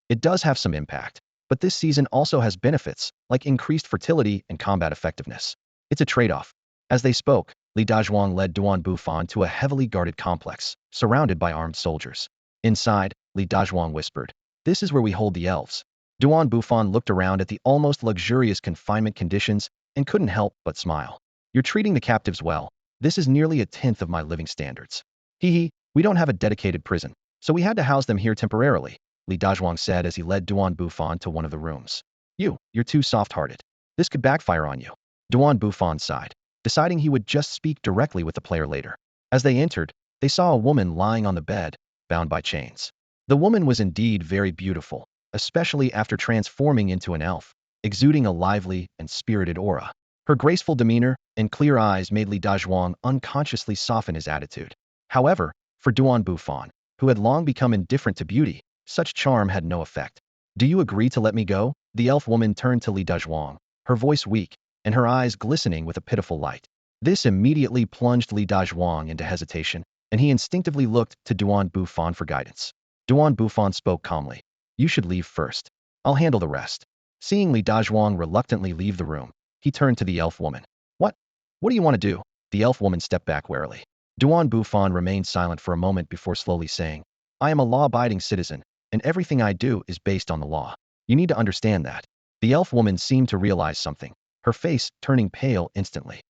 A: It does have some impact, but this season also has benefits, like increased fertility and combat effectiveness. It's a trade-off. As they spoke, Li Dazhuang led Duan Bufan to a heavily guarded complex, surrounded by armed soldiers. Inside, Li Dazhuang whispered, "This is where we hold the elves." Duan Bufan looked around at the almost luxurious confinement conditions and couldn't help but smile. You're treating the captives well. This is nearly a tenth of my living standards. Hehe, we don't have a dedicated prison, so we had to house them here temporarily, Li Dazhuang said as he led Duan Bufan to one of the rooms. You're too soft-hearted. This could backfire on you. Duan Bufan sighed, deciding he would just speak directly with the player later. As they entered, they saw a woman lying on the bed, bound by chains. The woman was indeed very beautiful, especially after transforming into an elf, exuding a lively and spirited aura. Her graceful demeanor and clear eyes made Li Dazhuang unconsciously soften his attitude. However, for Duan Bufan, who had long become indifferent to beauty, such charm had no effect. Do you agree to let me go? The elf woman turned to Li Dazhuang, her voice weak, and her eyes glistening with a pitiful light. This immediately plunged Li Dazhuang into hesitation, and he instinctively looked to Duan Bufan for guidance. Duan Bufan spoke calmly. You should leave first. I'll handle the rest. Seeing Li Dazhuang reluctantly leave the room, he turned to the elf woman. What? What do you want to do? The elf woman stepped back warily. Duan Bufan remained silent for a moment before slowly saying, I am a law-abiding citizen, and everything I do is based on the law. You need to understand that. The elf woman seemed to realize something, her face turning pale instantly.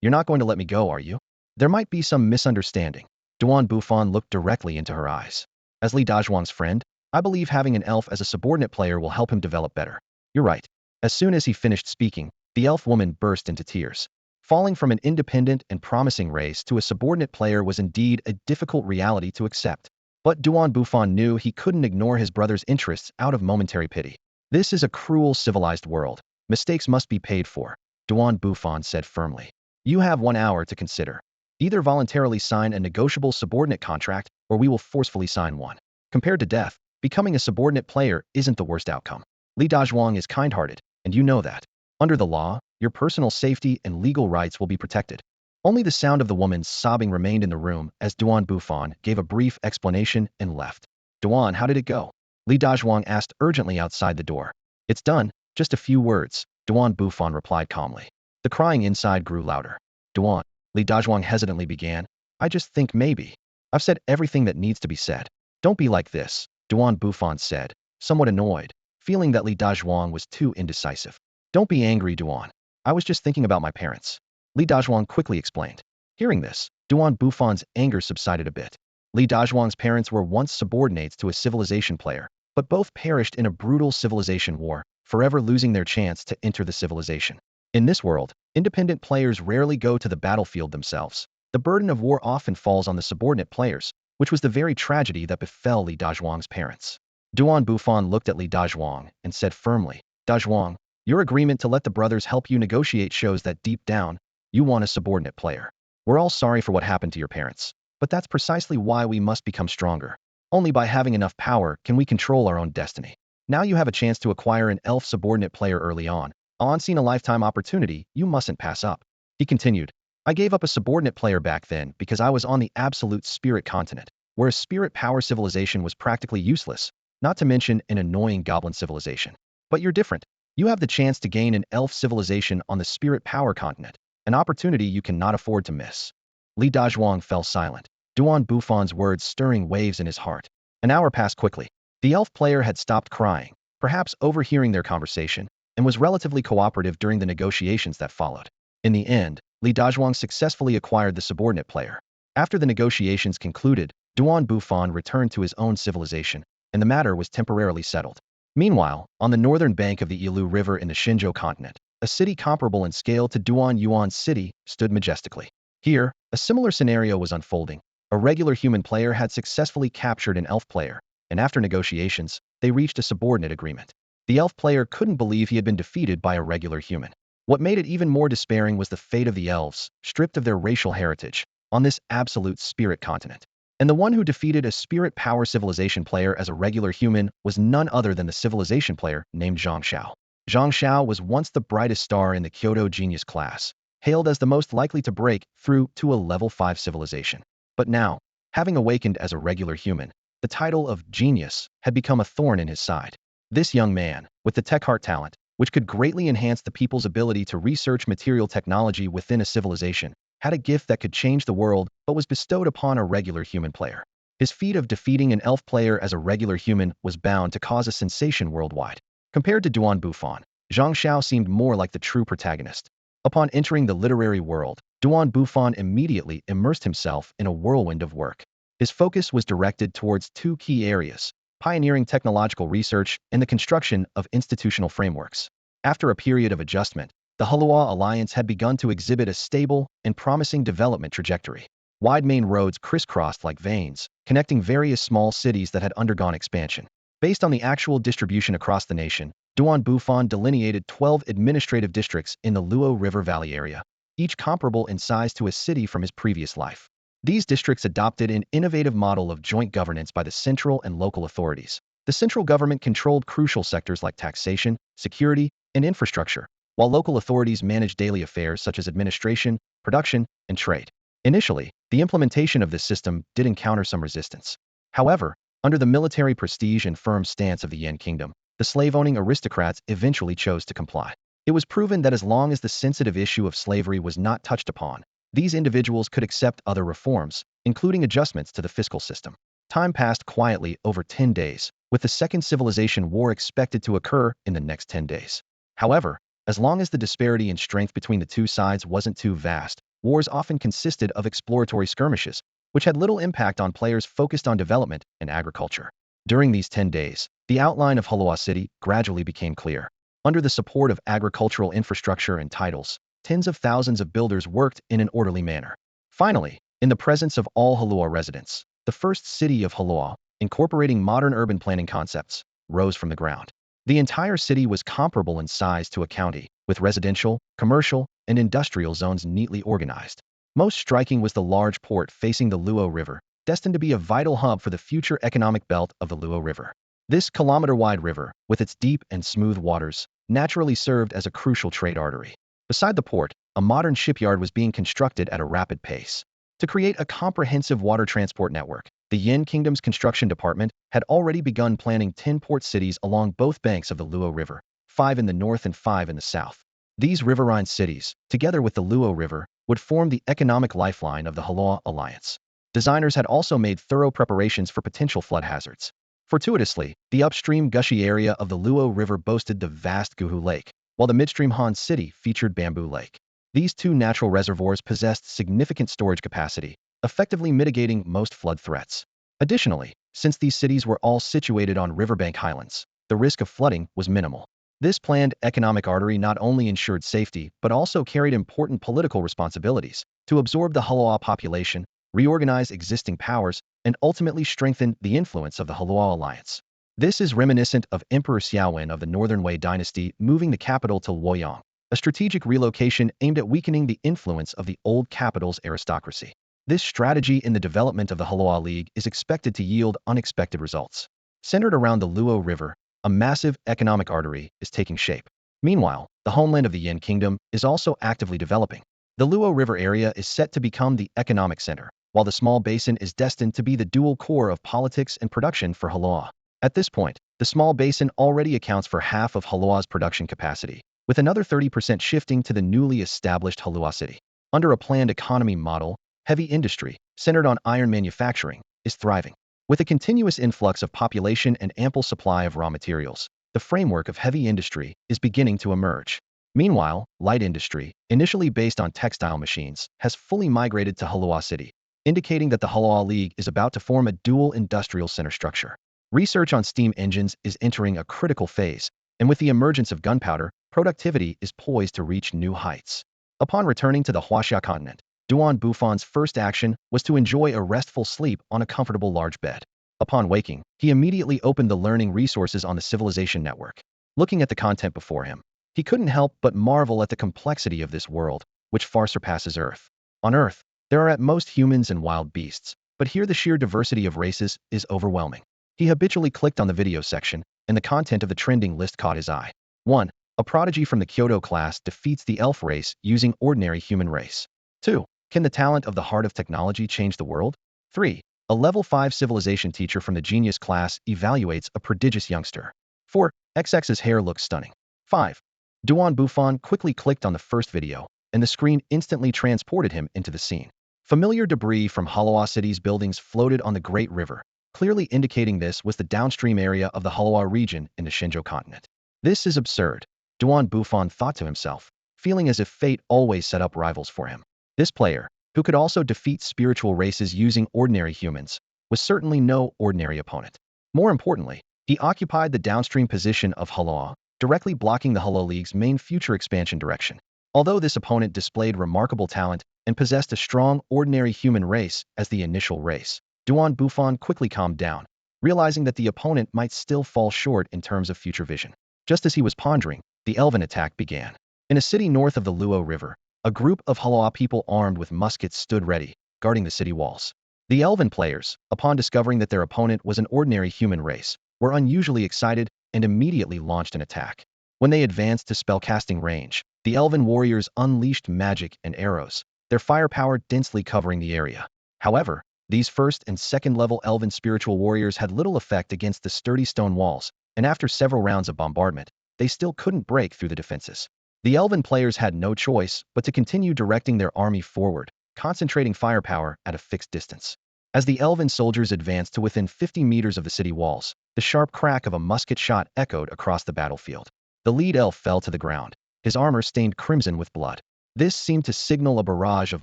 A: You're not going to let me go, are you? There might be some misunderstanding. Duan Bufan looked directly into her eyes. As Li Dazhuang's friend, I believe having an elf as a subordinate player will help him develop better. You're right. As soon as he finished speaking, the elf woman burst into tears. Falling from an independent and promising race to a subordinate player was indeed a difficult reality to accept. But Duan Bufan knew he couldn't ignore his brother's interests out of momentary pity. This is a cruel civilized world. Mistakes must be paid for, Duan Bufan said firmly. You have 1 hour to consider. Either voluntarily sign a negotiable subordinate contract, or we will forcefully sign one. Compared to death, becoming a subordinate player isn't the worst outcome. Li Dazhuang is kind-hearted, and you know that. Under the law, your personal safety and legal rights will be protected. Only the sound of the woman's sobbing remained in the room as Duan Bufan gave a brief explanation and left. Duan, how did it go? Li Dazhuang asked urgently outside the door. It's done, just a few words, Duan Bufan replied calmly. The crying inside grew louder. Duan, Li Dazhuang hesitantly began. I just think maybe. I've said everything that needs to be said. Don't be like this, Duan Bufan said, somewhat annoyed, feeling that Li Dazhuang was too indecisive. Don't be angry, Duan. I was just thinking about my parents. Li Dazhuang quickly explained. Hearing this, Duan Bufan's anger subsided a bit. Li Dazhuang's parents were once subordinates to a civilization player, but both perished in a brutal civilization war, forever losing their chance to enter the civilization. In this world, independent players rarely go to the battlefield themselves. The burden of war often falls on the subordinate players, which was the very tragedy that befell Li Dazhuang's parents. Duan Bufan looked at Li Dazhuang and said firmly, Dazhuang, your agreement to let the brothers help you negotiate shows that deep down, you want a subordinate player. We're all sorry for what happened to your parents, but that's precisely why we must become stronger. Only by having enough power can we control our own destiny. Now you have a chance to acquire an elf subordinate player early on, seen a lifetime opportunity you mustn't pass up. He continued, I gave up a subordinate player back then because I was on the absolute spirit continent, where a spirit power civilization was practically useless, not to mention an annoying goblin civilization. But you're different. You have the chance to gain an elf civilization on the spirit power continent, an opportunity you cannot afford to miss. Li Dazhuang fell silent, Duan Bufan's words stirring waves in his heart. An hour passed quickly. The elf player had stopped crying, perhaps overhearing their conversation, and was relatively cooperative during the negotiations that followed. In the end, Li Dazhuang successfully acquired the subordinate player. After the negotiations concluded, Duan Bufan returned to his own civilization, and the matter was temporarily settled. Meanwhile, on the northern bank of the Yilu River in the Xinzhou continent, a city comparable in scale to Duan Yuan's city stood majestically. Here, a similar scenario was unfolding. A regular human player had successfully captured an elf player, and after negotiations, they reached a subordinate agreement. The elf player couldn't believe he had been defeated by a regular human. What made it even more despairing was the fate of the elves, stripped of their racial heritage, on this absolute spirit continent. And the one who defeated a spirit power civilization player as a regular human was none other than the civilization player named Zhang Xiao. Zhang Xiao was once the brightest star in the Kyoto genius class, hailed as the most likely to break through to a level 5 civilization. But now, having awakened as a regular human, the title of genius had become a thorn in his side. This young man, with the tech heart talent, which could greatly enhance the people's ability to research material technology within a civilization, had a gift that could change the world but was bestowed upon a regular human player. His feat of defeating an elf player as a regular human was bound to cause a sensation worldwide. Compared to Duan Bufan, Zhang Xiao seemed more like the true protagonist. Upon entering the literary world, Duan Bufan immediately immersed himself in a whirlwind of work. His focus was directed towards two key areas: pioneering technological research and the construction of institutional frameworks. After a period of adjustment, the Hala Alliance had begun to exhibit a stable and promising development trajectory. Wide main roads crisscrossed like veins, connecting various small cities that had undergone expansion. Based on the actual distribution across the nation, Duan Bufan delineated 12 administrative districts in the Luo River Valley area, each comparable in size to a city from his previous life. These districts adopted an innovative model of joint governance by the central and local authorities. The central government controlled crucial sectors like taxation, security, and infrastructure, while local authorities managed daily affairs such as administration, production, and trade. Initially, the implementation of this system did encounter some resistance. However, under the military prestige and firm stance of the Yin Kingdom, the slave-owning aristocrats eventually chose to comply. It was proven that as long as the sensitive issue of slavery was not touched upon, these individuals could accept other reforms, including adjustments to the fiscal system. Time passed quietly over 10 days, with the Second Civilization War expected to occur in the next 10 days. However, as long as the disparity in strength between the two sides wasn't too vast, wars often consisted of exploratory skirmishes, which had little impact on players focused on development and agriculture. During these 10 days, the outline of Hala City gradually became clear. Under the support of agricultural infrastructure and titles, tens of thousands of builders worked in an orderly manner. Finally, in the presence of all Hala residents, the first city of Hala, incorporating modern urban planning concepts, rose from the ground. The entire city was comparable in size to a county, with residential, commercial, and industrial zones neatly organized. Most striking was the large port facing the Luo River, destined to be a vital hub for the future economic belt of the Luo River. This kilometer-wide river, with its deep and smooth waters, naturally served as a crucial trade artery. Beside the port, a modern shipyard was being constructed at a rapid pace. To create a comprehensive water transport network, the Yin Kingdom's construction department had already begun planning 10 port cities along both banks of the Luo River, 5 in the north and 5 in the south. These riverine cities, together with the Luo River, would form the economic lifeline of the Hala Alliance. Designers had also made thorough preparations for potential flood hazards. Fortuitously, the upstream gushy area of the Luo River boasted the vast Guhu Lake, while the midstream Han City featured Bamboo Lake. These two natural reservoirs possessed significant storage capacity, effectively mitigating most flood threats. Additionally, since these cities were all situated on riverbank highlands, the risk of flooding was minimal. This planned economic artery not only ensured safety but also carried important political responsibilities to absorb the Hala population, reorganize existing powers, and ultimately strengthen the influence of the Hala Alliance. This is reminiscent of Emperor Xiaowen of the Northern Wei dynasty moving the capital to Luoyang, a strategic relocation aimed at weakening the influence of the old capital's aristocracy. This strategy in the development of the Hala League is expected to yield unexpected results. Centered around the Luo River, a massive economic artery is taking shape. Meanwhile, the homeland of the Yin Kingdom is also actively developing. The Luo River area is set to become the economic center, while the small basin is destined to be the dual core of politics and production for Hala. At this point, the small basin already accounts for half of Hala's production capacity, with another 30% shifting to the newly established Hala City. Under a planned economy model, heavy industry, centered on iron manufacturing, is thriving. With a continuous influx of population and ample supply of raw materials, the framework of heavy industry is beginning to emerge. Meanwhile, light industry, initially based on textile machines, has fully migrated to Hala City, indicating that the Hala League is about to form a dual industrial center structure. Research on steam engines is entering a critical phase, and with the emergence of gunpowder, productivity is poised to reach new heights. Upon returning to the Huaxia continent, Bufan's first action was to enjoy a restful sleep on a comfortable large bed. Upon waking, he immediately opened the learning resources on the Civilization network. Looking at the content before him, he couldn't help but marvel at the complexity of this world, which far surpasses Earth. On Earth, there are at most humans and wild beasts, but here the sheer diversity of races is overwhelming. He habitually clicked on the video section, and the content of the trending list caught his eye. 1. A prodigy from the Kyoto class defeats the elf race using ordinary human race. 2. Can the talent of the heart of technology change the world? 3. A level 5 civilization teacher from the genius class evaluates a prodigious youngster. 4. XX's hair looks stunning. 5. Bufan quickly clicked on the first video, and the screen instantly transported him into the scene. Familiar debris from Hala City's buildings floated on the Great River, clearly indicating this was the downstream area of the Hala region in the Shenzhou continent. This is absurd, Bufan thought to himself, feeling as if fate always set up rivals for him. This player, who could also defeat spiritual races using ordinary humans, was certainly no ordinary opponent. More importantly, he occupied the downstream position of Hala, directly blocking the Hala League's main future expansion direction. Although this opponent displayed remarkable talent and possessed a strong ordinary human race as the initial race, Bufan quickly calmed down, realizing that the opponent might still fall short in terms of future vision. Just as he was pondering, the elven attack began. In a city north of the Luo River, a group of Hala people armed with muskets stood ready, guarding the city walls. The elven players, upon discovering that their opponent was an ordinary human race, were unusually excited and immediately launched an attack. When they advanced to spellcasting range, the elven warriors unleashed magic and arrows, their firepower densely covering the area. However, these first and second level elven spiritual warriors had little effect against the sturdy stone walls, and after several rounds of bombardment, they still couldn't break through the defenses. The elven players had no choice but to continue directing their army forward, concentrating firepower at a fixed distance. As the elven soldiers advanced to within 50 meters of the city walls, the sharp crack of a musket shot echoed across the battlefield. The lead elf fell to the ground, his armor stained crimson with blood. This seemed to signal a barrage of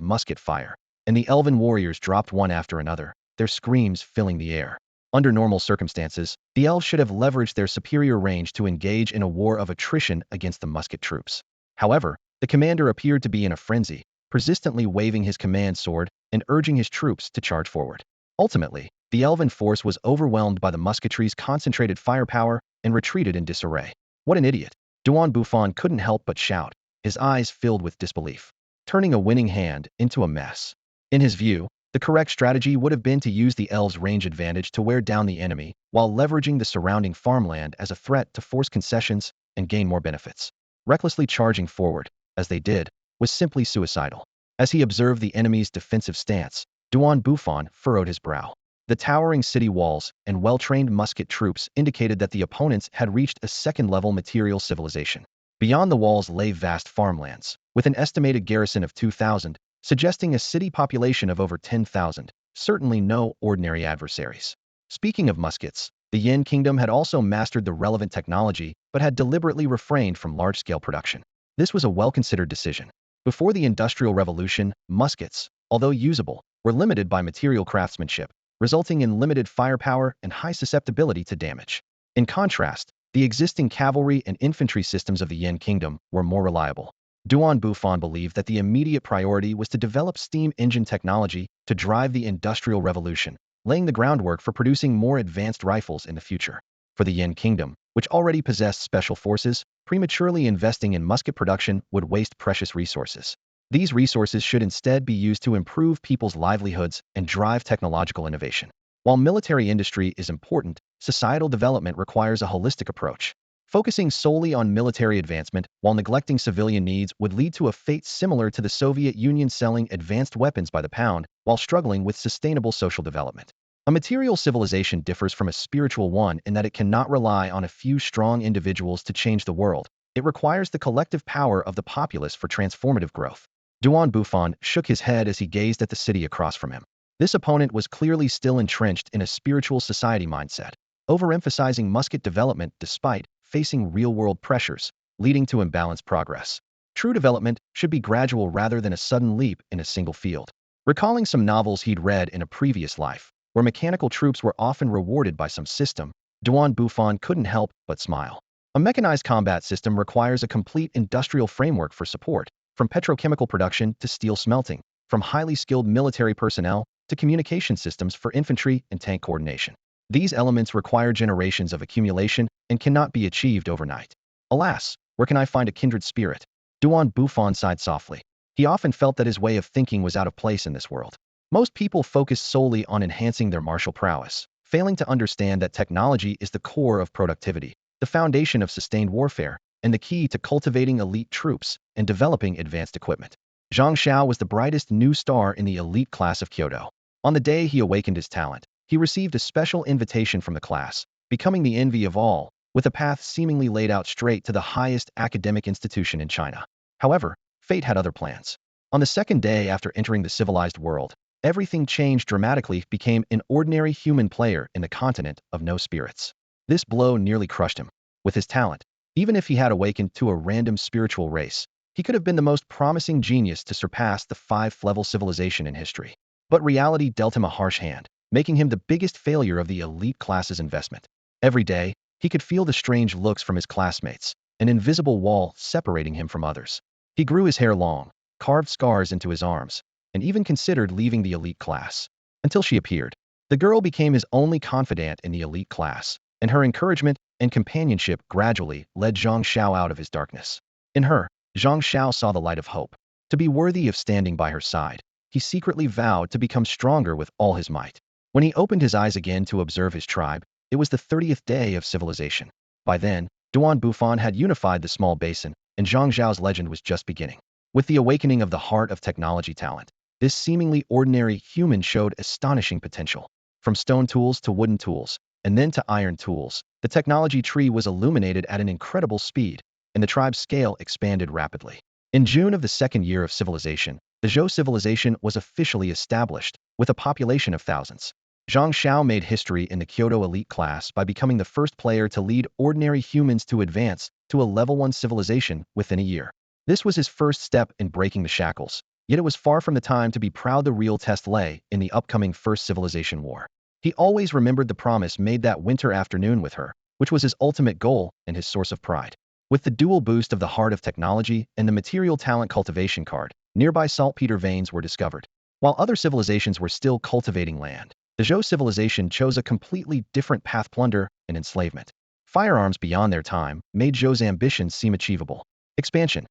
A: musket fire, and the elven warriors dropped one after another, their screams filling the air. Under normal circumstances, the elves should have leveraged their superior range to engage in a war of attrition against the musket troops. However, the commander appeared to be in a frenzy, persistently waving his command sword and urging his troops to charge forward. Ultimately, the elven force was overwhelmed by the musketry's concentrated firepower and retreated in disarray. What an idiot! Bufan couldn't help but shout, his eyes filled with disbelief, turning a winning hand into a mess. In his view, the correct strategy would have been to use the elves' range advantage to wear down the enemy while leveraging the surrounding farmland as a threat to force concessions and gain more benefits. Recklessly charging forward, as they did, was simply suicidal. As he observed the enemy's defensive stance, Bufan furrowed his brow. The towering city walls and well-trained musket troops indicated that the opponents had reached a second-level material civilization. Beyond the walls lay vast farmlands, with an estimated garrison of 2,000, suggesting a city population of over 10,000, certainly no ordinary adversaries. Speaking of muskets, the Yin Kingdom had also mastered the relevant technology but had deliberately refrained from large-scale production. This was a well-considered decision. Before the Industrial Revolution, muskets, although usable, were limited by material craftsmanship, resulting in limited firepower and high susceptibility to damage. In contrast, The existing cavalry and infantry systems of the Yin Kingdom were more reliable. Bufan believed that the immediate priority was to develop steam engine technology to drive the Industrial Revolution, laying the groundwork for producing more advanced rifles in the future. For the Yin Kingdom, which already possessed special forces, prematurely investing in musket production would waste precious resources. These resources should instead be used to improve people's livelihoods and drive technological innovation. While military industry is important, societal development requires a holistic approach. Focusing solely on military advancement while neglecting civilian needs would lead to a fate similar to the Soviet Union selling advanced weapons by the pound while struggling with sustainable social development. A material civilization differs from a spiritual one in that it cannot rely on a few strong individuals to change the world. It requires the collective power of the populace for transformative growth. Bufan shook his head as he gazed at the city across from him. This opponent was clearly still entrenched in a spiritual society mindset, overemphasizing musket development despite facing real-world pressures, leading to imbalanced progress. True development should be gradual rather than a sudden leap in a single field. Recalling some novels he'd read in a previous life, where mechanical troops were often rewarded by some system, Bufan couldn't help but smile. A mechanized combat system requires a complete industrial framework for support, from petrochemical production to steel smelting, from highly skilled military personnel to communication systems for infantry and tank coordination. These elements require generations of accumulation and cannot be achieved overnight. Alas, where can I find a kindred spirit? Bufan sighed softly. He often felt that his way of thinking was out of place in this world. Most people focus solely on enhancing their martial prowess, failing to understand that technology is the core of productivity, the foundation of sustained warfare, and the key to cultivating elite troops and developing advanced equipment. Zhao was the brightest new star in the elite class of Kyoto. On the day he awakened his talent, he received a special invitation from the class, becoming the envy of all, with a path seemingly laid out straight to the highest academic institution in China. However, fate had other plans. On the second day after entering the civilized world, everything changed dramatically, became an ordinary human player in the continent of no spirits. This blow nearly crushed him. With his talent, even if he had awakened to a random spiritual race, he could have been the most promising genius to surpass the five-level civilization in history. But reality dealt him a harsh hand, making him the biggest failure of the elite class's investment. Every day, he could feel the strange looks from his classmates, an invisible wall separating him from others. He grew his hair long, carved scars into his arms, and even considered leaving the elite class. Until she appeared. The girl became his only confidant in the elite class, and her encouragement and companionship gradually led Zhao out of his darkness. In her, Zhao saw the light of hope. To be worthy of standing by her side, he secretly vowed to become stronger with all his might. When he opened his eyes again to observe his tribe, it was the 30th day of civilization. By then, Bufan had unified the small basin, and Zhao's legend was just beginning. With the awakening of the heart of technology talent, this seemingly ordinary human showed astonishing potential. From stone tools to wooden tools, and then to iron tools, the technology tree was illuminated at an incredible speed, and the tribe's scale expanded rapidly. In June of the second year of civilization, the Zhou civilization was officially established, with a population of thousands. Zhao made history in the Kyoto elite class by becoming the first player to lead ordinary humans to advance to a level 1 civilization within a year. This was his first step in breaking the shackles, yet it was far from the time to be proud. The real test lay in the upcoming First Civilization War. He always remembered the promise made that winter afternoon with her, which was his ultimate goal and his source of pride. With the dual boost of the heart of technology and the material talent cultivation card, nearby saltpeter veins were discovered. While other civilizations were still cultivating land, the Zhou civilization chose a completely different path: plunder and enslavement. Firearms beyond their time made Zhou's ambitions seem achievable. Expansion.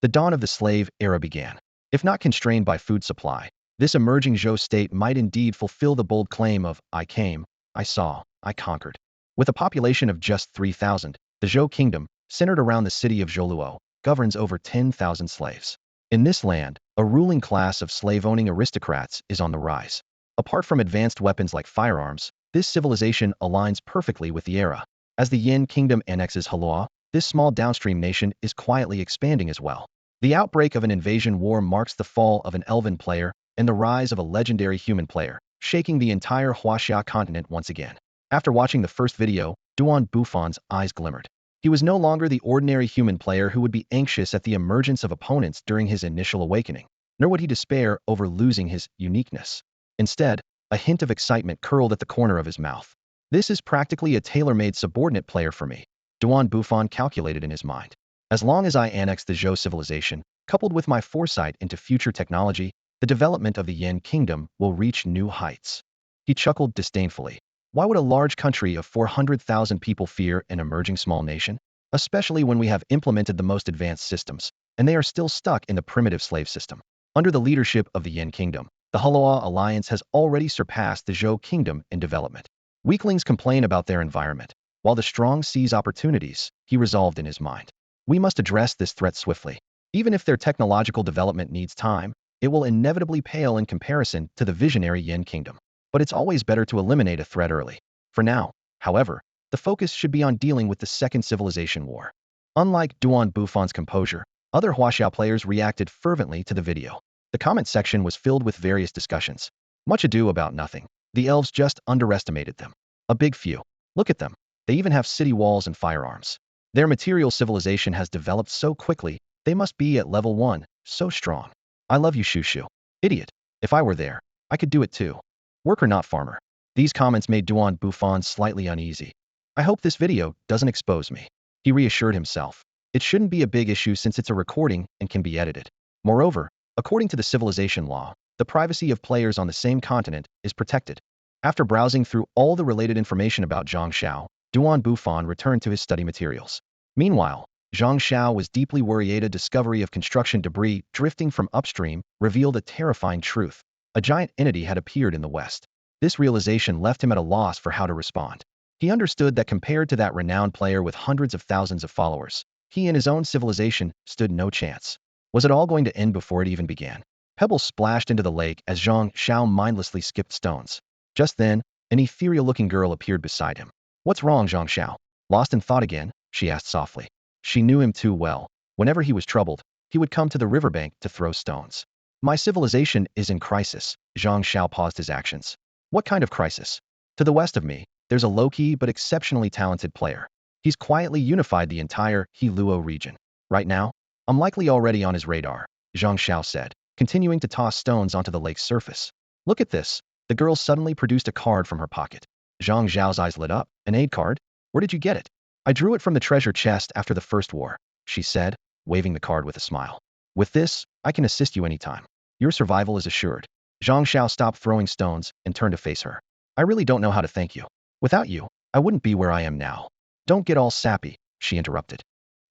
A: The dawn of the slave era began. If not constrained by food supply, this emerging Zhou state might indeed fulfill the bold claim of "I came, I saw, I conquered." With a population of just 3,000, the Zhou kingdom, centered around the city of Zholuo, governs over 10,000 slaves. In this land, a ruling class of slave-owning aristocrats is on the rise. Apart from advanced weapons like firearms, this civilization aligns perfectly with the era. As the Yin Kingdom annexes Hala, this small downstream nation is quietly expanding as well. The outbreak of an invasion war marks the fall of an elven player and the rise of a legendary human player, shaking the entire Huaxia continent once again. After watching the first video, Bufan's eyes glimmered. He was no longer the ordinary human player who would be anxious at the emergence of opponents during his initial awakening, nor would he despair over losing his uniqueness. Instead, a hint of excitement curled at the corner of his mouth. This is practically a tailor-made subordinate player for me, Bufan calculated in his mind. As long as I annex the Zhou civilization, coupled with my foresight into future technology, the development of the Yin Kingdom will reach new heights. He chuckled disdainfully. Why would a large country of 400,000 people fear an emerging small nation? Especially when we have implemented the most advanced systems, and they are still stuck in the primitive slave system. Under the leadership of the Yin Kingdom, the Hala Alliance has already surpassed the Zhou Kingdom in development. Weaklings complain about their environment, while the strong seize opportunities, he resolved in his mind. We must address this threat swiftly. Even if their technological development needs time, it will inevitably pale in comparison to the visionary Yin Kingdom. But it's always better to eliminate a threat early. For now, however, the focus should be on dealing with the Second Civilization War. Unlike Bufan's composure, other Huaxiao players reacted fervently to the video. The comment section was filled with various discussions. Much ado about nothing. The elves just underestimated them. A big few. Look at them. They even have city walls and firearms. Their material civilization has developed so quickly, they must be at level 1, so strong. I love you, Shushu. Idiot. If I were there, I could do it too. Worker not farmer. These comments made Bufan slightly uneasy. I hope this video doesn't expose me. He reassured himself. It shouldn't be a big issue since it's a recording and can be edited. Moreover, according to the civilization law, the privacy of players on the same continent is protected. After browsing through all the related information about Zhang Xiao, Bufan returned to his study materials. Meanwhile, Zhang Xiao was deeply worried. A discovery of construction debris drifting from upstream revealed a terrifying truth. A giant entity had appeared in the west. This realization left him at a loss for how to respond. He understood that compared to that renowned player with hundreds of thousands of followers, he and his own civilization stood no chance. Was it all going to end before it even began? Pebbles splashed into the lake as Zhang Xiao mindlessly skipped stones. Just then, an ethereal-looking girl appeared beside him. What's wrong, Zhang Xiao? Lost in thought again? She asked softly. She knew him too well. Whenever he was troubled, he would come to the riverbank to throw stones. My civilization is in crisis. Zhang Xiao paused his actions. What kind of crisis? To the west of me, there's a low-key but exceptionally talented player. He's quietly unified the entire Heluo region. Right now, I'm likely already on his radar, Zhang Xiao said, continuing to toss stones onto the lake's surface. Look at this. The girl suddenly produced a card from her pocket. Zhang Xiao's eyes lit up. An aid card? Where did you get it? I drew it from the treasure chest after the First War, she said, waving the card with a smile. With this, I can assist you anytime. Your survival is assured. Zhang Xiao stopped throwing stones and turned to face her. I really don't know how to thank you. Without you, I wouldn't be where I am now. Don't get all sappy, she interrupted.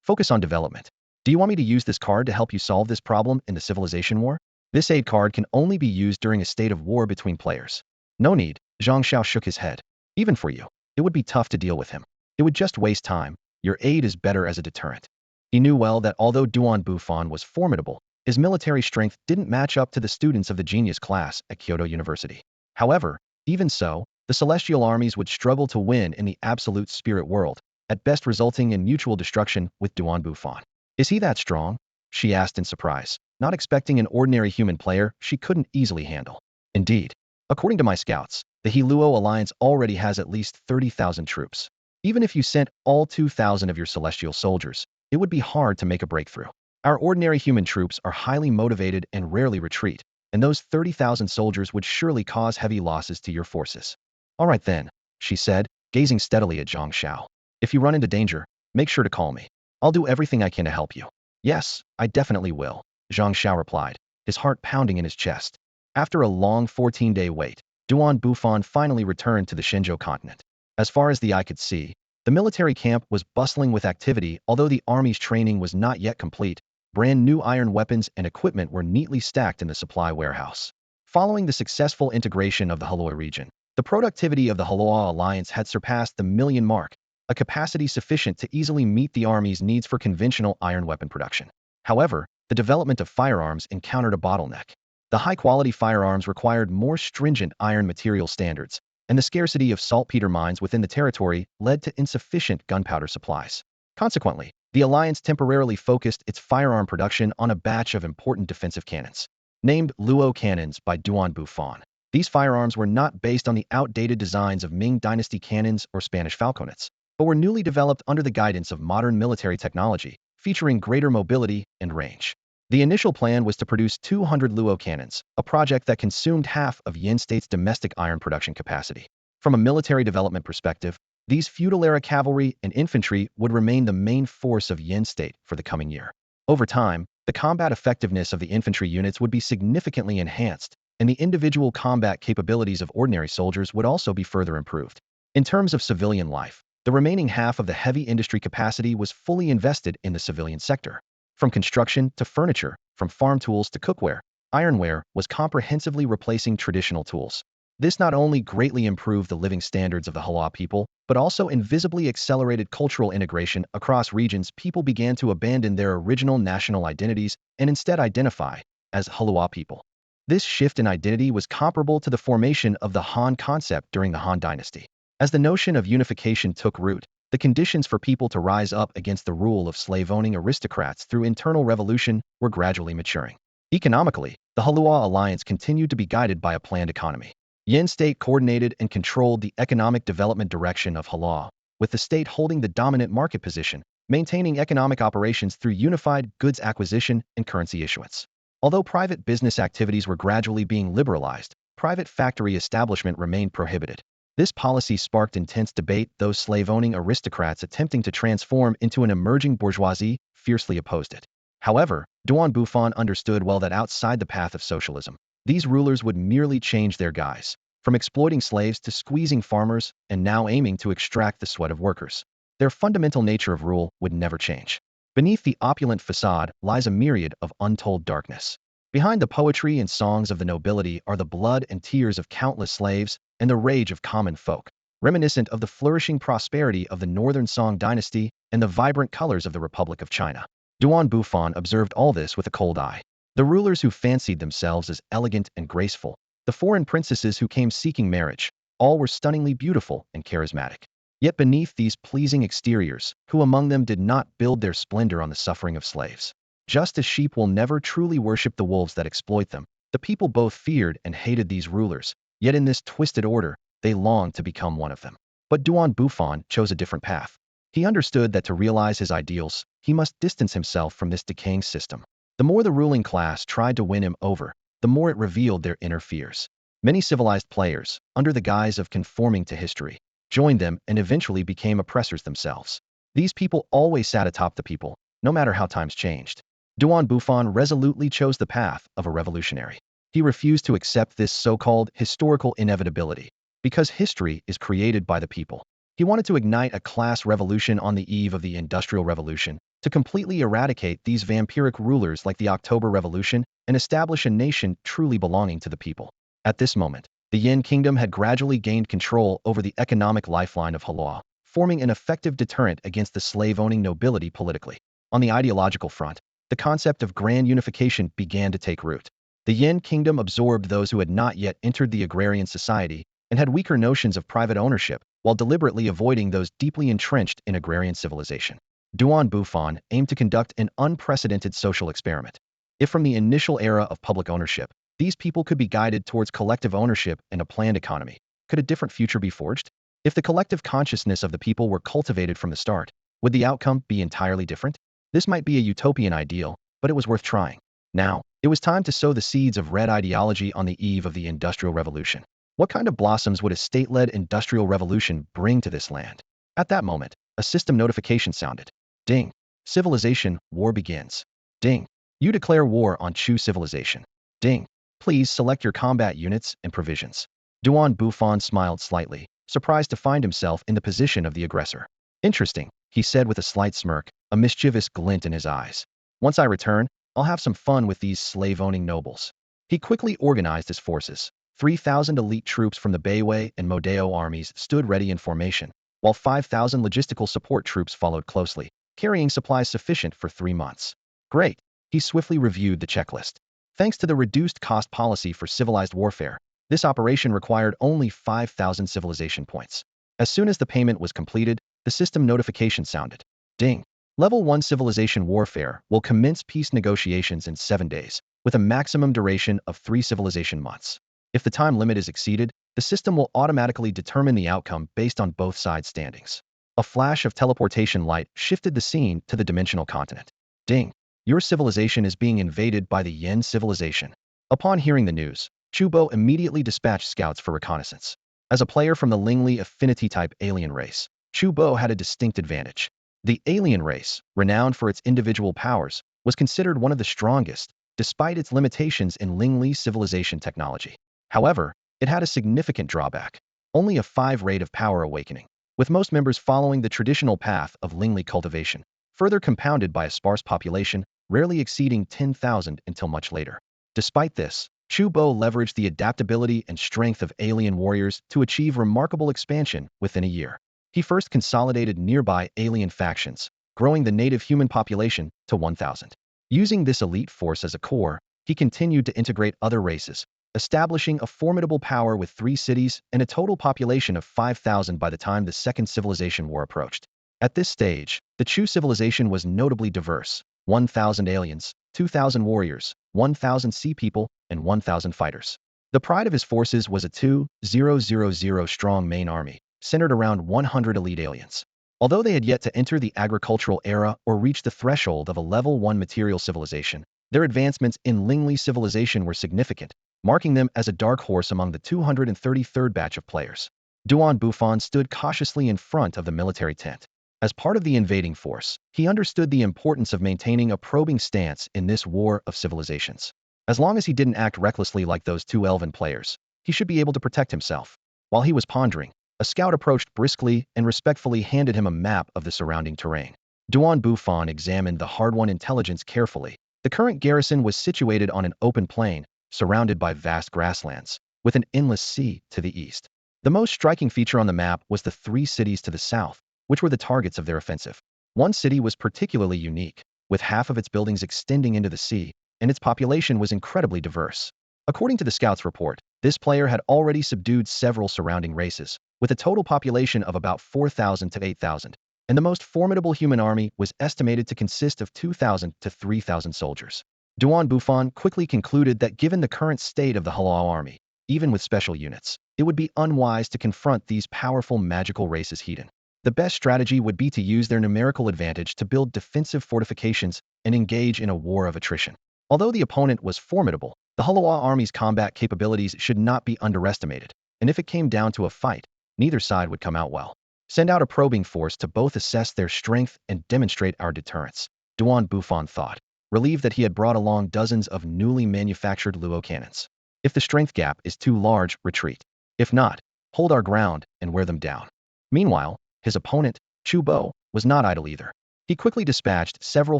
A: Focus on development. Do you want me to use this card to help you solve this problem in the civilization war? This aid card can only be used during a state of war between players. No need, Zhang Xiao shook his head. Even for you, it would be tough to deal with him. It would just waste time. Your aid is better as a deterrent. He knew well that although Bufan was formidable, his military strength didn't match up to the students of the genius class at Kyoto University. However, even so, the celestial armies would struggle to win in the absolute spirit world, at best resulting in mutual destruction with Bufan. Is he that strong? She asked in surprise, not expecting an ordinary human player she couldn't easily handle. Indeed, according to my scouts, the Heluo Alliance already has at least 30,000 troops. Even if you sent all 2,000 of your celestial soldiers, it would be hard to make a breakthrough. Our ordinary human troops are highly motivated and rarely retreat, and those 30,000 soldiers would surely cause heavy losses to your forces. All right then, she said, gazing steadily at Zhang Xiao. If you run into danger, make sure to call me. I'll do everything I can to help you. Yes, I definitely will, Zhang Xiao replied, his heart pounding in his chest. After a long 14-day wait, Bufan finally returned to the Shenzhou continent. As far as the eye could see, the military camp was bustling with activity. Although the army's training was not yet complete, brand new iron weapons and equipment were neatly stacked in the supply warehouse. Following the successful integration of the Heluo region, the productivity of the Hala Alliance had surpassed the million mark, a capacity sufficient to easily meet the army's needs for conventional iron weapon production. However, the development of firearms encountered a bottleneck. The high-quality firearms required more stringent iron material standards, and the scarcity of saltpeter mines within the territory led to insufficient gunpowder supplies. Consequently, the Alliance temporarily focused its firearm production on a batch of important defensive cannons, named Luo cannons by Bufan. These firearms were not based on the outdated designs of Ming Dynasty cannons or Spanish falconets, but were newly developed under the guidance of modern military technology, featuring greater mobility and range. The initial plan was to produce 200 Luo cannons, a project that consumed half of Yin State's domestic iron production capacity. From a military development perspective, these feudal-era cavalry and infantry would remain the main force of Yin state for the coming year. Over time, the combat effectiveness of the infantry units would be significantly enhanced, and the individual combat capabilities of ordinary soldiers would also be further improved. In terms of civilian life, the remaining half of the heavy industry capacity was fully invested in the civilian sector. From construction to furniture, from farm tools to cookware, ironware was comprehensively replacing traditional tools. This not only greatly improved the living standards of the Hala people, but also invisibly accelerated cultural integration across regions. People began to abandon their original national identities and instead identify as Hala people. This shift in identity was comparable to the formation of the Han concept during the Han dynasty. As the notion of unification took root, the conditions for people to rise up against the rule of slave-owning aristocrats through internal revolution were gradually maturing. Economically, the Hala Alliance continued to be guided by a planned economy. Yin state coordinated and controlled the economic development direction of Hala, with the state holding the dominant market position, maintaining economic operations through unified goods acquisition and currency issuance. Although private business activities were gradually being liberalized, private factory establishment remained prohibited. This policy sparked intense debate. Those slave-owning aristocrats attempting to transform into an emerging bourgeoisie fiercely opposed it. However, Bufan understood well that outside the path of socialism, these rulers would merely change their guise, from exploiting slaves to squeezing farmers and now aiming to extract the sweat of workers. Their fundamental nature of rule would never change. Beneath the opulent facade lies a myriad of untold darkness. Behind the poetry and songs of the nobility are the blood and tears of countless slaves and the rage of common folk, reminiscent of the flourishing prosperity of the Northern Song dynasty and the vibrant colors of the Republic of China. Bufan observed all this with a cold eye. The rulers who fancied themselves as elegant and graceful, the foreign princesses who came seeking marriage, all were stunningly beautiful and charismatic. Yet beneath these pleasing exteriors, who among them did not build their splendor on the suffering of slaves? Just as sheep will never truly worship the wolves that exploit them, the people both feared and hated these rulers, yet in this twisted order, they longed to become one of them. But Bufan chose a different path. He understood that to realize his ideals, he must distance himself from this decaying system. The more the ruling class tried to win him over, the more it revealed their inner fears. Many civilized players, under the guise of conforming to history, joined them and eventually became oppressors themselves. These people always sat atop the people, no matter how times changed. Bufan resolutely chose the path of a revolutionary. He refused to accept this so-called historical inevitability, because history is created by the people. He wanted to ignite a class revolution on the eve of the Industrial Revolution, to completely eradicate these vampiric rulers like the October Revolution and establish a nation truly belonging to the people. At this moment, the Yin Kingdom had gradually gained control over the economic lifeline of Hala, forming an effective deterrent against the slave-owning nobility politically. On the ideological front, the concept of grand unification began to take root. The Yin Kingdom absorbed those who had not yet entered the agrarian society and had weaker notions of private ownership, while deliberately avoiding those deeply entrenched in agrarian civilization. Bufan aimed to conduct an unprecedented social experiment. If from the initial era of public ownership, these people could be guided towards collective ownership and a planned economy, could a different future be forged? If the collective consciousness of the people were cultivated from the start, would the outcome be entirely different? This might be a utopian ideal, but it was worth trying. Now, it was time to sow the seeds of red ideology on the eve of the Industrial Revolution. What kind of blossoms would a state-led industrial revolution bring to this land? At that moment, a system notification sounded. Ding. Civilization, war begins. Ding. You declare war on Chu civilization. Ding. Please select your combat units and provisions. Bufan smiled slightly, surprised to find himself in the position of the aggressor. Interesting, he said with a slight smirk, a mischievous glint in his eyes. Once I return, I'll have some fun with these slave-owning nobles. He quickly organized his forces. 3,000 elite troops from the Beiwei and Modeo armies stood ready in formation, while 5,000 logistical support troops followed closely, carrying supplies sufficient for 3 months. Great. He swiftly reviewed the checklist. Thanks to the reduced cost policy for civilized warfare, this operation required only 5,000 civilization points. As soon as the payment was completed, the system notification sounded. Ding. Level 1 civilization warfare will commence peace negotiations in 7 days, with a maximum duration of 3 civilization months. If the time limit is exceeded, the system will automatically determine the outcome based on both sides' standings. A flash of teleportation light shifted the scene to the dimensional continent. Ding. Your civilization is being invaded by the Yin civilization. Upon hearing the news, Chubo immediately dispatched scouts for reconnaissance. As a player from the Lingli affinity-type alien race, Chu Bo had a distinct advantage. The alien race, renowned for its individual powers, was considered one of the strongest, despite its limitations in Lingli civilization technology. However, it had a significant drawback: only a 5 rate of power awakening, with most members following the traditional path of Lingli cultivation, further compounded by a sparse population, rarely exceeding 10,000 until much later. Despite this, Chu Bo leveraged the adaptability and strength of alien warriors to achieve remarkable expansion within a year. He first consolidated nearby alien factions, growing the native human population to 1,000. Using this elite force as a core, he continued to integrate other races, establishing a formidable power with 3 cities and a total population of 5,000 by the time the Second Civilization War approached. At this stage, the Chu civilization was notably diverse: 1,000 aliens, 2,000 warriors, 1,000 sea people, and 1,000 fighters. The pride of his forces was a 2,000 strong main army, centered around 100 elite aliens. Although they had yet to enter the agricultural era or reach the threshold of a level 1 material civilization, their advancements in Lingli civilization were significant, marking them as a dark horse among the 233rd batch of players. Duan Bufan stood cautiously in front of the military tent. As part of the invading force, he understood the importance of maintaining a probing stance in this war of civilizations. As long as he didn't act recklessly like those 2 elven players, he should be able to protect himself. While he was pondering, a scout approached briskly and respectfully handed him a map of the surrounding terrain. Duan Bufan examined the hard-won intelligence carefully. The current garrison was situated on an open plain, surrounded by vast grasslands, with an endless sea to the east. The most striking feature on the map was the 3 cities to the south, which were the targets of their offensive. One city was particularly unique, with half of its buildings extending into the sea, and its population was incredibly diverse. According to the scout's report, this player had already subdued several surrounding races, with a total population of about 4,000 to 8,000, and the most formidable human army was estimated to consist of 2,000 to 3,000 soldiers. Duan Bufan quickly concluded that given the current state of the Hala army, even with special units, it would be unwise to confront these powerful magical races heathen. The best strategy would be to use their numerical advantage to build defensive fortifications and engage in a war of attrition. Although the opponent was formidable, the Hala army's combat capabilities should not be underestimated, and if it came down to a fight, neither side would come out well. Send out a probing force to both assess their strength and demonstrate our deterrence, Duan Bufan thought, relieved that he had brought along dozens of newly manufactured Luo cannons. If the strength gap is too large, retreat. If not, hold our ground and wear them down. Meanwhile, his opponent, Chu Bo, was not idle either. He quickly dispatched several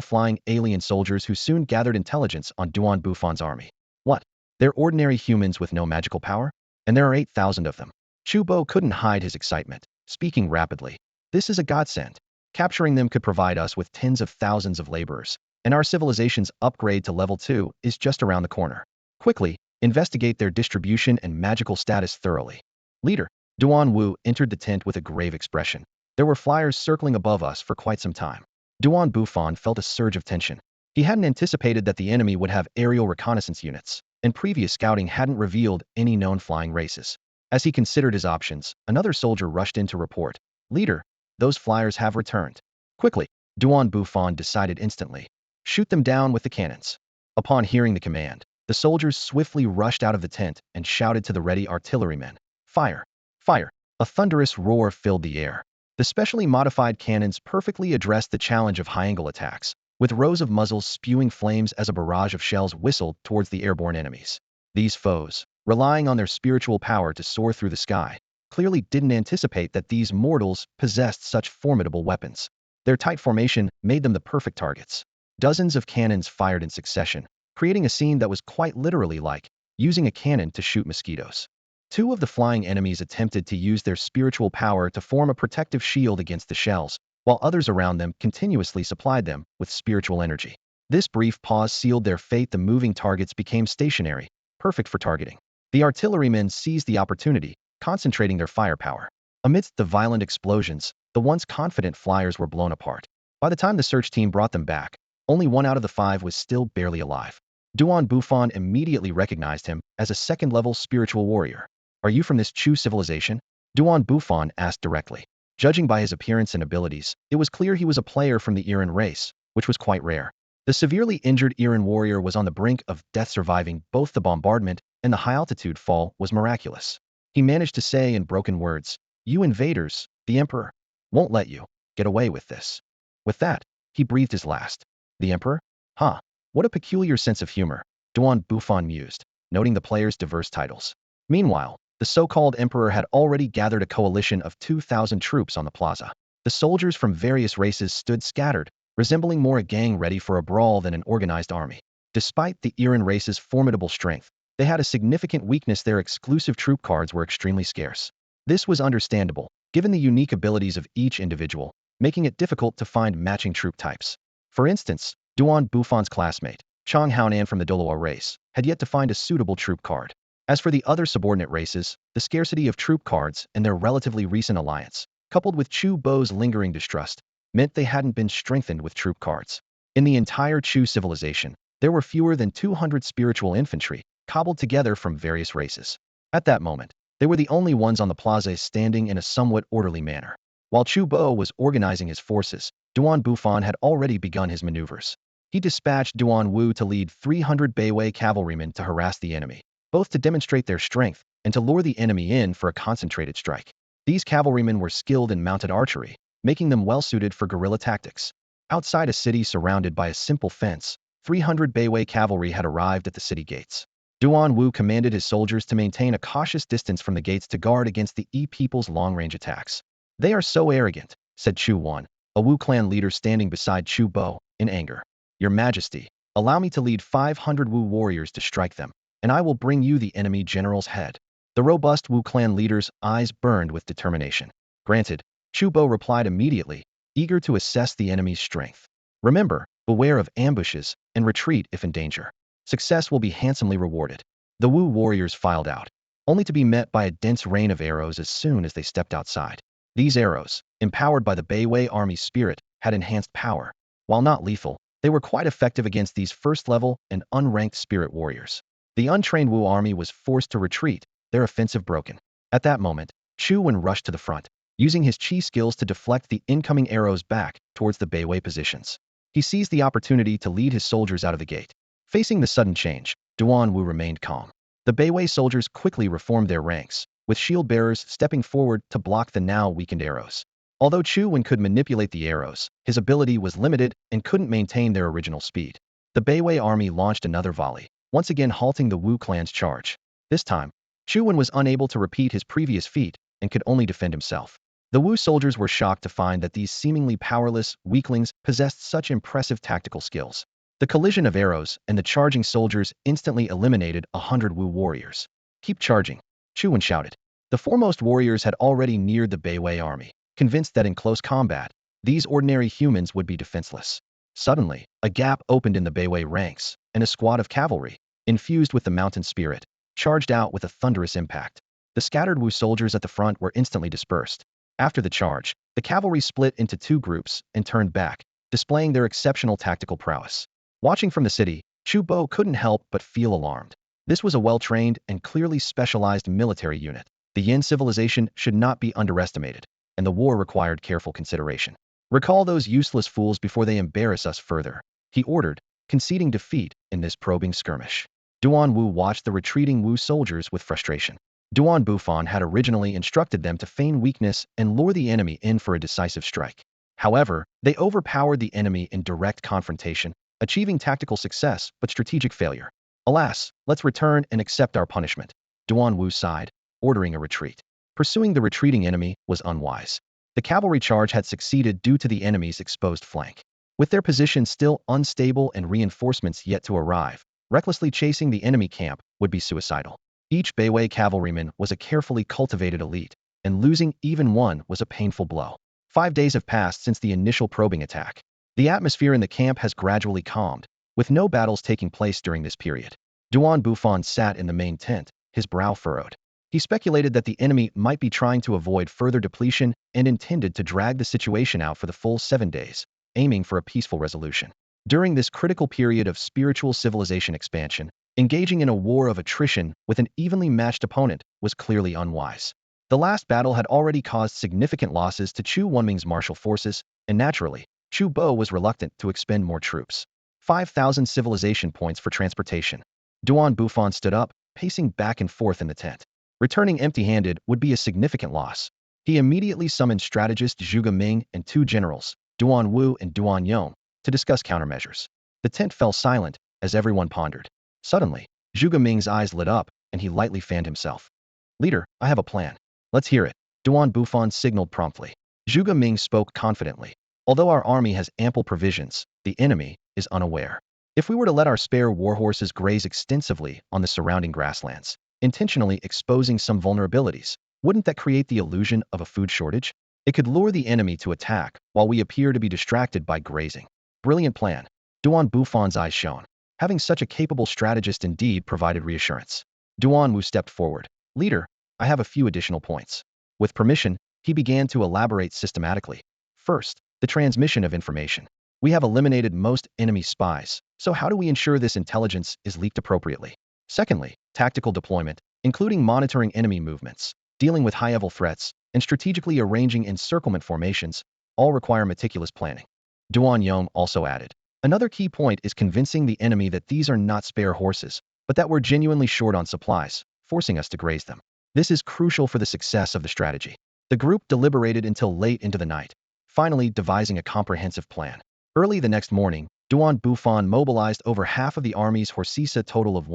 A: flying alien soldiers who soon gathered intelligence on Duan Bufan's army. What? They're ordinary humans with no magical power? And there are 8,000 of them. Chu Bo couldn't hide his excitement, speaking rapidly. This is a godsend. Capturing them could provide us with tens of thousands of laborers, and our civilization's upgrade to level 2 is just around the corner. Quickly, investigate their distribution and magical status thoroughly. Leader, Duan Wu entered the tent with a grave expression. There were flyers circling above us for quite some time. Duan Bufan felt a surge of tension. He hadn't anticipated that the enemy would have aerial reconnaissance units, and previous scouting hadn't revealed any known flying races. As he considered his options, another soldier rushed in to report. Leader, those flyers have returned. Quickly, Duan Bufan decided instantly. Shoot them down with the cannons. Upon hearing the command, the soldiers swiftly rushed out of the tent and shouted to the ready artillerymen. Fire! Fire! A thunderous roar filled the air. The specially modified cannons perfectly addressed the challenge of high-angle attacks, with rows of muzzles spewing flames as a barrage of shells whistled towards the airborne enemies. These foes, relying on their spiritual power to soar through the sky, clearly didn't anticipate that these mortals possessed such formidable weapons. Their tight formation made them the perfect targets. Dozens of cannons fired in succession, creating a scene that was quite literally like using a cannon to shoot mosquitoes. 2 of the flying enemies attempted to use their spiritual power to form a protective shield against the shells, while others around them continuously supplied them with spiritual energy. This brief pause sealed their fate. The moving targets became stationary, perfect for targeting. The artillerymen seized the opportunity, concentrating their firepower. Amidst the violent explosions, the once confident flyers were blown apart. By the time the search team brought them back, only 1 out of the 5 was still barely alive. Duan Bufan immediately recognized him as a second-level spiritual warrior. Are you from this Chu civilization? Duan Bufan asked directly. Judging by his appearance and abilities, it was clear he was a player from the Iran race, which was quite rare. The severely injured Iran warrior was on the brink of death. Surviving both the bombardment and the high-altitude fall was miraculous. He managed to say in broken words, "You invaders, the Emperor, won't let you get away with this." With that, he breathed his last. The Emperor? Huh. What a peculiar sense of humor, Bufan mused, noting the players' diverse titles. Meanwhile, the so-called Emperor had already gathered a coalition of 2,000 troops on the plaza. The soldiers from various races stood scattered, resembling more a gang ready for a brawl than an organized army. Despite the Iran race's formidable strength, they had a significant weakness: their exclusive troop cards were extremely scarce. This was understandable, given the unique abilities of each individual, making it difficult to find matching troop types. For instance, Bufan's classmate, Chang Haonan from the Doloa race, had yet to find a suitable troop card. As for the other subordinate races, the scarcity of troop cards and their relatively recent alliance, coupled with Chu Bo's lingering distrust, meant they hadn't been strengthened with troop cards. In the entire Chu civilization, there were fewer than 200 spiritual infantry, cobbled together from various races. At that moment, they were the only ones on the plaza standing in a somewhat orderly manner. While Chu Bo was organizing his forces, Bufan had already begun his maneuvers. He dispatched Duan Wu to lead 300 Beiwei cavalrymen to harass the enemy, both to demonstrate their strength and to lure the enemy in for a concentrated strike. These cavalrymen were skilled in mounted archery, making them well-suited for guerrilla tactics. Outside a city surrounded by a simple fence, 300 Beiwei cavalry had arrived at the city gates. Duan Wu commanded his soldiers to maintain a cautious distance from the gates to guard against the Yi people's long-range attacks. "They are so arrogant," said Chu Wan, a Wu clan leader standing beside Chu Bo, in anger. "Your Majesty, allow me to lead 500 Wu warriors to strike them, and I will bring you the enemy general's head." The robust Wu clan leader's eyes burned with determination. "Granted," Chu Bo replied immediately, eager to assess the enemy's strength. "Remember, beware of ambushes and retreat if in danger. Success will be handsomely rewarded." The Wu warriors filed out, only to be met by a dense rain of arrows as soon as they stepped outside. These arrows, empowered by the Beiwei army's spirit, had enhanced power. While not lethal, they were quite effective against these first-level and unranked spirit warriors. The untrained Wu army was forced to retreat, their offensive broken. At that moment, Chu Wen rushed to the front, using his chi skills to deflect the incoming arrows back towards the Beiwei positions. He seized the opportunity to lead his soldiers out of the gate. Facing the sudden change, Duan Wu remained calm. The Beiwei soldiers quickly reformed their ranks, with shield-bearers stepping forward to block the now weakened arrows. Although Chu Wen could manipulate the arrows, his ability was limited and couldn't maintain their original speed. The Beiwei army launched another volley, once again halting the Wu clan's charge. This time, Chu Wen was unable to repeat his previous feat and could only defend himself. The Wu soldiers were shocked to find that these seemingly powerless weaklings possessed such impressive tactical skills. The collision of arrows and the charging soldiers instantly eliminated 100 Wu warriors. "Keep charging," Chu Wen shouted. The foremost warriors had already neared the Beiwei army, convinced that in close combat, these ordinary humans would be defenseless. Suddenly, a gap opened in the Beiwei ranks, and a squad of cavalry, infused with the mountain spirit, charged out with a thunderous impact. The scattered Wu soldiers at the front were instantly dispersed. After the charge, the cavalry split into two groups and turned back, displaying their exceptional tactical prowess. Watching from the city, Chu Bo couldn't help but feel alarmed. This was a well-trained and clearly specialized military unit. The Yin civilization should not be underestimated, and the war required careful consideration. "Recall those useless fools before they embarrass us further," he ordered, conceding defeat in this probing skirmish. Duan Wu watched the retreating Wu soldiers with frustration. Duan Bufan had originally instructed them to feign weakness and lure the enemy in for a decisive strike. However, they overpowered the enemy in direct confrontation, achieving tactical success but strategic failure. "Alas, let's return and accept our punishment," Duan Wu sighed, ordering a retreat. Pursuing the retreating enemy was unwise. The cavalry charge had succeeded due to the enemy's exposed flank. With their position still unstable and reinforcements yet to arrive, recklessly chasing the enemy camp would be suicidal. Each Beiwei cavalryman was a carefully cultivated elite, and losing even one was a painful blow. 5 days have passed since the initial probing attack. The atmosphere in the camp has gradually calmed, with no battles taking place during this period. Duan Bufan sat in the main tent, his brow furrowed. He speculated that the enemy might be trying to avoid further depletion and intended to drag the situation out for the full 7 days, aiming for a peaceful resolution. During this critical period of spiritual civilization expansion, engaging in a war of attrition with an evenly matched opponent was clearly unwise. The last battle had already caused significant losses to Chu Wenming's martial forces, and naturally, Chu Bo was reluctant to expend more troops. 5,000 civilization points for transportation. Duan Bufan stood up, pacing back and forth in the tent. Returning empty-handed would be a significant loss. He immediately summoned strategist Zhuge Ming and two generals, Duan Wu and Duan Yong, to discuss countermeasures. The tent fell silent as everyone pondered. Suddenly, Zhuge Ming's eyes lit up, and he lightly fanned himself. Leader, I have a plan. Let's hear it. Duan Bufan signaled promptly. Zhuge Ming spoke confidently. Although our army has ample provisions, the enemy is unaware. If we were to let our spare warhorses graze extensively on the surrounding grasslands, intentionally exposing some vulnerabilities, wouldn't that create the illusion of a food shortage? It could lure the enemy to attack while we appear to be distracted by grazing. Brilliant plan. Duan Bufan's eyes shone. Having such a capable strategist indeed provided reassurance. Duan Wu stepped forward. Leader, I have a few additional points. With permission, he began to elaborate systematically. First, the transmission of information. We have eliminated most enemy spies, so how do we ensure this intelligence is leaked appropriately? Secondly, tactical deployment, including monitoring enemy movements, dealing with high-level threats, and strategically arranging encirclement formations, all require meticulous planning. Duan Yong also added. Another key point is convincing the enemy that these are not spare horses, but that we're genuinely short on supplies, forcing us to graze them. This is crucial for the success of the strategy. The group deliberated until late into the night, finally devising a comprehensive plan. Early the next morning, Duan Bufan mobilized over half of the army's horses, a total of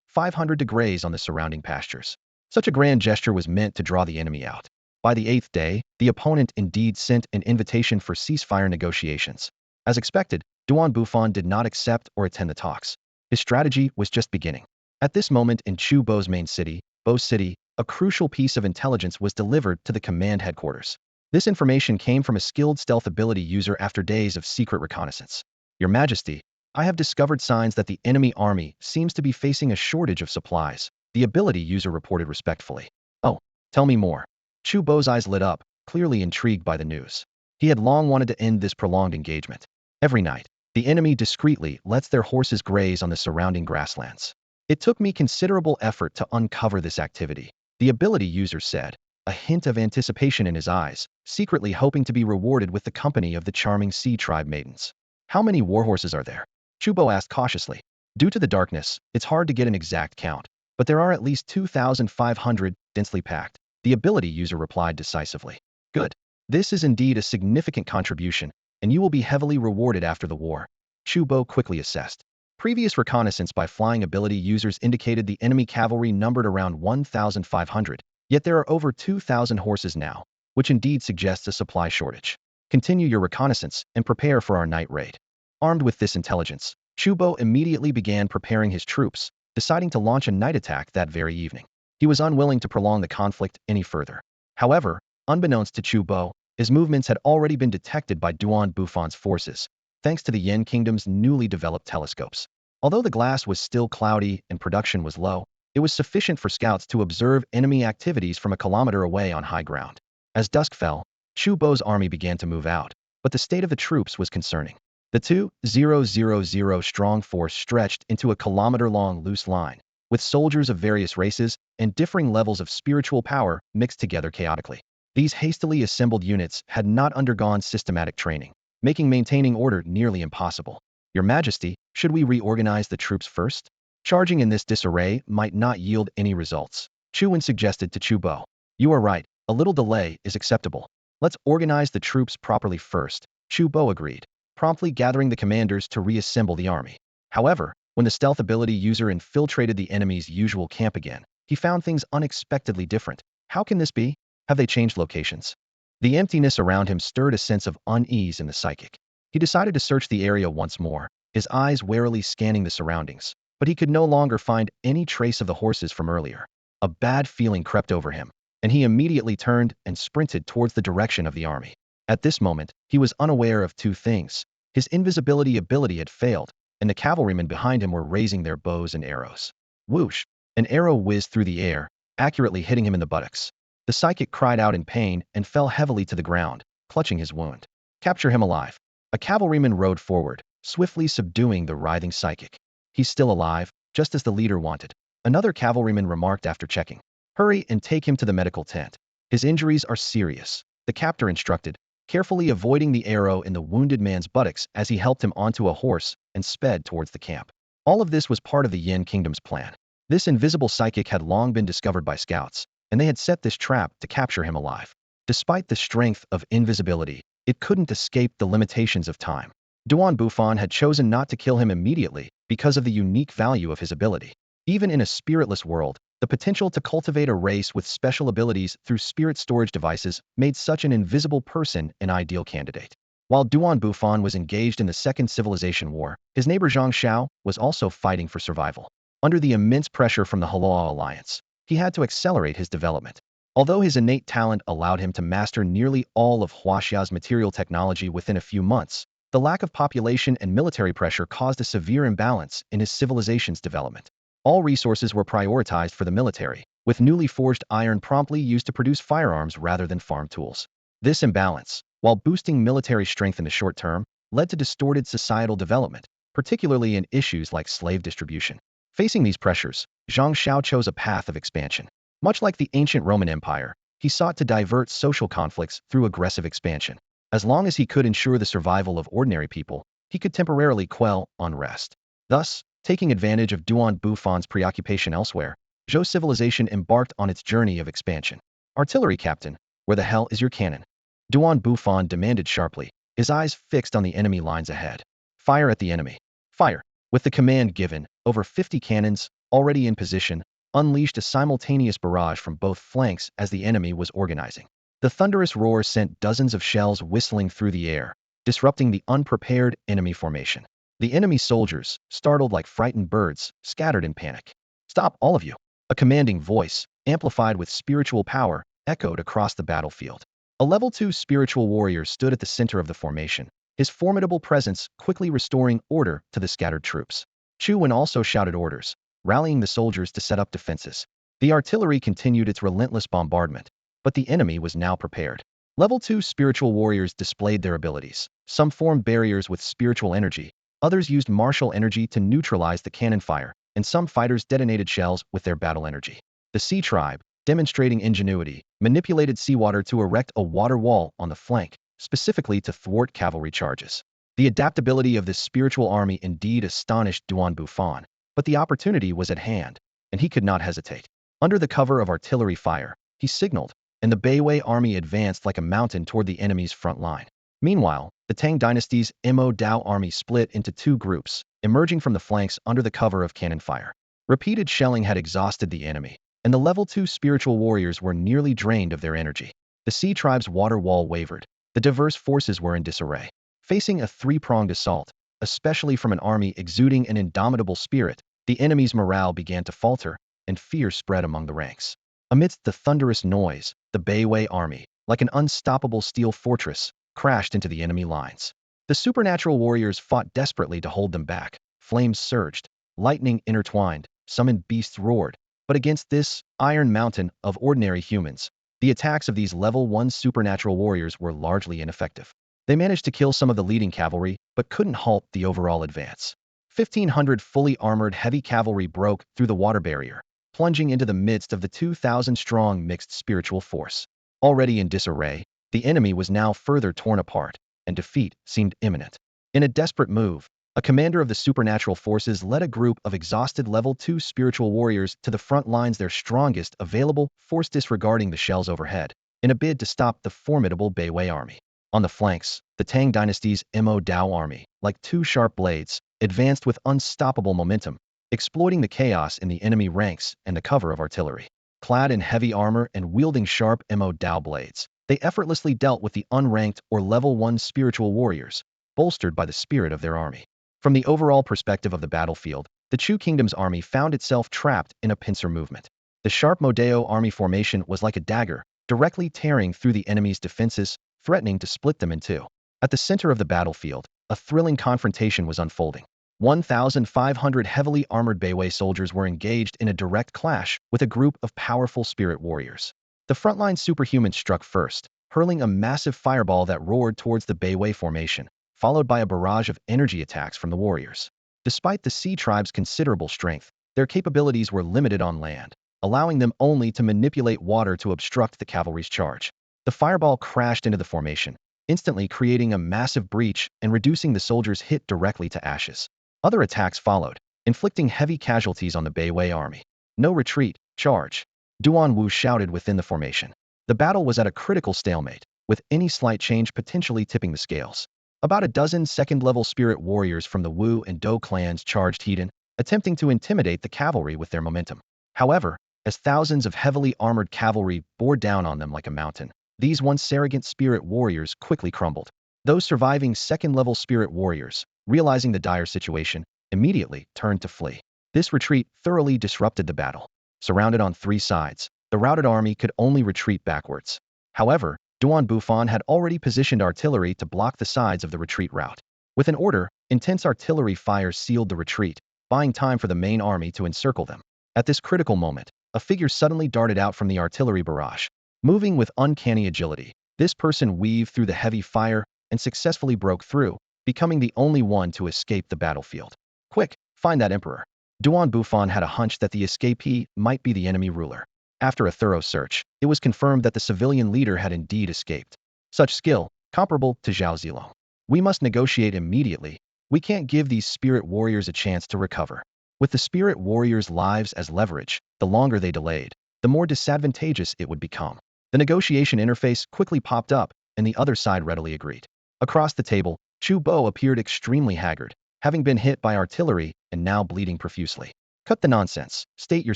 A: 500 to graze on the surrounding pastures. Such a grand gesture was meant to draw the enemy out. By the 8th day, the opponent indeed sent an invitation for ceasefire negotiations. As expected, Duan Bufan did not accept or attend the talks. His strategy was just beginning. At this moment in Chu Bo's main city, Bo City, a crucial piece of intelligence was delivered to the command headquarters. This information came from a skilled stealth ability user after days of secret reconnaissance. Your Majesty, I have discovered signs that the enemy army seems to be facing a shortage of supplies, the ability user reported respectfully. Oh, tell me more. Chu Bo's eyes lit up, clearly intrigued by the news. He had long wanted to end this prolonged engagement. Every night, the enemy discreetly lets their horses graze on the surrounding grasslands. It took me considerable effort to uncover this activity, the ability user said, a hint of anticipation in his eyes, secretly hoping to be rewarded with the company of the charming sea tribe maidens. How many warhorses are there? Chu Bo asked cautiously. Due to the darkness, it's hard to get an exact count, but there are at least 2,500, densely packed. The ability user replied decisively. Good. This is indeed a significant contribution, and you will be heavily rewarded after the war. Chu Bo quickly assessed. Previous reconnaissance by flying ability users indicated the enemy cavalry numbered around 1,500, yet there are over 2,000 horses now, which indeed suggests a supply shortage. Continue your reconnaissance and prepare for our night raid. Armed with this intelligence, Chu Bo immediately began preparing his troops, deciding to launch a night attack that very evening. He was unwilling to prolong the conflict any further. However, unbeknownst to Chu Bo, his movements had already been detected by Duan Bufan's forces, thanks to the Yin Kingdom's newly developed telescopes. Although the glass was still cloudy and production was low, it was sufficient for scouts to observe enemy activities from a kilometer away on high ground. As dusk fell, Chu Bo's army began to move out, but the state of the troops was concerning. The 2,000 strong force stretched into a kilometer-long loose line, with soldiers of various races and differing levels of spiritual power mixed together chaotically. These hastily assembled units had not undergone systematic training, making maintaining order nearly impossible. Your Majesty, should we reorganize the troops first? Charging in this disarray might not yield any results. Chu Wen suggested to Chu Bo. You are right, a little delay is acceptable. Let's organize the troops properly first. Chu Bo agreed, promptly gathering the commanders to reassemble the army. However, when the stealth ability user infiltrated the enemy's usual camp again, he found things unexpectedly different. How can this be? Have they changed locations? The emptiness around him stirred a sense of unease in the psychic. He decided to search the area once more, his eyes warily scanning the surroundings, but he could no longer find any trace of the horses from earlier. A bad feeling crept over him, and he immediately turned and sprinted towards the direction of the army. At this moment, he was unaware of two things. His invisibility ability had failed, and the cavalrymen behind him were raising their bows and arrows. Whoosh! An arrow whizzed through the air, accurately hitting him in the buttocks. The psychic cried out in pain and fell heavily to the ground, clutching his wound. Capture him alive. A cavalryman rode forward, swiftly subduing the writhing psychic. He's still alive, just as the leader wanted. Another cavalryman remarked after checking. Hurry and take him to the medical tent. His injuries are serious, the captor instructed, carefully avoiding the arrow in the wounded man's buttocks as he helped him onto a horse and sped towards the camp. All of this was part of the Yin Kingdom's plan. This invisible psychic had long been discovered by scouts, and they had set this trap to capture him alive. Despite the strength of invisibility, it couldn't escape the limitations of time. Bufan had chosen not to kill him immediately because of the unique value of his ability. Even in a spiritless world, the potential to cultivate a race with special abilities through spirit storage devices made such an invisible person an ideal candidate. While Bufan was engaged in the Second Civilization War, his neighbor Zhao was also fighting for survival. Under the immense pressure from the Hala Alliance, he had to accelerate his development. Although his innate talent allowed him to master nearly all of Huaxia's material technology within a few months, the lack of population and military pressure caused a severe imbalance in his civilization's development. All resources were prioritized for the military, with newly forged iron promptly used to produce firearms rather than farm tools. This imbalance, while boosting military strength in the short term, led to distorted societal development, particularly in issues like slave distribution. Facing these pressures, Zhao chose a path of expansion. Much like the ancient Roman Empire, he sought to divert social conflicts through aggressive expansion. As long as he could ensure the survival of ordinary people, he could temporarily quell unrest. Thus, taking advantage of Bufan's preoccupation elsewhere, Zhou's civilization embarked on its journey of expansion. Artillery captain, where the hell is your cannon? Bufan demanded sharply, his eyes fixed on the enemy lines ahead. Fire at the enemy. Fire. With the command given, over 50 cannons, already in position, unleashed a simultaneous barrage from both flanks as the enemy was organizing. The thunderous roar sent dozens of shells whistling through the air, disrupting the unprepared enemy formation. The enemy soldiers, startled like frightened birds, scattered in panic. Stop, all of you! A commanding voice, amplified with spiritual power, echoed across the battlefield. A level 2 spiritual warrior stood at the center of the formation, his formidable presence quickly restoring order to the scattered troops. Chuan also shouted orders, rallying the soldiers to set up defenses. The artillery continued its relentless bombardment, but the enemy was now prepared. Level 2 spiritual warriors displayed their abilities. Some formed barriers with spiritual energy, others used martial energy to neutralize the cannon fire, and some fighters detonated shells with their battle energy. The Sea Tribe, demonstrating ingenuity, manipulated seawater to erect a water wall on the flank, specifically to thwart cavalry charges. The adaptability of this spiritual army indeed astonished Bufan, but the opportunity was at hand, and he could not hesitate. Under the cover of artillery fire, he signaled, and the Beiwei army advanced like a mountain toward the enemy's front line. Meanwhile, the Tang dynasty's Dao army split into two groups, emerging from the flanks under the cover of cannon fire. Repeated shelling had exhausted the enemy, and the level 2 spiritual warriors were nearly drained of their energy. The Sea Tribe's water wall wavered. The diverse forces were in disarray. Facing a three-pronged assault, especially from an army exuding an indomitable spirit, the enemy's morale began to falter, and fear spread among the ranks. Amidst the thunderous noise, the Beiwei army, like an unstoppable steel fortress, crashed into the enemy lines. The supernatural warriors fought desperately to hold them back. Flames surged, lightning intertwined, summoned beasts roared, but against this iron mountain of ordinary humans, the attacks of these level 1 supernatural warriors were largely ineffective. They managed to kill some of the leading cavalry, but couldn't halt the overall advance. 1,500 fully armored heavy cavalry broke through the water barrier, plunging into the midst of the 2,000-strong mixed spiritual force. Already in disarray, the enemy was now further torn apart, and defeat seemed imminent. In a desperate move, a commander of the supernatural forces led a group of exhausted level 2 spiritual warriors to the front lines, their strongest available force disregarding the shells overhead, in a bid to stop the formidable Beiwei army. On the flanks, the Tang dynasty's Dao army, like two sharp blades, advanced with unstoppable momentum, exploiting the chaos in the enemy ranks and the cover of artillery. Clad in heavy armor and wielding sharp Dao blades, they effortlessly dealt with the unranked or level 1 spiritual warriors, bolstered by the spirit of their army. From the overall perspective of the battlefield, the Chu Kingdom's army found itself trapped in a pincer movement. The sharp Modeo army formation was like a dagger, directly tearing through the enemy's defenses, threatening to split them in two. At the center of the battlefield, a thrilling confrontation was unfolding. 1,500 heavily armored Beiwei soldiers were engaged in a direct clash with a group of powerful spirit warriors. The frontline superhumans struck first, hurling a massive fireball that roared towards the Beiwei formation, followed by a barrage of energy attacks from the warriors. Despite the Sea Tribe's considerable strength, their capabilities were limited on land, allowing them only to manipulate water to obstruct the cavalry's charge. The fireball crashed into the formation, instantly creating a massive breach and reducing the soldiers' hit directly to ashes. Other attacks followed, inflicting heavy casualties on the Beiwei army. No retreat, charge. Duan Wu shouted within the formation. The battle was at a critical stalemate, with any slight change potentially tipping the scales. About a dozen second-level spirit warriors from the Wu and Dou clans charged Heaton, attempting to intimidate the cavalry with their momentum. However, as thousands of heavily armored cavalry bore down on them like a mountain, these once arrogant spirit warriors quickly crumbled. Those surviving second-level spirit warriors, realizing the dire situation, immediately turned to flee. This retreat thoroughly disrupted the battle. Surrounded on three sides, the routed army could only retreat backwards. However, Duan Bufan had already positioned artillery to block the sides of the retreat route. With an order, intense artillery fire sealed the retreat, buying time for the main army to encircle them. At this critical moment, a figure suddenly darted out from the artillery barrage. Moving with uncanny agility, this person weaved through the heavy fire and successfully broke through, becoming the only one to escape the battlefield. Quick, find that emperor. Duan Bufan had a hunch that the escapee might be the enemy ruler. After a thorough search, it was confirmed that the civilian leader had indeed escaped. Such skill, comparable to Zhao Zilong. We must negotiate immediately. We can't give these spirit warriors a chance to recover. With the spirit warriors' lives as leverage, the longer they delayed, the more disadvantageous it would become. The negotiation interface quickly popped up, and the other side readily agreed. Across the table, Chu Bo appeared extremely haggard, having been hit by artillery and now bleeding profusely. Cut the nonsense. State your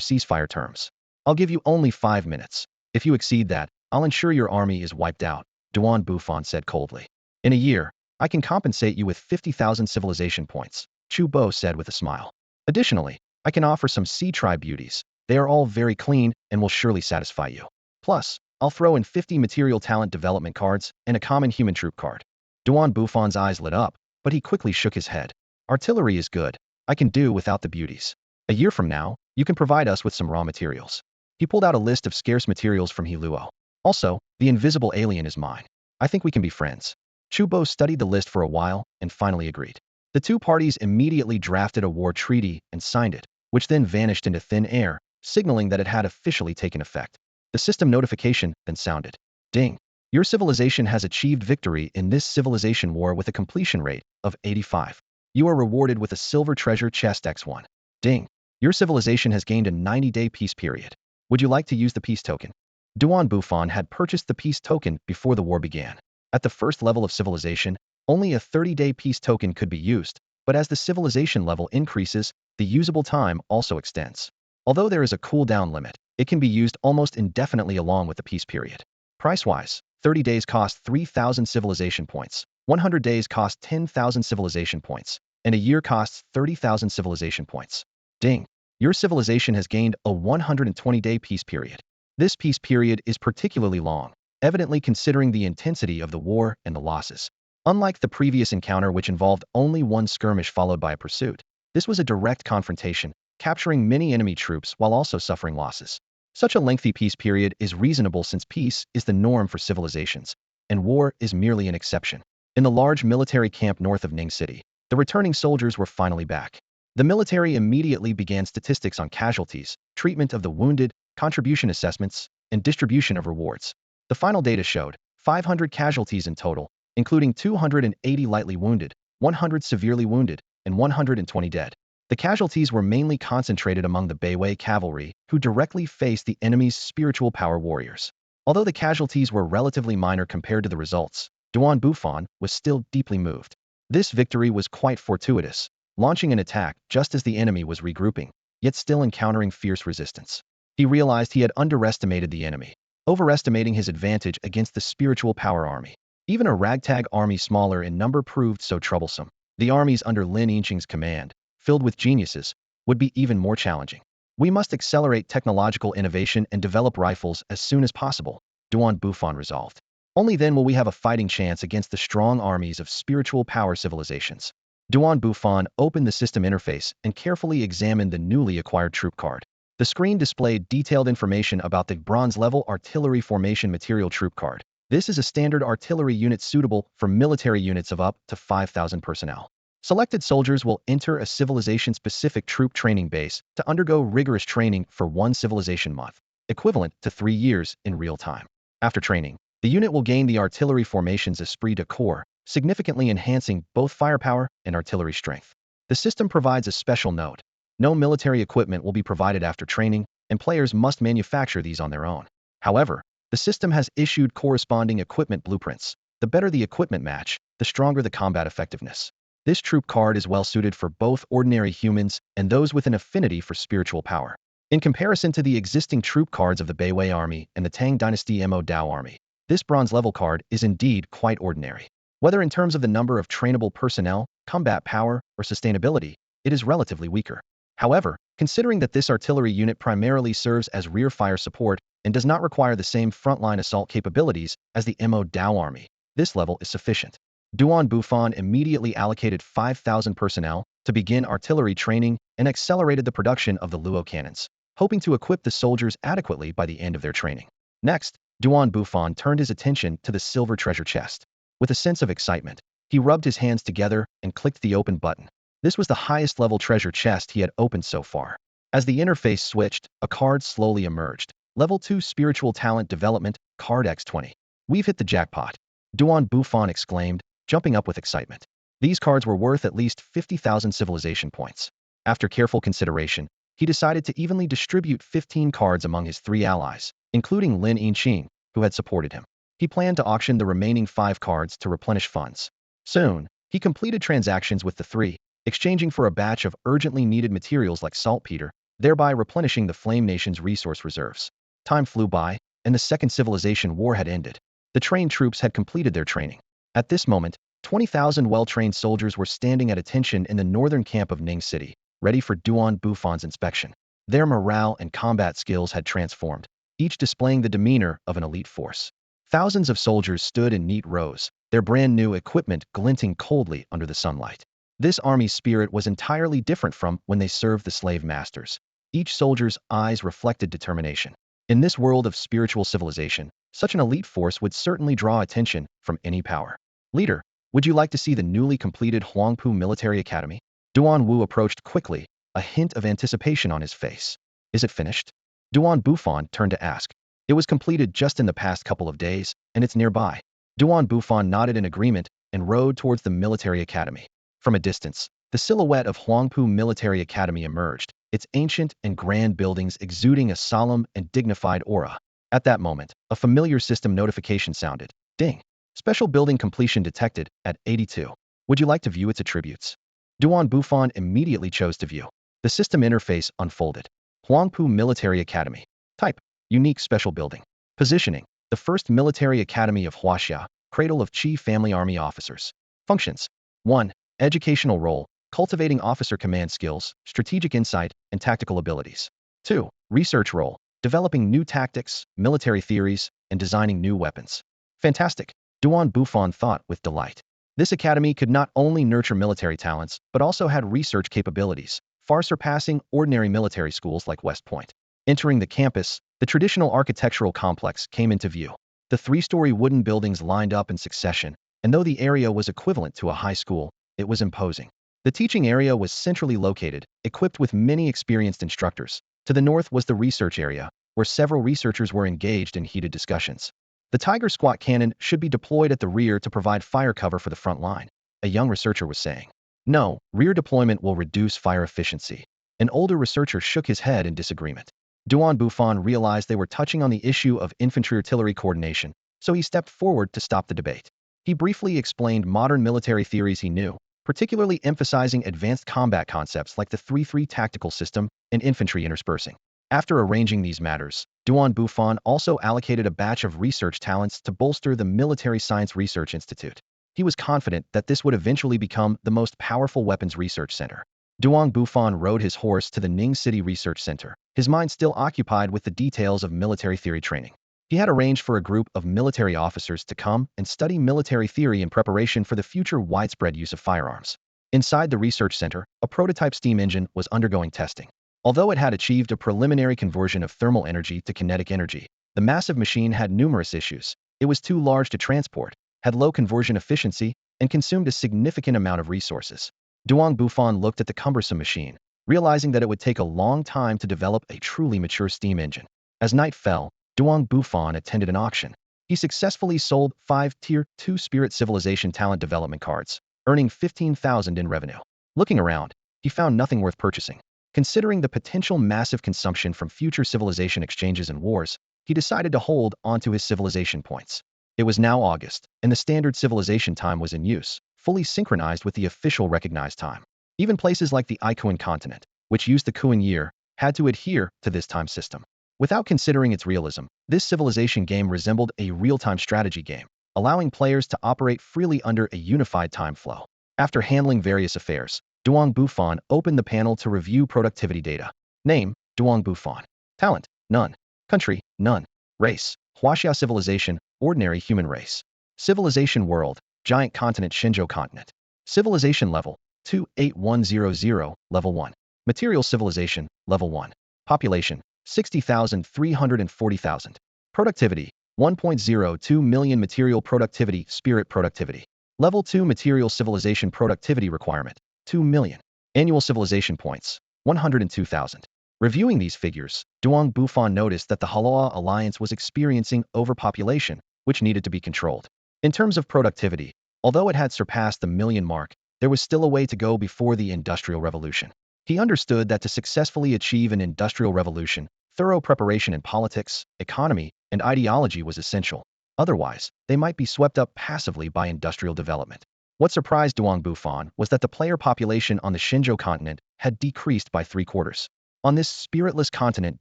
A: ceasefire terms. I'll give you only 5 minutes. If you exceed that, I'll ensure your army is wiped out, Duan Bufan said coldly. In a year, I can compensate you with 50,000 civilization points, Chu Bo said with a smile. Additionally, I can offer some sea tribe beauties. They are all very clean and will surely satisfy you. Plus, I'll throw in 50 material talent development cards and a common human troop card. Duan Bufan's eyes lit up, but he quickly shook his head. Artillery is good. I can do without the beauties. A year from now, you can provide us with some raw materials. He pulled out a list of scarce materials from Heluo. Also, the invisible alien is mine. I think we can be friends. Chu Bo studied the list for a while and finally agreed. The two parties immediately drafted a war treaty and signed it, which then vanished into thin air, signaling that it had officially taken effect. The system notification then sounded. Ding. Your civilization has achieved victory in this civilization war with a completion rate of 85. You are rewarded with a silver treasure chest X1. Ding. Your civilization has gained a 90-day peace period. Would you like to use the peace token? Duan Bufan had purchased the peace token before the war began. At the first level of civilization, only a 30-day peace token could be used, but as the civilization level increases, the usable time also extends. Although there is a cooldown limit, it can be used almost indefinitely along with the peace period. Price-wise, 30 days cost 3,000 civilization points, 100 days cost 10,000 civilization points, and a year costs 30,000 civilization points. Ding. Your civilization has gained a 120-day peace period. This peace period is particularly long, evidently considering the intensity of the war and the losses. Unlike the previous encounter which involved only one skirmish followed by a pursuit, this was a direct confrontation, capturing many enemy troops while also suffering losses. Such a lengthy peace period is reasonable since peace is the norm for civilizations, and war is merely an exception. In the large military camp north of Ning City, the returning soldiers were finally back. The military immediately began statistics on casualties, treatment of the wounded, contribution assessments, and distribution of rewards. The final data showed 500 casualties in total, including 280 lightly wounded, 100 severely wounded, and 120 dead. The casualties were mainly concentrated among the Beiwei cavalry, who directly faced the enemy's spiritual power warriors. Although the casualties were relatively minor compared to the results, Duan Bufan was still deeply moved. This victory was quite fortuitous, launching an attack just as the enemy was regrouping, yet still encountering fierce resistance. He realized he had underestimated the enemy, overestimating his advantage against the spiritual power army. Even a ragtag army smaller in number proved so troublesome. The armies under Lin Yinqing's command, filled with geniuses, would be even more challenging. We must accelerate technological innovation and develop rifles as soon as possible, Duan Bufan resolved. Only then will we have a fighting chance against the strong armies of spiritual power civilizations. Duan Bufan opened the system interface and carefully examined the newly acquired troop card. The screen displayed detailed information about the bronze-level artillery formation material troop card. This is a standard artillery unit suitable for military units of up to 5,000 personnel. Selected soldiers will enter a civilization-specific troop training base to undergo rigorous training for 1 civilization month, equivalent to 3 years in real time. After training, the unit will gain the artillery formation's esprit de corps, significantly enhancing both firepower and artillery strength. The system provides a special note. No military equipment will be provided after training, and players must manufacture these on their own. However, the system has issued corresponding equipment blueprints. The better the equipment match, the stronger the combat effectiveness. This troop card is well suited for both ordinary humans and those with an affinity for spiritual power. In comparison to the existing troop cards of the Beiwei Army and the Tang Dynasty Mo Dao Army, this bronze level card is indeed quite ordinary. Whether in terms of the number of trainable personnel, combat power, or sustainability, it is relatively weaker. However, considering that this artillery unit primarily serves as rear fire support and does not require the same frontline assault capabilities as the Mo Dao Army, this level is sufficient. Duan Bufan immediately allocated 5,000 personnel to begin artillery training and accelerated the production of the Luo cannons, hoping to equip the soldiers adequately by the end of their training. Next, Duan Bufan turned his attention to the silver treasure chest. With a sense of excitement, he rubbed his hands together and clicked the open button. This was the highest level treasure chest he had opened so far. As the interface switched, a card slowly emerged. Level 2 Spiritual Talent Development, Card X20. We've hit the jackpot, Duan Bufan exclaimed, jumping up with excitement. These cards were worth at least 50,000 civilization points. After careful consideration, he decided to evenly distribute 15 cards among his 3 allies, including Lin Yinqing, who had supported him. He planned to auction the remaining 5 cards to replenish funds. Soon, he completed transactions with the 3, exchanging for a batch of urgently needed materials like saltpeter, thereby replenishing the Flame Nation's resource reserves. Time flew by, and the Second Civilization War had ended. The trained troops had completed their training. At this moment, 20,000 well-trained soldiers were standing at attention in the northern camp of Ning City, ready for Duan Bufan's inspection. Their morale and combat skills had transformed, each displaying the demeanor of an elite force. Thousands of soldiers stood in neat rows, their brand-new equipment glinting coldly under the sunlight. This army's spirit was entirely different from when they served the slave masters. Each soldier's eyes reflected determination. In this world of spiritual civilization, such an elite force would certainly draw attention from any power. Leader, would you like to see the newly completed Huangpu Military Academy? Duan Wu approached quickly, a hint of anticipation on his face. Is it finished? Duan Bufan turned to ask. It was completed just in the past couple of days, and it's nearby. Duan Bufan nodded in agreement and rode towards the military academy. From a distance, the silhouette of Huangpu Military Academy emerged, its ancient and grand buildings exuding a solemn and dignified aura. At that moment, a familiar system notification sounded. Ding! Special building completion detected at 82. Would you like to view its attributes? Duan Bufan immediately chose to view. The system interface unfolded. Huangpu Military Academy. Type: Unique Special Building. Positioning: the first military academy of Huaxia, cradle of Qi family army officers. Functions: 1. Educational role: cultivating officer command skills, strategic insight, and tactical abilities. 2. Research role: developing new tactics, military theories, and designing new weapons. Fantastic, Duan Bufan thought with delight. This academy could not only nurture military talents, but also had research capabilities, far surpassing ordinary military schools like West Point. Entering the campus, the traditional architectural complex came into view. The 3-story wooden buildings lined up in succession, and though the area was equivalent to a high school, it was imposing. The teaching area was centrally located, equipped with many experienced instructors. To the north was the research area, where several researchers were engaged in heated discussions. The Tiger Squat cannon should be deployed at the rear to provide fire cover for the front line, a young researcher was saying. No, rear deployment will reduce fire efficiency. An older researcher shook his head in disagreement. Duan Bufan realized they were touching on the issue of infantry-artillery coordination, so he stepped forward to stop the debate. He briefly explained modern military theories he knew, particularly emphasizing advanced combat concepts like the 3-3 tactical system and infantry interspersing. After arranging these matters, Duan Bufan also allocated a batch of research talents to bolster the Military Science Research Institute. He was confident that this would eventually become the most powerful weapons research center. Duan Bufan rode his horse to the Ning City Research Center, his mind still occupied with the details of military theory training. He had arranged for a group of military officers to come and study military theory in preparation for the future widespread use of firearms. Inside the research center, a prototype steam engine was undergoing testing. Although it had achieved a preliminary conversion of thermal energy to kinetic energy, the massive machine had numerous issues. It was too large to transport, had low conversion efficiency, and consumed a significant amount of resources. Duan Bufan looked at the cumbersome machine, realizing that it would take a long time to develop a truly mature steam engine. As night fell, Duan Bufan attended an auction. He successfully sold 5 Tier 2 Spirit Civilization Talent Development cards, earning 15,000 in revenue. Looking around, he found nothing worth purchasing. Considering the potential massive consumption from future civilization exchanges and wars, he decided to hold onto his civilization points. It was now August, and the standard civilization time was in use, fully synchronized with the official recognized time. Even places like the Ikuan continent, which used the Kuan year, had to adhere to this time system. Without considering its realism, this civilization game resembled a real-time strategy game, allowing players to operate freely under a unified time flow. After handling various affairs, Bufan opened the panel to review productivity data. Name, Bufan. Talent, none. Country, none. Race, Huaxia civilization, ordinary human race. Civilization world, giant continent Shenzhou continent. Civilization level, 28100, level 1. Material civilization, level 1. Population, 60,000 340,000. Productivity, 1.02 million. Material productivity, spirit productivity. Level 2 material civilization productivity requirement, 2 million. Annual civilization points, 102,000. Reviewing these figures, Bufan noticed that the Hala Alliance was experiencing overpopulation, which needed to be controlled. In terms of productivity, although it had surpassed the million mark, there was still a way to go before the Industrial Revolution. He understood that to successfully achieve an industrial revolution, thorough preparation in politics, economy, and ideology was essential. Otherwise, they might be swept up passively by industrial development. What surprised Bufan was that the player population on the Shenzhou continent had decreased by 3/4. On this spiritless continent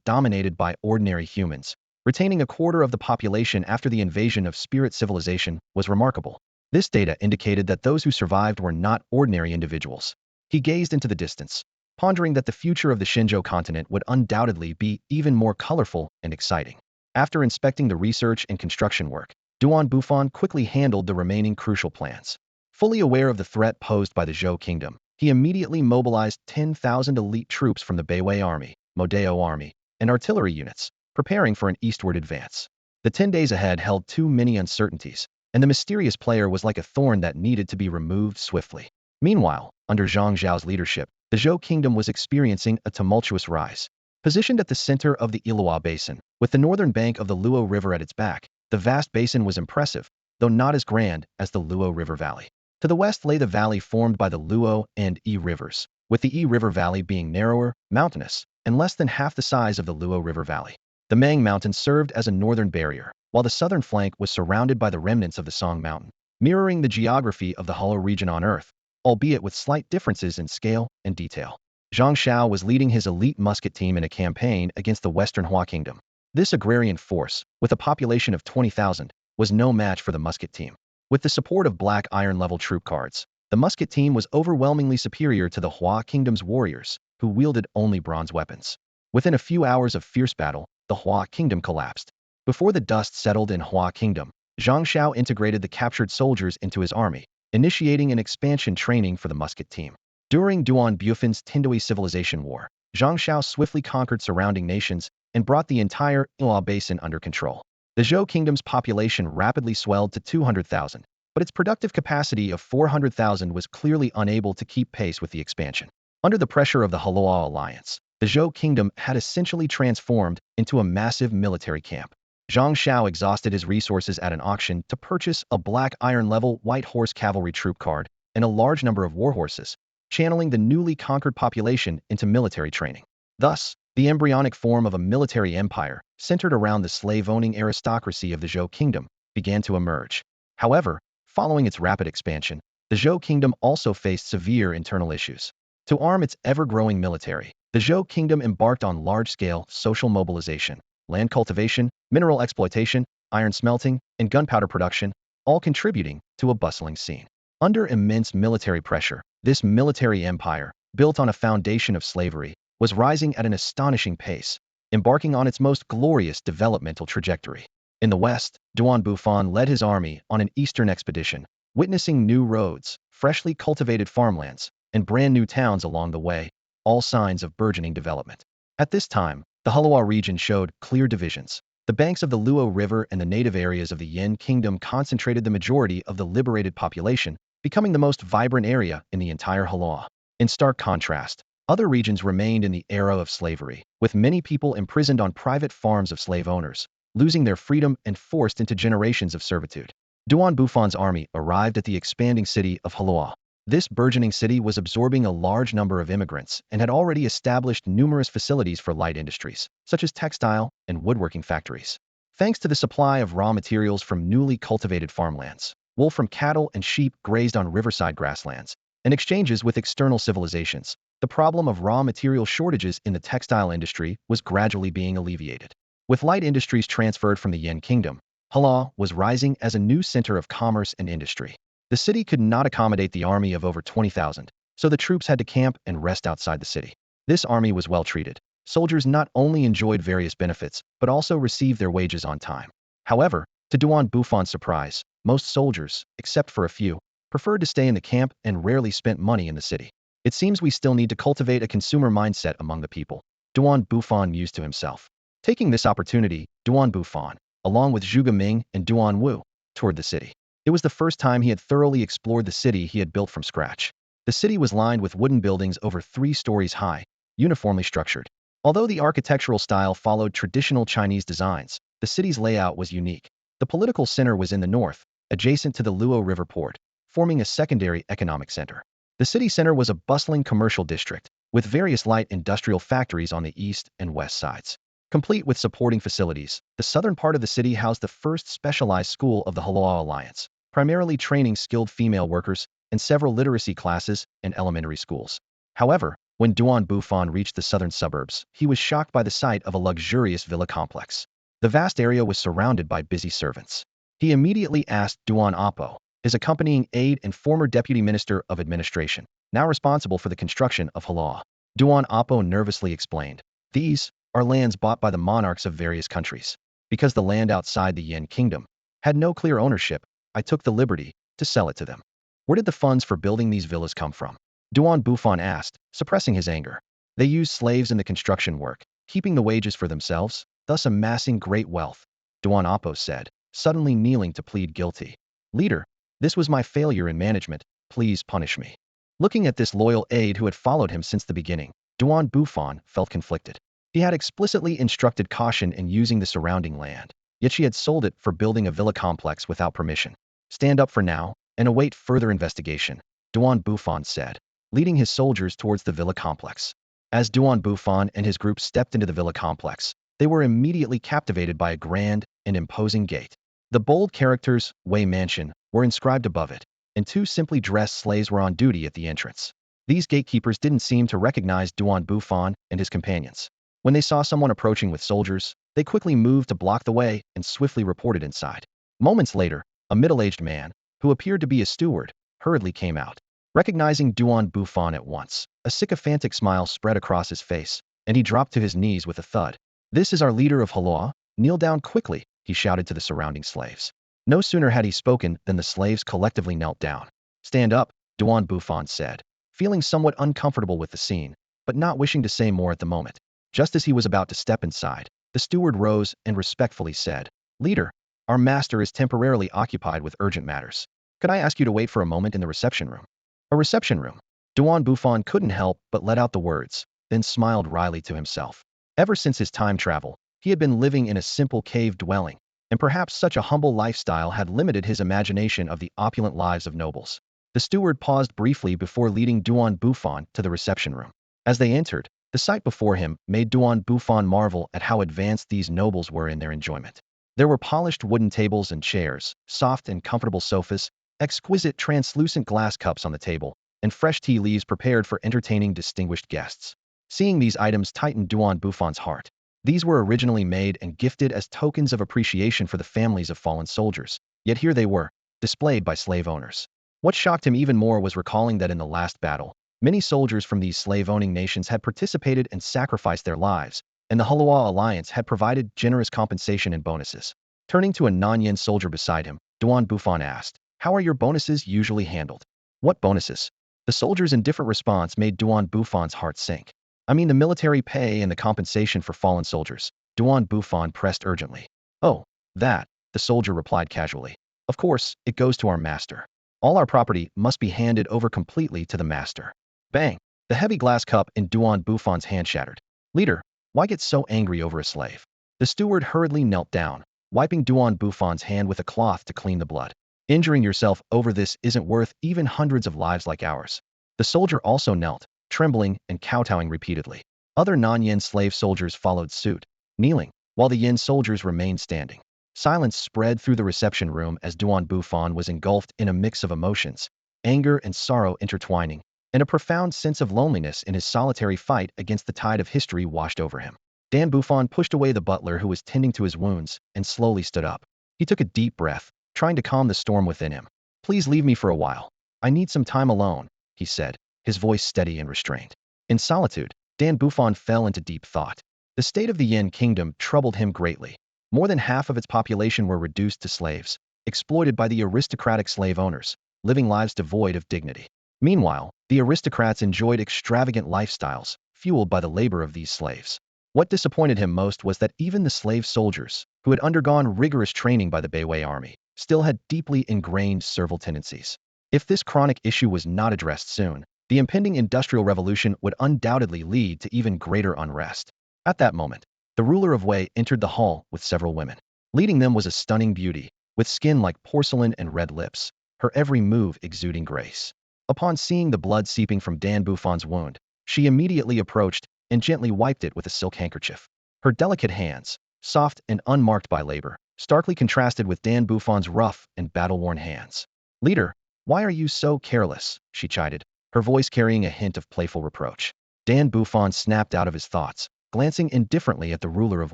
A: dominated by ordinary humans, retaining a quarter of the population after the invasion of spirit civilization was remarkable. This data indicated that those who survived were not ordinary individuals. He gazed into the distance, pondering that the future of the Shenzhou continent would undoubtedly be even more colorful and exciting. After inspecting the research and construction work, Bufan quickly handled the remaining crucial plans. Fully aware of the threat posed by the Zhou kingdom, he immediately mobilized 10,000 elite troops from the Beiwei army, Modeo army, and artillery units, preparing for an eastward advance. The 10 days ahead held too many uncertainties, and the mysterious player was like a thorn that needed to be removed swiftly. Meanwhile, under Zhao's leadership, the Zhou kingdom was experiencing a tumultuous rise. Positioned at the center of the Iluo basin, with the northern bank of the Luo River at its back, the vast basin was impressive, though not as grand as the Luo River Valley. To the west lay the valley formed by the Luo and Yi rivers, with the Yi River Valley being narrower, mountainous, and less than half the size of the Luo River Valley. The Mang Mountain served as a northern barrier, while the southern flank was surrounded by the remnants of the Song Mountain, mirroring the geography of the Hollow region on Earth, albeit with slight differences in scale and detail. Zhao was leading his elite musket team in a campaign against the Western Hua Kingdom. This agrarian force, with a population of 20,000, was no match for the musket team. With the support of black iron-level troop cards, the musket team was overwhelmingly superior to the Hua Kingdom's warriors, who wielded only bronze weapons. Within a few hours of fierce battle, the Hua Kingdom collapsed. Before the dust settled in Hua Kingdom, Zhao integrated the captured soldiers into his army, initiating an expansion training for the musket team. During Bufan's Tindoi Civilization War, Zhao swiftly conquered surrounding nations and brought the entire Iluo basin under control. The Zhou kingdom's population rapidly swelled to 200,000, but its productive capacity of 400,000 was clearly unable to keep pace with the expansion. Under the pressure of the Hala Alliance, the Zhou kingdom had essentially transformed into a massive military camp. Zhao exhausted his resources at an auction to purchase a black iron-level white horse cavalry troop card and a large number of warhorses, channeling the newly conquered population into military training. Thus, the embryonic form of a military empire, centered around the slave-owning aristocracy of the Zhou kingdom, began to emerge. However, following its rapid expansion, the Zhou kingdom also faced severe internal issues. To arm its ever-growing military, the Zhou kingdom embarked on large-scale social mobilization, land cultivation, mineral exploitation, iron smelting, and gunpowder production, all contributing to a bustling scene. Under immense military pressure, this military empire, built on a foundation of slavery, was rising at an astonishing pace, embarking on its most glorious developmental trajectory. In the west, Bufan led his army on an eastern expedition, witnessing new roads, freshly cultivated farmlands, and brand new towns along the way, all signs of burgeoning development. At this time, the Hala region showed clear divisions. The banks of the Luo River and the native areas of the Yin Kingdom concentrated the majority of the liberated population, becoming the most vibrant area in the entire Hala. In stark contrast, other regions remained in the era of slavery, with many people imprisoned on private farms of slave owners, losing their freedom and forced into generations of servitude. Bufan's army arrived at the expanding city of Hala. This burgeoning city was absorbing a large number of immigrants and had already established numerous facilities for light industries, such as textile and woodworking factories. Thanks to the supply of raw materials from newly cultivated farmlands, wool from cattle and sheep grazed on riverside grasslands, and exchanges with external civilizations, the problem of raw material shortages in the textile industry was gradually being alleviated. With light industries transferred from the Yin Kingdom, Hala was rising as a new center of commerce and industry. The city could not accommodate the army of over 20,000, so the troops had to camp and rest outside the city. This army was well treated. Soldiers not only enjoyed various benefits, but also received their wages on time. However, to Duan Bufan's surprise, most soldiers, except for a few, preferred to stay in the camp and rarely spent money in the city. It seems we still need to cultivate a consumer mindset among the people, Duan Bufan mused to himself. Taking this opportunity, Duan Bufan, along with Zhuge Ming and Duan Wu, toured the city. It was the first time he had thoroughly explored the city he had built from scratch. The city was lined with wooden buildings over 3 stories high, uniformly structured. Although the architectural style followed traditional Chinese designs, the city's layout was unique. The political center was in the north, adjacent to the Luo River port, forming a secondary economic center. The city center was a bustling commercial district, with various light industrial factories on the east and west sides. Complete with supporting facilities, the southern part of the city housed the first specialized school of the Hala Alliance, primarily training skilled female workers, and several literacy classes and elementary schools. However, when Duan Bufan reached the southern suburbs, he was shocked by the sight of a luxurious villa complex. The vast area was surrounded by busy servants. He immediately asked Duan Apo, his accompanying aide and former deputy minister of administration, now responsible for the construction of Hala. Duan Apo nervously explained, "These are lands bought by the monarchs of various countries. Because the land outside the Yin Kingdom had no clear ownership, I took the liberty to sell it to them." "Where did the funds for building these villas come from?" Duan Bufan asked, suppressing his anger. "They used slaves in the construction work, keeping the wages for themselves, thus amassing great wealth," Duan Apo said, suddenly kneeling to plead guilty. "Leader, this was my failure in management, please punish me." Looking at this loyal aide who had followed him since the beginning, Duan Bufan felt conflicted. He had explicitly instructed caution in using the surrounding land, yet she had sold it for building a villa complex without permission. "Stand up for now, and await further investigation," Duan Bufan said, leading his soldiers towards the villa complex. As Duan Bufan and his group stepped into the villa complex, they were immediately captivated by a grand and imposing gate. The bold characters, Wei Mansion, were inscribed above it, and 2 simply dressed slaves were on duty at the entrance. These gatekeepers didn't seem to recognize Duan Bufan and his companions. When they saw someone approaching with soldiers, they quickly moved to block the way and swiftly reported inside. Moments later, a middle-aged man, who appeared to be a steward, hurriedly came out. Recognizing Duan Bufan at once, a sycophantic smile spread across his face, and he dropped to his knees with a thud. "This is our leader of Hala. Kneel down quickly," he shouted to the surrounding slaves. No sooner had he spoken than the slaves collectively knelt down. "Stand up," Duan Bufan said, feeling somewhat uncomfortable with the scene, but not wishing to say more at the moment. Just as he was about to step inside, the steward rose and respectfully said, "Leader, our master is temporarily occupied with urgent matters. Could I ask you to wait for a moment in the reception room?" "A reception room?" Duan Bufan couldn't help but let out the words, then smiled wryly to himself. Ever since his time travel, he had been living in a simple cave dwelling, and perhaps such a humble lifestyle had limited his imagination of the opulent lives of nobles. The steward paused briefly before leading Duan Bufan to the reception room. As they entered, the sight before him made Duan Bufan marvel at how advanced these nobles were in their enjoyment. There were polished wooden tables and chairs, soft and comfortable sofas, exquisite translucent glass cups on the table, and fresh tea leaves prepared for entertaining distinguished guests. Seeing these items tightened Duan Bufan's heart. These were originally made and gifted as tokens of appreciation for the families of fallen soldiers, yet here they were, displayed by slave owners. What shocked him even more was recalling that in the last battle, many soldiers from these slave-owning nations had participated and sacrificed their lives, and the Hala Alliance had provided generous compensation and bonuses. Turning to a non-Yin soldier beside him, Duan Bufan asked, "How are your bonuses usually handled?" "What bonuses?" The soldier's indifferent response made Duan Bufan's heart sink. "I mean the military pay and the compensation for fallen soldiers," Duan Bufan pressed urgently. "Oh, that," the soldier replied casually. "Of course, it goes to our master. All our property must be handed over completely to the master." Bang! The heavy glass cup in Duan Bufan's hand shattered. "Leader, why get so angry over a slave?" The steward hurriedly knelt down, wiping Duan Bufan's hand with a cloth to clean the blood. Injuring yourself over this isn't worth even hundreds of lives like ours. The soldier also knelt, trembling and kowtowing repeatedly. Other non-Yin slave soldiers followed suit, kneeling, while the Yin soldiers remained standing. Silence spread through the reception room as Bufan was engulfed in a mix of emotions, anger and sorrow intertwining, and a profound sense of loneliness in his solitary fight against the tide of history washed over him. Bufan pushed away the butler who was tending to his wounds and slowly stood up. He took a deep breath, trying to calm the storm within him. "Please leave me for a while. I need some time alone," he said, his voice steady and restrained. In solitude, Bufan fell into deep thought. The state of the Yin Kingdom troubled him greatly. More than half of its population were reduced to slaves, exploited by the aristocratic slave owners, living lives devoid of dignity. Meanwhile, the aristocrats enjoyed extravagant lifestyles, fueled by the labor of these slaves. What disappointed him most was that even the slave soldiers, who had undergone rigorous training by the Beiwei army, still had deeply ingrained servile tendencies. If this chronic issue was not addressed soon, the impending Industrial Revolution would undoubtedly lead to even greater unrest. At that moment, the ruler of Wei entered the hall with several women. Leading them was a stunning beauty, with skin like porcelain and red lips, her every move exuding grace. Upon seeing the blood seeping from Bufan's wound, she immediately approached and gently wiped it with a silk handkerchief. Her delicate hands, soft and unmarked by labor, starkly contrasted with Bufan's rough and battle-worn hands. "Leader, why are you so careless?" she chided, her voice carrying a hint of playful reproach. Bufan snapped out of his thoughts, glancing indifferently at the ruler of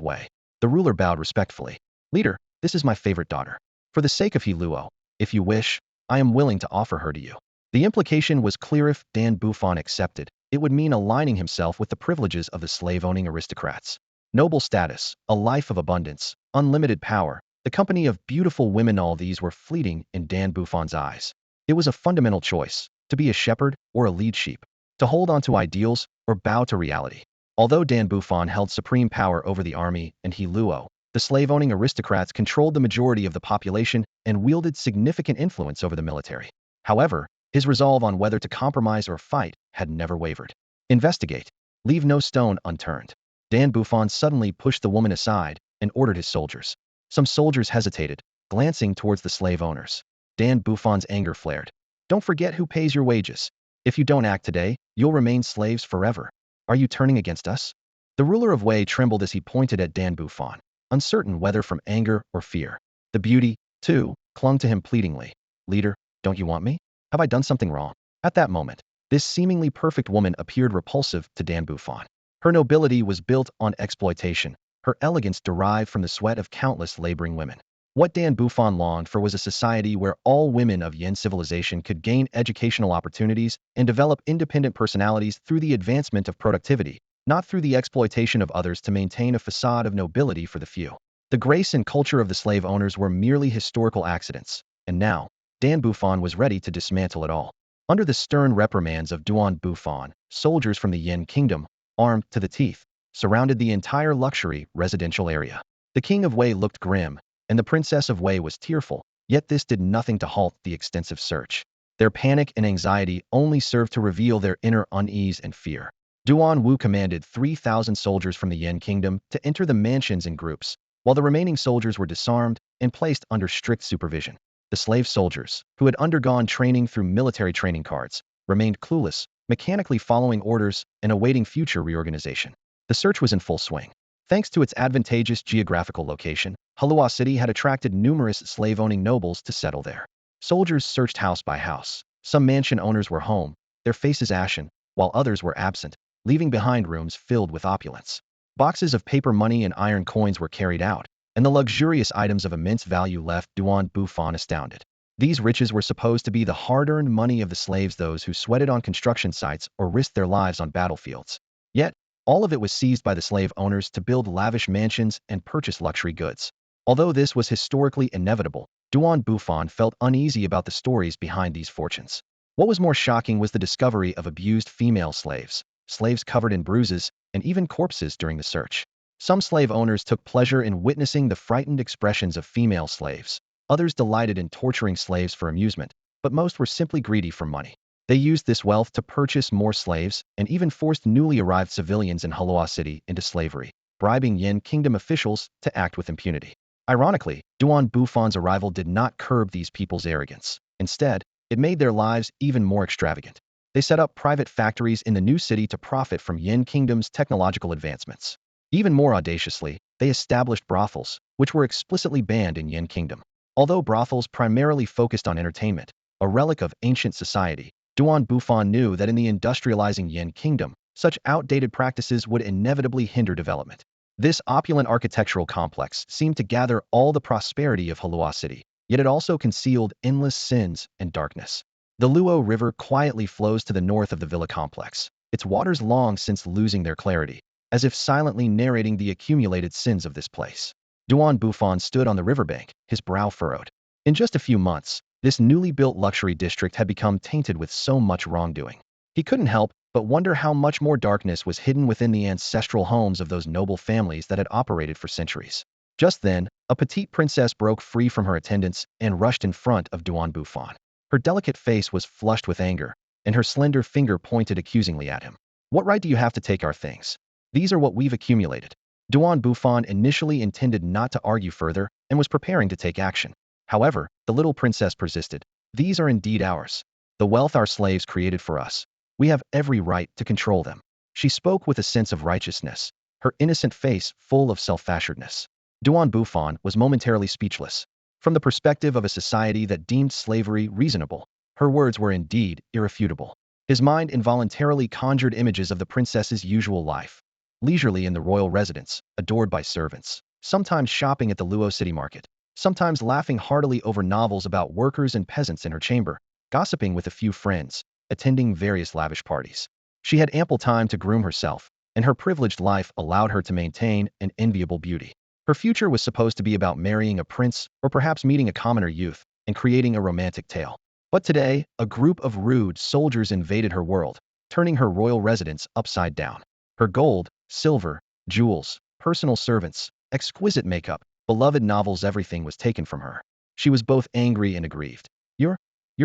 A: Wei. The ruler bowed respectfully. "Leader, this is my favorite daughter. For the sake of Heluo, if you wish, I am willing to offer her to you." The implication was clear. If Bufan accepted, it would mean aligning himself with the privileges of the slave-owning aristocrats. Noble status, a life of abundance, unlimited power, the company of beautiful women, all these were fleeting in Bufan's eyes. It was a fundamental choice, to be a shepherd or a lead sheep, to hold on to ideals or bow to reality. Although Bufan held supreme power over the army and Heluo, the slave-owning aristocrats controlled the majority of the population and wielded significant influence over the military. However, his resolve on whether to compromise or fight had never wavered. "Investigate. Leave no stone unturned." Bufan suddenly pushed the woman aside and ordered his soldiers. Some soldiers hesitated, glancing towards the slave owners. Bufan's anger flared. "Don't forget who pays your wages. If you don't act today, you'll remain slaves forever. Are you turning against us?" The ruler of Wei trembled as he pointed at Bufan, uncertain whether from anger or fear. The beauty, too, clung to him pleadingly. "Leader, don't you want me? Have I done something wrong?" At that moment, this seemingly perfect woman appeared repulsive to Bufan. Her nobility was built on exploitation, her elegance derived from the sweat of countless laboring women. What Bufan longed for was a society where all women of Yin civilization could gain educational opportunities and develop independent personalities through the advancement of productivity, not through the exploitation of others to maintain a facade of nobility for the few. The grace and culture of the slave owners were merely historical accidents, and now, Bufan was ready to dismantle it all. Under the stern reprimands of Bufan, soldiers from the Yin Kingdom, armed to the teeth, surrounded the entire luxury residential area. The king of Wei looked grim, and the princess of Wei was tearful, yet this did nothing to halt the extensive search. Their panic and anxiety only served to reveal their inner unease and fear. Duan Wu commanded 3,000 soldiers from the Yin Kingdom to enter the mansions in groups, while the remaining soldiers were disarmed and placed under strict supervision. The slave soldiers, who had undergone training through military training cards, remained clueless, mechanically following orders and awaiting future reorganization. The search was in full swing. Thanks to its advantageous geographical location, Hala City had attracted numerous slave-owning nobles to settle there. Soldiers searched house by house. Some mansion owners were home, their faces ashen, while others were absent, leaving behind rooms filled with opulence. Boxes of paper money and iron coins were carried out, and the luxurious items of immense value left Bufan astounded. These riches were supposed to be the hard-earned money of the slaves, those who sweated on construction sites or risked their lives on battlefields. Yet, all of it was seized by the slave owners to build lavish mansions and purchase luxury goods. Although this was historically inevitable, Bufan felt uneasy about the stories behind these fortunes. What was more shocking was the discovery of abused female slaves, slaves covered in bruises, and even corpses during the search. Some slave owners took pleasure in witnessing the frightened expressions of female slaves. Others delighted in torturing slaves for amusement, but most were simply greedy for money. They used this wealth to purchase more slaves and even forced newly arrived civilians in Hala City into slavery, bribing Yin Kingdom officials to act with impunity. Ironically, Duan Bufan's arrival did not curb these people's arrogance. Instead, it made their lives even more extravagant. They set up private factories in the new city to profit from Yin Kingdom's technological advancements. Even more audaciously, they established brothels, which were explicitly banned in Yin Kingdom. Although brothels primarily focused on entertainment, a relic of ancient society, Duan Bufan knew that in the industrializing Yin Kingdom, such outdated practices would inevitably hinder development. This opulent architectural complex seemed to gather all the prosperity of Halua City, yet it also concealed endless sins and darkness. The Luo River quietly flows to the north of the villa complex, its waters long since losing their clarity, as if silently narrating the accumulated sins of this place. Duan Bufan stood on the riverbank, his brow furrowed. In just a few months, this newly built luxury district had become tainted with so much wrongdoing. He couldn't help but wonder how much more darkness was hidden within the ancestral homes of those noble families that had operated for centuries. Just then, a petite princess broke free from her attendants and rushed in front of Duan Bufan. Her delicate face was flushed with anger, and her slender finger pointed accusingly at him. "What right do you have to take our things? These are what we've accumulated." Duan Bufan initially intended not to argue further and was preparing to take action. However, the little princess persisted. "These are indeed ours. The wealth our slaves created for us. We have every right to control them." She spoke with a sense of righteousness, her innocent face full of self-assuredness. Duan Bufan was momentarily speechless. From the perspective of a society that deemed slavery reasonable, her words were indeed irrefutable. His mind involuntarily conjured images of the princess's usual life. Leisurely in the royal residence, adored by servants, sometimes shopping at the Luo city market, sometimes laughing heartily over novels about workers and peasants in her chamber, gossiping with a few friends, attending various lavish parties. She had ample time to groom herself, and her privileged life allowed her to maintain an enviable beauty. Her future was supposed to be about marrying a prince or perhaps meeting a commoner youth and creating a romantic tale. But today, a group of rude soldiers invaded her world, turning her royal residence upside down. Her gold, silver, jewels, personal servants, exquisite makeup, beloved novels, everything was taken from her. She was both angry and aggrieved. You're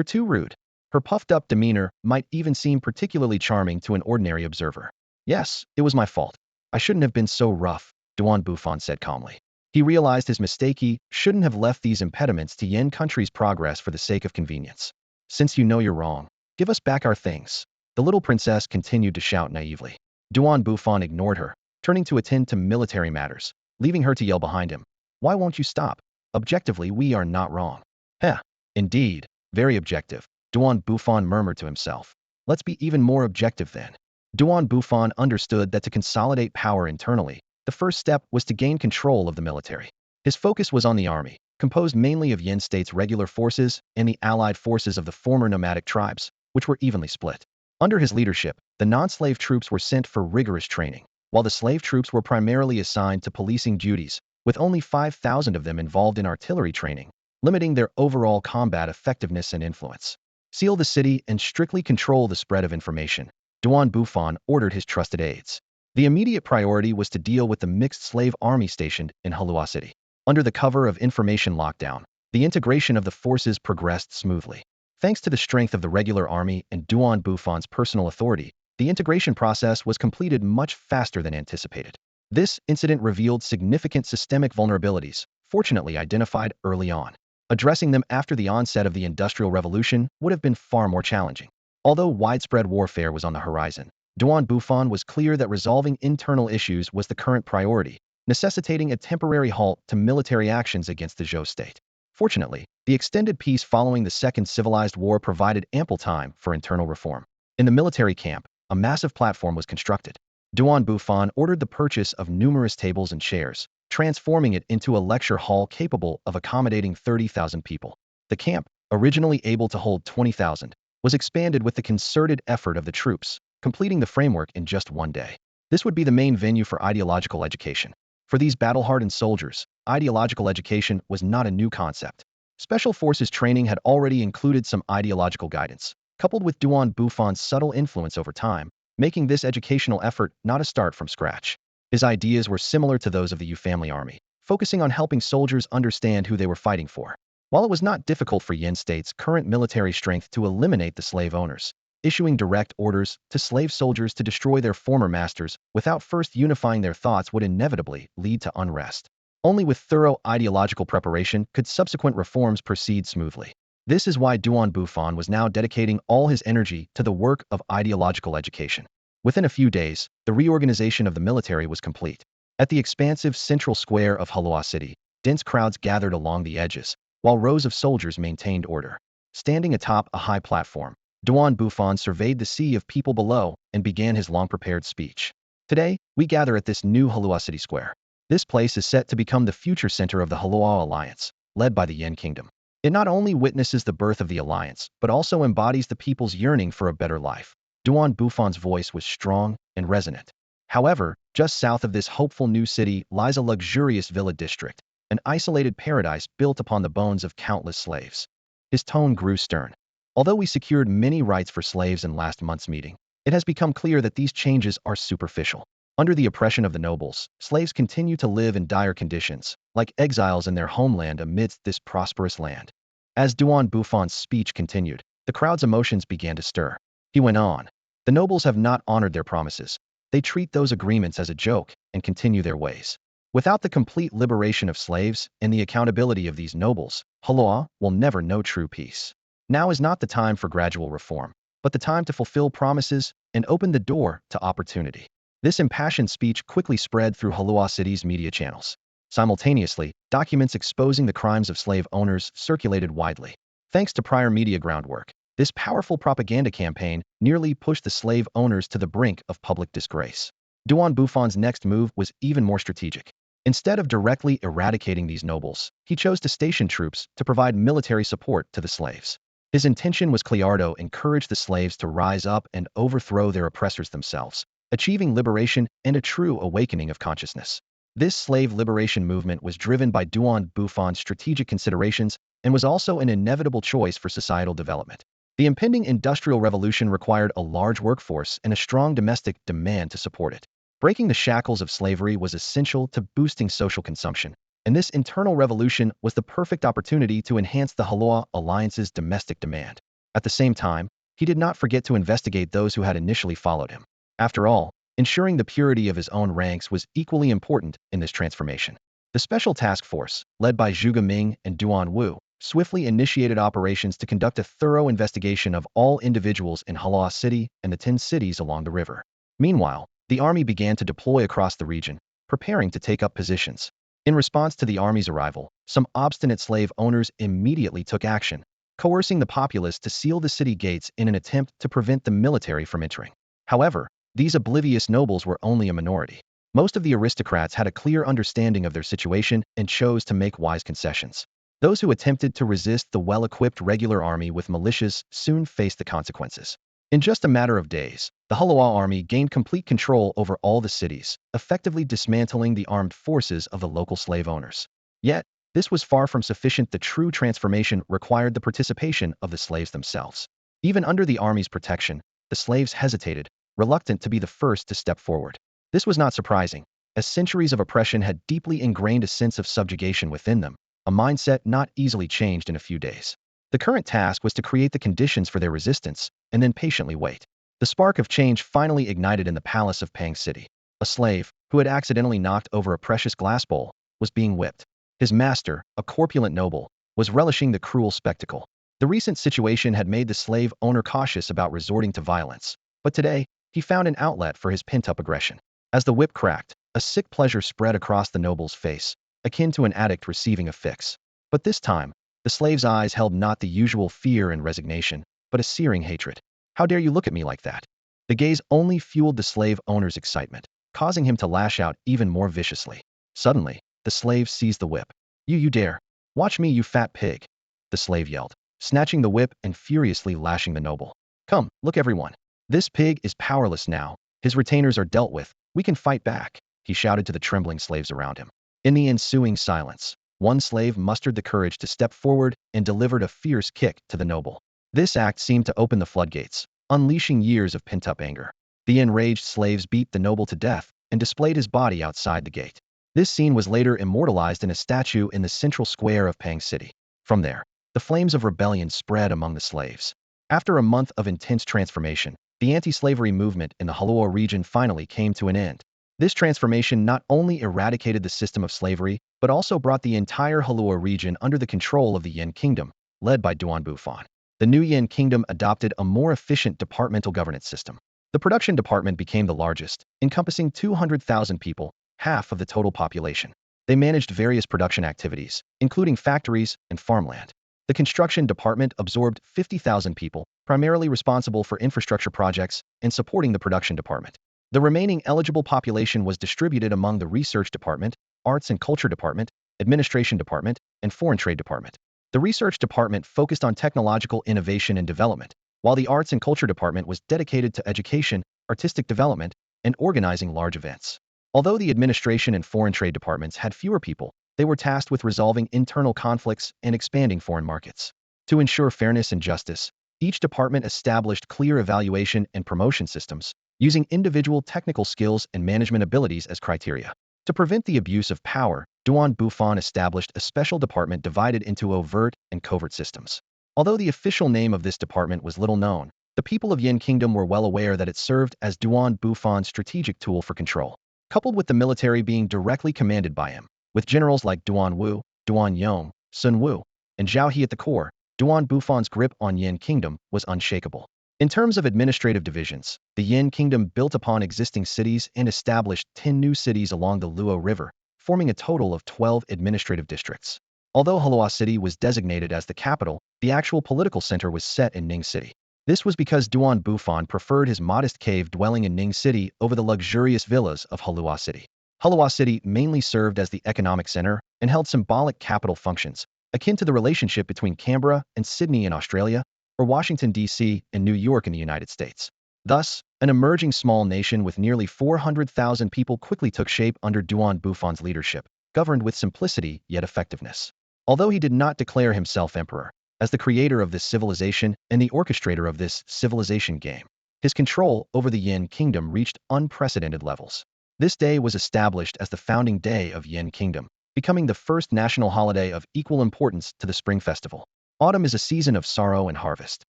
A: too rude." Her puffed-up demeanor might even seem particularly charming to an ordinary observer. "Yes, it was my fault. I shouldn't have been so rough," Duan Bufan said calmly. He realized his mistake. He shouldn't have left these impediments to Yin country's progress for the sake of convenience. "Since you know you're wrong, give us back our things," the little princess continued to shout naively. Duan Bufan ignored her, turning to attend to military matters, leaving her to yell behind him. "Why won't you stop? Objectively, we are not wrong." "Heh, indeed, very objective," Duan Bufan murmured to himself. "Let's be even more objective then." Duan Bufan understood that to consolidate power internally, the first step was to gain control of the military. His focus was on the army, composed mainly of Yin State's regular forces and the allied forces of the former nomadic tribes, which were evenly split. Under his leadership, the non-slave troops were sent for rigorous training, while the slave troops were primarily assigned to policing duties, with only 5,000 of them involved in artillery training, limiting their overall combat effectiveness and influence. "Seal the city and strictly control the spread of information," Duan Bufan ordered his trusted aides. The immediate priority was to deal with the mixed slave army stationed in Halua City. Under the cover of information lockdown, the integration of the forces progressed smoothly. Thanks to the strength of the regular army and Duan Bufan's personal authority, the integration process was completed much faster than anticipated. This incident revealed significant systemic vulnerabilities, fortunately identified early on. Addressing them after the onset of the Industrial Revolution would have been far more challenging. Although widespread warfare was on the horizon, Duan Bufan was clear that resolving internal issues was the current priority, necessitating a temporary halt to military actions against the Zhao state. Fortunately, the extended peace following the Second Civilized War provided ample time for internal reform. In the military camp, a massive platform was constructed. Duan Bufan ordered the purchase of numerous tables and chairs, transforming it into a lecture hall capable of accommodating 30,000 people. The camp, originally able to hold 20,000, was expanded with the concerted effort of the troops, completing the framework in just one day. This would be the main venue for ideological education. For these battle-hardened soldiers, ideological education was not a new concept. Special forces training had already included some ideological guidance, coupled with Duan Bufan's subtle influence over time, making this educational effort not a start from scratch. His ideas were similar to those of the Yu family army, focusing on helping soldiers understand who they were fighting for. While it was not difficult for Yin State's current military strength to eliminate the slave owners, issuing direct orders to slave soldiers to destroy their former masters without first unifying their thoughts would inevitably lead to unrest. Only with thorough ideological preparation could subsequent reforms proceed smoothly. This is why Duan Bufan was now dedicating all his energy to the work of ideological education. Within a few days, the reorganization of the military was complete. At the expansive central square of Hala City, dense crowds gathered along the edges, while rows of soldiers maintained order. Standing atop a high platform, Duan Bufan surveyed the sea of people below and began his long-prepared speech. Today, we gather at this new Hala City Square. This place is set to become the future center of the Hala Alliance, led by the Yin Kingdom. It not only witnesses the birth of the alliance, but also embodies the people's yearning for a better life. Duan Bufan's voice was strong and resonant. However, just south of this hopeful new city lies a luxurious villa district, an isolated paradise built upon the bones of countless slaves. His tone grew stern. Although we secured many rights for slaves in last month's meeting, it has become clear that these changes are superficial. Under the oppression of the nobles, slaves continue to live in dire conditions, like exiles in their homeland amidst this prosperous land. As Duan Bufan's speech continued, the crowd's emotions began to stir. He went on. The nobles have not honored their promises. They treat those agreements as a joke and continue their ways. Without the complete liberation of slaves and the accountability of these nobles, Hala will never know true peace. Now is not the time for gradual reform, but the time to fulfill promises and open the door to opportunity. This impassioned speech quickly spread through Hala City's media channels. Simultaneously, documents exposing the crimes of slave owners circulated widely. Thanks to prior media groundwork, this powerful propaganda campaign nearly pushed the slave owners to the brink of public disgrace. Duan Bufan's next move was even more strategic. Instead of directly eradicating these nobles, he chose to station troops to provide military support to the slaves. His intention was clear: to encourage the slaves to rise up and overthrow their oppressors themselves, achieving liberation and a true awakening of consciousness. This slave liberation movement was driven by Duan Bufan's strategic considerations and was also an inevitable choice for societal development. The impending Industrial Revolution required a large workforce and a strong domestic demand to support it. Breaking the shackles of slavery was essential to boosting social consumption, and this internal revolution was the perfect opportunity to enhance the Hala Alliance's domestic demand. At the same time, he did not forget to investigate those who had initially followed him. After all, ensuring the purity of his own ranks was equally important in this transformation. The Special Task Force, led by Zhuge Ming and Duan Wu, swiftly initiated operations to conduct a thorough investigation of all individuals in Hala City and the 10 cities along the river. Meanwhile, the army began to deploy across the region, preparing to take up positions. In response to the army's arrival, some obstinate slave owners immediately took action, coercing the populace to seal the city gates in an attempt to prevent the military from entering. However, these oblivious nobles were only a minority. Most of the aristocrats had a clear understanding of their situation and chose to make wise concessions. Those who attempted to resist the well-equipped regular army with militias soon faced the consequences. In just a matter of days, the Hala army gained complete control over all the cities, effectively dismantling the armed forces of the local slave owners. Yet, this was far from sufficient. The true transformation required the participation of the slaves themselves. Even under the army's protection, the slaves hesitated, reluctant to be the first to step forward. This was not surprising, as centuries of oppression had deeply ingrained a sense of subjugation within them, a mindset not easily changed in a few days. The current task was to create the conditions for their resistance, and then patiently wait. The spark of change finally ignited in the palace of Pang City. A slave, who had accidentally knocked over a precious glass bowl, was being whipped. His master, a corpulent noble, was relishing the cruel spectacle. The recent situation had made the slave owner cautious about resorting to violence, but today, he found an outlet for his pent-up aggression. As the whip cracked, a sick pleasure spread across the noble's face, akin to an addict receiving a fix. But this time, the slave's eyes held not the usual fear and resignation, but a searing hatred. How dare you look at me like that? The gaze only fueled the slave owner's excitement, causing him to lash out even more viciously. Suddenly, the slave seized the whip. You dare! Watch me, you fat pig! The slave yelled, snatching the whip and furiously lashing the noble. Come, look everyone! This pig is powerless now. His retainers are dealt with. We can fight back, he shouted to the trembling slaves around him. In the ensuing silence, one slave mustered the courage to step forward and delivered a fierce kick to the noble. This act seemed to open the floodgates, unleashing years of pent-up anger. The enraged slaves beat the noble to death and displayed his body outside the gate. This scene was later immortalized in a statue in the central square of Pang City. From there, the flames of rebellion spread among the slaves. After a month of intense transformation, the anti-slavery movement in the Hala region finally came to an end. This transformation not only eradicated the system of slavery, but also brought the entire Halua region under the control of the Yin Kingdom, led by Duan Bufan. The new Yin Kingdom adopted a more efficient departmental governance system. The production department became the largest, encompassing 200,000 people, half of the total population. They managed various production activities, including factories and farmland. The construction department absorbed 50,000 people, primarily responsible for infrastructure projects and supporting the production department. The remaining eligible population was distributed among the research department, arts and culture department, administration department, and foreign trade department. The research department focused on technological innovation and development, while the arts and culture department was dedicated to education, artistic development, and organizing large events. Although the administration and foreign trade departments had fewer people, they were tasked with resolving internal conflicts and expanding foreign markets. To ensure fairness and justice, each department established clear evaluation and promotion systems, using individual technical skills and management abilities as criteria. To prevent the abuse of power, Duan Bufan established a special department divided into overt and covert systems. Although the official name of this department was little known, the people of Yin Kingdom were well aware that it served as Duan Bufan's strategic tool for control. Coupled with the military being directly commanded by him, with generals like Duan Wu, Duan Yong, Sun Wu, and Zhao He at the core, Duan Bufan's grip on Yin Kingdom was unshakable. In terms of administrative divisions, the Yin Kingdom built upon existing cities and established 10 new cities along the Luo River, forming a total of 12 administrative districts. Although Halua City was designated as the capital, the actual political center was set in Ning City. This was because Duan Bufan preferred his modest cave dwelling in Ning City over the luxurious villas of Halua City. Halua City mainly served as the economic center and held symbolic capital functions, akin to the relationship between Canberra and Sydney in Australia, or Washington, D.C. and New York in the United States. Thus, an emerging small nation with nearly 400,000 people quickly took shape under Duan Bufan's leadership, governed with simplicity yet effectiveness. Although he did not declare himself emperor, as the creator of this civilization and the orchestrator of this civilization game, his control over the Yin Kingdom reached unprecedented levels. This day was established as the founding day of Yin Kingdom, becoming the first national holiday of equal importance to the Spring Festival. Autumn is a season of sorrow and harvest.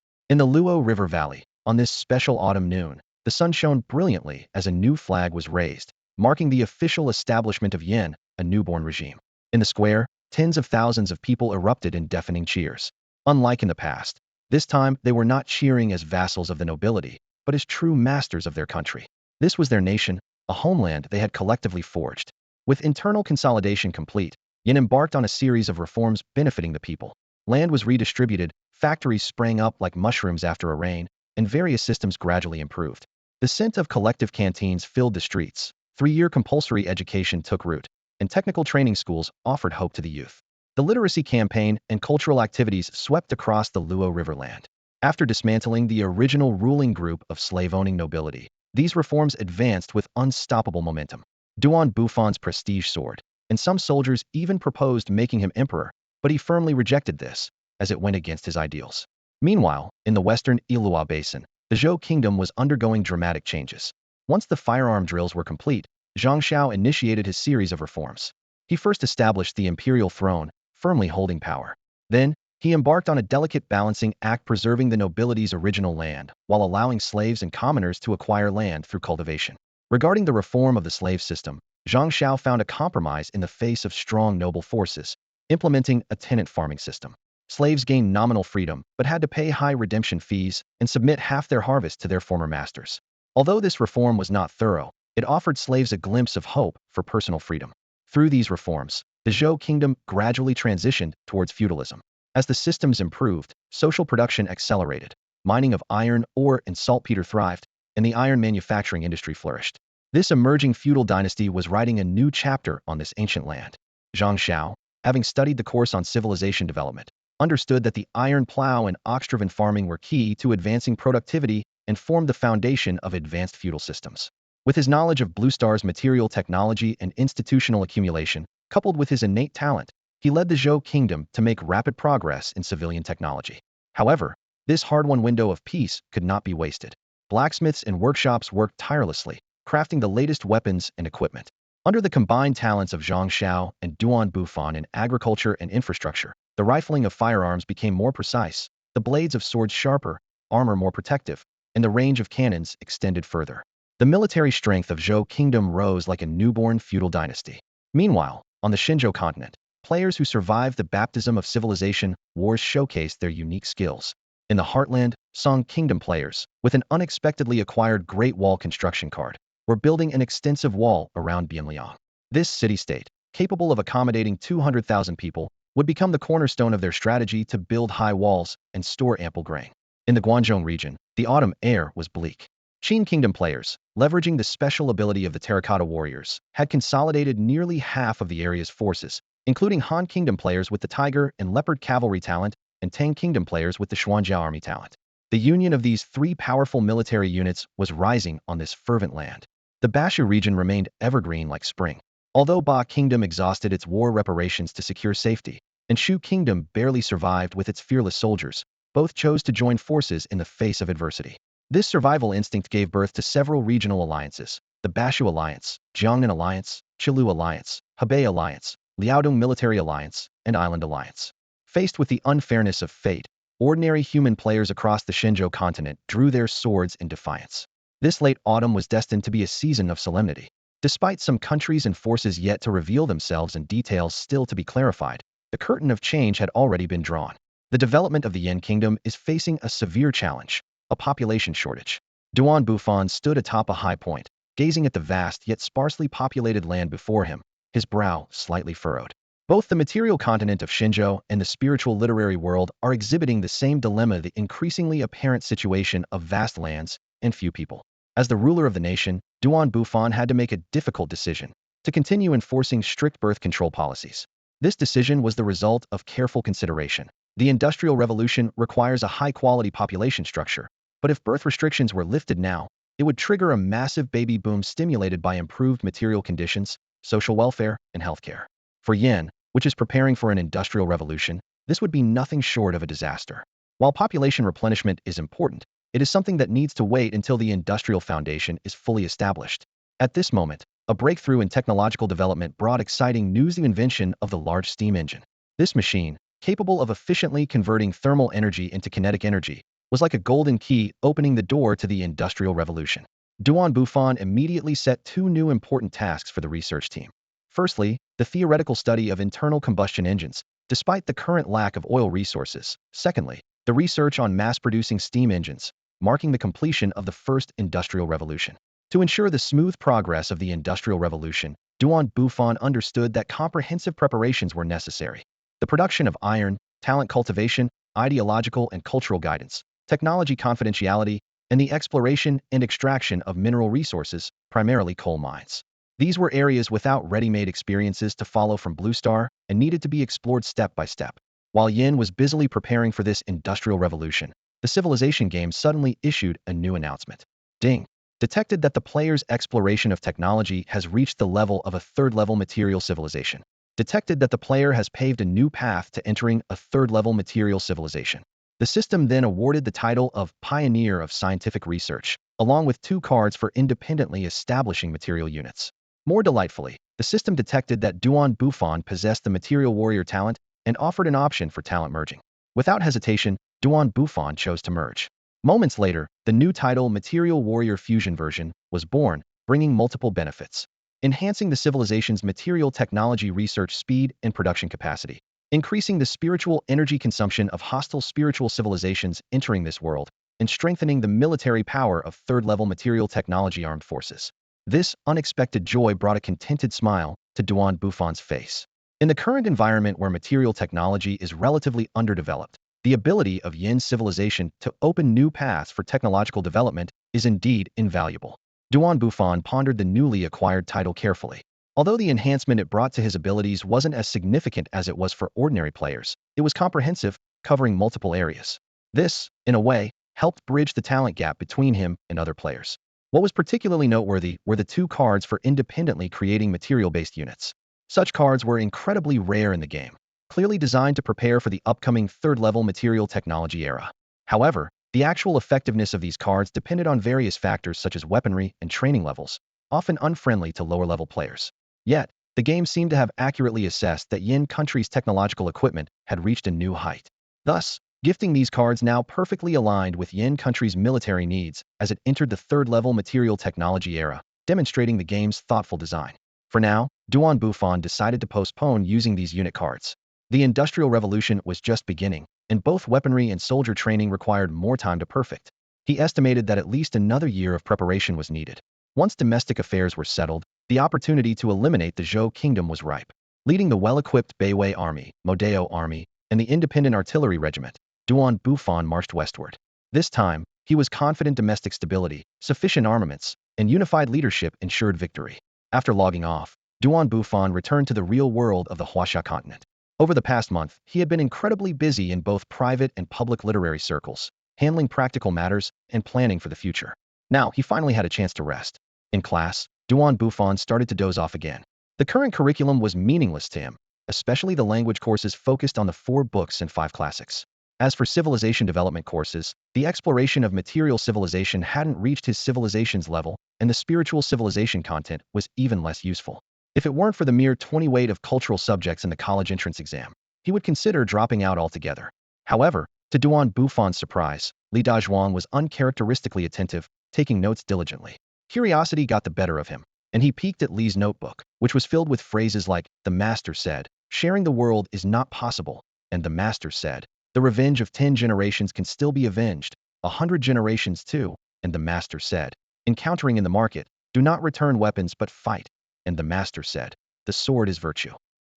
A: In the Luo River Valley, on this special autumn noon, the sun shone brilliantly as a new flag was raised, marking the official establishment of Yin, a newborn regime. In the square, tens of thousands of people erupted in deafening cheers. Unlike in the past, this time they were not cheering as vassals of the nobility, but as true masters of their country. This was their nation, a homeland they had collectively forged. With internal consolidation complete, Yin embarked on a series of reforms benefiting the people. Land was redistributed, factories sprang up like mushrooms after a rain, and various systems gradually improved. The scent of collective canteens filled the streets, 3-year compulsory education took root, and technical training schools offered hope to the youth. The literacy campaign and cultural activities swept across the Luo River land. After dismantling the original ruling group of slave-owning nobility, these reforms advanced with unstoppable momentum. Duan Bufan's prestige soared, and some soldiers even proposed making him emperor, but he firmly rejected this, as it went against his ideals. Meanwhile, in the western Ilua Basin, the Zhou kingdom was undergoing dramatic changes. Once the firearm drills were complete, Zhang Xiao initiated his series of reforms. He first established the imperial throne, firmly holding power. Then, he embarked on a delicate balancing act preserving the nobility's original land, while allowing slaves and commoners to acquire land through cultivation. Regarding the reform of the slave system, Zhang Xiao found a compromise in the face of strong noble forces, implementing a tenant farming system. Slaves gained nominal freedom, but had to pay high redemption fees and submit half their harvest to their former masters. Although this reform was not thorough, it offered slaves a glimpse of hope for personal freedom. Through these reforms, the Zhou kingdom gradually transitioned towards feudalism. As the systems improved, social production accelerated, mining of iron ore and saltpeter thrived, and the iron manufacturing industry flourished. This emerging feudal dynasty was writing a new chapter on this ancient land. Zhang Xiao, having studied the course on civilization development, understood that the iron plow and ox-driven farming were key to advancing productivity and formed the foundation of advanced feudal systems. With his knowledge of Blue Star's material technology and institutional accumulation, coupled with his innate talent, he led the Zhou kingdom to make rapid progress in civilian technology. However, this hard-won window of peace could not be wasted. Blacksmiths and workshops worked tirelessly, crafting the latest weapons and equipment. Under the combined talents of Zhang Xiao and Duan Bufan in agriculture and infrastructure, the rifling of firearms became more precise, the blades of swords sharper, armor more protective, and the range of cannons extended further. The military strength of Zhou Kingdom rose like a newborn feudal dynasty. Meanwhile, on the Xinzhou continent, players who survived the baptism of civilization wars showcased their unique skills. In the heartland, Song Kingdom players, with an unexpectedly acquired Great Wall construction card, were building an extensive wall around Bianliang. This city-state, capable of accommodating 200,000 people, would become the cornerstone of their strategy to build high walls and store ample grain. In the Guangzhou region, the autumn air was bleak. Yin Kingdom players, leveraging the special ability of the Terracotta Warriors, had consolidated nearly half of the area's forces, including Han Kingdom players with the Tiger and Leopard cavalry talent and Tang Kingdom players with the Xuanjiao army talent. The union of these three powerful military units was rising on this fervent land. The Bashu region remained evergreen like spring. Although Ba Kingdom exhausted its war reparations to secure safety, and Shu Kingdom barely survived with its fearless soldiers, both chose to join forces in the face of adversity. This survival instinct gave birth to several regional alliances: the Bashu Alliance, Jiangnan Alliance, Qilu Alliance, Hebei Alliance, Liaodong Military Alliance, and Island Alliance. Faced with the unfairness of fate, ordinary human players across the Xinzhou continent drew their swords in defiance. This late autumn was destined to be a season of solemnity. Despite some countries and forces yet to reveal themselves and details still to be clarified, the curtain of change had already been drawn. The development of the Yin Kingdom is facing a severe challenge: a population shortage. Duan Bufan stood atop a high point, gazing at the vast yet sparsely populated land before him, his brow slightly furrowed. Both the material continent of Xinzhou and the spiritual literary world are exhibiting the same dilemma: the increasingly apparent situation of vast lands and few people. As the ruler of the nation, Duan Bufan had to make a difficult decision: to continue enforcing strict birth control policies. This decision was the result of careful consideration. The Industrial Revolution requires a high-quality population structure, but if birth restrictions were lifted now, it would trigger a massive baby boom stimulated by improved material conditions, social welfare, and healthcare. For Yin, which is preparing for an industrial revolution, this would be nothing short of a disaster. While population replenishment is important, it is something that needs to wait until the industrial foundation is fully established. At this moment, a breakthrough in technological development brought exciting news: the invention of the large steam engine. This machine, capable of efficiently converting thermal energy into kinetic energy, was like a golden key opening the door to the Industrial Revolution. Duan Bufan immediately set two new important tasks for the research team. Firstly, the theoretical study of internal combustion engines, despite the current lack of oil resources. Secondly, the research on mass-producing steam engines, marking the completion of the first Industrial Revolution. To ensure the smooth progress of the Industrial Revolution, Duan Bufan understood that comprehensive preparations were necessary. The production of iron, talent cultivation, ideological and cultural guidance, technology confidentiality, and the exploration and extraction of mineral resources, primarily coal mines. These were areas without ready-made experiences to follow from Blue Star and needed to be explored step by step. While Yin was busily preparing for this industrial revolution, the Civilization game suddenly issued a new announcement. Ding! Detected that the player's exploration of technology has reached the level of a third-level material civilization. Detected that the player has paved a new path to entering a third-level material civilization. The system then awarded the title of Pioneer of Scientific Research, along with 2 cards for independently establishing material units. More delightfully, the system detected that Duan Bufan possessed the material warrior talent and offered an option for talent merging. Without hesitation, Duan Bufan chose to merge. Moments later, the new title Material Warrior Fusion version was born, bringing multiple benefits: enhancing the civilization's material technology research speed and production capacity, increasing the spiritual energy consumption of hostile spiritual civilizations entering this world, and strengthening the military power of third-level material technology armed forces. This unexpected joy brought a contented smile to Duan Bufan's face. In the current environment where material technology is relatively underdeveloped, the ability of Yin's civilization to open new paths for technological development is indeed invaluable. Duan Bufan pondered the newly acquired title carefully. Although the enhancement it brought to his abilities wasn't as significant as it was for ordinary players, it was comprehensive, covering multiple areas. This, in a way, helped bridge the talent gap between him and other players. What was particularly noteworthy were the 2 cards for independently creating material-based units. Such cards were incredibly rare in the game, clearly designed to prepare for the upcoming third-level material technology era. However, the actual effectiveness of these cards depended on various factors such as weaponry and training levels, often unfriendly to lower-level players. Yet, the game seemed to have accurately assessed that Yin country's technological equipment had reached a new height. Thus, Gifting these cards now perfectly aligned with Yin country's military needs as it entered the third-level material technology era, demonstrating the game's thoughtful design. For now, Duan Bufan decided to postpone using these unit cards. The Industrial Revolution was just beginning, and both weaponry and soldier training required more time to perfect. He estimated that at least another year of preparation was needed. Once domestic affairs were settled, the opportunity to eliminate the Zhou kingdom was ripe. Leading the well-equipped Beiwei army, Modeo army, and the independent artillery regiment, Duan Bufan marched westward. This time, he was confident domestic stability, sufficient armaments, and unified leadership ensured victory. After logging off, Duan Bufan returned to the real world of the Huaxia continent. Over the past month, he had been incredibly busy in both private and public literary circles, handling practical matters and planning for the future. Now, he finally had a chance to rest. In class, Duan Bufan started to doze off again. The current curriculum was meaningless to him, especially the language courses focused on the 4 books and 5 classics. As for civilization development courses, the exploration of material civilization hadn't reached his civilization's level, and the spiritual civilization content was even less useful. If it weren't for the mere 20 weight of cultural subjects in the college entrance exam, he would consider dropping out altogether. However, to Duan Bufan's surprise, Li Dazhuang was uncharacteristically attentive, taking notes diligently. Curiosity got the better of him, and he peeked at Li's notebook, which was filled with phrases like, "The Master said, sharing the world is not possible," and "The Master said, the revenge of 10 generations can still be avenged, 100 generations too," and "The Master said, encountering in the market, do not return weapons but fight," and "The Master said, the sword is virtue."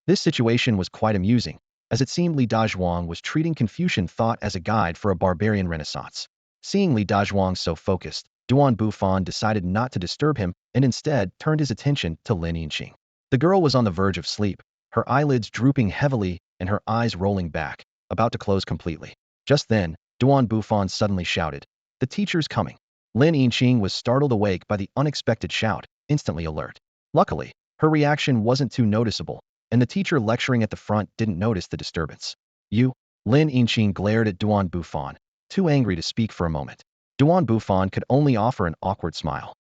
A: This situation was quite amusing, as it seemed Li Dazhuang was treating Confucian thought as a guide for a barbarian renaissance. Seeing Li Dazhuang so focused, Duan Bufan decided not to disturb him and instead turned his attention to Lin Yinqing. The girl was on the verge of sleep, her eyelids drooping heavily and her eyes rolling back, about to close completely. Just then, Duan Bufan suddenly shouted, "The teacher's coming." Lin Yinqing was startled awake by the unexpected shout, instantly alert. Luckily, her reaction wasn't too noticeable, and the teacher lecturing at the front didn't notice the disturbance. "You?" Lin Yinqing glared at Duan Bufan, too angry to speak for a moment. Duan Bufan could only offer an awkward smile.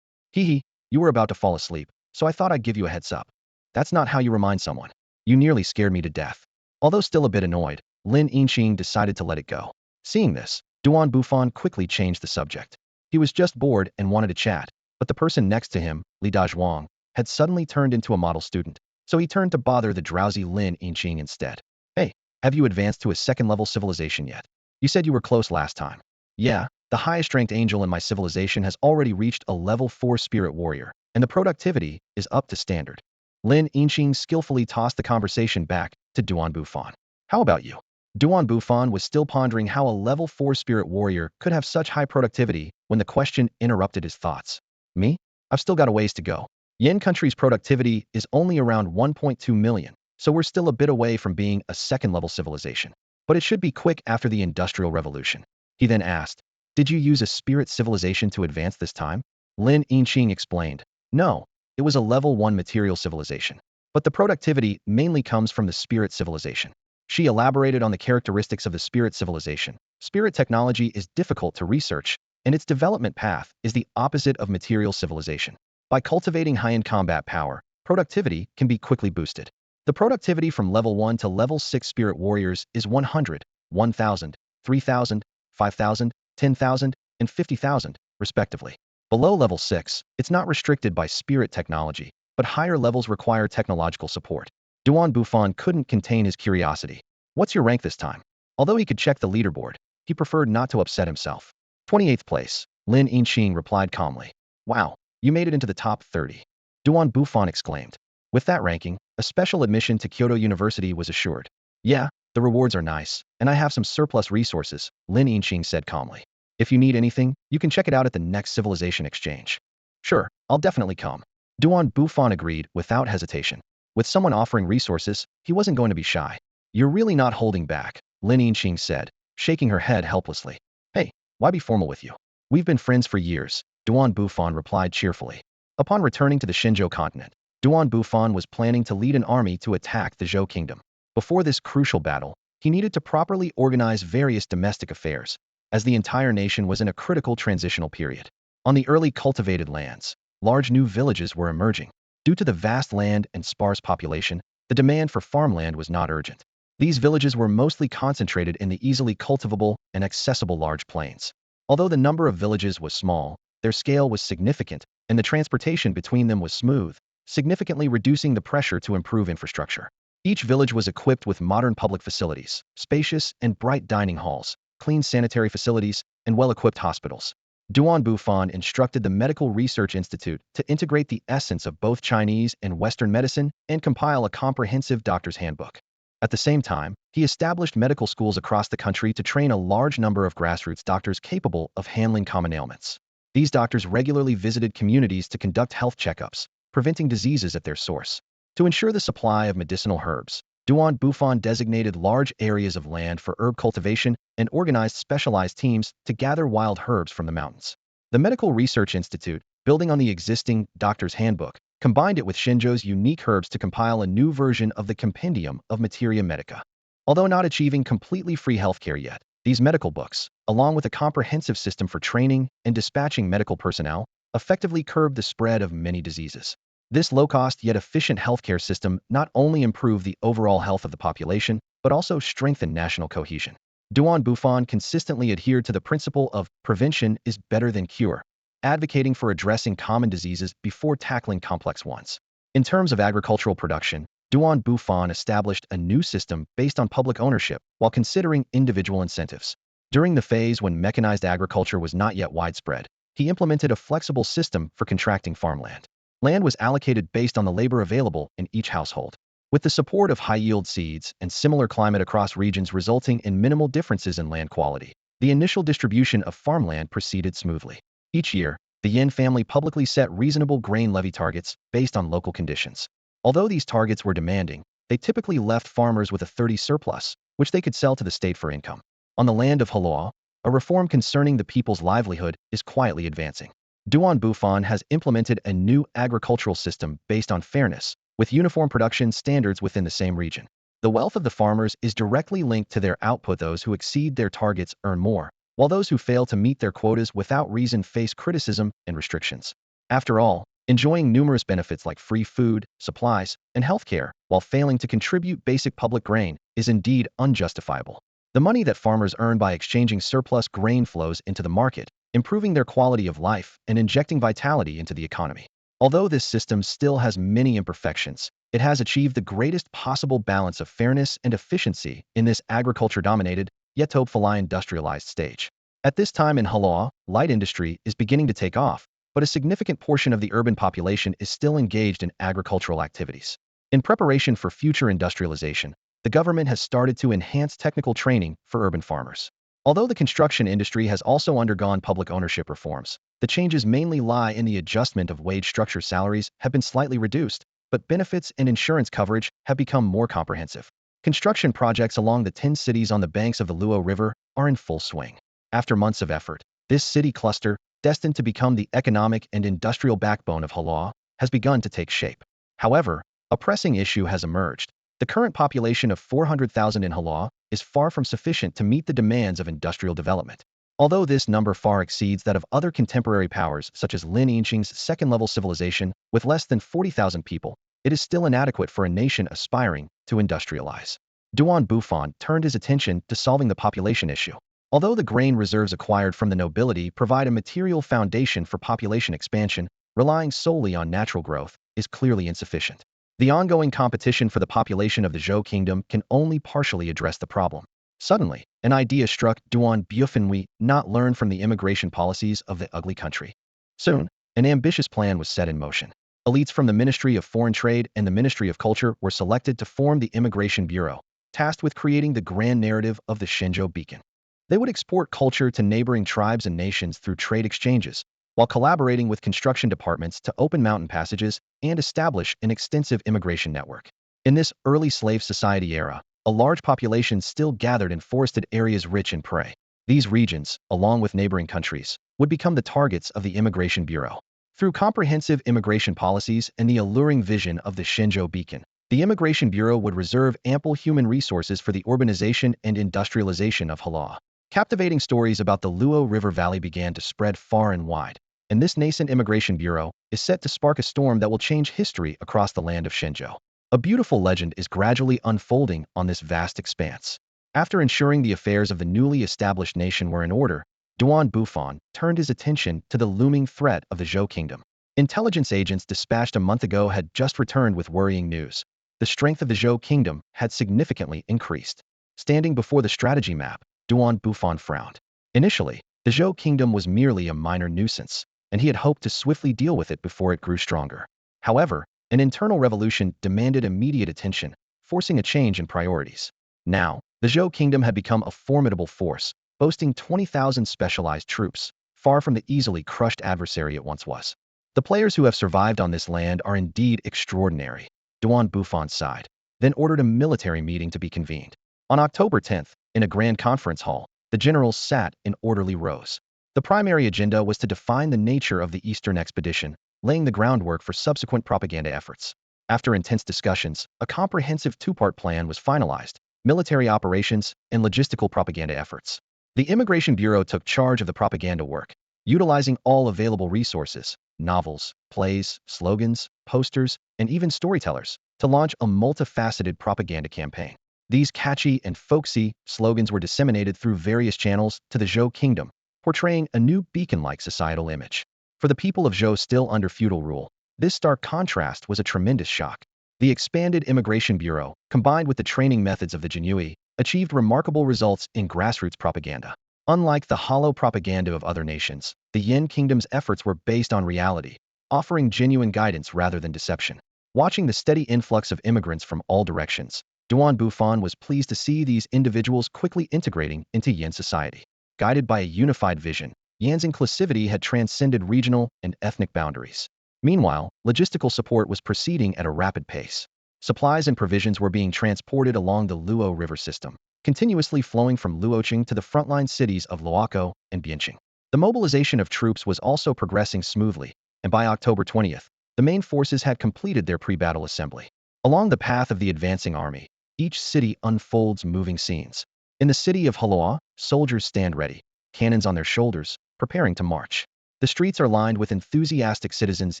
A: "Hee, you were about to fall asleep, so I thought I'd give you a heads up. That's not how you remind someone. You nearly scared me to death." Although still a bit annoyed, Lin Yinqing decided to let it go. Seeing this, Duan Bufan quickly changed the subject. He was just bored and wanted to chat, but the person next to him, Li Dazhuang, had suddenly turned into a model student, so he turned to bother the drowsy Lin Yinqing instead. "Hey, have you advanced to a second-level civilization yet? You said you were close last time." "Yeah, the highest-ranked angel in my civilization has already reached a level 4 spirit warrior, and the productivity is up to standard." Lin Yinqing skillfully tossed the conversation back to Duan Bufan. "How about you?" Duan Bufan was still pondering how a level 4 spirit warrior could have such high productivity when the question interrupted his thoughts. "Me? I've still got a ways to go. Yin country's productivity is only around 1.2 million, so we're still a bit away from being a second-level civilization. But it should be quick after the Industrial Revolution." He then asked, "Did you use a spirit civilization to advance this time?" Lin Yinqing explained, "No, it was a level 1 material civilization. But the productivity mainly comes from the spirit civilization." She elaborated on the characteristics of the spirit civilization. Spirit technology is difficult to research, and its development path is the opposite of material civilization. By cultivating high-end combat power, productivity can be quickly boosted. The productivity from level 1 to level 6 spirit warriors is 100, 1,000, 3,000, 5,000, 10,000, and 50,000, respectively. Below level 6, it's not restricted by spirit technology, but higher levels require technological support. Duan Bufan couldn't contain his curiosity. "What's your rank this time?" Although he could check the leaderboard, he preferred not to upset himself. 28th place, Lin Yinqing replied calmly. "Wow, you made it into the top 30. Duan Bufan exclaimed. With that ranking, a special admission to Kyoto University was assured. "Yeah, the rewards are nice, and I have some surplus resources," Lin Yinqing said calmly. "If you need anything, you can check it out at the next civilization exchange." "Sure, I'll definitely come." Duan Bufan agreed without hesitation. With someone offering resources, he wasn't going to be shy. "You're really not holding back," Lin Yinqing said, shaking her head helplessly. "Hey, why be formal with you? We've been friends for years," Duan Bufan replied cheerfully. Upon returning to the Shenzhou continent, Duan Bufan was planning to lead an army to attack the Zhou kingdom. Before this crucial battle, he needed to properly organize various domestic affairs, as the entire nation was in a critical transitional period. On the early cultivated lands, large new villages were emerging. Due to the vast land and sparse population, the demand for farmland was not urgent. These villages were mostly concentrated in the easily cultivable and accessible large plains. Although the number of villages was small, their scale was significant, and the transportation between them was smooth, significantly reducing the pressure to improve infrastructure. Each village was equipped with modern public facilities, spacious and bright dining halls, clean sanitary facilities, and well-equipped hospitals. Bufan instructed the Medical Research Institute to integrate the essence of both Chinese and Western medicine and compile a comprehensive doctor's handbook. At the same time, he established medical schools across the country to train a large number of grassroots doctors capable of handling common ailments. These doctors regularly visited communities to conduct health checkups, preventing diseases at their source. To ensure the supply of medicinal herbs, Bufan designated large areas of land for herb cultivation and organized specialized teams to gather wild herbs from the mountains. The Medical Research Institute, building on the existing Doctor's Handbook, combined it with Shenzhou's unique herbs to compile a new version of the Compendium of Materia Medica. Although not achieving completely free healthcare yet, these medical books, along with a comprehensive system for training and dispatching medical personnel, effectively curbed the spread of many diseases. This low-cost yet efficient healthcare system not only improved the overall health of the population, but also strengthened national cohesion. Bufan consistently adhered to the principle of prevention is better than cure, advocating for addressing common diseases before tackling complex ones. In terms of agricultural production, Bufan established a new system based on public ownership while considering individual incentives. During the phase when mechanized agriculture was not yet widespread, he implemented a flexible system for contracting farmland. Land was allocated based on the labor available in each household. With the support of high-yield seeds and similar climate across regions resulting in minimal differences in land quality, the initial distribution of farmland proceeded smoothly. Each year, the Yin family publicly set reasonable grain levy targets based on local conditions. Although these targets were demanding, they typically left farmers with a 30 surplus, which they could sell to the state for income. On the land of Hala, a reform concerning the people's livelihood is quietly advancing. Bufan has implemented a new agricultural system based on fairness, with uniform production standards within the same region. The wealth of the farmers is directly linked to their output. Those who exceed their targets earn more, while those who fail to meet their quotas without reason face criticism and restrictions. After all, enjoying numerous benefits like free food, supplies, and healthcare, while failing to contribute basic public grain, is indeed unjustifiable. The money that farmers earn by exchanging surplus grain flows into the market, improving their quality of life and injecting vitality into the economy. Although this system still has many imperfections, it has achieved the greatest possible balance of fairness and efficiency in this agriculture-dominated, yet hopefully industrialized stage. At this time in Hala, light industry is beginning to take off, but a significant portion of the urban population is still engaged in agricultural activities. In preparation for future industrialization, the government has started to enhance technical training for urban farmers. Although the construction industry has also undergone public ownership reforms, the changes mainly lie in the adjustment of wage structure. Salaries have been slightly reduced, but benefits and insurance coverage have become more comprehensive. Construction projects along the 10 cities on the banks of the Luo River are in full swing. After months of effort, this city cluster, destined to become the economic and industrial backbone of Hala, has begun to take shape. However, a pressing issue has emerged. The current population of 400,000 in Hala is far from sufficient to meet the demands of industrial development. Although this number far exceeds that of other contemporary powers such as Lin Yinqing's second-level civilization with less than 40,000 people, it is still inadequate for a nation aspiring to industrialize. Bufan turned his attention to solving the population issue. Although the grain reserves acquired from the nobility provide a material foundation for population expansion, relying solely on natural growth is clearly insufficient. The ongoing competition for the population of the Zhao kingdom can only partially address the problem. Suddenly, an idea struck Bufan: we not learn from the immigration policies of the ugly country. Soon, an ambitious plan was set in motion. Elites from the Ministry of Foreign Trade and the Ministry of Culture were selected to form the Immigration Bureau, tasked with creating the grand narrative of the Shenzhou Beacon. They would export culture to neighboring tribes and nations through trade exchanges, while collaborating with construction departments to open mountain passages and establish an extensive immigration network. In this early slave society era, a large population still gathered in forested areas rich in prey. These regions, along with neighboring countries, would become the targets of the Immigration Bureau. Through comprehensive immigration policies and the alluring vision of the Shenzhou Beacon, the Immigration Bureau would reserve ample human resources for the urbanization and industrialization of Hala. Captivating stories about the Luo River Valley began to spread far and wide, and this nascent Immigration Bureau is set to spark a storm that will change history across the land of Shenzhou. A beautiful legend is gradually unfolding on this vast expanse. After ensuring the affairs of the newly established nation were in order, Bufan turned his attention to the looming threat of the Zhou kingdom. Intelligence agents dispatched a month ago had just returned with worrying news. The strength of the Zhou kingdom had significantly increased. Standing before the strategy map, Bufan frowned. Initially, the Zhou kingdom was merely a minor nuisance, and he had hoped to swiftly deal with it before it grew stronger. However, an internal revolution demanded immediate attention, forcing a change in priorities. Now, the Zhou kingdom had become a formidable force, boasting 20,000 specialized troops, far from the easily crushed adversary it once was. The players who have survived on this land are indeed extraordinary, Bufan sighed, then ordered a military meeting to be convened. On October 10th, in a grand conference hall, the generals sat in orderly rows. The primary agenda was to define the nature of the Eastern expedition, laying the groundwork for subsequent propaganda efforts. After intense discussions, a comprehensive two-part plan was finalized: military operations and logistical propaganda efforts. The Immigration Bureau took charge of the propaganda work, utilizing all available resources, novels, plays, slogans, posters, and even storytellers, to launch a multifaceted propaganda campaign. These catchy and folksy slogans were disseminated through various channels to the Zhou kingdom, portraying a new beacon-like societal image. For the people of Zhou still under feudal rule, this stark contrast was a tremendous shock. The expanded Immigration Bureau, combined with the training methods of the Jinhui, achieved remarkable results in grassroots propaganda. Unlike the hollow propaganda of other nations, the Yin Kingdom's efforts were based on reality, offering genuine guidance rather than deception. Watching the steady influx of immigrants from all directions, Bufan was pleased to see these individuals quickly integrating into Yin society. Guided by a unified vision, Yan's inclusivity had transcended regional and ethnic boundaries. Meanwhile, logistical support was proceeding at a rapid pace. Supplies and provisions were being transported along the Luo River system, continuously flowing from Luoqing to the frontline cities of Luoco and Bianqing. The mobilization of troops was also progressing smoothly, and by October 20th, the main forces had completed their pre-battle assembly. Along the path of the advancing army, each city unfolds moving scenes. In the city of Hala, soldiers stand ready, cannons on their shoulders, preparing to march. The streets are lined with enthusiastic citizens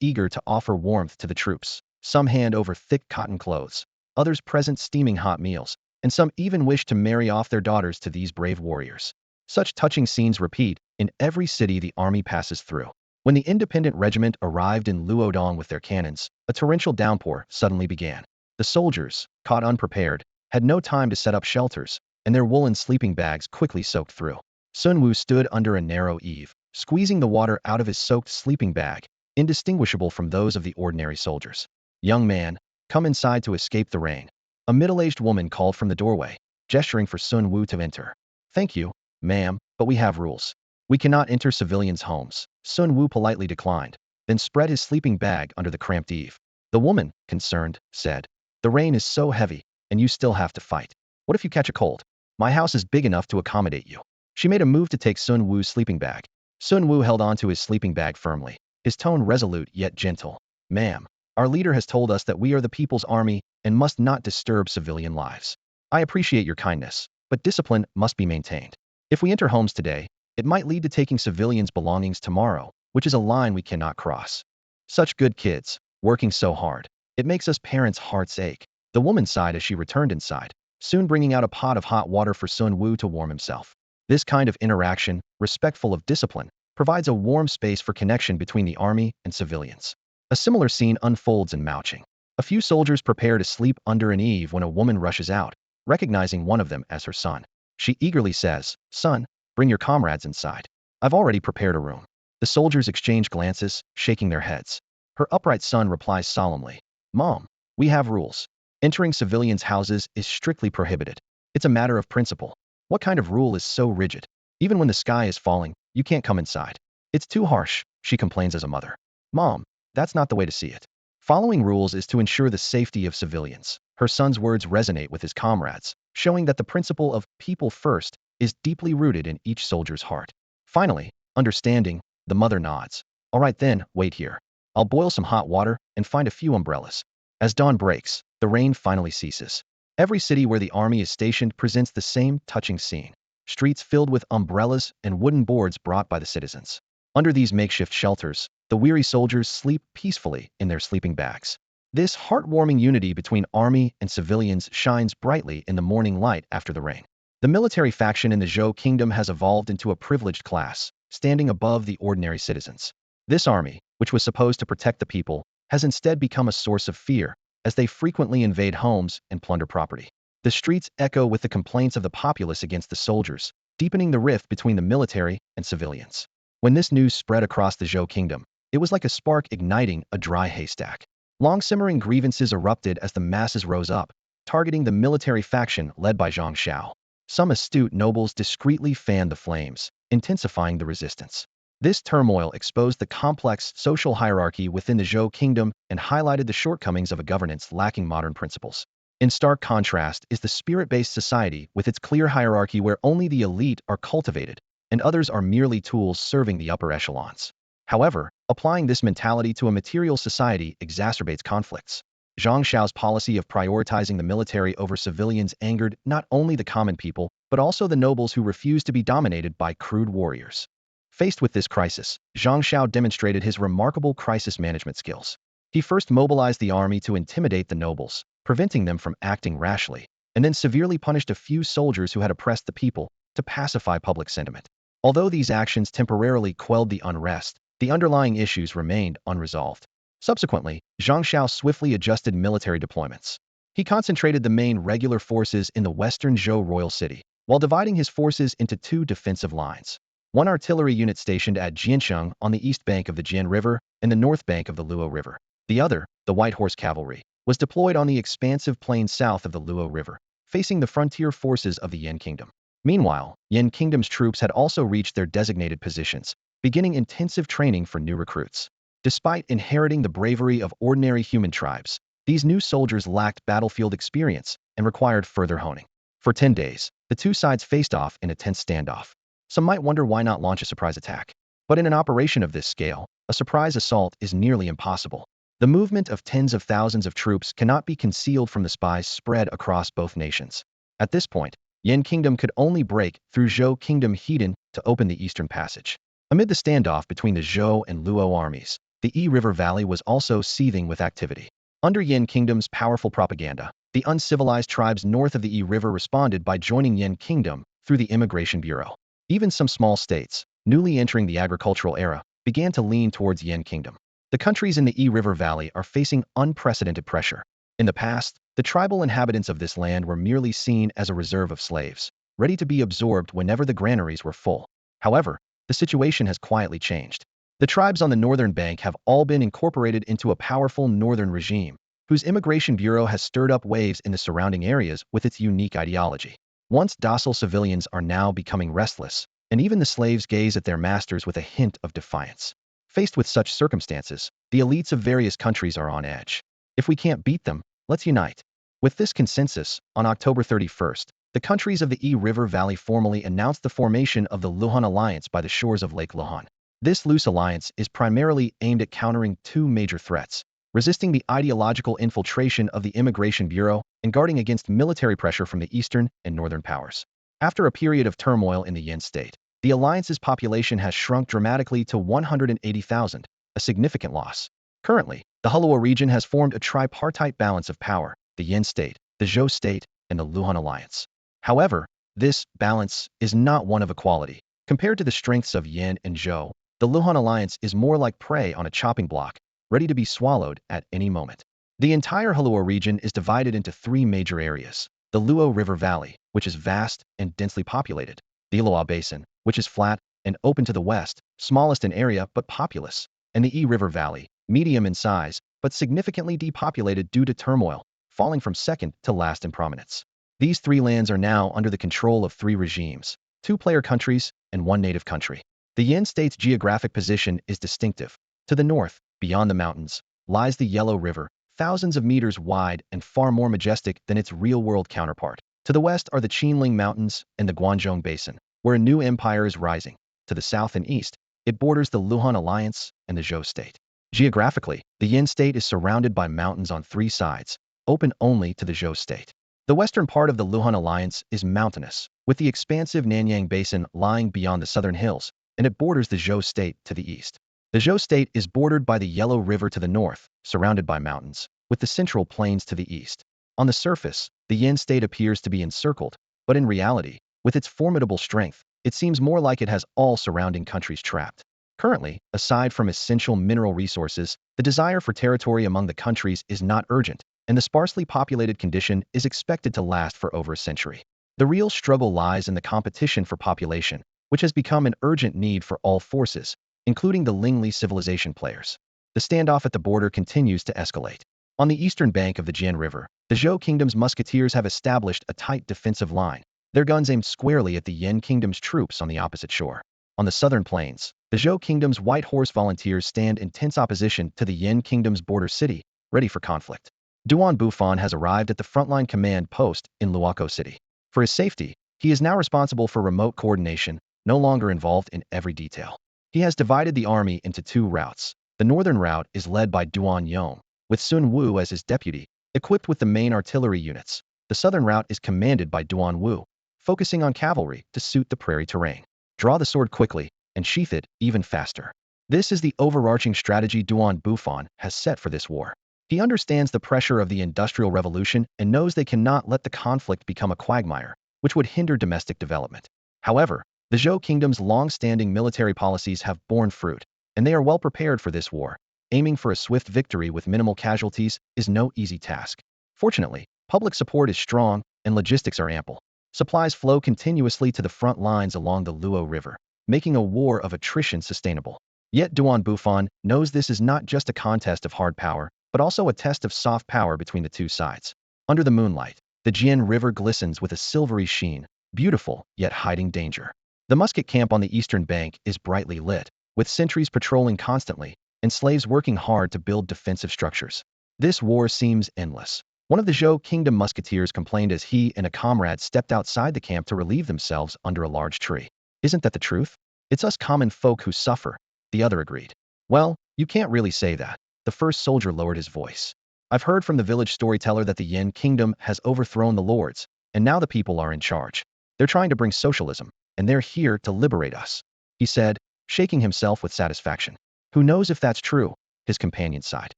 A: eager to offer warmth to the troops. Some hand over thick cotton clothes, others present steaming hot meals, and some even wish to marry off their daughters to these brave warriors. Such touching scenes repeat in every city the army passes through. When the independent regiment arrived in Luodong with their cannons, a torrential downpour suddenly began. The soldiers, caught unprepared, had no time to set up shelters, and their woolen sleeping bags quickly soaked through. Sun Wu stood under a narrow eave, squeezing the water out of his soaked sleeping bag, indistinguishable from those of the ordinary soldiers. "Young man, come inside to escape the rain," a middle-aged woman called from the doorway, gesturing for Sun Wu to enter. "Thank you, ma'am, but we have rules. We cannot enter civilians' homes," Sun Wu politely declined, then spread his sleeping bag under the cramped eave. The woman, concerned, said, "The rain is so heavy, and you still have to fight. What if you catch a cold? My house is big enough to accommodate you." She made a move to take Sun Wu's sleeping bag. Sun Wu held onto his sleeping bag firmly, his tone resolute yet gentle. "Ma'am, our leader has told us that we are the people's army and must not disturb civilian lives. I appreciate your kindness, but discipline must be maintained. If we enter homes today, it might lead to taking civilians' belongings tomorrow, which is a line we cannot cross. Such good kids, working so hard. It makes us parents' hearts ache." The woman sighed as she returned inside, soon bringing out a pot of hot water for Sun Wu to warm himself. This kind of interaction, respectful of discipline, provides a warm space for connection between the army and civilians. A similar scene unfolds in Maoqing. A few soldiers prepare to sleep under an eave when a woman rushes out, recognizing one of them as her son. She eagerly says, "Son, bring your comrades inside. I've already prepared a room." The soldiers exchange glances, shaking their heads. Her upright son replies solemnly, "Mom, we have rules. Entering civilians' houses is strictly prohibited. It's a matter of principle." "What kind of rule is so rigid? Even when the sky is falling, you can't come inside." "It's too harsh," she complains as a mother. "Mom, that's not the way to see it. Following rules is to ensure the safety of civilians." Her son's words resonate with his comrades, showing that the principle of people first is deeply rooted in each soldier's heart. Finally, understanding, the mother nods. "All right then, wait here. I'll boil some hot water and find a few umbrellas." As dawn breaks, the rain finally ceases. Every city where the army is stationed presents the same touching scene. Streets filled with umbrellas and wooden boards brought by the citizens. Under these makeshift shelters, the weary soldiers sleep peacefully in their sleeping bags. This heartwarming unity between army and civilians shines brightly in the morning light after the rain. The military faction in the Zhou kingdom has evolved into a privileged class, standing above the ordinary citizens. This army, which was supposed to protect the people, has instead become a source of fear, as they frequently invade homes and plunder property. The streets echo with the complaints of the populace against the soldiers, deepening the rift between the military and civilians. When this news spread across the Zhou kingdom, it was like a spark igniting a dry haystack. Long-simmering grievances erupted as the masses rose up, targeting the military faction led by Zhang Xiao. Some astute nobles discreetly fanned the flames, intensifying the resistance. This turmoil exposed the complex social hierarchy within the Zhou kingdom and highlighted the shortcomings of a governance lacking modern principles. In stark contrast is the spirit-based society with its clear hierarchy where only the elite are cultivated, and others are merely tools serving the upper echelons. However, applying this mentality to a material society exacerbates conflicts. Zhang Xiao's policy of prioritizing the military over civilians angered not only the common people, but also the nobles who refused to be dominated by crude warriors. Faced with this crisis, Zhang Xiao demonstrated his remarkable crisis management skills. He first mobilized the army to intimidate the nobles, preventing them from acting rashly, and then severely punished a few soldiers who had oppressed the people to pacify public sentiment. Although these actions temporarily quelled the unrest, the underlying issues remained unresolved. Subsequently, Zhang Xiao swiftly adjusted military deployments. He concentrated the main regular forces in the western Zhou royal city, while dividing his forces into two defensive lines. One artillery unit stationed at Jiansheng on the east bank of the Jian River and the north bank of the Luo River. The other, the White Horse Cavalry, was deployed on the expansive plain south of the Luo River, facing the frontier forces of the Yin Kingdom. Meanwhile, Yin Kingdom's troops had also reached their designated positions, beginning intensive training for new recruits. Despite inheriting the bravery of ordinary human tribes, these new soldiers lacked battlefield experience and required further honing. For 10 days, the two sides faced off in a tense standoff. Some might wonder why not launch a surprise attack. But in an operation of this scale, a surprise assault is nearly impossible. The movement of tens of thousands of troops cannot be concealed from the spies spread across both nations. At this point, Yin Kingdom could only break through Zhou Kingdom Hedan to open the eastern passage. Amid the standoff between the Zhou and Luo armies, the Yi River Valley was also seething with activity. Under Yin Kingdom's powerful propaganda, the uncivilized tribes north of the Yi River responded by joining Yin Kingdom through the Immigration Bureau. Even some small states, newly entering the agricultural era, began to lean towards Yin Kingdom. The countries in the Yi River Valley are facing unprecedented pressure. In the past, the tribal inhabitants of this land were merely seen as a reserve of slaves, ready to be absorbed whenever the granaries were full. However, the situation has quietly changed. The tribes on the northern bank have all been incorporated into a powerful northern regime, whose immigration bureau has stirred up waves in the surrounding areas with its unique ideology. Once docile civilians are now becoming restless, and even the slaves gaze at their masters with a hint of defiance. Faced with such circumstances, the elites of various countries are on edge. If we can't beat them, let's unite. With this consensus, on October 31st, the countries of the Yi River Valley formally announced the formation of the Hala Alliance by the shores of Lake Luhan. This loose alliance is primarily aimed at countering two major threats: resisting the ideological infiltration of the Immigration Bureau and guarding against military pressure from the eastern and northern powers. After a period of turmoil in the Yin state, the alliance's population has shrunk dramatically to 180,000, a significant loss. Currently, the Hulua region has formed a tripartite balance of power: the Yin state, the Zhou state, and the Luhan alliance. However, this balance is not one of equality. Compared to the strengths of Yin and Zhou, the Luhan alliance is more like prey on a chopping block, ready to be swallowed at any moment. The entire Hulua region is divided into three major areas: the Luo River Valley, which is vast and densely populated; the Iloa Basin, which is flat and open to the west, smallest in area but populous; and the Yi River Valley, medium in size, but significantly depopulated due to turmoil, falling from second to last in prominence. These three lands are now under the control of three regimes: two-player countries and one native country. The Yin state's geographic position is distinctive. To the north, beyond the mountains, lies the Yellow River, thousands of meters wide and far more majestic than its real-world counterpart. To the west are the Qinling Mountains and the Guangzhong Basin, where a new empire is rising. To the south and east, it borders the Luhan Alliance and the Zhou state. Geographically, the Yin state is surrounded by mountains on three sides, open only to the Zhou state. The western part of the Luhan Alliance is mountainous, with the expansive Nanyang Basin lying beyond the southern hills, and it borders the Zhou state to the east. The Zhou state is bordered by the Yellow River to the north, surrounded by mountains. with the central plains to the east. On the surface, the Yin state appears to be encircled, but in reality, with its formidable strength, it seems more like it has all surrounding countries trapped. Currently, aside from essential mineral resources, the desire for territory among the countries is not urgent, and the sparsely populated condition is expected to last for over a century. The real struggle lies in the competition for population, which has become an urgent need for all forces, including the Lingli civilization players. The standoff at the border continues to escalate. On the eastern bank of the Jian River, the Zhou Kingdom's musketeers have established a tight defensive line, their guns aimed squarely at the Yin Kingdom's troops on the opposite shore. On the southern plains, the Zhou Kingdom's White Horse volunteers stand in tense opposition to the Yin Kingdom's border city, ready for conflict. Duan Bufan has arrived at the frontline command post in Luoco City. For his safety, he is now responsible for remote coordination, no longer involved in every detail. He has divided the army into two routes. The northern route is led by Duan Yong, with Sun Wu as his deputy, equipped with the main artillery units. The southern route is commanded by Duan Wu, focusing on cavalry to suit the prairie terrain. Draw the sword quickly and sheath it even faster. This is the overarching strategy Duan Bufan has set for this war. He understands the pressure of the Industrial Revolution and knows they cannot let the conflict become a quagmire, which would hinder domestic development. However, the Zhou Kingdom's long-standing military policies have borne fruit, and they are well prepared for this war. Aiming for a swift victory with minimal casualties is no easy task. Fortunately, public support is strong and logistics are ample. Supplies flow continuously to the front lines along the Luo River, making a war of attrition sustainable. Yet Duan Bufan knows this is not just a contest of hard power, but also a test of soft power between the two sides. Under the moonlight, the Jian River glistens with a silvery sheen, beautiful yet hiding danger. The musket camp on the eastern bank is brightly lit, with sentries patrolling constantly, and slaves working hard to build defensive structures. This war seems endless. One of the Zhou Kingdom musketeers complained as he and a comrade stepped outside the camp to relieve themselves under a large tree. Isn't that the truth? It's us common folk who suffer, the other agreed. Well, you can't really say that. The first soldier lowered his voice. I've heard from the village storyteller that the Yin Kingdom has overthrown the lords, and now the people are in charge. They're trying to bring socialism, and they're here to liberate us, he said, shaking himself with satisfaction. Who knows if that's true? His companion sighed.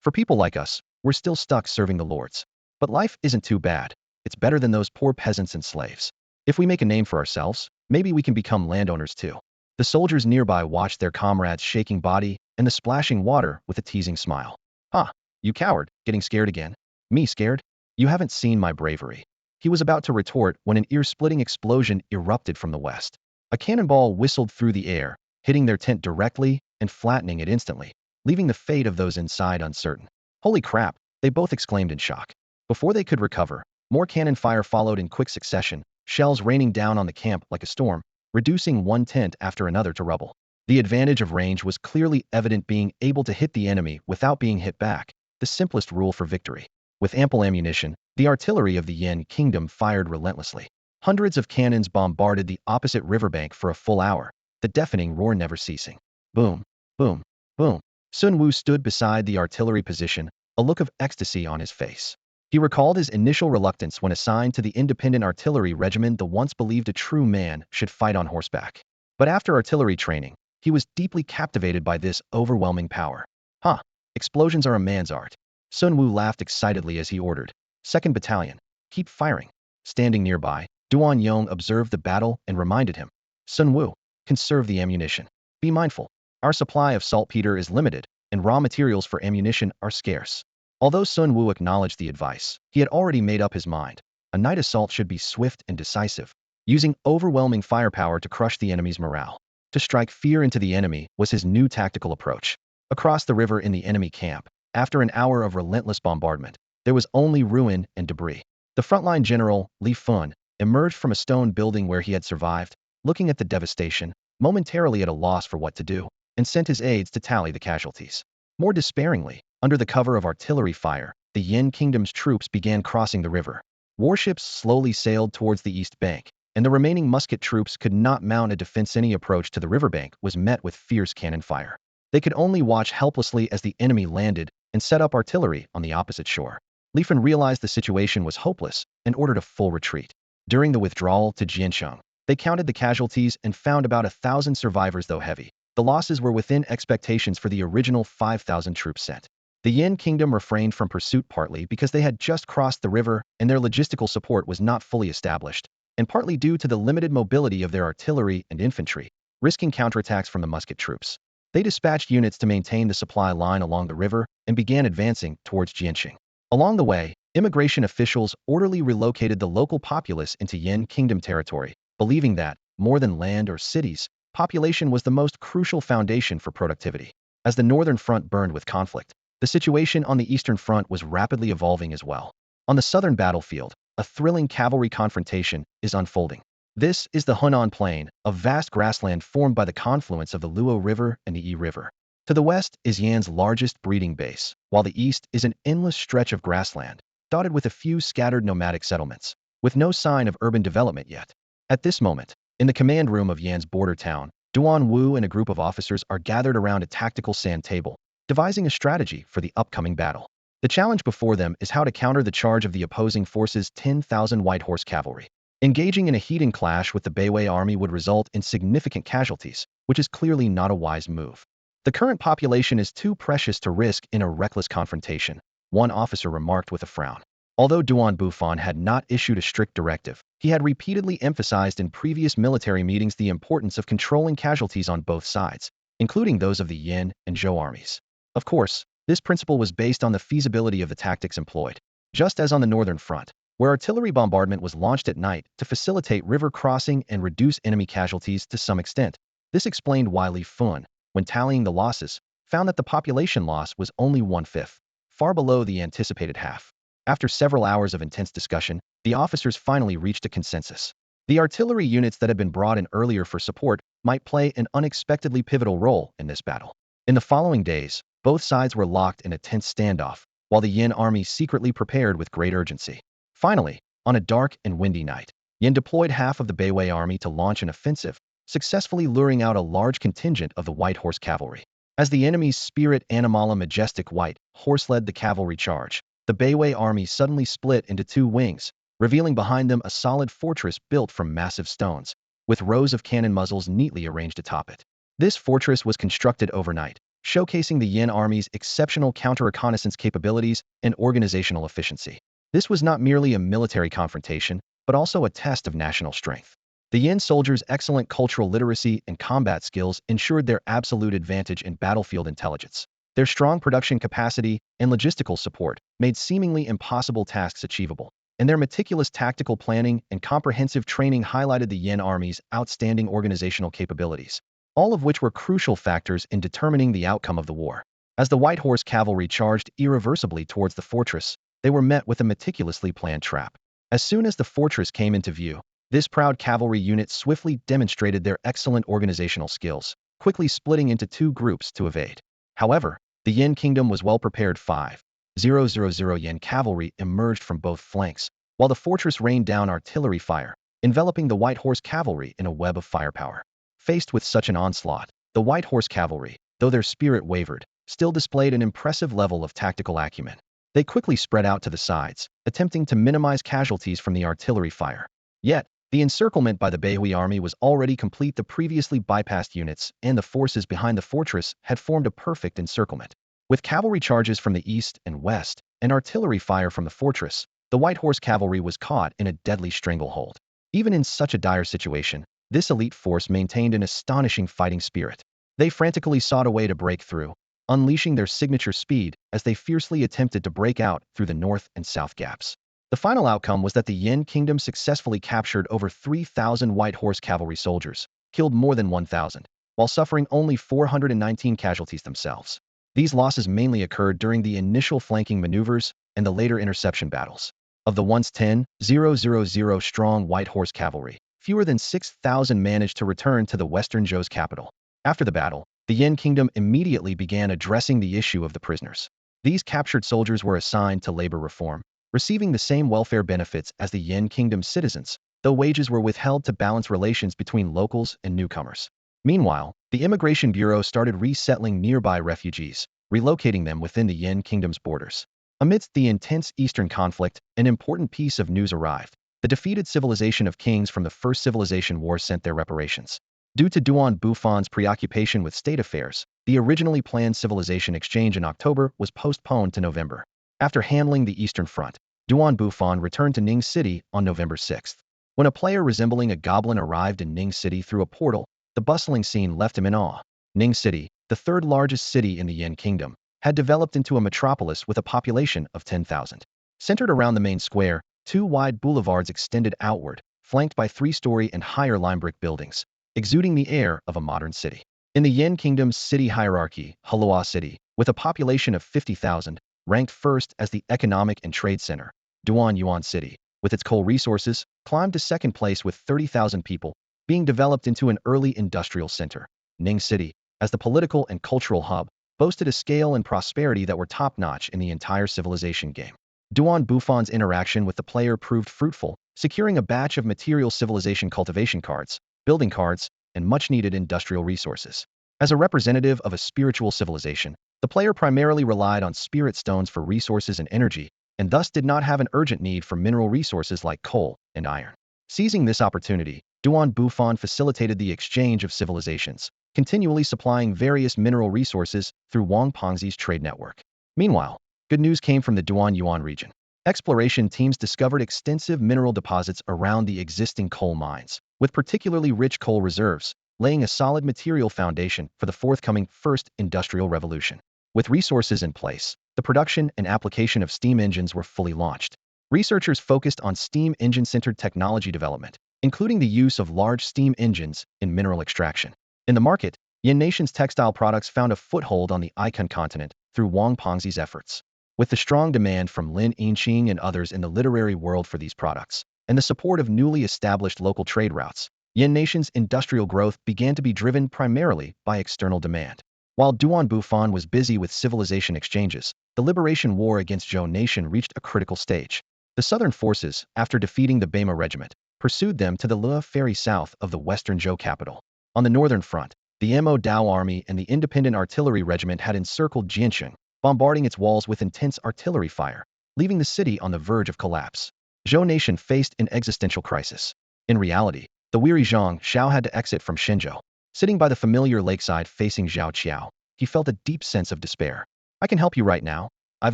A: For people like us, we're still stuck serving the lords. But life isn't too bad. It's better than those poor peasants and slaves. If we make a name for ourselves, maybe we can become landowners too. The soldiers nearby watched their comrade's shaking body and the splashing water with a teasing smile. "Huh, you coward, getting scared again? Me scared? You haven't seen my bravery." He was about to retort when an ear-splitting explosion erupted from the west. A cannonball whistled through the air, hitting their tent directly and flattening it instantly, leaving the fate of those inside uncertain. Holy crap, they both exclaimed in shock. Before they could recover, more cannon fire followed in quick succession, shells raining down on the camp like a storm, reducing one tent after another to rubble. The advantage of range was clearly evident, being able to hit the enemy without being hit back, the simplest rule for victory. With ample ammunition, the artillery of the Yin Kingdom fired relentlessly. Hundreds of cannons bombarded the opposite riverbank for a full hour, the deafening roar never ceasing. Boom, boom, boom. Sun Wu stood beside the artillery position, a look of ecstasy on his face. He recalled his initial reluctance when assigned to the independent artillery regiment, the once believed a true man should fight on horseback. But after artillery training, he was deeply captivated by this overwhelming power. Huh, explosions are a man's art. Sun Wu laughed excitedly as he ordered, "2nd Battalion, keep firing." Standing nearby, Duan Yong observed the battle and reminded him, "Sun Wu, conserve the ammunition. Be mindful. Our supply of saltpeter is limited, and raw materials for ammunition are scarce." Although Sun Wu acknowledged the advice, he had already made up his mind. A night assault should be swift and decisive, using overwhelming firepower to crush the enemy's morale. To strike fear into the enemy was his new tactical approach. Across the river in the enemy camp, after an hour of relentless bombardment, there was only ruin and debris. The frontline general, Li Fun, emerged from a stone building where he had survived, looking at the devastation, momentarily at a loss for what to do, and sent his aides to tally the casualties. More despairingly, under the cover of artillery fire, the Yin Kingdom's troops began crossing the river. Warships slowly sailed towards the east bank, and the remaining musket troops could not mount a defense. Any approach to the riverbank was met with fierce cannon fire. They could only watch helplessly as the enemy landed and set up artillery on the opposite shore. Li Fan realized the situation was hopeless and ordered a full retreat. During the withdrawal to Jiansheng, they counted the casualties and found about 1,000 survivors. Though heavy, the losses were within expectations for the original 5,000 troops sent. The Yin Kingdom refrained from pursuit partly because they had just crossed the river and their logistical support was not fully established, and partly due to the limited mobility of their artillery and infantry, risking counterattacks from the musket troops. They dispatched units to maintain the supply line along the river and began advancing towards Jianqing. Along the way, immigration officials orderly relocated the local populace into Yin Kingdom territory, believing that, more than land or cities, population was the most crucial foundation for productivity. As the northern front burned with conflict, the situation on the eastern front was rapidly evolving as well. On the southern battlefield, a thrilling cavalry confrontation is unfolding. This is the Hunan Plain, a vast grassland formed by the confluence of the Luo River and the Yi River. To the west is Yan's largest breeding base, while the east is an endless stretch of grassland, dotted with a few scattered nomadic settlements, with no sign of urban development yet. At this moment, in the command room of Yan's border town, Duan Wu and a group of officers are gathered around a tactical sand table, devising a strategy for the upcoming battle. The challenge before them is how to counter the charge of the opposing force's 10,000 white horse cavalry. Engaging in a heated clash with the Beiwei army would result in significant casualties, which is clearly not a wise move. The current population is too precious to risk in a reckless confrontation, one officer remarked with a frown. Although Duan Bufan had not issued a strict directive, he had repeatedly emphasized in previous military meetings the importance of controlling casualties on both sides, including those of the Yin and Zhou armies. Of course, this principle was based on the feasibility of the tactics employed. Just as on the northern front, where artillery bombardment was launched at night to facilitate river crossing and reduce enemy casualties to some extent, this explained why Li Fun, when tallying the losses, found that the population loss was only 1/5, far below the anticipated half. After several hours of intense discussion, the officers finally reached a consensus. The artillery units that had been brought in earlier for support might play an unexpectedly pivotal role in this battle. In the following days, both sides were locked in a tense standoff, while the Yin army secretly prepared with great urgency. Finally, on a dark and windy night, Yin deployed half of the Beiwei army to launch an offensive, successfully luring out a large contingent of the white horse cavalry. As the enemy's spirit animala majestic white horse led the cavalry charge, the Beiwei army suddenly split into two wings, revealing behind them a solid fortress built from massive stones, with rows of cannon muzzles neatly arranged atop it. This fortress was constructed overnight, showcasing the Yin army's exceptional counter-reconnaissance capabilities and organizational efficiency. This was not merely a military confrontation, but also a test of national strength. The Yin soldiers' excellent cultural literacy and combat skills ensured their absolute advantage in battlefield intelligence. Their strong production capacity and logistical support made seemingly impossible tasks achievable, and their meticulous tactical planning and comprehensive training highlighted the Yin army's outstanding organizational capabilities, all of which were crucial factors in determining the outcome of the war. As the white horse cavalry charged irreversibly towards the fortress, they were met with a meticulously planned trap. As soon as the fortress came into view, this proud cavalry unit swiftly demonstrated their excellent organizational skills, quickly splitting into two groups to evade. However, the Yin Kingdom was well prepared. 5,000 Yin cavalry emerged from both flanks, while the fortress rained down artillery fire, enveloping the white horse cavalry in a web of firepower. Faced with such an onslaught, the white horse cavalry, though their spirit wavered, still displayed an impressive level of tactical acumen. They quickly spread out to the sides, attempting to minimize casualties from the artillery fire. Yet, the encirclement by the Beihui army was already complete. The previously bypassed units and the forces behind the fortress had formed a perfect encirclement. With cavalry charges from the east and west, and artillery fire from the fortress, the white horse cavalry was caught in a deadly stranglehold. Even in such a dire situation, this elite force maintained an astonishing fighting spirit. They frantically sought a way to break through, unleashing their signature speed as they fiercely attempted to break out through the north and south gaps. The final outcome was that the Yin Kingdom successfully captured over 3,000 white horse cavalry soldiers, killed more than 1,000, while suffering only 419 casualties themselves. These losses mainly occurred during the initial flanking maneuvers and the later interception battles. Of the once 10,000 strong white horse cavalry, fewer than 6,000 managed to return to the western Zhou's capital. After the battle, the Yin Kingdom immediately began addressing the issue of the prisoners. These captured soldiers were assigned to labor reform, receiving the same welfare benefits as the Yin Kingdom's citizens, though wages were withheld to balance relations between locals and newcomers. Meanwhile, the Immigration Bureau started resettling nearby refugees, relocating them within the Yin Kingdom's borders. Amidst the intense eastern conflict, an important piece of news arrived. The defeated civilization of kings from the First Civilization War sent their reparations. Due to Duan Bufan's preoccupation with state affairs, the originally planned civilization exchange in October was postponed to November. After handling the Eastern Front, Duan Bufan returned to Ning City on November 6th. When a player resembling a goblin arrived in Ning City through a portal, the bustling scene left him in awe. Ning City, the third largest city in the Yin Kingdom, had developed into a metropolis with a population of 10,000. Centered around the main square, two wide boulevards extended outward, flanked by three-story and higher lime brick buildings, exuding the air of a modern city. In the Yin Kingdom's city hierarchy, Hala City, with a population of 50,000, ranked first as the economic and trade center. Duan Yuan City, with its coal resources, climbed to second place with 30,000 people, being developed into an early industrial center. Ning City, as the political and cultural hub, boasted a scale and prosperity that were top-notch in the entire civilization game. Duan Bufan's interaction with the player proved fruitful, securing a batch of material civilization cultivation cards, building cards, and much-needed industrial resources. As a representative of a spiritual civilization, the player primarily relied on spirit stones for resources and energy, and thus did not have an urgent need for mineral resources like coal and iron. Seizing this opportunity, Duan Bufan facilitated the exchange of civilizations, continually supplying various mineral resources through Wang Pengzi's trade network. Meanwhile, good news came from the Duan Yuan region. Exploration teams discovered extensive mineral deposits around the existing coal mines, with particularly rich coal reserves, laying a solid material foundation for the forthcoming First Industrial Revolution. With resources in place, the production and application of steam engines were fully launched. Researchers focused on steam engine-centered technology development, including the use of large steam engines in mineral extraction. In the market, Yin Nation's textile products found a foothold on the Icon continent through Wang Pengzi's efforts. With the strong demand from Lin Yinqing and others in the literary world for these products, and the support of newly established local trade routes, Yin Nation's industrial growth began to be driven primarily by external demand. While Duan Bufan was busy with civilization exchanges, the liberation war against Zhou Nation reached a critical stage. The southern forces, after defeating the Bema regiment, pursued them to the Lua ferry south of the western Zhou capital. On the northern front, the Mo Dao army and the independent artillery regiment had encircled Jiansheng, bombarding its walls with intense artillery fire, leaving the city on the verge of collapse. Zhou Nation faced an existential crisis. In reality, the weary Zhang Xiao had to exit from Shenzhou. Sitting by the familiar lakeside facing Zhao Qiao, he felt a deep sense of despair. I can help you right now. I've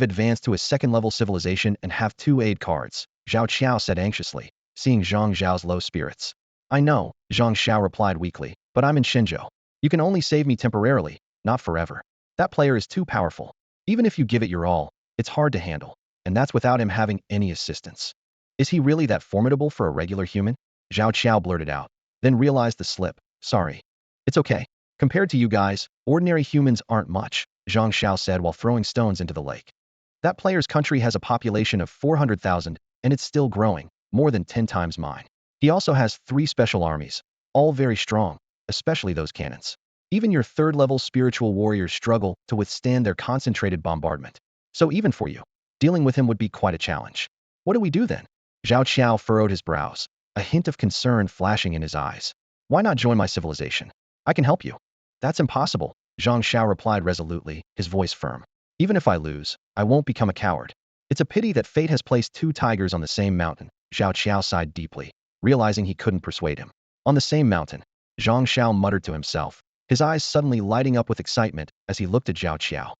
A: advanced to a second-level civilization and have 2 aid cards, Zhao Qiao said anxiously, seeing Zhang Xiao's low spirits. I know, Zhang Xiao replied weakly, but I'm in Shenzhou. You can only save me temporarily, not forever. That player is too powerful. Even if you give it your all, it's hard to handle, and that's without him having any assistance. Is he really that formidable for a regular human? Zhao Qiao blurted out, then realized the slip. Sorry. It's okay. Compared to you guys, ordinary humans aren't much, Zhang Xiao said while throwing stones into the lake. That player's country has a population of 400,000, and it's still growing, more than 10 times mine. He also has 3 special armies, all very strong, especially those cannons. Even your third-level spiritual warriors struggle to withstand their concentrated bombardment. So even for you, dealing with him would be quite a challenge. What do we do then? Zhao Qiao furrowed his brows, a hint of concern flashing in his eyes. Why not join my civilization? I can help you. That's impossible, Zhang Xiao replied resolutely, his voice firm. Even if I lose, I won't become a coward. It's a pity that fate has placed 2 tigers on the same mountain, Zhao Qiao sighed deeply, realizing he couldn't persuade him. On the same mountain, Zhang Xiao muttered to himself, his eyes suddenly lighting up with excitement as he looked at Zhao Qiao.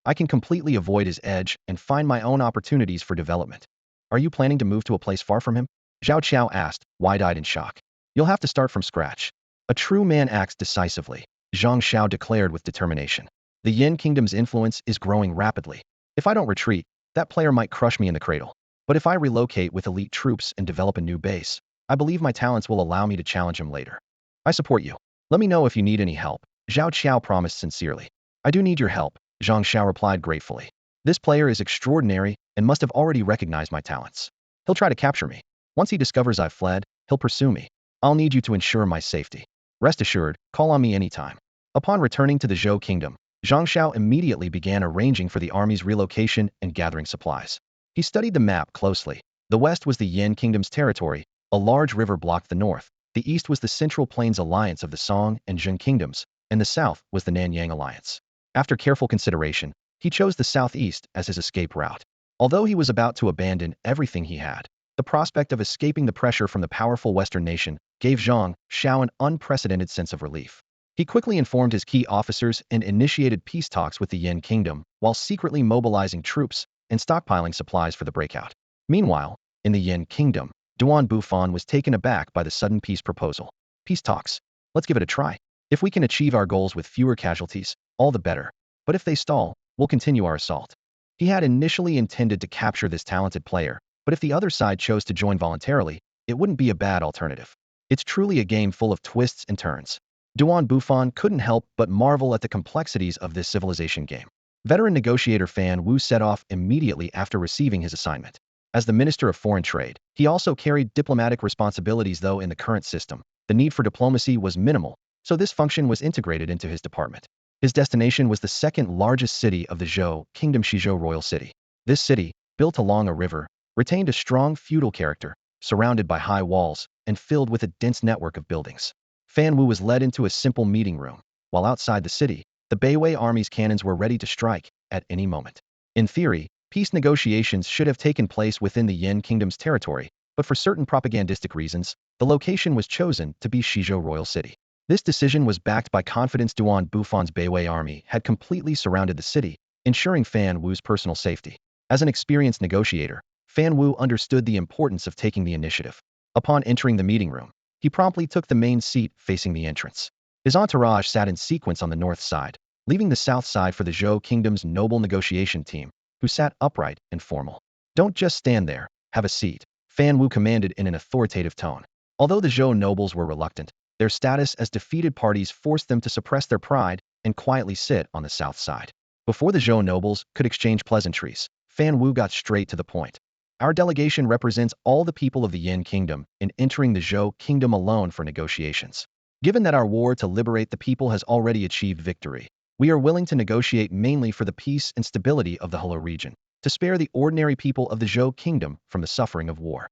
A: I can completely avoid his edge and find my own opportunities for development. Are you planning to move to a place far from him? Zhao Qiao asked, wide-eyed in shock. You'll have to start from scratch. A true man acts decisively, Zhang Xiao declared with determination. The Yin Kingdom's influence is growing rapidly. If I don't retreat, that player might crush me in the cradle. But if I relocate with elite troops and develop a new base, I believe my talents will allow me to challenge him later. I support you. Let me know if you need any help, Zhao Qiao promised sincerely. I do need your help, Zhang Xiao replied gratefully. This player is extraordinary and must have already recognized my talents. He'll try to capture me. Once he discovers I've fled, he'll pursue me. I'll need you to ensure my safety. Rest assured, call on me anytime. Upon returning to the Zhou Kingdom, Zhang Xiao immediately began arranging for the army's relocation and gathering supplies. He studied the map closely. The west was the Yin Kingdom's territory, a large river blocked the north. The east was the Central Plains Alliance of the Song and Jin Kingdoms, and the south was the Nanyang Alliance. After careful consideration, he chose the southeast as his escape route. Although he was about to abandon everything he had, The prospect of escaping the pressure from the powerful Western nation gave Zhang Xiao an unprecedented sense of relief. He quickly informed his key officers and initiated peace talks with the Yin Kingdom, while secretly mobilizing troops and stockpiling supplies for the breakout. Meanwhile, in the Yin Kingdom, Bufan was taken aback by the sudden peace proposal. Peace talks. Let's give it a try. If we can achieve our goals with fewer casualties, all the better. But if they stall, we'll continue our assault. He had initially intended to capture this talented player, but if the other side chose to join voluntarily, it wouldn't be a bad alternative. It's truly a game full of twists and turns. Bufan couldn't help but marvel at the complexities of this civilization game. Veteran negotiator Fan Wu set off immediately after receiving his assignment. As the Minister of Foreign Trade, he also carried diplomatic responsibilities, though in the current system, the need for diplomacy was minimal, so this function was integrated into his department. His destination was the second largest city of the Zhao Kingdom, Shizhou Royal City. This city, built along a river, retained a strong feudal character, surrounded by high walls and filled with a dense network of buildings. Fan Wu was led into a simple meeting room, while outside the city, the Beiwei army's cannons were ready to strike at any moment. In theory, peace negotiations should have taken place within the Yin Kingdom's territory, but for certain propagandistic reasons, the location was chosen to be Shizhou Royal City. This decision was backed by confidence. Bufan's Beiwei army had completely surrounded the city, ensuring Fan Wu's personal safety. As an experienced negotiator, Fan Wu understood the importance of taking the initiative. Upon entering the meeting room, he promptly took the main seat facing the entrance. His entourage sat in sequence on the north side, leaving the south side for the Zhou Kingdom's noble negotiation team, who sat upright and formal. Don't just stand there, have a seat, Fan Wu commanded in an authoritative tone. Although the Zhou nobles were reluctant, their status as defeated parties forced them to suppress their pride and quietly sit on the south side. Before the Zhou nobles could exchange pleasantries, Fan Wu got straight to the point. Our delegation represents all the people of the Yin Kingdom in entering the Zhou Kingdom alone for negotiations. Given that our war to liberate the people has already achieved victory, we are willing to negotiate mainly for the peace and stability of the Hala region, to spare the ordinary people of the Zhou Kingdom from the suffering of war.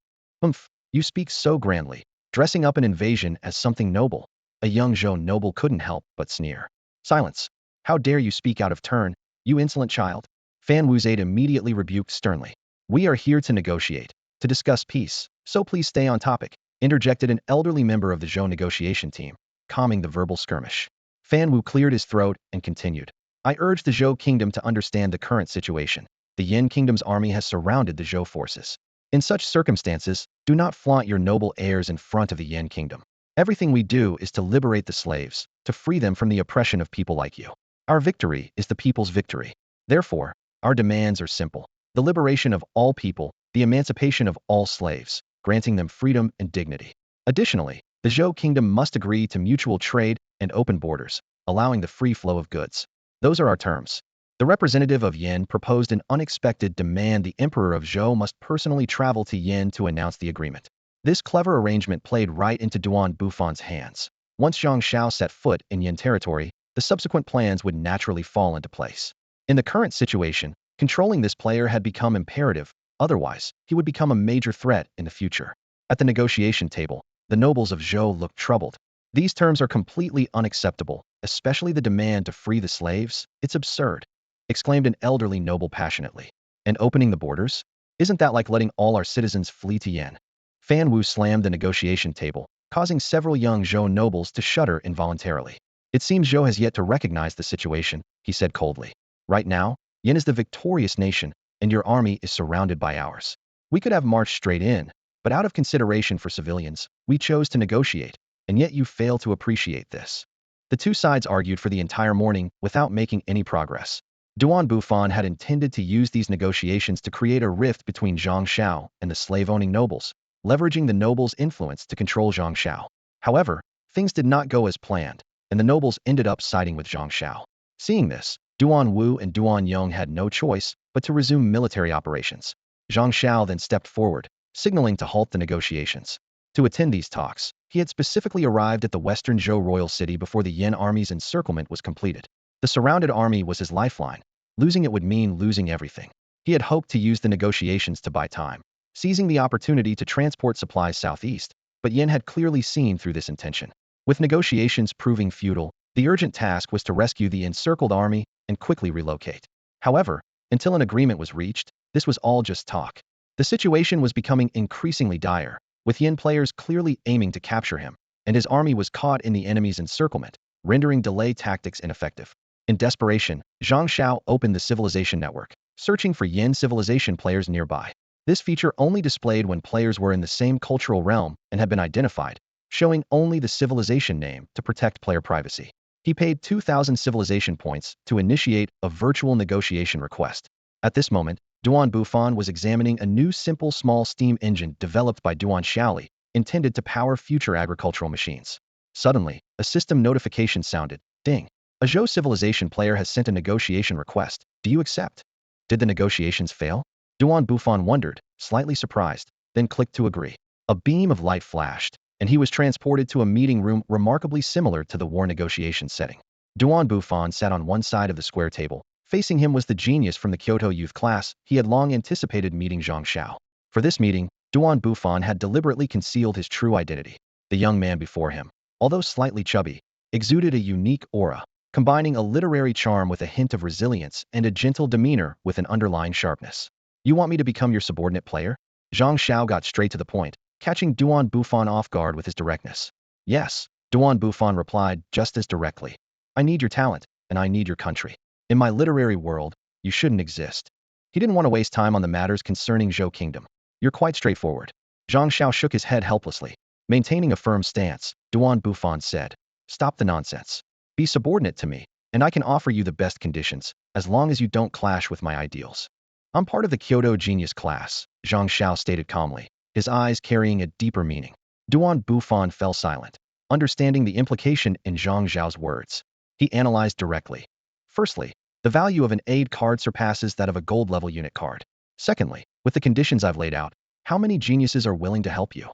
A: You speak so grandly, dressing up an invasion as something noble. A young Zhou noble couldn't help but sneer. Silence. How dare you speak out of turn, you insolent child? Fan Wu's aide immediately rebuked sternly. We are here to negotiate, to discuss peace, so please stay on topic, interjected an elderly member of the Zhou negotiation team, calming the verbal skirmish. Fan Wu cleared his throat and continued. I urge the Zhou Kingdom to understand the current situation. The Yin Kingdom's army has surrounded the Zhou forces. In such circumstances, do not flaunt your noble airs in front of the Yin Kingdom. Everything we do is to liberate the slaves, to free them from the oppression of people like you. Our victory is the people's victory. Therefore, our demands are simple. The liberation of all people, the emancipation of all slaves, granting them freedom and dignity. Additionally, the Zhou Kingdom must agree to mutual trade and open borders, allowing the free flow of goods. Those are our terms. The representative of Yin proposed an unexpected demand. The Emperor of Zhou must personally travel to Yin to announce the agreement. This clever arrangement played right into Bufan's hands. Once Zhang Xiao set foot in Yin territory, the subsequent plans would naturally fall into place. In the current situation, controlling this player had become imperative, otherwise, he would become a major threat in the future. At the negotiation table, the nobles of Zhou looked troubled. These terms are completely unacceptable, especially the demand to free the slaves. It's absurd, exclaimed an elderly noble passionately. And opening the borders? Isn't that like letting all our citizens flee to Yin? Fan Wu slammed the negotiation table, causing several young Zhou nobles to shudder involuntarily. It seems Zhou has yet to recognize the situation, he said coldly. Right now, Yin is the victorious nation, and your army is surrounded by ours. We could have marched straight in, but out of consideration for civilians, we chose to negotiate, and yet you fail to appreciate this. The two sides argued for the entire morning without making any progress. Bufan had intended to use these negotiations to create a rift between Zhang Xiao and the slave-owning nobles, leveraging the nobles' influence to control Zhang Xiao. However, things did not go as planned, and the nobles ended up siding with Zhang Xiao. Seeing this, Duan Wu and Duan Yong had no choice but to resume military operations. Zhang Xiao then stepped forward, signaling to halt the negotiations. To attend these talks, he had specifically arrived at the western Zhou royal city before the Yin army's encirclement was completed. The surrounded army was his lifeline. Losing it would mean losing everything. He had hoped to use the negotiations to buy time, seizing the opportunity to transport supplies southeast, but Yin had clearly seen through this intention. With negotiations proving futile, the urgent task was to rescue the encircled army and quickly relocate. However, until an agreement was reached, this was all just talk. The situation was becoming increasingly dire, with Yin players clearly aiming to capture him, and his army was caught in the enemy's encirclement, rendering delay tactics ineffective. In desperation, Zhang Xiao opened the Civilization Network, searching for Yin civilization players nearby. This feature only displayed when players were in the same cultural realm and had been identified, showing only the civilization name to protect player privacy. He paid 2,000 civilization points to initiate a virtual negotiation request. At this moment, Bufan was examining a new simple small steam engine developed by Xiaoli, intended to power future agricultural machines. Suddenly, a system notification sounded. Ding. A Zhou civilization player has sent a negotiation request. Do you accept? Did the negotiations fail? Bufan wondered, slightly surprised, then clicked to agree. A beam of light flashed, and he was transported to a meeting room remarkably similar to the war negotiation setting. Bufan sat on one side of the square table. Facing him was the genius from the Kyoto youth class he had long anticipated meeting Zhang Xiao. For this meeting, Bufan had deliberately concealed his true identity. The young man before him, although slightly chubby, exuded a unique aura, combining a literary charm with a hint of resilience and a gentle demeanor with an underlying sharpness. You want me to become your subordinate player? Zhang Xiao got straight to the point, catching Bufan off guard with his directness. Yes, Bufan replied just as directly. I need your talent, and I need your country. In my literary world, you shouldn't exist. He didn't want to waste time on the matters concerning Zhou Kingdom. You're quite straightforward. Zhang Xiao shook his head helplessly. Maintaining a firm stance, Bufan said, stop the nonsense. Be subordinate to me, and I can offer you the best conditions, as long as you don't clash with my ideals. I'm part of the Kyoto genius class, Zhang Xiao stated calmly, his eyes carrying a deeper meaning. Bufan fell silent, understanding the implication in Zhang Xiao's words. He analyzed directly. Firstly, the value of an aid card surpasses that of a gold-level unit card. Secondly, with the conditions I've laid out, how many geniuses are willing to help you?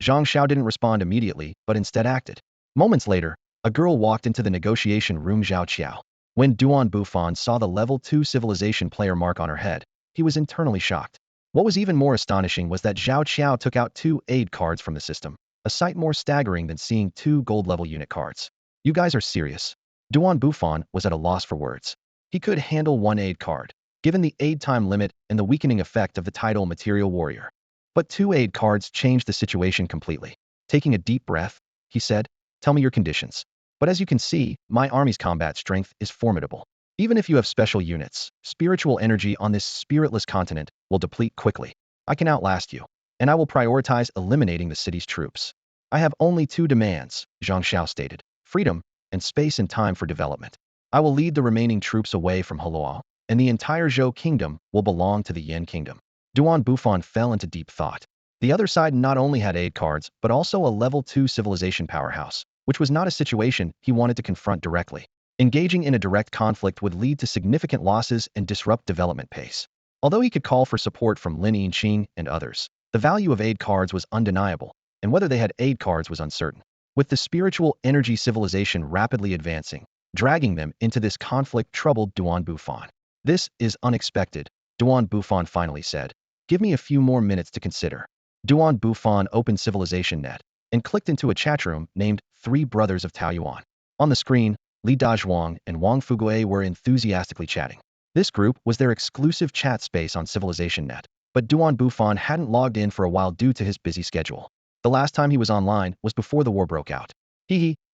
A: Zhang Xiao didn't respond immediately, but instead acted. Moments later, a girl walked into the negotiation room. Zhao Qiao. When Bufan saw the level 2 civilization player mark on her head, he was internally shocked. What was even more astonishing was that Zhao Qiao took out 2 aid cards from the system, a sight more staggering than seeing 2 gold-level unit cards. You guys are serious. Bufan was at a loss for words. He could handle 1 aid card, given the aid time limit and the weakening effect of the title Material Warrior. But 2 aid cards changed the situation completely. Taking a deep breath, he said, tell me your conditions. But as you can see, my army's combat strength is formidable. Even if you have special units, spiritual energy on this spiritless continent will deplete quickly. I can outlast you, and I will prioritize eliminating the city's troops. I have only 2 demands, Zhang Xiao stated, freedom and space and time for development. I will lead the remaining troops away from Hala, and the entire Zhou Kingdom will belong to the Yin Kingdom. Bufan fell into deep thought. The other side not only had aid cards, but also a level 2 civilization powerhouse, which was not a situation he wanted to confront directly. Engaging in a direct conflict would lead to significant losses and disrupt development pace. Although he could call for support from Lin Yinqing and others, the value of aid cards was undeniable, and whether they had aid cards was uncertain. With the spiritual energy civilization rapidly advancing, dragging them into this conflict troubled Bufan. This is unexpected, Bufan finally said. Give me a few more minutes to consider. Bufan opened Civilization Net and clicked into a chatroom named 3 Brothers of Taoyuan. On the screen, Li Dazhuang and Wang Fugue were enthusiastically chatting. This group was their exclusive chat space on Civilization Net, but Bufan hadn't logged in for a while due to his busy schedule. The last time he was online was before the war broke out.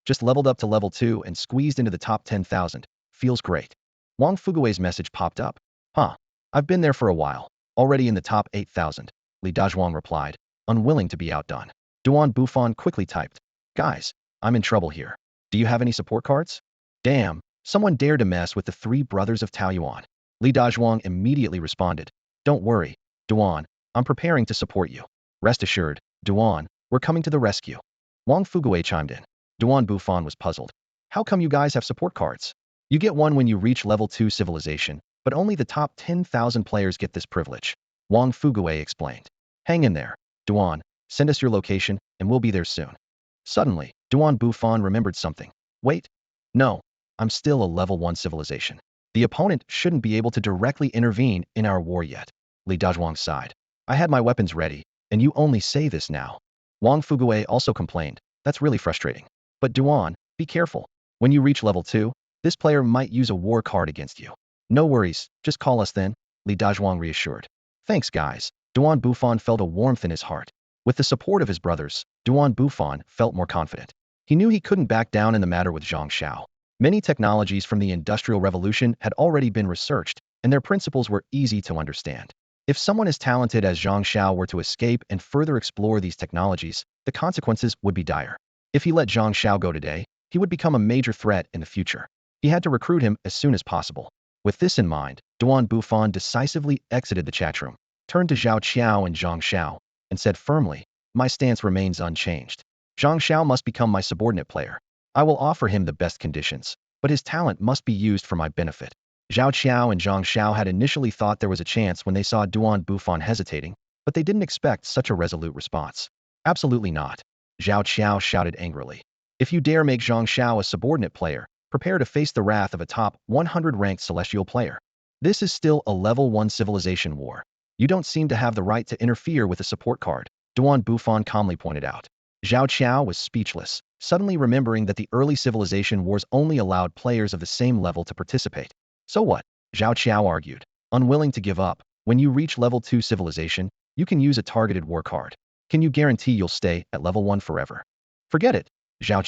A: Just leveled up to level 2 and squeezed into the top 10,000. Feels great. Wang Fugue's message popped up. Huh. I've been there for a while. Already in the top 8,000. Li Dazhuang replied, unwilling to be outdone. Bufan quickly typed. Guys, I'm in trouble here. Do you have any support cards? Damn, someone dared to mess with the 3 Brothers of Taoyuan. Li Dazhuang immediately responded. Don't worry, Duan, I'm preparing to support you. Rest assured, Duan, we're coming to the rescue. Wang Fugue chimed in. Bufan was puzzled. How come you guys have support cards? You get one when you reach level 2 civilization, but only the top 10,000 players get this privilege. Wang Fugue explained. Hang in there, Duan, send us your location, and we'll be there soon. Suddenly, Bufan remembered something. Wait. No, I'm still a level 1 civilization. The opponent shouldn't be able to directly intervene in our war yet. Li Dazhuang sighed. I had my weapons ready, and you only say this now. Wang Fugue also complained. That's really frustrating. But Duan, be careful. When you reach level 2, this player might use a war card against you. No worries, just call us then, Li Dazhuang reassured. Thanks guys, Duan Bufan felt a warmth in his heart. With the support of his brothers, Duan Bufan felt more confident. He knew he couldn't back down in the matter with Zhang Xiao. Many technologies from the Industrial Revolution had already been researched, and their principles were easy to understand. If someone as talented as Zhang Xiao were to escape and further explore these technologies, the consequences would be dire. If he let Zhang Xiao go today, he would become a major threat in the future. He had to recruit him as soon as possible. With this in mind, Duan Bufan decisively exited the chat room, turned to Zhao Qiao and Zhang Xiao, and said firmly, "My stance remains unchanged. Zhang Xiao must become my subordinate player. I will offer him the best conditions, but his talent must be used for my benefit." Zhao Qiao and Zhang Xiao had initially thought there was a chance when they saw Duan Bufan hesitating, but they didn't expect such a resolute response. "Absolutely not," Zhao Qiao shouted angrily. "If you dare make Zhang Xiao a subordinate player, prepare to face the wrath of a top 100 ranked celestial player. This is still a level 1 civilization war. You don't seem to have the right to interfere with a support card," Duan Bufan calmly pointed out. Zhao Qiao was speechless, suddenly remembering that the early civilization wars only allowed players of the same level to participate. "So what?" Zhao Qiao argued, unwilling to give up. "When you reach level 2 civilization, you can use a targeted war card. Can you guarantee you'll stay at level 1 forever?" "Forget it." Zhao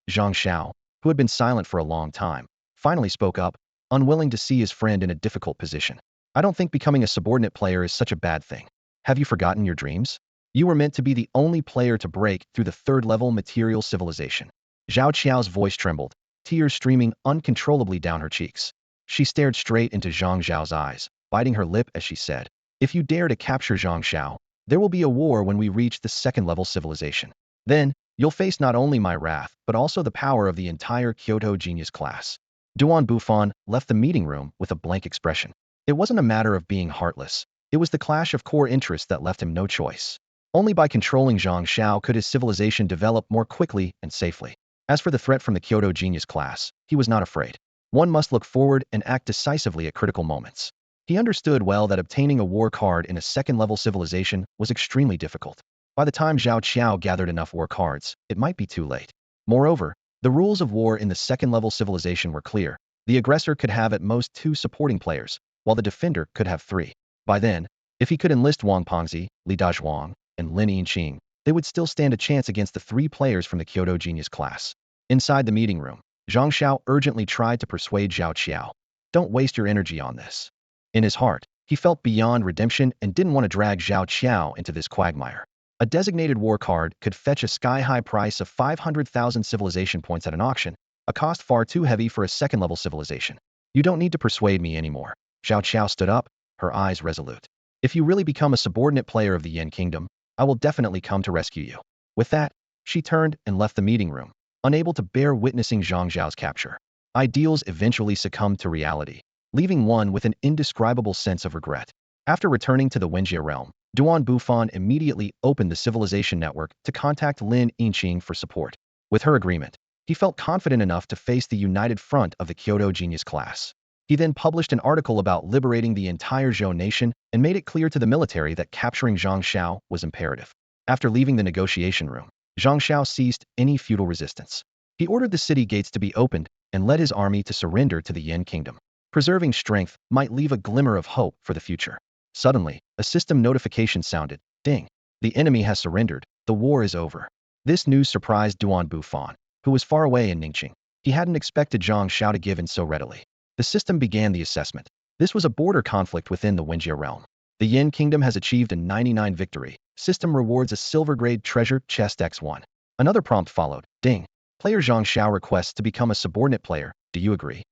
A: Zhang Xiao, who had been silent for a long time, finally spoke up, unwilling to see his friend in a difficult position. "I don't think becoming a subordinate player is such a bad thing. Have you forgotten your dreams? You were meant to be the only player to break through the third-level material civilization." Zhao Qiao's voice trembled, tears streaming uncontrollably down her cheeks. She stared straight into Zhang Xiao's eyes, biting her lip as she said, "If you dare to capture Zhang Xiao, there will be a war when we reach the second-level civilization. Then, you'll face not only my wrath, but also the power of the entire Kyoto genius class." Duan Bufan left the meeting room with a blank expression. It wasn't a matter of being heartless. It was the clash of core interests that left him no choice. Only by controlling Zhang Xiao could his civilization develop more quickly and safely. As for the threat from the Kyoto genius class, he was not afraid. One must look forward and act decisively at critical moments. He understood well that obtaining a war card in a second-level civilization was extremely difficult. By the time Zhao Qiao gathered enough war cards, it might be too late. Moreover, the rules of war in the second-level civilization were clear. The aggressor could have at most 2 supporting players, while the defender could have 3. By then, if he could enlist Wang Pengzi, Li Dazhuang, and Lin Yinqing, they would still stand a chance against the 3 players from the Kyoto genius class. Inside the meeting room, Zhang Xiao urgently tried to persuade Zhao Qiao. "Don't waste your energy on this." In his heart, he felt beyond redemption and didn't want to drag Zhao Qiao into this quagmire. A designated war card could fetch a sky-high price of 500,000 civilization points at an auction, a cost far too heavy for a second-level civilization. "You don't need to persuade me anymore." Zhao Qiao stood up, her eyes resolute. "If you really become a subordinate player of the Yin Kingdom, I will definitely come to rescue you." With that, she turned and left the meeting room, unable to bear witnessing Zhang Zhao's capture. Ideals eventually succumbed to reality, leaving one with an indescribable sense of regret. After returning to the Wenjie realm, Duan Bufan immediately opened the civilization network to contact Lin Yinqing for support. With her agreement, he felt confident enough to face the united front of the Kyoto genius class. He then published an article about liberating the entire Zhou nation and made it clear to the military that capturing Zhang Xiao was imperative. After leaving the negotiation room, Zhang Xiao ceased any futile resistance. He ordered the city gates to be opened and led his army to surrender to the Yin Kingdom. Preserving strength might leave a glimmer of hope for the future. Suddenly, a system notification sounded. Ding! The enemy has surrendered. The war is over. This news surprised Duan Bufan, who was far away in Ningqing. He hadn't expected Zhang Xiao to give in so readily. The system began the assessment. This was a border conflict within the Wenjie realm. The Yin Kingdom has achieved a 99 victory. System rewards a silver-grade treasure chest X1. Another prompt followed. Ding! Player Zhang Xiao requests to become a subordinate player. Do you agree?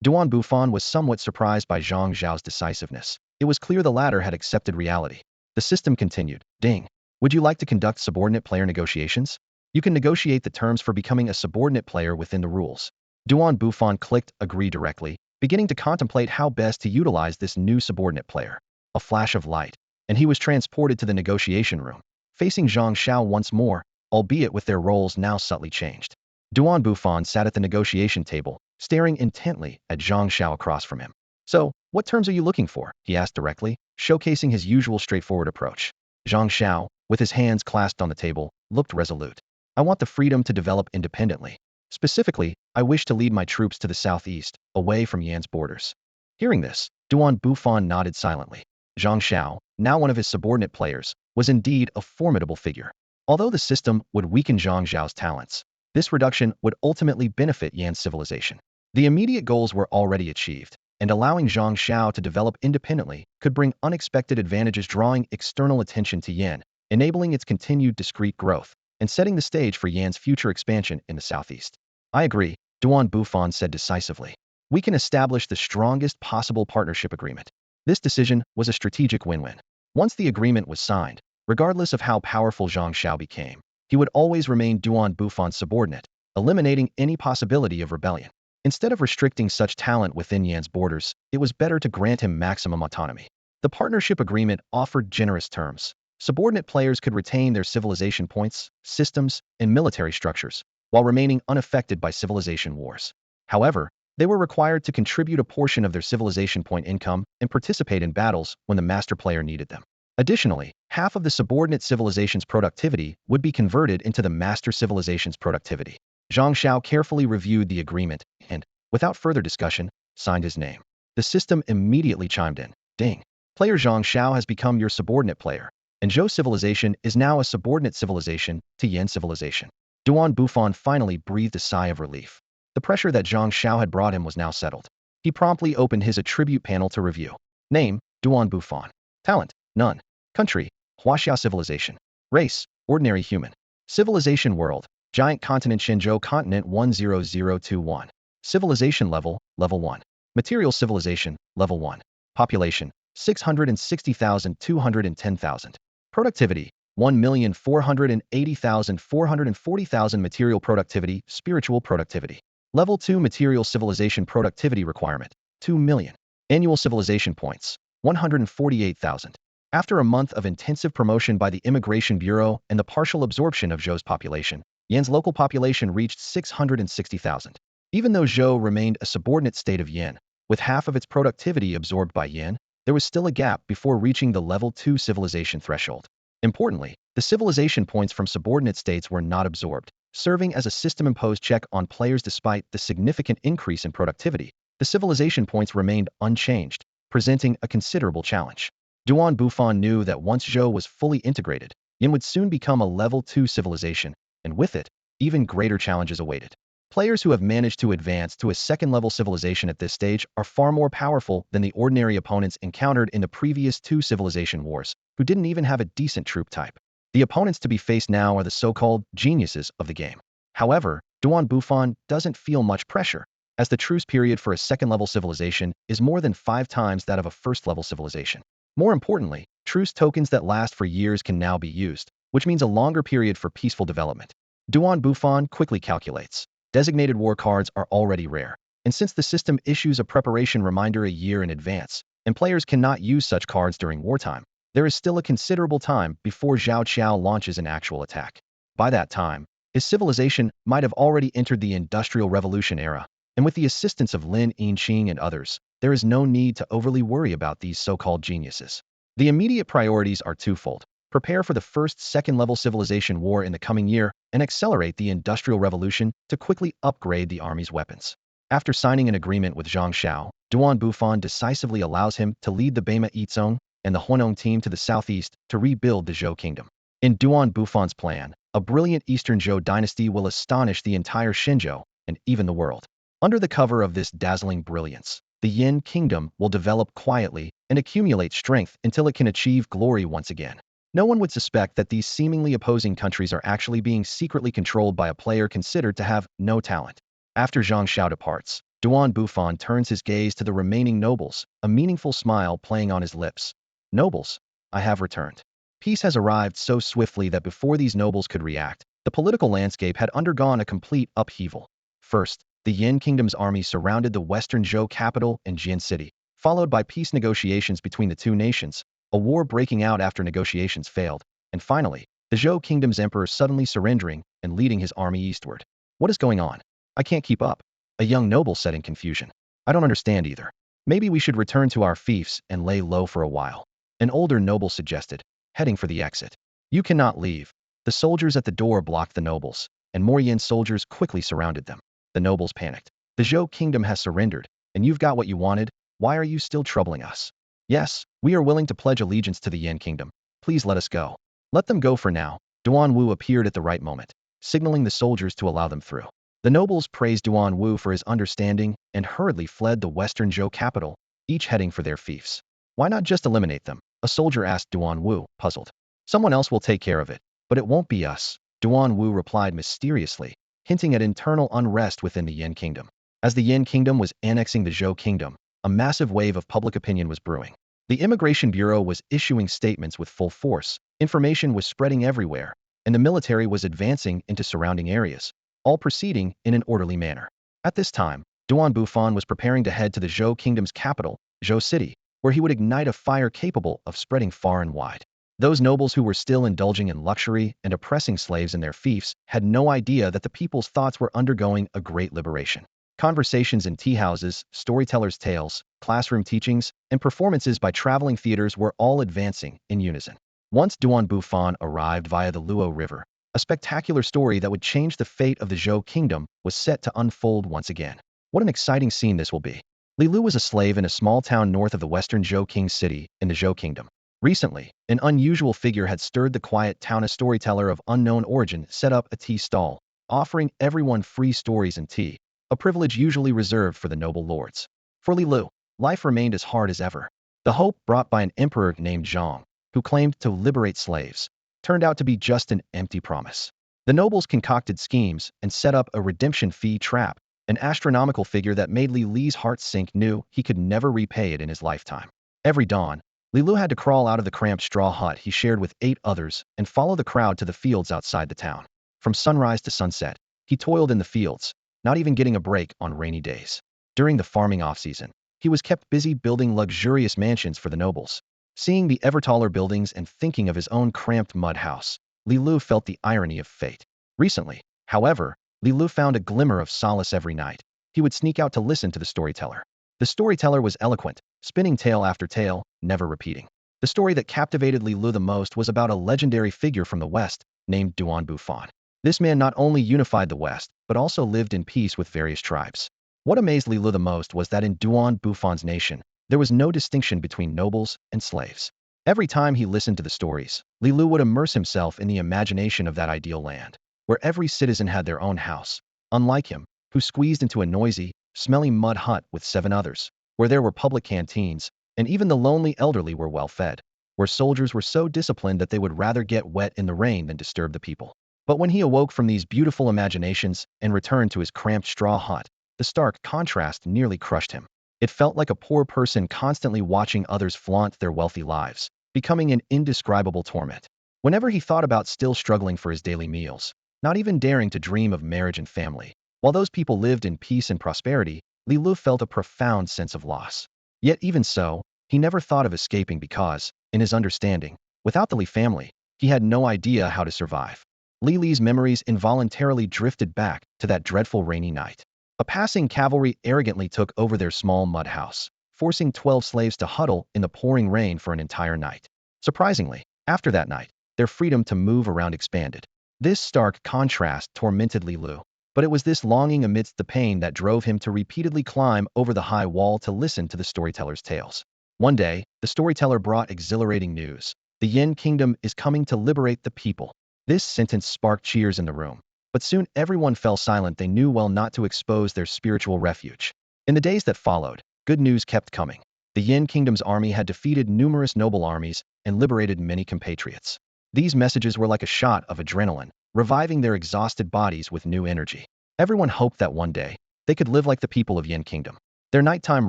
A: Duan Bufan was somewhat surprised by Zhang Zhao's decisiveness. It was clear the latter had accepted reality. The system continued. Ding! Would you like to conduct subordinate player negotiations? You can negotiate the terms for becoming a subordinate player within the rules. Duan Bufan clicked agree directly, beginning to contemplate how best to utilize this new subordinate player. A flash of light, and he was transported to the negotiation room, facing Zhang Xiao once more, albeit with their roles now subtly changed. Duan Bufan sat at the negotiation table, staring intently at Zhang Xiao across from him. "So, what terms are you looking for?" he asked directly, showcasing his usual straightforward approach. Zhang Xiao, with his hands clasped on the table, looked resolute. "I want the freedom to develop independently. Specifically, I wish to lead my troops to the southeast, away from Yan's borders." Hearing this, Duan Bufan nodded silently. Zhang Xiao, now one of his subordinate players, was indeed a formidable figure. Although the system would weaken Zhang Zhao's talents, this reduction would ultimately benefit Yan's civilization. The immediate goals were already achieved, and allowing Zhang Zhao to develop independently could bring unexpected advantages, drawing external attention to Yan, enabling its continued discrete growth, and setting the stage for Yan's future expansion in the southeast. I agree, Duan Bufan said decisively. We can establish the strongest possible partnership agreement. This decision was a strategic win-win. Once the agreement was signed, regardless of how powerful Zhang Zhao became, he would always remain Duan Bufan's subordinate, eliminating any possibility of rebellion. Instead of restricting such talent within Yan's borders, it was better to grant him maximum autonomy. The partnership agreement offered generous terms. Subordinate players could retain their civilization points, systems, and military structures, while remaining unaffected by civilization wars. However, they were required to contribute a portion of their civilization point income and participate in battles when the master player needed them. Additionally, half of the subordinate civilization's productivity would be converted into the master civilization's productivity. Zhang Zhao carefully reviewed the agreement and, without further discussion, signed his name. The system immediately chimed in. Ding. Player Zhang Zhao has become your subordinate player, and Zhou civilization is now a subordinate civilization to Yin civilization. Duan Bufan finally breathed a sigh of relief. The pressure that Zhang Zhao had brought him was now settled. He promptly opened his attribute panel to review. Name, Duan Bufan. Talent, none. Country, Huaxia civilization. Race, ordinary human. Civilization world, giant continent Shenzhou continent 10021. Civilization level, level 1. Material civilization, level 1. Population, 660,210,000. Productivity, 1,480,440,000. Material productivity, spiritual productivity. Level 2 material civilization productivity requirement, 2 million. Annual civilization points, 148,000. After a month of intensive promotion by the Immigration Bureau and the partial absorption of Zhou's population, Yan's local population reached 660,000. Even though Zhou remained a subordinate state of Yan, with half of its productivity absorbed by Yan, there was still a gap before reaching the level 2 civilization threshold. Importantly, the civilization points from subordinate states were not absorbed, serving as a system-imposed check on players. Despite the significant increase in productivity, the civilization points remained unchanged, presenting a considerable challenge. Duan Bufan knew that once Zhou was fully integrated, Yin would soon become a level 2 civilization, and with it, even greater challenges awaited. Players who have managed to advance to a second-level civilization at this stage are far more powerful than the ordinary opponents encountered in the previous 2 civilization wars, who didn't even have a decent troop type. The opponents to be faced now are the so-called geniuses of the game. However, Duan Bufan doesn't feel much pressure, as the truce period for a second-level civilization is more than 5 times that of a first-level civilization. More importantly, truce tokens that last for years can now be used, which means a longer period for peaceful development. Duan Bufan quickly calculates. Designated war cards are already rare, and since the system issues a preparation reminder a year in advance, and players cannot use such cards during wartime, there is still a considerable time before Zhao Qiao launches an actual attack. By that time, his civilization might have already entered the Industrial Revolution era, and with the assistance of Lin Yinqing and others, there is no need to overly worry about these so-called geniuses. The immediate priorities are twofold. Prepare for the first second-level civilization war in the coming year, and accelerate the Industrial Revolution to quickly upgrade the army's weapons. After signing an agreement with Zhang Zhao, Duan Bufan decisively allows him to lead the Beima Yizong and the Huanong team to the southeast to rebuild the Zhou Kingdom. In Duan Bufan's plan, a brilliant Eastern Zhou dynasty will astonish the entire Shenzhou and even the world. Under the cover of this dazzling brilliance, the Yin Kingdom will develop quietly and accumulate strength until it can achieve glory once again. No one would suspect that these seemingly opposing countries are actually being secretly controlled by a player considered to have no talent. After Zhang Zhao departs, Duan Bufan turns his gaze to the remaining nobles, a meaningful smile playing on his lips. Nobles, I have returned. Peace has arrived so swiftly that before these nobles could react, the political landscape had undergone a complete upheaval. First, the Yin Kingdom's army surrounded the western Zhou capital and Jian city, followed by peace negotiations between the two nations, a war breaking out after negotiations failed, and finally, the Zhou Kingdom's emperor suddenly surrendering and leading his army eastward. What is going on? I can't keep up. A young noble said in confusion. I don't understand either. Maybe we should return to our fiefs and lay low for a while. An older noble suggested, heading for the exit. You cannot leave. The soldiers at the door blocked the nobles, and more Yin soldiers quickly surrounded them. The nobles panicked. The Zhou Kingdom has surrendered, and you've got what you wanted. Why are you still troubling us? Yes, we are willing to pledge allegiance to the Yin Kingdom. Please let us go. Let them go for now. Duan Wu appeared at the right moment, signaling the soldiers to allow them through. The nobles praised Duan Wu for his understanding and hurriedly fled the western Zhou capital, each heading for their fiefs. Why not just eliminate them? A soldier asked Duan Wu, puzzled. Someone else will take care of it, but it won't be us, Duan Wu replied mysteriously, hinting at internal unrest within the Yin Kingdom. As the Yin Kingdom was annexing the Zhou Kingdom, a massive wave of public opinion was brewing. The Immigration Bureau was issuing statements with full force, information was spreading everywhere, and the military was advancing into surrounding areas, all proceeding in an orderly manner. At this time, Duan Bufan was preparing to head to the Zhou Kingdom's capital, Zhou City, where he would ignite a fire capable of spreading far and wide. Those nobles who were still indulging in luxury and oppressing slaves in their fiefs had no idea that the people's thoughts were undergoing a great liberation. Conversations in tea houses, storytellers' tales, classroom teachings, and performances by traveling theaters were all advancing in unison. Once Duan Bufan arrived via the Luo River, a spectacular story that would change the fate of the Zhou Kingdom was set to unfold once again. What an exciting scene this will be. Li Lu was a slave in a small town north of the western Zhou King city in the Zhou Kingdom. Recently, an unusual figure had stirred the quiet town. A storyteller of unknown origin set up a tea stall, offering everyone free stories and tea, a privilege usually reserved for the noble lords. For Li Lu, life remained as hard as ever. The hope brought by an emperor named Zhang, who claimed to liberate slaves, turned out to be just an empty promise. The nobles concocted schemes and set up a redemption fee trap, an astronomical figure that made Li Li's heart sink. Knew he could never repay it in his lifetime. Every dawn, Li Lu had to crawl out of the cramped straw hut he shared with 8 others and follow the crowd to the fields outside the town. From sunrise to sunset, he toiled in the fields, not even getting a break on rainy days. During the farming off-season, he was kept busy building luxurious mansions for the nobles. Seeing the ever-taller buildings and thinking of his own cramped mud house, Li Lu felt the irony of fate. Recently, however, Li Lu found a glimmer of solace every night. He would sneak out to listen to the storyteller. The storyteller was eloquent, spinning tale after tale, never repeating. The story that captivated Li Lu the most was about a legendary figure from the West named Duan Bufan. This man not only unified the West, but also lived in peace with various tribes. What amazed Li Lu the most was that in Duan Bufan's nation, there was no distinction between nobles and slaves. Every time he listened to the stories, Li Lu would immerse himself in the imagination of that ideal land, where every citizen had their own house, unlike him, who squeezed into a noisy, smelly mud hut with 7 others, where there were public canteens, and even the lonely elderly were well fed, where soldiers were so disciplined that they would rather get wet in the rain than disturb the people. But when he awoke from these beautiful imaginations and returned to his cramped straw hut, the stark contrast nearly crushed him. It felt like a poor person constantly watching others flaunt their wealthy lives, becoming an indescribable torment. Whenever he thought about still struggling for his daily meals, not even daring to dream of marriage and family, while those people lived in peace and prosperity, Li Lu felt a profound sense of loss. Yet even so, he never thought of escaping because, in his understanding, without the Li family, he had no idea how to survive. Li Li's memories involuntarily drifted back to that dreadful rainy night. A passing cavalry arrogantly took over their small mud house, forcing 12 slaves to huddle in the pouring rain for an entire night. Surprisingly, after that night, their freedom to move around expanded. This stark contrast tormented Li Lu, but it was this longing amidst the pain that drove him to repeatedly climb over the high wall to listen to the storyteller's tales. One day, the storyteller brought exhilarating news. The Yin Kingdom is coming to liberate the people. This sentence sparked cheers in the room, but soon everyone fell silent. They knew well not to expose their spiritual refuge. In the days that followed, good news kept coming. The Yin Kingdom's army had defeated numerous noble armies and liberated many compatriots. These messages were like a shot of adrenaline, reviving their exhausted bodies with new energy. Everyone hoped that one day, they could live like the people of Yin Kingdom. Their nighttime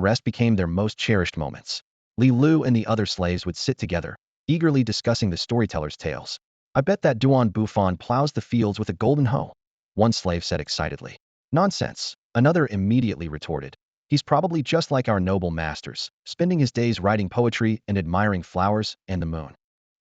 A: rest became their most cherished moments. Li Lu and the other slaves would sit together, eagerly discussing the storyteller's tales. I bet that Duan Bufan plows the fields with a golden hoe, one slave said excitedly. Nonsense, another immediately retorted. He's probably just like our noble masters, spending his days writing poetry and admiring flowers and the moon.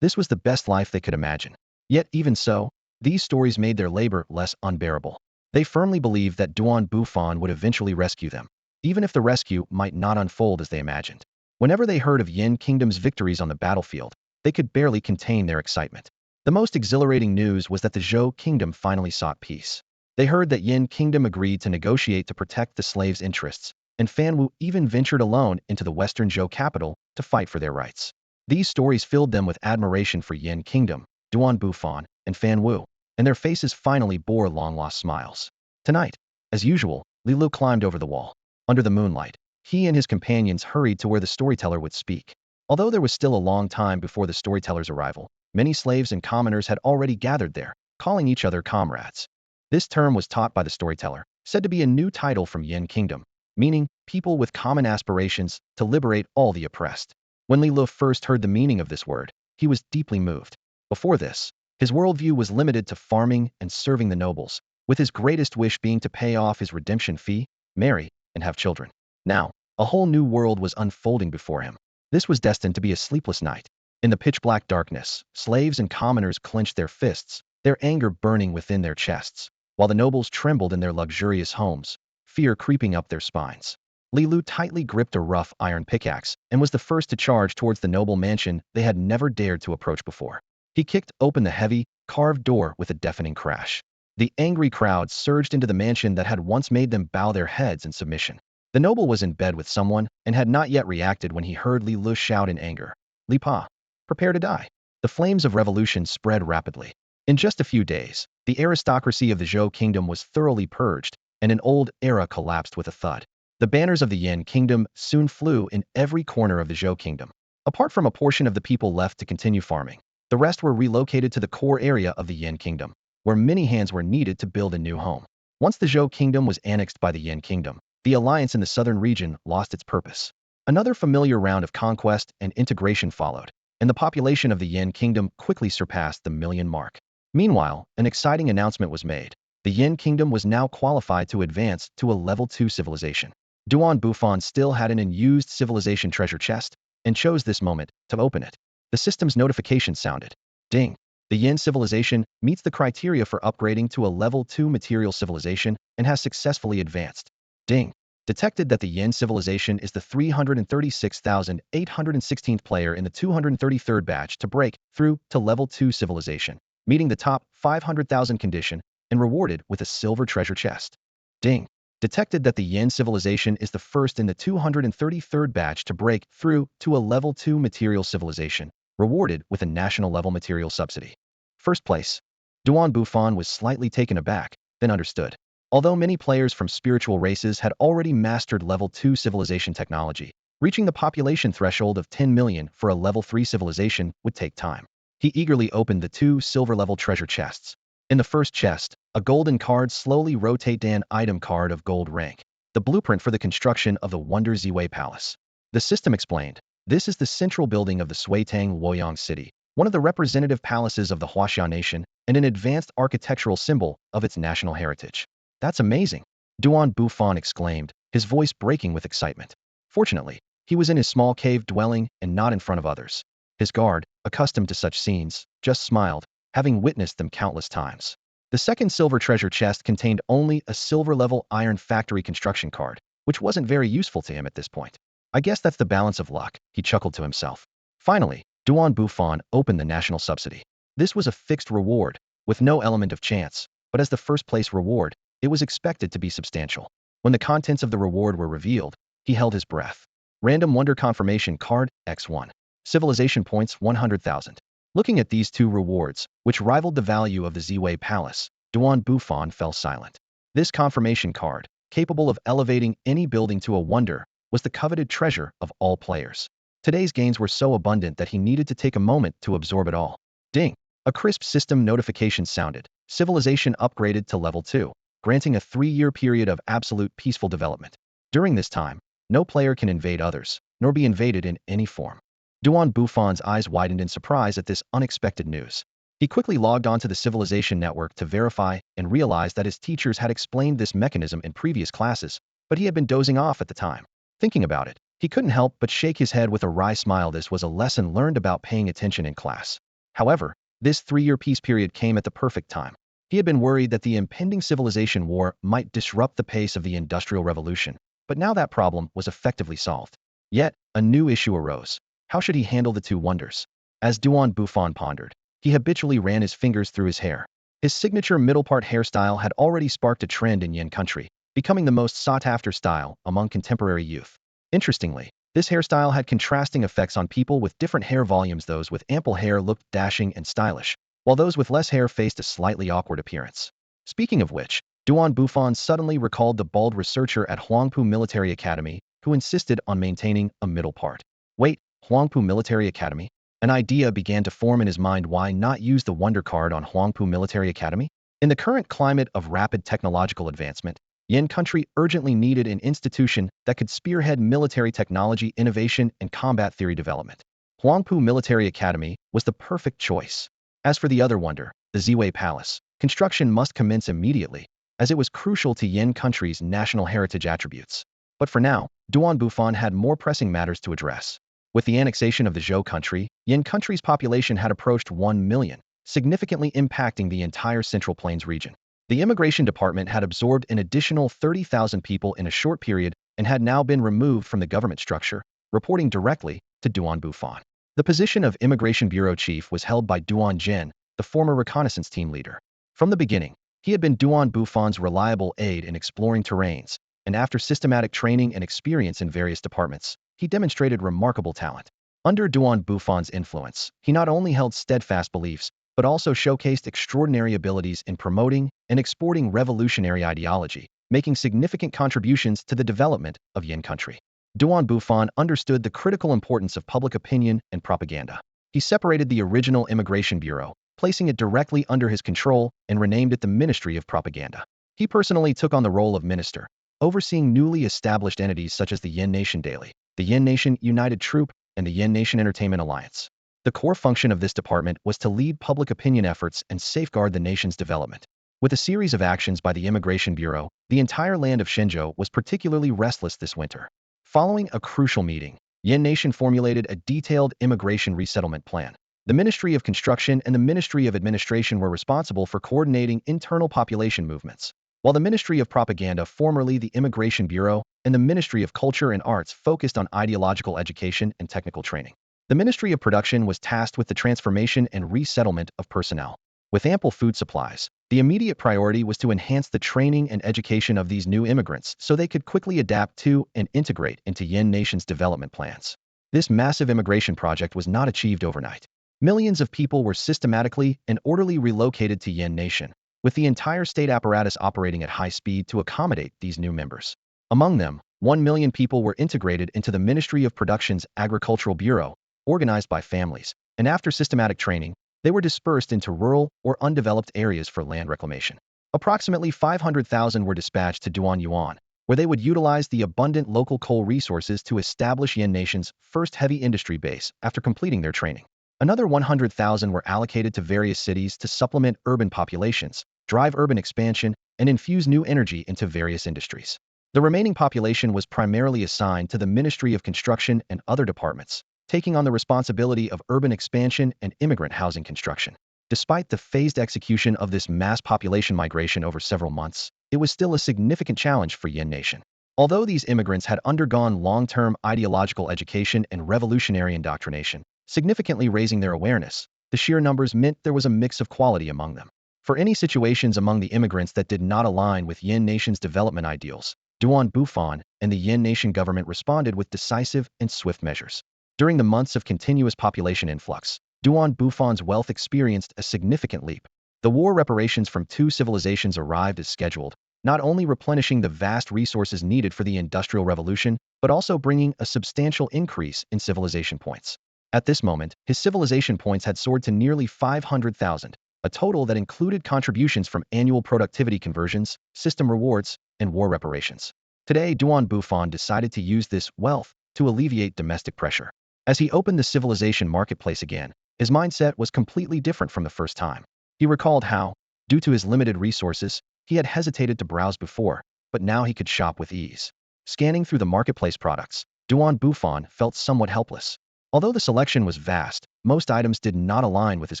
A: This was the best life they could imagine. Yet even so, these stories made their labor less unbearable. They firmly believed that Duan Bufan would eventually rescue them, even if the rescue might not unfold as they imagined. Whenever they heard of Yin Kingdom's victories on the battlefield, they could barely contain their excitement. The most exhilarating news was that the Zhou Kingdom finally sought peace. They heard that Yin Kingdom agreed to negotiate to protect the slaves' interests, and Fan Wu even ventured alone into the Western Zhou capital to fight for their rights. These stories filled them with admiration for Yin Kingdom, Duan Bufan, and Fan Wu, and their faces finally bore long-lost smiles. Tonight, as usual, Li Lu climbed over the wall. Under the moonlight, he and his companions hurried to where the storyteller would speak. Although there was still a long time before the storyteller's arrival, many slaves and commoners had already gathered there, calling each other comrades. This term was taught by the storyteller, said to be a new title from Yin Kingdom, meaning people with common aspirations to liberate all the oppressed. When Li Lu first heard the meaning of this word, he was deeply moved. Before this, his worldview was limited to farming and serving the nobles, with his greatest wish being to pay off his redemption fee, marry, and have children. Now, a whole new world was unfolding before him. This was destined to be a sleepless night. In the pitch-black darkness, slaves and commoners clenched their fists, their anger burning within their chests, while the nobles trembled in their luxurious homes, fear creeping up their spines. Li Lu tightly gripped a rough iron pickaxe and was the first to charge towards the noble mansion they had never dared to approach before. He kicked open the heavy, carved door with a deafening crash. The angry crowd surged into the mansion that had once made them bow their heads in submission. The noble was in bed with someone and had not yet reacted when he heard Li Lu shout in anger, "Li Pa, prepare to die." The flames of revolution spread rapidly. In just a few days, the aristocracy of the Zhou kingdom was thoroughly purged, and an old era collapsed with a thud. The banners of the Yin kingdom soon flew in every corner of the Zhou kingdom. Apart from a portion of the people left to continue farming, the rest were relocated to the core area of the Yin kingdom, where many hands were needed to build a new home. Once the Zhou kingdom was annexed by the Yin kingdom, the alliance in the southern region lost its purpose. Another familiar round of conquest and integration followed, and the population of the Yin kingdom quickly surpassed the million mark. Meanwhile, an exciting announcement was made. The Yin kingdom was now qualified to advance to a level 2 civilization. Duan Bufan still had an unused civilization treasure chest, and chose this moment to open it. The system's notification sounded. Ding! The Yin civilization meets the criteria for upgrading to a level 2 material civilization and has successfully advanced. Ding! Detected that the Yin civilization is the 336,816th player in the 233rd batch to break through to level 2 civilization, meeting the top 500,000 condition and rewarded with a silver treasure chest. Ding! Detected that the Yin civilization is the first in the 233rd batch to break through to a level 2 material civilization, rewarded with a national level material subsidy. First place. Duan Bufan was slightly taken aback, then understood. Although many players from spiritual races had already mastered level 2 civilization technology, reaching the population threshold of 10 million for a level 3 civilization would take time. He eagerly opened the 2 silver-level treasure chests. In the first chest, a golden card slowly rotated an item card of gold rank, the blueprint for the construction of the Wonder Ziwei Palace. The system explained, this is the central building of the Suitang Luoyang city, one of the representative palaces of the Huaxia nation, and an advanced architectural symbol of its national heritage. That's amazing! Duan Bufan exclaimed, his voice breaking with excitement. Fortunately, he was in his small cave dwelling and not in front of others. His guard, accustomed to such scenes, just smiled, having witnessed them countless times. The second silver treasure chest contained only a silver-level iron factory construction card, which wasn't very useful to him at this point. I guess that's the balance of luck, he chuckled to himself. Finally, Duan Bufan opened the national subsidy. This was a fixed reward, with no element of chance, but as the first-place reward, it was expected to be substantial. When the contents of the reward were revealed, he held his breath. Random Wonder Confirmation Card, X1. Civilization Points 100,000. Looking at these 2 rewards, which rivaled the value of the Ziwei Palace, Duan Bufan fell silent. This confirmation card, capable of elevating any building to a wonder, was the coveted treasure of all players. Today's gains were so abundant that he needed to take a moment to absorb it all. Ding! A crisp system notification sounded. Civilization upgraded to level 2, granting a 3-year period of absolute peaceful development. During this time, no player can invade others, nor be invaded in any form. Duan Bufan's eyes widened in surprise at this unexpected news. He quickly logged onto the civilization network to verify and realized that his teachers had explained this mechanism in previous classes, but he had been dozing off at the time. Thinking about it, he couldn't help but shake his head with a wry smile. This was a lesson learned about paying attention in class. However, this 3-year peace period came at the perfect time. He had been worried that the impending civilization war might disrupt the pace of the Industrial Revolution, but now that problem was effectively solved. Yet, a new issue arose. How should he handle the 2 wonders? As Duan Bufan pondered, he habitually ran his fingers through his hair. His signature middle-part hairstyle had already sparked a trend in Yin country, becoming the most sought-after style among contemporary youth. Interestingly, this hairstyle had contrasting effects on people with different hair volumes. Those with ample hair looked dashing and stylish, while those with less hair faced a slightly awkward appearance. Speaking of which, Duan Bufan suddenly recalled the bald researcher at Huangpu Military Academy who insisted on maintaining a middle part. Wait, Huangpu Military Academy? An idea began to form in his mind. Why not use the Wonder Card on Huangpu Military Academy? In the current climate of rapid technological advancement, Yin country urgently needed an institution that could spearhead military technology innovation and combat theory development. Huangpu Military Academy was the perfect choice. As for the other wonder, the Ziwei Palace, construction must commence immediately, as it was crucial to Yin country's national heritage attributes. But for now, Duan Bufan had more pressing matters to address. With the annexation of the Zhou country, Yin country's population had approached 1 million, significantly impacting the entire Central Plains region. The immigration department had absorbed an additional 30,000 people in a short period and had now been removed from the government structure, reporting directly to Duan Bufan. The position of Immigration Bureau Chief was held by Duan Jin, the former reconnaissance team leader. From the beginning, he had been Duan Bufan's reliable aide in exploring terrains, and after systematic training and experience in various departments, he demonstrated remarkable talent. Under Duan Bufan's influence, he not only held steadfast beliefs, but also showcased extraordinary abilities in promoting and exporting revolutionary ideology, making significant contributions to the development of Yin country. Duan Bufan understood the critical importance of public opinion and propaganda. He separated the original Immigration Bureau, placing it directly under his control, and renamed it the Ministry of Propaganda. He personally took on the role of minister, overseeing newly established entities such as the Yin Nation Daily, the Yin Nation United Troop, and the Yin Nation Entertainment Alliance. The core function of this department was to lead public opinion efforts and safeguard the nation's development. With a series of actions by the Immigration Bureau, the entire land of Shenzhou was particularly restless this winter. Following a crucial meeting, Yin Nation formulated a detailed immigration resettlement plan. The Ministry of Construction and the Ministry of Administration were responsible for coordinating internal population movements, while the Ministry of Propaganda, formerly the Immigration Bureau, and the Ministry of Culture and Arts focused on ideological education and technical training. The Ministry of Production was tasked with the transformation and resettlement of personnel. With ample food supplies, the immediate priority was to enhance the training and education of these new immigrants so they could quickly adapt to and integrate into Yin Nation's development plans. This massive immigration project was not achieved overnight. Millions of people were systematically and orderly relocated to Yin Nation, with the entire state apparatus operating at high speed to accommodate these new members. Among them, 1 million people were integrated into the Ministry of Production's Agricultural Bureau, organized by families, and after systematic training, they were dispersed into rural or undeveloped areas for land reclamation. Approximately 500,000 were dispatched to Duanyuan, where they would utilize the abundant local coal resources to establish Yin Nation's first heavy industry base after completing their training. Another 100,000 were allocated to various cities to supplement urban populations, drive urban expansion, and infuse new energy into various industries. The remaining population was primarily assigned to the Ministry of Construction and other departments, taking on the responsibility of urban expansion and immigrant housing construction. Despite the phased execution of this mass population migration over several months, it was still a significant challenge for Yin Nation. Although these immigrants had undergone long-term ideological education and revolutionary indoctrination, significantly raising their awareness, the sheer numbers meant there was a mix of quality among them. For any situations among the immigrants that did not align with Yin Nation's development ideals, Duan Bufan and the Yin Nation government responded with decisive and swift measures. During the months of continuous population influx, Duan Bufan's wealth experienced a significant leap. The war reparations from two civilizations arrived as scheduled, not only replenishing the vast resources needed for the Industrial Revolution, but also bringing a substantial increase in civilization points. At this moment, his civilization points had soared to nearly 500,000, a total that included contributions from annual productivity conversions, system rewards, and war reparations. Today, Duan Bufan decided to use this wealth to alleviate domestic pressure. As he opened the civilization marketplace again, his mindset was completely different from the first time. He recalled how, due to his limited resources, he had hesitated to browse before, but now he could shop with ease. Scanning through the marketplace products, Duan Bufan felt somewhat helpless. Although the selection was vast, most items did not align with his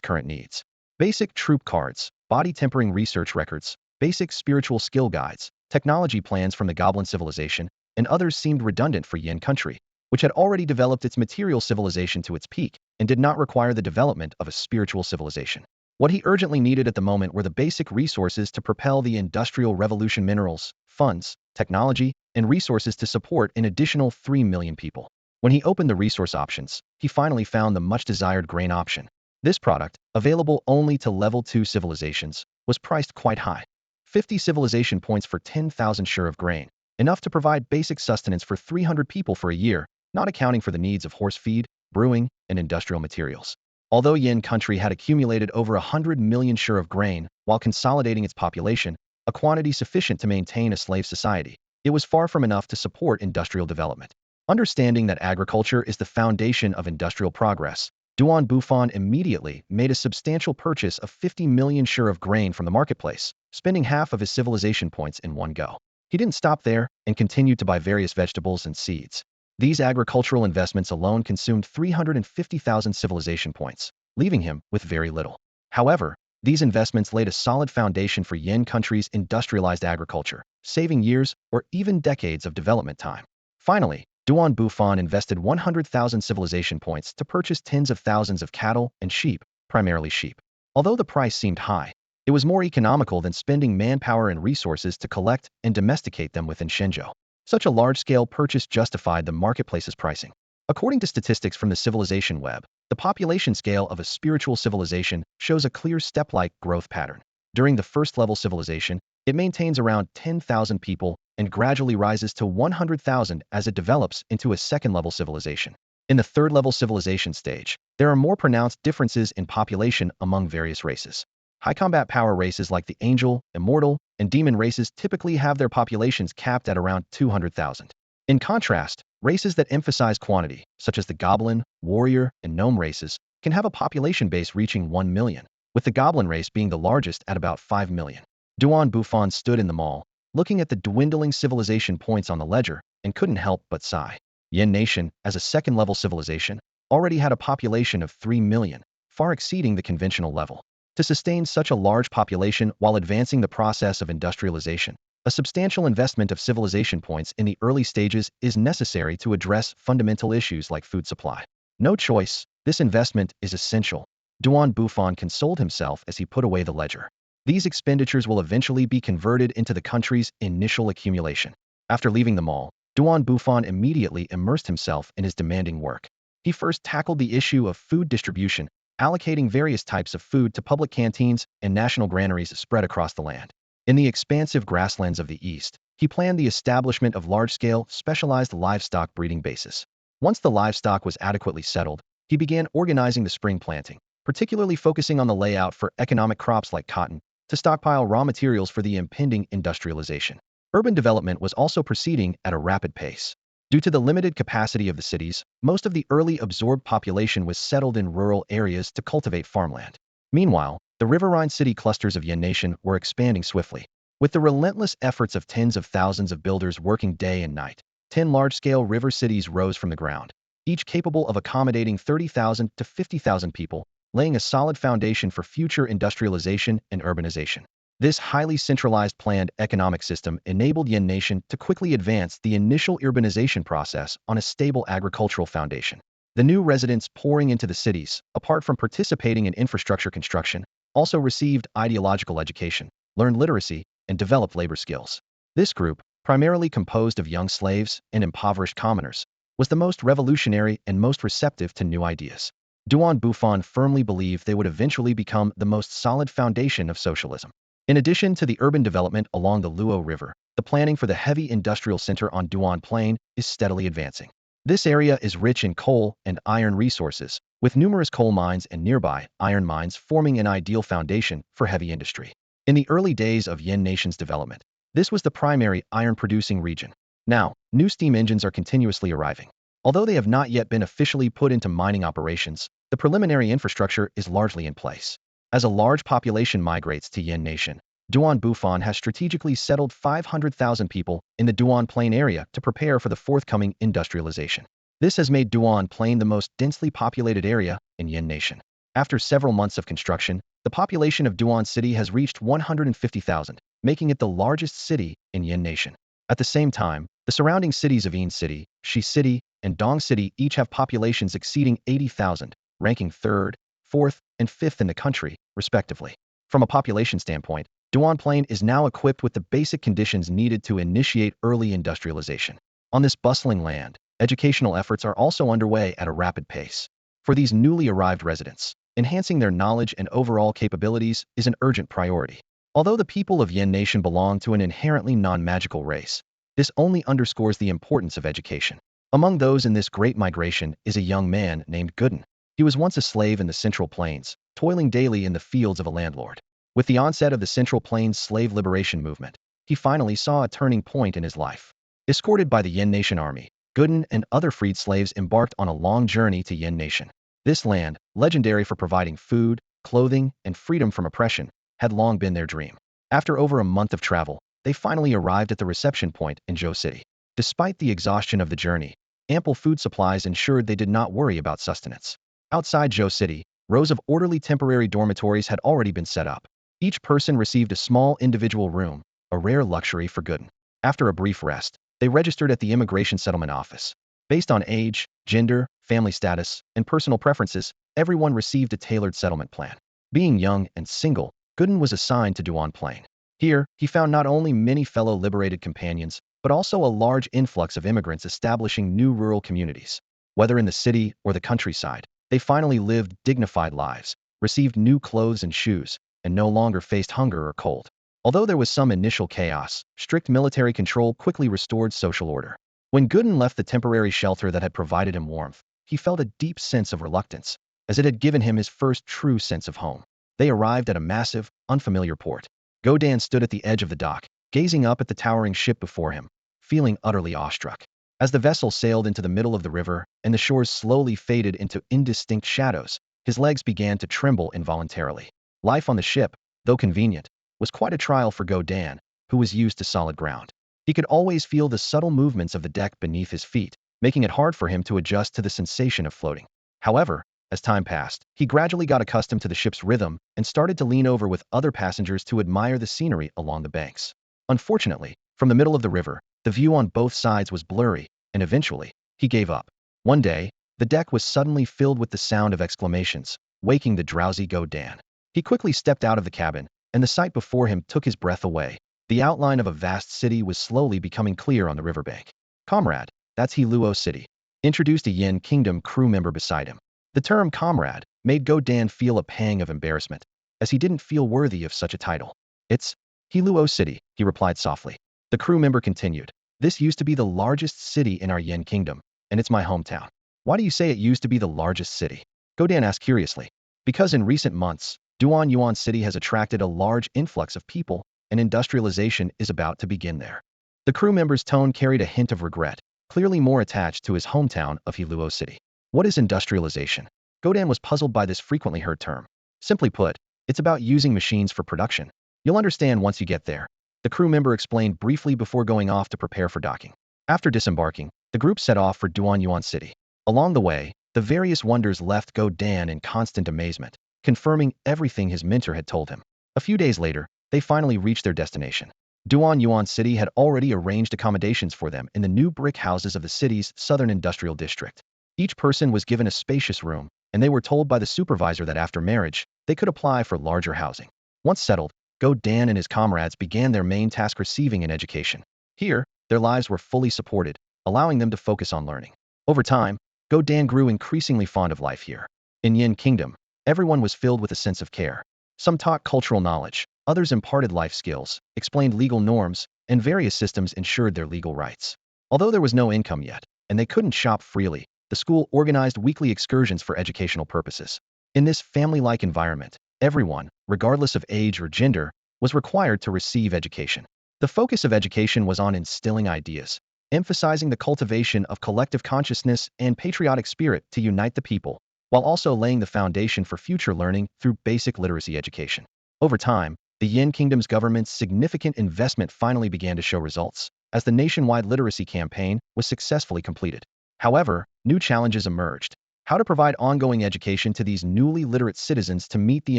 A: current needs. Basic troop cards, body tempering research records, basic spiritual skill guides, technology plans from the Goblin civilization, and others seemed redundant for Yin country, which had already developed its material civilization to its peak and did not require the development of a spiritual civilization. What he urgently needed at the moment were the basic resources to propel the Industrial Revolution: minerals, funds, technology, and resources to support an additional 3 million people. When he opened the resource options, he finally found the much-desired grain option. This product, available only to level 2 civilizations, was priced quite high. 50 civilization points for 10,000 share of grain, enough to provide basic sustenance for 300 people for a year, not accounting for the needs of horse feed, brewing, and industrial materials. Although Yin country had accumulated over 100 million share of grain while consolidating its population, a quantity sufficient to maintain a slave society, it was far from enough to support industrial development. Understanding that agriculture is the foundation of industrial progress, Bufan immediately made a substantial purchase of 50 million share of grain from the marketplace, spending half of his civilization points in one go. He didn't stop there and continued to buy various vegetables and seeds. These agricultural investments alone consumed 350,000 civilization points, leaving him with very little. However, these investments laid a solid foundation for Yin country's industrialized agriculture, saving years or even decades of development time. Finally, Bufan invested 100,000 civilization points to purchase tens of thousands of cattle and sheep, primarily sheep. Although the price seemed high, it was more economical than spending manpower and resources to collect and domesticate them within Shenzhou. Such a large-scale purchase justified the marketplace's pricing. According to statistics from the Civilization Web, the population scale of a spiritual civilization shows a clear step-like growth pattern. During the first-level civilization, it maintains around 10,000 people and gradually rises to 100,000 as it develops into a second-level civilization. In the third-level civilization stage, there are more pronounced differences in population among various races. High combat power races like the Angel, Immortal, and Demon races typically have their populations capped at around 200,000. In contrast, races that emphasize quantity, such as the Goblin, Warrior, and Gnome races, can have a population base reaching 1 million, with the Goblin race being the largest at about 5 million. Bufan stood in the mall, looking at the dwindling civilization points on the ledger, and couldn't help but sigh. Yin Nation, as a second-level civilization, already had a population of 3 million, far exceeding the conventional level. To sustain such a large population while advancing the process of industrialization, a substantial investment of civilization points in the early stages is necessary to address fundamental issues like food supply. No choice, this investment is essential. Bufan consoled himself as he put away the ledger. These expenditures will eventually be converted into the country's initial accumulation. After leaving the mall, Bufan immediately immersed himself in his demanding work. He first tackled the issue of food distribution, allocating various types of food to public canteens and national granaries spread across the land. In the expansive grasslands of the east, he planned the establishment of large-scale, specialized livestock breeding bases. Once the livestock was adequately settled, he began organizing the spring planting, particularly focusing on the layout for economic crops like cotton, to stockpile raw materials for the impending industrialization. Urban development was also proceeding at a rapid pace. Due to the limited capacity of the cities, most of the early absorbed population was settled in rural areas to cultivate farmland. Meanwhile, the riverine city clusters of Yin Nation were expanding swiftly. With the relentless efforts of tens of thousands of builders working day and night, 10 large-scale river cities rose from the ground, each capable of accommodating 30,000 to 50,000 people, laying a solid foundation for future industrialization and urbanization. This highly centralized planned economic system enabled Yin Nation to quickly advance the initial urbanization process on a stable agricultural foundation. The new residents pouring into the cities, apart from participating in infrastructure construction, also received ideological education, learned literacy, and developed labor skills. This group, primarily composed of young slaves and impoverished commoners, was the most revolutionary and most receptive to new ideas. Bufan firmly believed they would eventually become the most solid foundation of socialism. In addition to the urban development along the Luo River, the planning for the heavy industrial center on Duan Plain is steadily advancing. This area is rich in coal and iron resources, with numerous coal mines and nearby iron mines forming an ideal foundation for heavy industry. In the early days of Yin Nation's development, this was the primary iron-producing region. Now, new steam engines are continuously arriving. Although they have not yet been officially put into mining operations, the preliminary infrastructure is largely in place. As a large population migrates to Yin Nation, Bufan has strategically settled 500,000 people in the Duan Plain area to prepare for the forthcoming industrialization. This has made Duan Plain the most densely populated area in Yin Nation. After several months of construction, the population of Duan City has reached 150,000, making it the largest city in Yin Nation. At the same time, the surrounding cities of Yin City, Shi City, and Dong City each have populations exceeding 80,000, ranking 3rd, 4th, and 5th in the country, respectively. From a population standpoint, Duan Plain is now equipped with the basic conditions needed to initiate early industrialization. On this bustling land, educational efforts are also underway at a rapid pace. For these newly arrived residents, enhancing their knowledge and overall capabilities is an urgent priority. Although the people of Yin Nation belong to an inherently non-magical race, this only underscores the importance of education. Among those in this great migration is a young man named Gooden. He was once a slave in the Central Plains, toiling daily in the fields of a landlord. With the onset of the Central Plains slave liberation movement, he finally saw a turning point in his life. Escorted by the Yin Nation army, Gooden and other freed slaves embarked on a long journey to Yin Nation. This land, legendary for providing food, clothing, and freedom from oppression, had long been their dream. After over a month of travel, they finally arrived at the reception point in Zhou City. Despite the exhaustion of the journey, ample food supplies ensured they did not worry about sustenance. Outside Zhou City, rows of orderly temporary dormitories had already been set up. Each person received a small individual room, a rare luxury for Gooden. After a brief rest, they registered at the Immigration Settlement Office. Based on age, gender, family status, and personal preferences, everyone received a tailored settlement plan. Being young and single, Gooden was assigned to Duan Plain. Here, he found not only many fellow liberated companions, but also a large influx of immigrants establishing new rural communities. Whether in the city or the countryside, they finally lived dignified lives, received new clothes and shoes, and no longer faced hunger or cold. Although there was some initial chaos, strict military control quickly restored social order. When Gooden left the temporary shelter that had provided him warmth, he felt a deep sense of reluctance, as it had given him his first true sense of home. They arrived at a massive, unfamiliar port. Godan stood at the edge of the dock, gazing up at the towering ship before him, feeling utterly awestruck. As the vessel sailed into the middle of the river and the shores slowly faded into indistinct shadows, his legs began to tremble involuntarily. Life on the ship, though convenient, was quite a trial for Godan, who was used to solid ground. He could always feel the subtle movements of the deck beneath his feet, making it hard for him to adjust to the sensation of floating. However, as time passed, he gradually got accustomed to the ship's rhythm and started to lean over with other passengers to admire the scenery along the banks. Unfortunately, from the middle of the river, the view on both sides was blurry, and eventually, he gave up. One day, the deck was suddenly filled with the sound of exclamations, waking the drowsy Godan. He quickly stepped out of the cabin, and the sight before him took his breath away. The outline of a vast city was slowly becoming clear on the riverbank. "Comrade, that's Heluo City," introduced a Yin Kingdom crew member beside him. The term comrade made Godan feel a pang of embarrassment, as he didn't feel worthy of such a title. "It's Heluo City," he replied softly. The crew member continued. "This used to be the largest city in our Yin Kingdom, and it's my hometown." "Why do you say it used to be the largest city?" Godan asked curiously. "Because in recent months, Duan Yuan City has attracted a large influx of people, and industrialization is about to begin there." The crew member's tone carried a hint of regret, clearly more attached to his hometown of Heluo City. What is industrialization? Godan was puzzled by this frequently heard term. Simply put, it's about using machines for production. You'll understand once you get there. The crew member explained briefly before going off to prepare for docking. After disembarking, the group set off for Duan Yuan City. Along the way, the various wonders left Godan in constant amazement, confirming everything his mentor had told him. A few days later, they finally reached their destination. Duan Yuan City had already arranged accommodations for them in the new brick houses of the city's southern industrial district. Each person was given a spacious room, and they were told by the supervisor that after marriage, they could apply for larger housing. Once settled, Godan and his comrades began their main task, receiving an education. Here, their lives were fully supported, allowing them to focus on learning. Over time, Godan grew increasingly fond of life here. In Yin Kingdom, everyone was filled with a sense of care. Some taught cultural knowledge, others imparted life skills, explained legal norms, and various systems ensured their legal rights. Although there was no income yet, and they couldn't shop freely, the school organized weekly excursions for educational purposes. In this family-like environment, everyone, regardless of age or gender, was required to receive education. The focus of education was on instilling ideas, emphasizing the cultivation of collective consciousness and patriotic spirit to unite the people, while also laying the foundation for future learning through basic literacy education. Over time, the Yin Kingdom's government's significant investment finally began to show results, as the nationwide literacy campaign was successfully completed. However, new challenges emerged. How to provide ongoing education to these newly literate citizens to meet the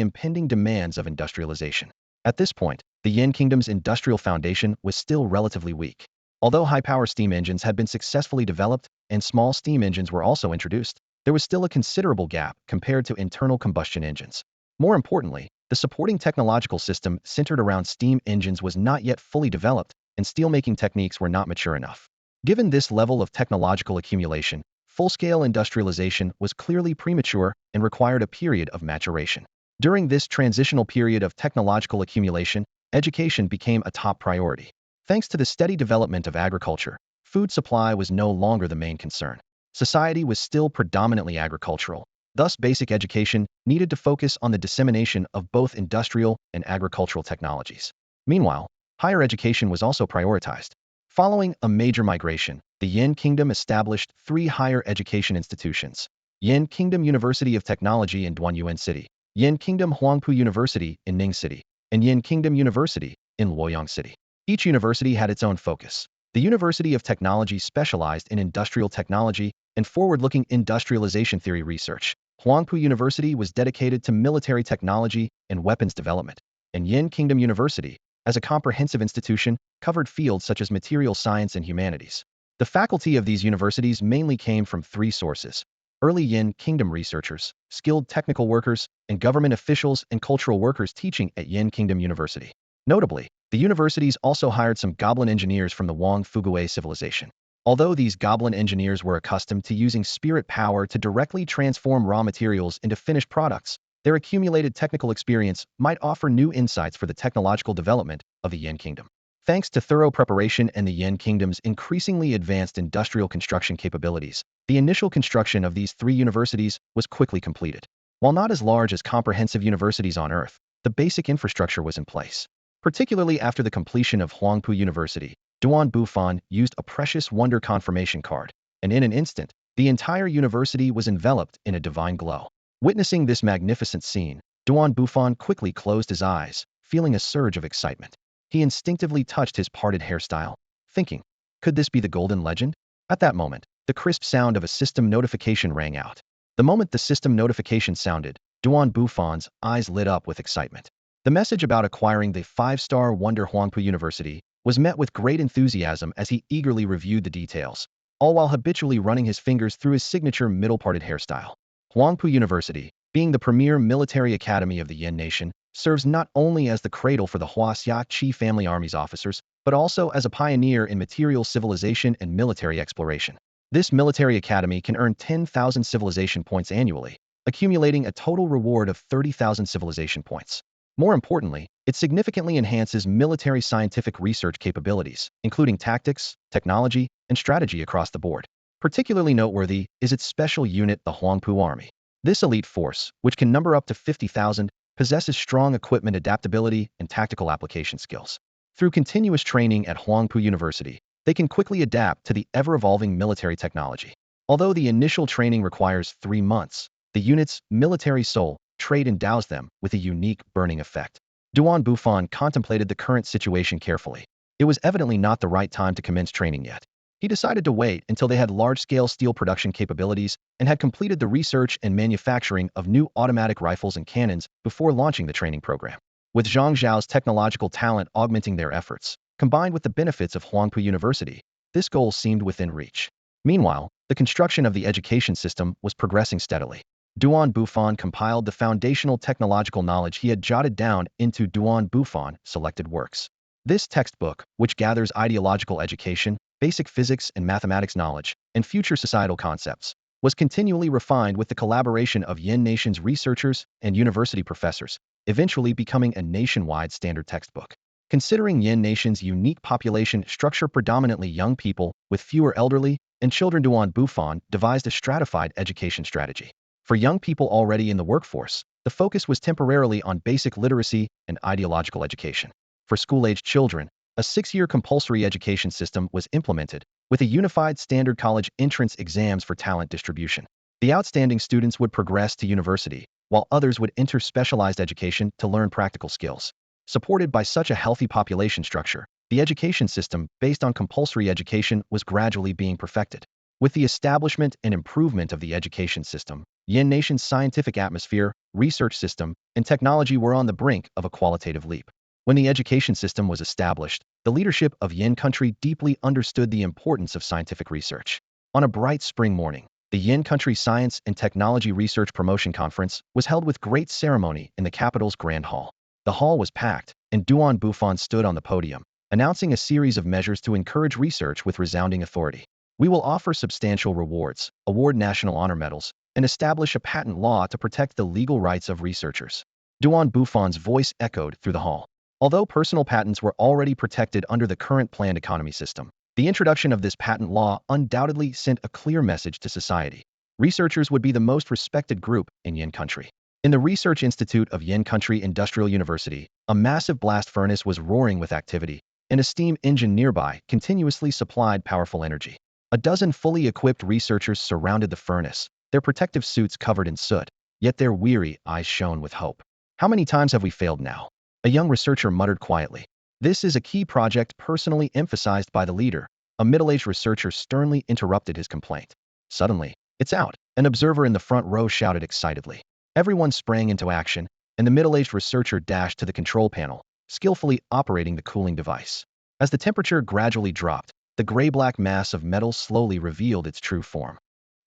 A: impending demands of industrialization. At this point, the Yin Kingdom's industrial foundation was still relatively weak. Although high-power steam engines had been successfully developed and small steam engines were also introduced, there was still a considerable gap compared to internal combustion engines. More importantly, The supporting technological system centered around steam engines was not yet fully developed, and steelmaking techniques were not mature enough. Given this level of technological accumulation, full-scale industrialization was clearly premature and required a period of maturation. During this transitional period of technological accumulation, education became a top priority. Thanks to the steady development of agriculture, food supply was no longer the main concern. Society was still predominantly agricultural. Thus, basic education needed to focus on the dissemination of both industrial and agricultural technologies. Meanwhile, higher education was also prioritized. Following a major migration, the Yin Kingdom established 3 higher education institutions: Yin Kingdom University of Technology in Duanyuan City, Yin Kingdom Huangpu University in Ning City, and Yin Kingdom University in Luoyang City. Each university had its own focus. The University of Technology specialized in industrial technology and forward-looking industrialization theory research. Huangpu University was dedicated to military technology and weapons development, and Yin Kingdom University, as a comprehensive institution, covered fields such as material science and humanities. The faculty of these universities mainly came from 3 sources: early Yin Kingdom researchers, skilled technical workers, and government officials and cultural workers teaching at Yin Kingdom University. Notably, the universities also hired some goblin engineers from the Wang Fuguei civilization. Although these goblin engineers were accustomed to using spirit power to directly transform raw materials into finished products, their accumulated technical experience might offer new insights for the technological development of the Yin Kingdom. Thanks to thorough preparation and the Yin Kingdom's increasingly advanced industrial construction capabilities, the initial construction of these 3 universities was quickly completed. While not as large as comprehensive universities on Earth, the basic infrastructure was in place. Particularly after the completion of Huangpu University, Duan Bufan used a precious wonder confirmation card, and in an instant, the entire university was enveloped in a divine glow. Witnessing this magnificent scene, Duan Bufan quickly closed his eyes, feeling a surge of excitement. He instinctively touched his parted hairstyle, thinking, could this be the golden legend? At that moment, the crisp sound of a system notification rang out. The moment the system notification sounded, Duan Bufan's eyes lit up with excitement. The message about acquiring the 5-star wonder Huangpu University was met with great enthusiasm as he eagerly reviewed the details, all while habitually running his fingers through his signature middle-parted hairstyle. Huangpu University, being the premier military academy of the Yin Nation, serves not only as the cradle for the Huaxia Qi family army's officers, but also as a pioneer in material civilization and military exploration. This military academy can earn 10,000 civilization points annually, accumulating a total reward of 30,000 civilization points. More importantly, it significantly enhances military scientific research capabilities, including tactics, technology, and strategy across the board. Particularly noteworthy is its special unit, the Huangpu Army. This elite force, which can number up to 50,000, possesses strong equipment adaptability and tactical application skills. Through continuous training at Huangpu University, they can quickly adapt to the ever-evolving military technology. Although the initial training requires 3 months, the unit's military soul trait endows them with a unique burning effect. Duan Bufan contemplated the current situation carefully. It was evidently not the right time to commence training yet. He decided to wait until they had large-scale steel production capabilities and had completed the research and manufacturing of new automatic rifles and cannons before launching the training program. With Zhang Zhao's technological talent augmenting their efforts, combined with the benefits of Huangpu University, this goal seemed within reach. Meanwhile, the construction of the education system was progressing steadily. Duan Bufan compiled the foundational technological knowledge he had jotted down into Duan Bufan Selected Works. This textbook, which gathers ideological education, basic physics and mathematics knowledge, and future societal concepts, was continually refined with the collaboration of Yin Nation's researchers and university professors, eventually becoming a nationwide standard textbook. Considering Yin Nation's unique population structure, predominantly young people with fewer elderly and children, Duan Bufan devised a stratified education strategy. For young people already in the workforce, the focus was temporarily on basic literacy and ideological education. For school-aged children, a 6-year compulsory education system was implemented, with a unified standard college entrance exams for talent distribution. The outstanding students would progress to university, while others would enter specialized education to learn practical skills. Supported by such a healthy population structure, the education system, based on compulsory education, was gradually being perfected. With the establishment and improvement of the education system, Yin Nation's scientific atmosphere, research system, and technology were on the brink of a qualitative leap. When the education system was established, the leadership of Yin country deeply understood the importance of scientific research. On a bright spring morning, The Yin Country Science and Technology Research Promotion Conference was held with great ceremony in the capital's Grand Hall. The hall was packed, and Bufan stood on the podium, announcing a series of measures to encourage research with resounding authority. We will offer substantial rewards, award national honor medals, and establish a patent law to protect the legal rights of researchers. Bufan's voice echoed through the hall. Although personal patents were already protected under the current planned economy system, the introduction of this patent law undoubtedly sent a clear message to society. Researchers would be the most respected group in Yin Country. In the Research Institute of Yin Country Industrial University, a massive blast furnace was roaring with activity, and a steam engine nearby continuously supplied powerful energy. A dozen fully equipped researchers surrounded the furnace, their protective suits covered in soot, yet their weary eyes shone with hope. How many times have we failed now? A young researcher muttered quietly. This is a key project personally emphasized by the leader. A middle-aged researcher sternly interrupted his complaint. Suddenly, it's out, an observer in the front row shouted excitedly. Everyone sprang into action, and the middle-aged researcher dashed to the control panel, skillfully operating the cooling device. As the temperature gradually dropped, the gray-black mass of metal slowly revealed its true form.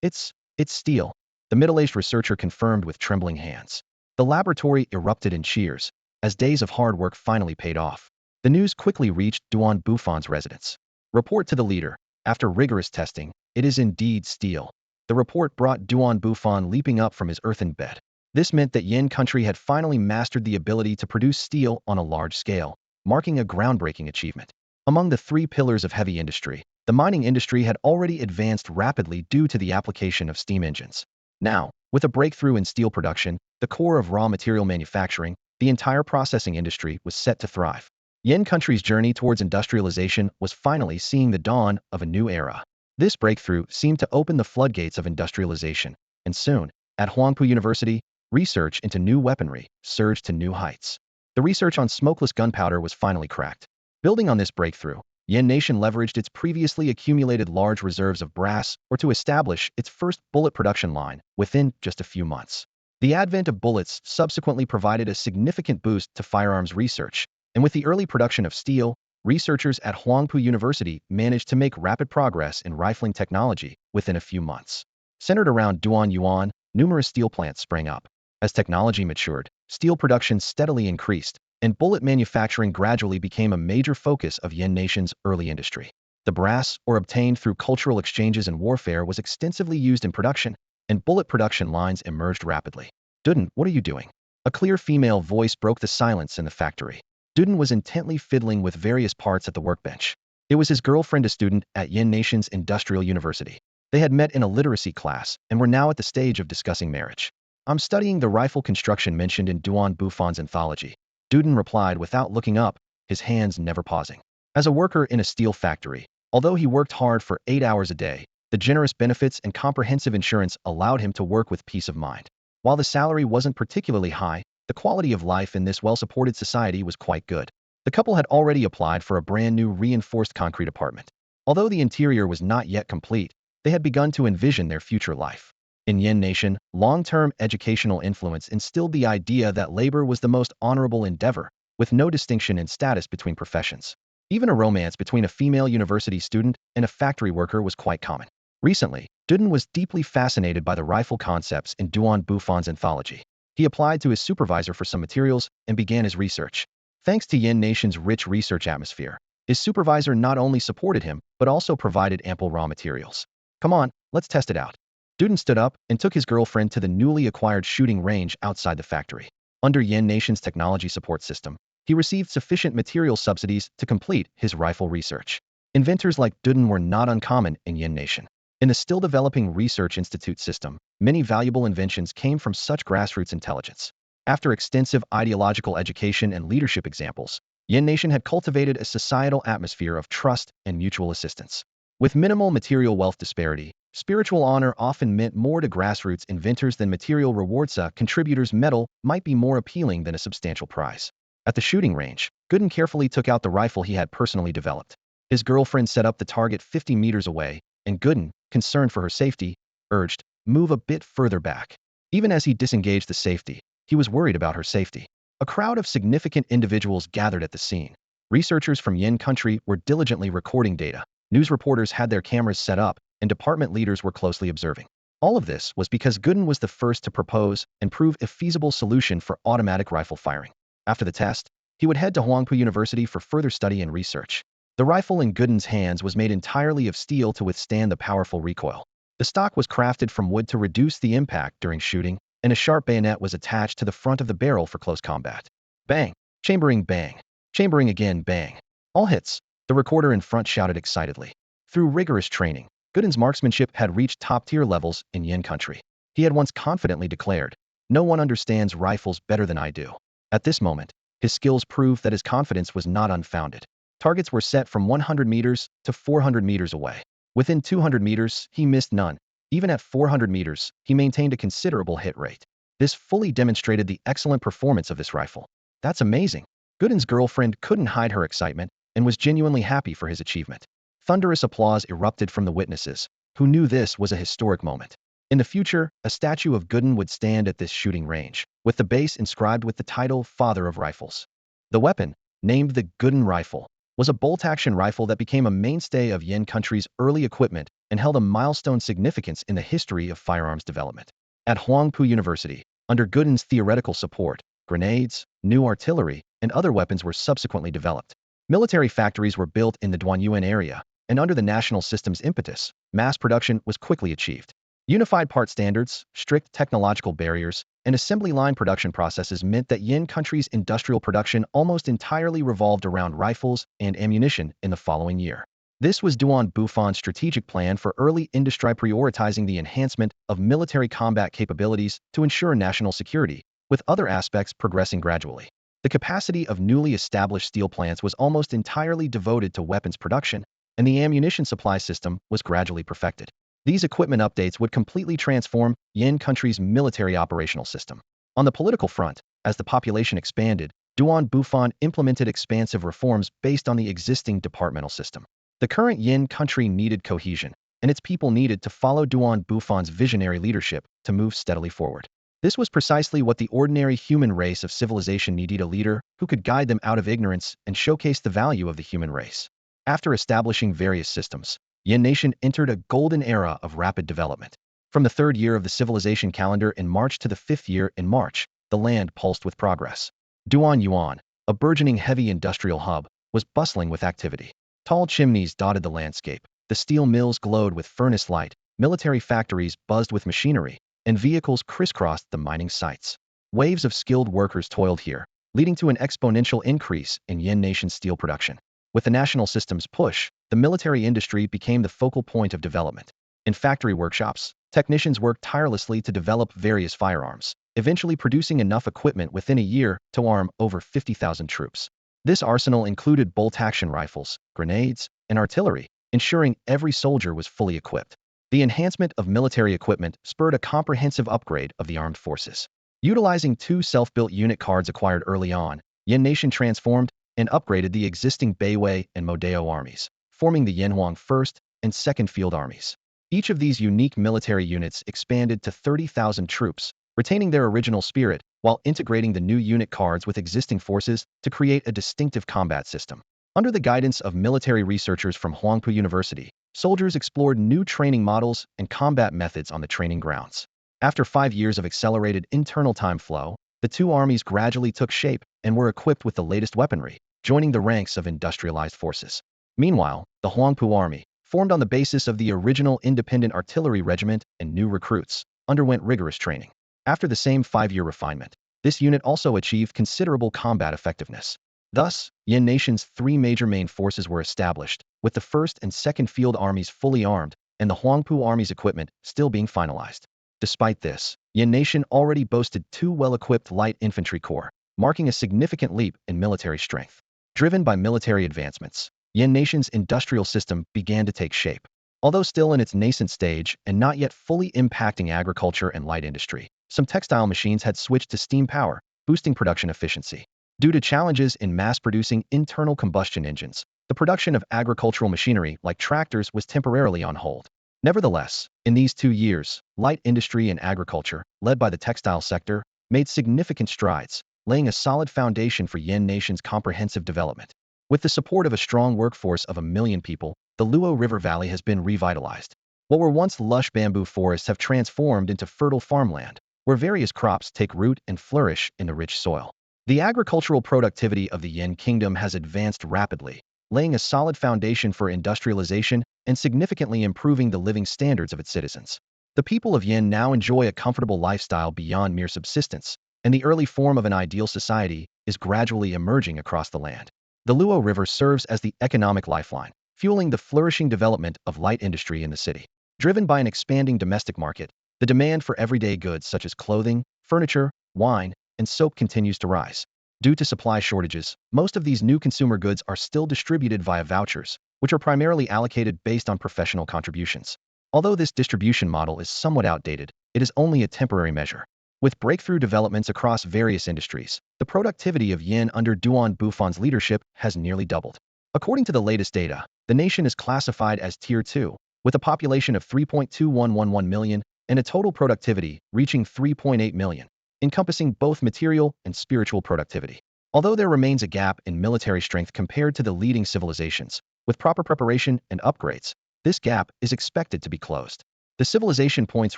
A: It's steel, the middle-aged researcher confirmed with trembling hands. The laboratory erupted in cheers, as days of hard work finally paid off. The news quickly reached Bufan's residence. Report to the leader. After rigorous testing, it is indeed steel. The report brought Bufan leaping up from his earthen bed. This meant that Yin Country had finally mastered the ability to produce steel on a large scale, marking a groundbreaking achievement. Among the three pillars of heavy industry, the mining industry had already advanced rapidly due to the application of steam engines. Now, with a breakthrough in steel production, the core of raw material manufacturing, the entire processing industry was set to thrive. Yin Country's journey towards industrialization was finally seeing the dawn of a new era. This breakthrough seemed to open the floodgates of industrialization, and soon, at Huangpu University, research into new weaponry surged to new heights. The research on smokeless gunpowder was finally cracked. Building on this breakthrough, Yin Nation leveraged its previously accumulated large reserves of brass to establish its first bullet production line within just a few months. The advent of bullets subsequently provided a significant boost to firearms research, and with the early production of steel, researchers at Huangpu University managed to make rapid progress in rifling technology within a few months. Centered around Duanyuan, numerous steel plants sprang up. As technology matured, steel production steadily increased, and bullet manufacturing gradually became a major focus of Yin Nation's early industry. The brass, obtained through cultural exchanges and warfare, was extensively used in production, and bullet production lines emerged rapidly. Duden, what are you doing? A clear female voice broke the silence in the factory. Duden was intently fiddling with various parts at the workbench. It was his girlfriend, a student at Yin Nation's Industrial University. They had met in a literacy class and were now at the stage of discussing marriage. I'm studying the rifle construction mentioned in Bufan's anthology. Duden replied without looking up, his hands never pausing. As a worker in a steel factory, although he worked hard for 8 hours a day, the generous benefits and comprehensive insurance allowed him to work with peace of mind. While the salary wasn't particularly high, the quality of life in this well-supported society was quite good. The couple had already applied for a brand new reinforced concrete apartment. Although the interior was not yet complete, they had begun to envision their future life. In Yin Nation, long-term educational influence instilled the idea that labor was the most honorable endeavor, with no distinction in status between professions. Even a romance between a female university student and a factory worker was quite common. Recently, Duden was deeply fascinated by the rifle concepts in Bufan's anthology. He applied to his supervisor for some materials and began his research. Thanks to Yin Nation's rich research atmosphere, his supervisor not only supported him, but also provided ample raw materials. Come on, let's test it out. Duden stood up and took his girlfriend to the newly acquired shooting range outside the factory. Under Yin Nation's technology support system, he received sufficient material subsidies to complete his rifle research. Inventors like Duden were not uncommon in Yin Nation. In the still-developing Research Institute system, many valuable inventions came from such grassroots intelligence. After extensive ideological education and leadership examples, Yin Nation had cultivated a societal atmosphere of trust and mutual assistance. With minimal material wealth disparity, spiritual honor often meant more to grassroots inventors than material rewards. A contributor's medal might be more appealing than a substantial prize. At the shooting range, Gooden carefully took out the rifle he had personally developed. His girlfriend set up the target 50 meters away, and Gooden, concerned for her safety, urged, "Move a bit further back." Even as he disengaged the safety, he was worried about her safety. A crowd of significant individuals gathered at the scene. Researchers from Yin Country were diligently recording data. News reporters had their cameras set up, and department leaders were closely observing. All of this was because Gooden was the first to propose and prove a feasible solution for automatic rifle firing. After the test, he would head to Huangpu University for further study and research. The rifle in Gooden's hands was made entirely of steel to withstand the powerful recoil. The stock was crafted from wood to reduce the impact during shooting, and a sharp bayonet was attached to the front of the barrel for close combat. Bang! Chambering bang! Chambering again bang! All hits, the recorder in front shouted excitedly. Through rigorous training, Gooden's marksmanship had reached top-tier levels in Yin country. He had once confidently declared, "No one understands rifles better than I do." At this moment, his skills proved that his confidence was not unfounded. Targets were set from 100 meters to 400 meters away. Within 200 meters, he missed none. Even at 400 meters, he maintained a considerable hit rate. This fully demonstrated the excellent performance of this rifle. That's amazing. Gooden's girlfriend couldn't hide her excitement and was genuinely happy for his achievement. Thunderous applause erupted from the witnesses, who knew this was a historic moment. In the future, a statue of Gooden would stand at this shooting range, with the base inscribed with the title Father of Rifles. The weapon, named the Gooden rifle, was a bolt-action rifle that became a mainstay of Yin country's early equipment and held a milestone significance in the history of firearms development. At Huangpu University, under Gooden's theoretical support, grenades, new artillery, and other weapons were subsequently developed. Military factories were built in the Duanyuan area, and under the national system's impetus, mass production was quickly achieved. Unified part standards, strict technological barriers, and assembly line production processes meant that Yin country's industrial production almost entirely revolved around rifles and ammunition in the following year. This was Duan Bufan's strategic plan for early industry, prioritizing the enhancement of military combat capabilities to ensure national security, with other aspects progressing gradually. The capacity of newly established steel plants was almost entirely devoted to weapons production, and the ammunition supply system was gradually perfected. These equipment updates would completely transform Yin country's military operational system. On the political front, as the population expanded, Duan Bufan implemented expansive reforms based on the existing departmental system. The current Yin country needed cohesion, and its people needed to follow Duan Bufan's visionary leadership to move steadily forward. This was precisely what the ordinary human race of civilization needed: a leader who could guide them out of ignorance and showcase the value of the human race. After establishing various systems, Yin nation entered a golden era of rapid development. From the third year of the civilization calendar in March to the fifth year in March, the land pulsed with progress. Duanyuan, a burgeoning heavy industrial hub, was bustling with activity. Tall chimneys dotted the landscape, the steel mills glowed with furnace light, military factories buzzed with machinery, and vehicles crisscrossed the mining sites. Waves of skilled workers toiled here, leading to an exponential increase in Yin nation's steel production. With the national system's push, the military industry became the focal point of development. In factory workshops, technicians worked tirelessly to develop various firearms, eventually producing enough equipment within a year to arm over 50,000 troops. This arsenal included bolt-action rifles, grenades, and artillery, ensuring every soldier was fully equipped. The enhancement of military equipment spurred a comprehensive upgrade of the armed forces. Utilizing two self-built unit cards acquired early on, Yin nation transformed and upgraded the existing Beiwei and Modeo armies, forming the Yanhuang 1st and 2nd Field Armies. Each of these unique military units expanded to 30,000 troops, retaining their original spirit while integrating the new unit cards with existing forces to create a distinctive combat system. Under the guidance of military researchers from Huangpu University, soldiers explored new training models and combat methods on the training grounds. After 5 years of accelerated internal time flow, the two armies gradually took shape and were equipped with the latest weaponry, joining the ranks of industrialized forces. Meanwhile, the Huangpu Army, formed on the basis of the original independent artillery regiment and new recruits, underwent rigorous training. After the same 5-year refinement, this unit also achieved considerable combat effectiveness. Thus, Yin nation's 3 major main forces were established, with the 1st and 2nd Field Armies fully armed, and the Huangpu Army's equipment still being finalized. Despite this, Yin nation already boasted 2 well-equipped light infantry corps, marking a significant leap in military strength. Driven by military advancements, Yin nation's industrial system began to take shape. Although still in its nascent stage and not yet fully impacting agriculture and light industry, some textile machines had switched to steam power, boosting production efficiency. Due to challenges in mass-producing internal combustion engines, the production of agricultural machinery like tractors was temporarily on hold. Nevertheless, in these 2 years, light industry and agriculture, led by the textile sector, made significant strides, laying a solid foundation for Yin nation's comprehensive development. With the support of a strong workforce of 1 million people, the Luo River Valley has been revitalized. What were once lush bamboo forests have transformed into fertile farmland, where various crops take root and flourish in the rich soil. The agricultural productivity of the Yin Kingdom has advanced rapidly, laying a solid foundation for industrialization and significantly improving the living standards of its citizens. The people of Yin now enjoy a comfortable lifestyle beyond mere subsistence, and the early form of an ideal society is gradually emerging across the land. The Luo River serves as the economic lifeline, fueling the flourishing development of light industry in the city. Driven by an expanding domestic market, the demand for everyday goods such as clothing, furniture, wine, and soap continues to rise. Due to supply shortages, most of these new consumer goods are still distributed via vouchers, which are primarily allocated based on professional contributions. Although this distribution model is somewhat outdated, it is only a temporary measure. With breakthrough developments across various industries, the productivity of Yin under Duan Bufan's leadership has nearly doubled. According to the latest data, the nation is classified as Tier 2, with a population of 3.2111 million and a total productivity reaching 3.8 million, encompassing both material and spiritual productivity. Although there remains a gap in military strength compared to the leading civilizations, with proper preparation and upgrades, this gap is expected to be closed. The civilization points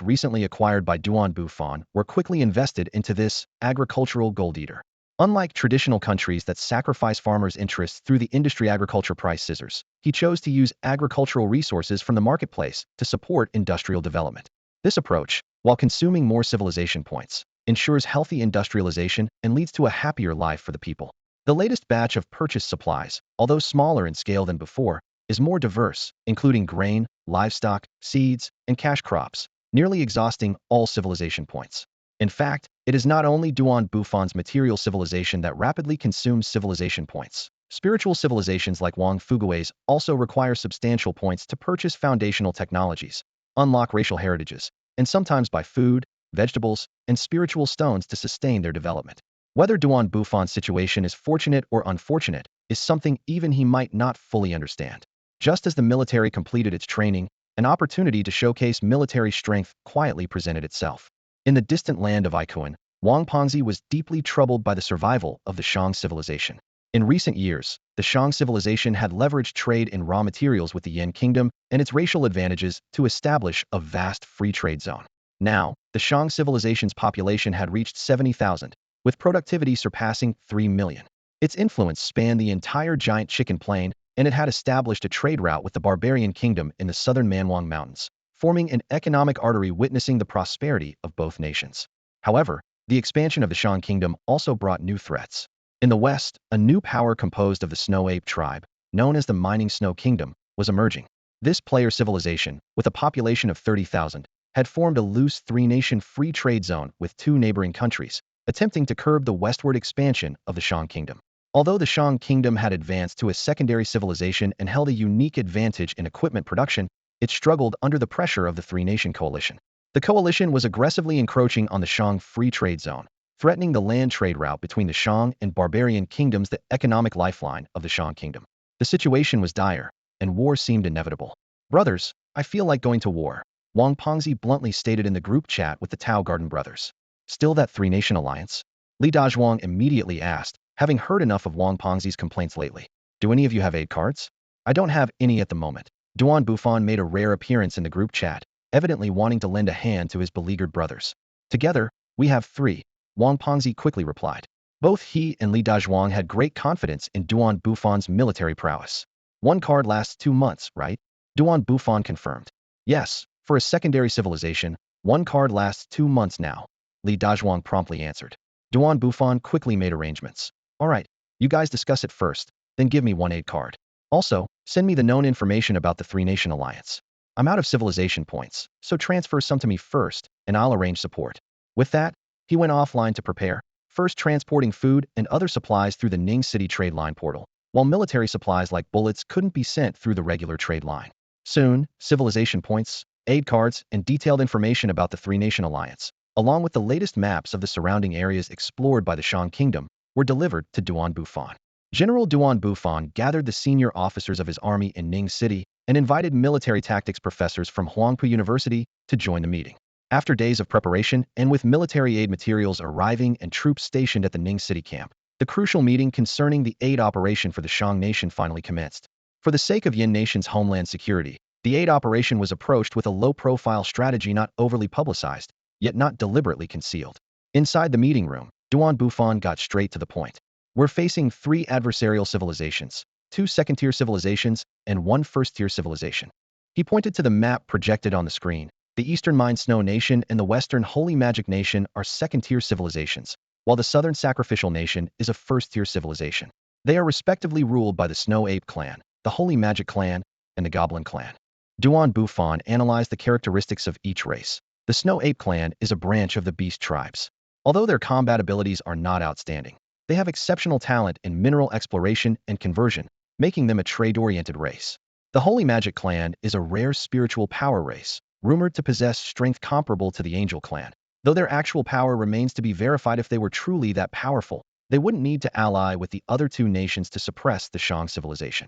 A: recently acquired by Duan Bufan were quickly invested into this agricultural gold eater. Unlike traditional countries that sacrifice farmers' interests through the industry agriculture price scissors, he chose to use agricultural resources from the marketplace to support industrial development. This approach, while consuming more civilization points, ensures healthy industrialization and leads to a happier life for the people. The latest batch of purchased supplies, although smaller in scale than before, is more diverse, including grain, livestock, seeds, and cash crops, nearly exhausting all civilization points. In fact, it is not only Duan Bufan's material civilization that rapidly consumes civilization points. Spiritual civilizations like Wang Fugui's also require substantial points to purchase foundational technologies, unlock racial heritages, and sometimes buy food, vegetables, and spiritual stones to sustain their development. Whether Duan Bufan's situation is fortunate or unfortunate is something even he might not fully understand. Just as the military completed its training, an opportunity to showcase military strength quietly presented itself. In the distant land of Ikuan, Wang Pengzi was deeply troubled by the survival of the Shang civilization. In recent years, the Shang civilization had leveraged trade in raw materials with the Yin Kingdom and its racial advantages to establish a vast free trade zone. Now, the Shang civilization's population had reached 70,000, with productivity surpassing 3 million. Its influence spanned the entire giant chicken plain, and it had established a trade route with the barbarian kingdom in the southern Manwang Mountains, forming an economic artery witnessing the prosperity of both nations. However, the expansion of the Shang kingdom also brought new threats. In the west, a new power composed of the Snow Ape tribe, known as the Mining Snow Kingdom, was emerging. This player civilization, with a population of 30,000, had formed a loose three-nation free trade zone with two neighboring countries, attempting to curb the westward expansion of the Shang kingdom. Although the Shang kingdom had advanced to a secondary civilization and held a unique advantage in equipment production, it struggled under the pressure of the three-nation coalition. The coalition was aggressively encroaching on the Shang free trade zone, threatening the land trade route between the Shang and barbarian kingdoms, the economic lifeline of the Shang kingdom. The situation was dire, and war seemed inevitable. "Brothers, I feel like going to war," Wang Pengzi bluntly stated in the group chat with the Tao Garden brothers. "Still that three-nation alliance?" Li Dazhuang immediately asked, having heard enough of Wang Pengzi's complaints lately. "Do any of you have aid cards?" "I don't have any at the moment." Duan Bufan made a rare appearance in the group chat, evidently wanting to lend a hand to his beleaguered brothers. "Together, we have 3, Wang Pengzi quickly replied. Both he and Li Dazhuang had great confidence in Duan Bufan's military prowess. "One card lasts 2 months, right?" Duan Bufan confirmed. "Yes, for a secondary civilization, 1 card lasts 2 months now," Li Dazhuang promptly answered. Duan Bufan quickly made arrangements. "All right, you guys discuss it first, then give me 1 aid card. Also, send me the known information about the three-nation alliance. I'm out of civilization points, so transfer some to me first, and I'll arrange support." With that, he went offline to prepare, first transporting food and other supplies through the Ning City trade line portal, while military supplies like bullets couldn't be sent through the regular trade line. Soon, civilization points, aid cards, and detailed information about the three-nation alliance, along with the latest maps of the surrounding areas explored by the Shang kingdom, were delivered to Duan Bufan. General Duan Bufan gathered the senior officers of his army in Ning City and invited military tactics professors from Huangpu University to join the meeting. After days of preparation and with military aid materials arriving and troops stationed at the Ning City camp, the crucial meeting concerning the aid operation for the Shang nation finally commenced. For the sake of Yin nation's homeland security, The aid operation was approached with a low-profile strategy not overly publicized, yet not deliberately concealed. Inside the meeting room, Bufan got straight to the point. We're facing 3 adversarial civilizations, 2 second-tier civilizations, and 1 first-tier civilization. He pointed to the map projected on the screen. The Eastern Mind Snow Nation and the Western Holy Magic Nation are second-tier civilizations, while the Southern Sacrificial Nation is a first-tier civilization. They are respectively ruled by the Snow Ape Clan, the Holy Magic Clan, and the Goblin Clan. Bufan analyzed the characteristics of each race. The Snow Ape Clan is a branch of the Beast Tribes. Although their combat abilities are not outstanding, they have exceptional talent in mineral exploration and conversion, making them a trade-oriented race. The Holy Magic Clan is a rare spiritual power race, rumored to possess strength comparable to the Angel Clan. Though their actual power remains to be verified, if they were truly that powerful, they wouldn't need to ally with the other 2 nations to suppress the Shang civilization.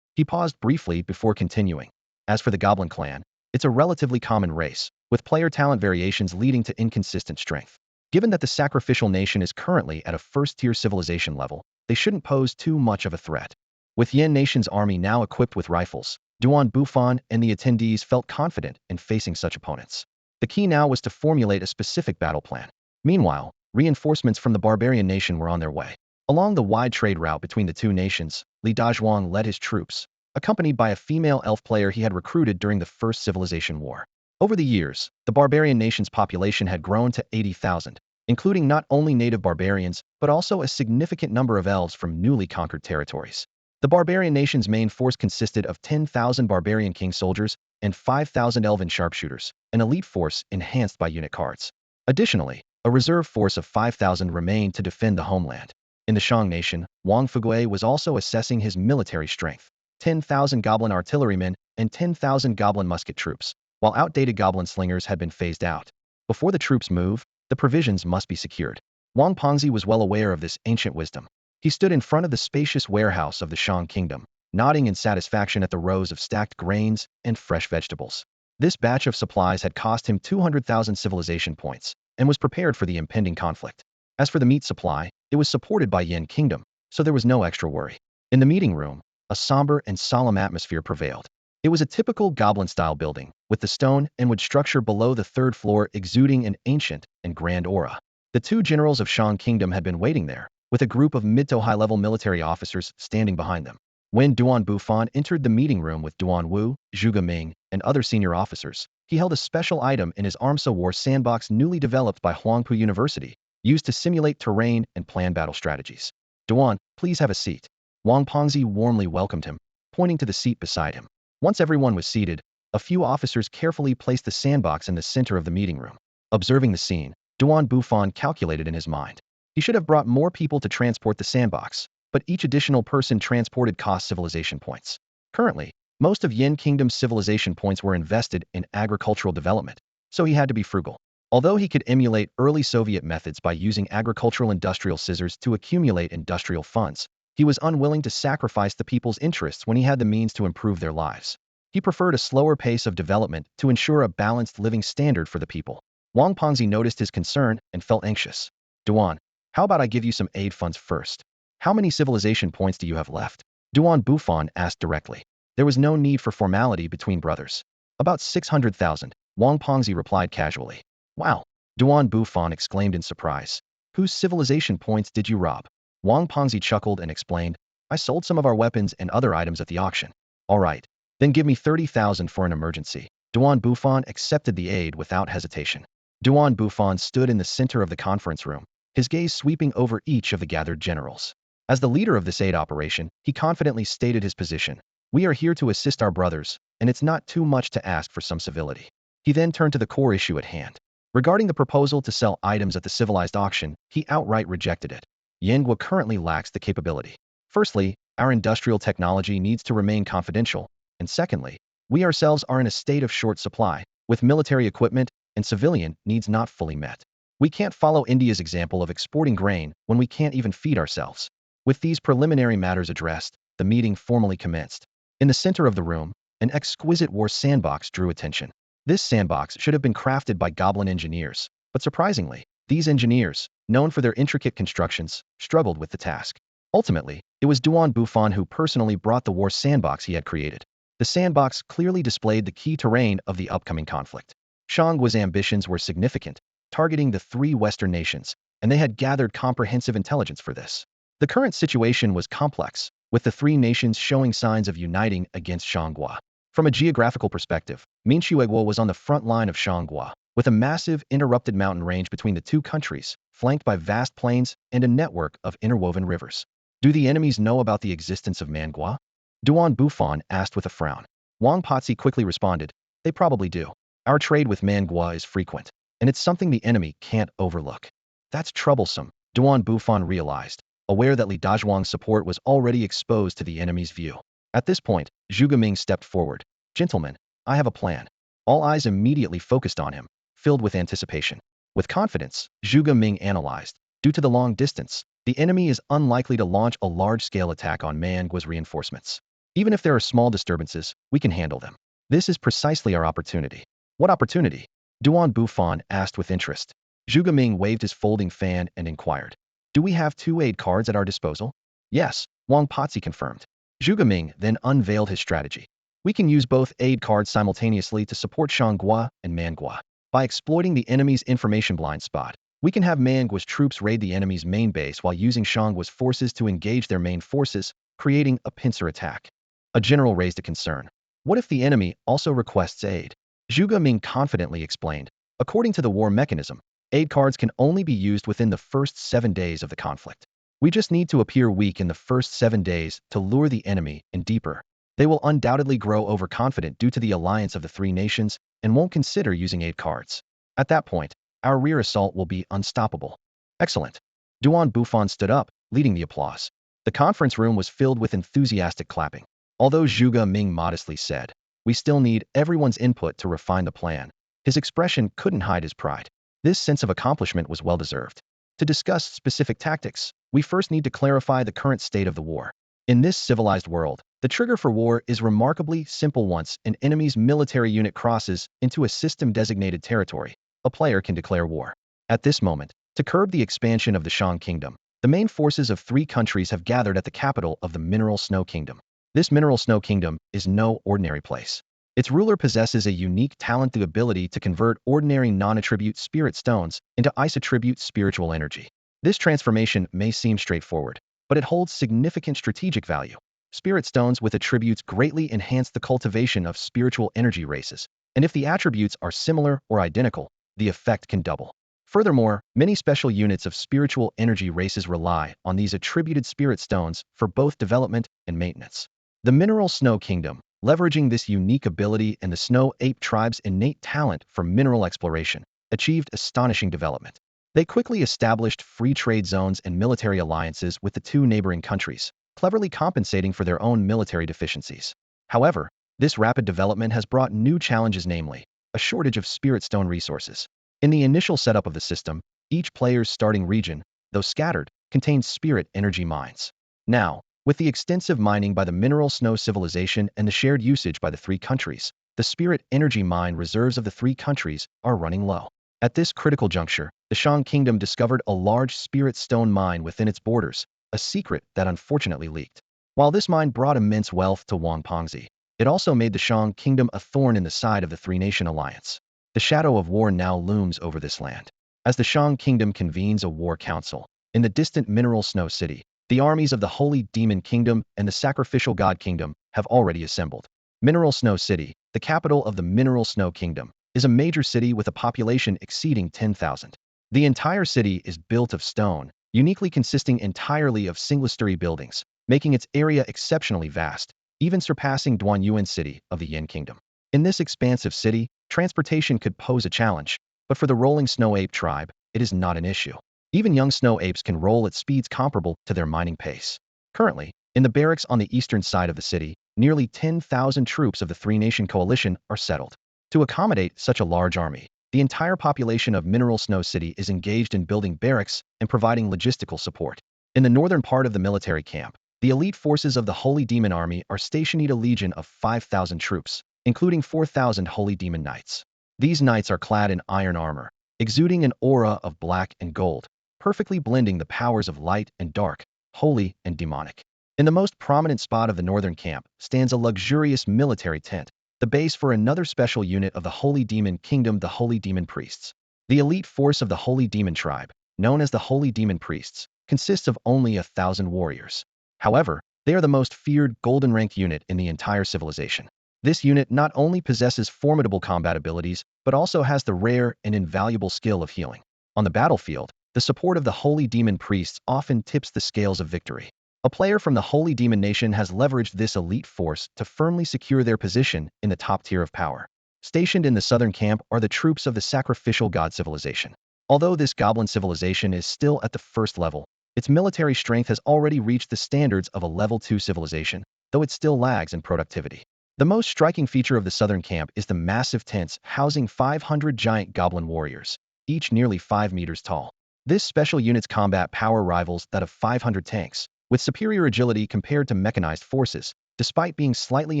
A: He paused briefly before continuing. As for the Goblin Clan, it's a relatively common race, with player talent variations leading to inconsistent strength. Given that the Sacrificial Nation is currently at a first-tier civilization level, they shouldn't pose too much of a threat. With Yin Nation's army now equipped with rifles, Bufan and the attendees felt confident in facing such opponents. The key now was to formulate a specific battle plan. Meanwhile, reinforcements from the Barbarian Nation were on their way. Along the wide trade route between the 2 nations, Li Dazhuang led his troops, accompanied by a female elf player he had recruited during the First Civilization War. Over the years, the Barbarian Nation's population had grown to 80,000, including not only native barbarians, but also a significant number of elves from newly conquered territories. The Barbarian Nation's main force consisted of 10,000 Barbarian King soldiers and 5,000 Elven sharpshooters, an elite force enhanced by unit cards. Additionally, a reserve force of 5,000 remained to defend the homeland. In the Shang Nation, Wang Fugui was also assessing his military strength: 10,000 goblin artillerymen and 10,000 goblin musket troops, while outdated goblin slingers had been phased out. Before the troops move, the provisions must be secured. Wang Pengzi was well aware of this ancient wisdom. He stood in front of the spacious warehouse of the Shang Kingdom, nodding in satisfaction at the rows of stacked grains and fresh vegetables. This batch of supplies had cost him 200,000 civilization points, and was prepared for the impending conflict. As for the meat supply, it was supported by Yin Kingdom, so there was no extra worry. In the meeting room, a somber and solemn atmosphere prevailed. It was a typical goblin-style building, with the stone and wood structure below the 3rd floor exuding an ancient and grand aura. The 2 generals of Shang Kingdom had been waiting there, with a group of mid to high-level military officers standing behind them. When Bufan entered the meeting room with Duan Wu, Zhuge Ming, and other senior officers, he held a special item in his Armsa War sandbox newly developed by Huangpu University, used to simulate terrain and plan battle strategies. Duan, please have a seat. Wang Pengzi warmly welcomed him, pointing to the seat beside him. Once everyone was seated, a few officers carefully placed the sandbox in the center of the meeting room. Observing the scene, Bufan calculated in his mind. He should have brought more people to transport the sandbox, but each additional person transported cost civilization points. Currently, most of Yin Kingdom's civilization points were invested in agricultural development, so he had to be frugal. Although he could emulate early Soviet methods by using agricultural industrial scissors to accumulate industrial funds, he was unwilling to sacrifice the people's interests when he had the means to improve their lives. He preferred a slower pace of development to ensure a balanced living standard for the people. Wang Pengzi noticed his concern and felt anxious. Duan, how about I give you some aid funds first? How many civilization points do you have left? Bufan asked directly. There was no need for formality between brothers. About 600,000, Wang Pengzi replied casually. Wow! Bufan exclaimed in surprise. Whose civilization points did you rob? Wang Pengzi chuckled and explained, I sold some of our weapons and other items at the auction. All right, then give me 30,000 for an emergency. Bufan accepted the aid without hesitation. Bufan stood in the center of the conference room, his gaze sweeping over each of the gathered generals. As the leader of this aid operation, he confidently stated his position. We are here to assist our brothers, and it's not too much to ask for some civility. He then turned to the core issue at hand. Regarding the proposal to sell items at the civilized auction, he outright rejected it. Yingwa currently lacks the capability. Firstly, our industrial technology needs to remain confidential, and secondly, we ourselves are in a state of short supply, with military equipment and civilian needs not fully met. We can't follow India's example of exporting grain when we can't even feed ourselves. With these preliminary matters addressed, the meeting formally commenced. In the center of the room, an exquisite war sandbox drew attention. This sandbox should have been crafted by goblin engineers, but surprisingly, these engineers, known for their intricate constructions, struggled with the task. Ultimately, it was Bufan who personally brought the war sandbox he had created. The sandbox clearly displayed the key terrain of the upcoming conflict. Shanggua's ambitions were significant, targeting the three Western nations, and they had gathered comprehensive intelligence for this. The current situation was complex, with the three nations showing signs of uniting against Shanghua. From a geographical perspective, Minchuegua was on the front line of Shanghua, with a massive, interrupted mountain range between the two countries, flanked by vast plains and a network of interwoven rivers. Do the enemies know about the existence of Mangua? Duan Bufan asked with a frown. Wang Patzi quickly responded, they probably do. Our trade with Mangua is frequent, and it's something the enemy can't overlook. That's troublesome, Duan Bufan realized, aware that Li Dazhuang's support was already exposed to the enemy's view. At this point, Zhu Gaming stepped forward. Gentlemen, I have a plan. All eyes immediately focused on him, filled with anticipation. With confidence, Zhu Gaming analyzed. Due to the long distance, the enemy is unlikely to launch a large-scale attack on Mangua's reinforcements. Even if there are small disturbances, we can handle them. This is precisely our opportunity. What opportunity? Duan Bufan asked with interest. Zhu Gaming waved his folding fan and inquired. Do we have two aid cards at our disposal? Yes, Wang Patzi confirmed. Zhu Gaming then unveiled his strategy. We can use both aid cards simultaneously to support Shanghua and Mangua. By exploiting the enemy's information blind spot, we can have Mangua's troops raid the enemy's main base while using Shanggua's forces to engage their main forces, creating a pincer attack. A general raised a concern. What if the enemy also requests aid? Zhu Gaming confidently explained. According to the war mechanism, aid cards can only be used within the first 7 days of the conflict. We just need to appear weak in the first 7 days to lure the enemy in deeper. They will undoubtedly grow overconfident due to the alliance of the three nations and won't consider using aid cards. At that point, our rear assault will be unstoppable. Excellent. Duan Bufan stood up, leading the applause. The conference room was filled with enthusiastic clapping. Although Zhu Gaming modestly said, we still need everyone's input to refine the plan, his expression couldn't hide his pride. This sense of accomplishment was well-deserved. To discuss specific tactics, we first need to clarify the current state of the war. In this civilized world, the trigger for war is remarkably simple. Once an enemy's military unit crosses into a system-designated territory, a player can declare war. At this moment, to curb the expansion of the Shang Kingdom, the main forces of three countries have gathered at the capital of the Mineral Snow Kingdom. This Mineral Snow Kingdom is no ordinary place. Its ruler possesses a unique talent, the ability to convert ordinary non-attribute spirit stones into ice-attribute spiritual energy. This transformation may seem straightforward, but it holds significant strategic value. Spirit stones with attributes greatly enhance the cultivation of spiritual energy races, and if the attributes are similar or identical, the effect can double. Furthermore, many special units of spiritual energy races rely on these attributed spirit stones for both development and maintenance. The Mineral Snow Kingdom, leveraging this unique ability and the Snow Ape tribe's innate talent for mineral exploration, achieved astonishing development. They quickly established free trade zones and military alliances with the two neighboring countries, cleverly compensating for their own military deficiencies. However, this rapid development has brought new challenges, namely, a shortage of spirit stone resources. In the initial setup of the system, each player's starting region, though scattered, contains spirit energy mines. Now, with the extensive mining by the Mineral Snow Civilization and the shared usage by the three countries, the spirit energy mine reserves of the three countries are running low. At this critical juncture, the Shang Kingdom discovered a large spirit stone mine within its borders, a secret that unfortunately leaked. While this mine brought immense wealth to Wang Pengzi, it also made the Shang Kingdom a thorn in the side of the three-nation alliance. The shadow of war now looms over this land. As the Shang Kingdom convenes a war council, in the distant Mineral Snow City, the armies of the Holy Demon Kingdom and the Sacrificial God Kingdom have already assembled. Mineral Snow City, the capital of the Mineral Snow Kingdom, is a major city with a population exceeding 10,000. The entire city is built of stone, uniquely consisting entirely of single-story buildings, making its area exceptionally vast, even surpassing Duanyuan City of the Yin Kingdom. In this expansive city, transportation could pose a challenge, but for the rolling snow ape tribe, it is not an issue. Even young snow apes can roll at speeds comparable to their mining pace. Currently, in the barracks on the eastern side of the city, nearly 10,000 troops of the three-nation coalition are settled. To accommodate such a large army, the entire population of Mineral Snow City is engaged in building barracks and providing logistical support. In the northern part of the military camp, the elite forces of the Holy Demon Army are stationed a legion of 5,000 troops, including 4,000 Holy Demon Knights. These knights are clad in iron armor, exuding an aura of black and gold, perfectly blending the powers of light and dark, holy and demonic. In the most prominent spot of the northern camp stands a luxurious military tent, the base for another special unit of the Holy Demon Kingdom, the Holy Demon Priests. The elite force of the Holy Demon tribe, known as the Holy Demon Priests, consists of only 1,000 warriors. However, they are the most feared golden-ranked unit in the entire civilization. This unit not only possesses formidable combat abilities, but also has the rare and invaluable skill of healing. On the battlefield, the support of the Holy Demon Priests often tips the scales of victory. A player from the Holy Demon Nation has leveraged this elite force to firmly secure their position in the top tier of power. Stationed in the southern camp are the troops of the Sacrificial God civilization. Although this goblin civilization is still at the first level, its military strength has already reached the standards of a level 2 civilization, though it still lags in productivity. The most striking feature of the southern camp is the massive tents housing 500 giant goblin warriors, each nearly 5 meters tall. This special unit's combat power rivals that of 500 tanks, with superior agility compared to mechanized forces, despite being slightly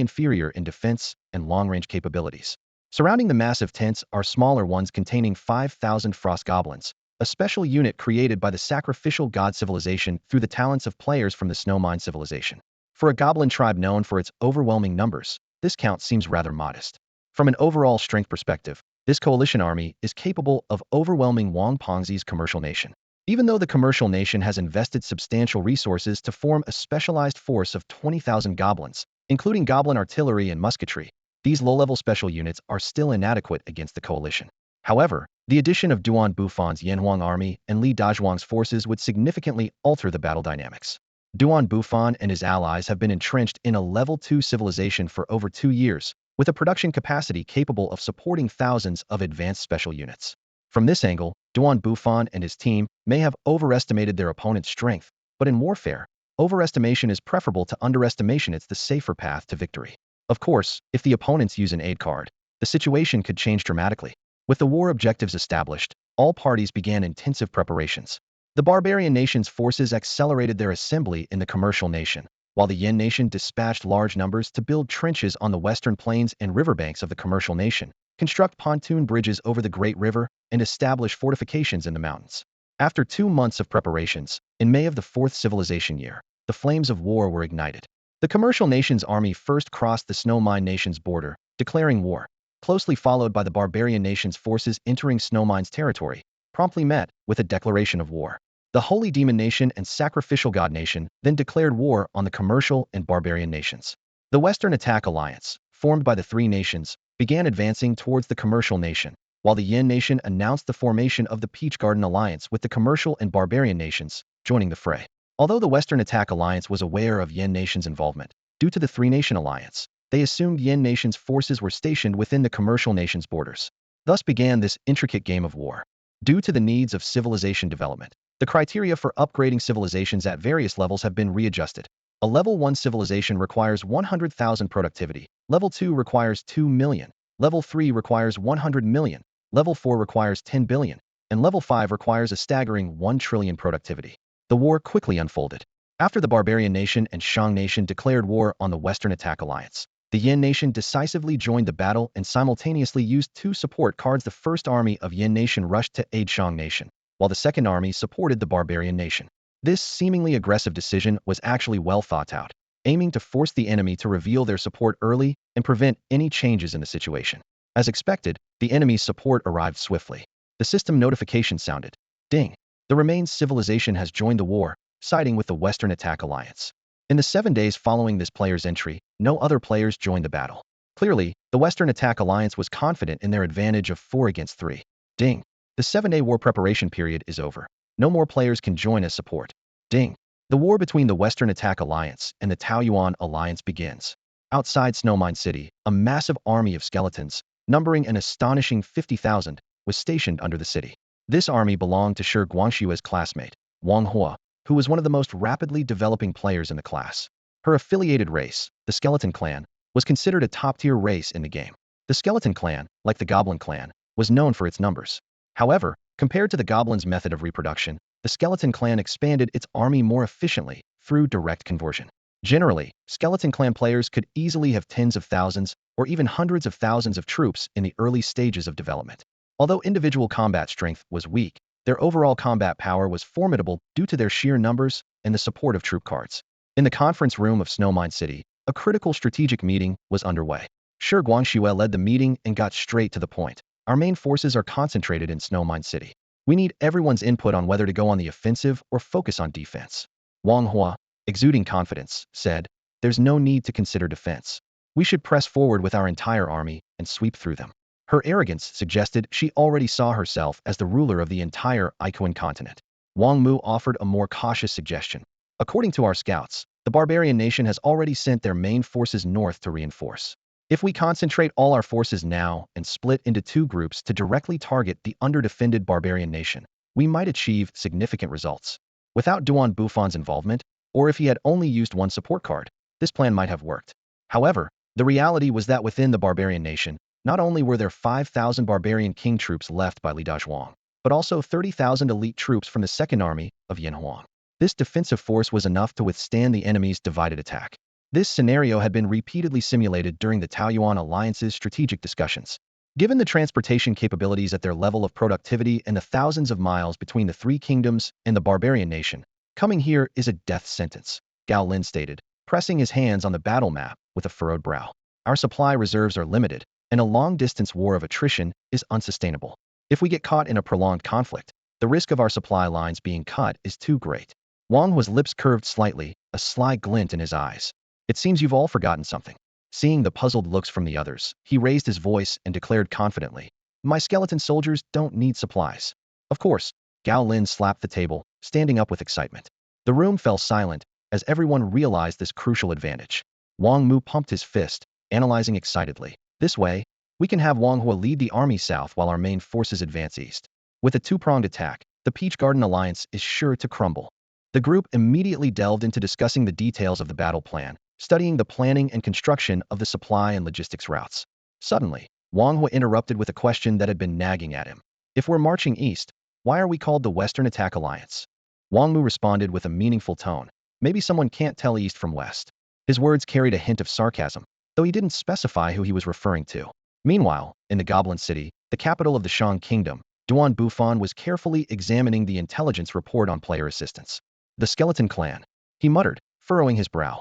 A: inferior in defense and long-range capabilities. Surrounding the massive tents are smaller ones containing 5,000 frost goblins, a special unit created by the Sacrificial God civilization through the talents of players from the Snowmine civilization. For a goblin tribe known for its overwhelming numbers, this count seems rather modest. From an overall strength perspective, this coalition army is capable of overwhelming Wang Pengzi's commercial nation. Even though the commercial nation has invested substantial resources to form a specialized force of 20,000 goblins, including goblin artillery and musketry, these low-level special units are still inadequate against the coalition. However, the addition of Duan Bufan's Yanhuang army and Li Dazhuang's forces would significantly alter the battle dynamics. Duan Bufan and his allies have been entrenched in a level 2 civilization for over 2 years, with a production capacity capable of supporting thousands of advanced special units. From this angle, Duan Bufan and his team may have overestimated their opponent's strength, but in warfare, overestimation is preferable to underestimation. It's the safer path to victory. Of course, if the opponents use an aid card, the situation could change dramatically. With the war objectives established, all parties began intensive preparations. The barbarian nation's forces accelerated their assembly in the commercial nation, while the Yin nation dispatched large numbers to build trenches on the western plains and riverbanks of the commercial nation, construct pontoon bridges over the Great River, and establish fortifications in the mountains. After 2 months of preparations, in May of the 4th civilization year, the flames of war were ignited. The commercial nation's army first crossed the Snowmine nation's border, declaring war, closely followed by the barbarian nation's forces entering Snowmine's territory, promptly met with a declaration of war. The Holy Demon Nation and Sacrificial God Nation then declared war on the commercial and barbarian nations. The Western Attack Alliance, formed by the 3 nations, began advancing towards the commercial nation, while the Yin nation announced the formation of the Peach Garden Alliance with the commercial and barbarian nations joining the fray. Although the Western Attack Alliance was aware of Yin nation's involvement, due to the 3-nation alliance, they assumed Yin nation's forces were stationed within the commercial nation's borders. Thus began this intricate game of war. Due to the needs of civilization development, the criteria for upgrading civilizations at various levels have been readjusted. A level 1 civilization requires 100,000 productivity, level 2 requires 2 million, level 3 requires 100 million, level 4 requires 10 billion, and level 5 requires a staggering 1 trillion productivity. The war quickly unfolded. After the Barbarian Nation and Shang Nation declared war on the Western Attack Alliance, the Yin Nation decisively joined the battle and simultaneously used 2 support cards. The first army of Yin Nation rushed to aid Shang Nation, while the second army supported the Barbarian Nation. This seemingly aggressive decision was actually well thought out, aiming to force the enemy to reveal their support early and prevent any changes in the situation. As expected, the enemy's support arrived swiftly. The system notification sounded. Ding! The Remains civilization has joined the war, siding with the Western Attack Alliance. In the 7 days following this player's entry, no other players joined the battle. Clearly, the Western Attack Alliance was confident in their advantage of 4 against 3. Ding! The 7-day war preparation period is over. No more players can join as support. Ding! The war between the Western Attack Alliance and the Taoyuan Alliance begins. Outside Snowmine City, a massive army of skeletons, numbering an astonishing 50,000, was stationed under the city. This army belonged to Shi Guangshua's classmate, Wang Hua, who was one of the most rapidly developing players in the class. Her affiliated race, the Skeleton Clan, was considered a top-tier race in the game. The Skeleton Clan, like the Goblin Clan, was known for its numbers. However, compared to the Goblin's method of reproduction, the Skeleton Clan expanded its army more efficiently through direct conversion. Generally, Skeleton Clan players could easily have tens of thousands or even hundreds of thousands of troops in the early stages of development. Although individual combat strength was weak, their overall combat power was formidable due to their sheer numbers and the support of troop cards. In the conference room of Snowmine City, a critical strategic meeting was underway. Shi Guangxue led the meeting and got straight to the point. Our main forces are concentrated in Snowmine City. We need everyone's input on whether to go on the offensive or focus on defense. Wang Hua, exuding confidence, said, "There's no need to consider defense. We should press forward with our entire army and sweep through them." Her arrogance suggested she already saw herself as the ruler of the entire Ikuan continent. Wang Mu offered a more cautious suggestion. According to our scouts, the barbarian nation has already sent their main forces north to reinforce. If we concentrate all our forces now and split into two groups to directly target the underdefended barbarian nation, we might achieve significant results. Without Duan Bufan's involvement, or if he had only used one support card, this plan might have worked. However, the reality was that within the barbarian nation, not only were there 5,000 barbarian king troops left by Li Dazhuang, but also 30,000 elite troops from the Second Army of Yin Huang. This defensive force was enough to withstand the enemy's divided attack. This scenario had been repeatedly simulated during the Taoyuan Alliance's strategic discussions. Given the transportation capabilities at their level of productivity and the thousands of miles between the three kingdoms and the barbarian nation, coming here is a death sentence, Gao Lin stated, pressing his hands on the battle map with a furrowed brow. Our supply reserves are limited, and a long-distance war of attrition is unsustainable. If we get caught in a prolonged conflict, the risk of our supply lines being cut is too great. Wang Hua's lips curved slightly, a sly glint in his eyes. It seems you've all forgotten something. Seeing the puzzled looks from the others, he raised his voice and declared confidently, "My skeleton soldiers don't need supplies." Of course, Gao Lin slapped the table, standing up with excitement. The room fell silent as everyone realized this crucial advantage. Wang Mu pumped his fist, analyzing excitedly. This way, we can have Wang Hua lead the army south while our main forces advance east. With a two-pronged attack, the Peach Garden Alliance is sure to crumble. The group immediately delved into discussing the details of the battle plan, studying the planning and construction of the supply and logistics routes. Suddenly, Wang Hua interrupted with a question that had been nagging at him. "If we're marching east, why are we called the Western Attack Alliance?" Wang Mu responded with a meaningful tone. "Maybe someone can't tell east from west." His words carried a hint of sarcasm, though he didn't specify who he was referring to. Meanwhile, in the Goblin City, the capital of the Shang Kingdom, Duan Bufan was carefully examining the intelligence report on player assistance. "The Skeleton Clan," he muttered, furrowing his brow.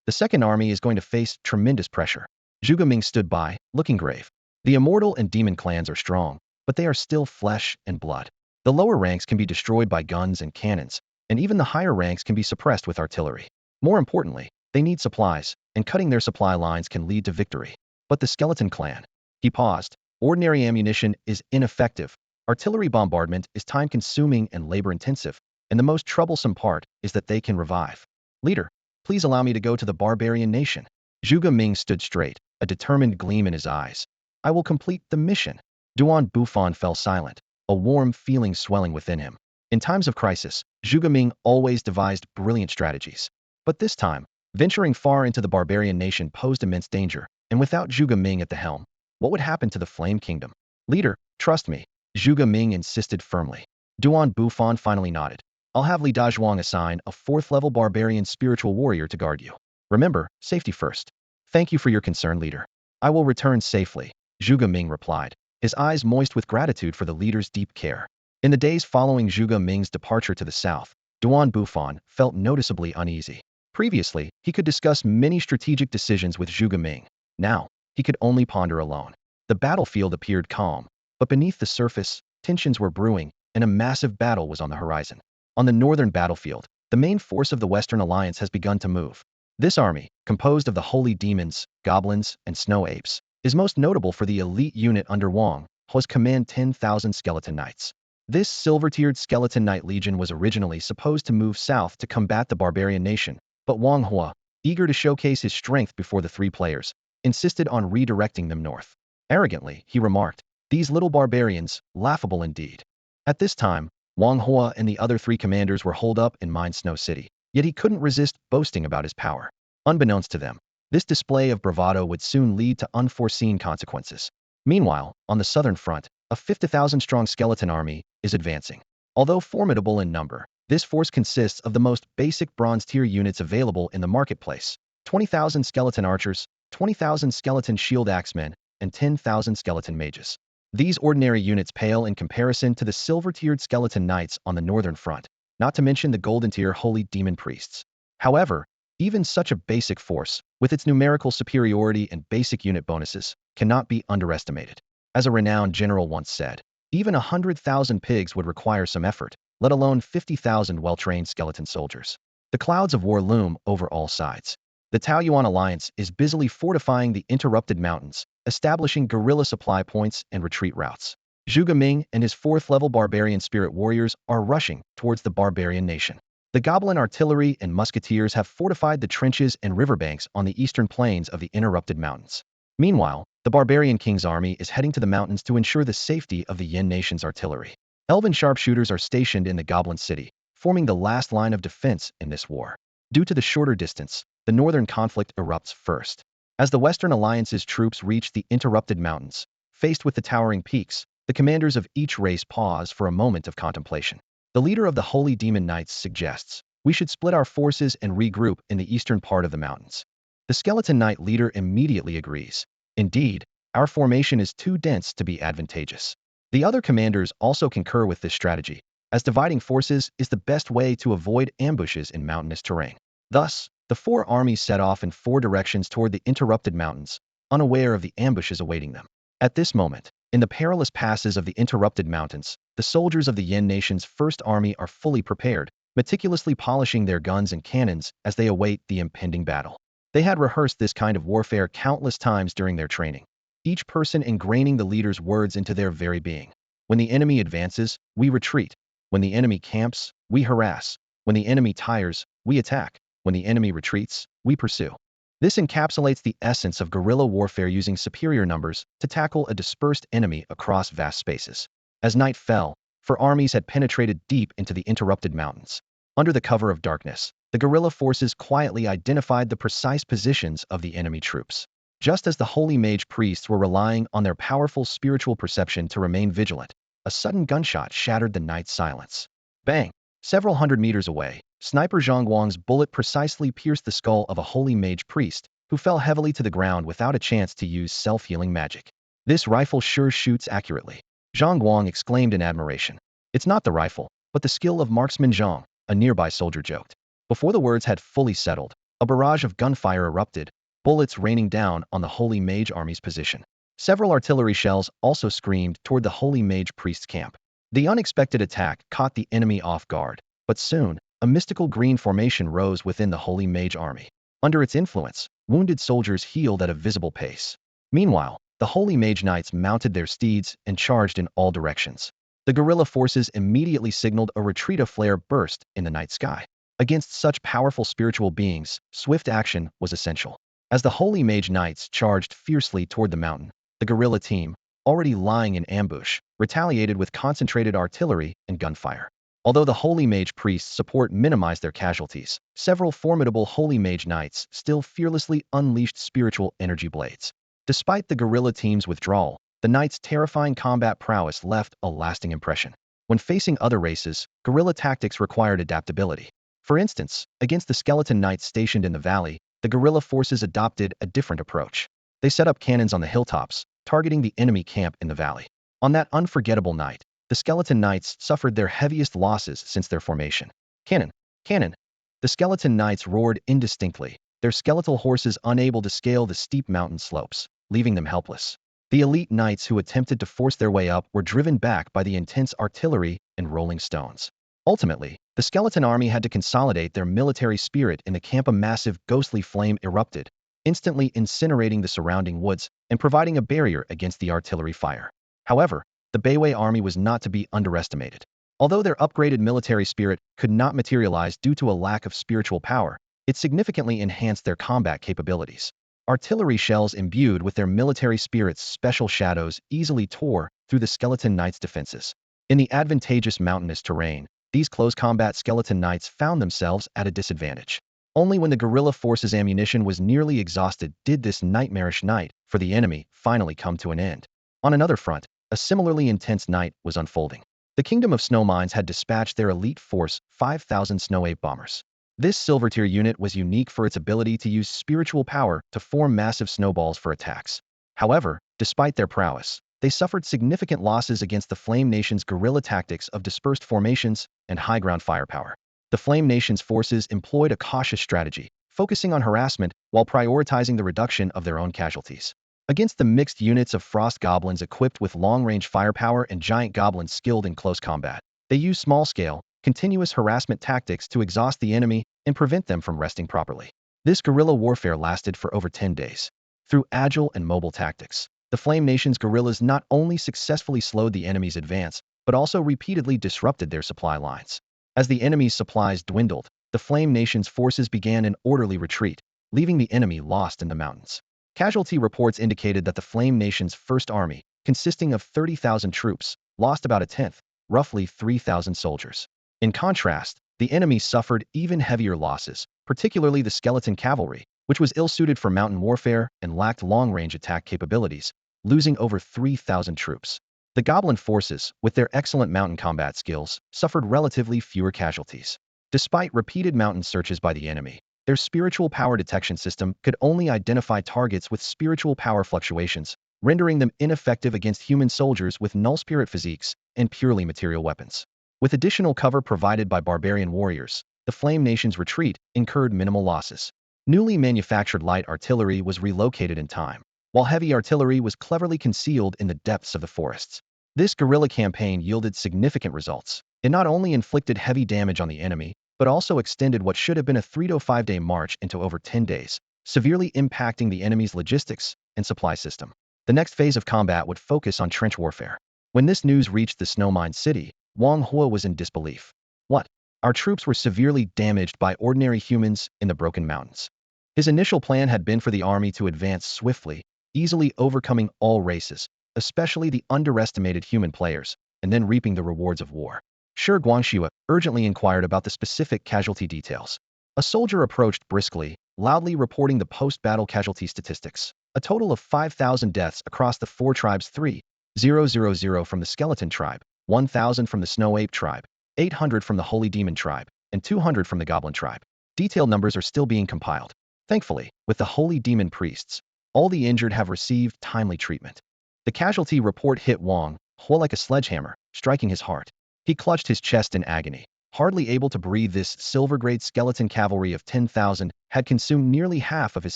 A: "The Second Army is going to face tremendous pressure." Zhuge Ming stood by, looking grave. "The Immortal and Demon clans are strong, but they are still flesh and blood. The lower ranks can be destroyed by guns and cannons, and even the higher ranks can be suppressed with artillery. More importantly, they need supplies, and cutting their supply lines can lead to victory. But the Skeleton Clan..." He paused. "Ordinary ammunition is ineffective. Artillery bombardment is time-consuming and labor-intensive, and the most troublesome part is that they can revive. Leader, please allow me to go to the barbarian nation." Zhuge Ming stood straight, a determined gleam in his eyes. "I will complete the mission." Duan Bufan fell silent, a warm feeling swelling within him. In times of crisis, Zhuge Ming always devised brilliant strategies. But this time, venturing far into the barbarian nation posed immense danger, and without Zhuge Ming at the helm, what would happen to the Flame Kingdom? "Leader, trust me," Zhuge Ming insisted firmly. Duan Bufan finally nodded. "I'll have Li Dazhuang assign a 4th-level barbarian spiritual warrior to guard you. Remember, safety first." "Thank you for your concern, leader. I will return safely," Zhuge Ming replied, his eyes moist with gratitude for the leader's deep care. In the days following Zhuge Ming's departure to the south, Duan Bufan felt noticeably uneasy. Previously, he could discuss many strategic decisions with Zhuge Ming. Now, he could only ponder alone. The battlefield appeared calm, but beneath the surface, tensions were brewing, and a massive battle was on the horizon. On the northern battlefield, the main force of the Western Alliance has begun to move. This army, composed of the holy demons, goblins, and snow apes, is most notable for the elite unit under Wang Hua's command 10,000 skeleton knights. This silver-tiered skeleton knight legion was originally supposed to move south to combat the barbarian nation, but Wang Hua, eager to showcase his strength before the three players, insisted on redirecting them north. Arrogantly, he remarked, "These little barbarians, laughable indeed." At this time, Wang Hua and the other three commanders were holed up in Mine Snow City, yet he couldn't resist boasting about his power. Unbeknownst to them, this display of bravado would soon lead to unforeseen consequences. Meanwhile, on the southern front, a 50,000-strong skeleton army is advancing. Although formidable in number, this force consists of the most basic bronze-tier units available in the marketplace: 20,000 skeleton archers, 20,000 skeleton shield axemen, and 10,000 skeleton mages. These ordinary units pale in comparison to the silver-tiered skeleton knights on the northern front, not to mention the golden-tier holy demon priests. However, Even such a basic force, with its numerical superiority and basic unit bonuses, cannot be underestimated. As a renowned general once said, even 100,000 pigs would require some effort, let alone 50,000 well-trained skeleton soldiers. The clouds of war loom over all sides. The Taoyuan Alliance is busily fortifying the interrupted mountains, establishing guerrilla supply points and retreat routes. Zhuge Ming and his fourth-level barbarian spirit warriors are rushing towards the barbarian nation. The goblin artillery and musketeers have fortified the trenches and riverbanks on the eastern plains of the interrupted mountains. Meanwhile, the barbarian king's army is heading to the mountains to ensure the safety of the Yin nation's artillery. Elven sharpshooters are stationed in the goblin city, forming the last line of defense in this war. Due to the shorter distance, the northern conflict erupts first. As the Western Alliance's troops reach the interrupted mountains, faced with the towering peaks, the commanders of each race pause for a moment of contemplation. The leader of the Holy Demon Knights suggests, we should split our forces and regroup in the eastern part of the mountains. The Skeleton Knight leader immediately agrees. Indeed, our formation is too dense to be advantageous. The other commanders also concur with this strategy, as dividing forces is the best way to avoid ambushes in mountainous terrain. Thus, the four armies set off in four directions toward the interrupted mountains, unaware of the ambushes awaiting them. At this moment, in the perilous passes of the interrupted mountains, the soldiers of the Yin nation's first army are fully prepared, meticulously polishing their guns and cannons as they await the impending battle. They had rehearsed this kind of warfare countless times during their training, each person ingraining the leader's words into their very being. When the enemy advances, we retreat. When the enemy camps, we harass. When the enemy tires, we attack. When the enemy retreats, we pursue. This encapsulates the essence of guerrilla warfare, using superior numbers to tackle a dispersed enemy across vast spaces. As night fell, for armies had penetrated deep into the interrupted mountains. Under the cover of darkness, the guerrilla forces quietly identified the precise positions of the enemy troops. Just as the holy mage priests were relying on their powerful spiritual perception to remain vigilant, a sudden gunshot shattered the night's silence. Bang! Several hundred meters away, Sniper Zhang Guang's bullet precisely pierced the skull of a holy mage priest, who fell heavily to the ground without a chance to use self-healing magic. This rifle sure shoots accurately, Zhang Guang exclaimed in admiration. It's not the rifle, but the skill of marksman Zhang, a nearby soldier joked. Before the words had fully settled, a barrage of gunfire erupted, bullets raining down on the holy mage army's position. Several artillery shells also screamed toward the holy mage priest's camp. The unexpected attack caught the enemy off guard, but soon, a mystical green formation rose within the holy mage army. Under its influence, wounded soldiers healed at a visible pace. Meanwhile, the holy mage knights mounted their steeds and charged in all directions. The guerrilla forces immediately signaled a retreat. A flare burst in the night sky. Against such powerful spiritual beings, swift action was essential. As the holy mage knights charged fiercely toward the mountain, the guerrilla team, already lying in ambush, retaliated with concentrated artillery and gunfire. Although the holy mage priests' support minimized their casualties, several formidable holy mage knights still fearlessly unleashed spiritual energy blades. Despite the guerrilla team's withdrawal, the knights' terrifying combat prowess left a lasting impression. When facing other races, guerrilla tactics required adaptability. For instance, against the skeleton knights stationed in the valley, the guerrilla forces adopted a different approach. They set up cannons on the hilltops, targeting the enemy camp in the valley. On that unforgettable night, the skeleton knights suffered their heaviest losses since their formation. Cannon! Cannon! The skeleton knights roared indistinctly, their skeletal horses unable to scale the steep mountain slopes, leaving them helpless. The elite knights who attempted to force their way up were driven back by the intense artillery and rolling stones. Ultimately, the skeleton army had to consolidate their military spirit in the camp. A massive ghostly flame erupted, instantly incinerating the surrounding woods and providing a barrier against the artillery fire. However, the Beiwei army was not to be underestimated. Although their upgraded military spirit could not materialize due to a lack of spiritual power, it significantly enhanced their combat capabilities. Artillery shells imbued with their military spirit's special shadows easily tore through the skeleton knights' defenses. In the advantageous mountainous terrain, these close-combat skeleton knights found themselves at a disadvantage. Only when the guerrilla force's ammunition was nearly exhausted did this nightmarish night for the enemy finally come to an end. On another front, a similarly intense night was unfolding. The Kingdom of Snow Mines had dispatched their elite force, 5,000 Snow Ape bombers. This silver-tier unit was unique for its ability to use spiritual power to form massive snowballs for attacks. However, despite their prowess, they suffered significant losses against the Flame Nation's guerrilla tactics of dispersed formations and high-ground firepower. The Flame Nation's forces employed a cautious strategy, focusing on harassment while prioritizing the reduction of their own casualties. Against the mixed units of frost goblins equipped with long-range firepower and giant goblins skilled in close combat, they use small-scale, continuous harassment tactics to exhaust the enemy and prevent them from resting properly. This guerrilla warfare lasted for over 10 days. Through agile and mobile tactics, the Flame Nation's guerrillas not only successfully slowed the enemy's advance, but also repeatedly disrupted their supply lines. As the enemy's supplies dwindled, the Flame Nation's forces began an orderly retreat, leaving the enemy lost in the mountains. Casualty reports indicated that the Flame Nation's first army, consisting of 30,000 troops, lost about a tenth, roughly 3,000 soldiers. In contrast, the enemy suffered even heavier losses, particularly the skeleton cavalry, which was ill-suited for mountain warfare and lacked long-range attack capabilities, losing over 3,000 troops. The goblin forces, with their excellent mountain combat skills, suffered relatively fewer casualties. Despite repeated mountain searches by the enemy, their spiritual power detection system could only identify targets with spiritual power fluctuations, rendering them ineffective against human soldiers with null spirit physiques and purely material weapons. With additional cover provided by barbarian warriors, the Flame Nation's retreat incurred minimal losses. Newly manufactured light artillery was relocated in time, while heavy artillery was cleverly concealed in the depths of the forests. This guerrilla campaign yielded significant results. It not only inflicted heavy damage on the enemy, but also extended what should have been a 3 to 5 day march into over 10 days, severely impacting the enemy's logistics and supply system. The next phase of combat would focus on trench warfare. When this news reached the snow-mined city, Wang Hua was in disbelief. What? Our troops were severely damaged by ordinary humans in the broken mountains. His initial plan had been for the army to advance swiftly, easily overcoming all races, especially the underestimated human players, and then reaping the rewards of war. Shi Guangxue urgently inquired about the specific casualty details. A soldier approached briskly, loudly reporting the post-battle casualty statistics. A total of 5,000 deaths across the 4 tribes: 3,000 from the Skeleton tribe, 1,000 from the Snow Ape tribe, 800 from the Holy Demon tribe, and 200 from the Goblin tribe. Detailed numbers are still being compiled. Thankfully, with the Holy Demon priests, all the injured have received timely treatment. The casualty report hit Wang Hua like a sledgehammer, striking his heart. He clutched his chest in agony. Hardly able to breathe, this silver-grade skeleton cavalry of 10,000 had consumed nearly half of his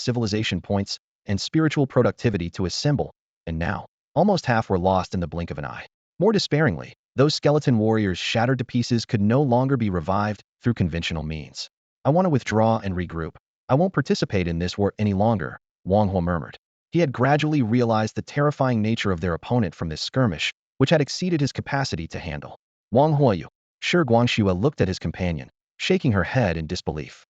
A: civilization points and spiritual productivity to assemble, and now, almost half were lost in the blink of an eye. More despairingly, those skeleton warriors shattered to pieces could no longer be revived through conventional means. I want to withdraw and regroup. I won't participate in this war any longer, Wang Hua murmured. He had gradually realized the terrifying nature of their opponent from this skirmish, which had exceeded his capacity to handle. Wang Huayu. Shi Guangxue looked at his companion, shaking her head in disbelief.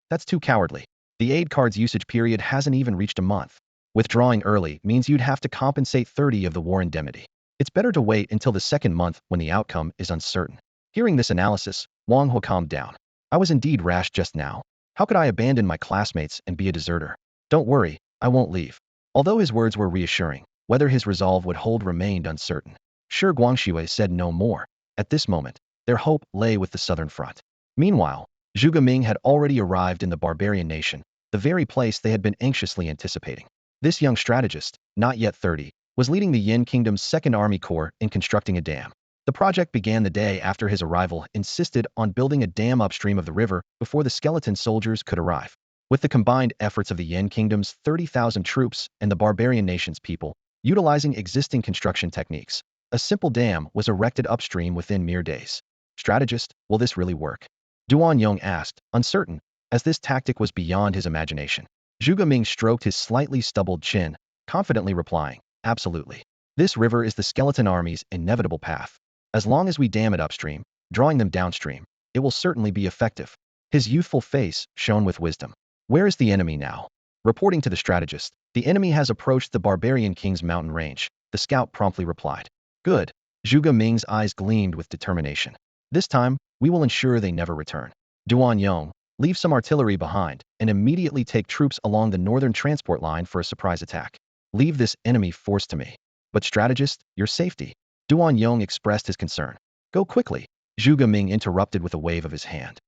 A: That's too cowardly. The aid card's usage period hasn't even reached a month. Withdrawing early means you'd have to compensate 30 of the war indemnity. It's better to wait until the second month when the outcome is uncertain. Hearing this analysis, Wang Hua calmed down. I was indeed rash just now. How could I abandon my classmates and be a deserter? Don't worry, I won't leave. Although his words were reassuring, whether his resolve would hold remained uncertain. Shi Guangxue said no more. At this moment, their hope lay with the southern front. Meanwhile, Zhuge Ming had already arrived in the barbarian nation, the very place they had been anxiously anticipating. This young strategist, not yet 30, was leading the Yin Kingdom's 2nd Army Corps in constructing a dam. The project began the day after his arrival, insisted on building a dam upstream of the river before the skeleton soldiers could arrive. With the combined efforts of the Yin Kingdom's 30,000 troops and the barbarian nation's people, utilizing existing construction techniques, a simple dam was erected upstream within mere days. Strategist, will this really work? Duan Yong asked, uncertain, as this tactic was beyond his imagination. Zhuge Ming stroked his slightly stubbled chin, confidently replying, absolutely. This river is the skeleton army's inevitable path. As long as we dam it upstream, drawing them downstream, it will certainly be effective. His youthful face shone with wisdom. Where is the enemy now? Reporting to the strategist, the enemy has approached the barbarian king's mountain range, the scout promptly replied. Good. Zhuge Ming's eyes gleamed with determination. This time, we will ensure they never return. Duan Yong, leave some artillery behind and immediately take troops along the northern transport line for a surprise attack. Leave this enemy force to me. But strategist, your safety. Duan Yong expressed his concern. Go quickly. Zhuge Ming interrupted with a wave of his hand.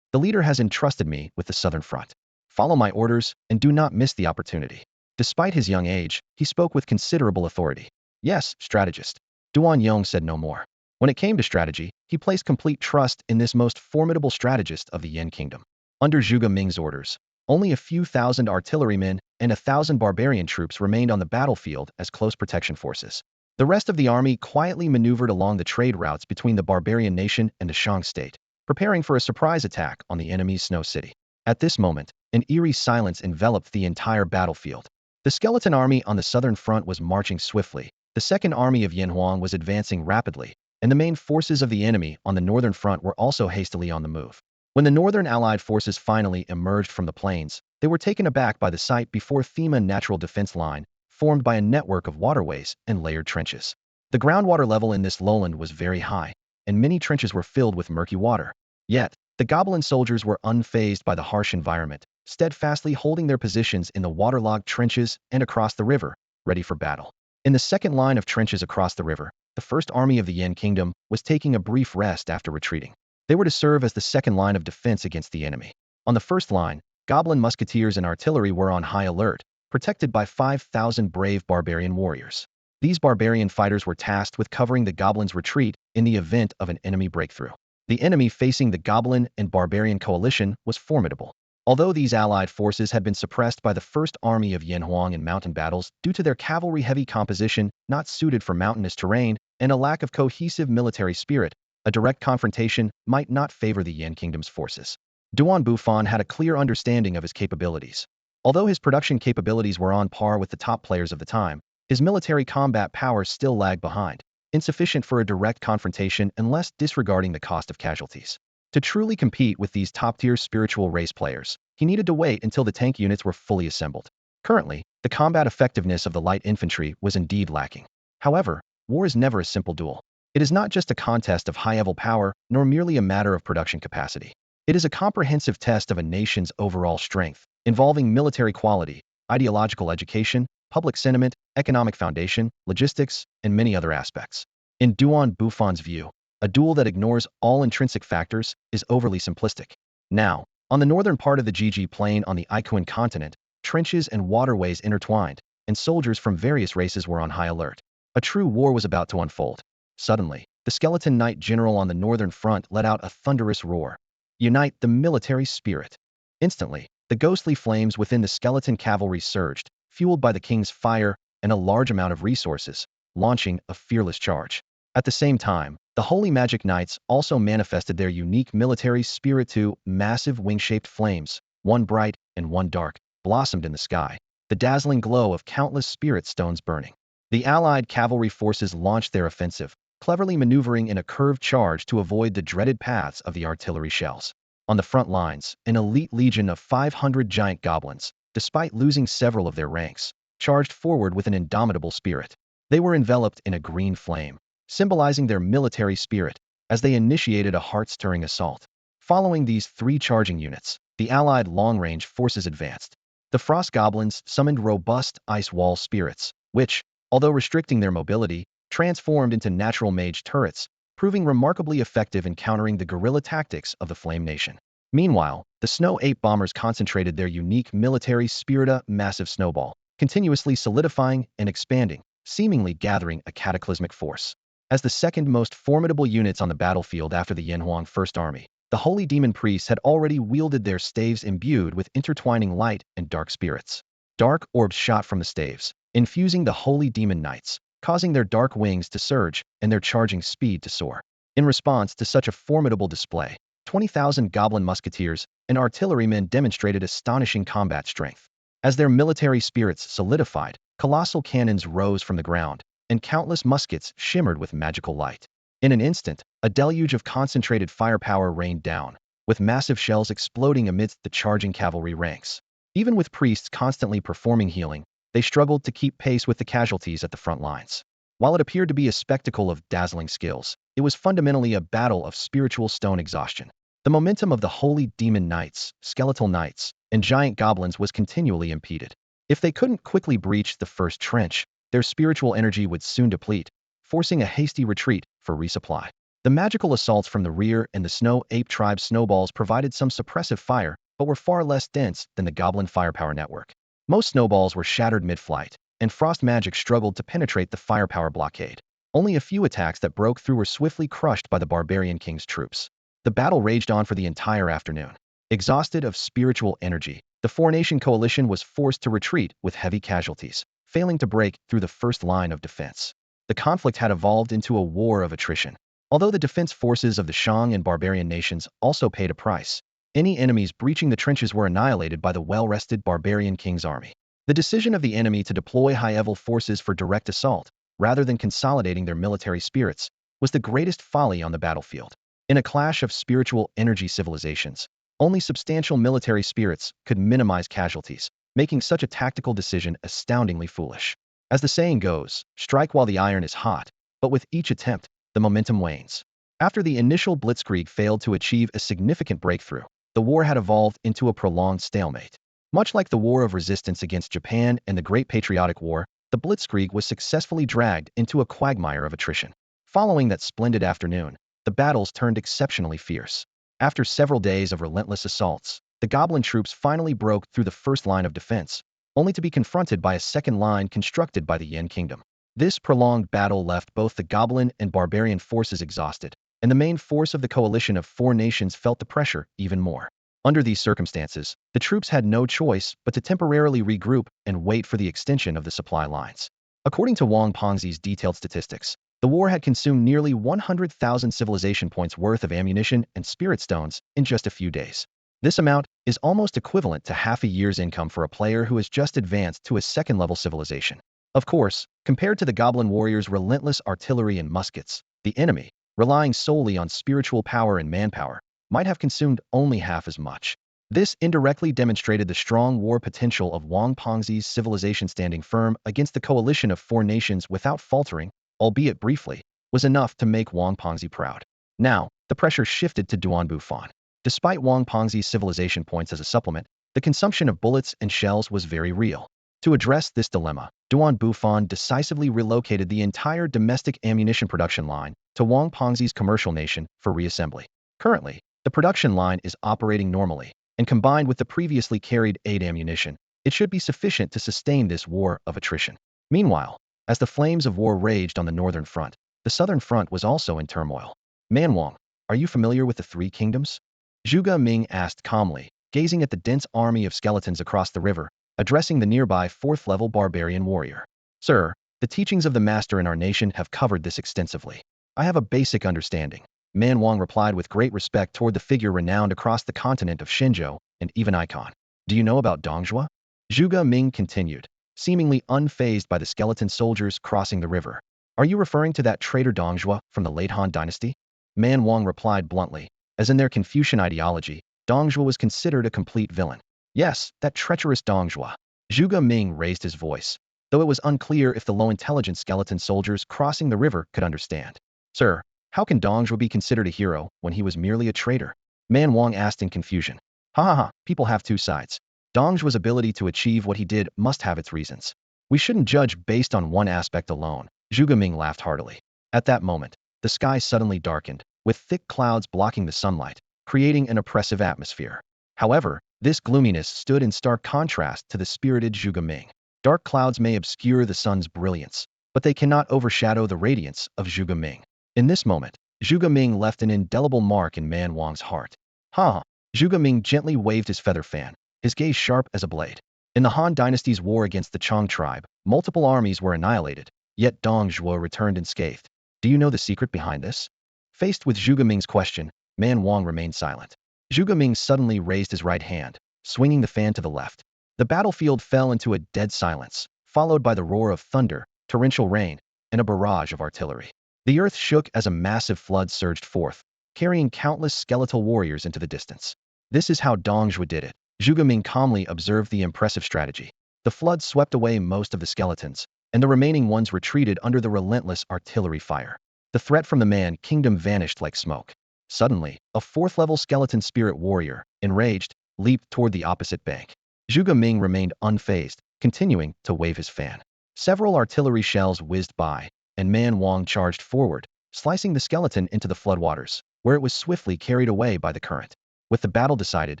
A: The leader has entrusted me with the southern front. Follow my orders and do not miss the opportunity. Despite his young age, he spoke with considerable authority. Yes, strategist. Duan Yong said no more. When it came to strategy, he placed complete trust in this most formidable strategist of the Yin Kingdom. Under Zhuge Ming's orders, Only a few thousand artillerymen and 1,000 barbarian troops remained on the battlefield as close protection forces. The rest of the army quietly maneuvered along the trade routes between the barbarian nation and the Shang state, preparing for a surprise attack on the enemy's snow city. At this moment, an eerie silence enveloped the entire battlefield. The skeleton army on the southern front was marching swiftly, the second army of Yin Huang was advancing rapidly, and the main forces of the enemy on the northern front were also hastily on the move. When the northern allied forces finally emerged from the plains, they were taken aback by the sight before Thema natural defense line, formed by a network of waterways and layered trenches. The groundwater level in this lowland was very high, and many trenches were filled with murky water. Yet, the goblin soldiers were unfazed by the harsh environment, steadfastly holding their positions in the waterlogged trenches and across the river, ready for battle. In the second line of trenches across the river, the first army of the Yin Kingdom was taking a brief rest after retreating. They were to serve as the second line of defense against the enemy. On the first line, goblin musketeers and artillery were on high alert, protected by 5,000 brave barbarian warriors. These barbarian fighters were tasked with covering the goblins' retreat in the event of an enemy breakthrough. The enemy facing the goblin and barbarian coalition was formidable. Although these allied forces had been suppressed by the first army of Yin Huang in mountain battles due to their cavalry-heavy composition not suited for mountainous terrain and a lack of cohesive military spirit, a direct confrontation might not favor the Yin Kingdom's forces. Bufan had a clear understanding of his capabilities. Although his production capabilities were on par with the top players of the time, his military combat power still lagged behind, insufficient for a direct confrontation unless disregarding the cost of casualties. To truly compete with these top-tier spiritual race players, he needed to wait until the tank units were fully assembled. Currently, the combat effectiveness of the light infantry was indeed lacking. However, war is never a simple duel. It is not just a contest of high-level power, nor merely a matter of production capacity. It is a comprehensive test of a nation's overall strength, involving military quality, ideological education, public sentiment, economic foundation, logistics, and many other aspects. In Bufan's view, a duel that ignores all intrinsic factors is overly simplistic. Now, on the northern part of the GG plain on the Ikuan continent, trenches and waterways intertwined, and soldiers from various races were on high alert. A true war was about to unfold. Suddenly, the skeleton knight general on the northern front let out a thunderous roar. Unite the military spirit. Instantly, the ghostly flames within the skeleton cavalry surged, fueled by the king's fire and a large amount of resources, launching a fearless charge. At the same time, the Holy Magic Knights also manifested their unique military spirit. Two massive wing-shaped flames, one bright and one dark, blossomed in the sky, the dazzling glow of countless spirit stones burning. The allied cavalry forces launched their offensive, cleverly maneuvering in a curved charge to avoid the dreaded paths of the artillery shells. On the front lines, an elite legion of 500 giant goblins, despite losing several of their ranks, charged forward with an indomitable spirit. They were enveloped in a green flame, symbolizing their military spirit, as they initiated a heart-stirring assault. Following these three charging units, the allied long-range forces advanced. The frost goblins summoned robust ice wall spirits, which, although restricting their mobility, transformed into natural mage turrets, proving remarkably effective in countering the guerrilla tactics of the Flame Nation. Meanwhile, the Snow Ape bombers concentrated their unique military spirit, a massive snowball, continuously solidifying and expanding, seemingly gathering a cataclysmic force. As the second most formidable units on the battlefield after the Yin Huang First Army, the holy demon priests had already wielded their staves imbued with intertwining light and dark spirits. Dark orbs shot from the staves, infusing the holy demon knights, causing their dark wings to surge and their charging speed to soar. In response to such a formidable display, 20,000 goblin musketeers and artillerymen demonstrated astonishing combat strength. As their military spirits solidified, colossal cannons rose from the ground, and countless muskets shimmered with magical light. In an instant, a deluge of concentrated firepower rained down, with massive shells exploding amidst the charging cavalry ranks. Even with priests constantly performing healing, they struggled to keep pace with the casualties at the front lines. While it appeared to be a spectacle of dazzling skills, it was fundamentally a battle of spiritual stone exhaustion. The momentum of the holy demon knights, skeletal knights, and giant goblins was continually impeded. If they couldn't quickly breach the first trench, their spiritual energy would soon deplete, forcing a hasty retreat for resupply. The magical assaults from the rear and the Snow Ape tribe's snowballs provided some suppressive fire, but were far less dense than the goblin firepower network. Most snowballs were shattered mid-flight, and frost magic struggled to penetrate the firepower blockade. Only a few attacks that broke through were swiftly crushed by the barbarian king's troops. The battle raged on for the entire afternoon. Exhausted of spiritual energy, The four-nation coalition was forced to retreat with heavy casualties, failing to break through the first line of defense. The conflict had evolved into a war of attrition. Although the defense forces of the Shang and barbarian nations also paid a price, any enemies breaching the trenches were annihilated by the well-rested barbarian king's army. The decision of the enemy to deploy high-level forces for direct assault, rather than consolidating their military spirits, was the greatest folly on the battlefield. In a clash of spiritual energy civilizations, only substantial military spirits could minimize casualties, making such a tactical decision astoundingly foolish. As the saying goes, strike while the iron is hot, but with each attempt, the momentum wanes. After the initial blitzkrieg failed to achieve a significant breakthrough, the war had evolved into a prolonged stalemate. Much like the War of Resistance against Japan and the Great Patriotic War, the blitzkrieg was successfully dragged into a quagmire of attrition. Following that splendid afternoon, the battles turned exceptionally fierce. After several days of relentless assaults, the goblin troops finally broke through the first line of defense, only to be confronted by a second line constructed by the Yin Kingdom. This prolonged battle left both the goblin and barbarian forces exhausted, and the main force of the coalition of four nations felt the pressure even more. Under these circumstances, the troops had no choice but to temporarily regroup and wait for the extension of the supply lines. According to Wang Pengzi's detailed statistics, the war had consumed nearly 100,000 civilization points worth of ammunition and spirit stones in just a few days. This amount is almost equivalent to half a year's income for a player who has just advanced to a second-level civilization. Of course, compared to the goblin warriors' relentless artillery and muskets, the enemy, relying solely on spiritual power and manpower, might have consumed only half as much. This indirectly demonstrated the strong war potential of Wang Pengzi's civilization. Standing firm against the coalition of four nations without faltering, albeit briefly, was enough to make Wang Pengzi proud. Now, the pressure shifted to Bufan. Despite Wang Pengzi's civilization points as a supplement, the consumption of bullets and shells was very real. To address this dilemma, Bufan decisively relocated the entire domestic ammunition production line to Wang Pengzi's commercial nation for reassembly. Currently, the production line is operating normally, and combined with the previously carried aid ammunition, it should be sufficient to sustain this war of attrition. Meanwhile, as the flames of war raged on the northern front, the southern front was also in turmoil. Man Wang, are you familiar with the Three Kingdoms? Zhuge Ming asked calmly, gazing at the dense army of skeletons across the river, addressing the nearby fourth-level barbarian warrior. Sir, the teachings of the master in our nation have covered this extensively. I have a basic understanding. Man Wang replied with great respect toward the figure renowned across the continent of Shenzhou and even Icon. Do you know about Dongjua? Zhuge Ming continued, seemingly unfazed by the skeleton soldiers crossing the river. Are you referring to that traitor Dongjua from the late Han dynasty? Man Wang replied bluntly, as in their Confucian ideology, Dongjua was considered a complete villain. Yes, that treacherous Dongjua. Zhuge Ming raised his voice, though it was unclear if the low-intelligent skeleton soldiers crossing the river could understand. Sir, how can Dongjua be considered a hero when he was merely a traitor? Man Wang asked in confusion. Ha ha ha, people have two sides. Dongjua's ability to achieve what he did must have its reasons. We shouldn't judge based on one aspect alone. Zhuge Ming laughed heartily. At that moment, the sky suddenly darkened, with thick clouds blocking the sunlight, creating an oppressive atmosphere. However, this gloominess stood in stark contrast to the spirited Zhuge Ming. Dark clouds may obscure the sun's brilliance, but they cannot overshadow the radiance of Zhuge Ming. In this moment, Zhuge Ming left an indelible mark in Man Wang's heart. Ha! Zhuge Ming gently waved his feather fan, his gaze sharp as a blade. In the Han dynasty's war against the Chang tribe, multiple armies were annihilated, yet Dongjua returned unscathed. Do you know the secret behind this? Faced with Zhuge Ming's question, Man Wang remained silent. Zhuge Ming suddenly raised his right hand, swinging the fan to the left. The battlefield fell into a dead silence, followed by the roar of thunder, torrential rain, and a barrage of artillery. The earth shook as a massive flood surged forth, carrying countless skeletal warriors into the distance. This is how Dongjua did it. Zhuge Ming calmly observed the impressive strategy. The flood swept away most of the skeletons, and the remaining ones retreated under the relentless artillery fire. The threat from the Man Kingdom vanished like smoke. Suddenly, a fourth-level skeleton spirit warrior, enraged, leaped toward the opposite bank. Zhuge Ming remained unfazed, continuing to wave his fan. Several artillery shells whizzed by, and Man Wang charged forward, slicing the skeleton into the floodwaters, where it was swiftly carried away by the current. With the battle decided,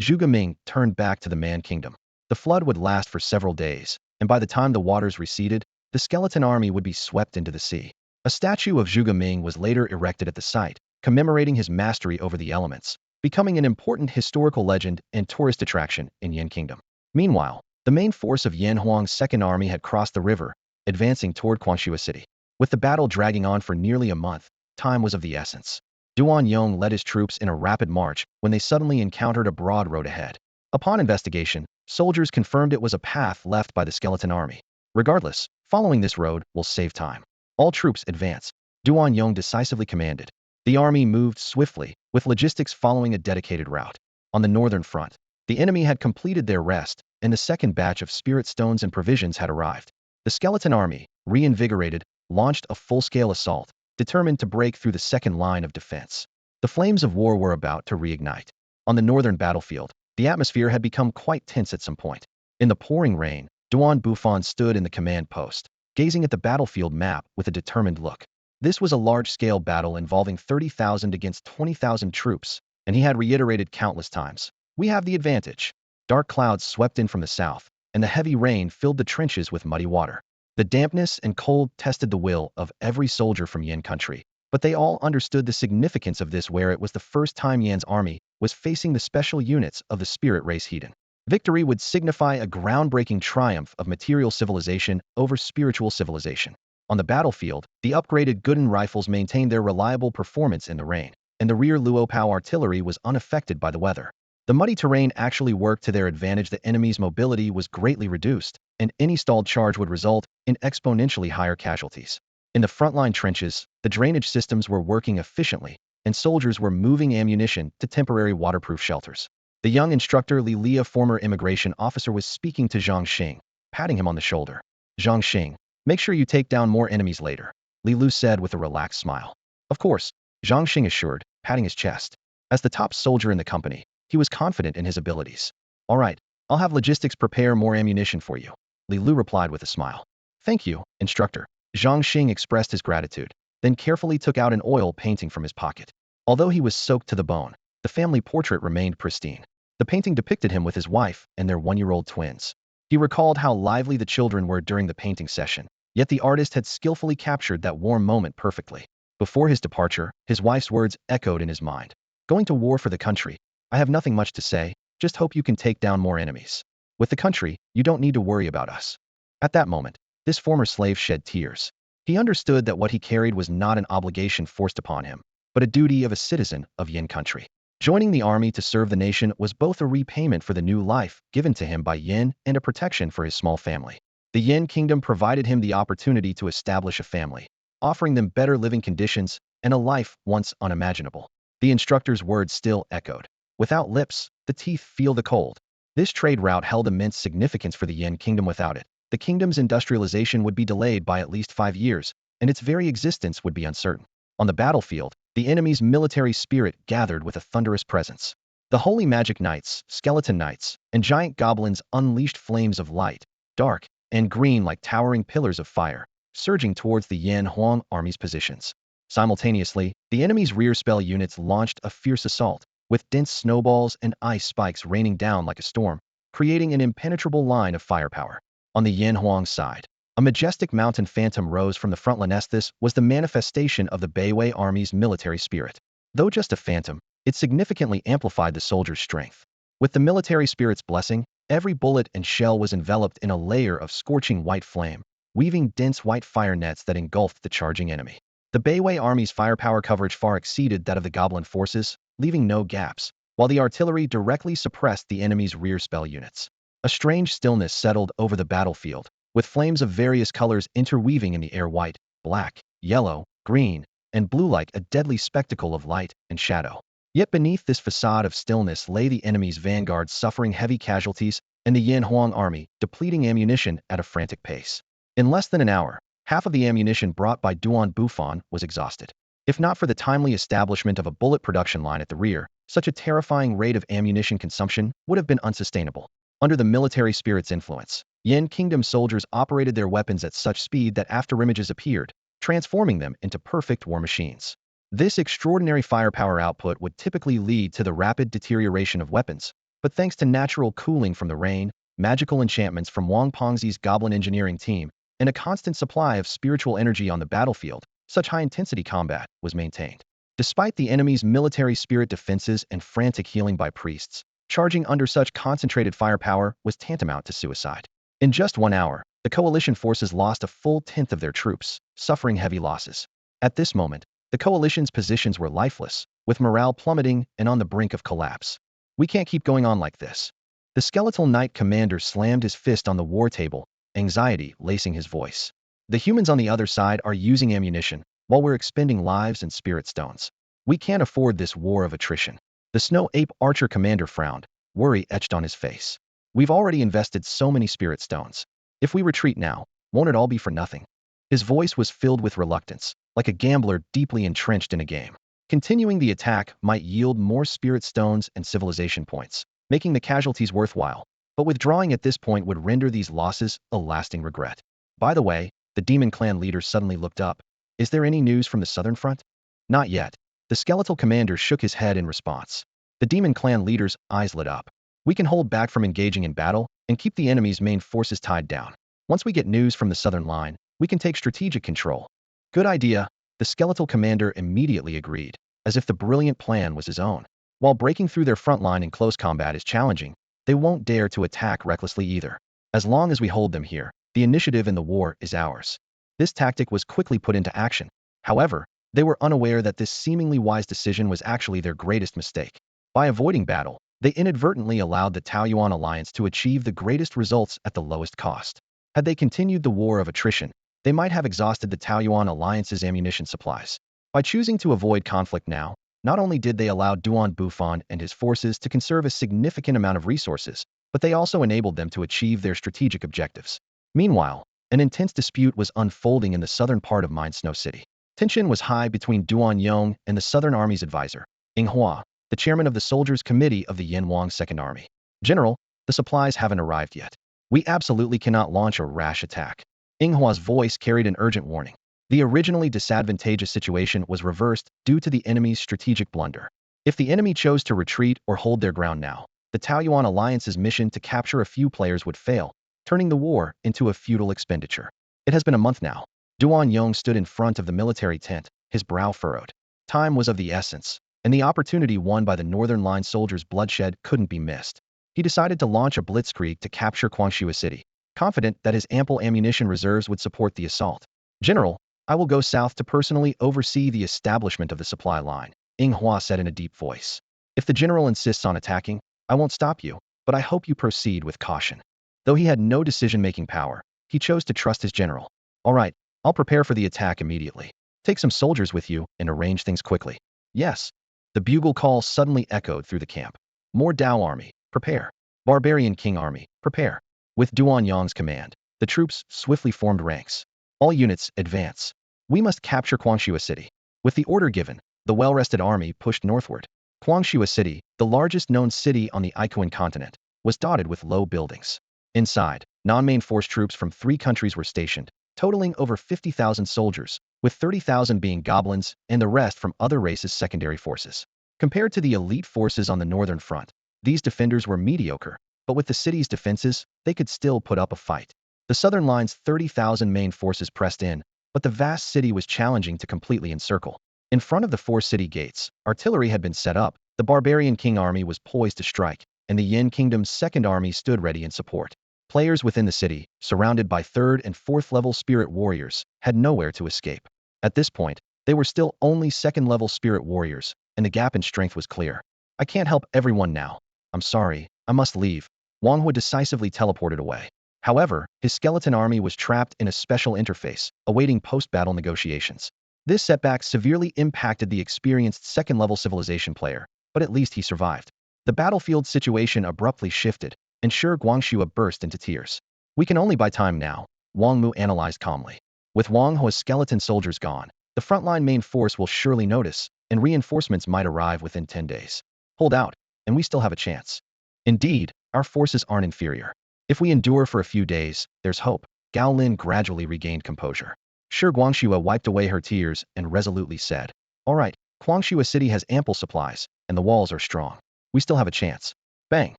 A: Zhuge Ming turned back to the Man Kingdom. The flood would last for several days, and by the time the waters receded, the skeleton army would be swept into the sea. A statue of Zhuge Ming was later erected at the site, commemorating his mastery over the elements, becoming an important historical legend and tourist attraction in Yin Kingdom. Meanwhile, the main force of Yan Huang's second army had crossed the river, advancing toward Quanxua City. With the battle dragging on for nearly a month, time was of the essence. Duan Yong led his troops in a rapid march when they suddenly encountered a broad road ahead. Upon investigation, soldiers confirmed it was a path left by the skeleton army. Regardless, following this road will save time. All troops advance, Duan Yong decisively commanded. The army moved swiftly, with logistics following a dedicated route. On the northern front, the enemy had completed their rest, and the second batch of spirit stones and provisions had arrived. The skeleton army, reinvigorated, launched a full-scale assault, determined to break through the second line of defense. The flames of war were about to reignite. On the northern battlefield, the atmosphere had become quite tense at some point. In the pouring rain, Duan Bufan stood in the command post, gazing at the battlefield map with a determined look. This was a large-scale battle involving 30,000 against 20,000 troops, and he had reiterated countless times, "We have the advantage." Dark clouds swept in from the south, and the heavy rain filled the trenches with muddy water. The dampness and cold tested the will of every soldier from Yan country, but they all understood the significance of this, where it was the first time Yan's army was facing the special units of the spirit race Heathen. Victory would signify a groundbreaking triumph of material civilization over spiritual civilization. On the battlefield, the upgraded Guden rifles maintained their reliable performance in the rain, and the rear Luopow artillery was unaffected by the weather. The muddy terrain actually worked to their advantage. The enemy's mobility was greatly reduced, and any stalled charge would result in exponentially higher casualties. In the frontline trenches, the drainage systems were working efficiently, and soldiers were moving ammunition to temporary waterproof shelters. The young instructor Li Li, a former immigration officer, was speaking to Zhang Xing, patting him on the shoulder. "Zhang Xing, make sure you take down more enemies later," Li Lu said with a relaxed smile. "Of course," Zhang Xing assured, patting his chest. As the top soldier in the company, he was confident in his abilities. "All right, I'll have logistics prepare more ammunition for you," Li Lu replied with a smile. "Thank you, instructor." Zhang Xing expressed his gratitude, then carefully took out an oil painting from his pocket. Although he was soaked to the bone, the family portrait remained pristine. The painting depicted him with his wife and their one-year-old twins. He recalled how lively the children were during the painting session, yet the artist had skillfully captured that warm moment perfectly. Before his departure, his wife's words echoed in his mind. "Going to war for the country. I have nothing much to say, just hope you can take down more enemies. With the country, you don't need to worry about us." At that moment, this former slave shed tears. He understood that what he carried was not an obligation forced upon him, but a duty of a citizen of Yin country. Joining the army to serve the nation was both a repayment for the new life given to him by Yin and a protection for his small family. The Yin Kingdom provided him the opportunity to establish a family, offering them better living conditions and a life once unimaginable. The instructor's words still echoed. "Without lips, the teeth feel the cold." This trade route held immense significance for the Yin Kingdom. Without it, the kingdom's industrialization would be delayed by at least 5 years, and its very existence would be uncertain. On the battlefield, the enemy's military spirit gathered with a thunderous presence. The holy magic knights, skeleton knights, and giant goblins unleashed flames of light, dark and green like towering pillars of fire, surging towards the Yan Huang army's positions. Simultaneously, the enemy's rear spell units launched a fierce assault, with dense snowballs and ice spikes raining down like a storm, creating an impenetrable line of firepower. On the Yan Huang side, a majestic mountain phantom rose from the front line. This was the manifestation of the Beiwei army's military spirit. Though just a phantom, it significantly amplified the soldiers' strength. With the military spirit's blessing, every bullet and shell was enveloped in a layer of scorching white flame, weaving dense white fire nets that engulfed the charging enemy. The Beiwei army's firepower coverage far exceeded that of the goblin forces, leaving no gaps, while the artillery directly suppressed the enemy's rear spell units. A strange stillness settled over the battlefield, with flames of various colors interweaving in the air: white, black, yellow, green, and blue, like a deadly spectacle of light and shadow. Yet beneath this facade of stillness lay the enemy's vanguard, suffering heavy casualties, and the Yan Huang army depleting ammunition at a frantic pace. In less than an hour, half of the ammunition brought by Duan Bufan was exhausted. If not for the timely establishment of a bullet production line at the rear, such a terrifying rate of ammunition consumption would have been unsustainable. Under the military spirit's influence, Yin Kingdom soldiers operated their weapons at such speed that afterimages appeared, transforming them into perfect war machines. This extraordinary firepower output would typically lead to the rapid deterioration of weapons, but thanks to natural cooling from the rain, magical enchantments from Wang Pengzi's goblin engineering team, and a constant supply of spiritual energy on the battlefield, such high-intensity combat was maintained. Despite the enemy's military spirit defenses and frantic healing by priests, charging under such concentrated firepower was tantamount to suicide. In just 1 hour, the coalition forces lost a full tenth of their troops, suffering heavy losses. At this moment, the coalition's positions were lifeless, with morale plummeting and on the brink of collapse. We can't keep going on like this. The skeletal knight commander slammed his fist on the war table, anxiety lacing his voice. The humans on the other side are using ammunition, while we're expending lives and spirit stones. We can't afford this war of attrition. The snow ape archer commander frowned, worry etched on his face. We've already invested so many spirit stones. If we retreat now, won't it all be for nothing? His voice was filled with reluctance, like a gambler deeply entrenched in a game. Continuing the attack might yield more spirit stones and civilization points, making the casualties worthwhile, but withdrawing at this point would render these losses a lasting regret. By the way, the demon clan leader suddenly looked up. Is there any news from the southern front? Not yet. The skeletal commander shook his head in response. The demon clan leader's eyes lit up. We can hold back from engaging in battle and keep the enemy's main forces tied down. Once we get news from the southern line, we can take strategic control. Good idea. The skeletal commander immediately agreed, as if the brilliant plan was his own. While breaking through their front line in close combat is challenging, they won't dare to attack recklessly either. As long as we hold them here, the initiative in the war is ours. This tactic was quickly put into action. However, they were unaware that this seemingly wise decision was actually their greatest mistake. By avoiding battle, they inadvertently allowed the Taoyuan Alliance to achieve the greatest results at the lowest cost. Had they continued the war of attrition, they might have exhausted the Taoyuan Alliance's ammunition supplies. By choosing to avoid conflict now, not only did they allow Bufan and his forces to conserve a significant amount of resources, but they also enabled them to achieve their strategic objectives. Meanwhile, an intense dispute was unfolding in the southern part of Mine Snow City. Tension was high between Duan Yong and the Southern Army's advisor, Ing Hua, the chairman of the Soldiers' Committee of the Yin Wang Second Army. General, the supplies haven't arrived yet. We absolutely cannot launch a rash attack. Ing Hua's voice carried an urgent warning. The originally disadvantageous situation was reversed due to the enemy's strategic blunder. If the enemy chose to retreat or hold their ground now, the Taoyuan Alliance's mission to capture a few players would fail, turning the war into a futile expenditure. It has been a month now. Duan Yong stood in front of the military tent, his brow furrowed. Time was of the essence, and the opportunity won by the Northern Line soldiers' bloodshed couldn't be missed. He decided to launch a blitzkrieg to capture Guangxua City, confident that his ample ammunition reserves would support the assault. General, I will go south to personally oversee the establishment of the supply line, Ing Hua said in a deep voice. If the general insists on attacking, I won't stop you, but I hope you proceed with caution. Though he had no decision-making power, he chose to trust his general. All right, I'll prepare for the attack immediately. Take some soldiers with you and arrange things quickly. Yes. The bugle call suddenly echoed through the camp. More Dao army, prepare. Barbarian King army, prepare. With Duan Yong's command, the troops swiftly formed ranks. All units, advance. We must capture Guangxua City. With the order given, the well-rested army pushed northward. Guangxua City, the largest known city on the Ikuan continent, was dotted with low buildings. Inside, non-main force troops from 3 countries were stationed, totaling over 50,000 soldiers, with 30,000 being goblins and the rest from other races' secondary forces. Compared to the elite forces on the northern front, these defenders were mediocre, but with the city's defenses, they could still put up a fight. The southern line's 30,000 main forces pressed in, but the vast city was challenging to completely encircle. In front of the 4 city gates, artillery had been set up, the Barbarian King army was poised to strike, and the Yin Kingdom's second army stood ready in support. Players within the city, surrounded by 3rd and 4th level spirit warriors, had nowhere to escape. At this point, they were still only 2nd level spirit warriors, and the gap in strength was clear. I can't help everyone now. I'm sorry, I must leave. Wang Hu decisively teleported away. However, his skeleton army was trapped in a special interface, awaiting post-battle negotiations. This setback severely impacted the experienced 2nd level civilization player, but at least he survived. The battlefield situation abruptly shifted, and Shi Guangxua burst into tears. We can only buy time now, Wang Mu analyzed calmly. With Wang Hu's skeleton soldiers gone, the frontline main force will surely notice, and reinforcements might arrive within 10 days. Hold out, and we still have a chance. Indeed, our forces aren't inferior. If we endure for a few days, there's hope. Gao Lin gradually regained composure. Shi Guangxua wiped away her tears and resolutely said, All right, Guangxua City has ample supplies, and the walls are strong. We still have a chance. Bang!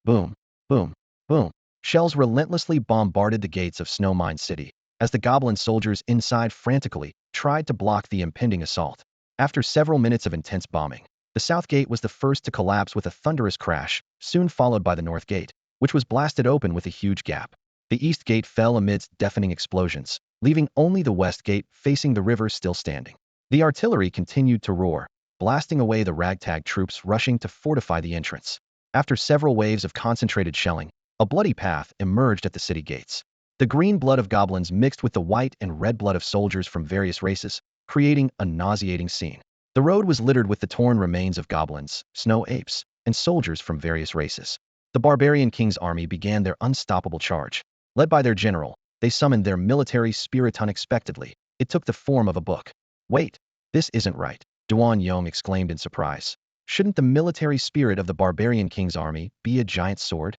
A: Boom! Boom! Boom! Shells relentlessly bombarded the gates of Snow Mine City, as the goblin soldiers inside frantically tried to block the impending assault. After several minutes of intense bombing, the south gate was the first to collapse with a thunderous crash, soon followed by the north gate, which was blasted open with a huge gap. The east gate fell amidst deafening explosions, leaving only the west gate facing the river still standing. The artillery continued to roar, blasting away the ragtag troops rushing to fortify the entrance. After several waves of concentrated shelling, a bloody path emerged at the city gates. The green blood of goblins mixed with the white and red blood of soldiers from various races, creating a nauseating scene. The road was littered with the torn remains of goblins, snow apes, and soldiers from various races. The barbarian king's army began their unstoppable charge. Led by their general, they summoned their military spirit unexpectedly. It took the form of a book. Wait, this isn't right, Duan Yong exclaimed in surprise. Shouldn't the military spirit of the barbarian king's army be a giant sword?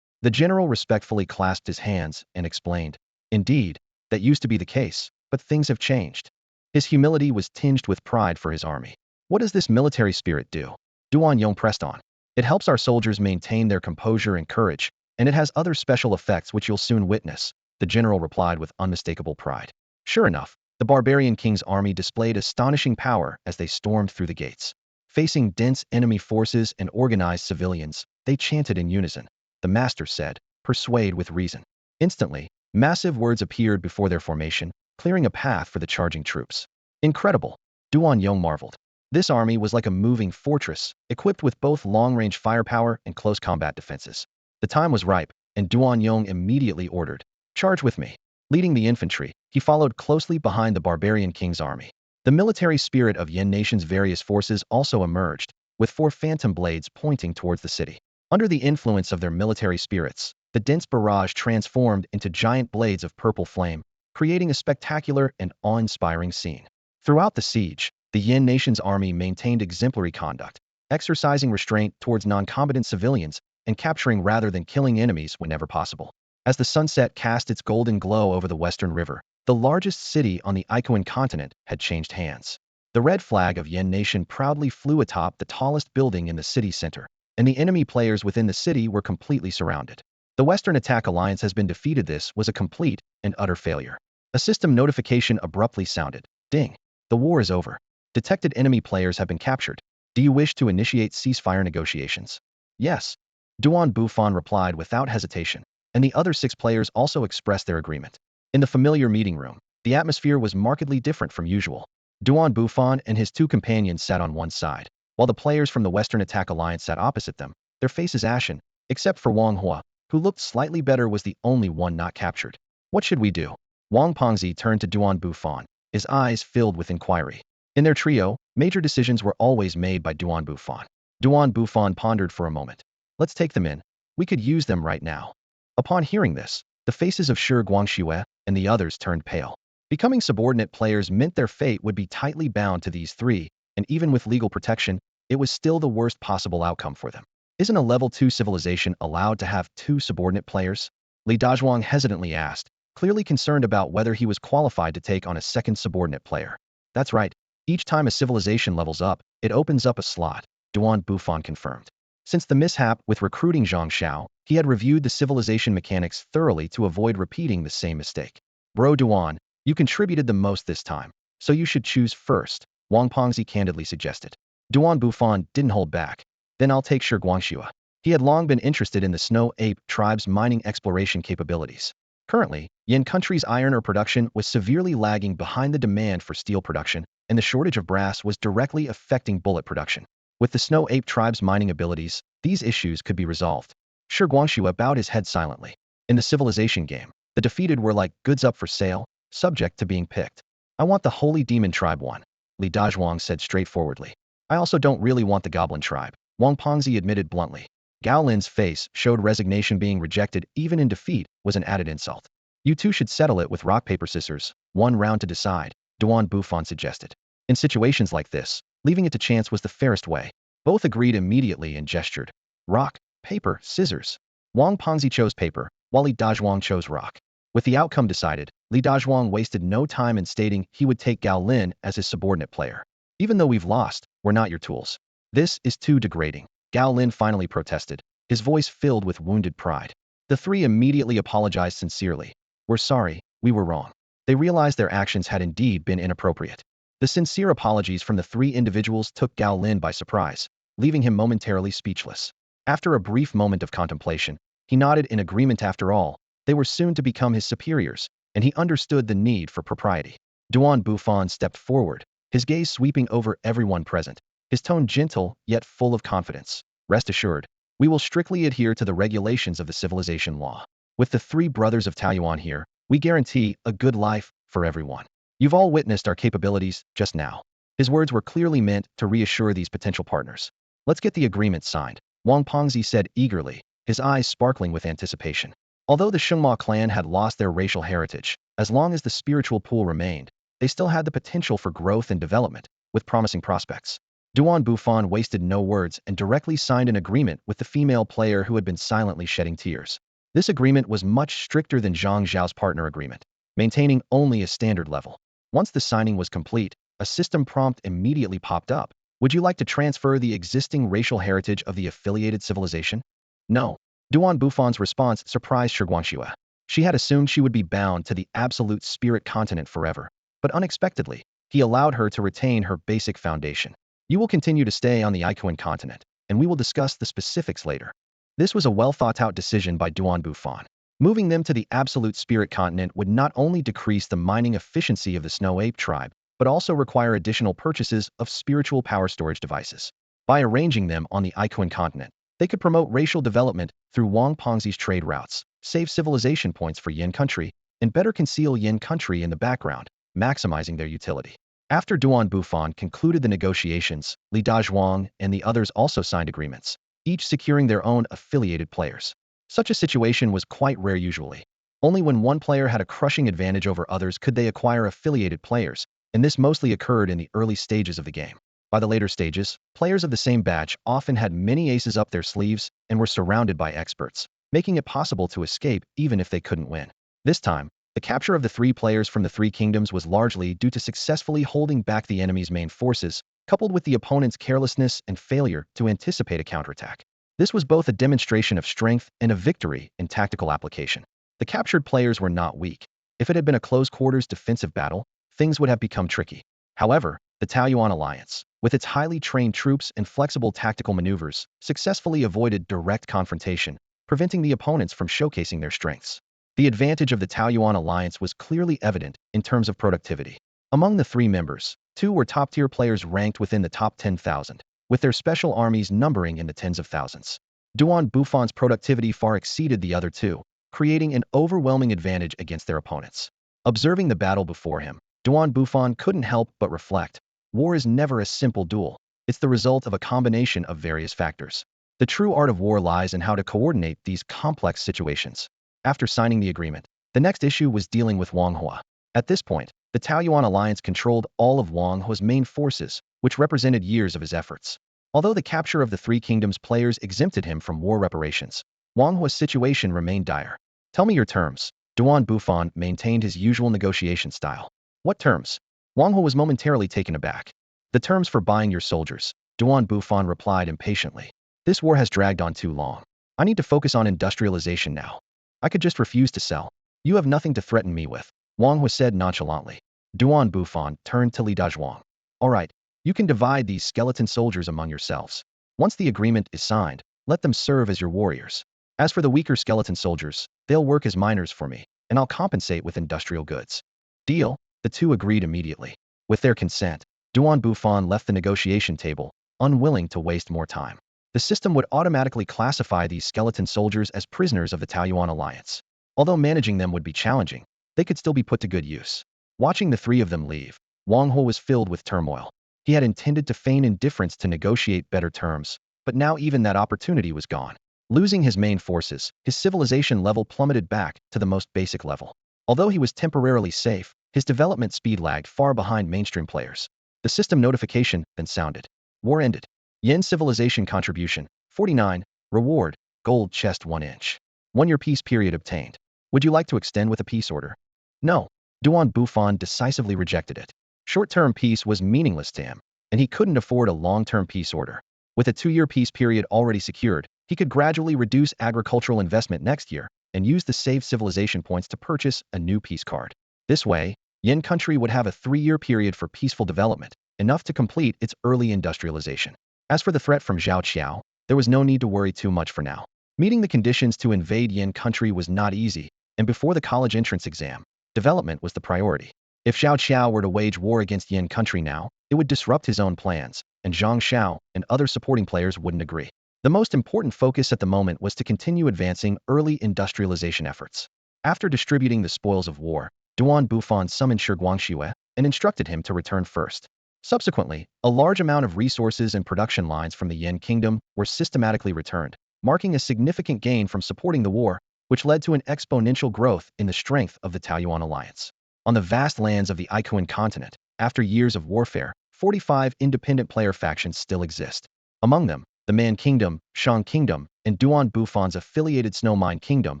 A: The general respectfully clasped his hands and explained, indeed, that used to be the case, but things have changed. His humility was tinged with pride for his army. What does this military spirit do? Duan Yong pressed on. It helps our soldiers maintain their composure and courage, and it has other special effects which you'll soon witness, the general replied with unmistakable pride. Sure enough, the barbarian king's army displayed astonishing power as they stormed through the gates. Facing dense enemy forces and organized civilians, they chanted in unison. The master said, persuade with reason. Instantly, massive words appeared before their formation, clearing a path for the charging troops. Incredible, Duan Yong marveled. This army was like a moving fortress, equipped with both long-range firepower and close combat defenses. The time was ripe, and Duan Yong immediately ordered, charge with me. Leading the infantry, he followed closely behind the barbarian king's army. The military spirit of Yin Nation's various forces also emerged, with 4 phantom blades pointing towards the city. Under the influence of their military spirits, the dense barrage transformed into giant blades of purple flame, creating a spectacular and awe-inspiring scene. Throughout the siege, the Yin Nation's army maintained exemplary conduct, exercising restraint towards non-combatant civilians and capturing rather than killing enemies whenever possible. As the sunset cast its golden glow over the western river, the largest city on the Ikoan continent had changed hands. The red flag of Yin Nation proudly flew atop the tallest building in the city center, and the enemy players within the city were completely surrounded. The Western Attack Alliance has been defeated. This was a complete and utter failure. A system notification abruptly sounded. Ding. The war is over. Detected enemy players have been captured. Do you wish to initiate ceasefire negotiations? Yes. Duan Bufan replied without hesitation, and the other 6 players also expressed their agreement. In the familiar meeting room, the atmosphere was markedly different from usual. Duan Bufan and his 2 companions sat on one side, while the players from the Western Attack Alliance sat opposite them, their faces ashen, except for Wang Hua, who looked slightly better, was the only one not captured. What should we do? Wang Pengzi turned to Duan Bufan, his eyes filled with inquiry. In their trio, major decisions were always made by Duan Bufan. Duan Bufan pondered for a moment. Let's take them in. We could use them right now. Upon hearing this, the faces of Shi Guangxue and the others turned pale. Becoming subordinate players meant their fate would be tightly bound to these 3, and even with legal protection, it was still the worst possible outcome for them. Isn't a level 2 civilization allowed to have 2 subordinate players? Li Dazhuang hesitantly asked, clearly concerned about whether he was qualified to take on a second subordinate player. That's right. Each time a civilization levels up, it opens up a slot, Duan Bufan confirmed. Since the mishap with recruiting Zhang Xiao, he had reviewed the civilization mechanics thoroughly to avoid repeating the same mistake. Bro Duan, you contributed the most this time, so you should choose first, Wang Pengzi candidly suggested. Duan Bufan didn't hold back. Then I'll take Shi Guangxue. He had long been interested in the Snow Ape tribe's mining exploration capabilities. Currently, Yin country's iron ore production was severely lagging behind the demand for steel production, and the shortage of brass was directly affecting bullet production. With the Snow Ape tribe's mining abilities, these issues could be resolved. Shi Guangxue bowed his head silently. In the civilization game, the defeated were like goods up for sale, subject to being picked. I want the Holy Demon Tribe one, Li Dazhuang said straightforwardly. I also don't really want the Goblin Tribe, Wang Pengzi admitted bluntly. Gao Lin's face showed resignation. Being rejected, even in defeat, was an added insult. You 2 should settle it with rock, paper, scissors, 1 round to decide, Duan Bufan suggested. In situations like this, leaving it to chance was the fairest way. Both agreed immediately and gestured. Rock, paper, scissors. Wang Pengzi chose paper, while Li Dazhuang chose rock. With the outcome decided, Li Dazhuang wasted no time in stating he would take Gao Lin as his subordinate player. Even though we've lost, we're not your tools. This is too degrading, Gao Lin finally protested, his voice filled with wounded pride. The 3 immediately apologized sincerely. We're sorry, we were wrong. They realized their actions had indeed been inappropriate. The sincere apologies from the three individuals took Gao Lin by surprise, leaving him momentarily speechless. After a brief moment of contemplation, he nodded in agreement. After all, they were soon to become his superiors, and he understood the need for propriety. Duan Bufan stepped forward, his gaze sweeping over everyone present, his tone gentle yet full of confidence. Rest assured, we will strictly adhere to the regulations of the civilization law. With the three brothers of Taoyuan here, we guarantee a good life for everyone. You've all witnessed our capabilities just now. His words were clearly meant to reassure these potential partners. Let's get the agreement signed, Wang Pengzi said eagerly, his eyes sparkling with anticipation. Although the Shengma clan had lost their racial heritage, as long as the spiritual pool remained, they still had the potential for growth and development, with promising prospects. Duan Bufan wasted no words and directly signed an agreement with the female player who had been silently shedding tears. This agreement was much stricter than Zhang Zhao's partner agreement, maintaining only a standard level. Once the signing was complete, a system prompt immediately popped up. Would you like to transfer the existing racial heritage of the affiliated civilization? No. Duan Bufan's response surprised Shiguangxue. She had assumed she would be bound to the absolute spirit continent forever, but unexpectedly, he allowed her to retain her basic foundation. You will continue to stay on the Ikuan continent, and we will discuss the specifics later. This was a well-thought-out decision by Duan Bufan. Moving them to the absolute spirit continent would not only decrease the mining efficiency of the Snow Ape tribe, but also require additional purchases of spiritual power storage devices. By arranging them on the Ikuan continent, they could promote racial development through Wang Pengzi's trade routes, save civilization points for Yin country, and better conceal Yin country in the background, maximizing their utility. After Duan Bufan concluded the negotiations, Li Dazhuang and the others also signed agreements, each securing their own affiliated players. Such a situation was quite rare usually. Only when one player had a crushing advantage over others could they acquire affiliated players, and this mostly occurred in the early stages of the game. By the later stages, players of the same batch often had many aces up their sleeves and were surrounded by experts, making it possible to escape even if they couldn't win. This time, the capture of the three players from the three kingdoms was largely due to successfully holding back the enemy's main forces, coupled with the opponent's carelessness and failure to anticipate a counterattack. This was both a demonstration of strength and a victory in tactical application. The captured players were not weak. If it had been a close-quarters defensive battle, things would have become tricky. However, the Taoyuan Alliance, with its highly trained troops and flexible tactical maneuvers, successfully avoided direct confrontation, preventing the opponents from showcasing their strengths. The advantage of the Taoyuan Alliance was clearly evident in terms of productivity. Among the three members, two were top-tier players ranked within the top 10,000. With their special armies numbering in the tens of thousands. Duan Bufan's productivity far exceeded the other two, creating an overwhelming advantage against their opponents. Observing the battle before him, Duan Bufan couldn't help but reflect. War is never a simple duel. It's the result of a combination of various factors. The true art of war lies in how to coordinate these complex situations. After signing the agreement, the next issue was dealing with Wang Hua. At this point, the Taoyuan Alliance controlled all of Wang Hua's main forces, which represented years of his efforts. Although the capture of the Three Kingdoms players exempted him from war reparations, Wang Hua's situation remained dire. Tell me your terms. Duan Bufan maintained his usual negotiation style. What terms? Wang Hua was momentarily taken aback. The terms for buying your soldiers, Duan Bufan replied impatiently. This war has dragged on too long. I need to focus on industrialization now. I could just refuse to sell. You have nothing to threaten me with, Wang Hua said nonchalantly. Duan Bufan turned to Li Dazhuang. All right. You can divide these skeleton soldiers among yourselves. Once the agreement is signed, let them serve as your warriors. As for the weaker skeleton soldiers, they'll work as miners for me, and I'll compensate with industrial goods. Deal? The two agreed immediately. With their consent, Duan Bufan left the negotiation table, unwilling to waste more time. The system would automatically classify these skeleton soldiers as prisoners of the Taoyuan Alliance. Although managing them would be challenging, they could still be put to good use. Watching the three of them leave, Wang Hua was filled with turmoil. He had intended to feign indifference to negotiate better terms, but now even that opportunity was gone. Losing his main forces, his civilization level plummeted back to the most basic level. Although he was temporarily safe, his development speed lagged far behind mainstream players. The system notification then sounded. War ended. Yin civilization contribution, 49, reward, gold chest 1 inch. 1 year peace period obtained. Would you like to extend with a peace order? No. Duan Bufan decisively rejected it. Short-term peace was meaningless to him, and he couldn't afford a long-term peace order. With a 2-year peace period already secured, he could gradually reduce agricultural investment next year and use the saved civilization points to purchase a new peace card. This way, Yin country would have a 3-year period for peaceful development, enough to complete its early industrialization. As for the threat from Zhao, there was no need to worry too much for now. Meeting the conditions to invade Yin country was not easy, and before the college entrance exam, development was the priority. If Zhao were to wage war against Yin country now, it would disrupt his own plans, and Zhang Xiao and other supporting players wouldn't agree. The most important focus at the moment was to continue advancing early industrialization efforts. After distributing the spoils of war, Bufan summoned Shi Guangxue and instructed him to return first. Subsequently, a large amount of resources and production lines from the Yin Kingdom were systematically returned, marking a significant gain from supporting the war, which led to an exponential growth in the strength of the Taoyuan Alliance. On the vast lands of the Ikuan continent, after years of warfare, 45 independent player factions still exist. Among them, the Man Kingdom, Shang Kingdom, and Bufan's affiliated Snowmine Kingdom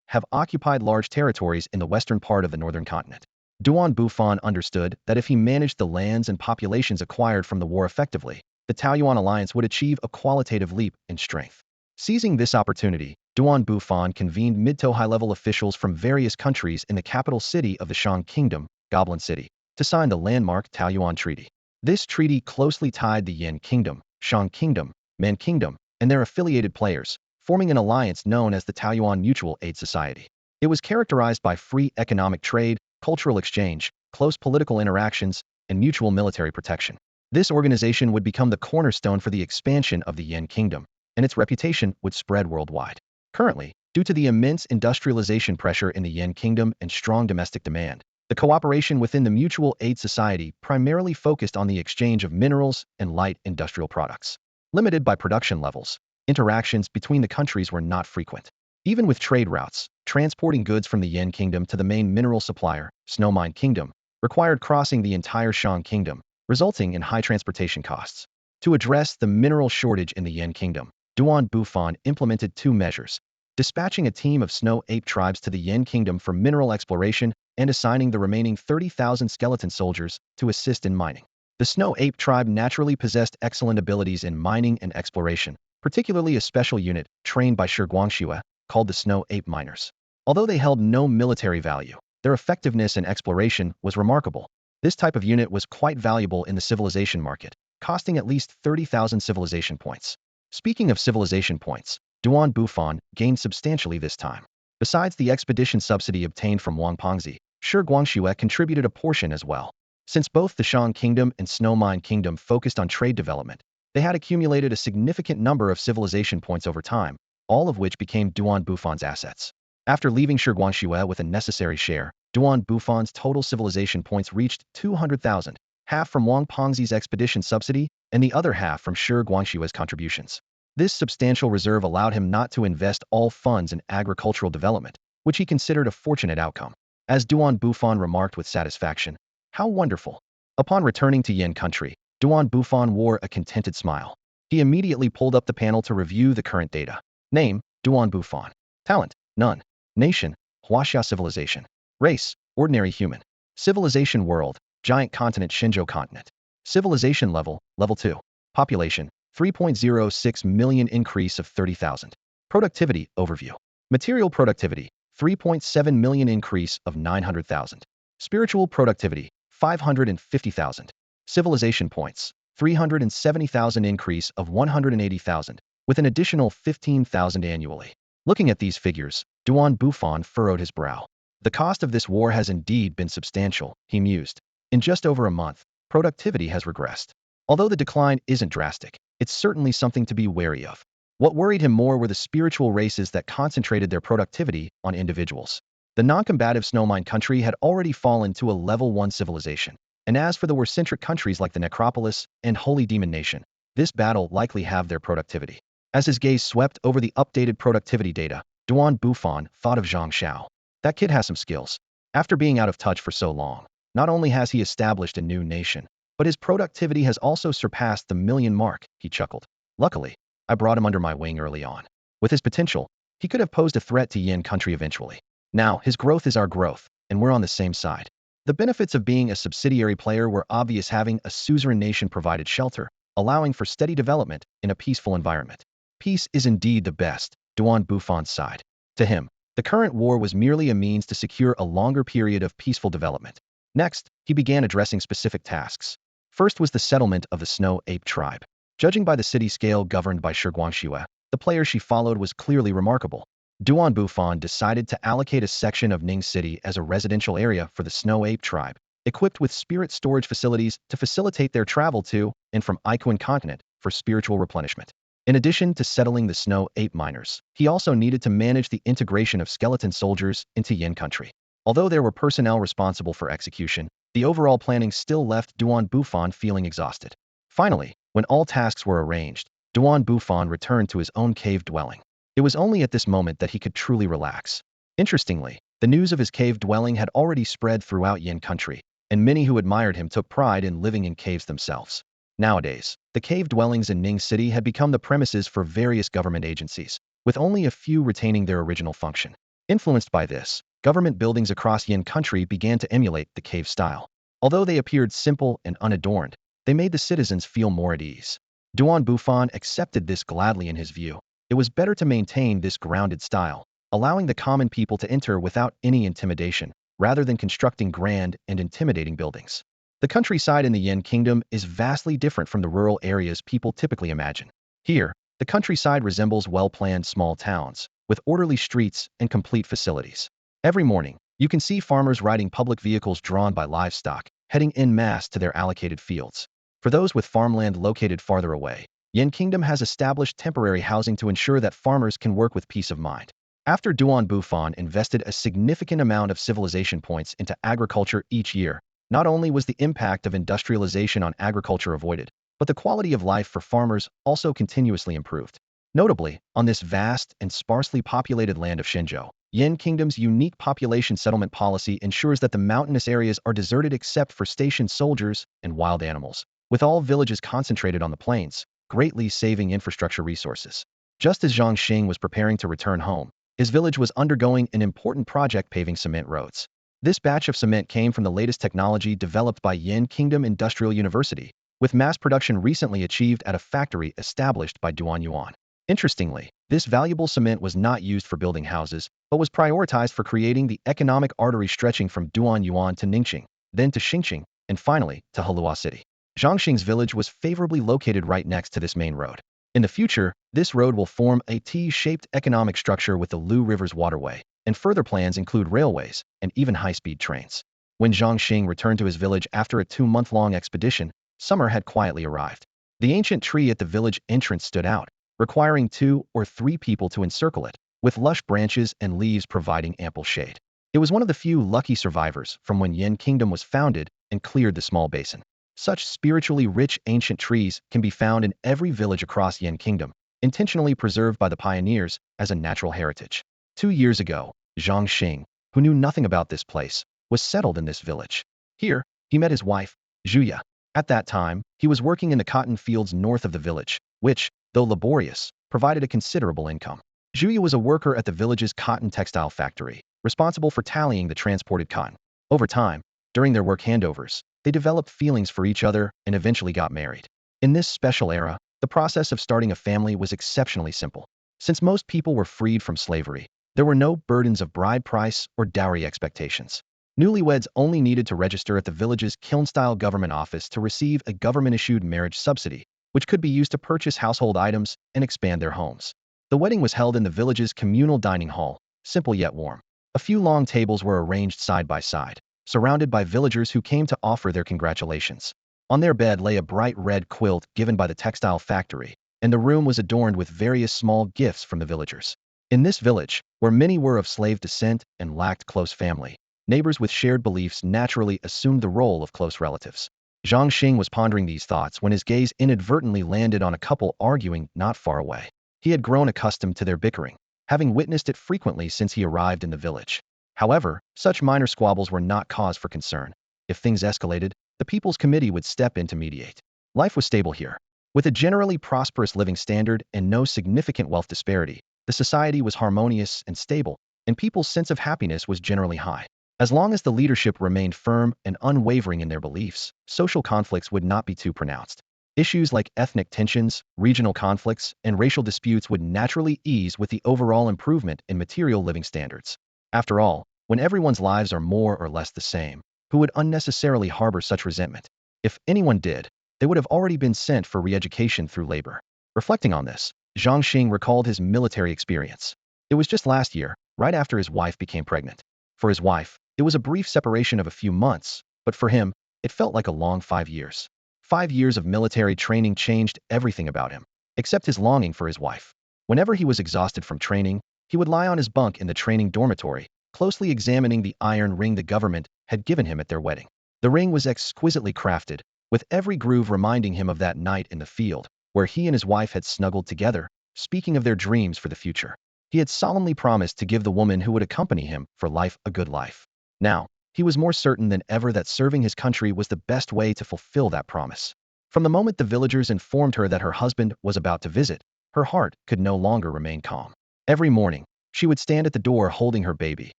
A: have occupied large territories in the western part of the northern continent. Bufan understood that if he managed the lands and populations acquired from the war effectively, the Taoyuan Alliance would achieve a qualitative leap in strength. Seizing this opportunity, Bufan convened mid to high-level officials from various countries in the capital city of the Shang Kingdom, Goblin City, to sign the landmark Taoyuan Treaty. This treaty closely tied the Yin Kingdom, Shang Kingdom, Man Kingdom, and their affiliated players, forming an alliance known as the Taoyuan Mutual Aid Society. It was characterized by free economic trade, cultural exchange, close political interactions, and mutual military protection. This organization would become the cornerstone for the expansion of the Yin Kingdom, and its reputation would spread worldwide. Currently, due to the immense industrialization pressure in the Yin Kingdom and strong domestic demand, the cooperation within the Mutual Aid Society primarily focused on the exchange of minerals and light industrial products. Limited by production levels, interactions between the countries were not frequent. Even with trade routes, transporting goods from the Yin Kingdom to the main mineral supplier, Snowmine Kingdom, required crossing the entire Shang Kingdom, resulting in high transportation costs. To address the mineral shortage in the Yin Kingdom, Bufan implemented 2 measures: dispatching a team of snow ape tribes to the Yin Kingdom for mineral exploration and assigning the remaining 30,000 skeleton soldiers to assist in mining. The snow ape tribe naturally possessed excellent abilities in mining and exploration, particularly a special unit trained by Shi Guangxue called the snow ape miners. Although they held no military value, their effectiveness in exploration was remarkable. This type of unit was quite valuable in the civilization market, costing at least 30,000 civilization points. Speaking of civilization points, Bufan gained substantially this time. Besides the expedition subsidy obtained from Wang Pengzi, Shi Guangxue contributed a portion as well. Since both the Shang Kingdom and Snowmine Kingdom focused on trade development, they had accumulated a significant number of civilization points over time, all of which became Bufan's assets. After leaving Shi Guangxue with a necessary share, Bufan's total civilization points reached 200,000, half from Wang Pengzi's expedition subsidy and the other half from Shi Guangxue's contributions. This substantial reserve allowed him not to invest all funds in agricultural development, which he considered a fortunate outcome. As Bufan remarked with satisfaction, "How wonderful." Upon returning to Yin country, Bufan wore a contented smile. He immediately pulled up the panel to review the current data. Name, Bufan. Talent, none. Nation, Huaxia civilization. Race, ordinary human. Civilization world, giant continent Shenzhou continent. Civilization level, level 2. Population, 3.06 million, increase of 30,000. Productivity, overview. Material productivity, 3.7 million, increase of 900,000. Spiritual productivity, 550,000. Civilization points, 370,000, increase of 180,000, with an additional 15,000 annually. Looking at these figures, Bufan furrowed his brow. The cost of this war has indeed been substantial, he mused. In just over a month, productivity has regressed. Although the decline isn't drastic, it's certainly something to be wary of. What worried him more were the spiritual races that concentrated their productivity on individuals. The non-combative Snowmine country had already fallen to a level 1 civilization. And as for the war-centric countries like the Necropolis and Holy Demon Nation, this battle likely have their productivity. As his gaze swept over the updated productivity data, Bufan thought of Zhang Xiao. That kid has some skills. After being out of touch for so long, not only has he established a new nation, but his productivity has also surpassed the 1,000,000 mark, he chuckled. Luckily, I brought him under my wing early on. With his potential, he could have posed a threat to Yin country eventually. Now, his growth is our growth, and we're on the same side. The benefits of being a subsidiary player were obvious. Having a suzerain nation provided shelter, allowing for steady development in a peaceful environment. Peace is indeed the best, Bufan sighed. To him, the current war was merely a means to secure a longer period of peaceful development. Next, he began addressing specific tasks. First was the settlement of the Snow Ape tribe. Judging by the city scale governed by Shiguangxue, the player she followed was clearly remarkable. Duan Bufan decided to allocate a section of Ning City as a residential area for the Snow Ape tribe, equipped with spirit storage facilities to facilitate their travel to and from Ikuan continent for spiritual replenishment. In addition to settling the Snow Ape miners, he also needed to manage the integration of skeleton soldiers into Yin country. Although there were personnel responsible for execution, the overall planning still left Duan Bufan feeling exhausted. Finally, when all tasks were arranged, Duan Bufan returned to his own cave dwelling. It was only at this moment that he could truly relax. Interestingly, the news of his cave dwelling had already spread throughout Yin country, and many who admired him took pride in living in caves themselves. Nowadays, the cave dwellings in Ning City had become the premises for various government agencies, with only a few retaining their original function. Influenced by this, government buildings across Yin country began to emulate the cave style. Although they appeared simple and unadorned, they made the citizens feel more at ease. Duan Bufan accepted this gladly in his view. It was better to maintain this grounded style, allowing the common people to enter without any intimidation, rather than constructing grand and intimidating buildings. The countryside in the Yin Kingdom is vastly different from the rural areas people typically imagine. Here, the countryside resembles well-planned small towns, with orderly streets and complete facilities. Every morning, you can see farmers riding public vehicles drawn by livestock, heading en masse to their allocated fields. For those with farmland located farther away, Yin Kingdom has established temporary housing to ensure that farmers can work with peace of mind. After Duan Bufan invested a significant amount of civilization points into agriculture each year, not only was the impact of industrialization on agriculture avoided, but the quality of life for farmers also continuously improved. Notably, on this vast and sparsely populated land of Shenzhou, Yin Kingdom's unique population settlement policy ensures that the mountainous areas are deserted except for stationed soldiers and wild animals, with all villages concentrated on the plains, greatly saving infrastructure resources. Just as Zhang Xing was preparing to return home, his village was undergoing an important project paving cement roads. This batch of cement came from the latest technology developed by Yin Kingdom Industrial University, with mass production recently achieved at a factory established by Duan Yuan. Interestingly, this valuable cement was not used for building houses, but was prioritized for creating the economic artery stretching from Duan Yuan to Ningxing, then to Xingqing, and finally to Halua City. Zhangxing's village was favorably located right next to this main road. In the future, this road will form a T-shaped economic structure with the Lu River's waterway, and further plans include railways and even high-speed trains. When Zhang Xing returned to his village after a 2-month-long expedition, summer had quietly arrived. The ancient tree at the village entrance stood out, requiring 2 or 3 people to encircle it, with lush branches and leaves providing ample shade. It was one of the few lucky survivors from when Yin Kingdom was founded and cleared the small basin. Such spiritually rich ancient trees can be found in every village across Yin Kingdom, intentionally preserved by the pioneers as a natural heritage. 2 years ago, Zhang Xing, who knew nothing about this place, was settled in this village. Here, he met his wife, Zhuya. At that time, he was working in the cotton fields north of the village, which, though laborious, provided a considerable income. Zhuya was a worker at the village's cotton textile factory, responsible for tallying the transported cotton. Over time, during their work handovers, they developed feelings for each other and eventually got married. In this special era, the process of starting a family was exceptionally simple. Since most people were freed from slavery, there were no burdens of bride price or dowry expectations. Newlyweds only needed to register at the village's kiln-style government office to receive a government-issued marriage subsidy, which could be used to purchase household items and expand their homes. The wedding was held in the village's communal dining hall, simple yet warm. A few long tables were arranged side by side, surrounded by villagers who came to offer their congratulations. On their bed lay a bright red quilt given by the textile factory, and the room was adorned with various small gifts from the villagers. In this village, where many were of slave descent and lacked close family, neighbors with shared beliefs naturally assumed the role of close relatives. Zhang Xing was pondering these thoughts when his gaze inadvertently landed on a couple arguing not far away. He had grown accustomed to their bickering, having witnessed it frequently since he arrived in the village. However, such minor squabbles were not cause for concern. If things escalated, the People's Committee would step in to mediate. Life was stable here. With a generally prosperous living standard and no significant wealth disparity, the society was harmonious and stable, and people's sense of happiness was generally high. As long as the leadership remained firm and unwavering in their beliefs, social conflicts would not be too pronounced. Issues like ethnic tensions, regional conflicts, and racial disputes would naturally ease with the overall improvement in material living standards. After all, when everyone's lives are more or less the same, who would unnecessarily harbor such resentment. If anyone did, they would have already been sent for re-education through labor. Reflecting on this, Zhang Xing recalled his military experience. It was just last year, right after his wife became pregnant. For his wife, it was a brief separation of a few months, but for him, it felt like a long 5 years. 5 years of military training changed everything about him, except his longing for his wife. Whenever he was exhausted from training, he would lie on his bunk in the training dormitory, closely examining the iron ring the government had given him at their wedding. The ring was exquisitely crafted, with every groove reminding him of that night in the field, where he and his wife had snuggled together, speaking of their dreams for the future. He had solemnly promised to give the woman who would accompany him for life a good life. Now, he was more certain than ever that serving his country was the best way to fulfill that promise. From the moment the villagers informed her that her husband was about to visit, her heart could no longer remain calm. Every morning, she would stand at the door holding her baby,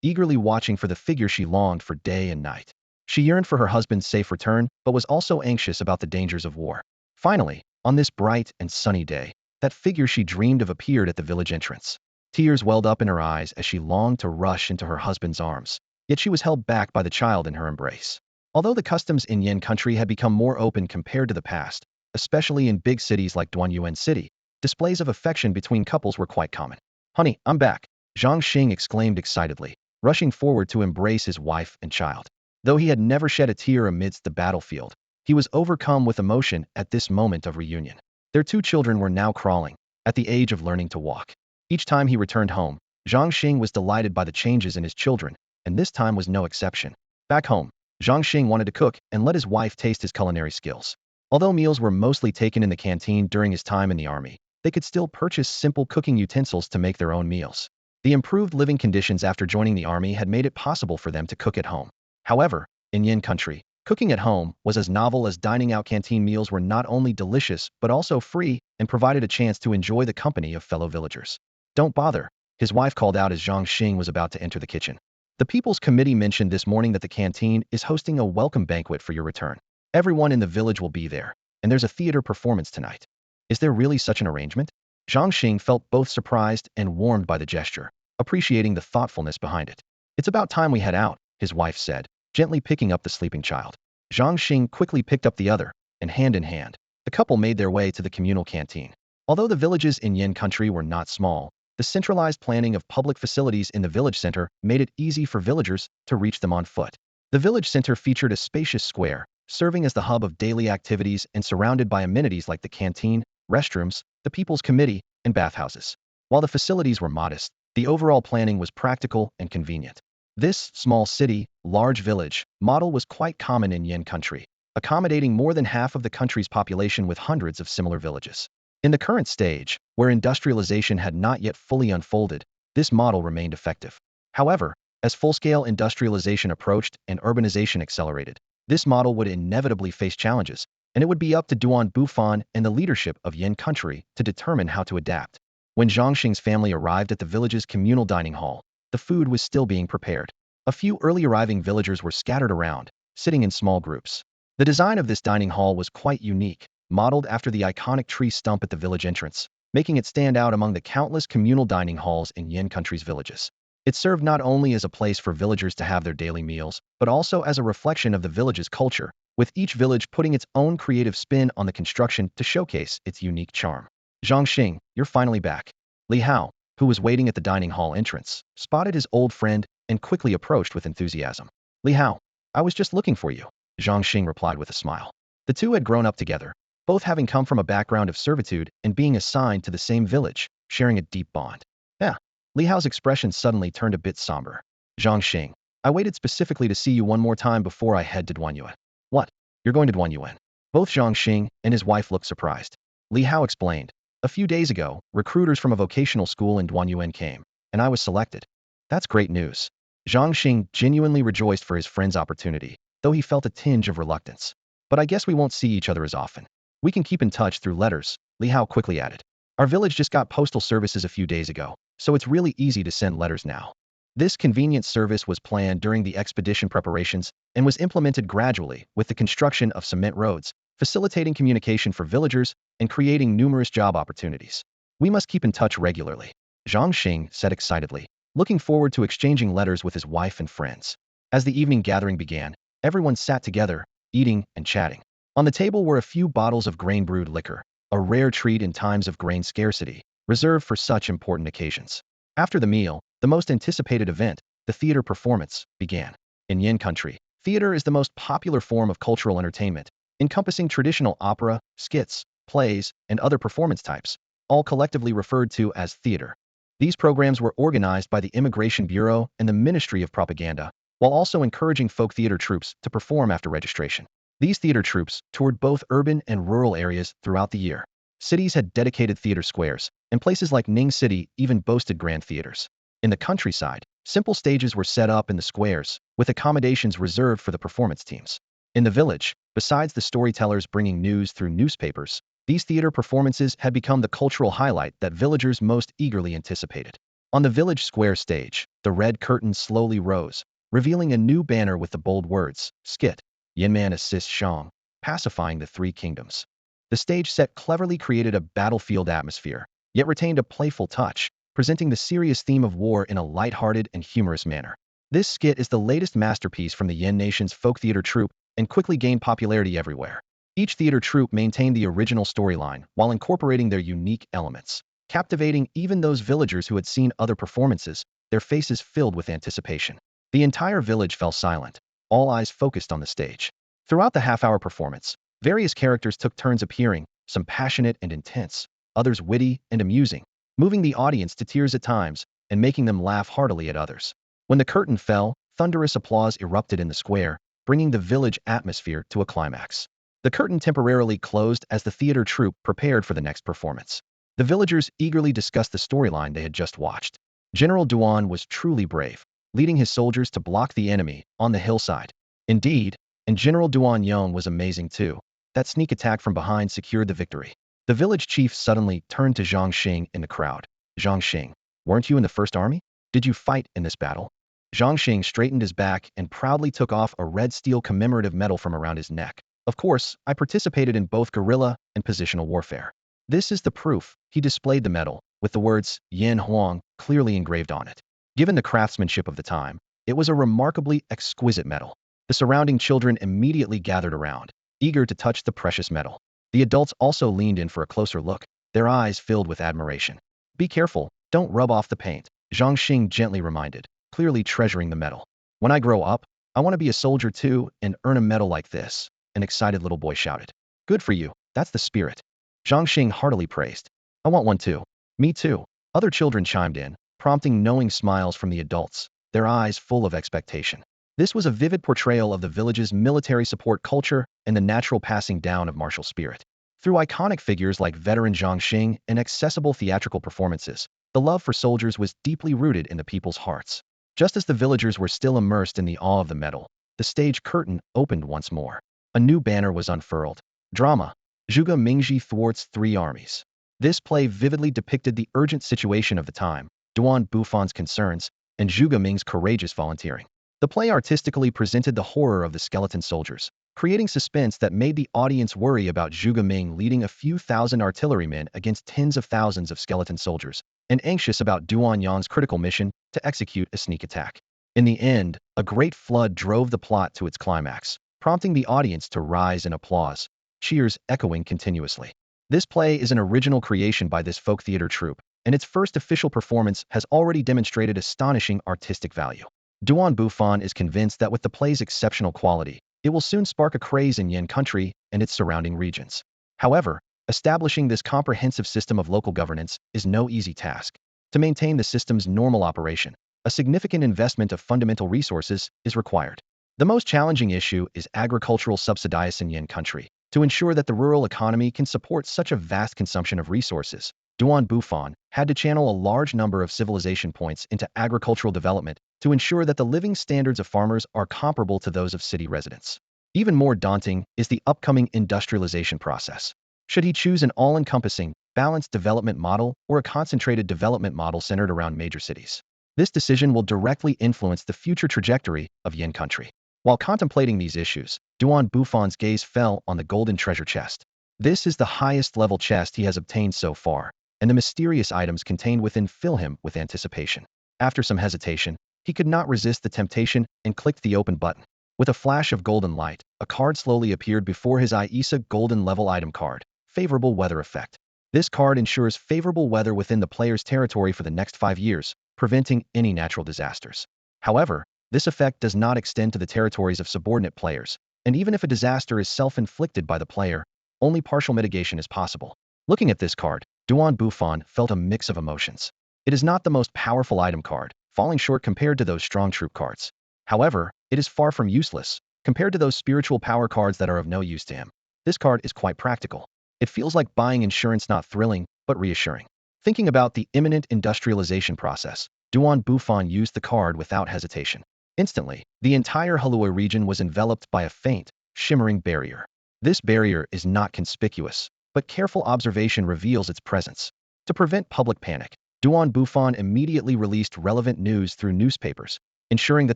A: eagerly watching for the figure she longed for day and night. She yearned for her husband's safe return, but was also anxious about the dangers of war. Finally, on this bright and sunny day, that figure she dreamed of appeared at the village entrance. Tears welled up in her eyes as she longed to rush into her husband's arms, yet she was held back by the child in her embrace. Although the customs in Yin country had become more open compared to the past, especially in big cities like Duanyuan City, displays of affection between couples were quite common. "Honey, I'm back," Zhang Xing exclaimed excitedly, rushing forward to embrace his wife and child. Though he had never shed a tear amidst the battlefield, he was overcome with emotion at this moment of reunion. Their two children were now crawling, at the age of learning to walk. Each time he returned home, Zhang Xing was delighted by the changes in his children, and this time was no exception. Back home, Zhang Xing wanted to cook and let his wife taste his culinary skills. Although meals were mostly taken in the canteen during his time in the army, they could still purchase simple cooking utensils to make their own meals. The improved living conditions after joining the army had made it possible for them to cook at home. However, in Yin country, cooking at home was as novel as dining out. Canteen meals were not only delicious but also free and provided a chance to enjoy the company of fellow villagers. "Don't bother," his wife called out as Zhang Xing was about to enter the kitchen. "The People's Committee mentioned this morning that the canteen is hosting a welcome banquet for your return. Everyone in the village will be there, and there's a theater performance tonight." "Is there really such an arrangement?" Zhang Xing felt both surprised and warmed by the gesture, appreciating the thoughtfulness behind it. "It's about time we head out," his wife said, gently picking up the sleeping child. Zhang Xing quickly picked up the other, and hand in hand, the couple made their way to the communal canteen. Although the villages in Yin country were not small, the centralized planning of public facilities in the village center made it easy for villagers to reach them on foot. The village center featured a spacious square, serving as the hub of daily activities and surrounded by amenities like the canteen, restrooms, the People's Committee, and bathhouses. While the facilities were modest, the overall planning was practical and convenient. This small city, large village model was quite common in Yin country, accommodating more than half of the country's population with hundreds of similar villages. In the current stage, where industrialization had not yet fully unfolded, this model remained effective. However, as full-scale industrialization approached and urbanization accelerated, this model would inevitably face challenges, and it would be up to Bufan and the leadership of Yin country to determine how to adapt. When Zhang Xing's family arrived at the village's communal dining hall, the food was still being prepared. A few early arriving villagers were scattered around, sitting in small groups. The design of this dining hall was quite unique, modeled after the iconic tree stump at the village entrance, making it stand out among the countless communal dining halls in Yin country's villages. It served not only as a place for villagers to have their daily meals, but also as a reflection of the village's culture, with each village putting its own creative spin on the construction to showcase its unique charm. "Zhang Xing, you're finally back." Li Hao, who was waiting at the dining hall entrance, spotted his old friend and quickly approached with enthusiasm. "Li Hao, I was just looking for you," Zhang Xing replied with a smile. The two had grown up together, both having come from a background of servitude and being assigned to the same village, sharing a deep bond. "Yeah." Li Hao's expression suddenly turned a bit somber. "Zhang Xing, I waited specifically to see you one more time before I head to Duanyuan." "What? You're going to Duanyuan?" Both Zhang Xing and his wife looked surprised. Li Hao explained, "A few days ago, recruiters from a vocational school in Duanyuan came, and I was selected." "That's great news." Zhang Xing genuinely rejoiced for his friend's opportunity, though he felt a tinge of reluctance. "But I guess we won't see each other as often. We can keep in touch through letters," Li Hao quickly added. "Our village just got postal services a few days ago, so it's really easy to send letters now." This convenient service was planned during the expedition preparations and was implemented gradually with the construction of cement roads, facilitating communication for villagers and creating numerous job opportunities. "We must keep in touch regularly," Zhang Xing said excitedly, looking forward to exchanging letters with his wife and friends. As the evening gathering began, Everyone sat together, eating and chatting. On the table were a few bottles of grain-brewed liquor, a rare treat in times of grain scarcity, reserved for such important occasions. After the meal, the most anticipated event, the theater performance, began. In Yin Country, theater is the most popular form of cultural entertainment, encompassing traditional opera, skits, plays, and other performance types, all collectively referred to as theater. These programs were organized by the Immigration Bureau and the Ministry of Propaganda, while also encouraging folk theater troupes to perform after registration. These theater troupes toured both urban and rural areas throughout the year. Cities had dedicated theater squares, and places like Ning City even boasted grand theaters. In the countryside, simple stages were set up in the squares, with accommodations reserved for the performance teams. In the village, besides the storytellers bringing news through newspapers, these theater performances had become the cultural highlight that villagers most eagerly anticipated. On the village square stage, the red curtain slowly rose, revealing a new banner with the bold words, Skit, Yinman assists Shang, pacifying the three kingdoms. The stage set cleverly created a battlefield atmosphere, yet retained a playful touch, presenting the serious theme of war in a light-hearted and humorous manner. This skit is the latest masterpiece from the Yin Nation's folk theater troupe and quickly gained popularity everywhere. Each theater troupe maintained the original storyline while incorporating their unique elements, captivating even those villagers who had seen other performances, their faces filled with anticipation. The entire village fell silent, all eyes focused on the stage. Throughout the half-hour performance, various characters took turns appearing, some passionate and intense, others witty and amusing, moving the audience to tears at times and making them laugh heartily at others. When the curtain fell, thunderous applause erupted in the square, bringing the village atmosphere to a climax. The curtain temporarily closed as the theater troupe prepared for the next performance. The villagers eagerly discussed the storyline they had just watched. General Duan was truly brave, leading his soldiers to block the enemy on the hillside. Indeed, and General Duan Yong was amazing too. That sneak attack from behind secured the victory. The village chief suddenly turned to Zhang Xing in the crowd. Zhang Xing, weren't you in the First Army? Did you fight in this battle? Zhang Xing straightened his back and proudly took off a red steel commemorative medal from around his neck. Of course, I participated in both guerrilla and positional warfare. This is the proof. He displayed the medal, with the words Yin Huang clearly engraved on it. Given the craftsmanship of the time, it was a remarkably exquisite medal. The surrounding children immediately gathered around, eager to touch the precious medal. The adults also leaned in for a closer look, their eyes filled with admiration. Be careful, don't rub off the paint, Zhang Xing gently reminded, clearly treasuring the medal. When I grow up, I want to be a soldier too and earn a medal like this, an excited little boy shouted. Good for you, that's the spirit. Zhang Xing heartily praised. I want one too. Me too. Other children chimed in, prompting knowing smiles from the adults, their eyes full of expectation. This was a vivid portrayal of the village's military support culture and the natural passing down of martial spirit. Through iconic figures like veteran Zhang Xing and accessible theatrical performances, the love for soldiers was deeply rooted in the people's hearts. Just as the villagers were still immersed in the awe of the medal, the stage curtain opened once more. A new banner was unfurled. Drama. Zhuge Mingji thwarts three armies. This play vividly depicted the urgent situation of the time, Duan Bufan's concerns, and Zhuge Ming's courageous volunteering. The play artistically presented the horror of the skeleton soldiers, creating suspense that made the audience worry about Zhuge Ming leading a few thousand artillerymen against tens of thousands of skeleton soldiers, and anxious about Duan Yang's critical mission to execute a sneak attack. In the end, a great flood drove the plot to its climax, prompting the audience to rise in applause, cheers echoing continuously. This play is an original creation by this folk theater troupe, and its first official performance has already demonstrated astonishing artistic value. Duan Bufan is convinced that with the play's exceptional quality, it will soon spark a craze in Yin Country and its surrounding regions. However, establishing this comprehensive system of local governance is no easy task. To maintain the system's normal operation, a significant investment of fundamental resources is required. The most challenging issue is agricultural subsidization in Yin Country. To ensure that the rural economy can support such a vast consumption of resources, Duan Bufan had to channel a large number of civilization points into agricultural development to ensure that the living standards of farmers are comparable to those of city residents. Even more daunting is the upcoming industrialization process. Should he choose an all-encompassing, balanced development model or a concentrated development model centered around major cities? This decision will directly influence the future trajectory of Yin Country. While contemplating these issues, Duan Bufan's gaze fell on the golden treasure chest. This is the highest level chest he has obtained so far, and the mysterious items contained within fill him with anticipation. After some hesitation, he could not resist the temptation and clicked the open button. With a flash of golden light, a card slowly appeared before his eye. Isa Golden Level Item Card. Favorable Weather Effect. This card ensures favorable weather within the player's territory for the next 5 years, preventing any natural disasters. However, this effect does not extend to the territories of subordinate players, and even if a disaster is self-inflicted by the player, only partial mitigation is possible. Looking at this card, Bufan felt a mix of emotions. It is not the most powerful item card, falling short compared to those strong troop cards. However, it is far from useless, compared to those spiritual power cards that are of no use to him. This card is quite practical. It feels like buying insurance, not thrilling, but reassuring. Thinking about the imminent industrialization process, Bufan used the card without hesitation. Instantly, the entire Hala region was enveloped by a faint, shimmering barrier. This barrier is not conspicuous, but careful observation reveals its presence. To prevent public panic, Bufan immediately released relevant news through newspapers, ensuring that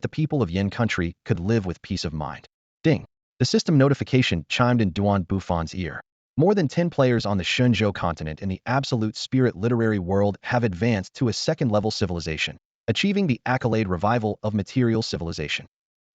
A: the people of Yin country could live with peace of mind. Ding! The system notification chimed in Bufan's ear. More than 10 players on the Shenzhou continent in the absolute spirit literary world have advanced to a second-level civilization, achieving the accolade revival of material civilization.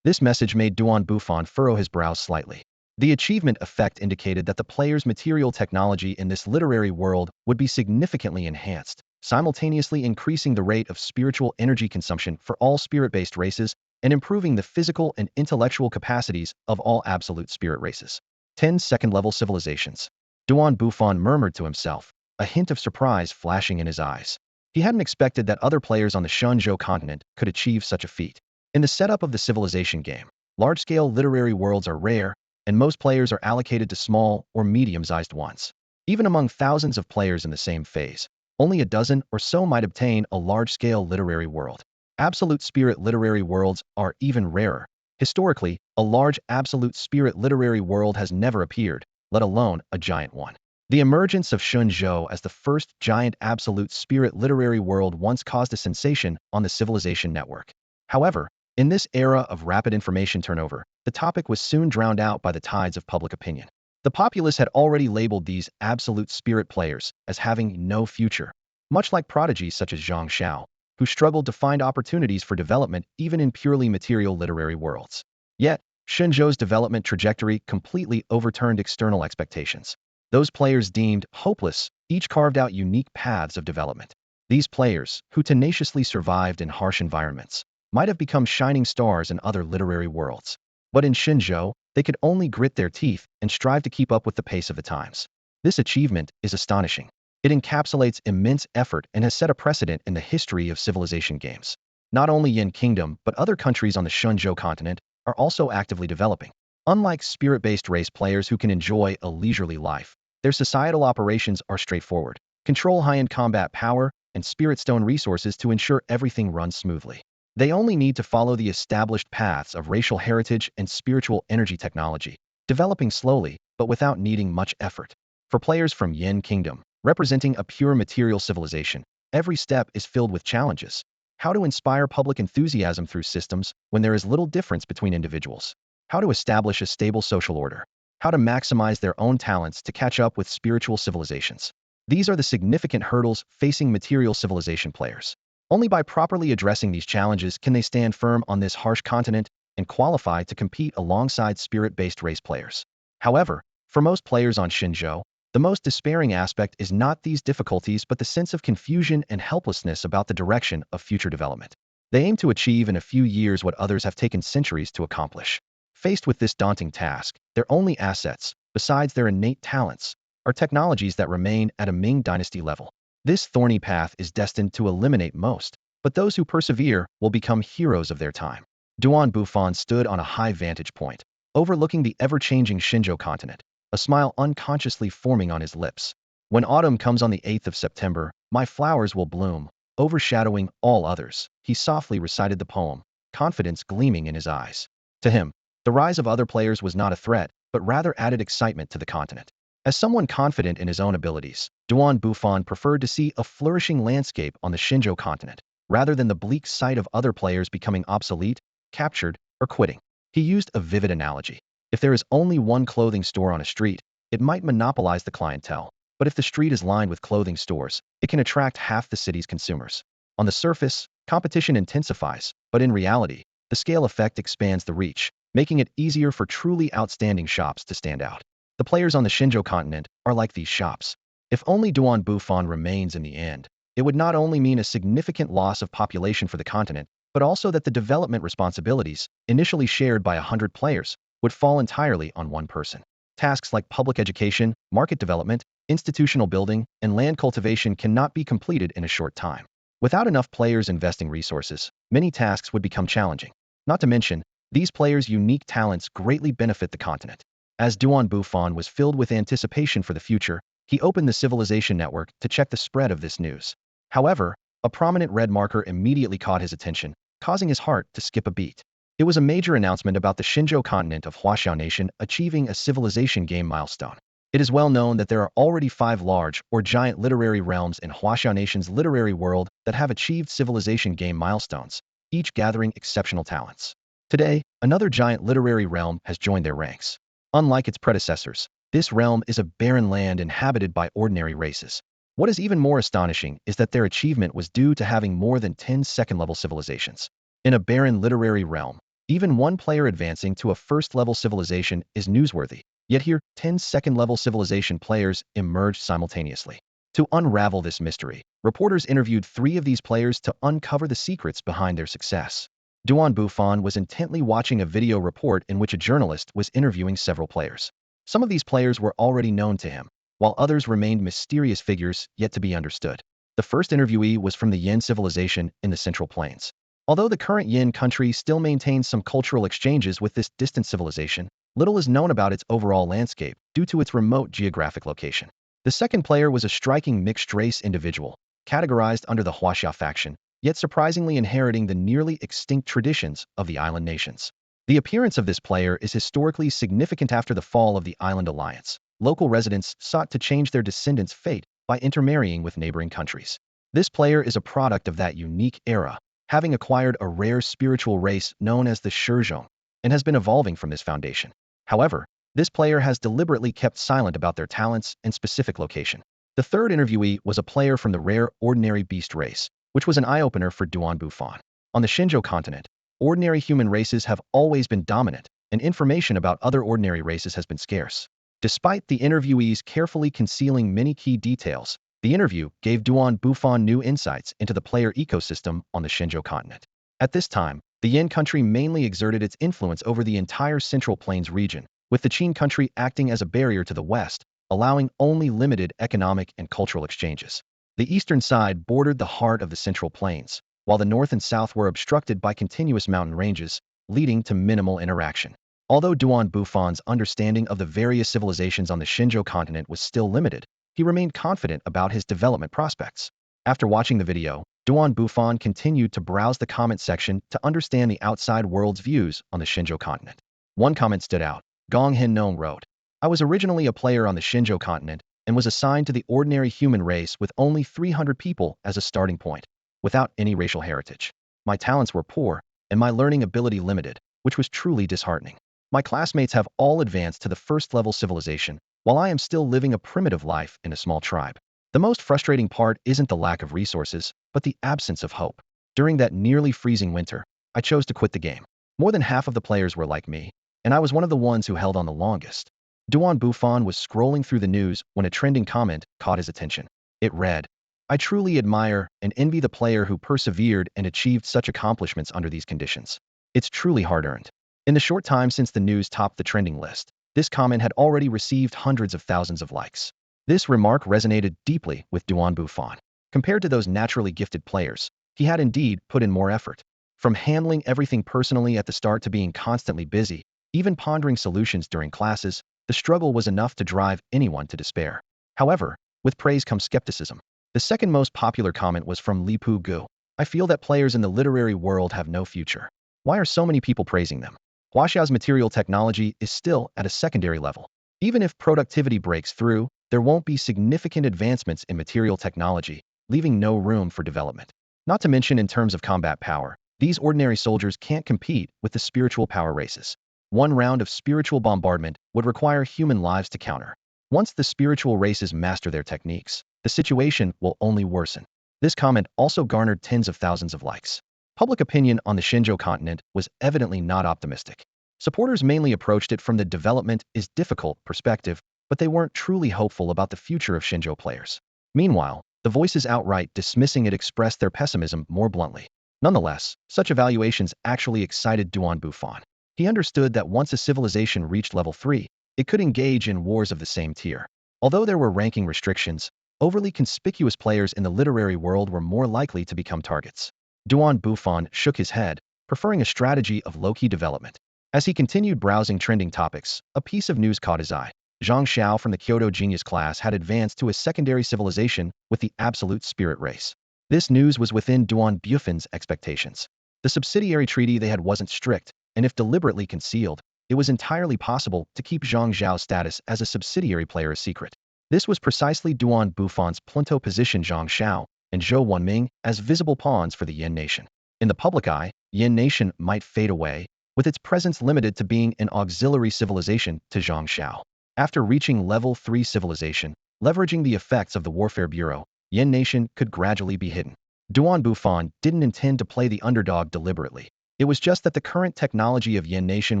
A: This message made Bufan furrow his brows slightly. The achievement effect indicated that the player's material technology in this literary world would be significantly enhanced, simultaneously increasing the rate of spiritual energy consumption for all spirit-based races and improving the physical and intellectual capacities of all absolute spirit races. 10 second-level civilizations. Bufan murmured to himself, a hint of surprise flashing in his eyes. He hadn't expected that other players on the Shenzhou continent could achieve such a feat. In the setup of the civilization game, large-scale literary worlds are rare, and most players are allocated to small or medium-sized ones. Even among thousands of players in the same phase, only a dozen or so might obtain a large-scale literary world. Absolute spirit literary worlds are even rarer. Historically, a large absolute spirit literary world has never appeared, let alone a giant one. The emergence of Shenzhou as the first giant absolute spirit literary world once caused a sensation on the Civilization network. However, in this era of rapid information turnover, the topic was soon drowned out by the tides of public opinion. The populace had already labeled these absolute spirit players as having no future, much like prodigies such as Zhao, who struggled to find opportunities for development even in purely material literary worlds. Yet, Shenzhou's development trajectory completely overturned external expectations. Those players deemed hopeless each carved out unique paths of development. These players, who tenaciously survived in harsh environments, might have become shining stars in other literary worlds. But in Shenzhou, they could only grit their teeth and strive to keep up with the pace of the times. This achievement is astonishing. It encapsulates immense effort and has set a precedent in the history of civilization games. Not only Yin Kingdom, but other countries on the Shenzhou continent are also actively developing. Unlike spirit-based race players who can enjoy a leisurely life, their societal operations are straightforward. Control high-end combat power and spirit stone resources to ensure everything runs smoothly. They only need to follow the established paths of racial heritage and spiritual energy technology, developing slowly but without needing much effort. For players from Yin Kingdom, representing a pure material civilization, every step is filled with challenges. How to inspire public enthusiasm through systems when there is little difference between individuals. How to establish a stable social order. How to maximize their own talents to catch up with spiritual civilizations. These are the significant hurdles facing material civilization players. Only by properly addressing these challenges can they stand firm on this harsh continent and qualify to compete alongside spirit-based race players. However, for most players on Shenzhou, the most despairing aspect is not these difficulties but the sense of confusion and helplessness about the direction of future development. They aim to achieve in a few years what others have taken centuries to accomplish. Faced with this daunting task, their only assets, besides their innate talents, are technologies that remain at a Ming dynasty level. This thorny path is destined to eliminate most, but those who persevere will become heroes of their time. Bufan stood on a high vantage point, overlooking the ever-changing Shenzhou continent, a smile unconsciously forming on his lips. When autumn comes on the 8th of September, my flowers will bloom, overshadowing all others. He softly recited the poem, confidence gleaming in his eyes. To him, the rise of other players was not a threat, but rather added excitement to the continent. As someone confident in his own abilities, Bufan preferred to see a flourishing landscape on the Shenzhou continent, rather than the bleak sight of other players becoming obsolete, captured, or quitting. He used a vivid analogy. If there is only one clothing store on a street, it might monopolize the clientele. But if the street is lined with clothing stores, it can attract half the city's consumers. On the surface, competition intensifies, but in reality, the scale effect expands the reach, making it easier for truly outstanding shops to stand out. The players on the Shinjo continent are like these shops. If only Duan Bufan remains in the end, it would not only mean a significant loss of population for the continent, but also that the development responsibilities, initially shared by 100 players, would fall entirely on one person. Tasks like public education, market development, institutional building, and land cultivation cannot be completed in a short time. Without enough players investing resources, many tasks would become challenging. Not to mention, these players' unique talents greatly benefit the continent. As Duan Bufan was filled with anticipation for the future, he opened the civilization network to check the spread of this news. However, a prominent red marker immediately caught his attention, causing his heart to skip a beat. It was a major announcement about the Shinjo continent of Huaxiao Nation achieving a civilization game milestone. It is well known that there are already 5 large or giant literary realms in Huaxiao Nation's literary world that have achieved civilization game milestones, each gathering exceptional talents. Today, another giant literary realm has joined their ranks. Unlike its predecessors, this realm is a barren land inhabited by ordinary races. What is even more astonishing is that their achievement was due to having more than 10 second-level civilizations. In a barren literary realm, even one player advancing to a first-level civilization is newsworthy. Yet here, 10 second-level civilization players emerged simultaneously. To unravel this mystery, reporters interviewed 3 of these players to uncover the secrets behind their success. Duan Bufan was intently watching a video report in which a journalist was interviewing several players. Some of these players were already known to him, while others remained mysterious figures yet to be understood. The first interviewee was from the Yin civilization in the Central Plains. Although the current Yin country still maintains some cultural exchanges with this distant civilization, little is known about its overall landscape due to its remote geographic location. The second player was a striking mixed-race individual, categorized under the Huaxia faction, yet surprisingly inheriting the nearly extinct traditions of the island nations. The appearance of this player is historically significant after the fall of the Island Alliance. Local residents sought to change their descendants' fate by intermarrying with neighboring countries. This player is a product of that unique era, having acquired a rare spiritual race known as the Shizhong, and has been evolving from this foundation. However, this player has deliberately kept silent about their talents and specific location. The third interviewee was a player from the rare ordinary beast race, which was an eye-opener for Duan Bufan. On the Shinjo continent, ordinary human races have always been dominant, and information about other ordinary races has been scarce. Despite the interviewees carefully concealing many key details, the interview gave Duan Bufan new insights into the player ecosystem on the Shinjo continent. At this time, the Yin country mainly exerted its influence over the entire Central Plains region, with the Qin country acting as a barrier to the west, allowing only limited economic and cultural exchanges. The eastern side bordered the heart of the Central Plains, while the north and south were obstructed by continuous mountain ranges, leading to minimal interaction. Although Duan Bufan's understanding of the various civilizations on the Shinjo continent was still limited, he remained confident about his development prospects. After watching the video, Duan Bufan continued to browse the comment section to understand the outside world's views on the Shinjo continent. One comment stood out. Gong Hin Nong wrote, "I was originally a player on the Shinjo continent and was assigned to the ordinary human race with only 300 people as a starting point, without any racial heritage. My talents were poor, and my learning ability limited, which was truly disheartening. My classmates have all advanced to the first-level civilization, while I am still living a primitive life in a small tribe. The most frustrating part isn't the lack of resources, but the absence of hope. During that nearly freezing winter, I chose to quit the game. More than half of the players were like me, and I was one of the ones who held on the longest." Duan Bufan was scrolling through the news when a trending comment caught his attention. It read, "I truly admire and envy the player who persevered and achieved such accomplishments under these conditions. It's truly hard-earned." In the short time since the news topped the trending list, this comment had already received hundreds of thousands of likes. This remark resonated deeply with Duan Bufan. Compared to those naturally gifted players, he had indeed put in more effort. From handling everything personally at the start to being constantly busy, even pondering solutions during classes, the struggle was enough to drive anyone to despair. However, with praise comes skepticism. The second most popular comment was from Lipu Gu. "I feel that players in the literary world have no future. Why are so many people praising them? Huaxia's material technology is still at a secondary level. Even if productivity breaks through, there won't be significant advancements in material technology, leaving no room for development. Not to mention in terms of combat power, these ordinary soldiers can't compete with the spiritual power races. One round of spiritual bombardment would require human lives to counter. Once the spiritual races master their techniques, the situation will only worsen." This comment also garnered tens of thousands of likes. Public opinion on the Shinjo continent was evidently not optimistic. Supporters mainly approached it from the development is difficult perspective, but they weren't truly hopeful about the future of Shenzhou players. Meanwhile, the voices outright dismissing it expressed their pessimism more bluntly. Nonetheless, such evaluations actually excited Duan Bufan. He understood that once a civilization reached level 3, it could engage in wars of the same tier. Although there were ranking restrictions, overly conspicuous players in the literary world were more likely to become targets. Duan Bufan shook his head, preferring a strategy of low-key development. As he continued browsing trending topics, a piece of news caught his eye. Zhang Xiao from the Kyoto Genius class had advanced to a secondary civilization with the absolute spirit race. This news was within Duan Bufan's expectations. The subsidiary treaty they had wasn't strict, and if deliberately concealed, it was entirely possible to keep Zhang Xiao's status as a subsidiary player a secret. This was precisely Duan Bufan's plinto position Zhang Xiao and Zhou Wanming as visible pawns for the Yin nation. In the public eye, Yin nation might fade away, with its presence limited to being an auxiliary civilization to Zhang Xiao. After reaching level 3 civilization, leveraging the effects of the Warfare Bureau, Yin nation could gradually be hidden. Duan Bufan didn't intend to play the underdog deliberately. It was just that the current technology of Yin nation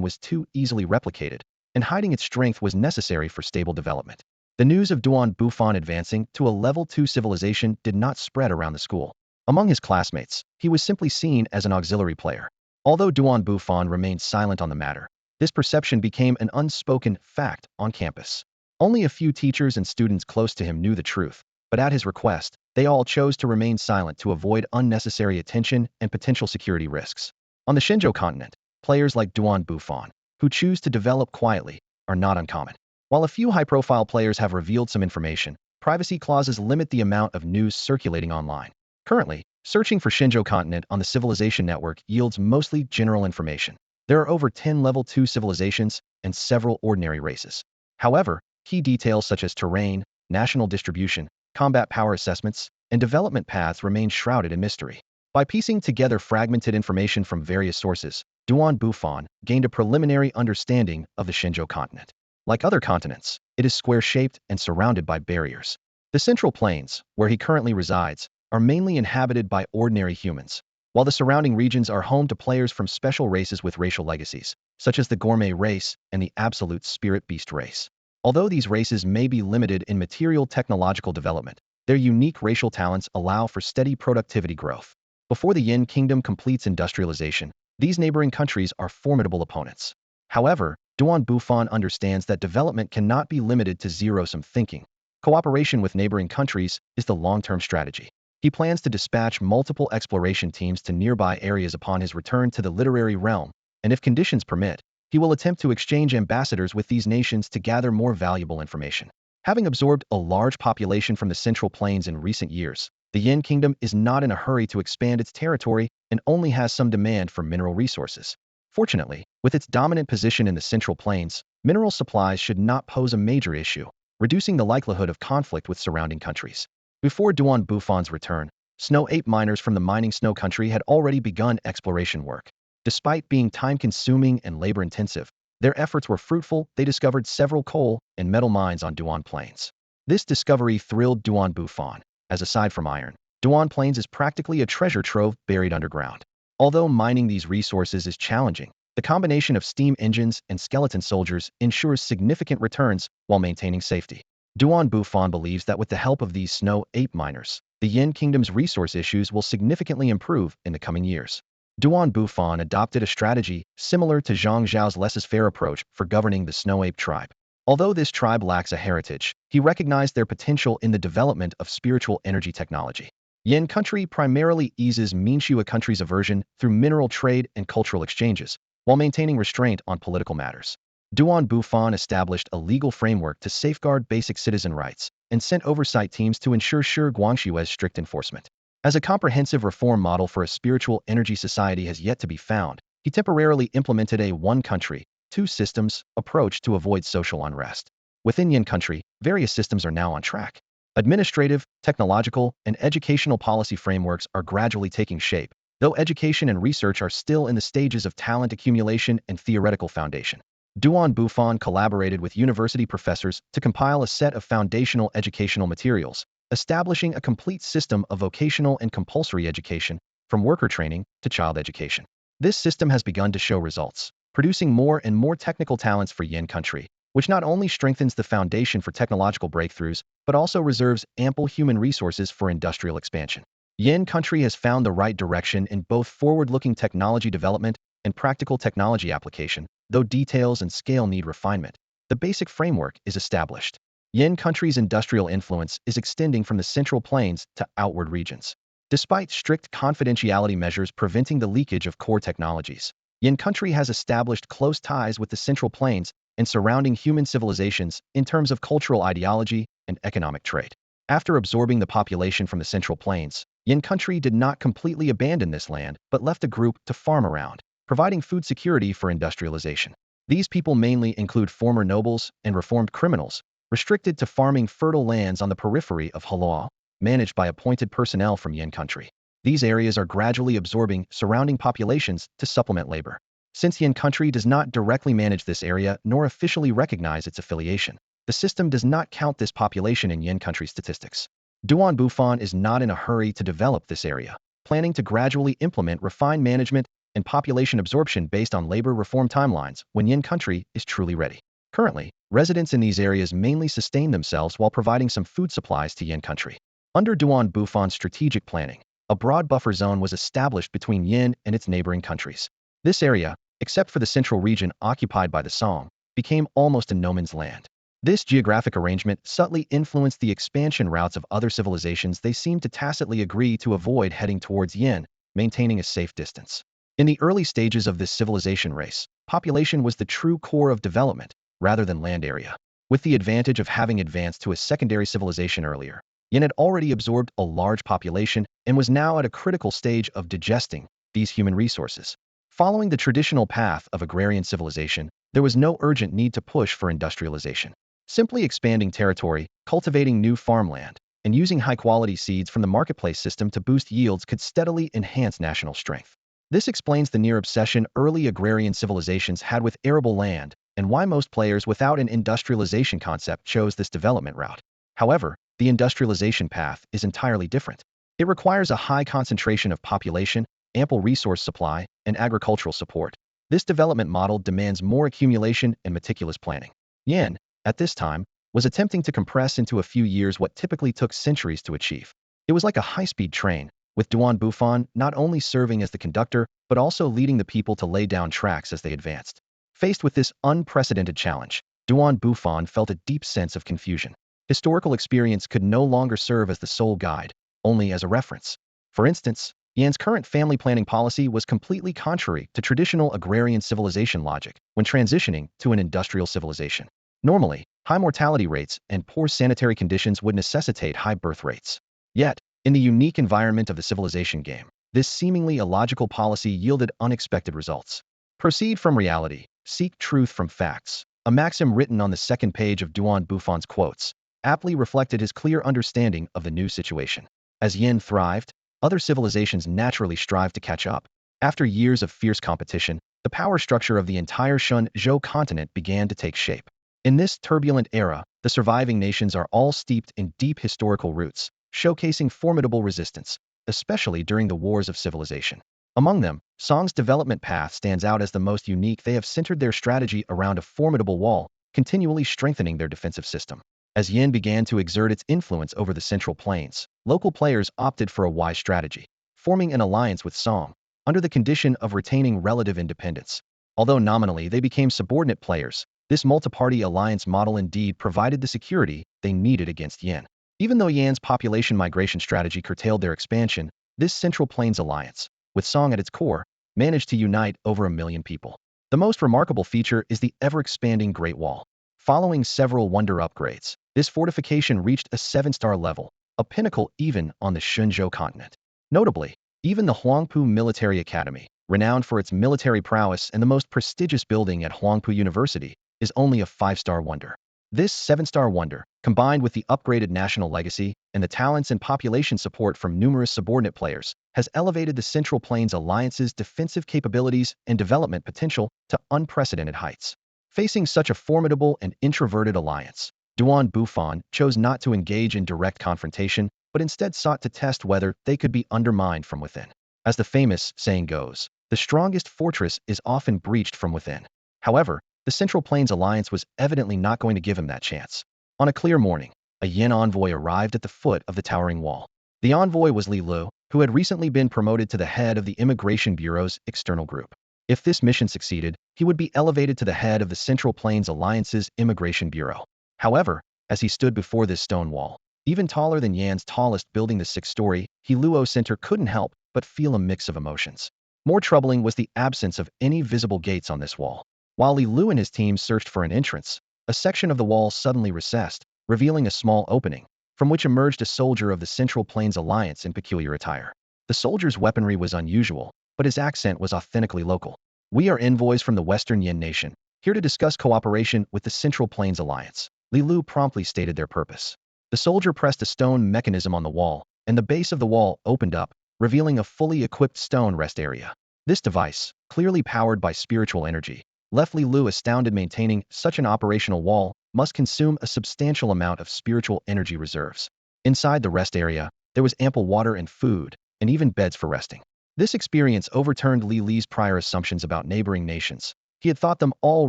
A: was too easily replicated, and hiding its strength was necessary for stable development. The news of Duan Bufan advancing to a level 2 civilization did not spread around the school. Among his classmates, he was simply seen as an auxiliary player. Although Duan Bufan remained silent on the matter, this perception became an unspoken fact on campus. Only a few teachers and students close to him knew the truth, but at his request, they all chose to remain silent to avoid unnecessary attention and potential security risks. On the Shenzhou continent, players like Duan Bufan, who choose to develop quietly, are not uncommon. While a few high-profile players have revealed some information, privacy clauses limit the amount of news circulating online. Currently, searching for Shenzhou continent on the Civilization Network yields mostly general information. There are over 10 level 2 civilizations and several ordinary races. However, key details such as terrain, national distribution, combat power assessments, and development paths remain shrouded in mystery. By piecing together fragmented information from various sources, Duan Bufan gained a preliminary understanding of the Shenzhou continent. Like other continents, it is square-shaped and surrounded by barriers. The Central Plains, where he currently resides, are mainly inhabited by ordinary humans, while the surrounding regions are home to players from special races with racial legacies, such as the Gourmet race and the Absolute Spirit Beast race. Although these races may be limited in material technological development, their unique racial talents allow for steady productivity growth. Before the Yin Kingdom completes industrialization, these neighboring countries are formidable opponents. However, Duan Bufan understands that development cannot be limited to zero-sum thinking. Cooperation with neighboring countries is the long-term strategy. He plans to dispatch multiple exploration teams to nearby areas upon his return to the literary realm, and if conditions permit, he will attempt to exchange ambassadors with these nations to gather more valuable information. Having absorbed a large population from the Central Plains in recent years, the Yin Kingdom is not in a hurry to expand its territory and only has some demand for mineral resources. Fortunately, with its dominant position in the Central Plains, mineral supplies should not pose a major issue, reducing the likelihood of conflict with surrounding countries. Before Duan Bufan's return, snow ape miners from the mining snow country had already begun exploration work. Despite being time-consuming and labor-intensive, their efforts were fruitful. They discovered several coal and metal mines on Duan Plains. This discovery thrilled Duan Bufan, as aside from iron, Duan Plains is practically a treasure trove buried underground. Although mining these resources is challenging, the combination of steam engines and skeleton soldiers ensures significant returns while maintaining safety. Duan Bufan believes that with the help of these snow ape miners, the Yin Kingdom's resource issues will significantly improve in the coming years. Duan Bufan adopted a strategy similar to Zhang Zhao's laissez-faire approach for governing the snow ape tribe. Although this tribe lacks a heritage, he recognized their potential in the development of spiritual energy technology. Yin country primarily eases Minshua country's aversion through mineral trade and cultural exchanges, while maintaining restraint on political matters. Duan Bufan established a legal framework to safeguard basic citizen rights and sent oversight teams to ensure Guangshui's strict enforcement. As a comprehensive reform model for a spiritual energy society has yet to be found, he temporarily implemented a one country, two systems approach to avoid social unrest. Within Yin country, various systems are now on track. Administrative, technological, and educational policy frameworks are gradually taking shape, though education and research are still in the stages of talent accumulation and theoretical foundation. Duan Bufan collaborated with university professors to compile a set of foundational educational materials, establishing a complete system of vocational and compulsory education, from worker training to child education. This system has begun to show results. producing more and more technical talents for Yin country, which not only strengthens the foundation for technological breakthroughs, but also reserves ample human resources for industrial expansion. Yin country has found the right direction in both forward-looking technology development and practical technology application, though details and scale need refinement. The basic framework is established. Yin country's industrial influence is extending from the central plains to outward regions. Despite strict confidentiality measures preventing the leakage of core technologies, Yin country has established close ties with the central plains and surrounding human civilizations in terms of cultural ideology and economic trade. After absorbing the population from the central plains, Yin country did not completely abandon this land, but left a group to farm around, providing food security for industrialization. These people mainly include former nobles and reformed criminals, restricted to farming fertile lands on the periphery of Hala, managed by appointed personnel from Yin country. These areas are gradually absorbing surrounding populations to supplement labor. Since Yin country does not directly manage this area nor officially recognize its affiliation, the system does not count this population in Yin country statistics. Bufan is not in a hurry to develop this area, planning to gradually implement refined management and population absorption based on labor reform timelines when Yin country is truly ready. Currently, residents in these areas mainly sustain themselves while providing some food supplies to Yin country. Under Bufan's strategic planning, a broad buffer zone was established between Yin and its neighboring countries. This area, except for the central region occupied by the Song, became almost a no man's land. This geographic arrangement subtly influenced the expansion routes of other civilizations. They seemed to tacitly agree to avoid heading towards Yin, maintaining a safe distance. In the early stages of this civilization race, population was the true core of development, rather than land area. With the advantage of having advanced to a secondary civilization earlier, Yin had already absorbed a large population and was now at a critical stage of digesting these human resources. Following the traditional path of agrarian civilization, there was no urgent need to push for industrialization. Simply expanding territory, cultivating new farmland, and using high-quality seeds from the marketplace system to boost yields could steadily enhance national strength. This explains the near obsession early agrarian civilizations had with arable land and why most players without an industrialization concept chose this development route. However, the industrialization path is entirely different. It requires a high concentration of population, ample resource supply, and agricultural support. This development model demands more accumulation and meticulous planning. Yin, at this time, was attempting to compress into a few years what typically took centuries to achieve. It was like a high-speed train, with Bufan not only serving as the conductor, but also leading the people to lay down tracks as they advanced. Faced with this unprecedented challenge, Bufan felt a deep sense of confusion. Historical experience could no longer serve as the sole guide, only as a reference. For instance, Yan's current family planning policy was completely contrary to traditional agrarian civilization logic when transitioning to an industrial civilization. Normally, high mortality rates and poor sanitary conditions would necessitate high birth rates. Yet, in the unique environment of the civilization game, this seemingly illogical policy yielded unexpected results. Proceed from reality, seek truth from facts. A maxim written on the second page of Bufan's quotes aptly reflected his clear understanding of the new situation. As Yin thrived, other civilizations naturally strived to catch up. After years of fierce competition, the power structure of the entire Zhao continent began to take shape. In this turbulent era, the surviving nations are all steeped in deep historical roots, showcasing formidable resistance, especially during the wars of civilization. Among them, Song's development path stands out as the most unique. They have centered their strategy around a formidable wall, continually strengthening their defensive system. As Yin began to exert its influence over the central plains, local players opted for a wise strategy, forming an alliance with Song, under the condition of retaining relative independence. Although nominally they became subordinate players, this multi-party alliance model indeed provided the security they needed against Yin. Even though Yan's population migration strategy curtailed their expansion, this Central Plains alliance, with Song at its core, managed to unite over 1 million people. The most remarkable feature is the ever-expanding Great Wall. Following several wonder upgrades, this fortification reached a 7-star level, a pinnacle even on the Zhao continent. Notably, even the Huangpu Military Academy, renowned for its military prowess and the most prestigious building at Huangpu University, is only a 5-star wonder. This 7-star wonder, combined with the upgraded national legacy and the talents and population support from numerous subordinate players, has elevated the Central Plains Alliance's defensive capabilities and development potential to unprecedented heights. Facing such a formidable and introverted alliance, Bufan chose not to engage in direct confrontation, but instead sought to test whether they could be undermined from within. As the famous saying goes, The strongest fortress is often breached from within. However, the Central Plains Alliance was evidently not going to give him that chance. On a clear morning, a Yin envoy arrived at the foot of the towering wall. The envoy was Li Lu, who had recently been promoted to the head of the Immigration Bureau's external group. If this mission succeeded, he would be elevated to the head of the Central Plains Alliance's Immigration Bureau. However, as he stood before this stone wall, even taller than Yan's tallest building, the sixth-story Heluo Center, couldn't help but feel a mix of emotions. More troubling was the absence of any visible gates on this wall. While Li Lu and his team searched for an entrance, a section of the wall suddenly recessed, revealing a small opening, from which emerged a soldier of the Central Plains Alliance in peculiar attire. The soldier's weaponry was unusual, but his accent was authentically local. "We are envoys from the Western Yin Nation, here to discuss cooperation with the Central Plains Alliance." Li Lu promptly stated their purpose. The soldier pressed a stone mechanism on the wall, and the base of the wall opened up, revealing a fully equipped stone rest area. This device, clearly powered by spiritual energy, left Li Lu astounded. Maintaining such an operational wall must consume a substantial amount of spiritual energy reserves. Inside the rest area, there was ample water and food, and even beds for resting. This experience overturned Li Li's prior assumptions about neighboring nations. He had thought them all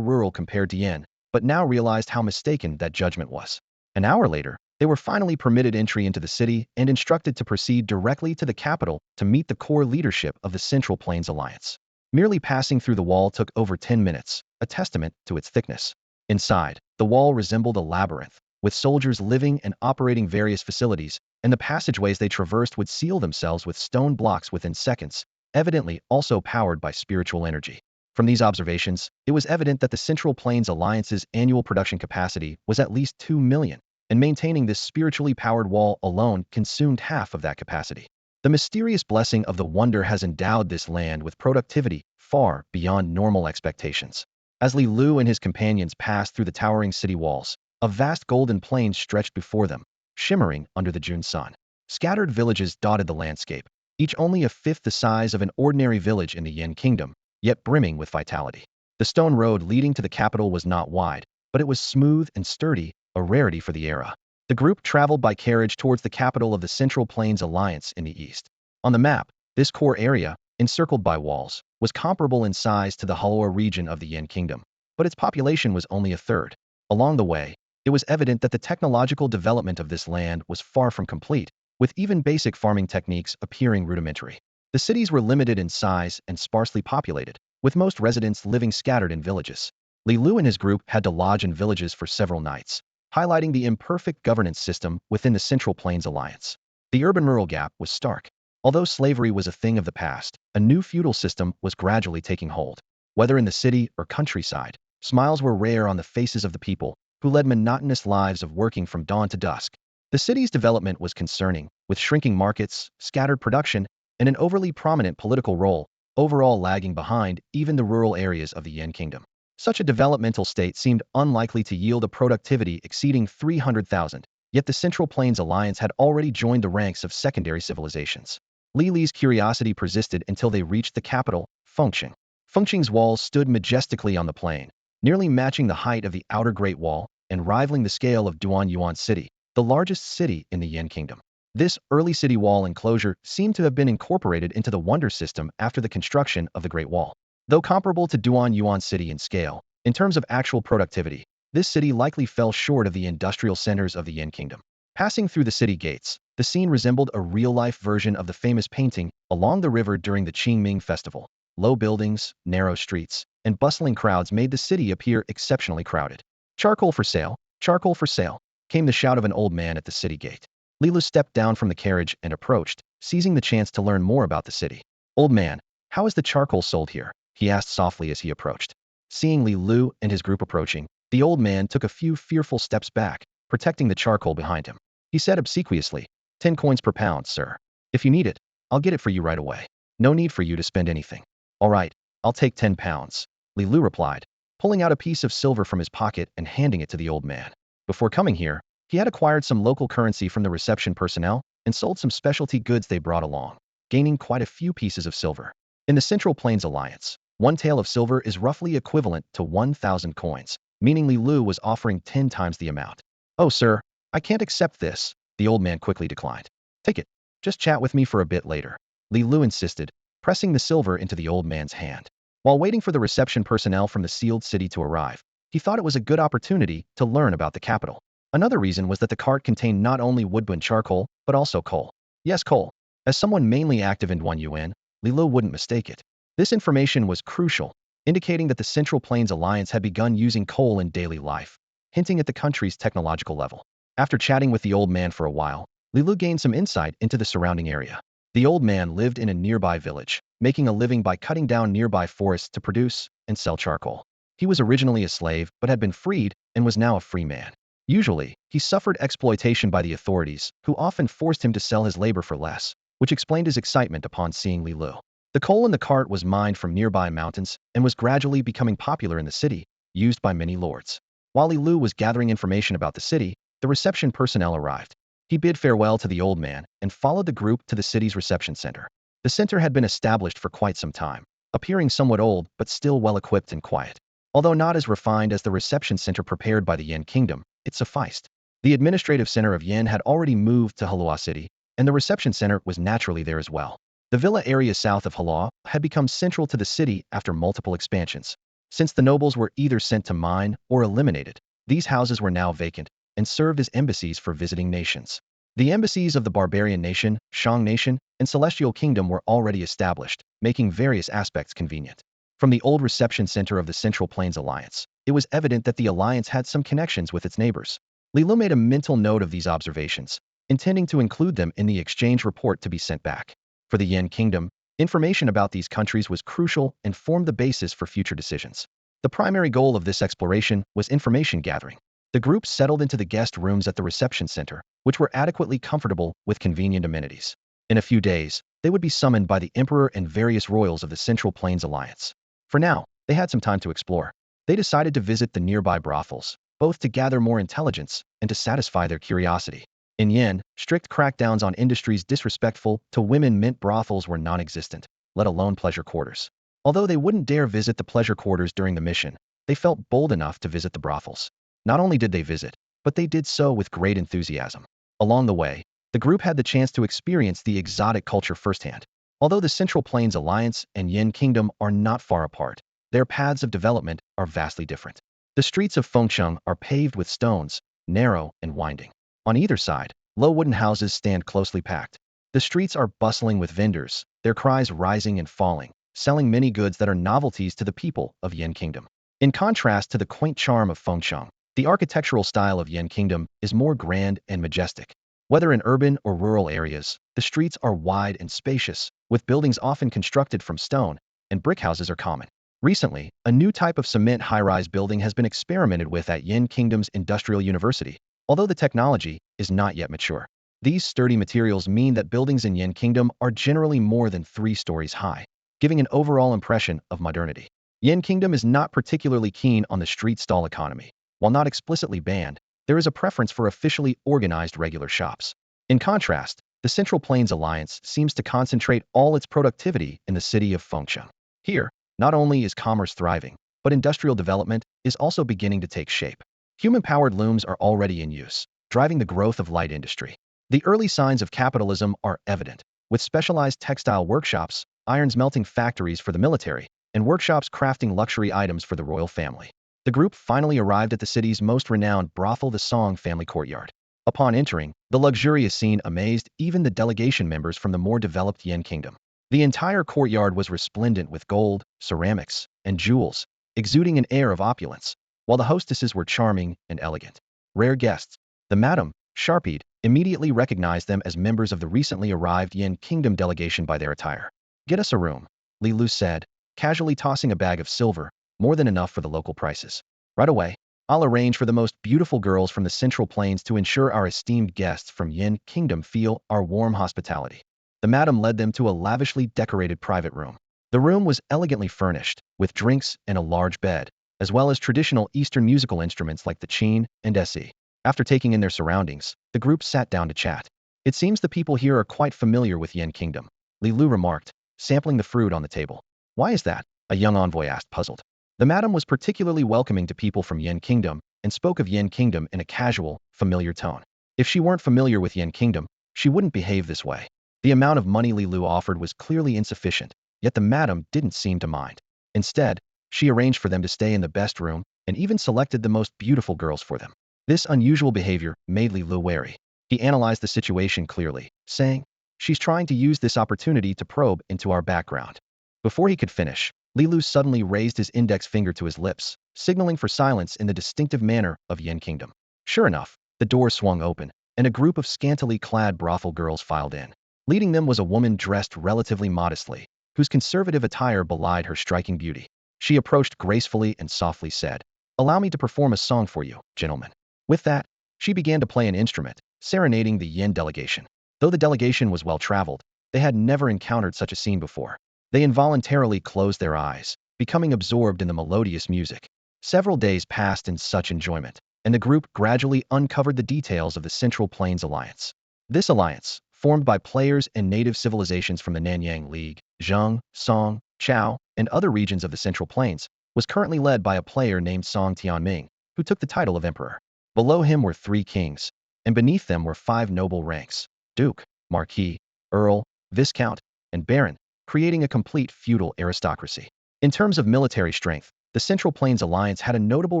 A: rural compared to Yin, but now realized how mistaken that judgment was. An hour later, they were finally permitted entry into the city and instructed to proceed directly to the capital to meet the core leadership of the Central Plains Alliance. Merely passing through the wall took over 10 minutes, a testament to its thickness. Inside, the wall resembled a labyrinth, with soldiers living and operating various facilities, and the passageways they traversed would seal themselves with stone blocks within seconds, evidently also powered by spiritual energy. From these observations, it was evident that the Central Plains Alliance's annual production capacity was at least 2 million, and maintaining this spiritually powered wall alone consumed half of that capacity. The mysterious blessing of the wonder has endowed this land with productivity far beyond normal expectations. As Li Lu and his companions passed through the towering city walls, a vast golden plain stretched before them, shimmering under the June sun. Scattered villages dotted the landscape, each only a fifth the size of an ordinary village in the Yin Kingdom, yet brimming with vitality. The stone road leading to the capital was not wide, but it was smooth and sturdy, a rarity for the era. The group traveled by carriage towards the capital of the Central Plains Alliance in the east. On the map, this core area, encircled by walls, was comparable in size to the Hala region of the Yin Kingdom, but its population was only a third. Along the way, it was evident that the technological development of this land was far from complete, with even basic farming techniques appearing rudimentary. The cities were limited in size and sparsely populated, with most residents living scattered in villages. Li Lu and his group had to lodge in villages for several nights, highlighting the imperfect governance system within the Central Plains Alliance. The urban-rural gap was stark. Although slavery was a thing of the past, a new feudal system was gradually taking hold. Whether in the city or countryside, smiles were rare on the faces of the people, who led monotonous lives of working from dawn to dusk. The city's development was concerning, with shrinking markets, scattered production, and an overly prominent political role, overall lagging behind even the rural areas of the Yin Kingdom. Such a developmental state seemed unlikely to yield a productivity exceeding 300,000, yet the Central Plains Alliance had already joined the ranks of secondary civilizations. Li Li's curiosity persisted until they reached the capital, Fengqing. Fengqing's walls stood majestically on the plain, nearly matching the height of the outer Great Wall and rivaling the scale of Duanyuan City, the largest city in the Yin Kingdom. This early city wall enclosure seemed to have been incorporated into the wonder system after the construction of the Great Wall. Though comparable to Duanyuan City in scale, in terms of actual productivity, this city likely fell short of the industrial centers of the Yin Kingdom. Passing through the city gates, the scene resembled a real-life version of the famous painting along the river during the Qingming festival. Low buildings, narrow streets, and bustling crowds made the city appear exceptionally crowded. "Charcoal for sale, charcoal for sale," came the shout of an old man at the city gate. Li Lu stepped down from the carriage and approached, seizing the chance to learn more about the city. "Old man, how is the charcoal sold here?" he asked softly as he approached. Seeing Li Lu and his group approaching, the old man took a few fearful steps back, protecting the charcoal behind him. He said obsequiously, 10 coins per pound, sir. If you need it, I'll get it for you right away. No need for you to spend anything." "All right, I'll take 10 pounds, Li Lu replied, pulling out a piece of silver from his pocket and handing it to the old man. Before coming here, he had acquired some local currency from the reception personnel and sold some specialty goods they brought along, gaining quite a few pieces of silver. In the Central Plains Alliance, one tael of silver is roughly equivalent to 1,000 coins, meaning Li Lu was offering 10 times the amount. "Oh, sir, I can't accept this," the old man quickly declined. "Take it. Just chat with me for a bit later," Li Lu insisted, pressing the silver into the old man's hand. While waiting for the reception personnel from the sealed city to arrive, he thought it was a good opportunity to learn about the capital. Another reason was that the cart contained not only woodbine charcoal, but also coal. Yes, coal. As someone mainly active in Yuan, Li Lu wouldn't mistake it. This information was crucial, indicating that the Central Plains Alliance had begun using coal in daily life, hinting at the country's technological level. After chatting with the old man for a while, Li Lu gained some insight into the surrounding area. The old man lived in a nearby village, making a living by cutting down nearby forests to produce and sell charcoal. He was originally a slave, but had been freed and was now a free man. Usually, he suffered exploitation by the authorities, who often forced him to sell his labor for less, which explained his excitement upon seeing Li Lu. The coal in the cart was mined from nearby mountains and was gradually becoming popular in the city, used by many lords. While Li Lu was gathering information about the city, the reception personnel arrived. He bid farewell to the old man and followed the group to the city's reception center. The center had been established for quite some time, appearing somewhat old but still well-equipped and quiet. Although not as refined as the reception center prepared by the Yin Kingdom, it sufficed. The administrative center of Yin had already moved to Hala City, and the reception center was naturally there as well. The villa area south of Hala had become central to the city after multiple expansions. Since the nobles were either sent to mine or eliminated, these houses were now vacant and served as embassies for visiting nations. The embassies of the Barbarian Nation, Shang Nation, and Celestial Kingdom were already established, making various aspects convenient. From the old reception center of the Central Plains Alliance, it was evident that the alliance had some connections with its neighbors. Li Lu made a mental note of these observations, intending to include them in the exchange report to be sent back. For the Yin Kingdom, information about these countries was crucial and formed the basis for future decisions. The primary goal of this exploration was information gathering. The group settled into the guest rooms at the reception center, which were adequately comfortable with convenient amenities. In a few days, they would be summoned by the Emperor and various royals of the Central Plains Alliance. For now, they had some time to explore. They decided to visit the nearby brothels, both to gather more intelligence and to satisfy their curiosity. In Yin, strict crackdowns on industries disrespectful to women meant brothels were non-existent, let alone pleasure quarters. Although they wouldn't dare visit the pleasure quarters during the mission, they felt bold enough to visit the brothels. Not only did they visit, but they did so with great enthusiasm. Along the way, the group had the chance to experience the exotic culture firsthand. Although the Central Plains Alliance and Yin Kingdom are not far apart, their paths of development are vastly different. The streets of Fengcheng are paved with stones, narrow and winding. On either side, low wooden houses stand closely packed. The streets are bustling with vendors, their cries rising and falling, selling many goods that are novelties to the people of Yin Kingdom. In contrast to the quaint charm of Fengcheng, the architectural style of Yin Kingdom is more grand and majestic. Whether in urban or rural areas, the streets are wide and spacious, with buildings often constructed from stone, and brick houses are common. Recently, a new type of cement high-rise building has been experimented with at Yin Kingdom's Industrial University, although the technology is not yet mature. These sturdy materials mean that buildings in Yin Kingdom are generally more than 3 stories high, giving an overall impression of modernity. Yin Kingdom is not particularly keen on the street stall economy. While not explicitly banned, there is a preference for officially organized regular shops. In contrast, the Central Plains Alliance seems to concentrate all its productivity in the city of Fengcheng. Here, not only is commerce thriving, but industrial development is also beginning to take shape. Human-powered looms are already in use, driving the growth of light industry. The early signs of capitalism are evident, with specialized textile workshops, iron melting factories for the military, and workshops crafting luxury items for the royal family. The group finally arrived at the city's most renowned brothel, the Song family courtyard. Upon entering, the luxurious scene amazed even the delegation members from the more developed Yin Kingdom. The entire courtyard was resplendent with gold, ceramics, and jewels, exuding an air of opulence, while the hostesses were charming and elegant. Rare guests, the Madame, Sharpied, immediately recognized them as members of the recently arrived Yin Kingdom delegation by their attire. "Get us a room," Li Lu said, casually tossing a bag of silver, more than enough for the local prices. "Right away. I'll arrange for the most beautiful girls from the Central Plains to ensure our esteemed guests from Yin Kingdom feel our warm hospitality." The madam led them to a lavishly decorated private room. The room was elegantly furnished, with drinks and a large bed, as well as traditional Eastern musical instruments like the qin and esi. After taking in their surroundings, the group sat down to chat. "It seems the people here are quite familiar with Yin Kingdom," Li Lu remarked, sampling the fruit on the table. "Why is that?" a young envoy asked, puzzled. The madam was particularly welcoming to people from Yin Kingdom and spoke of Yin Kingdom in a casual, familiar tone. If she weren't familiar with Yin Kingdom, she wouldn't behave this way. The amount of money Li Lu offered was clearly insufficient, Yet the madam didn't seem to mind. Instead, she arranged for them to stay in the best room and even selected the most beautiful girls for them. This unusual behavior made Li Lu wary. He analyzed the situation clearly, saying, "She's trying to use this opportunity to probe into our background." Before he could finish, Li Lu suddenly raised his index finger to his lips, signaling for silence in the distinctive manner of Yin Kingdom. Sure enough, the door swung open, and a group of scantily clad brothel girls filed in. Leading them was a woman dressed relatively modestly, whose conservative attire belied her striking beauty. She approached gracefully and softly said, "Allow me to perform a song for you, gentlemen." With that, she began to play an instrument, serenading the Yin delegation. Though the delegation was well-traveled, they had never encountered such a scene before. They involuntarily closed their eyes, becoming absorbed in the melodious music. Several days passed in such enjoyment, and the group gradually uncovered the details of the Central Plains Alliance. This alliance, formed by players and native civilizations from the Nanyang League, Zhang, Song, Chao, and other regions of the Central Plains, was currently led by a player named Song Tianming, who took the title of emperor. Below him were 3 kings, and beneath them were 5 noble ranks: duke, marquis, earl, viscount, and baron, creating a complete feudal aristocracy. In terms of military strength, the Central Plains Alliance had a notable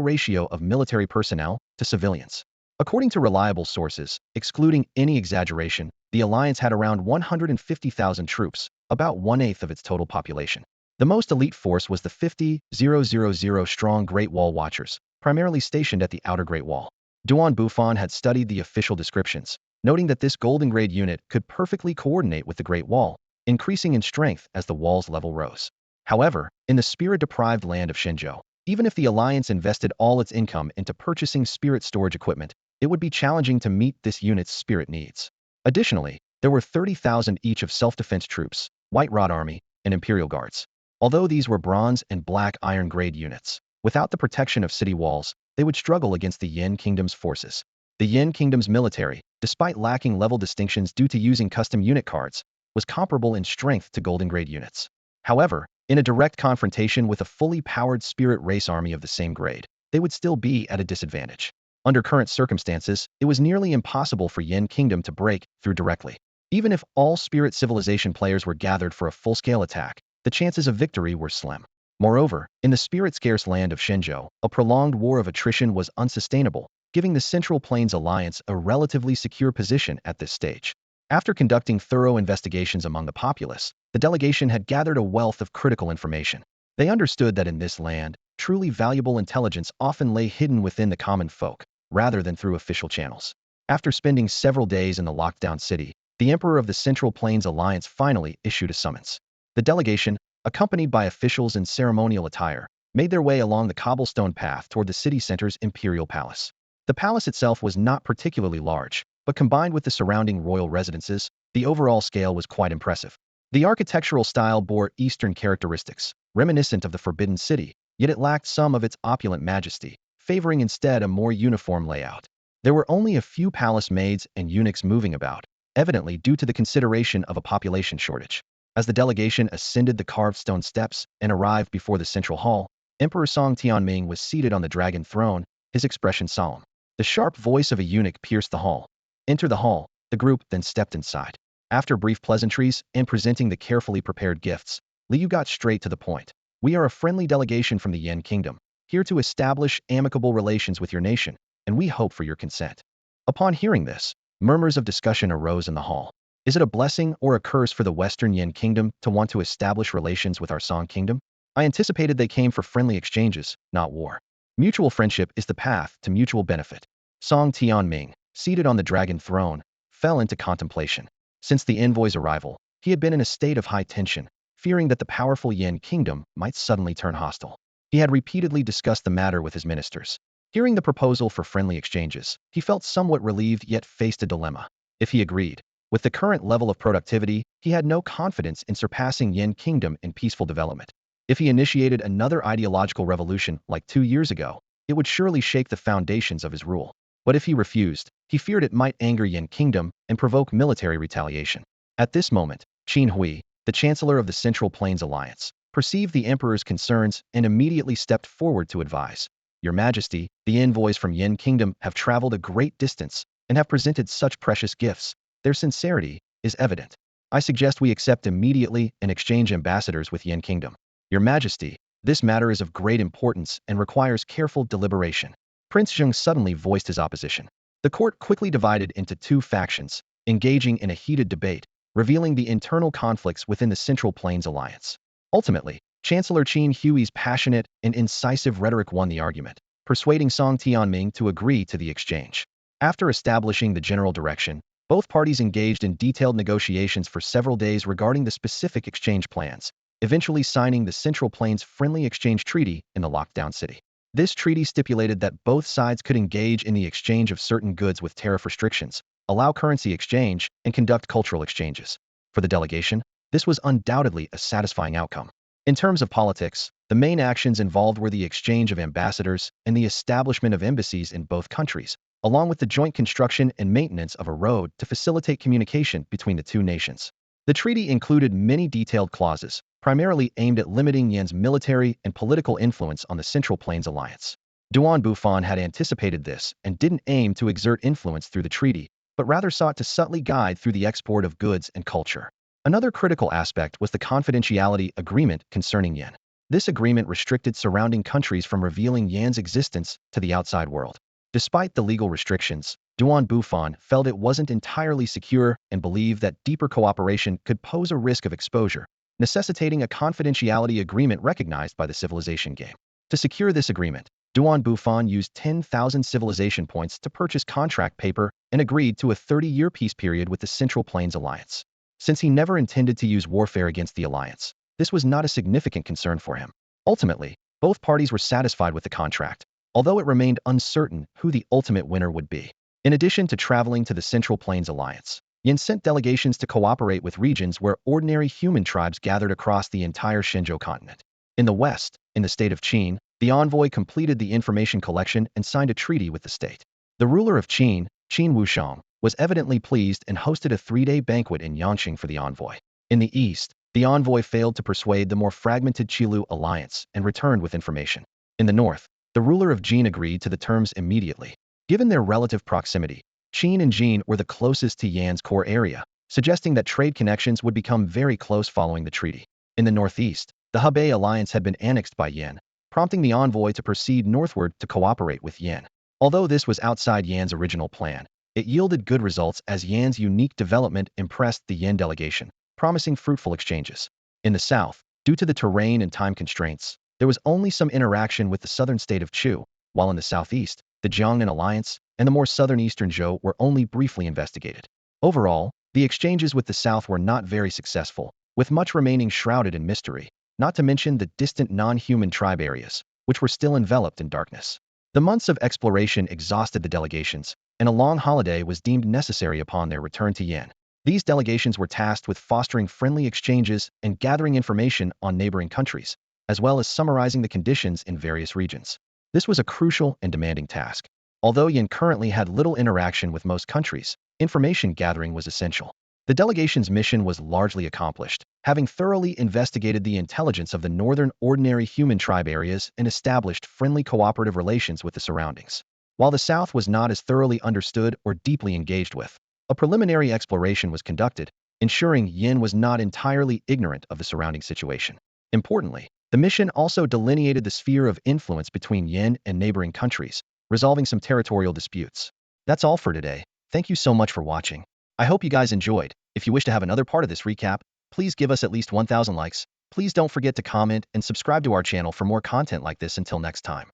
A: ratio of military personnel to civilians. According to reliable sources, excluding any exaggeration, the alliance had around 150,000 troops, about 1/8 of its total population. The most elite force was the 50,000 strong Great Wall Watchers, primarily stationed at the Outer Great Wall. Bufan had studied the official descriptions, noting that this Golden Grade unit could perfectly coordinate with the Great Wall, increasing in strength as the wall's level rose. However, in the spirit-deprived land of Shenzhou, even if the alliance invested all its income into purchasing spirit storage equipment, it would be challenging to meet this unit's spirit needs. Additionally, there were 30,000 each of self-defense troops, White Rod Army, and Imperial Guards. Although these were bronze and black iron grade units, without the protection of city walls, they would struggle against the Yin Kingdom's forces. The Yin Kingdom's military, despite lacking level distinctions due to using custom unit cards, was comparable in strength to Golden Grade units. However, in a direct confrontation with a fully powered spirit race army of the same grade, they would still be at a disadvantage. Under current circumstances, it was nearly impossible for Yin Kingdom to break through directly. Even if all Spirit Civilization players were gathered for a full-scale attack, the chances of victory were slim. Moreover, in the spirit-scarce land of Shenzhou, a prolonged war of attrition was unsustainable, giving the Central Plains Alliance a relatively secure position at this stage. After conducting thorough investigations among the populace, the delegation had gathered a wealth of critical information. They understood that in this land, truly valuable intelligence often lay hidden within the common folk, rather than through official channels. After spending several days in the lockdown city, the Emperor of the Central Plains Alliance finally issued a summons. The delegation, accompanied by officials in ceremonial attire, made their way along the cobblestone path toward the city center's imperial palace. The palace itself was not particularly large, but combined with the surrounding royal residences, the overall scale was quite impressive. The architectural style bore Eastern characteristics, reminiscent of the Forbidden City, yet it lacked some of its opulent majesty, favoring instead a more uniform layout. There were only a few palace maids and eunuchs moving about, evidently due to the consideration of a population shortage. As the delegation ascended the carved stone steps and arrived before the central hall, Emperor Song Tianming was seated on the dragon throne, his expression solemn. The sharp voice of a eunuch pierced the hall. "Enter the hall." The group then stepped inside. After brief pleasantries and presenting the carefully prepared gifts, Liu got straight to the point. "We are a friendly delegation from the Yin Kingdom, here to establish amicable relations with your nation, and we hope for your consent." Upon hearing this, murmurs of discussion arose in the hall. Is it a blessing or a curse for the Western Yin Kingdom to want to establish relations with our Song Kingdom? I anticipated they came for friendly exchanges, not war. Mutual friendship is the path to mutual benefit. Song Tianming, seated on the dragon throne, fell into contemplation. Since the envoy's arrival, he had been in a state of high tension, fearing that the powerful Yin Kingdom might suddenly turn hostile. He had repeatedly discussed the matter with his ministers. Hearing the proposal for friendly exchanges, he felt somewhat relieved yet faced a dilemma. If he agreed, with the current level of productivity, he had no confidence in surpassing Yin Kingdom in peaceful development. If he initiated another ideological revolution like 2 years ago, it would surely shake the foundations of his rule. But if he refused, he feared it might anger Yin Kingdom and provoke military retaliation. At this moment, Qin Hui, the Chancellor of the Central Plains Alliance, perceived the Emperor's concerns and immediately stepped forward to advise. "Your Majesty, the envoys from Yin Kingdom have traveled a great distance and have presented such precious gifts. Their sincerity is evident." I suggest we accept immediately and exchange ambassadors with Yin Kingdom. Your Majesty, this matter is of great importance and requires careful deliberation. Prince Zheng suddenly voiced his opposition. The court quickly divided into two factions, engaging in a heated debate, revealing the internal conflicts within the Central Plains Alliance. Ultimately, Chancellor Qin Hui's passionate and incisive rhetoric won the argument, persuading Song Tianming to agree to the exchange. After establishing the general direction, both parties engaged in detailed negotiations for several days regarding the specific exchange plans, eventually signing the Central Plains Friendly Exchange Treaty in the lockdown city. This treaty stipulated that both sides could engage in the exchange of certain goods with tariff restrictions, allow currency exchange, and conduct cultural exchanges. For the delegation, this was undoubtedly a satisfying outcome. In terms of politics, the main actions involved were the exchange of ambassadors and the establishment of embassies in both countries, along with the joint construction and maintenance of a road to facilitate communication between the two nations. The treaty included many detailed clauses, primarily aimed at limiting Yan's military and political influence on the Central Plains Alliance. Bufan had anticipated this and didn't aim to exert influence through the treaty, but rather sought to subtly guide through the export of goods and culture. Another critical aspect was the confidentiality agreement concerning Yen. This agreement restricted surrounding countries from revealing Yan's existence to the outside world. Despite the legal restrictions, Bufan felt it wasn't entirely secure and believed that deeper cooperation could pose a risk of exposure, necessitating a confidentiality agreement recognized by the civilization game. To secure this agreement, Bufan used 10,000 civilization points to purchase contract paper and agreed to a 30-year peace period with the Central Plains Alliance. Since he never intended to use warfare against the alliance, this was not a significant concern for him. Ultimately, both parties were satisfied with the contract, although it remained uncertain who the ultimate winner would be. In addition to traveling to the Central Plains Alliance, Yin sent delegations to cooperate with regions where ordinary human tribes gathered across the entire Shenzhou continent. In the west, in the state of Qin, the envoy completed the information collection and signed a treaty with the state. The ruler of Qin, Qin Wushang, was evidently pleased and hosted a 3-day banquet in Yangqing for the envoy. In the east, the envoy failed to persuade the more fragmented Qilu alliance and returned with information. In the north, the ruler of Jin agreed to the terms immediately. Given their relative proximity, Qin and Jin were the closest to Yan's core area, suggesting that trade connections would become very close following the treaty. In the northeast, the Hebei alliance had been annexed by Yan, prompting the envoy to proceed northward to cooperate with Yan. Although this was outside Yan's original plan, it yielded good results as Yan's unique development impressed the Yin delegation, promising fruitful exchanges. In the south, due to the terrain and time constraints, there was only some interaction with the southern state of Chu, while in the southeast, the Jiangnan alliance and the more southern eastern Zhou were only briefly investigated. Overall, the exchanges with the south were not very successful, with much remaining shrouded in mystery, not to mention the distant non-human tribe areas, which were still enveloped in darkness. The months of exploration exhausted the delegations, and a long holiday was deemed necessary upon their return to Yin. These delegations were tasked with fostering friendly exchanges and gathering information on neighboring countries, as well as summarizing the conditions in various regions. This was a crucial and demanding task. Although Yin currently had little interaction with most countries, information gathering was essential. The delegation's mission was largely accomplished, having thoroughly investigated the intelligence of the northern ordinary human tribe areas and established friendly cooperative relations with the surroundings. While the south was not as thoroughly understood or deeply engaged with, a preliminary exploration was conducted, ensuring Yin was not entirely ignorant of the surrounding situation. Importantly, the mission also delineated the sphere of influence between Yin and neighboring countries, resolving some territorial disputes. That's all for today. Thank you so much for watching. I hope you guys enjoyed. If you wish to have another part of this recap, please give us at least 1,000 likes. Please don't forget to comment and subscribe to our channel for more content like this. Until next time.